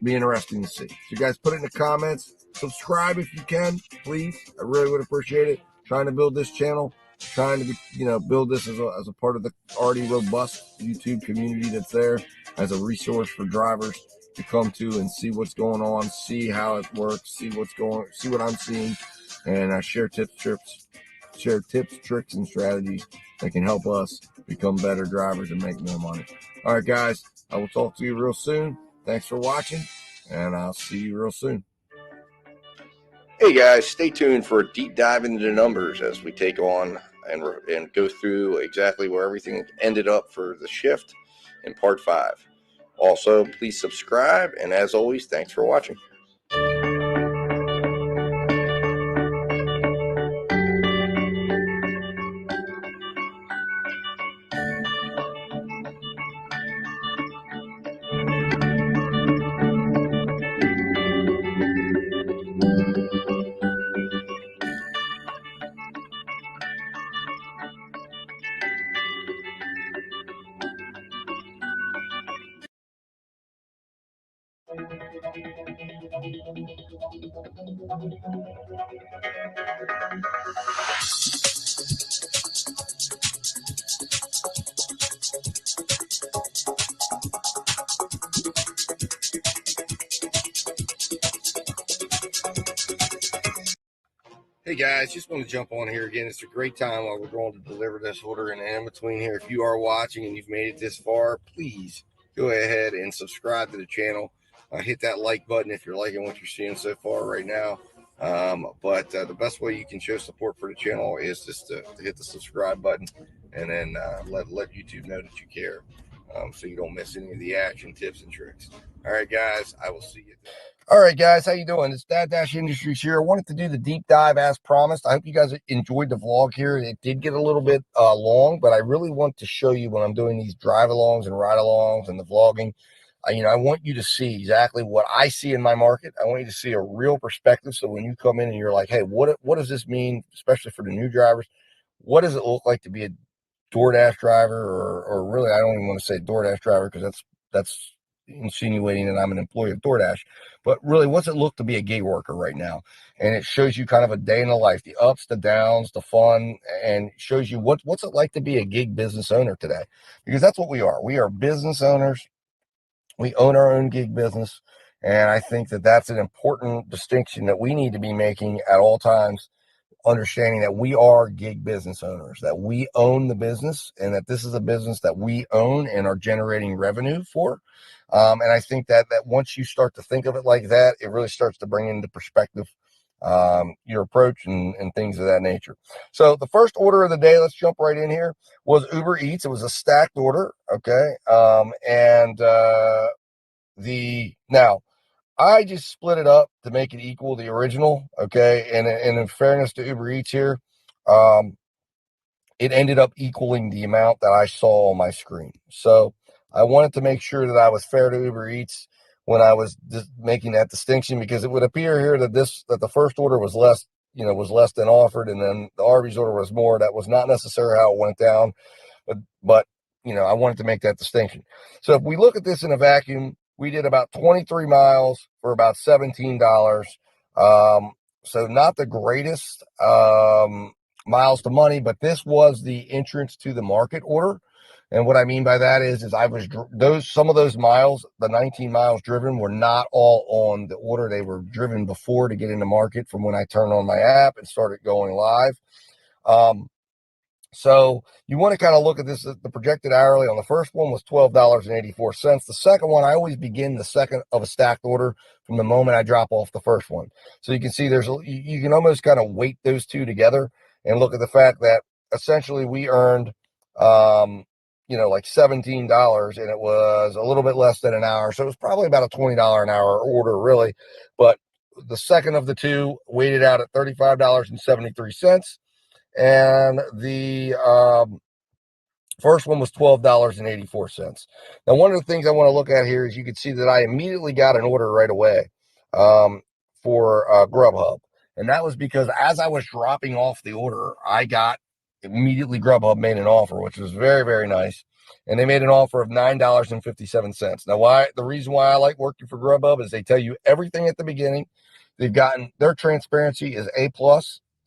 be interesting to see. So you guys put it in the comments. Subscribe if you can, please. I really would appreciate it. Trying to build this channel, trying to be, build this as a part of the already robust YouTube community that's there as a resource for drivers to come to and see what's going on, see how it works, see what I'm seeing, and share tips, tricks, and strategies that can help us become better drivers and make more money. All right, guys, I will talk to you real soon. Thanks for watching, and I'll see you real soon. Hey guys, stay tuned for a deep dive into the numbers as we take on and go through exactly where everything ended up for the shift in part 5. Also, please subscribe, and as always, thanks for watching. Hey guys, just want to jump on here again. It's a great time while we're going to deliver this order. And in between here, if you are watching and you've made it this far, please go ahead and subscribe to the channel. Hit that like button if you're liking what you're seeing so far right now. But the best way you can show support for the channel is just to hit the subscribe button, and then let YouTube know that you care, so you don't miss any of the action, tips, and tricks. All right, guys, I will see you then. All right, guys, how you doing? It's Dad Dash Industries here. I wanted to do the deep dive as promised. I hope you guys enjoyed the vlog here. It did get a little bit long, but I really want to show you when I'm doing these drive-alongs and ride-alongs and the vlogging. I want you to see exactly what I see in my market. I want you to see a real perspective. So when you come in and you're like, hey, what does this mean, especially for the new drivers? What does it look like to be a DoorDash driver, or really, I don't even want to say DoorDash driver, because that's insinuating that I'm an employee of DoorDash. But really, what's it look to be a gig worker right now? And it shows you kind of a day in the life, the ups, the downs, the fun, and shows you what's it like to be a gig business owner today. Because that's what we are. We are business owners. We own our own gig business. And I think that that's an important distinction that we need to be making at all times, understanding that we are gig business owners, that we own the business, and that this is a business that we own and are generating revenue for. And I think that once you start to think of it like that, it really starts to bring into perspective your approach and things of that nature. So the first order of the day, let's jump right in here, was Uber Eats. It was a stacked order. Okay. Now I just split it up to make it equal the original. Okay. And in fairness to Uber Eats here, it ended up equaling the amount that I saw on my screen. So I wanted to make sure that I was fair to Uber Eats when I was making that distinction, because it would appear here that the first order was less than offered, and then the Arby's order was more. That was not necessarily how it went down, but I wanted to make that distinction. So if we look at this in a vacuum, we did about 23 miles for about $17. So not the greatest miles to money, but this was the entrance to the market order. And what I mean by that is some of those miles, the 19 miles driven, were not all on the order. They were driven before to get in the market from when I turned on my app and started going live. So you want to kind of look at this, the projected hourly on the first one was $12.84. The second one, I always begin the second of a stacked order from the moment I drop off the first one. So you can see you can almost kind of weight those two together and look at the fact that essentially we earned, like $17, and it was a little bit less than an hour. So it was probably about a $20 an hour order, really. But the second of the two weighted out at $35.73. And the first one was $12.84. Now, one of the things I want to look at here is you can see that I immediately got an order right away for Grubhub. And that was because as I was dropping off the order, I got immediately Grubhub made an offer, which was very, very nice. And they made an offer of $9.57. Now, the reason why I like working for Grubhub is they tell you everything at the beginning. Their transparency is A+.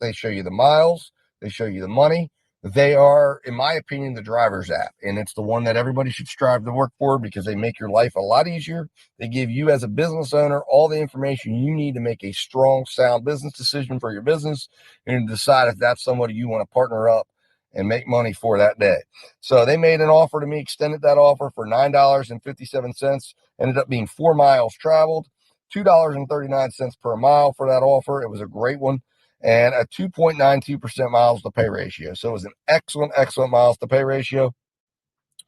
They show you the miles. They show you the money. They are, in my opinion, the driver's app. And it's the one that everybody should strive to work for, because they make your life a lot easier. They give you as a business owner all the information you need to make a strong, sound business decision for your business and decide if that's somebody you want to partner up and make money for that day. So they made an offer to me, extended that offer for $9.57. Ended up being 4 miles traveled, $2.39 per mile for that offer. It was a great one. And a 2.92% miles to pay ratio. So it was an excellent miles to pay ratio.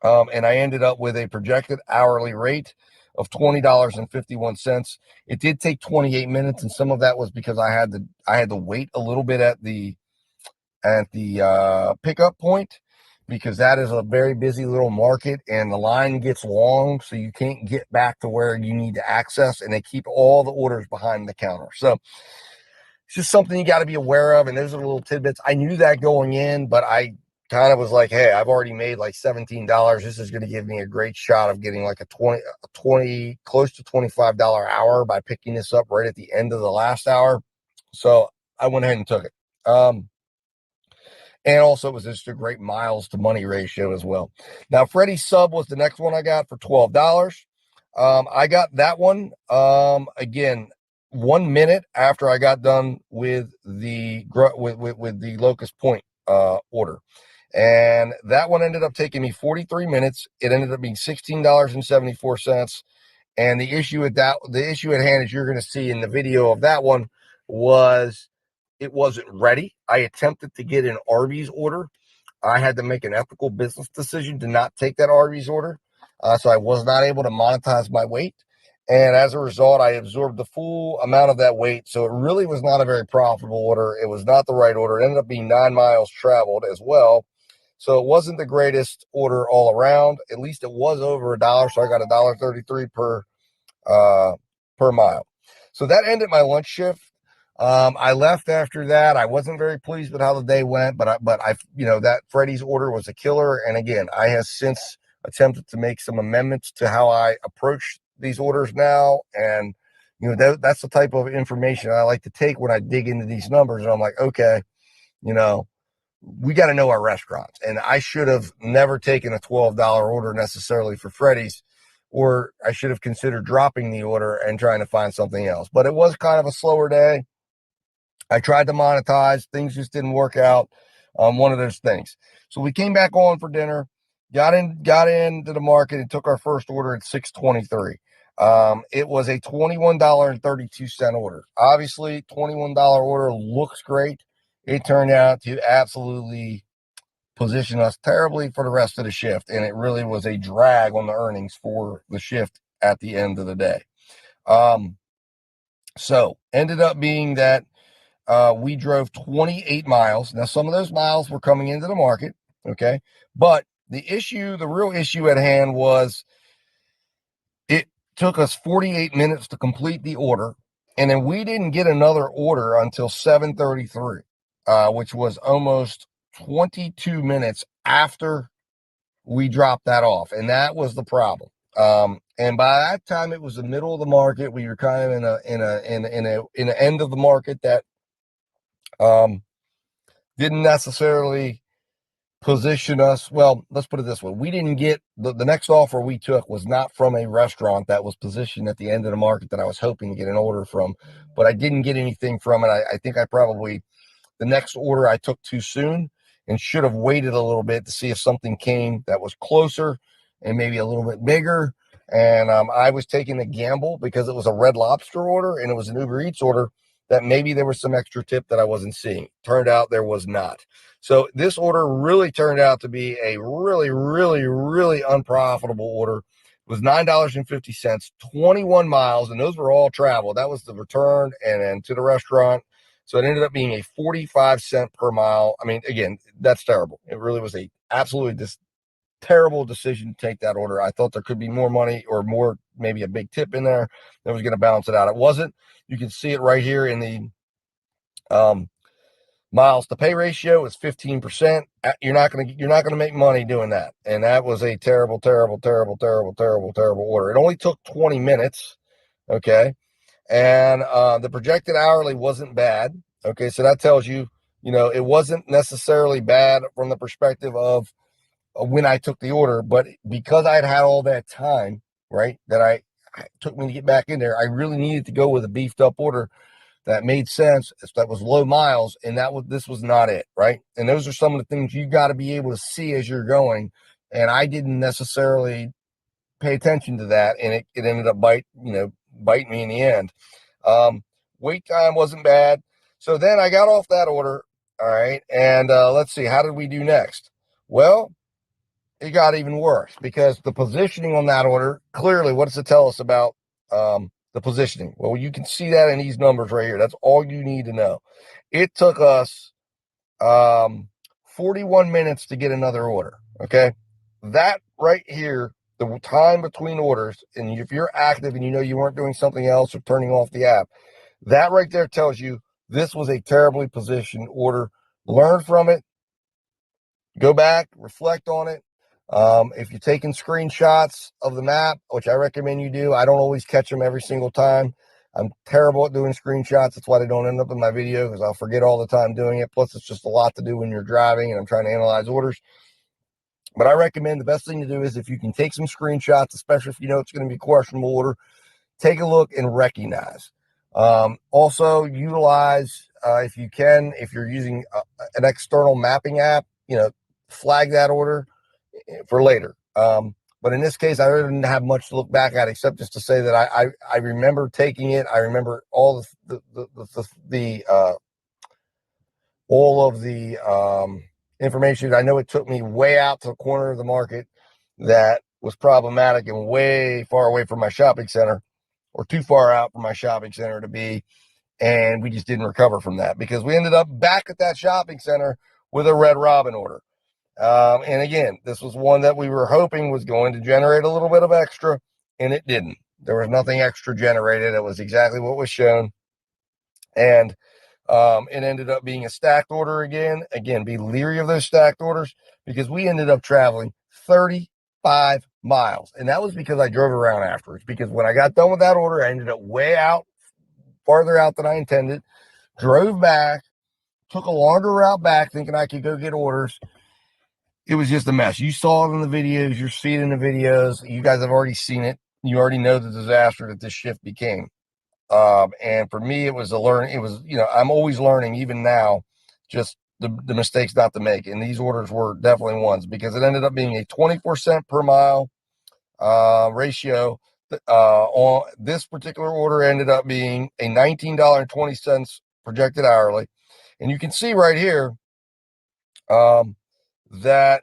And I ended up with a projected hourly rate of $20.51. It did take 28 minutes, and some of that was because I had to wait a little bit at the pickup point, because that is a very busy little market and the line gets long, so you can't get back to where you need to access, and they keep all the orders behind the counter. So it's just something you got to be aware of. And those are the little tidbits. I knew that going in, but I kind of was like, hey, I've already made like $17. This is going to give me a great shot of getting like a 20, close to $25 hour by picking this up right at the end of the last hour. So I went ahead and took it. And also it was just a great miles to money ratio as well. Now, Freddy's Sub was the next one I got for $12. I got that one, again, 1 minute after I got done with the Locust Point order, and that one ended up taking me 43 minutes. It ended up being $16.74. And the issue at hand, as you're going to see in the video of that one, was it wasn't ready. I attempted to get an Arby's order. I had to make an ethical business decision to not take that Arby's order. So I was not able to monetize my weight. And as a result, I absorbed the full amount of that weight. So it really was not a very profitable order. It was not the right order. It ended up being 9 miles traveled as well. So it wasn't the greatest order all around. At least it was over $1. So I got $1.33 per mile. So that ended my lunch shift. I left after that. I wasn't very pleased with how the day went, but I that Freddy's order was a killer. And again, I have since attempted to make some amendments to how I approach these orders now, and that's the type of information I like to take when I dig into these numbers. And I'm like, okay, we got to know our restaurants. And I should have never taken a $12 order necessarily for Freddy's, or I should have considered dropping the order and trying to find something else. But it was kind of a slower day. I tried to monetize. Things just didn't work out. One of those things. So we came back on for dinner, got into the market and took our first order at 6:23. It was a $21.32 order. Obviously, $21 order looks great. It turned out to absolutely position us terribly for the rest of the shift, and it really was a drag on the earnings for the shift at the end of the day. So ended up being that we drove 28 miles. Now, some of those miles were coming into the market, okay? But the real issue at hand was it took us 48 minutes to complete the order, and then we didn't get another order until 7:33, which was almost 22 minutes after we dropped that off, and that was the problem. And by that time, it was the middle of the market. We were kind of in an end of the market that didn't necessarily position us. Well, let's put it this way. We didn't get the next offer we took was not from a restaurant that was positioned at the end of the market that I was hoping to get an order from, but I didn't get anything from it. I think the next order I took too soon and should have waited a little bit to see if something came that was closer and maybe a little bit bigger. And I was taking a gamble because it was a Red Lobster order and it was an Uber Eats order that maybe there was some extra tip that I wasn't seeing. Turned out there was not. So this order really turned out to be a really, really, really unprofitable order. It was $9.50, 21 miles, and those were all travel. That was the return and then to the restaurant. So it ended up being a 45-cent per mile. I mean, again, that's terrible. It really was a absolutely terrible decision to take that order. I thought there could be more money or more, maybe a big tip in there that was going to balance it out. It wasn't. You can see it right here in the miles to pay ratio is 15%. You're not going to make money doing that. And that was a terrible, terrible, terrible, terrible, terrible, terrible order. It only took 20 minutes. Okay. And the projected hourly wasn't bad. Okay. So that tells you, it wasn't necessarily bad from the perspective of when I took the order, but because I'd had all that time, right, that took me to get back in there, I really needed to go with a beefed up order that made sense, that was low miles, and this was not it, right? And those are some of the things you got to be able to see as you're going. And I didn't necessarily pay attention to that, and it ended up biting me in the end. Wait time wasn't bad. So then I got off that order, all right, and let's see, how did we do next? Well, it got even worse because the positioning on that order, clearly, what does it tell us about the positioning? Well, you can see that in these numbers right here. That's all you need to know. It took us 41 minutes to get another order. Okay. That right here, the time between orders, and if you're active and you weren't doing something else or turning off the app, that right there tells you this was a terribly positioned order. Learn from it. Go back, reflect on it. If you're taking screenshots of the map, which I recommend you do, I don't always catch them every single time. I'm terrible at doing screenshots. That's why they don't end up in my video, because I'll forget all the time doing it. Plus, it's just a lot to do when you're driving and I'm trying to analyze orders. But I recommend the best thing to do is if you can take some screenshots, especially if you know it's going to be a questionable order, take a look and recognize. Also, utilize, if you can, if you're using an external mapping app, flag that order for later. But in this case, I really didn't have much to look back at except just to say that I remember taking it. I remember all of the information. I know it took me way out to the corner of the market that was problematic and way far away from my shopping center, or too far out from my shopping center to be. And we just didn't recover from that because we ended up back at that shopping center with a Red Robin order. And again, this was one that we were hoping was going to generate a little bit of extra, and it didn't. There was nothing extra generated. It was exactly what was shown. And it ended up being a stacked order again. Again, be leery of those stacked orders because we ended up traveling 35 miles. And that was because I drove around afterwards. Because when I got done with that order, I ended up way out, farther out than I intended, drove back, took a longer route back thinking I could go get orders. It was just a mess. You saw it in the videos. You're seeing it in the videos. You guys have already seen it. You already know the disaster that this shift became. And for me, it was a learning. It was, I'm always learning, even now, just the mistakes not to make. And these orders were definitely ones, because it ended up being a 24-cent per mile ratio. On this particular order ended up being a $19.20 projected hourly. And you can see right here that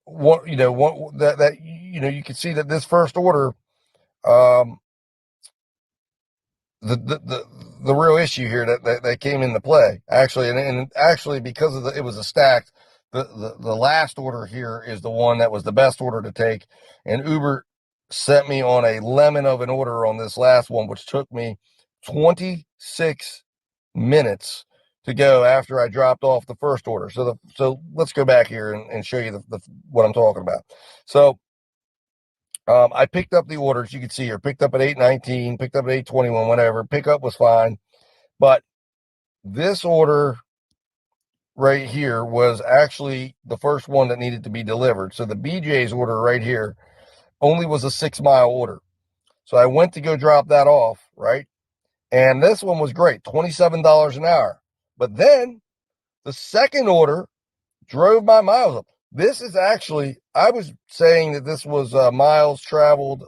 you can see that this first order, um, the real issue here that came into play, actually, and actually, because of it was a stacked, the last order here is the one that was the best order to take, and Uber sent me on a lemon of an order on this last one, which took me 26 minutes to go after I dropped off the first order. So let's go back here and show you what I'm talking about. So I picked up the orders. You can see here, picked up at 8:19, picked up at 8:21, whatever. Pickup was fine. But this order right here was actually the first one that needed to be delivered. So the BJ's order right here only was a 6-mile order. So I went to go drop that off, right? And this one was great, $27 an hour. But then the second order drove my miles up. This is actually, I was saying that this was miles traveled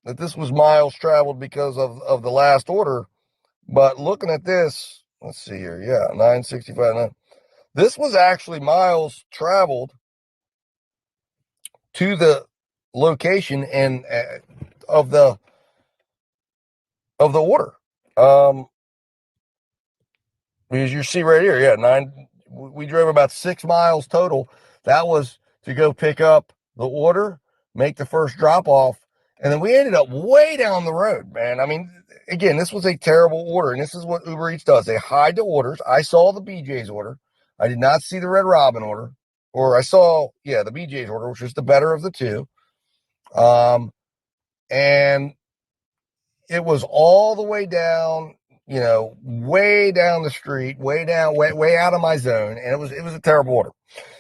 that this was miles traveled because of the last order. But looking at this, let's see here. Yeah, 965. This was actually miles traveled to the location and of the order. As you see right here, yeah, we drove about 6 miles total. That was to go pick up the order, make the first drop off, and then we ended up way down the road, man. I mean, again, this was a terrible order, and this is what Uber Eats does. They hide the orders. I saw the BJ's order. I did not see the Red Robin order, or I saw, the BJ's order, which was the better of the two. And it was all the way down, way down the street, way out of my zone. And it was a terrible order.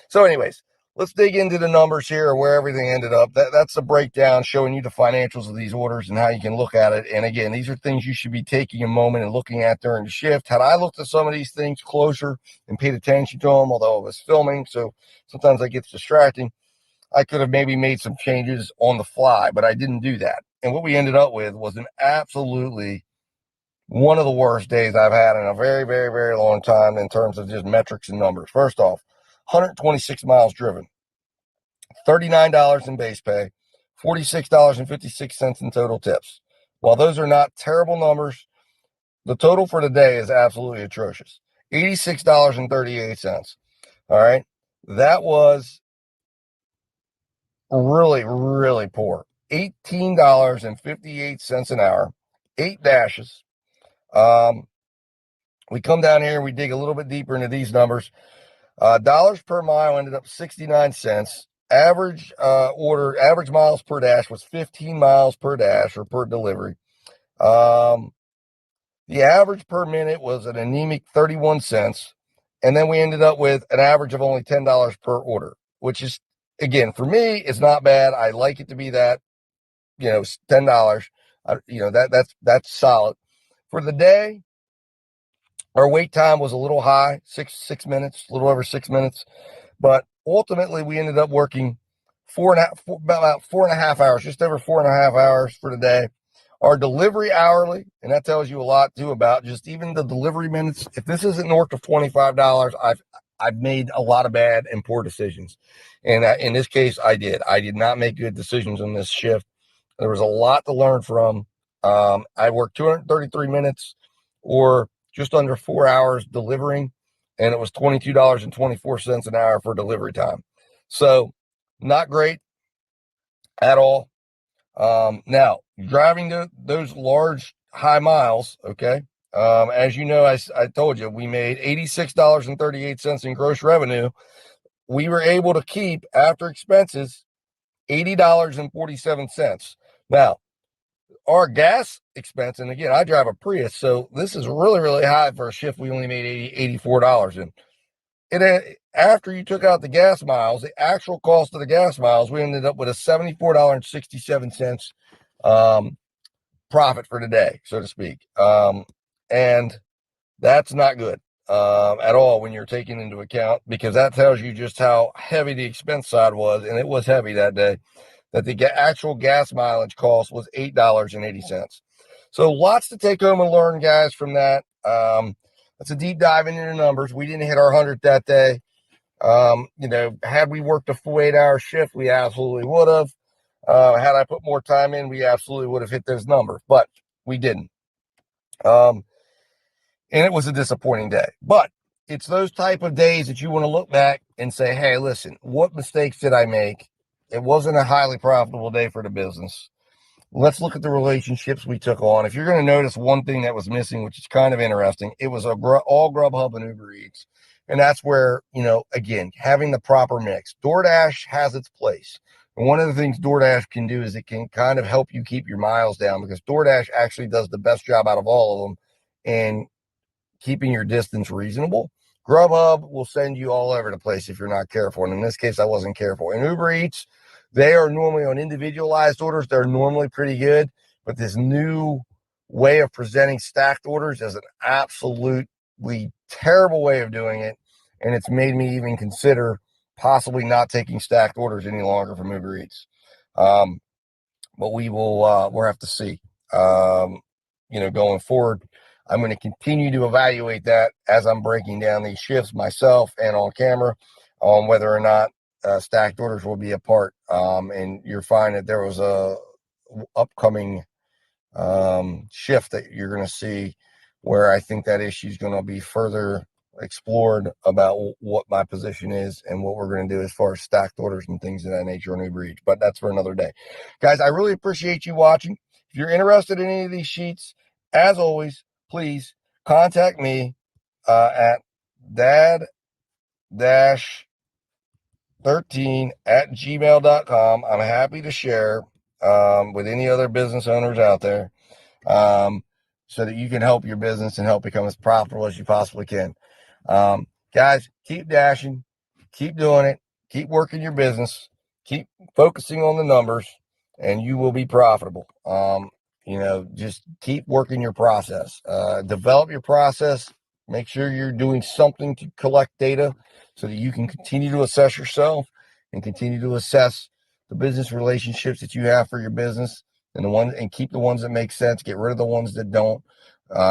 So anyways, let's dig into the numbers here, where everything ended up. That's a breakdown showing you the financials of these orders and how you can look at it. And again, these are things you should be taking a moment and looking at during the shift. Had I looked at some of these things closer and paid attention to them, although I was filming, so sometimes that gets distracting, I could have maybe made some changes on the fly, but I didn't do that. And what we ended up with was an absolutely one of the worst days I've had in a very, very, very long time in terms of just metrics and numbers. First off, 126 miles driven, $39 in base pay, $46.56 in total tips. While those are not terrible numbers, the total for the day is absolutely atrocious. $86.38. All right. That was really, really poor. $18.58 an hour, 8 dashes. We come down here and we dig a little bit deeper into these numbers. Dollars per mile ended up 69 cents. Average average miles per dash was 15 miles per dash or per delivery. The average per minute was an anemic 31 cents. And then we ended up with an average of only $10 per order, which is, again, for me, it's not bad. I like it to be that, $10. That's solid. For the day, our wait time was a little high, 6 minutes, a little over 6 minutes. But ultimately, we ended up working about 4.5 hours, just over 4.5 hours for the day. Our delivery hourly, and that tells you a lot too about just even the delivery minutes. If this isn't north of $25, I've made a lot of bad and poor decisions. And in this case, I did not make good decisions on this shift. There was a lot to learn from. I worked 233 minutes or just under 4 hours delivering, and it was $22.24 an hour for delivery time. So not great at all. Now, driving those large high miles, okay, As you know, I told you, we made $86.38 in gross revenue. We were able to keep, after expenses, $80.47. Now, our gas expense, and again, I drive a Prius, so this is really, really high for a shift we only made $84 in. After you took out the gas miles, the actual cost of the gas miles, we ended up with a $74.67 profit for the day, so to speak. And that's not good at all when you're taking into account, because that tells you just how heavy the expense side was, and it was heavy that day, that the actual gas mileage cost was $8.80. So lots to take home and learn, guys, from that. That's a deep dive into the numbers. We didn't hit our 100th that day. Had we worked a full 8-hour shift, we absolutely would have. Had I put more time in, we absolutely would have hit those numbers, but we didn't. And it was a disappointing day. But it's those type of days that you want to look back and say, hey, listen, what mistakes did I make? It wasn't a highly profitable day for the business. Let's look at the relationships we took on. If you're going to notice one thing that was missing, which is kind of interesting, it was all Grubhub and Uber Eats. And that's where, again, having the proper mix. DoorDash has its place. And one of the things DoorDash can do is it can kind of help you keep your miles down, because DoorDash actually does the best job out of all of them in keeping your distance reasonable. Grubhub will send you all over the place if you're not careful. And in this case, I wasn't careful. And Uber Eats, they are normally on individualized orders. They're normally pretty good. But this new way of presenting stacked orders is an absolutely terrible way of doing it. And it's made me even consider possibly not taking stacked orders any longer from Uber Eats. But we'll have to see. Going forward, I'm going to continue to evaluate that as I'm breaking down these shifts myself and on camera on whether or not stacked orders will be a part. And you're finding that there was a upcoming shift that you're going to see where I think that issue is going to be further explored about what my position is and what we're going to do as far as stacked orders and things of that nature on Uber Eats. But that's for another day. Guys, I really appreciate you watching. If you're interested in any of these sheets, as always, please contact me at dad-13@gmail.com. I'm happy to share with any other business owners out there, so that you can help your business and help become as profitable as you possibly can. Guys, keep dashing, keep doing it, keep working your business, keep focusing on the numbers, and you will be profitable. Just keep working your process, develop your process, make sure you're doing something to collect data so that you can continue to assess yourself and continue to assess the business relationships that you have for your business, and keep the ones that make sense, get rid of the ones that don't.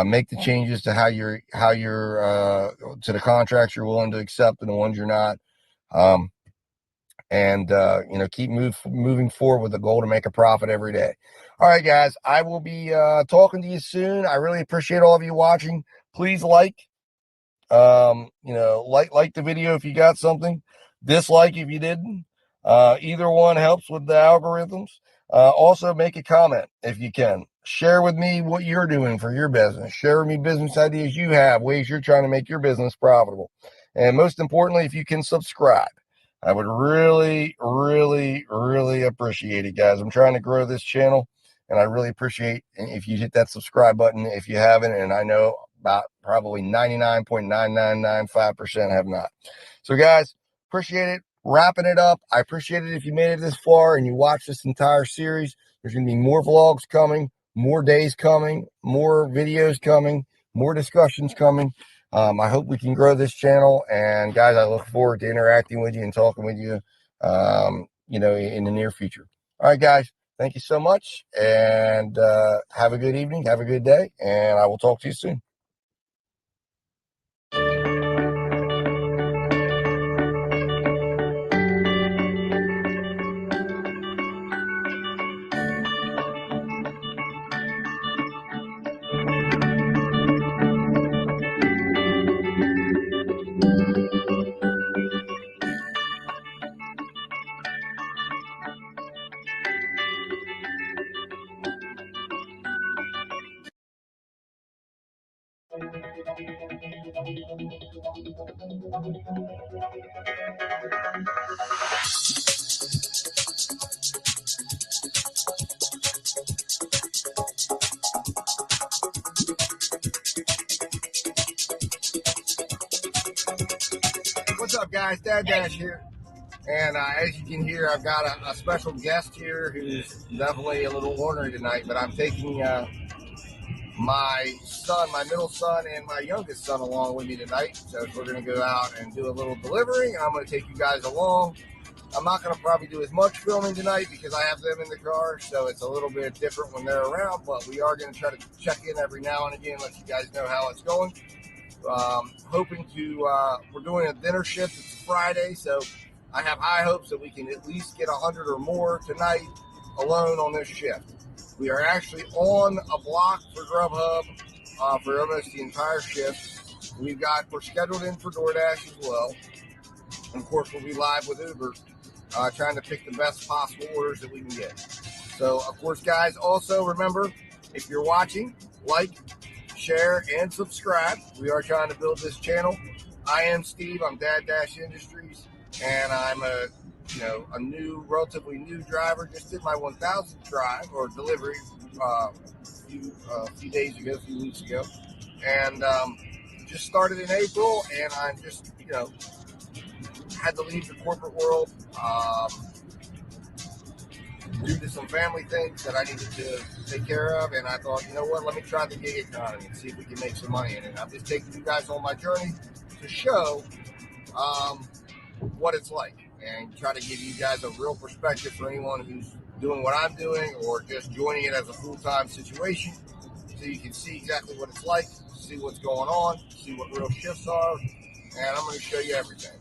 Make the changes to how you're to the contracts you're willing to accept and the ones you're not. Keep moving forward with the goal to make a profit every day. All right, guys, I will be talking to you soon. I really appreciate all of you watching. Please like the video if you got something, dislike if you didn't. Either one helps with the algorithms. Also make a comment if you can. Share with me what you're doing for your business. Share with me business ideas you have, ways you're trying to make your business profitable. And most importantly, if you can subscribe, I would really, really, really appreciate it, guys. I'm trying to grow this channel, and I really appreciate if you hit that subscribe button if you haven't. And I know about probably 99.9995% have not. So, guys, appreciate it. Wrapping it up. I appreciate it if you made it this far and you watched this entire series. There's going to be more vlogs coming, more days coming, more videos coming, more discussions coming. I hope we can grow this channel. And guys, I look forward to interacting with you and talking with you, in the near future. All right, guys, thank you so much. And have a good evening. Have a good day. And I will talk to you soon. What's up, guys? Dad Dash here. And as you can hear, I've got a special guest here who's definitely a little ornery tonight, but I'm taking my son, my middle son, and my youngest son along with me tonight. So we're going to go out and do a little delivery. I'm going to take you guys along. I'm not going to probably do as much filming tonight because I have them in the car, so it's a little bit different when they're around, but we are going to try to check in every now and again, let you guys know how it's going. Hoping to, we're doing a dinner shift. It's Friday, so I have high hopes that we can at least get 100 or more tonight alone on this shift. We are actually on a block for Grubhub for almost the entire shift. We're scheduled in for DoorDash as well. And of course, we'll be live with Uber, trying to pick the best possible orders that we can get. So, of course, guys, also remember, if you're watching, like, share, and subscribe. We are trying to build this channel. I am Steve. I'm Dad Dash Industries, and I'm a relatively new driver. Just did my 1,000th drive or delivery a few days ago, a few weeks ago, and just started in April. And I'm just, had to leave the corporate world due to some family things that I needed to take care of, and I thought, you know what, let me try the gig economy and see if we can make some money in it. I'm just taking you guys on my journey to show what it's like and try to give you guys a real perspective for anyone who's doing what I'm doing or just joining it as a full-time situation, so you can see exactly what it's like, see what's going on, see what real shifts are, and I'm going to show you everything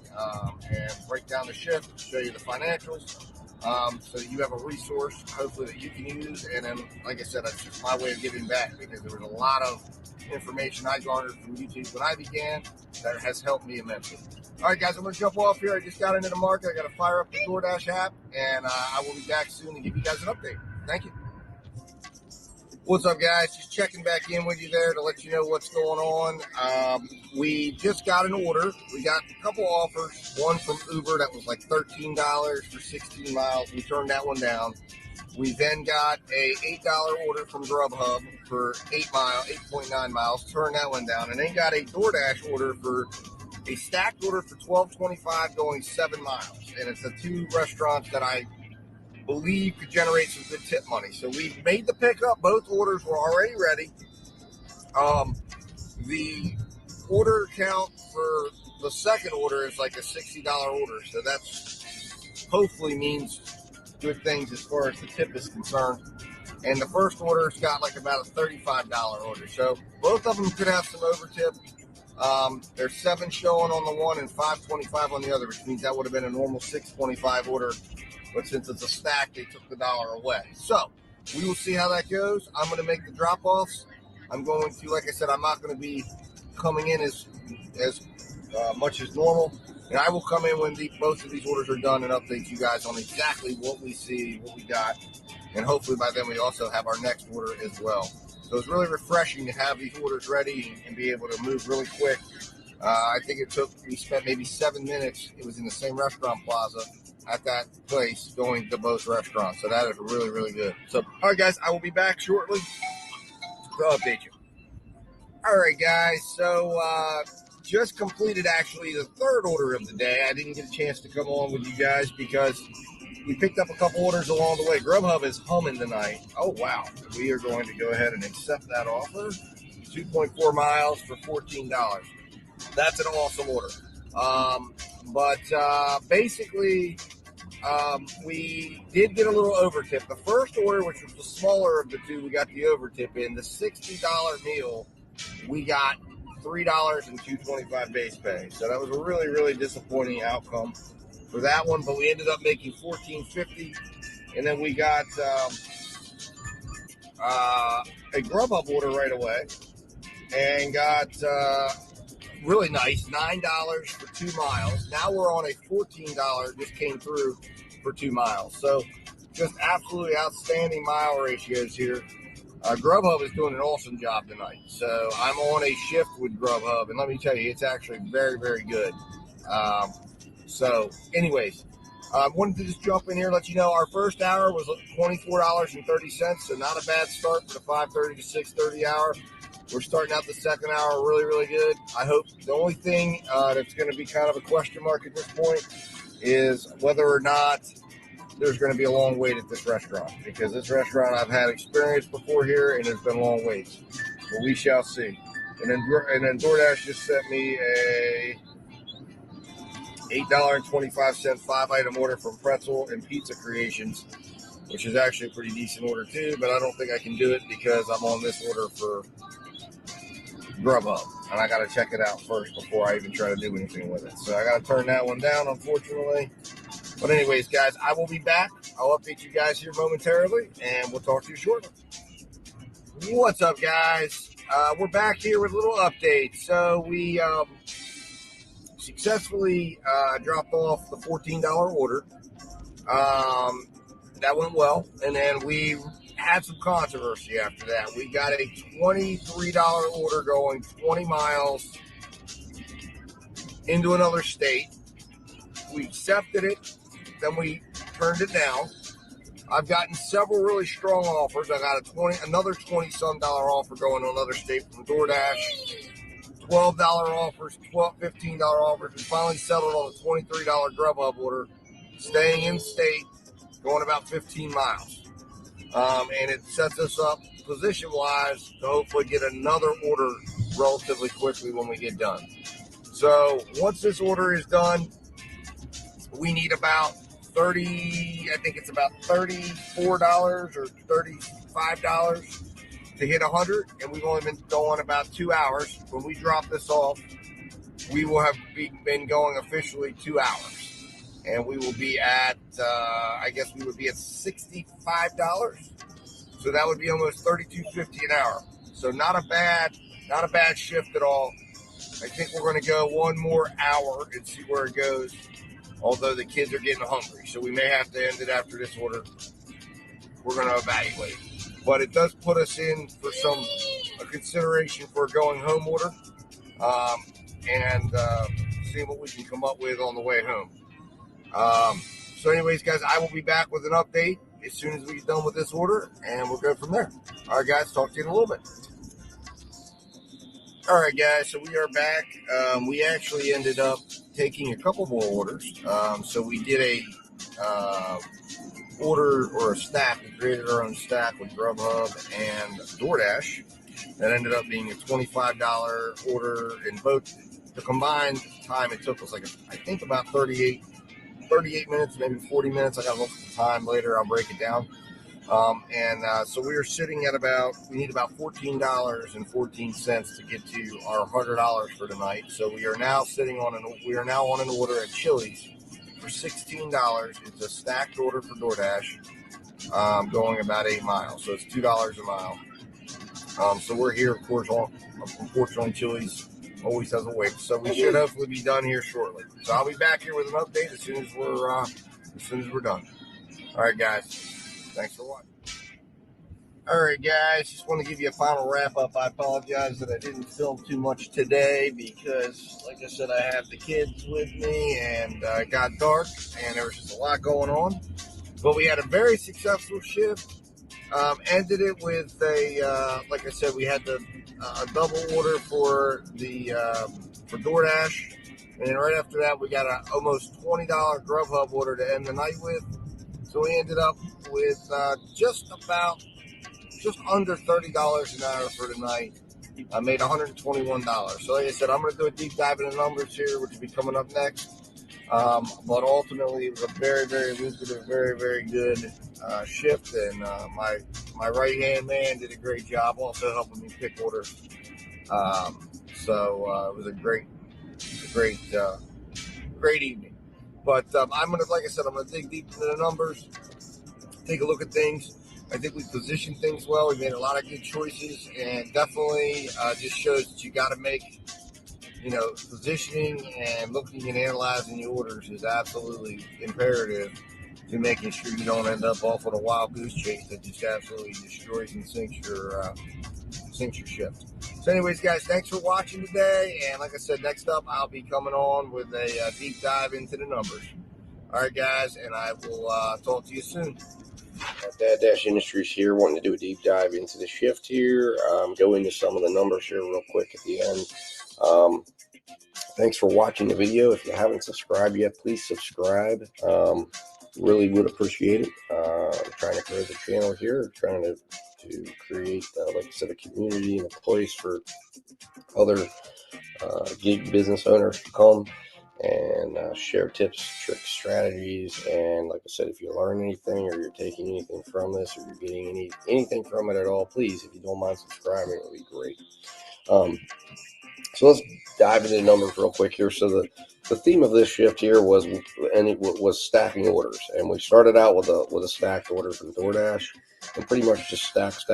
and break down the shift, show you the financials, so that you have a resource, hopefully, that you can use. And then, like I said, that's just my way of giving back, because there was a lot of information I garnered from YouTube when I began that has helped me immensely. All right, guys, I'm going to jump off here. I just got into the market. I got to fire up the DoorDash app, and I will be back soon to give you guys an update. Thank you. What's up, guys? Just checking back in with you there to let you know what's going on. We just got an order. We got a couple offers. One from Uber that was like $13 for 16 miles. We turned that one down. We then got a $8 order from Grubhub for 8.9 miles. Turned that one down. And then got a DoorDash order for a stacked order for $12.25 going 7 miles. And it's the two restaurants that I believe could generate some good tip money. So we made the pickup. Both orders were already ready. The order count for the second order is like a $60 order. So that's hopefully means good things as far as the tip is concerned. And the first order's got like about a $35 order. So both of them could have some over tip. There's 7 showing on the one and 5.25 on the other, which means that would have been a normal 6.25 order. But since it's a stack, they took the $1 away. So we will see how that goes. I'm going to make the drop-offs. I'm going to, like I said, I'm not going to be coming in as much as normal. And I will come in when both of these orders are done and update you guys on exactly what we see, what we got. And hopefully by then we also have our next order as well. So it's really refreshing to have these orders ready and be able to move really quick. I think we spent maybe 7 minutes. It was in the same restaurant plaza at that place going to both restaurants. So that is really, really good. So, all right, guys, I will be back shortly to update you. All right, guys. So, just completed actually the third order of the day. I didn't get a chance to come on with you guys because we picked up a couple orders along the way. Grubhub is humming tonight. Oh, wow. We are going to go ahead and accept that offer. 2.4 miles for $14. That's an awesome order. Basically, we did get a little over tip. The first order, which was the smaller of the two, we got the over tip in. The $60 meal, we got $3 and $2.25 base pay. So that was a really, really disappointing outcome for that one. But we ended up making $14.50, and then we got a Grubhub order right away, and got really nice $9 for 2 miles. Now we're on a $14 just came through for 2 miles. So just absolutely outstanding mile ratios here. Grubhub is doing an awesome job tonight. So I'm on a shift with Grubhub, and let me tell you, it's actually very, very good. So anyways, I wanted to just jump in here and let you know our first hour was $24.30, so not a bad start for the 5:30 to 6:30 hour. We're starting out the second hour really, really good. I hope the only thing that's going to be kind of a question mark at this point is whether or not there's going to be a long wait at this restaurant, because this restaurant I've had experience before here and there's been long waits. But we shall see. And then DoorDash just sent me a $8.25 5-item order from Pretzel and Pizza Creations, which is actually a pretty decent order too, but I don't think I can do it because I'm on this order for Grubhub, and I got to check it out first before I even try to do anything with it. So I got to turn that one down, unfortunately. But anyways, guys, I will be back. I'll update you guys here momentarily, and we'll talk to you shortly. What's up, guys? We're back here with a little update. So we successfully dropped off the $14 order. That went well, and then we had some controversy after that. We got a $23 order going 20 miles into another state. We accepted it, then we turned it down. I've gotten several really strong offers. I got another $20-some offer going to another state from DoorDash. $12 offers, $15 offers. We finally settled on a $23 Grubhub order, staying in state, going about 15 miles. And it sets us up position-wise to hopefully get another order relatively quickly when we get done. So once this order is done, we need about $34 or $35 to hit 100, and we've only been going about 2 hours. When we drop this off, we will have been going officially 2 hours. And we will be at, I guess we would be at $65. So that would be almost $32.50 an hour. So not a bad shift at all. I think we're going to go one more hour and see where it goes. Although the kids are getting hungry, so we may have to end it after this order. We're going to evaluate. But it does put us in for a consideration for a going home order, and seeing what we can come up with on the way home. So anyways, guys, I will be back with an update as soon as we get done with this order, and we'll go from there. All right, guys, talk to you in a little bit. All right, guys, so we are back. We actually ended up taking a couple more orders. So we did a order or a stack. We created our own stack with Grubhub and DoorDash. That ended up being a $25 order. In both, the combined time it took was I think about 38 minutes, maybe 40 minutes. I got to look at the time later. I'll break it down. So we are sitting at we need about $14.14 to get to our $100 for tonight. So we are now on an order at Chili's for $16. It's a stacked order for DoorDash, going about 8 miles. So it's $2 a mile. So we're here, of course. Unfortunately, Chili's always has a wait. So we should hopefully be done here shortly. So I'll be back here with an update as soon as we're done. All right, guys. Thanks for watching. All right, guys, just want to give you a final wrap-up. I apologize that I didn't film too much today because, like I said, I have the kids with me, and it got dark, and there was just a lot going on. But we had a very successful shift. Ended it with like I said, we had a double order for DoorDash, and then right after that, we got an almost $20 Grubhub order to end the night with. So we ended up with just under $30 an hour for tonight. I made $121. So like I said, I'm going to do a deep dive into numbers here, which will be coming up next. But ultimately, it was a very, very lucrative, very, very good shift. And my right-hand man did a great job also helping me pick orders. So it was a great evening. But I'm going to dig deep into the numbers, take a look at things. I think we positioned things well. We made a lot of good choices, and definitely just shows that you got to make, positioning and looking and analyzing your orders is absolutely imperative to making sure you don't end up off on a wild goose chase that just absolutely destroys and sinks your shift. So anyways, guys, thanks for watching today. And like I said, next up, I'll be coming on with a deep dive into the numbers. All right, guys, and I will talk to you soon. Dad Dash Industries here, wanting to do a deep dive into the shift here. Go into some of the numbers here real quick at the end. Thanks for watching the video. If you haven't subscribed yet, please subscribe. Really would appreciate it. I'm trying to grow the channel here, trying to create, like I said, a community and a place for other gig business owners to come and share tips, tricks, strategies. And like I said, if you learn anything or you're taking anything from this or you're getting anything from it at all, please, if you don't mind subscribing, it would be great. So let's dive into the numbers real quick here. So the theme of this shift here was stacking orders, and we started out with a stacked order from DoorDash, and pretty much just stacked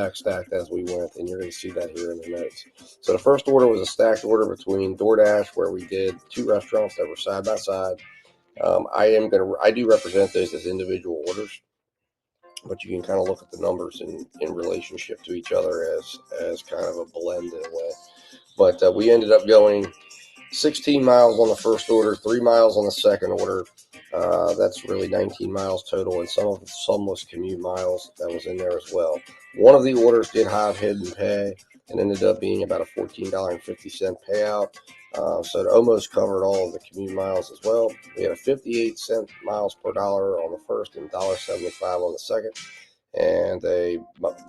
as we went, and you're going to see that here in the notes. So the first order was a stacked order between DoorDash, where we did 2 restaurants that were side by side. I do represent those as individual orders, but you can kind of look at the numbers in relationship to each other as kind of a blend in a way. But we ended up going 16 miles on the first order, 3 miles on the second order. That's really 19 miles total, and some was commute miles that was in there as well. One of the orders did have hidden pay and ended up being about a $14.50 payout. So it almost covered all of the commute miles as well. We had a 58-cent miles per dollar on the first and $1.75 on the second, and a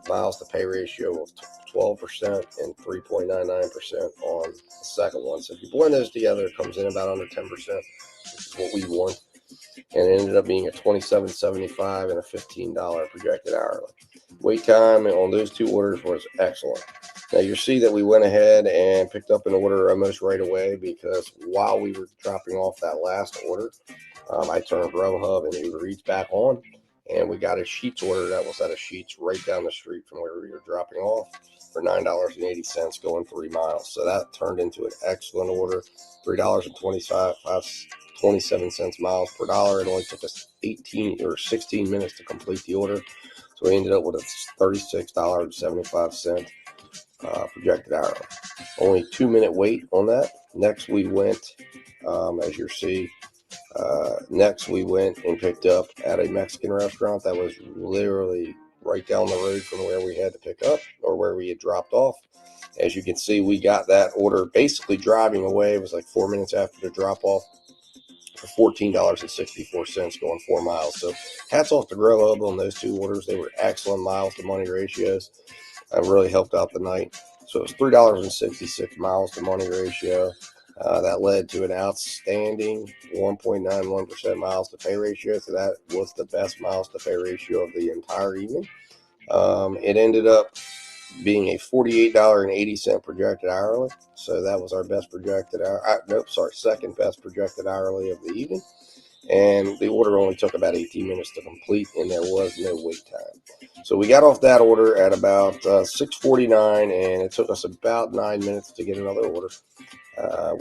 miles to pay ratio of 12% and 3.99% on the second one. So if you blend those together, it comes in about under 10%, which is what we want. And it ended up being a $27.75 and a $15 projected hourly. Wait time on those 2 orders was excellent. Now you see that we went ahead and picked up an order almost right away, because while we were dropping off that last order, I turned Grubhub and Uber Eats back on, and we got a Sheets order that was at a Sheets right down the street from where we were dropping off for $9.80 going 3 miles. So that turned into an excellent order, $3.27 miles per dollar. It only took us 18 or 16 minutes to complete the order. So we ended up with a $36.75 projected hourly. Only 2-minute wait on that. Next we went, as you see, next we went and picked up at a Mexican restaurant that was literally right down the road from where we had to pick up, or where we had dropped off. As you can see, we got that order basically driving away. It was like 4 minutes after the drop off for $14.64 going 4 miles. So hats off to Grubhub on those 2 orders. They were excellent miles to money ratios. Really helped out the night. So it was $3.66 miles to money ratio. That led to an outstanding 1.91% miles to pay ratio. So that was the best miles to pay ratio of the entire evening. It ended up being a $48.80 projected hourly. So that was our best projected second best projected hourly of the evening. And the order only took about 18 minutes to complete, and there was no wait time. So we got off that order at about 6:49, and it took us about 9 minutes to get another order,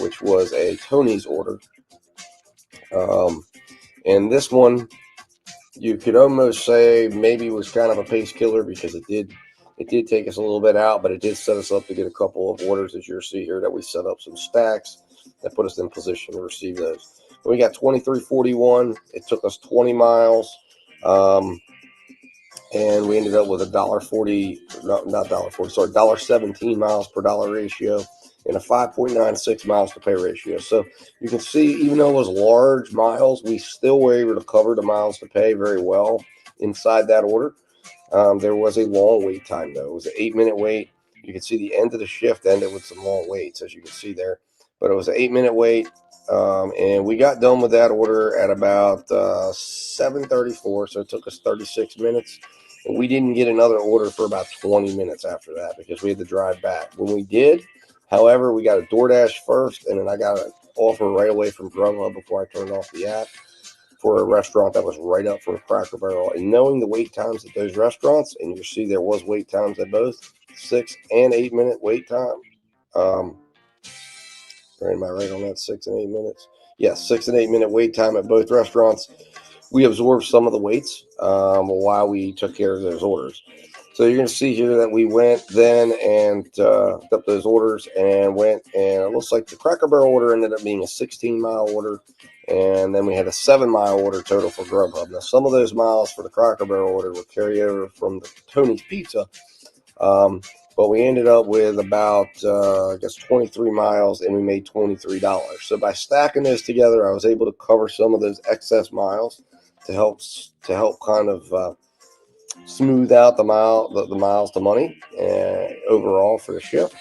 which was a Tony's order. And this one, you could almost say maybe was kind of a pace killer, because it did take us a little bit out, but it did set us up to get a couple of orders, as you'll see here, that we set up some stacks that put us in position to receive those. We got 23.41. It took us 20 miles, and we ended up with $1.17 miles per dollar ratio and a 5.96 miles to pay ratio. So you can see, even though it was large miles, we still were able to cover the miles to pay very well inside that order. There was a long wait time, though. It was an 8-minute wait. You can see the end of the shift ended with some long waits, as you can see there. But it was an 8-minute wait, and we got done with that order at about 7:34, so it took us 36 minutes. And we didn't get another order for about 20 minutes after that, because we had to drive back. When we did, however, we got a DoorDash first, and then I got an offer right away from Grubhub before I turned off the app for a restaurant that was right up from Cracker Barrel. And knowing the wait times at those restaurants, and you see there was wait times at both, 6 and 8 minute wait time. Am I right on that? 6 and 8 minutes? Yes, 6 and 8 minute wait time at both restaurants. we absorbed some of the weights while we took care of those orders. So you're going to see here that we went then and picked up those orders and went, and it looks like the Cracker Barrel order ended up being a 16-mile order, and then we had a 7-mile order total for Grubhub. Now, some of those miles for the Cracker Barrel order were carry over from the Tony's Pizza, but we ended up with about, I guess, 23 miles, and we made $23. So by stacking those together, I was able to cover some of those excess miles to help kind of smooth out the miles to money overall for the shift.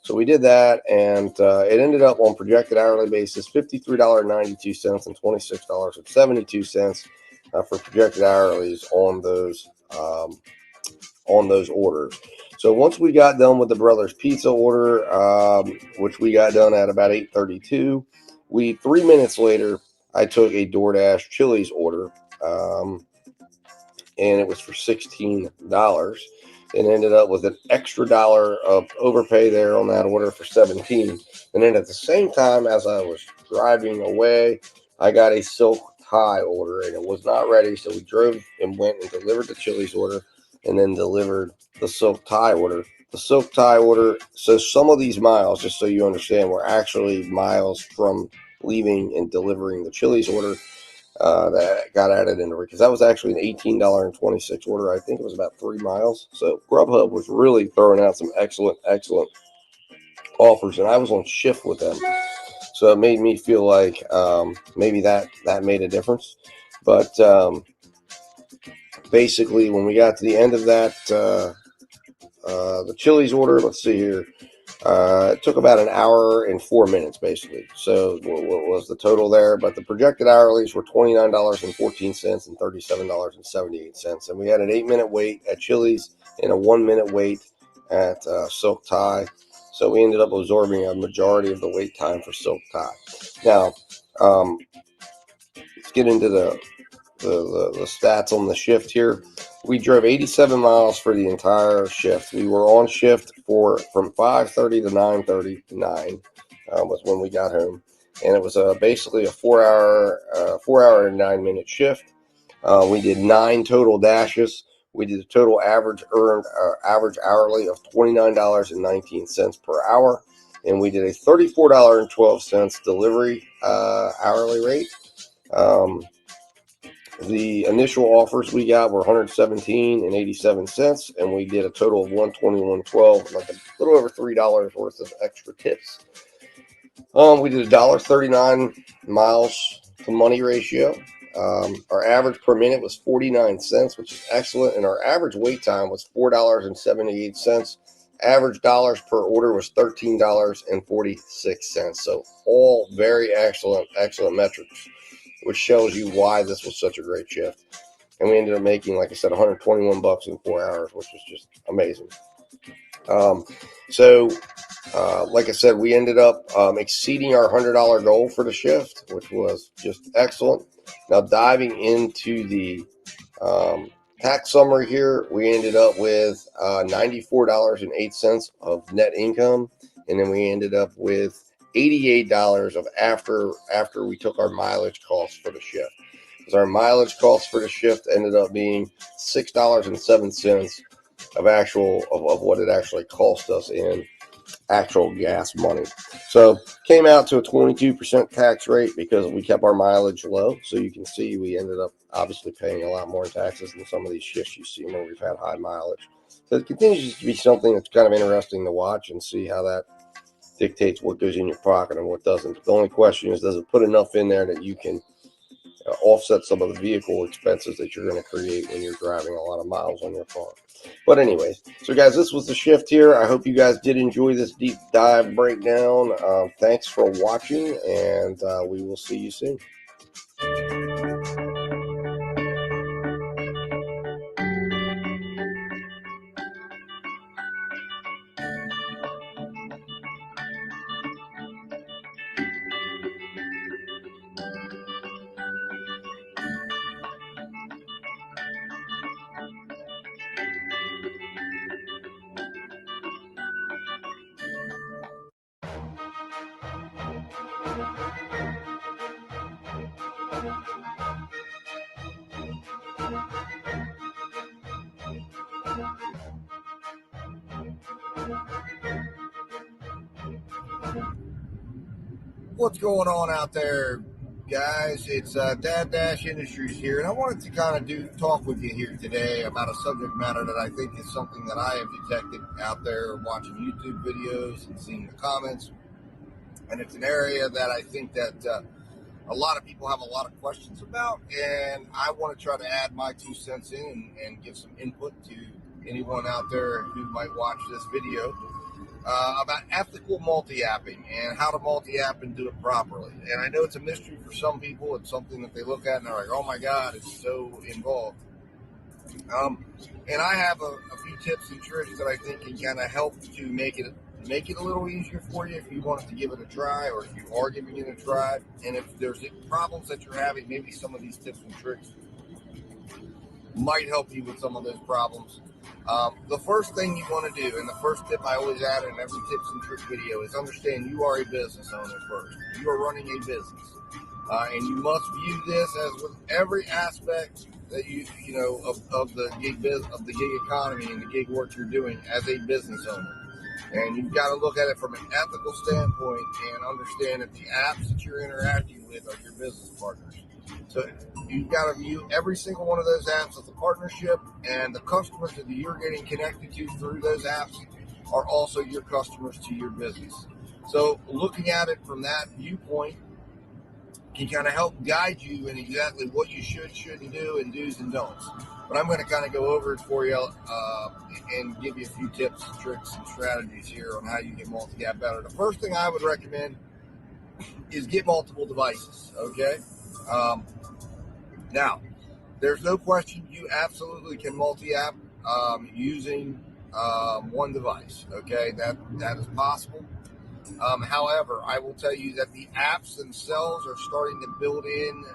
So we did that, and it ended up on projected hourly basis $53.92 and $26.72 for projected hourlies on those orders. So once we got done with the Brothers Pizza order, which we got done at about 8:32, 3 minutes later I took a DoorDash Chili's order. And it was for $16. And ended up with an extra $1 of overpay there on that order for $17. And then at the same time, as I was driving away, I got a silk tie order, and it was not ready. So we drove and went and delivered the Chili's order, and then delivered the silk tie order. The silk tie order. So some of these miles, just so you understand, were actually miles from leaving and delivering the Chili's order. That got added into it because that was actually an $18.26 order. I think it was about 3 miles. So Grubhub was really throwing out some excellent offers, and I was on shift with them, so it made me feel like maybe that made a difference. But basically, when we got to the end of that, the Chili's order, let's see here. It took about an hour and 4 minutes, basically. So what was the total there? But the projected hourlies were $29.14 and $37.78. And we had an 8-minute wait at Chili's and a 1-minute wait at Silk Tie. So we ended up absorbing a majority of the wait time for Silk Tie. Now, let's get into the stats on the shift here. We drove 87 miles for the entire shift. We were on shift from 5:30 to 9:39 was when we got home, and it was basically a 4-hour and 9-minute shift. We did 9 total dashes. We did a total average hourly of $29.19 per hour, and we did a $34.12 delivery hourly rate. The initial offers we got were $117.87, and we did a total of $121.12, like a little over $3 worth of extra tips. We did $1.39 miles to money ratio. Our average per minute was 49 cents, which is excellent, and our average wait time was $4.78. Average dollars per order was $13.46. So all very excellent metrics, which shows you why this was such a great shift. And we ended up making, like I said, $121 in 4 hours, which is just amazing. Like I said, we ended up exceeding our $100 goal for the shift, which was just excellent. Now, diving into the tax summary here, we ended up with $94.08 of net income, and then we ended up with $88 of after we took our mileage costs for the shift. Because our mileage costs for the shift ended up being $6.07 of what it actually cost us in actual gas money. So came out to a 22% tax rate because we kept our mileage low. So you can see we ended up obviously paying a lot more in taxes than some of these shifts you see where we've had high mileage. So it continues to be something that's kind of interesting to watch and see how that dictates what goes in your pocket and what doesn't. The only question is, does it put enough in there that you can offset some of the vehicle expenses that you're going to create when you're driving a lot of miles on your car? But anyways, so guys, this was the shift here. I hope you guys did enjoy this deep dive breakdown. Thanks for watching, and we will see you soon. What's going on out there, guys? It's Dad Dash Industries here, and I wanted to kind of talk with you here today about a subject matter that I think is something that I have detected out there watching YouTube videos and seeing the comments, and it's an area that I think that a lot of people have a lot of questions about, and I want to try to add my 2 cents in and give some input to anyone out there who might watch this video. About ethical multi-apping and how to multi-app and do it properly. And I know it's a mystery for some people. It's something that they look at and they're like, oh my God, it's so involved. And I have a few tips and tricks that I think can kind of help to make it a little easier for you if you wanted to give it a try, or if you are giving it a try. And if there's problems that you're having, maybe some of these tips and tricks might help you with some of those problems. The first thing you want to do, and the first tip I always add in every tips and tricks video, is understand you are a business owner first. You are running a business, and you must view this as with every aspect that you know of the gig economy and the gig work you're doing as a business owner. And you've got to look at it from an ethical standpoint and understand that the apps that you're interacting with are your business partners. So you've got to view every single one of those apps as a partnership, and the customers that you're getting connected to through those apps are also your customers to your business. So looking at it from that viewpoint can kind of help guide you in exactly what you shouldn't do, and do's and don'ts. But I'm going to kind of go over it for you and give you a few tips, tricks, and strategies here on how you get multi-app better. The first thing I would recommend is get multiple devices, okay? Now, there's no question you absolutely can multi-app using one device, okay? That is possible. However, I will tell you that the apps themselves are starting to build in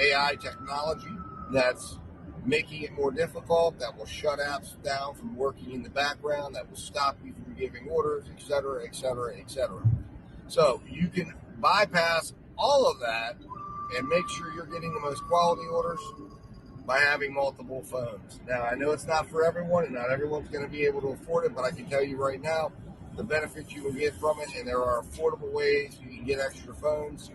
AI technology that's making it more difficult, that will shut apps down from working in the background, that will stop you from giving orders, etc., etc., etc. So you can bypass all of that and make sure you're getting the most quality orders by having multiple phones. Now, I know it's not for everyone, and not everyone's going to be able to afford it, but I can tell you right now the benefits you will get from it, and there are affordable ways you can get extra phones.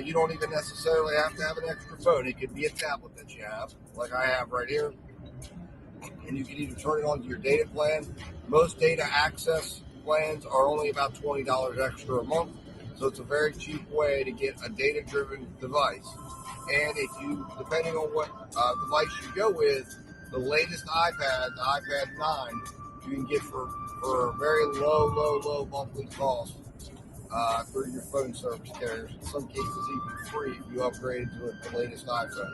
You don't even necessarily have to have an extra phone. It could be a tablet that you have, like I have right here, and you can either turn it on to your data plan. Most data access plans are only about $20 extra a month, so it's a very cheap way to get a data-driven device. And if you, depending on what device you go with, the latest iPad, the iPad 9, you can get for a very low monthly cost through your phone service carriers. In some cases, even free if you upgrade to the latest iPhone.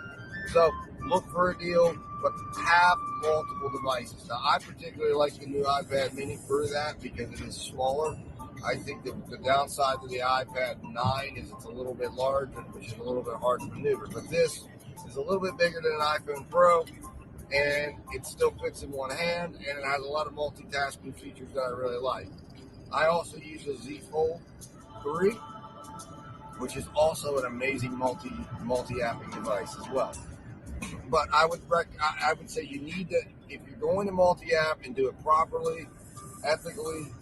So look for a deal, but have multiple devices. Now, I particularly like the new iPad mini for that because it is smaller. I think that the downside to the iPad 9 is it's a little bit larger, which is a little bit hard to maneuver. But this is a little bit bigger than an iPhone Pro, and it still fits in one hand, and it has a lot of multitasking features that I really like. I also use a Z Fold 3, which is also an amazing multi-apping device as well. But I would say you need to, if you're going to multi-app and do it properly, ethically,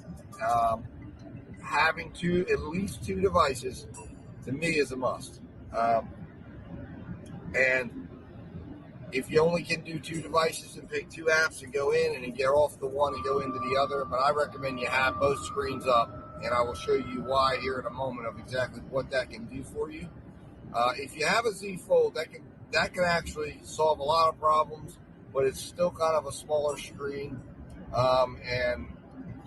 having at least two devices, to me, is a must. And if you only can do two devices and pick two apps and go in and then get off the one and go into the other, but I recommend you have both screens up, and I will show you why here in a moment of exactly what that can do for you. If you have a Z Fold, that can actually solve a lot of problems, but it's still kind of a smaller screen, and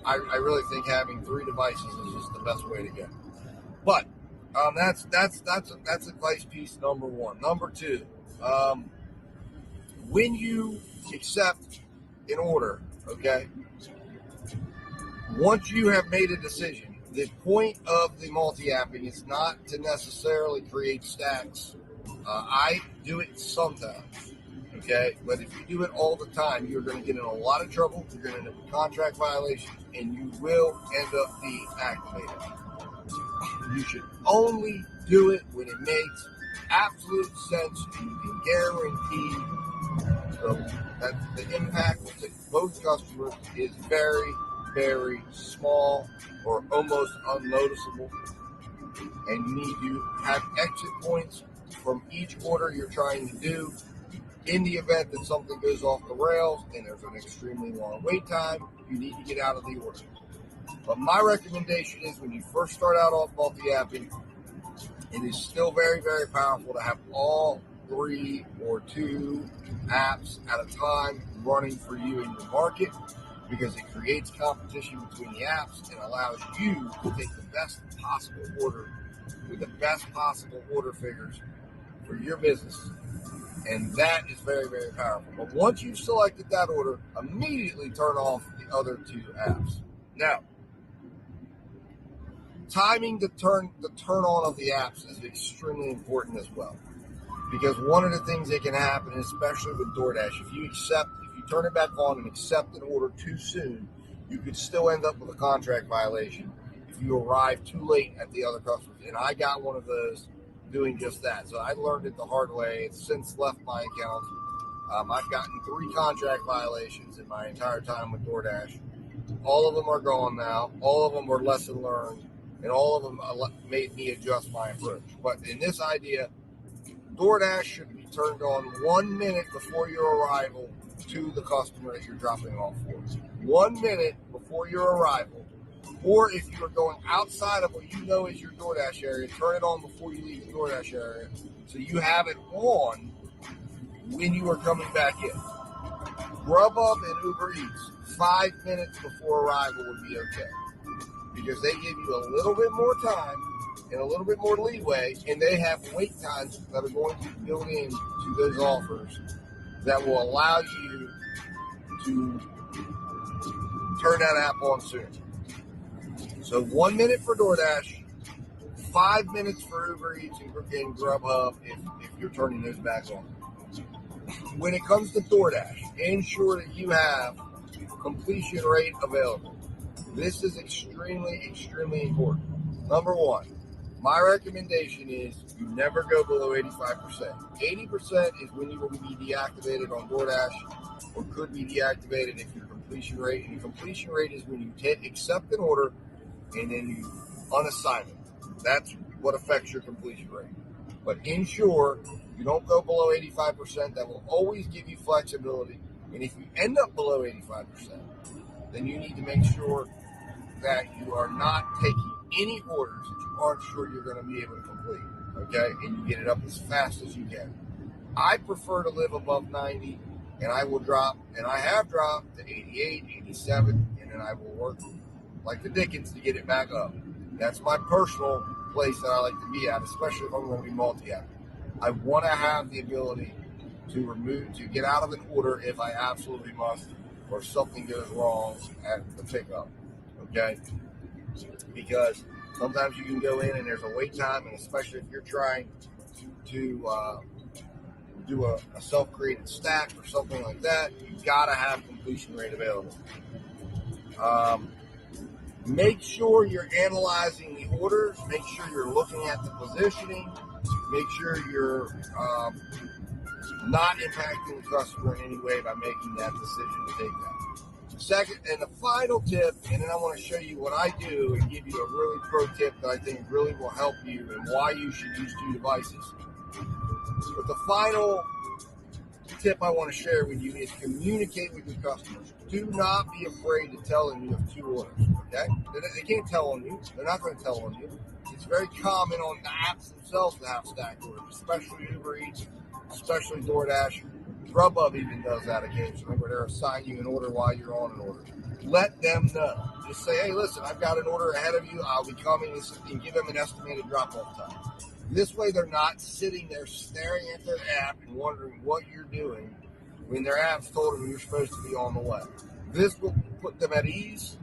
I really think having three devices is just the best way to go. But that's advice piece number one. Number two, when you accept an order, okay, once you have made a decision, the point of the multi-apping is not to necessarily create stacks. I do it sometimes, okay? But if you do it all the time, you're going to get in a lot of trouble. You're going to end up with contract violations, and you will end up deactivated. You should only do it when it makes absolute sense and you can guarantee that the impact to both customers is very, very small or almost unnoticeable. and you need to have exit points from each order you're trying to do. In the event that something goes off the rails and there's an extremely long wait time, you need to get out of the order. But my recommendation is when you first start out off multi-apping, it is still very, very powerful to have all 3 or 2 apps at a time running for you in your market, because it creates competition between the apps and allows you to take the best possible order with the best possible order figures for your business. And that is very, very powerful. But once you've selected that order, immediately turn off the other 2 apps. Now, timing the turn on of the apps is extremely important as well. Because one of the things that can happen, especially with DoorDash, if you turn it back on and accept an order too soon, you could still end up with a contract violation if you arrive too late at the other customers. And I got one of those doing just that. So I learned it the hard way. It's since left my account. I've gotten 3 contract violations in my entire time with DoorDash. All of them are gone now. All of them were lesson learned, and all of them made me adjust my approach. But in this idea, DoorDash should be turned on 1 minute before your arrival to the customer that you're dropping off for. 1 minute before your arrival. Or if you are going outside of what you know is your DoorDash area, turn it on before you leave the DoorDash area so you have it on when you are coming back in. Grubhub and Uber Eats, 5 minutes before arrival would be okay, because they give you a little bit more time and a little bit more leeway, and they have wait times that are going to be built into those offers that will allow you to turn that app on soon. So 1 minute for DoorDash, 5 minutes for Uber Eats and Grubhub if you're turning those back on. When it comes to DoorDash, ensure that you have completion rate available. This is extremely, extremely important. Number 1, my recommendation is you never go below 85%. 80% is when you will be deactivated on DoorDash, or could be deactivated if your completion rate. And your completion rate is when you accept an order and then you unassign it. That's what affects your completion rate. But ensure you don't go below 85%. That will always give you flexibility. And if you end up below 85%, then you need to make sure that you are not taking any orders that you aren't sure you're going to be able to complete, okay? And you get it up as fast as you can. I prefer to live above 90, and I will drop, and I have dropped to 88, 87, and then I will work like the Dickens to get it back up. That's my personal place that I like to be at, especially if I'm going to be multi-app. I want to have the ability to get out of an order if I absolutely must, or something goes wrong at the pickup, okay? Because sometimes you can go in and there's a wait time, and especially if you're trying to do a self-created stack or something like that, you gotta have completion rate available. Make sure you're analyzing the orders. Make sure you're looking at the positioning. Make sure you're not impacting the customer in any way by making that decision to take that. Second, and the final tip, and then I want to show you what I do and give you a really pro tip that I think really will help you and why you should use 2 devices. But the final tip I want to share with you is communicate with your customers. Do not be afraid to tell them you have 2 orders, okay? They can't tell on you. They're not going to tell on you. It's very common on the apps themselves to have stacked orders, especially Uber Eats, especially DoorDash. Grubhub even does that occasionally, where they'll assign you an order while you're on an order. Let them know. Just say, hey, listen, I've got an order ahead of you. I'll be coming, and give them an estimated drop-off time. This way they're not sitting there staring at their app and wondering what you're doing when their app's told them you're supposed to be on the way. This will put them at ease,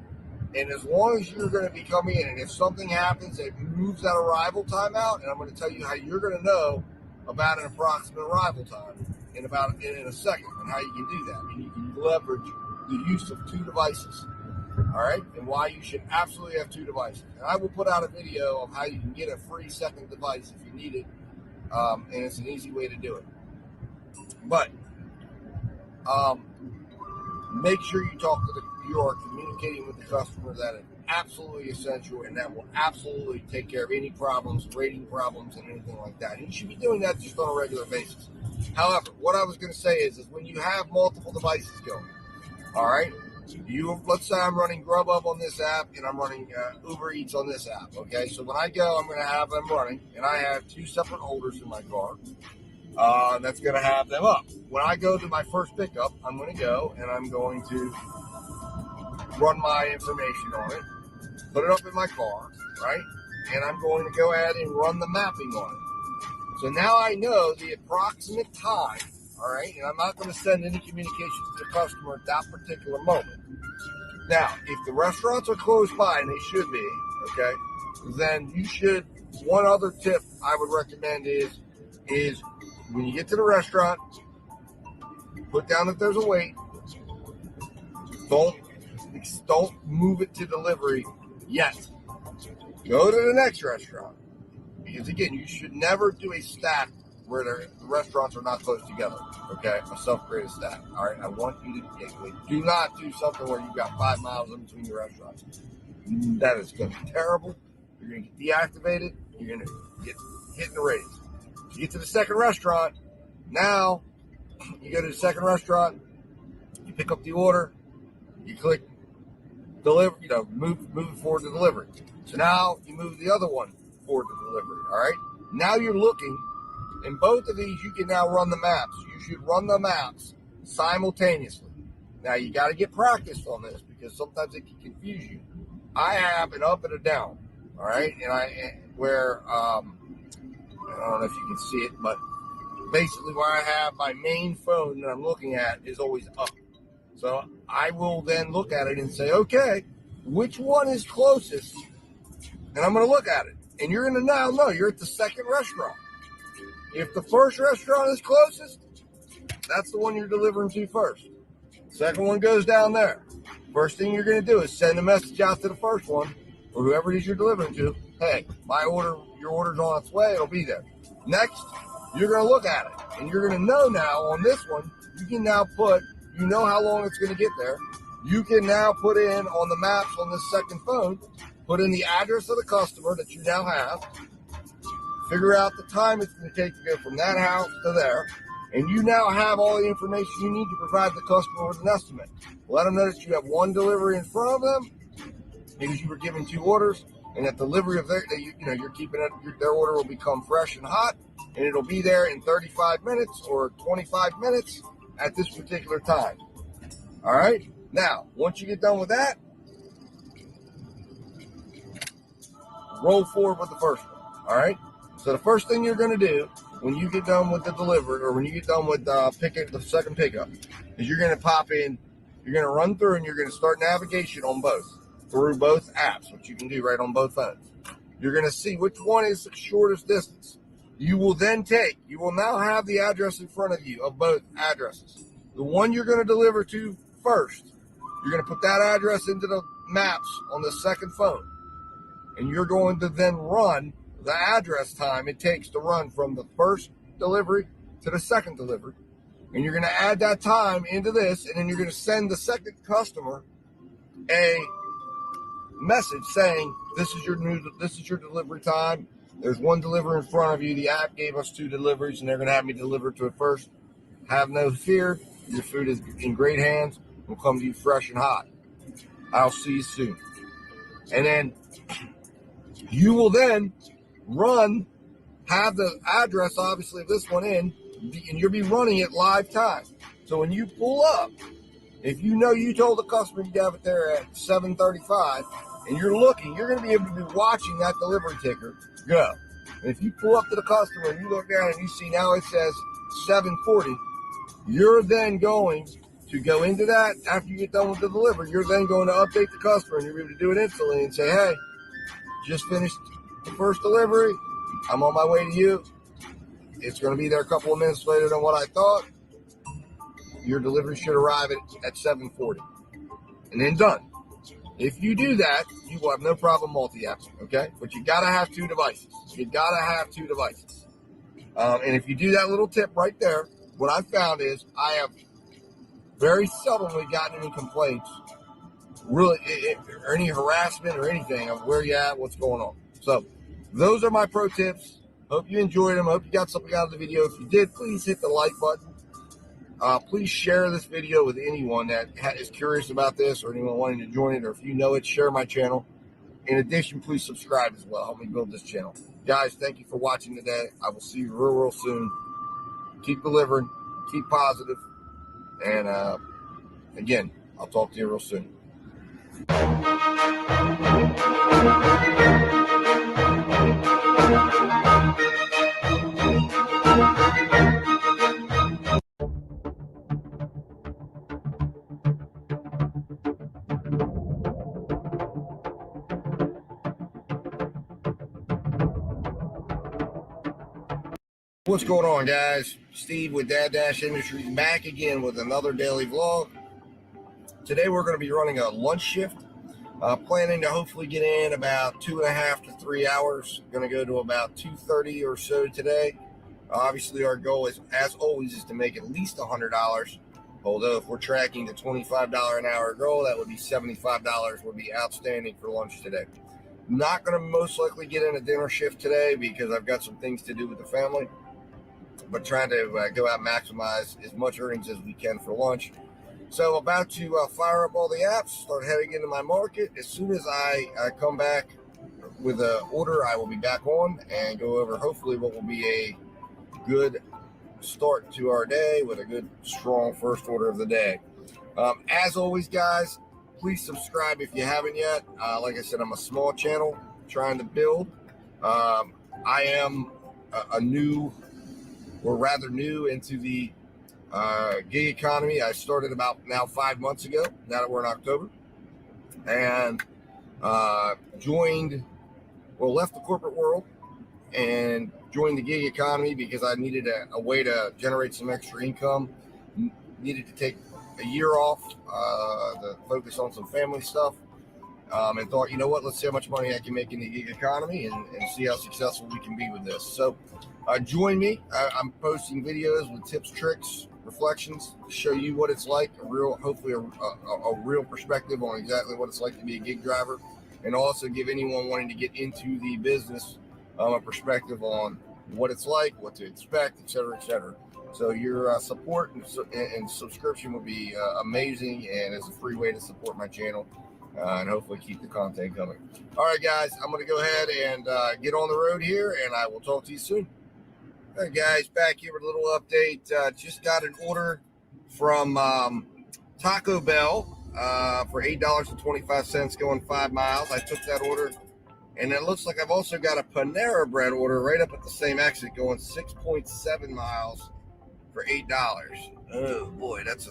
and as long as you're going to be coming in, and if something happens that moves that arrival time out, and I'm going to tell you how you're going to know about an approximate arrival time in a second, and how you can do that. And you can leverage the use of 2 devices, all right, and why you should absolutely have 2 devices. And I will put out a video of how you can get a free second device if you need it, and it's an easy way to do it. But make sure you are communicating with the customer that an absolutely essential, and that will absolutely take care of any problems, rating problems, and anything like that. And you should be doing that just on a regular basis. However, what I was going to say is when you have multiple devices going, all right, let's say I'm running Grubhub on this app and I'm running Uber Eats on this app. Okay, so when I go, I'm going to have them running, and I have 2 separate holders in my car. That's going to have them up. When I go to my first pickup, I'm going to go and I'm going to run my information on it, put it up in my car, right? And I'm going to go ahead and run the mapping on it. So now I know the approximate time, all right? And I'm not going to send any communication to the customer at that particular moment. Now, if the restaurants are close by, and they should be, okay, then you should, one other tip I would recommend is when you get to the restaurant, put down that there's a wait. Don't move it to delivery yet. Go to the next restaurant. Because again, you should never do a stack where the restaurants are not close together. Okay? A self-created stack. All right? I want you to do not do something where you've got 5 miles in between your restaurants. That is going to be terrible. You're going to get deactivated. You're going to get hit in the raise. You get to the second restaurant. Now, you go to the second restaurant. You pick up the order. You click deliver, move it forward to delivery. So now you move the other one forward to delivery. All right. Now you're looking, in both of these, you can now run the maps. You should run the maps simultaneously. Now you got to get practiced on this because sometimes it can confuse you. I have an up and a down. All right. And I don't know if you can see it, but basically where I have my main phone that I'm looking at is always up. So I will then look at it and say, okay, which one is closest? And I'm going to look at it. And you're going to now know you're at the second restaurant. If the first restaurant is closest, that's the one you're delivering to first. Second one goes down there. First thing you're going to do is send a message out to the first one, or whoever it is you're delivering to. Hey, your order's on its way. It'll be there. Next, you're going to look at it. And you're going to know now on this one, you can now you know how long it's going to get there. You can now put in on the maps on this second phone, put in the address of the customer that you now have, figure out the time it's going to take to go from that house to there, and you now have all the information you need to provide the customer with an estimate. Let them know that you have one delivery in front of them because you were given 2 orders, and that delivery of you're keeping it, their order will become fresh and hot, and it'll be there in 35 minutes or 25 minutes at this particular time. All right. Now, once you get done with that, roll forward with the first one. All right. So the first thing you're going to do when you get done with the delivery, or when you get done with the second pickup, is you're going to pop in, you're going to run through, and you're going to start navigation on through both apps, which you can do right on both phones. You're going to see which one is the shortest distance. You will now have the address in front of you of both addresses. The one you're going to deliver to first, you're going to put that address into the maps on the second phone. And you're going to then run the address time it takes to run from the first delivery to the second delivery. And you're going to add that time into this, and then you're going to send the second customer a message saying, this is your delivery time. There's one delivery in front of you. The app gave us 2 deliveries, and they're going to have me deliver to it first. Have no fear. Your food is in great hands. Will come to you fresh and hot. I'll see you soon. And then you will then have the address, obviously, of this one in, and you'll be running it live time. So when you pull up, if you know you told the customer you'd have it there at 7:35, and you're looking, you're going to be able to be watching that delivery ticker go. And if you pull up to the customer and you look down and you see now it says 7:40, you're then going to go into that after you get done with the delivery. You're then going to update the customer, and you're able to do it instantly and say, hey, just finished the first delivery. I'm on my way to you. It's going to be there a couple of minutes later than what I thought. Your delivery should arrive at 7:40. And then done. If you do that, you will have no problem multi-apping, okay? But you got to have 2 devices. And if you do that little tip right there, what I've found is I have very seldomly gotten any complaints really or any harassment or anything of where you at, what's going on. So those are my pro tips. Hope you enjoyed them. Hope you got something out of the video. If you did, please hit the like button. Please share this video with anyone that is curious about this or anyone wanting to join it, or if you know it, share my channel. In addition, please subscribe as well. Help me build this channel. Guys, thank you for watching today. I will see you real soon. Keep delivering. Keep positive. And again, I'll talk to you real soon. What's going on, guys? Steve with Dad Dash Industries back again with another daily vlog. Today we're going to be running a lunch shift. Planning to hopefully get in about 2.5 to 3 hours. Going to go to about 2:30 or so today. Obviously, our goal is, as always, is to make at least $100. Although if we're tracking the $25 an hour goal, that would be $75 would be outstanding for lunch today. Not going to most likely get in a dinner shift today because I've got some things to do with the family. But trying to go out and maximize as much earnings as we can for lunch. So about to fire up all the apps, start heading into my market. As soon as I come back with an order, I will be back on and go over hopefully what will be a good start to our day with a good, strong first order of the day. As always, guys, please subscribe if you haven't yet. Like I said, I'm a small channel trying to build. I am we're rather new into the gig economy. I started about now 5 months ago, now that we're in October, and left the corporate world and joined the gig economy because I needed a way to generate some extra income. Needed to take a year off to focus on some family stuff, and thought, you know what, let's see how much money I can make in the gig economy and see how successful we can be with this. So join me. I'm posting videos with tips, tricks, reflections to show you what it's like, hopefully a real perspective on exactly what it's like to be a gig driver, and also give anyone wanting to get into the business a perspective on what it's like, what to expect, et cetera, et cetera. So your support and subscription would be amazing, and it's a free way to support my channel and hopefully keep the content coming. All right, guys, I'm going to go ahead and get on the road here, and I will talk to you soon. All right, guys, back here with a little update. Just got an order from Taco Bell for $8.25 going 5 miles. I took that order, and it looks like I've also got a Panera Bread order right up at the same exit going 6.7 miles for $8. Oh boy, that's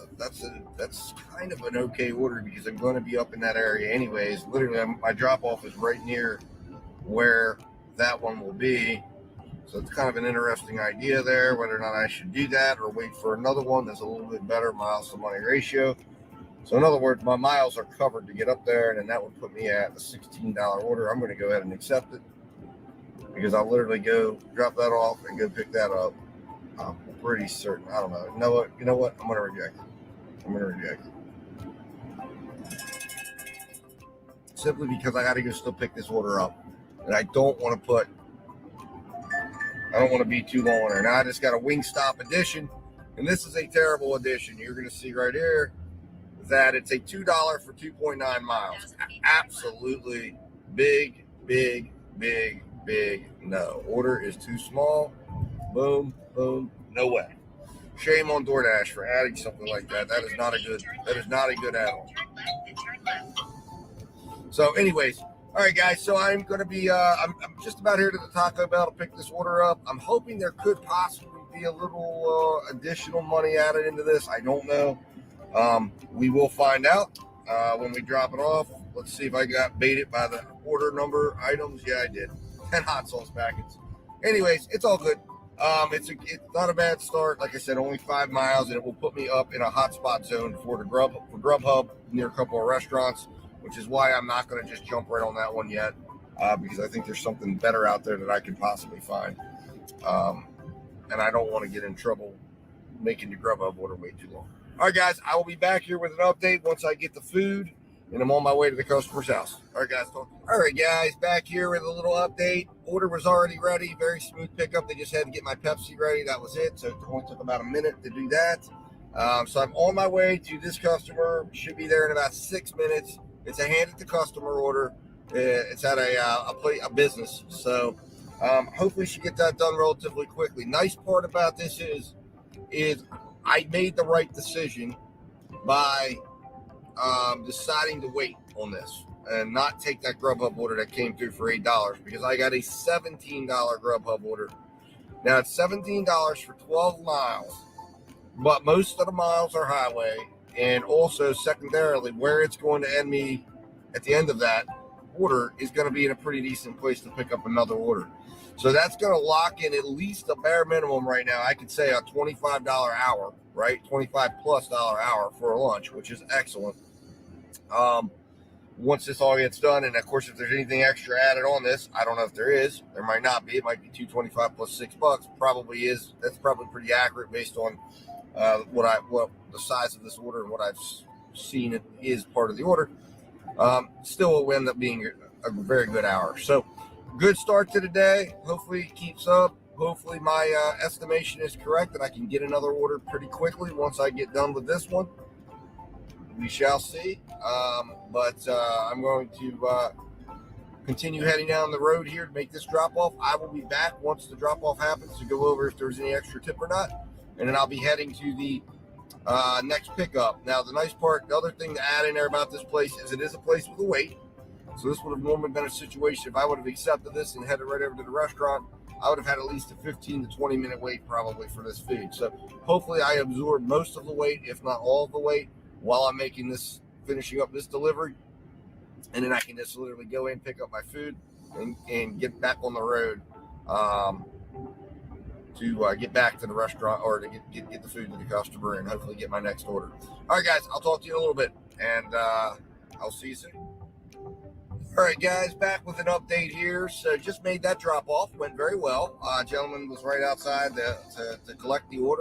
kind of an okay order because I'm going to be up in that area anyways. Literally, my drop off is right near where that one will be. So it's kind of an interesting idea there, whether or not I should do that or wait for another one that's a little bit better miles to money ratio. So in other words, my miles are covered to get up there, and then that would put me at a $16 order. I'm going to go ahead and accept it because I'll literally go drop that off and go pick that up. I'm pretty certain. I don't know. You know what? I'm going to reject it. Simply because I got to go still pick this order up, and I don't want to be too long on there. Now I just got a Wingstop edition, and this is a terrible edition. You're going to see right here that it's a $2 for 2.9 miles. Absolutely big no. Order is too small. Boom, no way. Shame on DoorDash for adding something like that. That is not a good add-on. So anyways, all right, guys, so I'm going to be, I'm just about here to the Taco Bell to pick this order up. I'm hoping there could possibly be a little additional money added into this. I don't know. We will find out when we drop it off. Let's see if I got baited by the order number items. Yeah, I did. 10 hot sauce packets. Anyways, it's all good. It's not a bad start. Like I said, only 5 miles, and it will put me up in a hotspot zone for Grubhub near a couple of restaurants, which is why I'm not going to just jump right on that one yet, because I think there's something better out there that I can possibly find. And I don't want to get in trouble making the Grubhub order way too long. All right, guys, I will be back here with an update once I get the food and I'm on my way to the customer's house. All right, guys, back here with a little update. Order was already ready. Very smooth pickup. They just had to get my Pepsi ready. That was it. So it only took about a minute to do that. So I'm on my way to this customer. Should be there in about 6 minutes. It's a hand at the customer order. It's at a business. So hopefully she get that done relatively quickly. Nice part about this is I made the right decision by deciding to wait on this and not take that Grubhub order that came through for $8 because I got a $17 Grubhub order. Now it's $17 for 12 miles, but most of the miles are highway, and also secondarily where it's going to end me at the end of that order is going to be in a pretty decent place to pick up another order. So that's going to lock in at least a bare minimum right now. I could say a $25 hour, right? $25+ hour for a lunch, which is excellent. Once this all gets done, and of course, if there's anything extra added on this, I don't know if there is. There might not be. It might be $225 plus $6. Probably is. That's probably pretty accurate based on what the size of this order and what I've seen it is part of the order. Still will end up being a very good hour. So good start to the day. Hopefully it keeps up. Hopefully my estimation is correct and I can get another order pretty quickly once I get done with this one. We shall see. But I'm going to continue heading down the road here to make this drop off. I will be back once the drop off happens to go over if there's any extra tip or not. And then I'll be heading to the next pickup. Now, the nice part, the other thing to add in there about this place is it is a place with a wait. So this would have normally been a situation if I would have accepted this and headed right over to the restaurant, I would have had at least a 15 to 20 minute wait probably for this food. So hopefully I absorb most of the wait, if not all of the wait, while I'm making this, finishing up this delivery. And then I can just literally go in, pick up my food and get back on the road to get back to the restaurant or to get the food to the customer and hopefully get my next order. All right, guys, I'll talk to you in a little bit, and I'll see you soon. All right, guys, back with an update here. So just made that drop off. Went very well. Gentleman was right outside to collect the order.